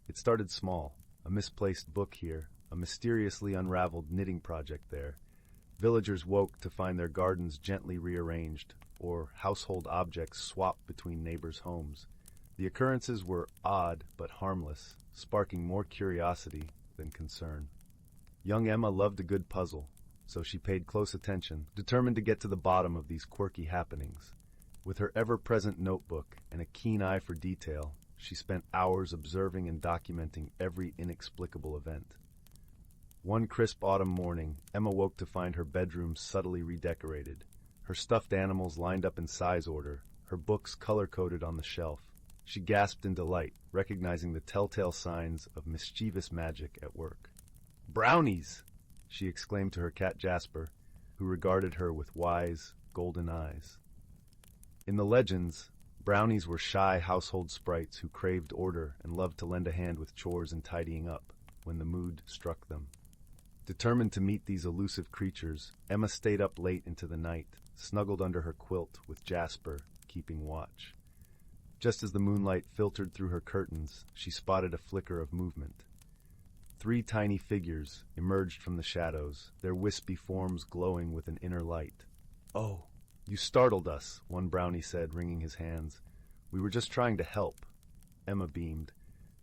It started small, a misplaced book here, a mysteriously unraveled knitting project there. Villagers woke to find their gardens gently rearranged, or household objects swapped between neighbors' homes. The occurrences were odd but harmless, sparking more curiosity than concern. Young Emma loved a good puzzle, so she paid close attention, determined to get to the bottom of these quirky happenings. With her ever-present notebook and a keen eye for detail, she spent hours observing and documenting every inexplicable event. One crisp autumn morning, Emma woke to find her bedroom subtly redecorated, her stuffed animals lined up in size order, her books color-coded on the shelf. She gasped in delight, recognizing the telltale signs of mischievous magic at work. "Brownies!" she exclaimed to her cat Jasper, who regarded her with wise, golden eyes. In the legends, brownies were shy household sprites who craved order and loved to lend a hand with chores and tidying up when the mood struck them. Determined to meet these elusive creatures, Emma stayed up late into the night, snuggled under her quilt with Jasper, keeping watch. Just as the moonlight filtered through her curtains, she spotted a flicker of movement. 3 tiny figures emerged from the shadows, their wispy forms glowing with an inner light. "Oh, you startled us," one brownie said, wringing his hands. "We were just trying to help." Emma beamed.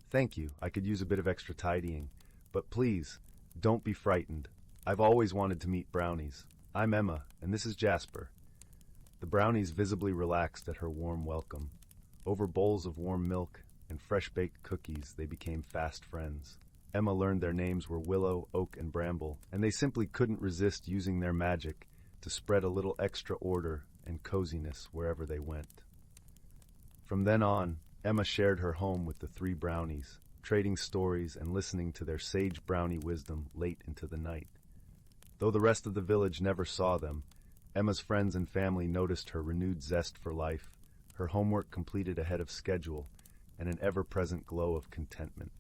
"Thank you, I could use a bit of extra tidying. But please, don't be frightened. I've always wanted to meet brownies. I'm Emma, and this is Jasper." The brownies visibly relaxed at her warm welcome. Over bowls of warm milk and fresh-baked cookies, they became fast friends. Emma learned their names were Willow, Oak, and Bramble, and they simply couldn't resist using their magic to spread a little extra order and coziness wherever they went. From then on, Emma shared her home with the 3 brownies, trading stories and listening to their sage brownie wisdom late into the night. Though the rest of the village never saw them, Emma's friends and family noticed her renewed zest for life, her homework completed ahead of schedule, and an ever-present glow of contentment.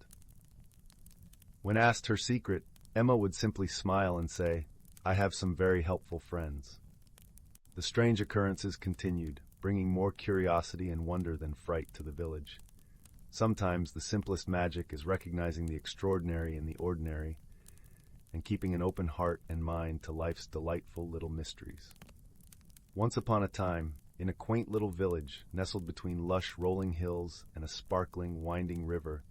When asked her secret, Emma would simply smile and say, "I have some very helpful friends." The strange occurrences continued, bringing more curiosity and wonder than fright to the village. Sometimes the simplest magic is recognizing the extraordinary in the ordinary and keeping an open heart and mind to life's delightful little mysteries. Once upon a time, in a quaint little village nestled between lush rolling hills and a sparkling, winding river,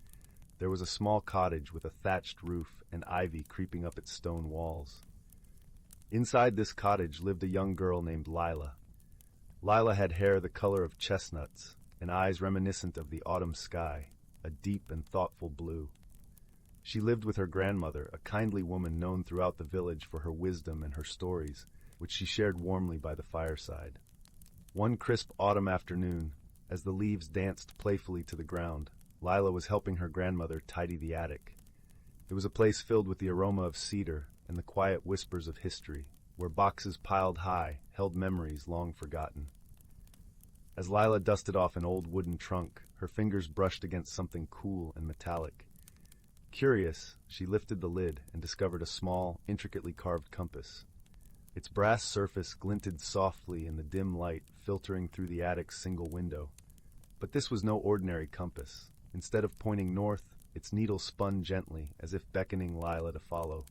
There was a small cottage with a thatched roof and ivy creeping up its stone walls. Inside this cottage lived a young girl named Lila. Lila had hair the color of chestnuts and eyes reminiscent of the autumn sky, a deep and thoughtful blue. She lived with her grandmother, a kindly woman known throughout the village for her wisdom and her stories, which she shared warmly by the fireside. One crisp autumn afternoon, as the leaves danced playfully to the ground, Lila was helping her grandmother tidy the attic. It was a place filled with the aroma of cedar and the quiet whispers of history, where boxes piled high held memories long forgotten. As Lila dusted off an old wooden trunk, her fingers brushed against something cool and metallic. Curious, she lifted the lid and discovered a small, intricately carved compass. Its brass surface glinted softly in the dim light filtering through the attic's single window. But this was no ordinary compass. Instead of pointing north, its needle spun gently, as if beckoning Lila to follow.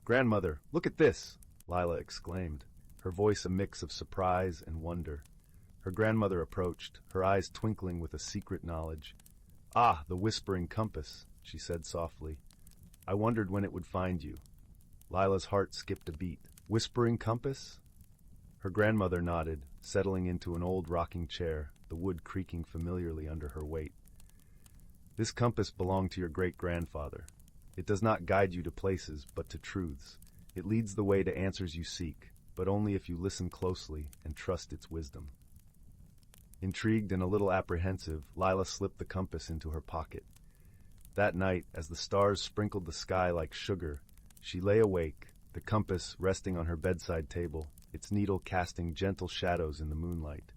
"Grandmother, look at this!" Lila exclaimed, her voice a mix of surprise and wonder. Her grandmother approached, her eyes twinkling with a secret knowledge. "Ah, the whispering compass," she said softly. "I wondered when it would find you." Lila's heart skipped a beat. "Whispering compass?" Her grandmother nodded, settling into an old rocking chair, the wood creaking familiarly under her weight. "This compass belonged to your great-grandfather. It does not guide you to places, but to truths. It leads the way to answers you seek, but only if you listen closely and trust its wisdom." Intrigued and a little apprehensive, Lila slipped the compass into her pocket. That night, as the stars sprinkled the sky like sugar, she lay awake, the compass resting on her bedside table, its needle casting gentle shadows in the moonlight.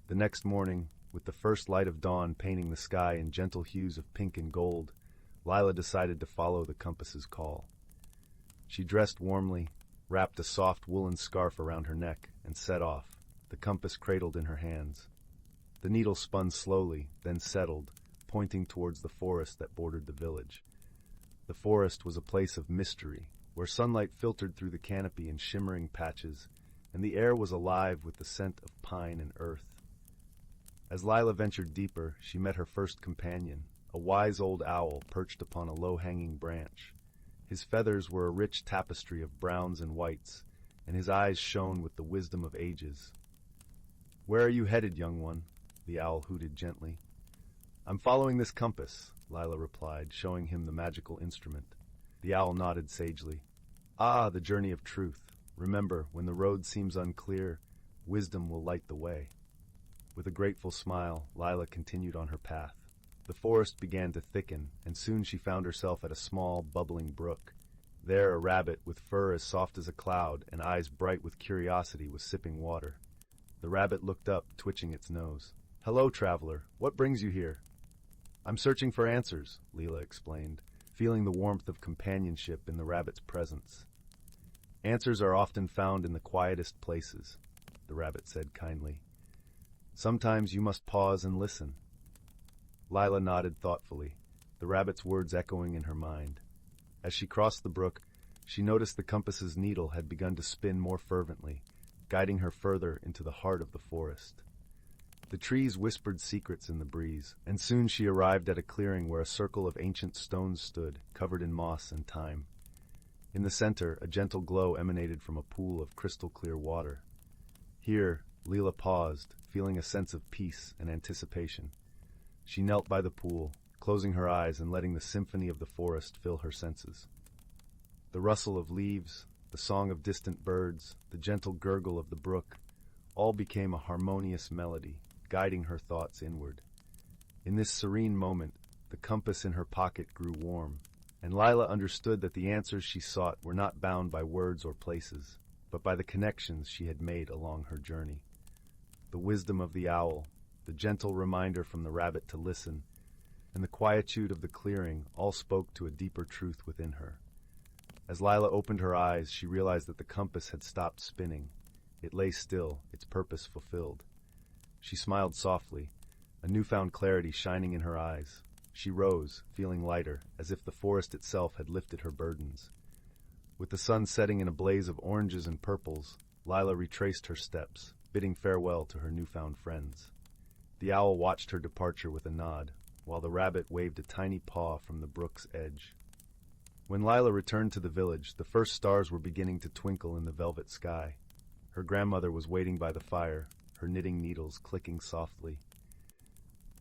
The next morning, with the first light of dawn painting the sky in gentle hues of pink and gold, Lila decided to follow the compass's call. She dressed warmly, wrapped a soft woolen scarf around her neck, and set off, the compass cradled in her hands. The needle spun slowly, then settled, pointing towards the forest that bordered the village. The forest was a place of mystery, where sunlight filtered through the canopy in shimmering patches, and the air was alive with the scent of pine and earth. As Lila ventured deeper, she met her first companion, a wise old owl perched upon a low-hanging branch. His feathers were a rich tapestry of browns and whites, and his eyes shone with the wisdom of ages. "Where are you headed, young one?" the owl hooted gently. "I'm following this compass," Lila replied, showing him the magical instrument. The owl nodded sagely. "Ah, the journey of truth. Remember, when the road seems unclear, wisdom will light the way." With a grateful smile, Lila continued on her path. The forest began to thicken, and soon she found herself at a small, bubbling brook. There a rabbit with fur as soft as a cloud and eyes bright with curiosity was sipping water. The rabbit looked up, twitching its nose. "Hello, traveler. What brings you here?" "I'm searching for answers," Lila explained, feeling the warmth of companionship in the rabbit's presence. "Answers are often found in the quietest places," the rabbit said kindly. "Sometimes you must pause and listen." Lila nodded thoughtfully, the rabbit's words echoing in her mind. As she crossed the brook, she noticed the compass's needle had begun to spin more fervently, guiding her further into the heart of the forest. The trees whispered secrets in the breeze, and soon she arrived at a clearing where a circle of ancient stones stood, covered in moss and thyme. In the center, a gentle glow emanated from a pool of crystal-clear water. Here, Lila paused, feeling a sense of peace and anticipation. She knelt by the pool, closing her eyes and letting the symphony of the forest fill her senses. The rustle of leaves, the song of distant birds, the gentle gurgle of the brook, all became a harmonious melody, guiding her thoughts inward. In this serene moment, the compass in her pocket grew warm, and Lila understood that the answers she sought were not bound by words or places, but by the connections she had made along her journey. The wisdom of the owl, the gentle reminder from the rabbit to listen, and the quietude of the clearing all spoke to a deeper truth within her. As Lila opened her eyes, she realized that the compass had stopped spinning. It lay still, its purpose fulfilled. She smiled softly, a newfound clarity shining in her eyes. She rose, feeling lighter, as if the forest itself had lifted her burdens. With the sun setting in a blaze of oranges and purples, Lila retraced her steps, bidding farewell to her newfound friends. The owl watched her departure with a nod, while the rabbit waved a tiny paw from the brook's edge. When Lila returned to the village, the first stars were beginning to twinkle in the velvet sky. Her grandmother was waiting by the fire, her knitting needles clicking softly.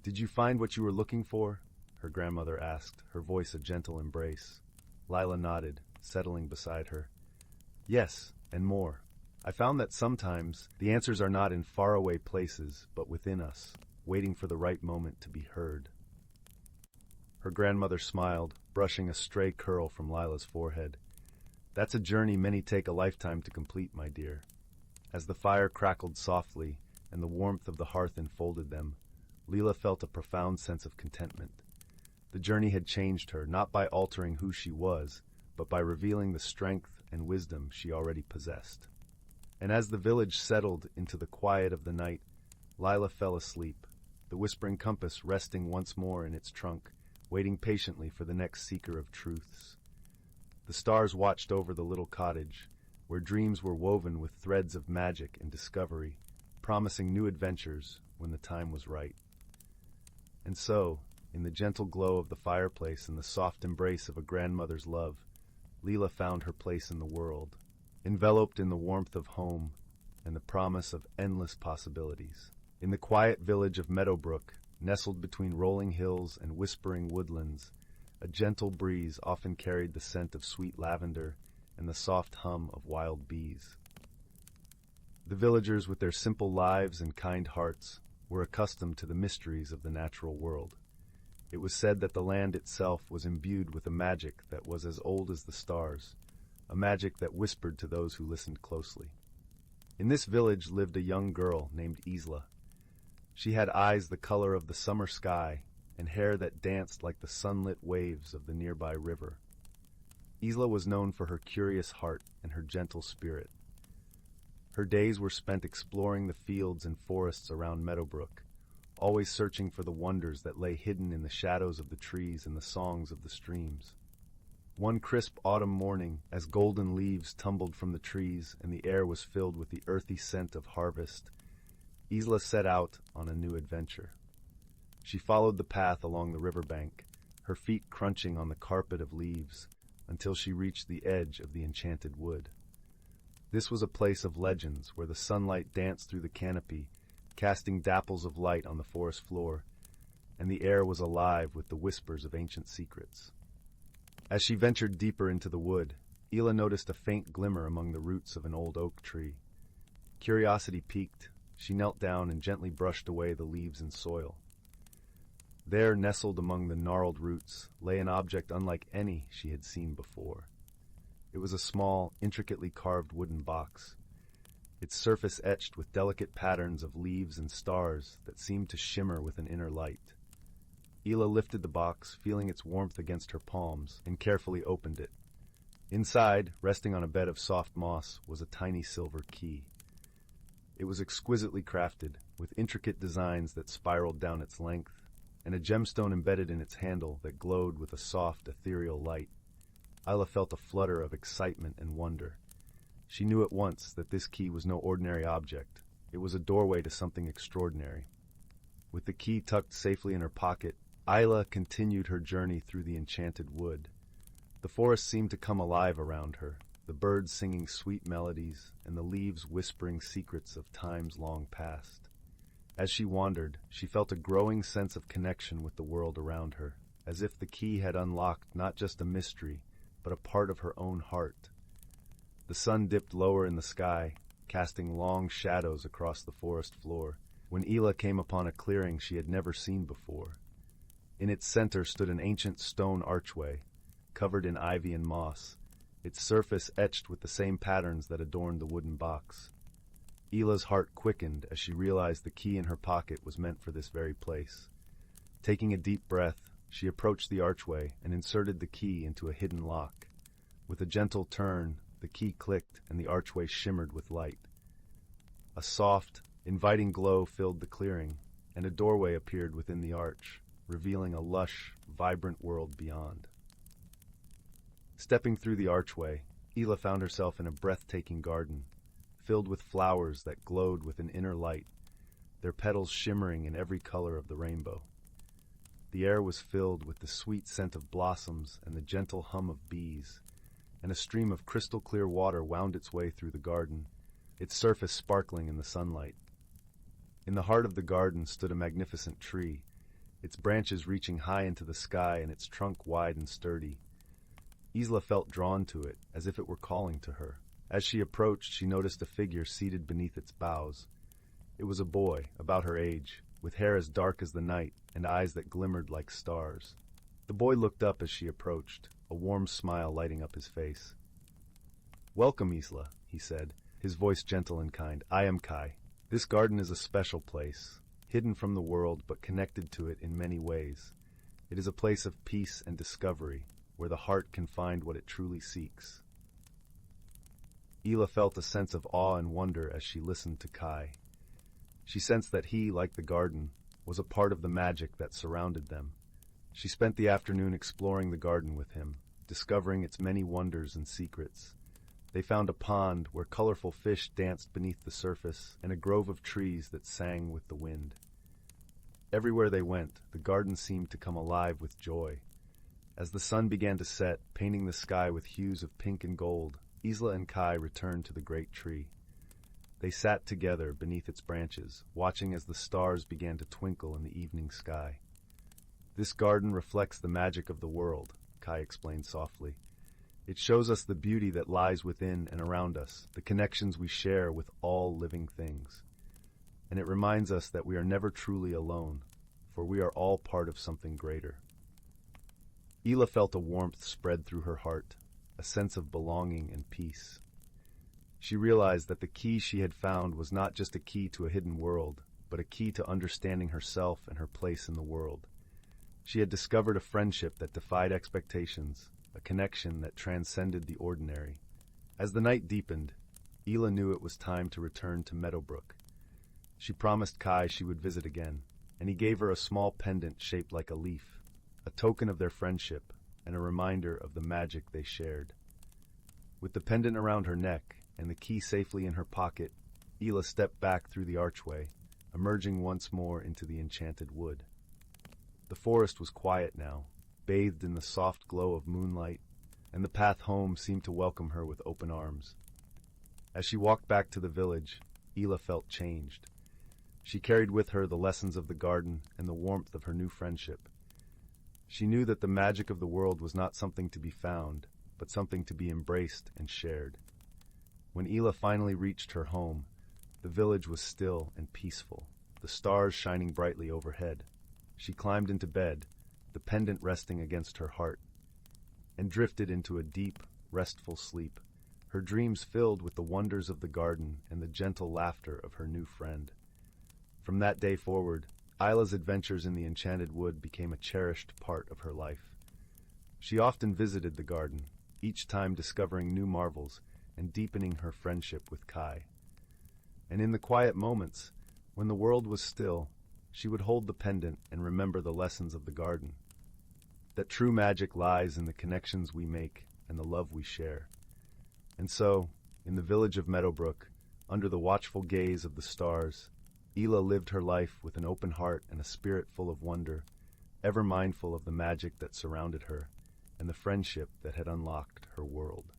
"Did you find what you were looking for?" her grandmother asked, her voice a gentle embrace. Lila nodded, settling beside her. "Yes, and more. I found that sometimes the answers are not in faraway places, but within us, waiting for the right moment to be heard." Her grandmother smiled, brushing a stray curl from Lila's forehead. "That's a journey many take a lifetime to complete, my dear." As the fire crackled softly and the warmth of the hearth enfolded them, Lila felt a profound sense of contentment. The journey had changed her, not by altering who she was, but by revealing the strength and wisdom she already possessed. And as the village settled into the quiet of the night, Lila fell asleep, the whispering compass resting once more in its trunk, waiting patiently for the next seeker of truths. The stars watched over the little cottage, where dreams were woven with threads of magic and discovery, promising new adventures when the time was right. And so, in the gentle glow of the fireplace and the soft embrace of a grandmother's love, Lila found her place in the world, enveloped in the warmth of home and the promise of endless possibilities. In the quiet village of Meadowbrook, nestled between rolling hills and whispering woodlands, a gentle breeze often carried the scent of sweet lavender and the soft hum of wild bees. The villagers, with their simple lives and kind hearts, were accustomed to the mysteries of the natural world. It was said that the land itself was imbued with a magic that was as old as the stars, a magic that whispered to those who listened closely. In this village lived a young girl named Isla. She had eyes the color of the summer sky and hair that danced like the sunlit waves of the nearby river. Isla was known for her curious heart and her gentle spirit. Her days were spent exploring the fields and forests around Meadowbrook, always searching for the wonders that lay hidden in the shadows of the trees and the songs of the streams. One crisp autumn morning, as golden leaves tumbled from the trees and the air was filled with the earthy scent of harvest, Isla set out on a new adventure. She followed the path along the riverbank, her feet crunching on the carpet of leaves, until she reached the edge of the Enchanted Wood. This was a place of legends where the sunlight danced through the canopy, casting dapples of light on the forest floor, and the air was alive with the whispers of ancient secrets. As she ventured deeper into the wood, Isla noticed a faint glimmer among the roots of an old oak tree. Curiosity piqued, she knelt down and gently brushed away the leaves and soil. There, nestled among the gnarled roots, lay an object unlike any she had seen before. It was a small, intricately carved wooden box, its surface etched with delicate patterns of leaves and stars that seemed to shimmer with an inner light. Isla lifted the box, feeling its warmth against her palms, and carefully opened it. Inside, resting on a bed of soft moss, was a tiny silver key. It was exquisitely crafted, with intricate designs that spiraled down its length, and a gemstone embedded in its handle that glowed with a soft, ethereal light. Isla felt a flutter of excitement and wonder. She knew at once that this key was no ordinary object. It was a doorway to something extraordinary. With the key tucked safely in her pocket, Isla continued her journey through the Enchanted Wood. The forest seemed to come alive around her, the birds singing sweet melodies and the leaves whispering secrets of times long past. As she wandered, she felt a growing sense of connection with the world around her, as if the key had unlocked not just a mystery, but a part of her own heart. The sun dipped lower in the sky, casting long shadows across the forest floor, when Isla came upon a clearing she had never seen before. In its center stood an ancient stone archway, covered in ivy and moss, its surface etched with the same patterns that adorned the wooden box. Ila's heart quickened as she realized the key in her pocket was meant for this very place. Taking a deep breath, she approached the archway and inserted the key into a hidden lock. With a gentle turn, the key clicked and the archway shimmered with light. A soft, inviting glow filled the clearing, and a doorway appeared within the arch, revealing a lush, vibrant world beyond. Stepping through the archway, Isla found herself in a breathtaking garden, filled with flowers that glowed with an inner light, their petals shimmering in every color of the rainbow. The air was filled with the sweet scent of blossoms and the gentle hum of bees, and a stream of crystal-clear water wound its way through the garden, its surface sparkling in the sunlight. In the heart of the garden stood a magnificent tree, its branches reaching high into the sky and its trunk wide and sturdy. Isla felt drawn to it, as if it were calling to her. As she approached, she noticed a figure seated beneath its boughs. It was a boy, about her age, with hair as dark as the night and eyes that glimmered like stars. The boy looked up as she approached, a warm smile lighting up his face. "Welcome, Isla," he said, his voice gentle and kind. "I am Kai. This garden is a special place, hidden from the world but connected to it in many ways. It is a place of peace and discovery, where the heart can find what it truly seeks." Isla felt a sense of awe and wonder as she listened to Kai. She sensed that he, like the garden, was a part of the magic that surrounded them. She spent the afternoon exploring the garden with him, discovering its many wonders and secrets. They found a pond where colorful fish danced beneath the surface and a grove of trees that sang with the wind. Everywhere they went, the garden seemed to come alive with joy. As the sun began to set, painting the sky with hues of pink and gold, Isla and Kai returned to the great tree. They sat together beneath its branches, watching as the stars began to twinkle in the evening sky. "This garden reflects the magic of the world," Kai explained softly. "It shows us the beauty that lies within and around us, the connections we share with all living things. And it reminds us that we are never truly alone, for we are all part of something greater." Isla felt a warmth spread through her heart, a sense of belonging and peace. She realized that the key she had found was not just a key to a hidden world, but a key to understanding herself and her place in the world. She had discovered a friendship that defied expectations, a connection that transcended the ordinary. As the night deepened, Isla knew it was time to return to Meadowbrook. She promised Kai she would visit again, and he gave her a small pendant shaped like a leaf, a token of their friendship and a reminder of the magic they shared. With the pendant around her neck and the key safely in her pocket, Isla stepped back through the archway, emerging once more into the enchanted wood. The forest was quiet now, bathed in the soft glow of moonlight, and the path home seemed to welcome her with open arms. As she walked back to the village, Isla felt changed. She carried with her the lessons of the garden and the warmth of her new friendship. She knew that the magic of the world was not something to be found, but something to be embraced and shared. When Isla finally reached her home, the village was still and peaceful, the stars shining brightly overhead. She climbed into bed, the pendant resting against her heart, and drifted into a deep, restful sleep, her dreams filled with the wonders of the garden and the gentle laughter of her new friend. From that day forward, Isla's adventures in the Enchanted Wood became a cherished part of her life. She often visited the garden, each time discovering new marvels and deepening her friendship with Kai. And in the quiet moments, when the world was still, she would hold the pendant and remember the lessons of the garden. That true magic lies in the connections we make and the love we share. And so, in the village of Meadowbrook, under the watchful gaze of the stars, Isla lived her life with an open heart and a spirit full of wonder, ever mindful of the magic that surrounded her and the friendship that had unlocked her world.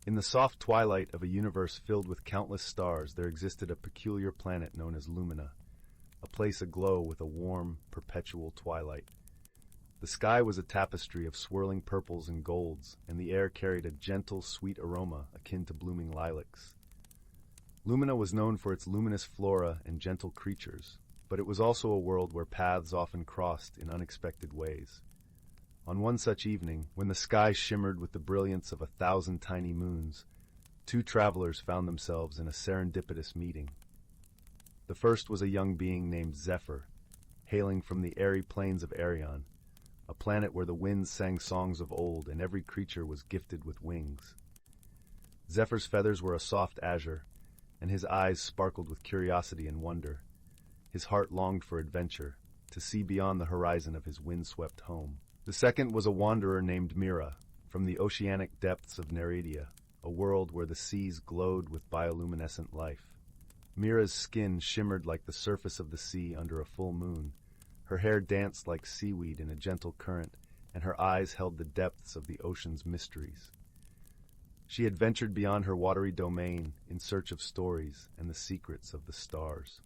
In the soft twilight of a universe filled with countless stars, there existed a peculiar planet known as Lumina, a place aglow with a warm, perpetual twilight. The sky was a tapestry of swirling purples and golds, and the air carried a gentle, sweet aroma akin to blooming lilacs. Lumina was known for its luminous flora and gentle creatures, but it was also a world where paths often crossed in unexpected ways. On one such evening, when the sky shimmered with the brilliance of 1,000 tiny moons, two travelers found themselves in a serendipitous meeting. The first was a young being named Zephyr, hailing from the airy plains of Arion, a planet where the winds sang songs of old and every creature was gifted with wings. Zephyr's feathers were a soft azure, and his eyes sparkled with curiosity and wonder. His heart longed for adventure, to see beyond the horizon of his windswept home. The second was a wanderer named Mira, from the oceanic depths of Nereida, a world where the seas glowed with bioluminescent life. Mira's skin shimmered like the surface of the sea under a full moon, Her hair danced like seaweed in a gentle current, and her eyes held the depths of the ocean's mysteries. She had ventured beyond her watery domain in search of stories and the secrets of the stars.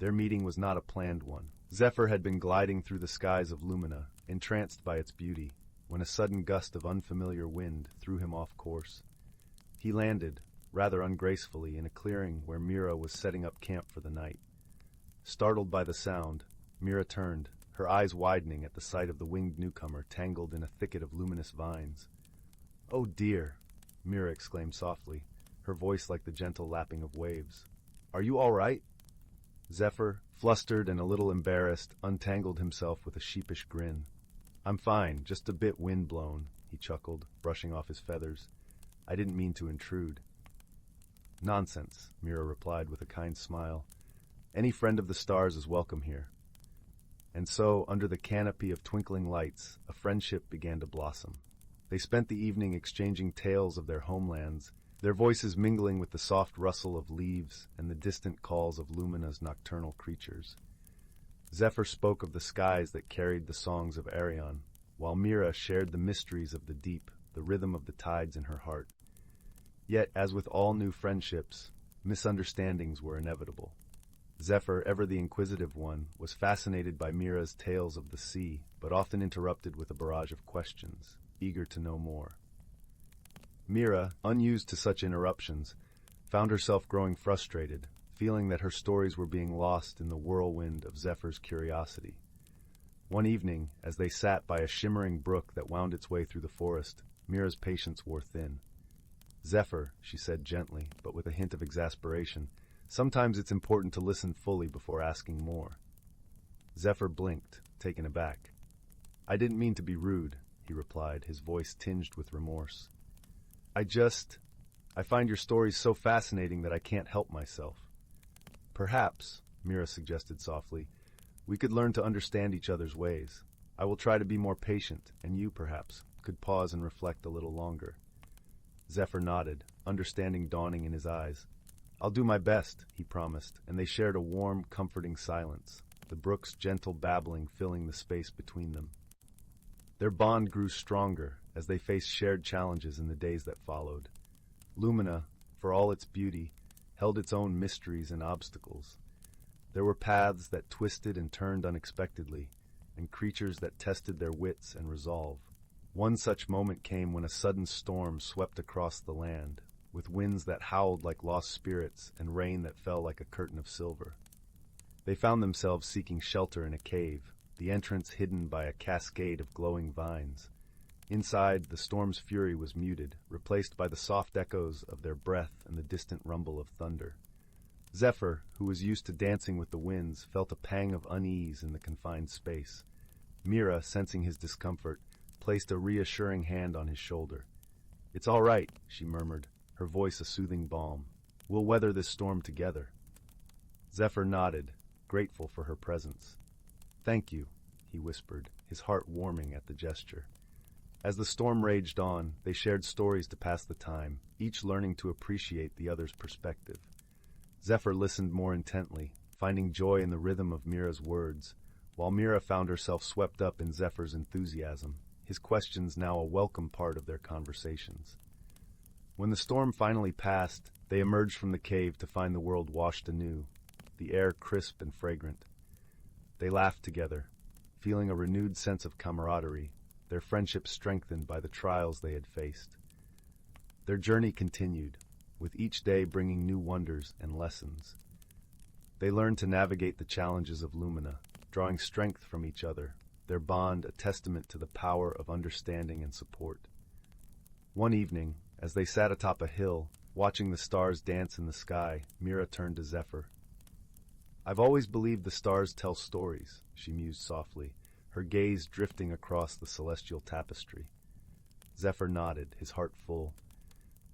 Their meeting was not a planned one. Zephyr had been gliding through the skies of Lumina, entranced by its beauty, when a sudden gust of unfamiliar wind threw him off course. He landed, rather ungracefully, in a clearing where Mira was setting up camp for the night. Startled by the sound, Mira turned, her eyes widening at the sight of the winged newcomer tangled in a thicket of luminous vines. "Oh dear," Mira exclaimed softly, her voice like the gentle lapping of waves. "Are you all right?" Zephyr, flustered and a little embarrassed, untangled himself with a sheepish grin. "I'm fine, just a bit wind-blown," he chuckled, brushing off his feathers. "I didn't mean to intrude." "Nonsense," Mira replied with a kind smile. "Any friend of the stars is welcome here." And so, under the canopy of twinkling lights, a friendship began to blossom. They spent the evening exchanging tales of their homelands, their voices mingling with the soft rustle of leaves and the distant calls of Lumina's nocturnal creatures. Zephyr spoke of the skies that carried the songs of Arion, while Mira shared the mysteries of the deep, the rhythm of the tides in her heart. Yet, as with all new friendships, misunderstandings were inevitable. Zephyr, ever the inquisitive one, was fascinated by Mira's tales of the sea, but often interrupted with a barrage of questions, eager to know more. Mira, unused to such interruptions, found herself growing frustrated, feeling that her stories were being lost in the whirlwind of Zephyr's curiosity. One evening, as they sat by a shimmering brook that wound its way through the forest, Mira's patience wore thin. "Zephyr," she said gently, but with a hint of exasperation, "sometimes it's important to listen fully before asking more." Zephyr blinked, taken aback. "I didn't mean to be rude," he replied, his voice tinged with remorse. I find your stories so fascinating that I can't help myself." "Perhaps," Mira suggested softly, "we could learn to understand each other's ways. I will try to be more patient, and you, perhaps, could pause and reflect a little longer." Zephyr nodded, understanding dawning in his eyes. "I'll do my best," he promised, and they shared a warm, comforting silence, the brook's gentle babbling filling the space between them. Their bond grew stronger as they faced shared challenges in the days that followed. Lumina, for all its beauty, held its own mysteries and obstacles. There were paths that twisted and turned unexpectedly, and creatures that tested their wits and resolve. One such moment came when a sudden storm swept across the land, with winds that howled like lost spirits and rain that fell like a curtain of silver. They found themselves seeking shelter in a cave, the entrance hidden by a cascade of glowing vines. Inside, the storm's fury was muted, replaced by the soft echoes of their breath and the distant rumble of thunder. Zephyr, who was used to dancing with the winds, felt a pang of unease in the confined space. Mira, sensing his discomfort, placed a reassuring hand on his shoulder. "It's all right," she murmured, her voice a soothing balm. "We'll weather this storm together." Zephyr nodded, grateful for her presence. "Thank you," he whispered, his heart warming at the gesture. As the storm raged on, they shared stories to pass the time, each learning to appreciate the other's perspective. Zephyr listened more intently, finding joy in the rhythm of Mira's words, while Mira found herself swept up in Zephyr's enthusiasm, his questions now a welcome part of their conversations. When the storm finally passed, they emerged from the cave to find the world washed anew, the air crisp and fragrant. They laughed together, feeling a renewed sense of camaraderie, their friendship strengthened by the trials they had faced. Their journey continued, with each day bringing new wonders and lessons. They learned to navigate the challenges of Lumina, drawing strength from each other, their bond a testament to the power of understanding and support. One evening, as they sat atop a hill, watching the stars dance in the sky, Mira turned to Zephyr. "I've always believed the stars tell stories," she mused softly, her gaze drifting across the celestial tapestry. Zephyr nodded, his heart full.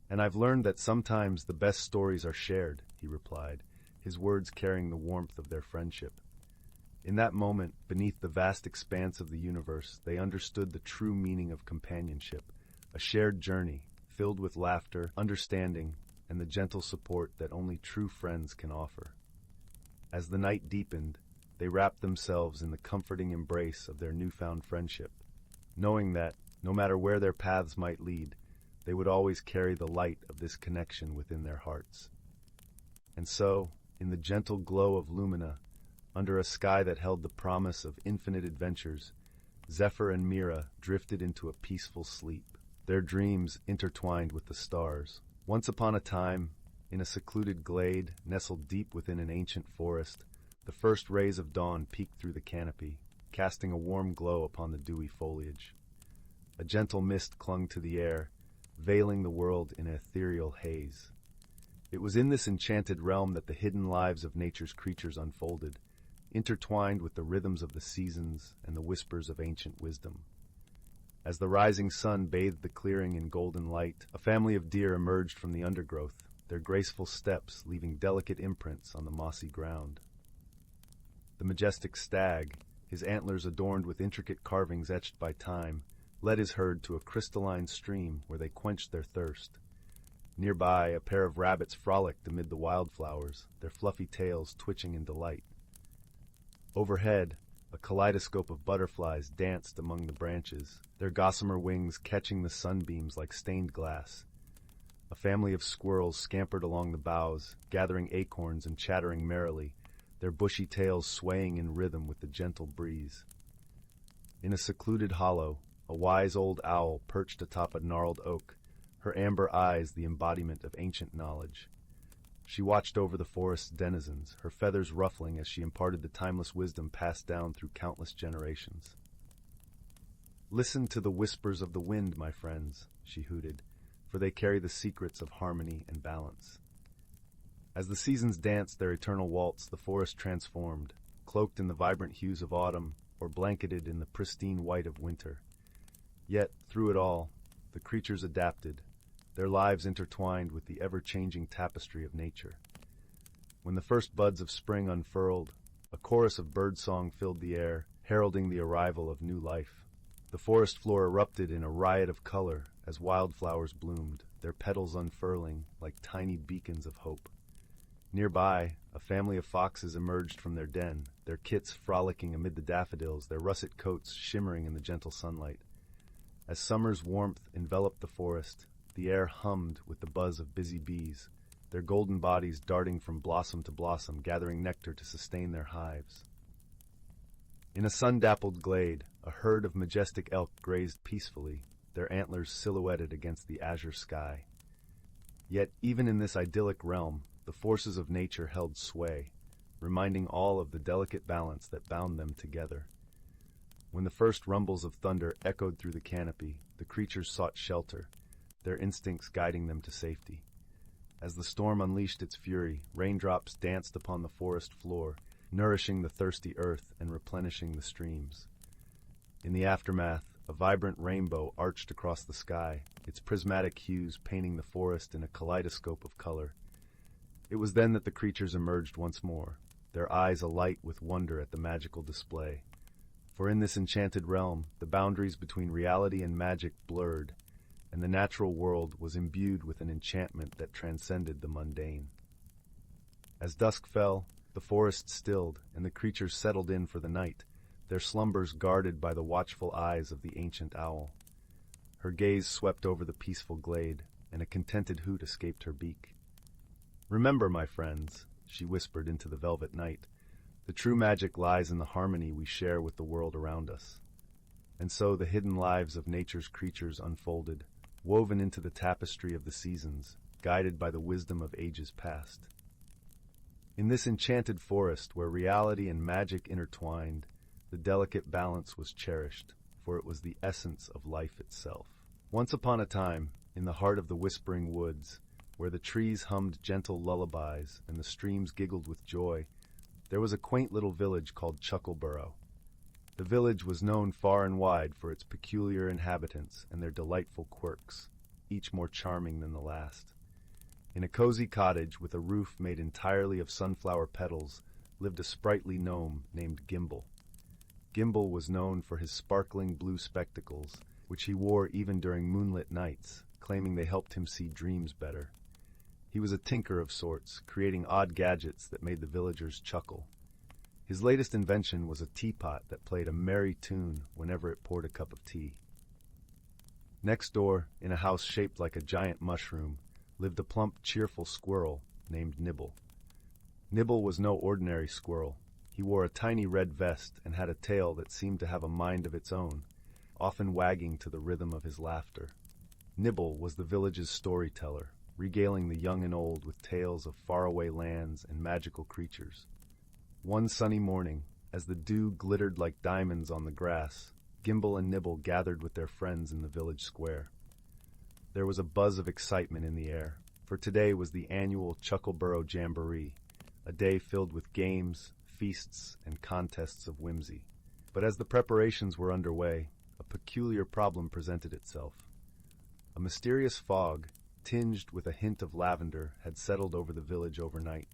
"And I've learned that sometimes the best stories are shared," he replied, his words carrying the warmth of their friendship. In that moment, beneath the vast expanse of the universe, they understood the true meaning of companionship, a shared journey, filled with laughter, understanding, and the gentle support that only true friends can offer. As the night deepened, they wrapped themselves in the comforting embrace of their newfound friendship, knowing that, no matter where their paths might lead, they would always carry the light of this connection within their hearts. And so, in the gentle glow of Lumina, under a sky that held the promise of infinite adventures, Zephyr and Mira drifted into a peaceful sleep, their dreams intertwined with the stars. Once upon a time, in a secluded glade nestled deep within an ancient forest, the first rays of dawn peeked through the canopy, casting a warm glow upon the dewy foliage. A gentle mist clung to the air, veiling the world in an ethereal haze. It was in this enchanted realm that the hidden lives of nature's creatures unfolded, intertwined with the rhythms of the seasons and the whispers of ancient wisdom. As the rising sun bathed the clearing in golden light, a family of deer emerged from the undergrowth, their graceful steps leaving delicate imprints on the mossy ground. The majestic stag, his antlers adorned with intricate carvings etched by time, led his herd to a crystalline stream where they quenched their thirst. Nearby, a pair of rabbits frolicked amid the wildflowers, their fluffy tails twitching in delight. Overhead, a kaleidoscope of butterflies danced among the branches, their gossamer wings catching the sunbeams like stained glass. A family of squirrels scampered along the boughs, gathering acorns and chattering merrily, their bushy tails swaying in rhythm with the gentle breeze. In a secluded hollow, a wise old owl perched atop a gnarled oak, her amber eyes the embodiment of ancient knowledge. She watched over the forest's denizens, her feathers ruffling as she imparted the timeless wisdom passed down through countless generations. "Listen to the whispers of the wind, my friends," she hooted, "for they carry the secrets of harmony and balance." As the seasons danced their eternal waltz, the forest transformed, cloaked in the vibrant hues of autumn or blanketed in the pristine white of winter. Yet, through it all, the creatures adapted, their lives intertwined with the ever-changing tapestry of nature. When the first buds of spring unfurled, a chorus of birdsong filled the air, heralding the arrival of new life. The forest floor erupted in a riot of color as wildflowers bloomed, their petals unfurling like tiny beacons of hope. Nearby, a family of foxes emerged from their den, their kits frolicking amid the daffodils, their russet coats shimmering in the gentle sunlight. As summer's warmth enveloped the forest, the air hummed with the buzz of busy bees, their golden bodies darting from blossom to blossom, gathering nectar to sustain their hives. In a sun-dappled glade, a herd of majestic elk grazed peacefully, their antlers silhouetted against the azure sky. Yet, even in this idyllic realm, the forces of nature held sway, reminding all of the delicate balance that bound them together. When the first rumbles of thunder echoed through the canopy, the creatures sought shelter, their instincts guiding them to safety. As the storm unleashed its fury, raindrops danced upon the forest floor, nourishing the thirsty earth and replenishing the streams. In the aftermath, a vibrant rainbow arched across the sky, its prismatic hues painting the forest in a kaleidoscope of color. It was then that the creatures emerged once more, their eyes alight with wonder at the magical display. For in this enchanted realm, the boundaries between reality and magic blurred, and the natural world was imbued with an enchantment that transcended the mundane. As dusk fell, the forest stilled, and the creatures settled in for the night, their slumbers guarded by the watchful eyes of the ancient owl. Her gaze swept over the peaceful glade, and a contented hoot escaped her beak. "Remember, my friends," she whispered into the velvet night, "the true magic lies in the harmony we share with the world around us." And so the hidden lives of nature's creatures unfolded, woven into the tapestry of the seasons, guided by the wisdom of ages past. In this enchanted forest where reality and magic intertwined, the delicate balance was cherished, for it was the essence of life itself. Once upon a time, in the heart of the whispering woods, where the trees hummed gentle lullabies and the streams giggled with joy, there was a quaint little village called Chuckleborough. The village was known far and wide for its peculiar inhabitants and their delightful quirks, each more charming than the last. In a cozy cottage with a roof made entirely of sunflower petals lived a sprightly gnome named Gimble. Gimble was known for his sparkling blue spectacles, which he wore even during moonlit nights, claiming they helped him see dreams better. He was a tinker of sorts, creating odd gadgets that made the villagers chuckle. His latest invention was a teapot that played a merry tune whenever it poured a cup of tea. Next door, in a house shaped like a giant mushroom, lived a plump, cheerful squirrel named Nibble. Nibble was no ordinary squirrel. He wore a tiny red vest and had a tail that seemed to have a mind of its own, often wagging to the rhythm of his laughter. Nibble was the village's storyteller, regaling the young and old with tales of faraway lands and magical creatures. One sunny morning, as the dew glittered like diamonds on the grass, Gimble and Nibble gathered with their friends in the village square. There was a buzz of excitement in the air, for today was the annual Chuckleborough Jamboree, a day filled with games, feasts, and contests of whimsy. But as the preparations were underway, a peculiar problem presented itself. A mysterious fog, tinged with a hint of lavender, had settled over the village overnight.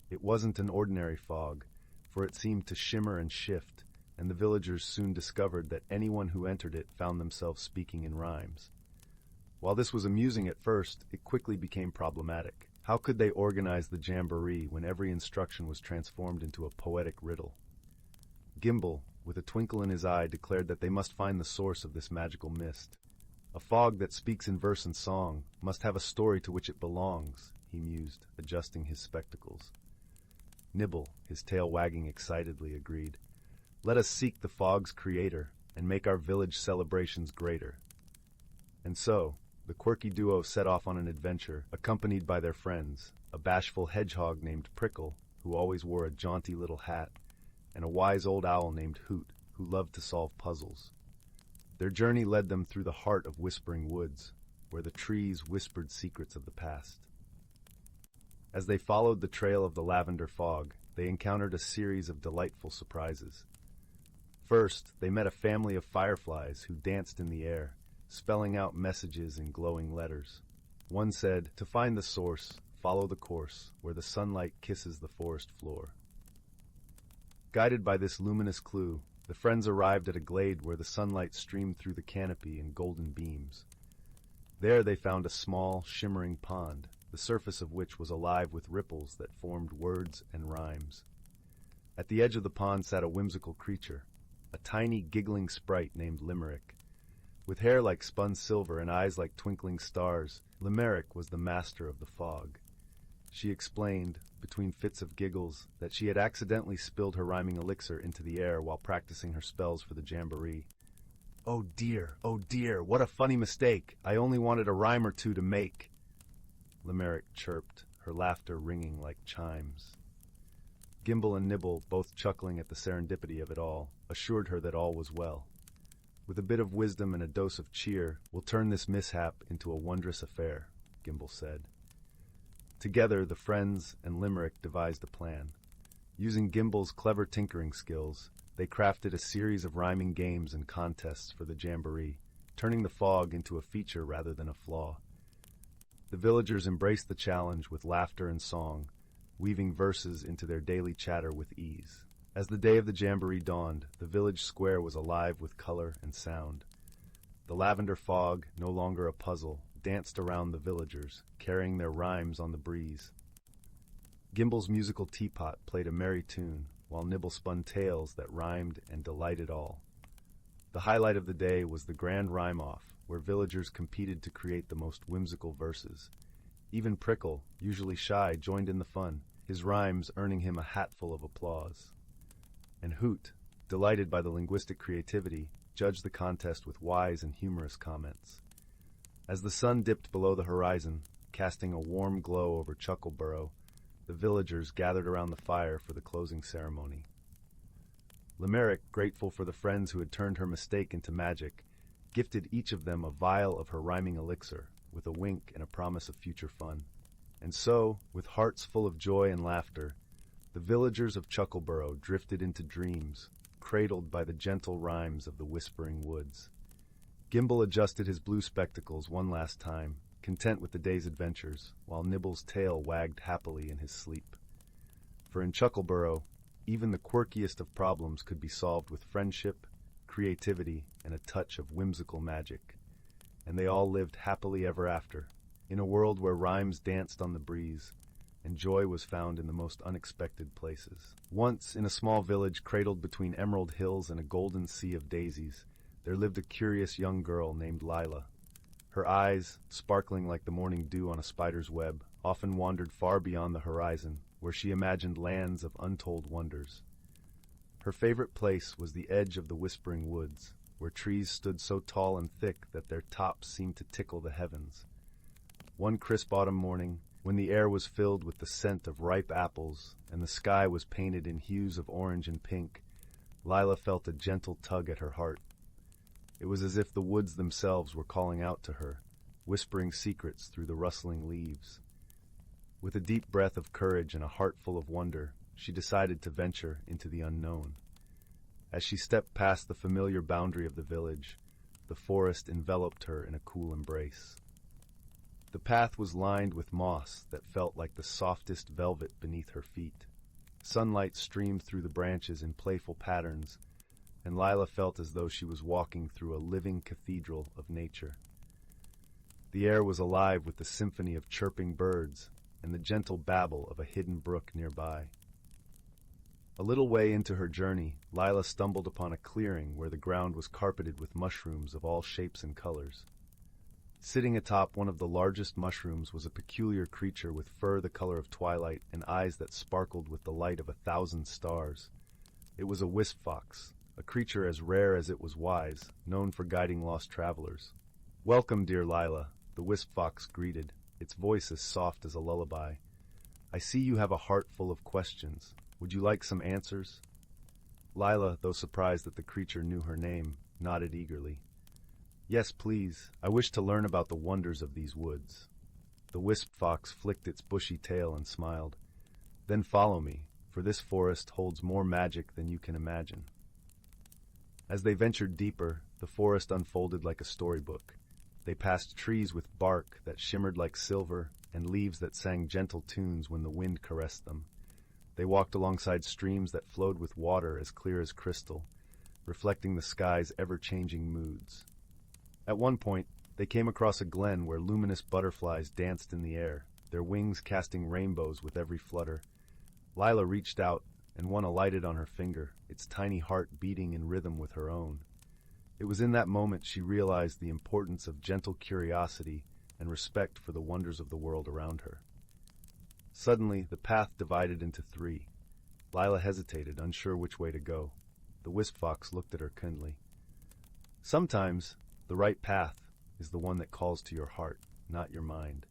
It wasn't an ordinary fog, for it seemed to shimmer and shift, and the villagers soon discovered that anyone who entered it found themselves speaking in rhymes. While this was amusing at first, it quickly became problematic. How could they organize the jamboree when every instruction was transformed into a poetic riddle? Gimble, with a twinkle in his eye, declared that they must find the source of this magical mist. A fog that speaks in verse and song must have a story to which it belongs, he mused, adjusting his spectacles. Nibble, his tail wagging excitedly, agreed. Let us seek the fog's creator and make our village celebrations greater. And so, the quirky duo set off on an adventure, accompanied by their friends, a bashful hedgehog named Prickle, who always wore a jaunty little hat, and a wise old owl named Hoot, who loved to solve puzzles. Their journey led them through the heart of whispering woods, where the trees whispered secrets of the past. As they followed the trail of the lavender fog, they encountered a series of delightful surprises. First, they met a family of fireflies who danced in the air, spelling out messages in glowing letters. One said, "To find the source, follow the course, where the sunlight kisses the forest floor." Guided by this luminous clue, the friends arrived at a glade where the sunlight streamed through the canopy in golden beams. There they found a small, shimmering pond, the surface of which was alive with ripples that formed words and rhymes. At the edge of the pond sat a whimsical creature, a tiny, giggling sprite named Limerick. With hair like spun silver and eyes like twinkling stars, Limerick was the master of the fog. She explained, between fits of giggles, that she had accidentally spilled her rhyming elixir into the air while practicing her spells for the jamboree. Oh dear, what a funny mistake! I only wanted a rhyme or two to make." Limerick chirped, her laughter ringing like chimes. Gimble and Nibble, both chuckling at the serendipity of it all, assured her that all was well. "With a bit of wisdom and a dose of cheer, we'll turn this mishap into a wondrous affair," Gimble said. Together, the friends and Limerick devised a plan. Using Gimble's clever tinkering skills, they crafted a series of rhyming games and contests for the jamboree, turning the fog into a feature rather than a flaw. The villagers embraced the challenge with laughter and song, weaving verses into their daily chatter with ease. As the day of the jamboree dawned, the village square was alive with color and sound. The lavender fog, no longer a puzzle, danced around the villagers, carrying their rhymes on the breeze. Gimble's musical teapot played a merry tune, while Nibble spun tales that rhymed and delighted all. The highlight of the day was the grand rhyme-off, where villagers competed to create the most whimsical verses. Even Prickle, usually shy, joined in the fun, his rhymes earning him a hatful of applause. And Hoot, delighted by the linguistic creativity, judged the contest with wise and humorous comments. As the sun dipped below the horizon, casting a warm glow over Chuckleborough, the villagers gathered around the fire for the closing ceremony. Limerick, grateful for the friends who had turned her mistake into magic, gifted each of them a vial of her rhyming elixir, with a wink and a promise of future fun. And so, with hearts full of joy and laughter, the villagers of Chuckleborough drifted into dreams, cradled by the gentle rhymes of the whispering woods. Gimble adjusted his blue spectacles one last time, content with the day's adventures, while Nibble's tail wagged happily in his sleep. For in Chuckleborough, even the quirkiest of problems could be solved with friendship, creativity, and a touch of whimsical magic. And they all lived happily ever after, in a world where rhymes danced on the breeze, and joy was found in the most unexpected places. Once, in a small village cradled between emerald hills and a golden sea of daisies, there lived a curious young girl named Lila. Her eyes, sparkling like the morning dew on a spider's web, often wandered far beyond the horizon, where she imagined lands of untold wonders. Her favorite place was the edge of the whispering woods, where trees stood so tall and thick that their tops seemed to tickle the heavens. One crisp autumn morning, when the air was filled with the scent of ripe apples and the sky was painted in hues of orange and pink, Lila felt a gentle tug at her heart. It was as if the woods themselves were calling out to her, whispering secrets through the rustling leaves. With a deep breath of courage and a heart full of wonder, she decided to venture into the unknown. As she stepped past the familiar boundary of the village, the forest enveloped her in a cool embrace. The path was lined with moss that felt like the softest velvet beneath her feet. Sunlight streamed through the branches in playful patterns, and Lila felt as though she was walking through a living cathedral of nature. The air was alive with the symphony of chirping birds and the gentle babble of a hidden brook nearby. A little way into her journey, Lila stumbled upon a clearing where the ground was carpeted with mushrooms of all shapes and colors. Sitting atop one of the largest mushrooms was a peculiar creature with fur the color of twilight and eyes that sparkled with the light of 1,000 stars. It was a wisp fox, a creature as rare as it was wise, known for guiding lost travelers. "Welcome, dear Lila," the wisp fox greeted, its voice as soft as a lullaby. "I see you have a heart full of questions. Would you like some answers?" Lila, though surprised that the creature knew her name, nodded eagerly. "Yes, please. I wish to learn about the wonders of these woods." The wisp fox flicked its bushy tail and smiled. "Then follow me, for this forest holds more magic than you can imagine." As they ventured deeper, the forest unfolded like a storybook. They passed trees with bark that shimmered like silver and leaves that sang gentle tunes when the wind caressed them. They walked alongside streams that flowed with water as clear as crystal, reflecting the sky's ever-changing moods. At one point, they came across a glen where luminous butterflies danced in the air, their wings casting rainbows with every flutter. Lila reached out, and one alighted on her finger, its tiny heart beating in rhythm with her own. It was in that moment she realized the importance of gentle curiosity and respect for the wonders of the world around her. Suddenly, the path divided into three. Lila hesitated, unsure which way to go. The wisp fox looked at her kindly. "Sometimes, the right path is the one that calls to your heart, not your mind."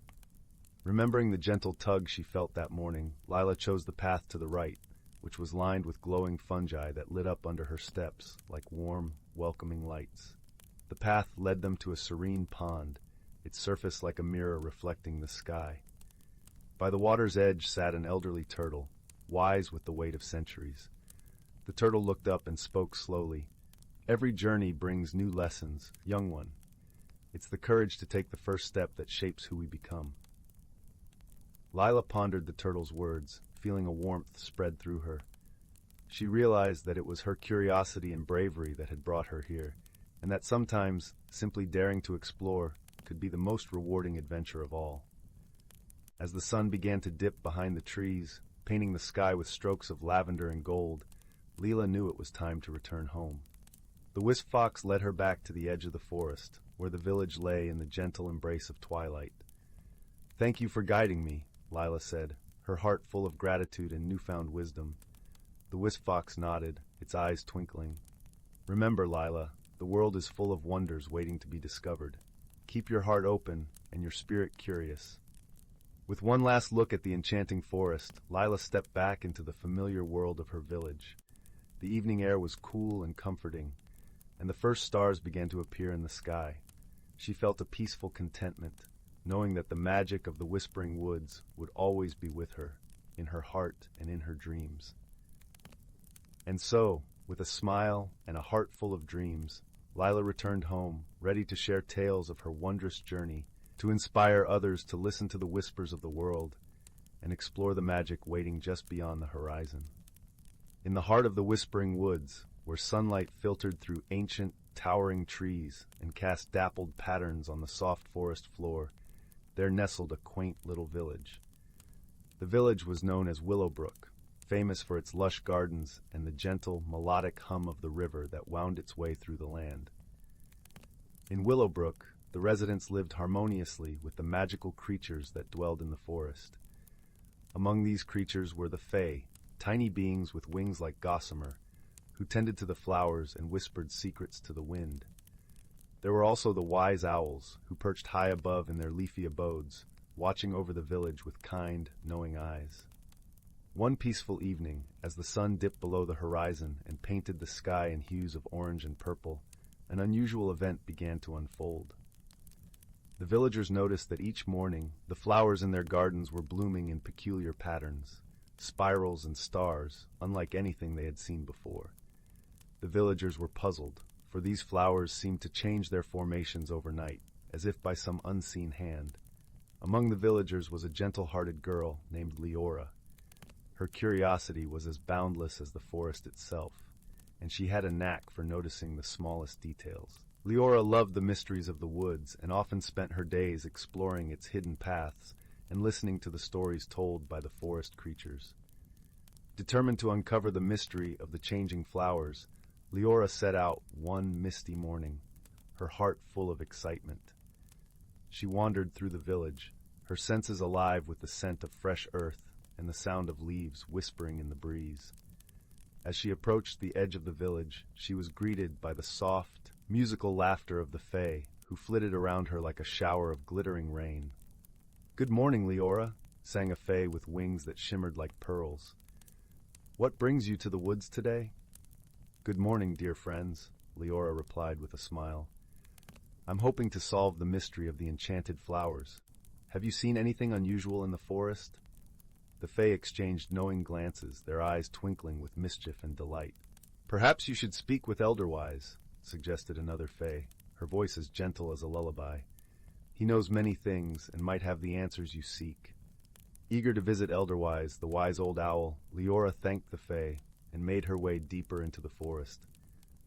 Remembering the gentle tug she felt that morning, Lila chose the path to the right, which was lined with glowing fungi that lit up under her steps like warm, welcoming lights. The path led them to a serene pond, its surface like a mirror reflecting the sky. By the water's edge sat an elderly turtle, wise with the weight of centuries. The turtle looked up and spoke slowly. "Every journey brings new lessons, young one. It's the courage to take the first step that shapes who we become." Lila pondered the turtle's words, feeling a warmth spread through her. She realized that it was her curiosity and bravery that had brought her here, and that sometimes simply daring to explore could be the most rewarding adventure of all. As the sun began to dip behind the trees, painting the sky with strokes of lavender and gold, Lila knew it was time to return home. The wisp fox led her back to the edge of the forest, where the village lay in the gentle embrace of twilight. "Thank you for guiding me," Lila said, her heart full of gratitude and newfound wisdom. The wisp fox nodded, its eyes twinkling. "Remember, Lila, the world is full of wonders waiting to be discovered. Keep your heart open and your spirit curious." With one last look at the enchanting forest, Lila stepped back into the familiar world of her village. The evening air was cool and comforting, and the first stars began to appear in the sky. She felt a peaceful contentment, knowing that the magic of the whispering woods would always be with her, in her heart and in her dreams. And so, with a smile and a heart full of dreams, Lila returned home, ready to share tales of her wondrous journey, to inspire others to listen to the whispers of the world and explore the magic waiting just beyond the horizon. In the heart of the whispering woods, where sunlight filtered through ancient, towering trees and cast dappled patterns on the soft forest floor, there nestled a quaint little village. The village was known as Willowbrook, famous for its lush gardens and the gentle, melodic hum of the river that wound its way through the land. In Willowbrook, the residents lived harmoniously with the magical creatures that dwelled in the forest. Among these creatures were the Fae, tiny beings with wings like gossamer, who tended to the flowers and whispered secrets to the wind. There were also the wise owls, who perched high above in their leafy abodes, watching over the village with kind, knowing eyes. One peaceful evening, as the sun dipped below the horizon and painted the sky in hues of orange and purple, an unusual event began to unfold. The villagers noticed that each morning the flowers in their gardens were blooming in peculiar patterns, spirals and stars, unlike anything they had seen before. The villagers were puzzled, for these flowers seemed to change their formations overnight, as if by some unseen hand. Among the villagers was a gentle-hearted girl named Leora. Her curiosity was as boundless as the forest itself, and she had a knack for noticing the smallest details. Leora loved the mysteries of the woods and often spent her days exploring its hidden paths and listening to the stories told by the forest creatures. Determined to uncover the mystery of the changing flowers, Leora set out one misty morning, her heart full of excitement. She wandered through the village, her senses alive with the scent of fresh earth and the sound of leaves whispering in the breeze. As she approached the edge of the village, she was greeted by the soft, musical laughter of the Fae, who flitted around her like a shower of glittering rain. "Good morning, Leora," sang a Fae with wings that shimmered like pearls. "What brings you to the woods today?" "Good morning, dear friends," Leora replied with a smile. "I'm hoping to solve the mystery of the enchanted flowers. Have you seen anything unusual in the forest?" The Fae exchanged knowing glances, their eyes twinkling with mischief and delight. "Perhaps you should speak with Elderwise," suggested another Fae, her voice as gentle as a lullaby. "He knows many things and might have the answers you seek." Eager to visit Elderwise, the wise old owl, Leora thanked the Fae and made her way deeper into the forest.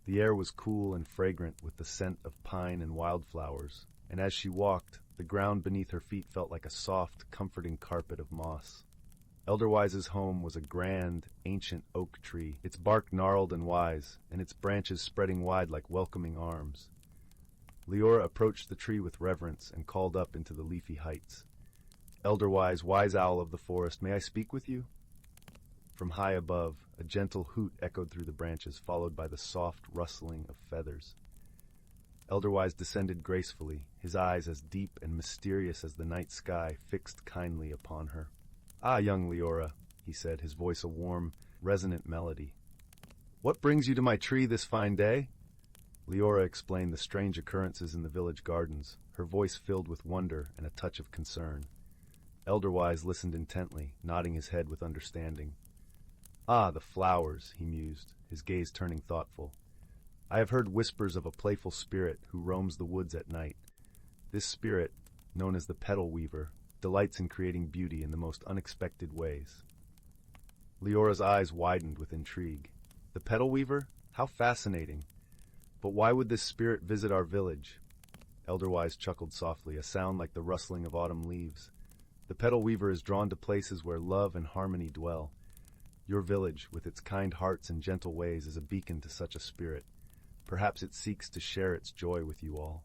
The air was cool and fragrant with the scent of pine and wildflowers, and as she walked, the ground beneath her feet felt like a soft, comforting carpet of moss. Elderwise's home was a grand, ancient oak tree, its bark gnarled and wise, and its branches spreading wide like welcoming arms. Leora approached the tree with reverence and called up into the leafy heights. "Elderwise, wise owl of the forest, may I speak with you?" From high above, a gentle hoot echoed through the branches, followed by the soft rustling of feathers. Elderwise descended gracefully, his eyes as deep and mysterious as the night sky fixed kindly upon her. "Ah, young Leora," he said, his voice a warm, resonant melody. "What brings you to my tree this fine day?" Leora explained the strange occurrences in the village gardens, her voice filled with wonder and a touch of concern. Elderwise listened intently, nodding his head with understanding. "Ah, the flowers," he mused, his gaze turning thoughtful. "I have heard whispers of a playful spirit who roams the woods at night. This spirit, known as the petal weaver, delights in creating beauty in the most unexpected ways." Leora's eyes widened with intrigue. "The petal weaver? How fascinating! But why would this spirit visit our village?" Elderwise chuckled softly, a sound like the rustling of autumn leaves. "The petal weaver is drawn to places where love and harmony dwell. Your village, with its kind hearts and gentle ways, is a beacon to such a spirit. Perhaps it seeks to share its joy with you all."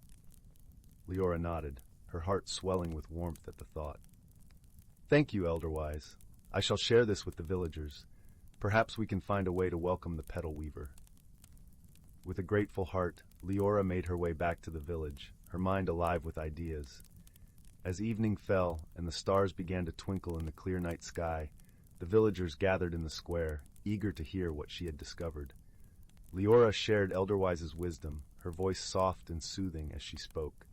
Leora nodded, her heart swelling with warmth at the thought. "Thank you, Elderwise. I shall share this with the villagers. Perhaps we can find a way to welcome the petal weaver." With a grateful heart, Leora made her way back to the village, her mind alive with ideas. As evening fell and the stars began to twinkle in the clear night sky, the villagers gathered in the square, eager to hear what she had discovered. Leora shared Elderwise's wisdom, her voice soft and soothing as she spoke.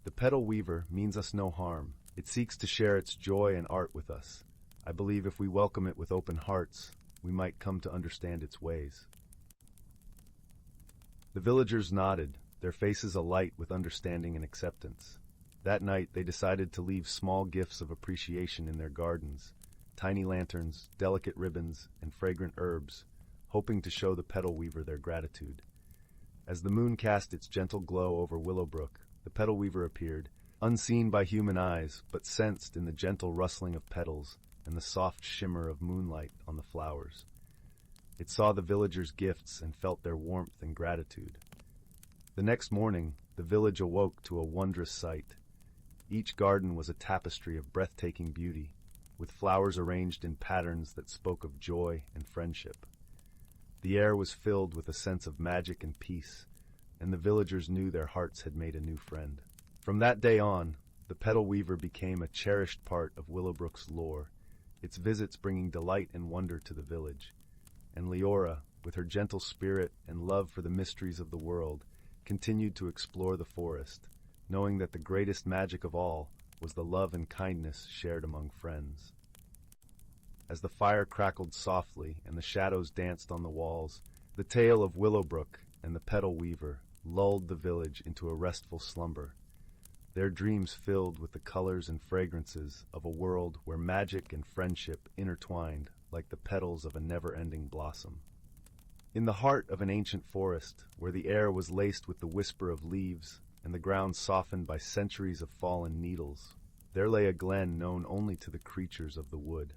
"The petal weaver means us no harm. It seeks to share its joy and art with us. I believe if we welcome it with open hearts, we might come to understand its ways." The villagers nodded, their faces alight with understanding and acceptance. That night they decided to leave small gifts of appreciation in their gardens, tiny lanterns, delicate ribbons, and fragrant herbs, hoping to show the petal weaver their gratitude. As the moon cast its gentle glow over Willowbrook, the petal weaver appeared, unseen by human eyes, but sensed in the gentle rustling of petals, and the soft shimmer of moonlight on the flowers. It saw the villagers' gifts and felt their warmth and gratitude. The next morning, the village awoke to a wondrous sight. Each garden was a tapestry of breathtaking beauty, with flowers arranged in patterns that spoke of joy and friendship. The air was filled with a sense of magic and peace, and the villagers knew their hearts had made a new friend. From that day on, the petal weaver became a cherished part of Willowbrook's lore, its visits bringing delight and wonder to the village. And Leora, with her gentle spirit and love for the mysteries of the world, continued to explore the forest, knowing that the greatest magic of all was the love and kindness shared among friends. As the fire crackled softly and the shadows danced on the walls, the tale of Willowbrook and the petal weaver lulled the village into a restful slumber, their dreams filled with the colors and fragrances of a world where magic and friendship intertwined like the petals of a never-ending blossom. In the heart of an ancient forest, where the air was laced with the whisper of leaves and the ground softened by centuries of fallen needles, there lay a glen known only to the creatures of the wood.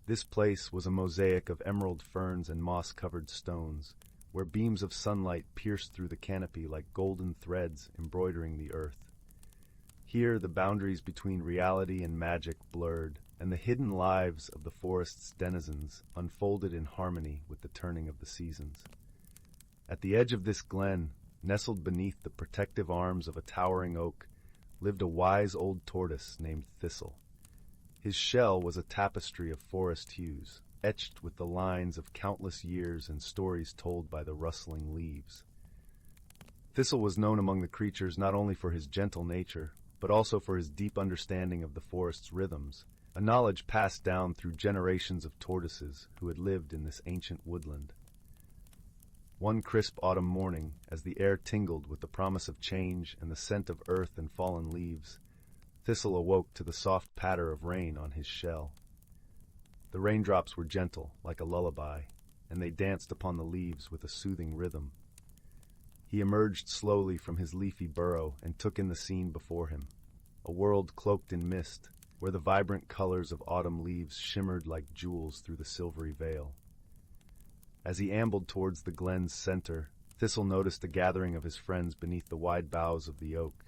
This place was a mosaic of emerald ferns and moss-covered stones, where beams of sunlight pierced through the canopy like golden threads embroidering the earth. Here the boundaries between reality and magic blurred, and the hidden lives of the forest's denizens unfolded in harmony with the turning of the seasons. At the edge of this glen, nestled beneath the protective arms of a towering oak, lived a wise old tortoise named Thistle. His shell was a tapestry of forest hues, etched with the lines of countless years and stories told by the rustling leaves. Thistle was known among the creatures not only for his gentle nature, but also for his deep understanding of the forest's rhythms, a knowledge passed down through generations of tortoises who had lived in this ancient woodland. One crisp autumn morning, as the air tingled with the promise of change and the scent of earth and fallen leaves, Thistle awoke to the soft patter of rain on his shell. The raindrops were gentle, like a lullaby, and they danced upon the leaves with a soothing rhythm. He emerged slowly from his leafy burrow and took in the scene before him, a world cloaked in mist, where the vibrant colors of autumn leaves shimmered like jewels through the silvery veil. As he ambled towards the glen's center, Thistle noticed a gathering of his friends beneath the wide boughs of the oak.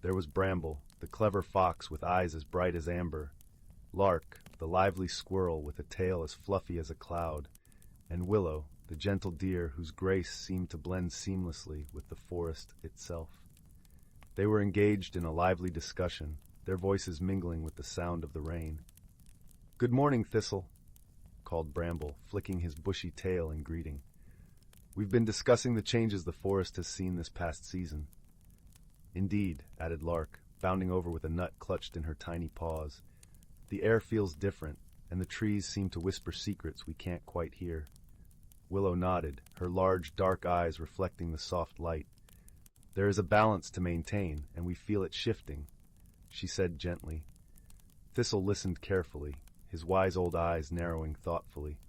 There was Bramble, the clever fox with eyes as bright as amber, Lark, the lively squirrel with a tail as fluffy as a cloud, and Willow, the gentle deer whose grace seemed to blend seamlessly with the forest itself. They were engaged in a lively discussion, their voices mingling with the sound of the rain. "Good morning, Thistle," called Bramble, flicking his bushy tail in greeting. "We've been discussing the changes the forest has seen this past season." "Indeed," added Lark, bounding over with a nut clutched in her tiny paws. "The air feels different, and the trees seem to whisper secrets we can't quite hear." Willow nodded, her large, dark eyes reflecting the soft light. "There is a balance to maintain, and we feel it shifting," she said gently. Thistle listened carefully, his wise old eyes narrowing thoughtfully.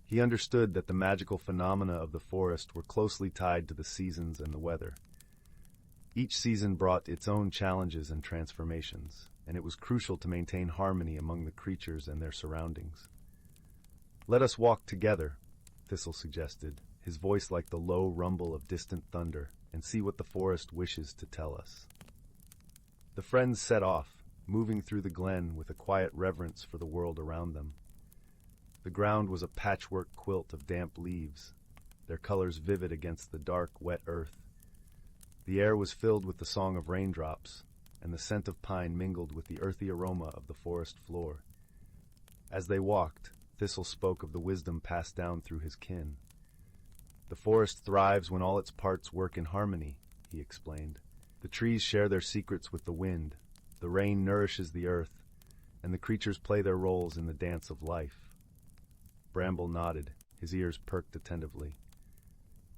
He understood that the magical phenomena of the forest were closely tied to the seasons and the weather. Each season brought its own challenges and transformations, and it was crucial to maintain harmony among the creatures and their surroundings. "Let us walk together," Thistle suggested, his voice like the low rumble of distant thunder, "and see what the forest wishes to tell us." The friends set off, moving through the glen with a quiet reverence for the world around them. The ground was a patchwork quilt of damp leaves, their colors vivid against the dark, wet earth. The air was filled with the song of raindrops, and the scent of pine mingled with the earthy aroma of the forest floor. As they walked, Thistle spoke of the wisdom passed down through his kin. "The forest thrives when all its parts work in harmony," he explained. "The trees share their secrets with the wind, the rain nourishes the earth, and the creatures play their roles in the dance of life." Bramble nodded, his ears perked attentively.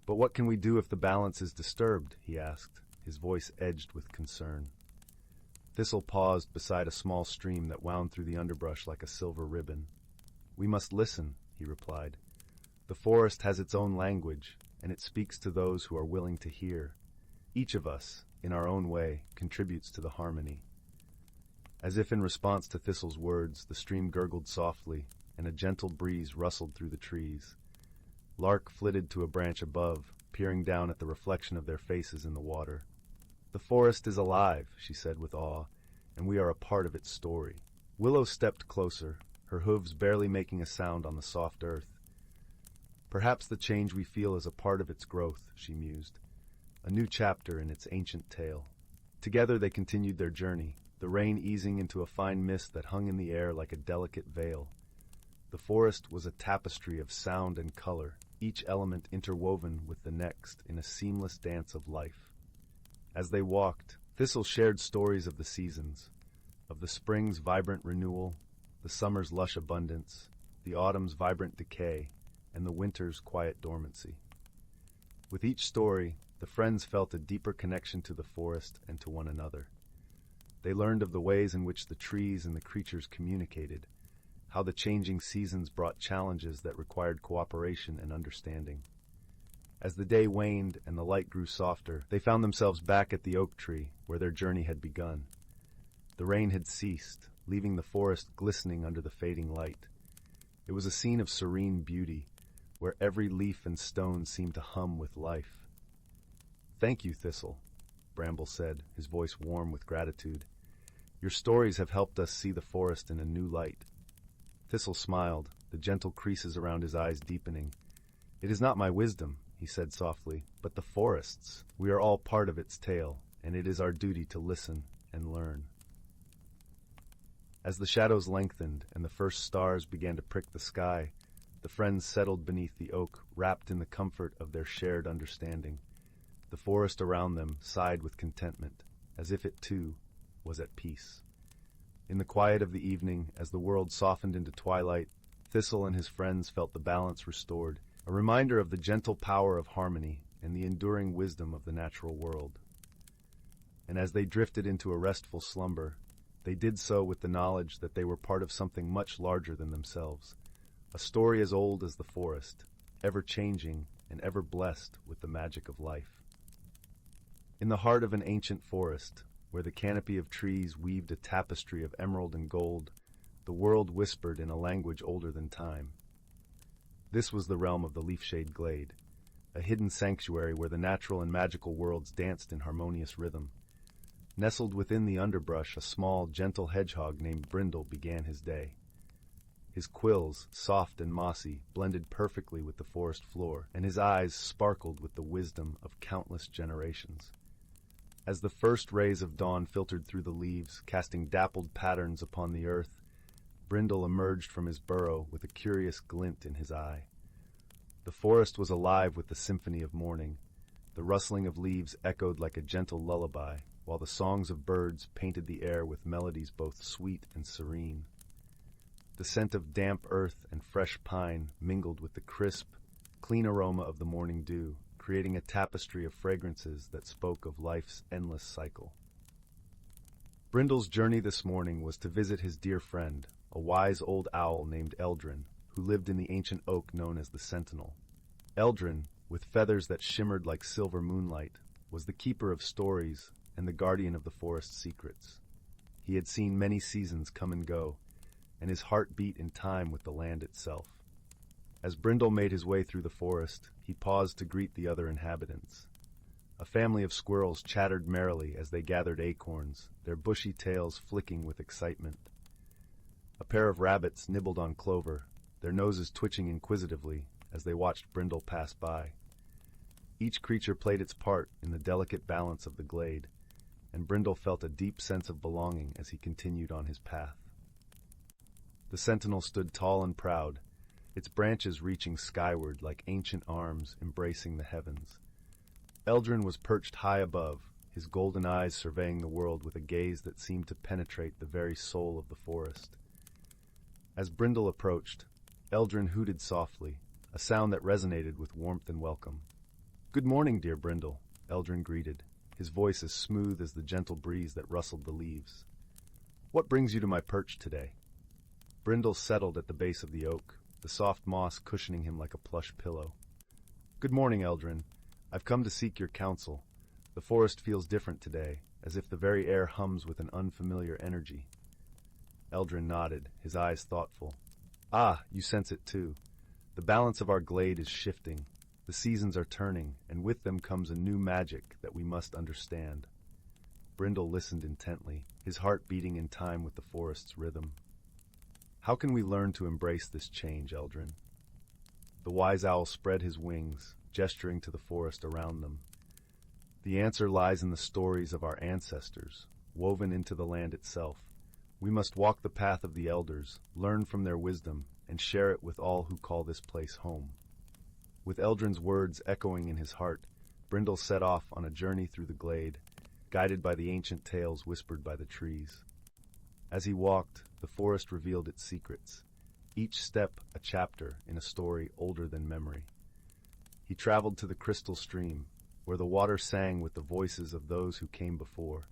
"But what can we do if the balance is disturbed?" he asked, his voice edged with concern. Thistle paused beside a small stream that wound through the underbrush like a silver ribbon. "We must listen," he replied. "The forest has its own language, and it speaks to those who are willing to hear. Each of us, in our own way, contributes to the harmony." As if in response to Thistle's words, the stream gurgled softly, and a gentle breeze rustled through the trees. Lark flitted to a branch above, peering down at the reflection of their faces in the water. "The forest is alive," she said with awe, "and we are a part of its story." Willow stepped closer, her hooves barely making a sound on the soft earth. "Perhaps the change we feel is a part of its growth," she mused, "a new chapter in its ancient tale." Together they continued their journey, the rain easing into a fine mist that hung in the air like a delicate veil. The forest was a tapestry of sound and color, each element interwoven with the next in a seamless dance of life. As they walked, Thistle shared stories of the seasons, of the spring's vibrant renewal, the summer's lush abundance, the autumn's vibrant decay, and the winter's quiet dormancy. With each story, the friends felt a deeper connection to the forest and to one another. They learned of the ways in which the trees and the creatures communicated, how the changing seasons brought challenges that required cooperation and understanding. As the day waned and the light grew softer, they found themselves back at the oak tree where their journey had begun. The rain had ceased, leaving the forest glistening under the fading light. It was a scene of serene beauty, where every leaf and stone seemed to hum with life. "Thank you, Thistle," Bramble said, his voice warm with gratitude. "Your stories have helped us see the forest in a new light." Thistle smiled, the gentle creases around his eyes deepening. "It is not my wisdom," he said softly, "but the forest's. We are all part of its tale, and it is our duty to listen and learn." As the shadows lengthened and the first stars began to prick the sky, the friends settled beneath the oak, wrapped in the comfort of their shared understanding. The forest around them sighed with contentment, as if it, too, was at peace. In the quiet of the evening, as the world softened into twilight, Thistle and his friends felt the balance restored, a reminder of the gentle power of harmony and the enduring wisdom of the natural world. And as they drifted into a restful slumber, they did so with the knowledge that they were part of something much larger than themselves, a story as old as the forest, ever changing and ever blessed with the magic of life. In the heart of an ancient forest, where the canopy of trees weaved a tapestry of emerald and gold, the world whispered in a language older than time. This was the realm of the leaf-shade glade, a hidden sanctuary where the natural and magical worlds danced in harmonious rhythm. Nestled within the underbrush, a small, gentle hedgehog named Brindle began his day. His quills, soft and mossy, blended perfectly with the forest floor, and his eyes sparkled with the wisdom of countless generations. As the first rays of dawn filtered through the leaves, casting dappled patterns upon the earth, Brindle emerged from his burrow with a curious glint in his eye. The forest was alive with the symphony of morning. The rustling of leaves echoed like a gentle lullaby, while the songs of birds painted the air with melodies both sweet and serene. The scent of damp earth and fresh pine mingled with the crisp, clean aroma of the morning dew, creating a tapestry of fragrances that spoke of life's endless cycle. Brindle's journey this morning was to visit his dear friend, a wise old owl named Eldrin, who lived in the ancient oak known as the Sentinel. Eldrin, with feathers that shimmered like silver moonlight, was the keeper of stories and the guardian of the forest's secrets. He had seen many seasons come and go, and his heart beat in time with the land itself. As Brindle made his way through the forest, he paused to greet the other inhabitants. A family of squirrels chattered merrily as they gathered acorns, their bushy tails flicking with excitement. A pair of rabbits nibbled on clover, their noses twitching inquisitively as they watched Brindle pass by. Each creature played its part in the delicate balance of the glade, and Brindle felt a deep sense of belonging as he continued on his path. The sentinel stood tall and proud, its branches reaching skyward like ancient arms embracing the heavens. Eldrin was perched high above, his golden eyes surveying the world with a gaze that seemed to penetrate the very soul of the forest. As Brindle approached, Eldrin hooted softly, a sound that resonated with warmth and welcome. "Good morning, dear Brindle," Eldrin greeted, his voice as smooth as the gentle breeze that rustled the leaves. "What brings you to my perch today?" Brindle settled at the base of the oak, the soft moss cushioning him like a plush pillow. "Good morning, Eldrin. I've come to seek your counsel. The forest feels different today, as if the very air hums with an unfamiliar energy." Eldrin nodded, his eyes thoughtful. Ah, you sense it too. The balance of our glade is shifting. The seasons are turning, and with them comes a new magic that we must understand. Brindle listened intently, his heart beating in time with the forest's rhythm. How can we learn to embrace this change, Eldrin? The wise owl spread his wings, gesturing to the forest around them. The answer lies in the stories of our ancestors, woven into the land itself. We must walk the path of the elders, learn from their wisdom, and share it with all who call this place home. With Eldrin's words echoing in his heart, Brindle set off on a journey through the glade, guided by the ancient tales whispered by the trees. As he walked, the forest revealed its secrets, each step a chapter in a story older than memory. He traveled to the crystal stream, where the water sang with the voices of those who came before.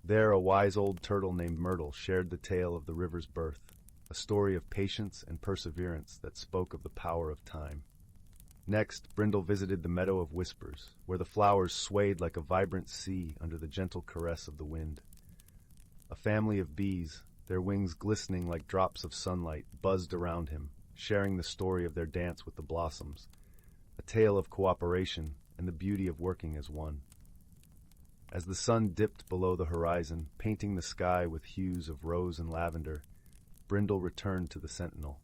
There a wise old turtle named Myrtle shared the tale of the river's birth, a story of patience and perseverance that spoke of the power of time. Next, Brindle visited the Meadow of Whispers, where the flowers swayed like a vibrant sea under the gentle caress of the wind. A family of bees, their wings glistening like drops of sunlight, buzzed around him, sharing the story of their dance with the blossoms, a tale of cooperation and the beauty of working as one. As the sun dipped below the horizon, painting the sky with hues of rose and lavender, Brindle returned to the sentinel.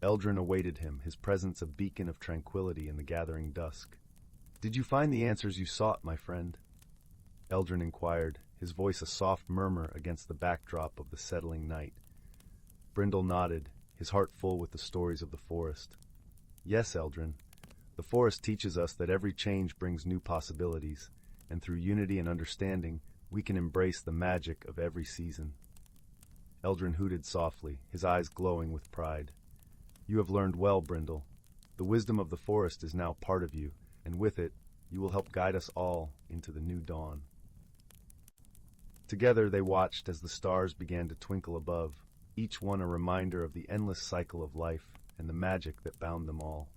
Eldrin awaited him, his presence a beacon of tranquility in the gathering dusk. "Did you find the answers you sought, my friend?" Eldrin inquired, his voice a soft murmur against the backdrop of the settling night. Brindle nodded, his heart full with the stories of the forest. "Yes, Eldrin. The forest teaches us that every change brings new possibilities, and through unity and understanding, we can embrace the magic of every season." Eldrin hooted softly, his eyes glowing with pride. "You have learned well, Brindle. The wisdom of the forest is now part of you, and with it, you will help guide us all into the new dawn." Together they watched as the stars began to twinkle above, each one a reminder of the endless cycle of life and the magic that bound them all.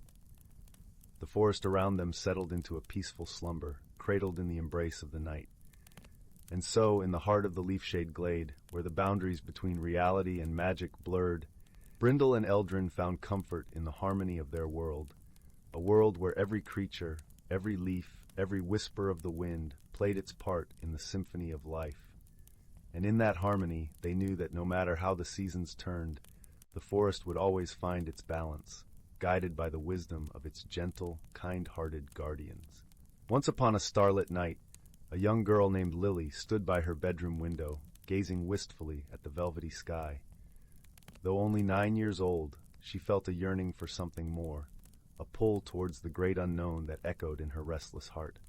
The forest around them settled into a peaceful slumber, cradled in the embrace of the night. And so, in the heart of the leaf-shade glade, where the boundaries between reality and magic blurred, Brindle and Eldrin found comfort in the harmony of their world, a world where every creature, every leaf, every whisper of the wind played its part in the symphony of life. And in that harmony, they knew that no matter how the seasons turned, the forest would always find its balance, guided by the wisdom of its gentle, kind-hearted guardians. Once upon a starlit night, a young girl named Lily stood by her bedroom window, gazing wistfully at the velvety sky. Though only 9 years old, she felt a yearning for something more, a pull towards the great unknown that echoed in her restless heart.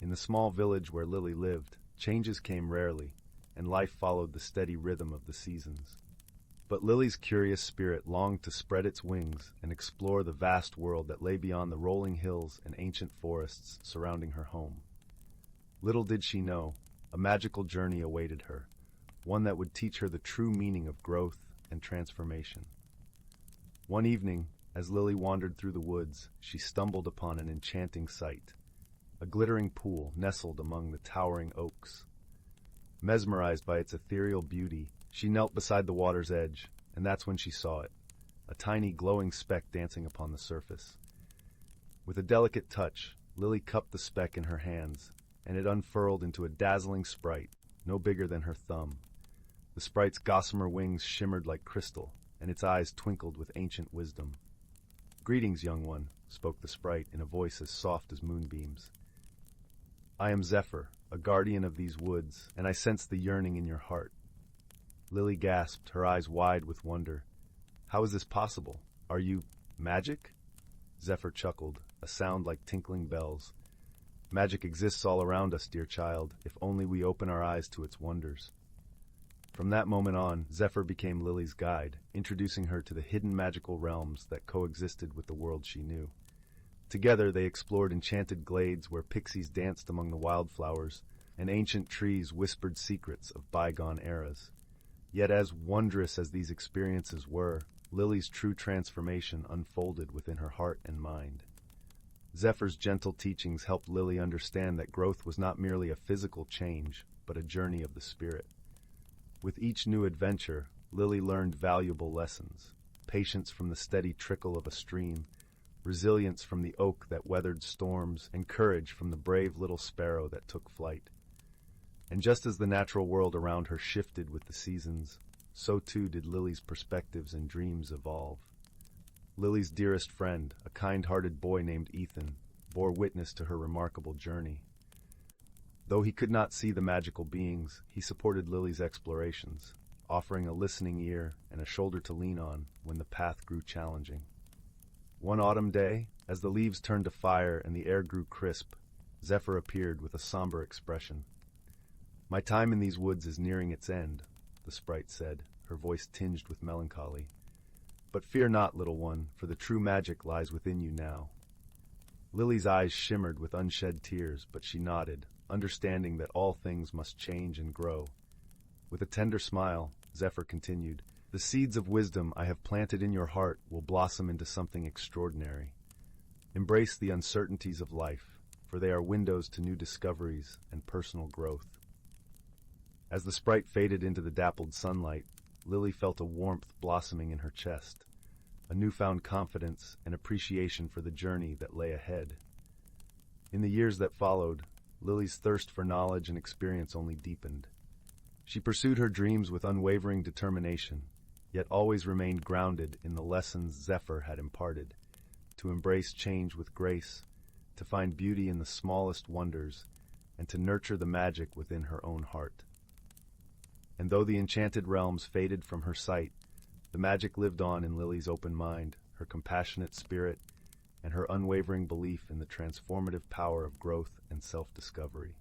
In the small village where Lily lived, changes came rarely, and life followed the steady rhythm of the seasons. But Lily's curious spirit longed to spread its wings and explore the vast world that lay beyond the rolling hills and ancient forests surrounding her home. Little did she know, a magical journey awaited her, one that would teach her the true meaning of growth and transformation. One evening, as Lily wandered through the woods, she stumbled upon an enchanting sight, a glittering pool nestled among the towering oaks. Mesmerized by its ethereal beauty, she knelt beside the water's edge, and that's when she saw it, a tiny glowing speck dancing upon the surface. With a delicate touch, Lily cupped the speck in her hands, and it unfurled into a dazzling sprite, no bigger than her thumb. The sprite's gossamer wings shimmered like crystal, and its eyes twinkled with ancient wisdom. "Greetings, young one," spoke the sprite in a voice as soft as moonbeams. "I am Zephyr, a guardian of these woods, and I sense the yearning in your heart." Lily gasped, her eyes wide with wonder. "How is this possible? Are you magic?" Zephyr chuckled, a sound like tinkling bells. "Magic exists all around us, dear child, if only we open our eyes to its wonders." From that moment on, Zephyr became Lily's guide, introducing her to the hidden magical realms that coexisted with the world she knew. Together they explored enchanted glades where pixies danced among the wildflowers, and ancient trees whispered secrets of bygone eras. Yet as wondrous as these experiences were, Lily's true transformation unfolded within her heart and mind. Zephyr's gentle teachings helped Lily understand that growth was not merely a physical change, but a journey of the spirit. With each new adventure, Lily learned valuable lessons: patience from the steady trickle of a stream, resilience from the oak that weathered storms, and courage from the brave little sparrow that took flight. And just as the natural world around her shifted with the seasons, so too did Lily's perspectives and dreams evolve. Lily's dearest friend, a kind-hearted boy named Ethan, bore witness to her remarkable journey. Though he could not see the magical beings, he supported Lily's explorations, offering a listening ear and a shoulder to lean on when the path grew challenging. One autumn day, as the leaves turned to fire and the air grew crisp, Zephyr appeared with a somber expression. "My time in these woods is nearing its end," the sprite said, her voice tinged with melancholy. "But fear not, little one, for the true magic lies within you now." Lily's eyes shimmered with unshed tears, but she nodded, understanding that all things must change and grow. With a tender smile, Zephyr continued, "The seeds of wisdom I have planted in your heart will blossom into something extraordinary. Embrace the uncertainties of life, for they are windows to new discoveries and personal growth." As the sprite faded into the dappled sunlight, Lily felt a warmth blossoming in her chest, a newfound confidence and appreciation for the journey that lay ahead. In the years that followed, Lily's thirst for knowledge and experience only deepened. She pursued her dreams with unwavering determination, yet always remained grounded in the lessons Zephyr had imparted: to embrace change with grace, to find beauty in the smallest wonders, and to nurture the magic within her own heart. And though the enchanted realms faded from her sight, the magic lived on in Lily's open mind, her compassionate spirit, and her unwavering belief in the transformative power of growth and self-discovery.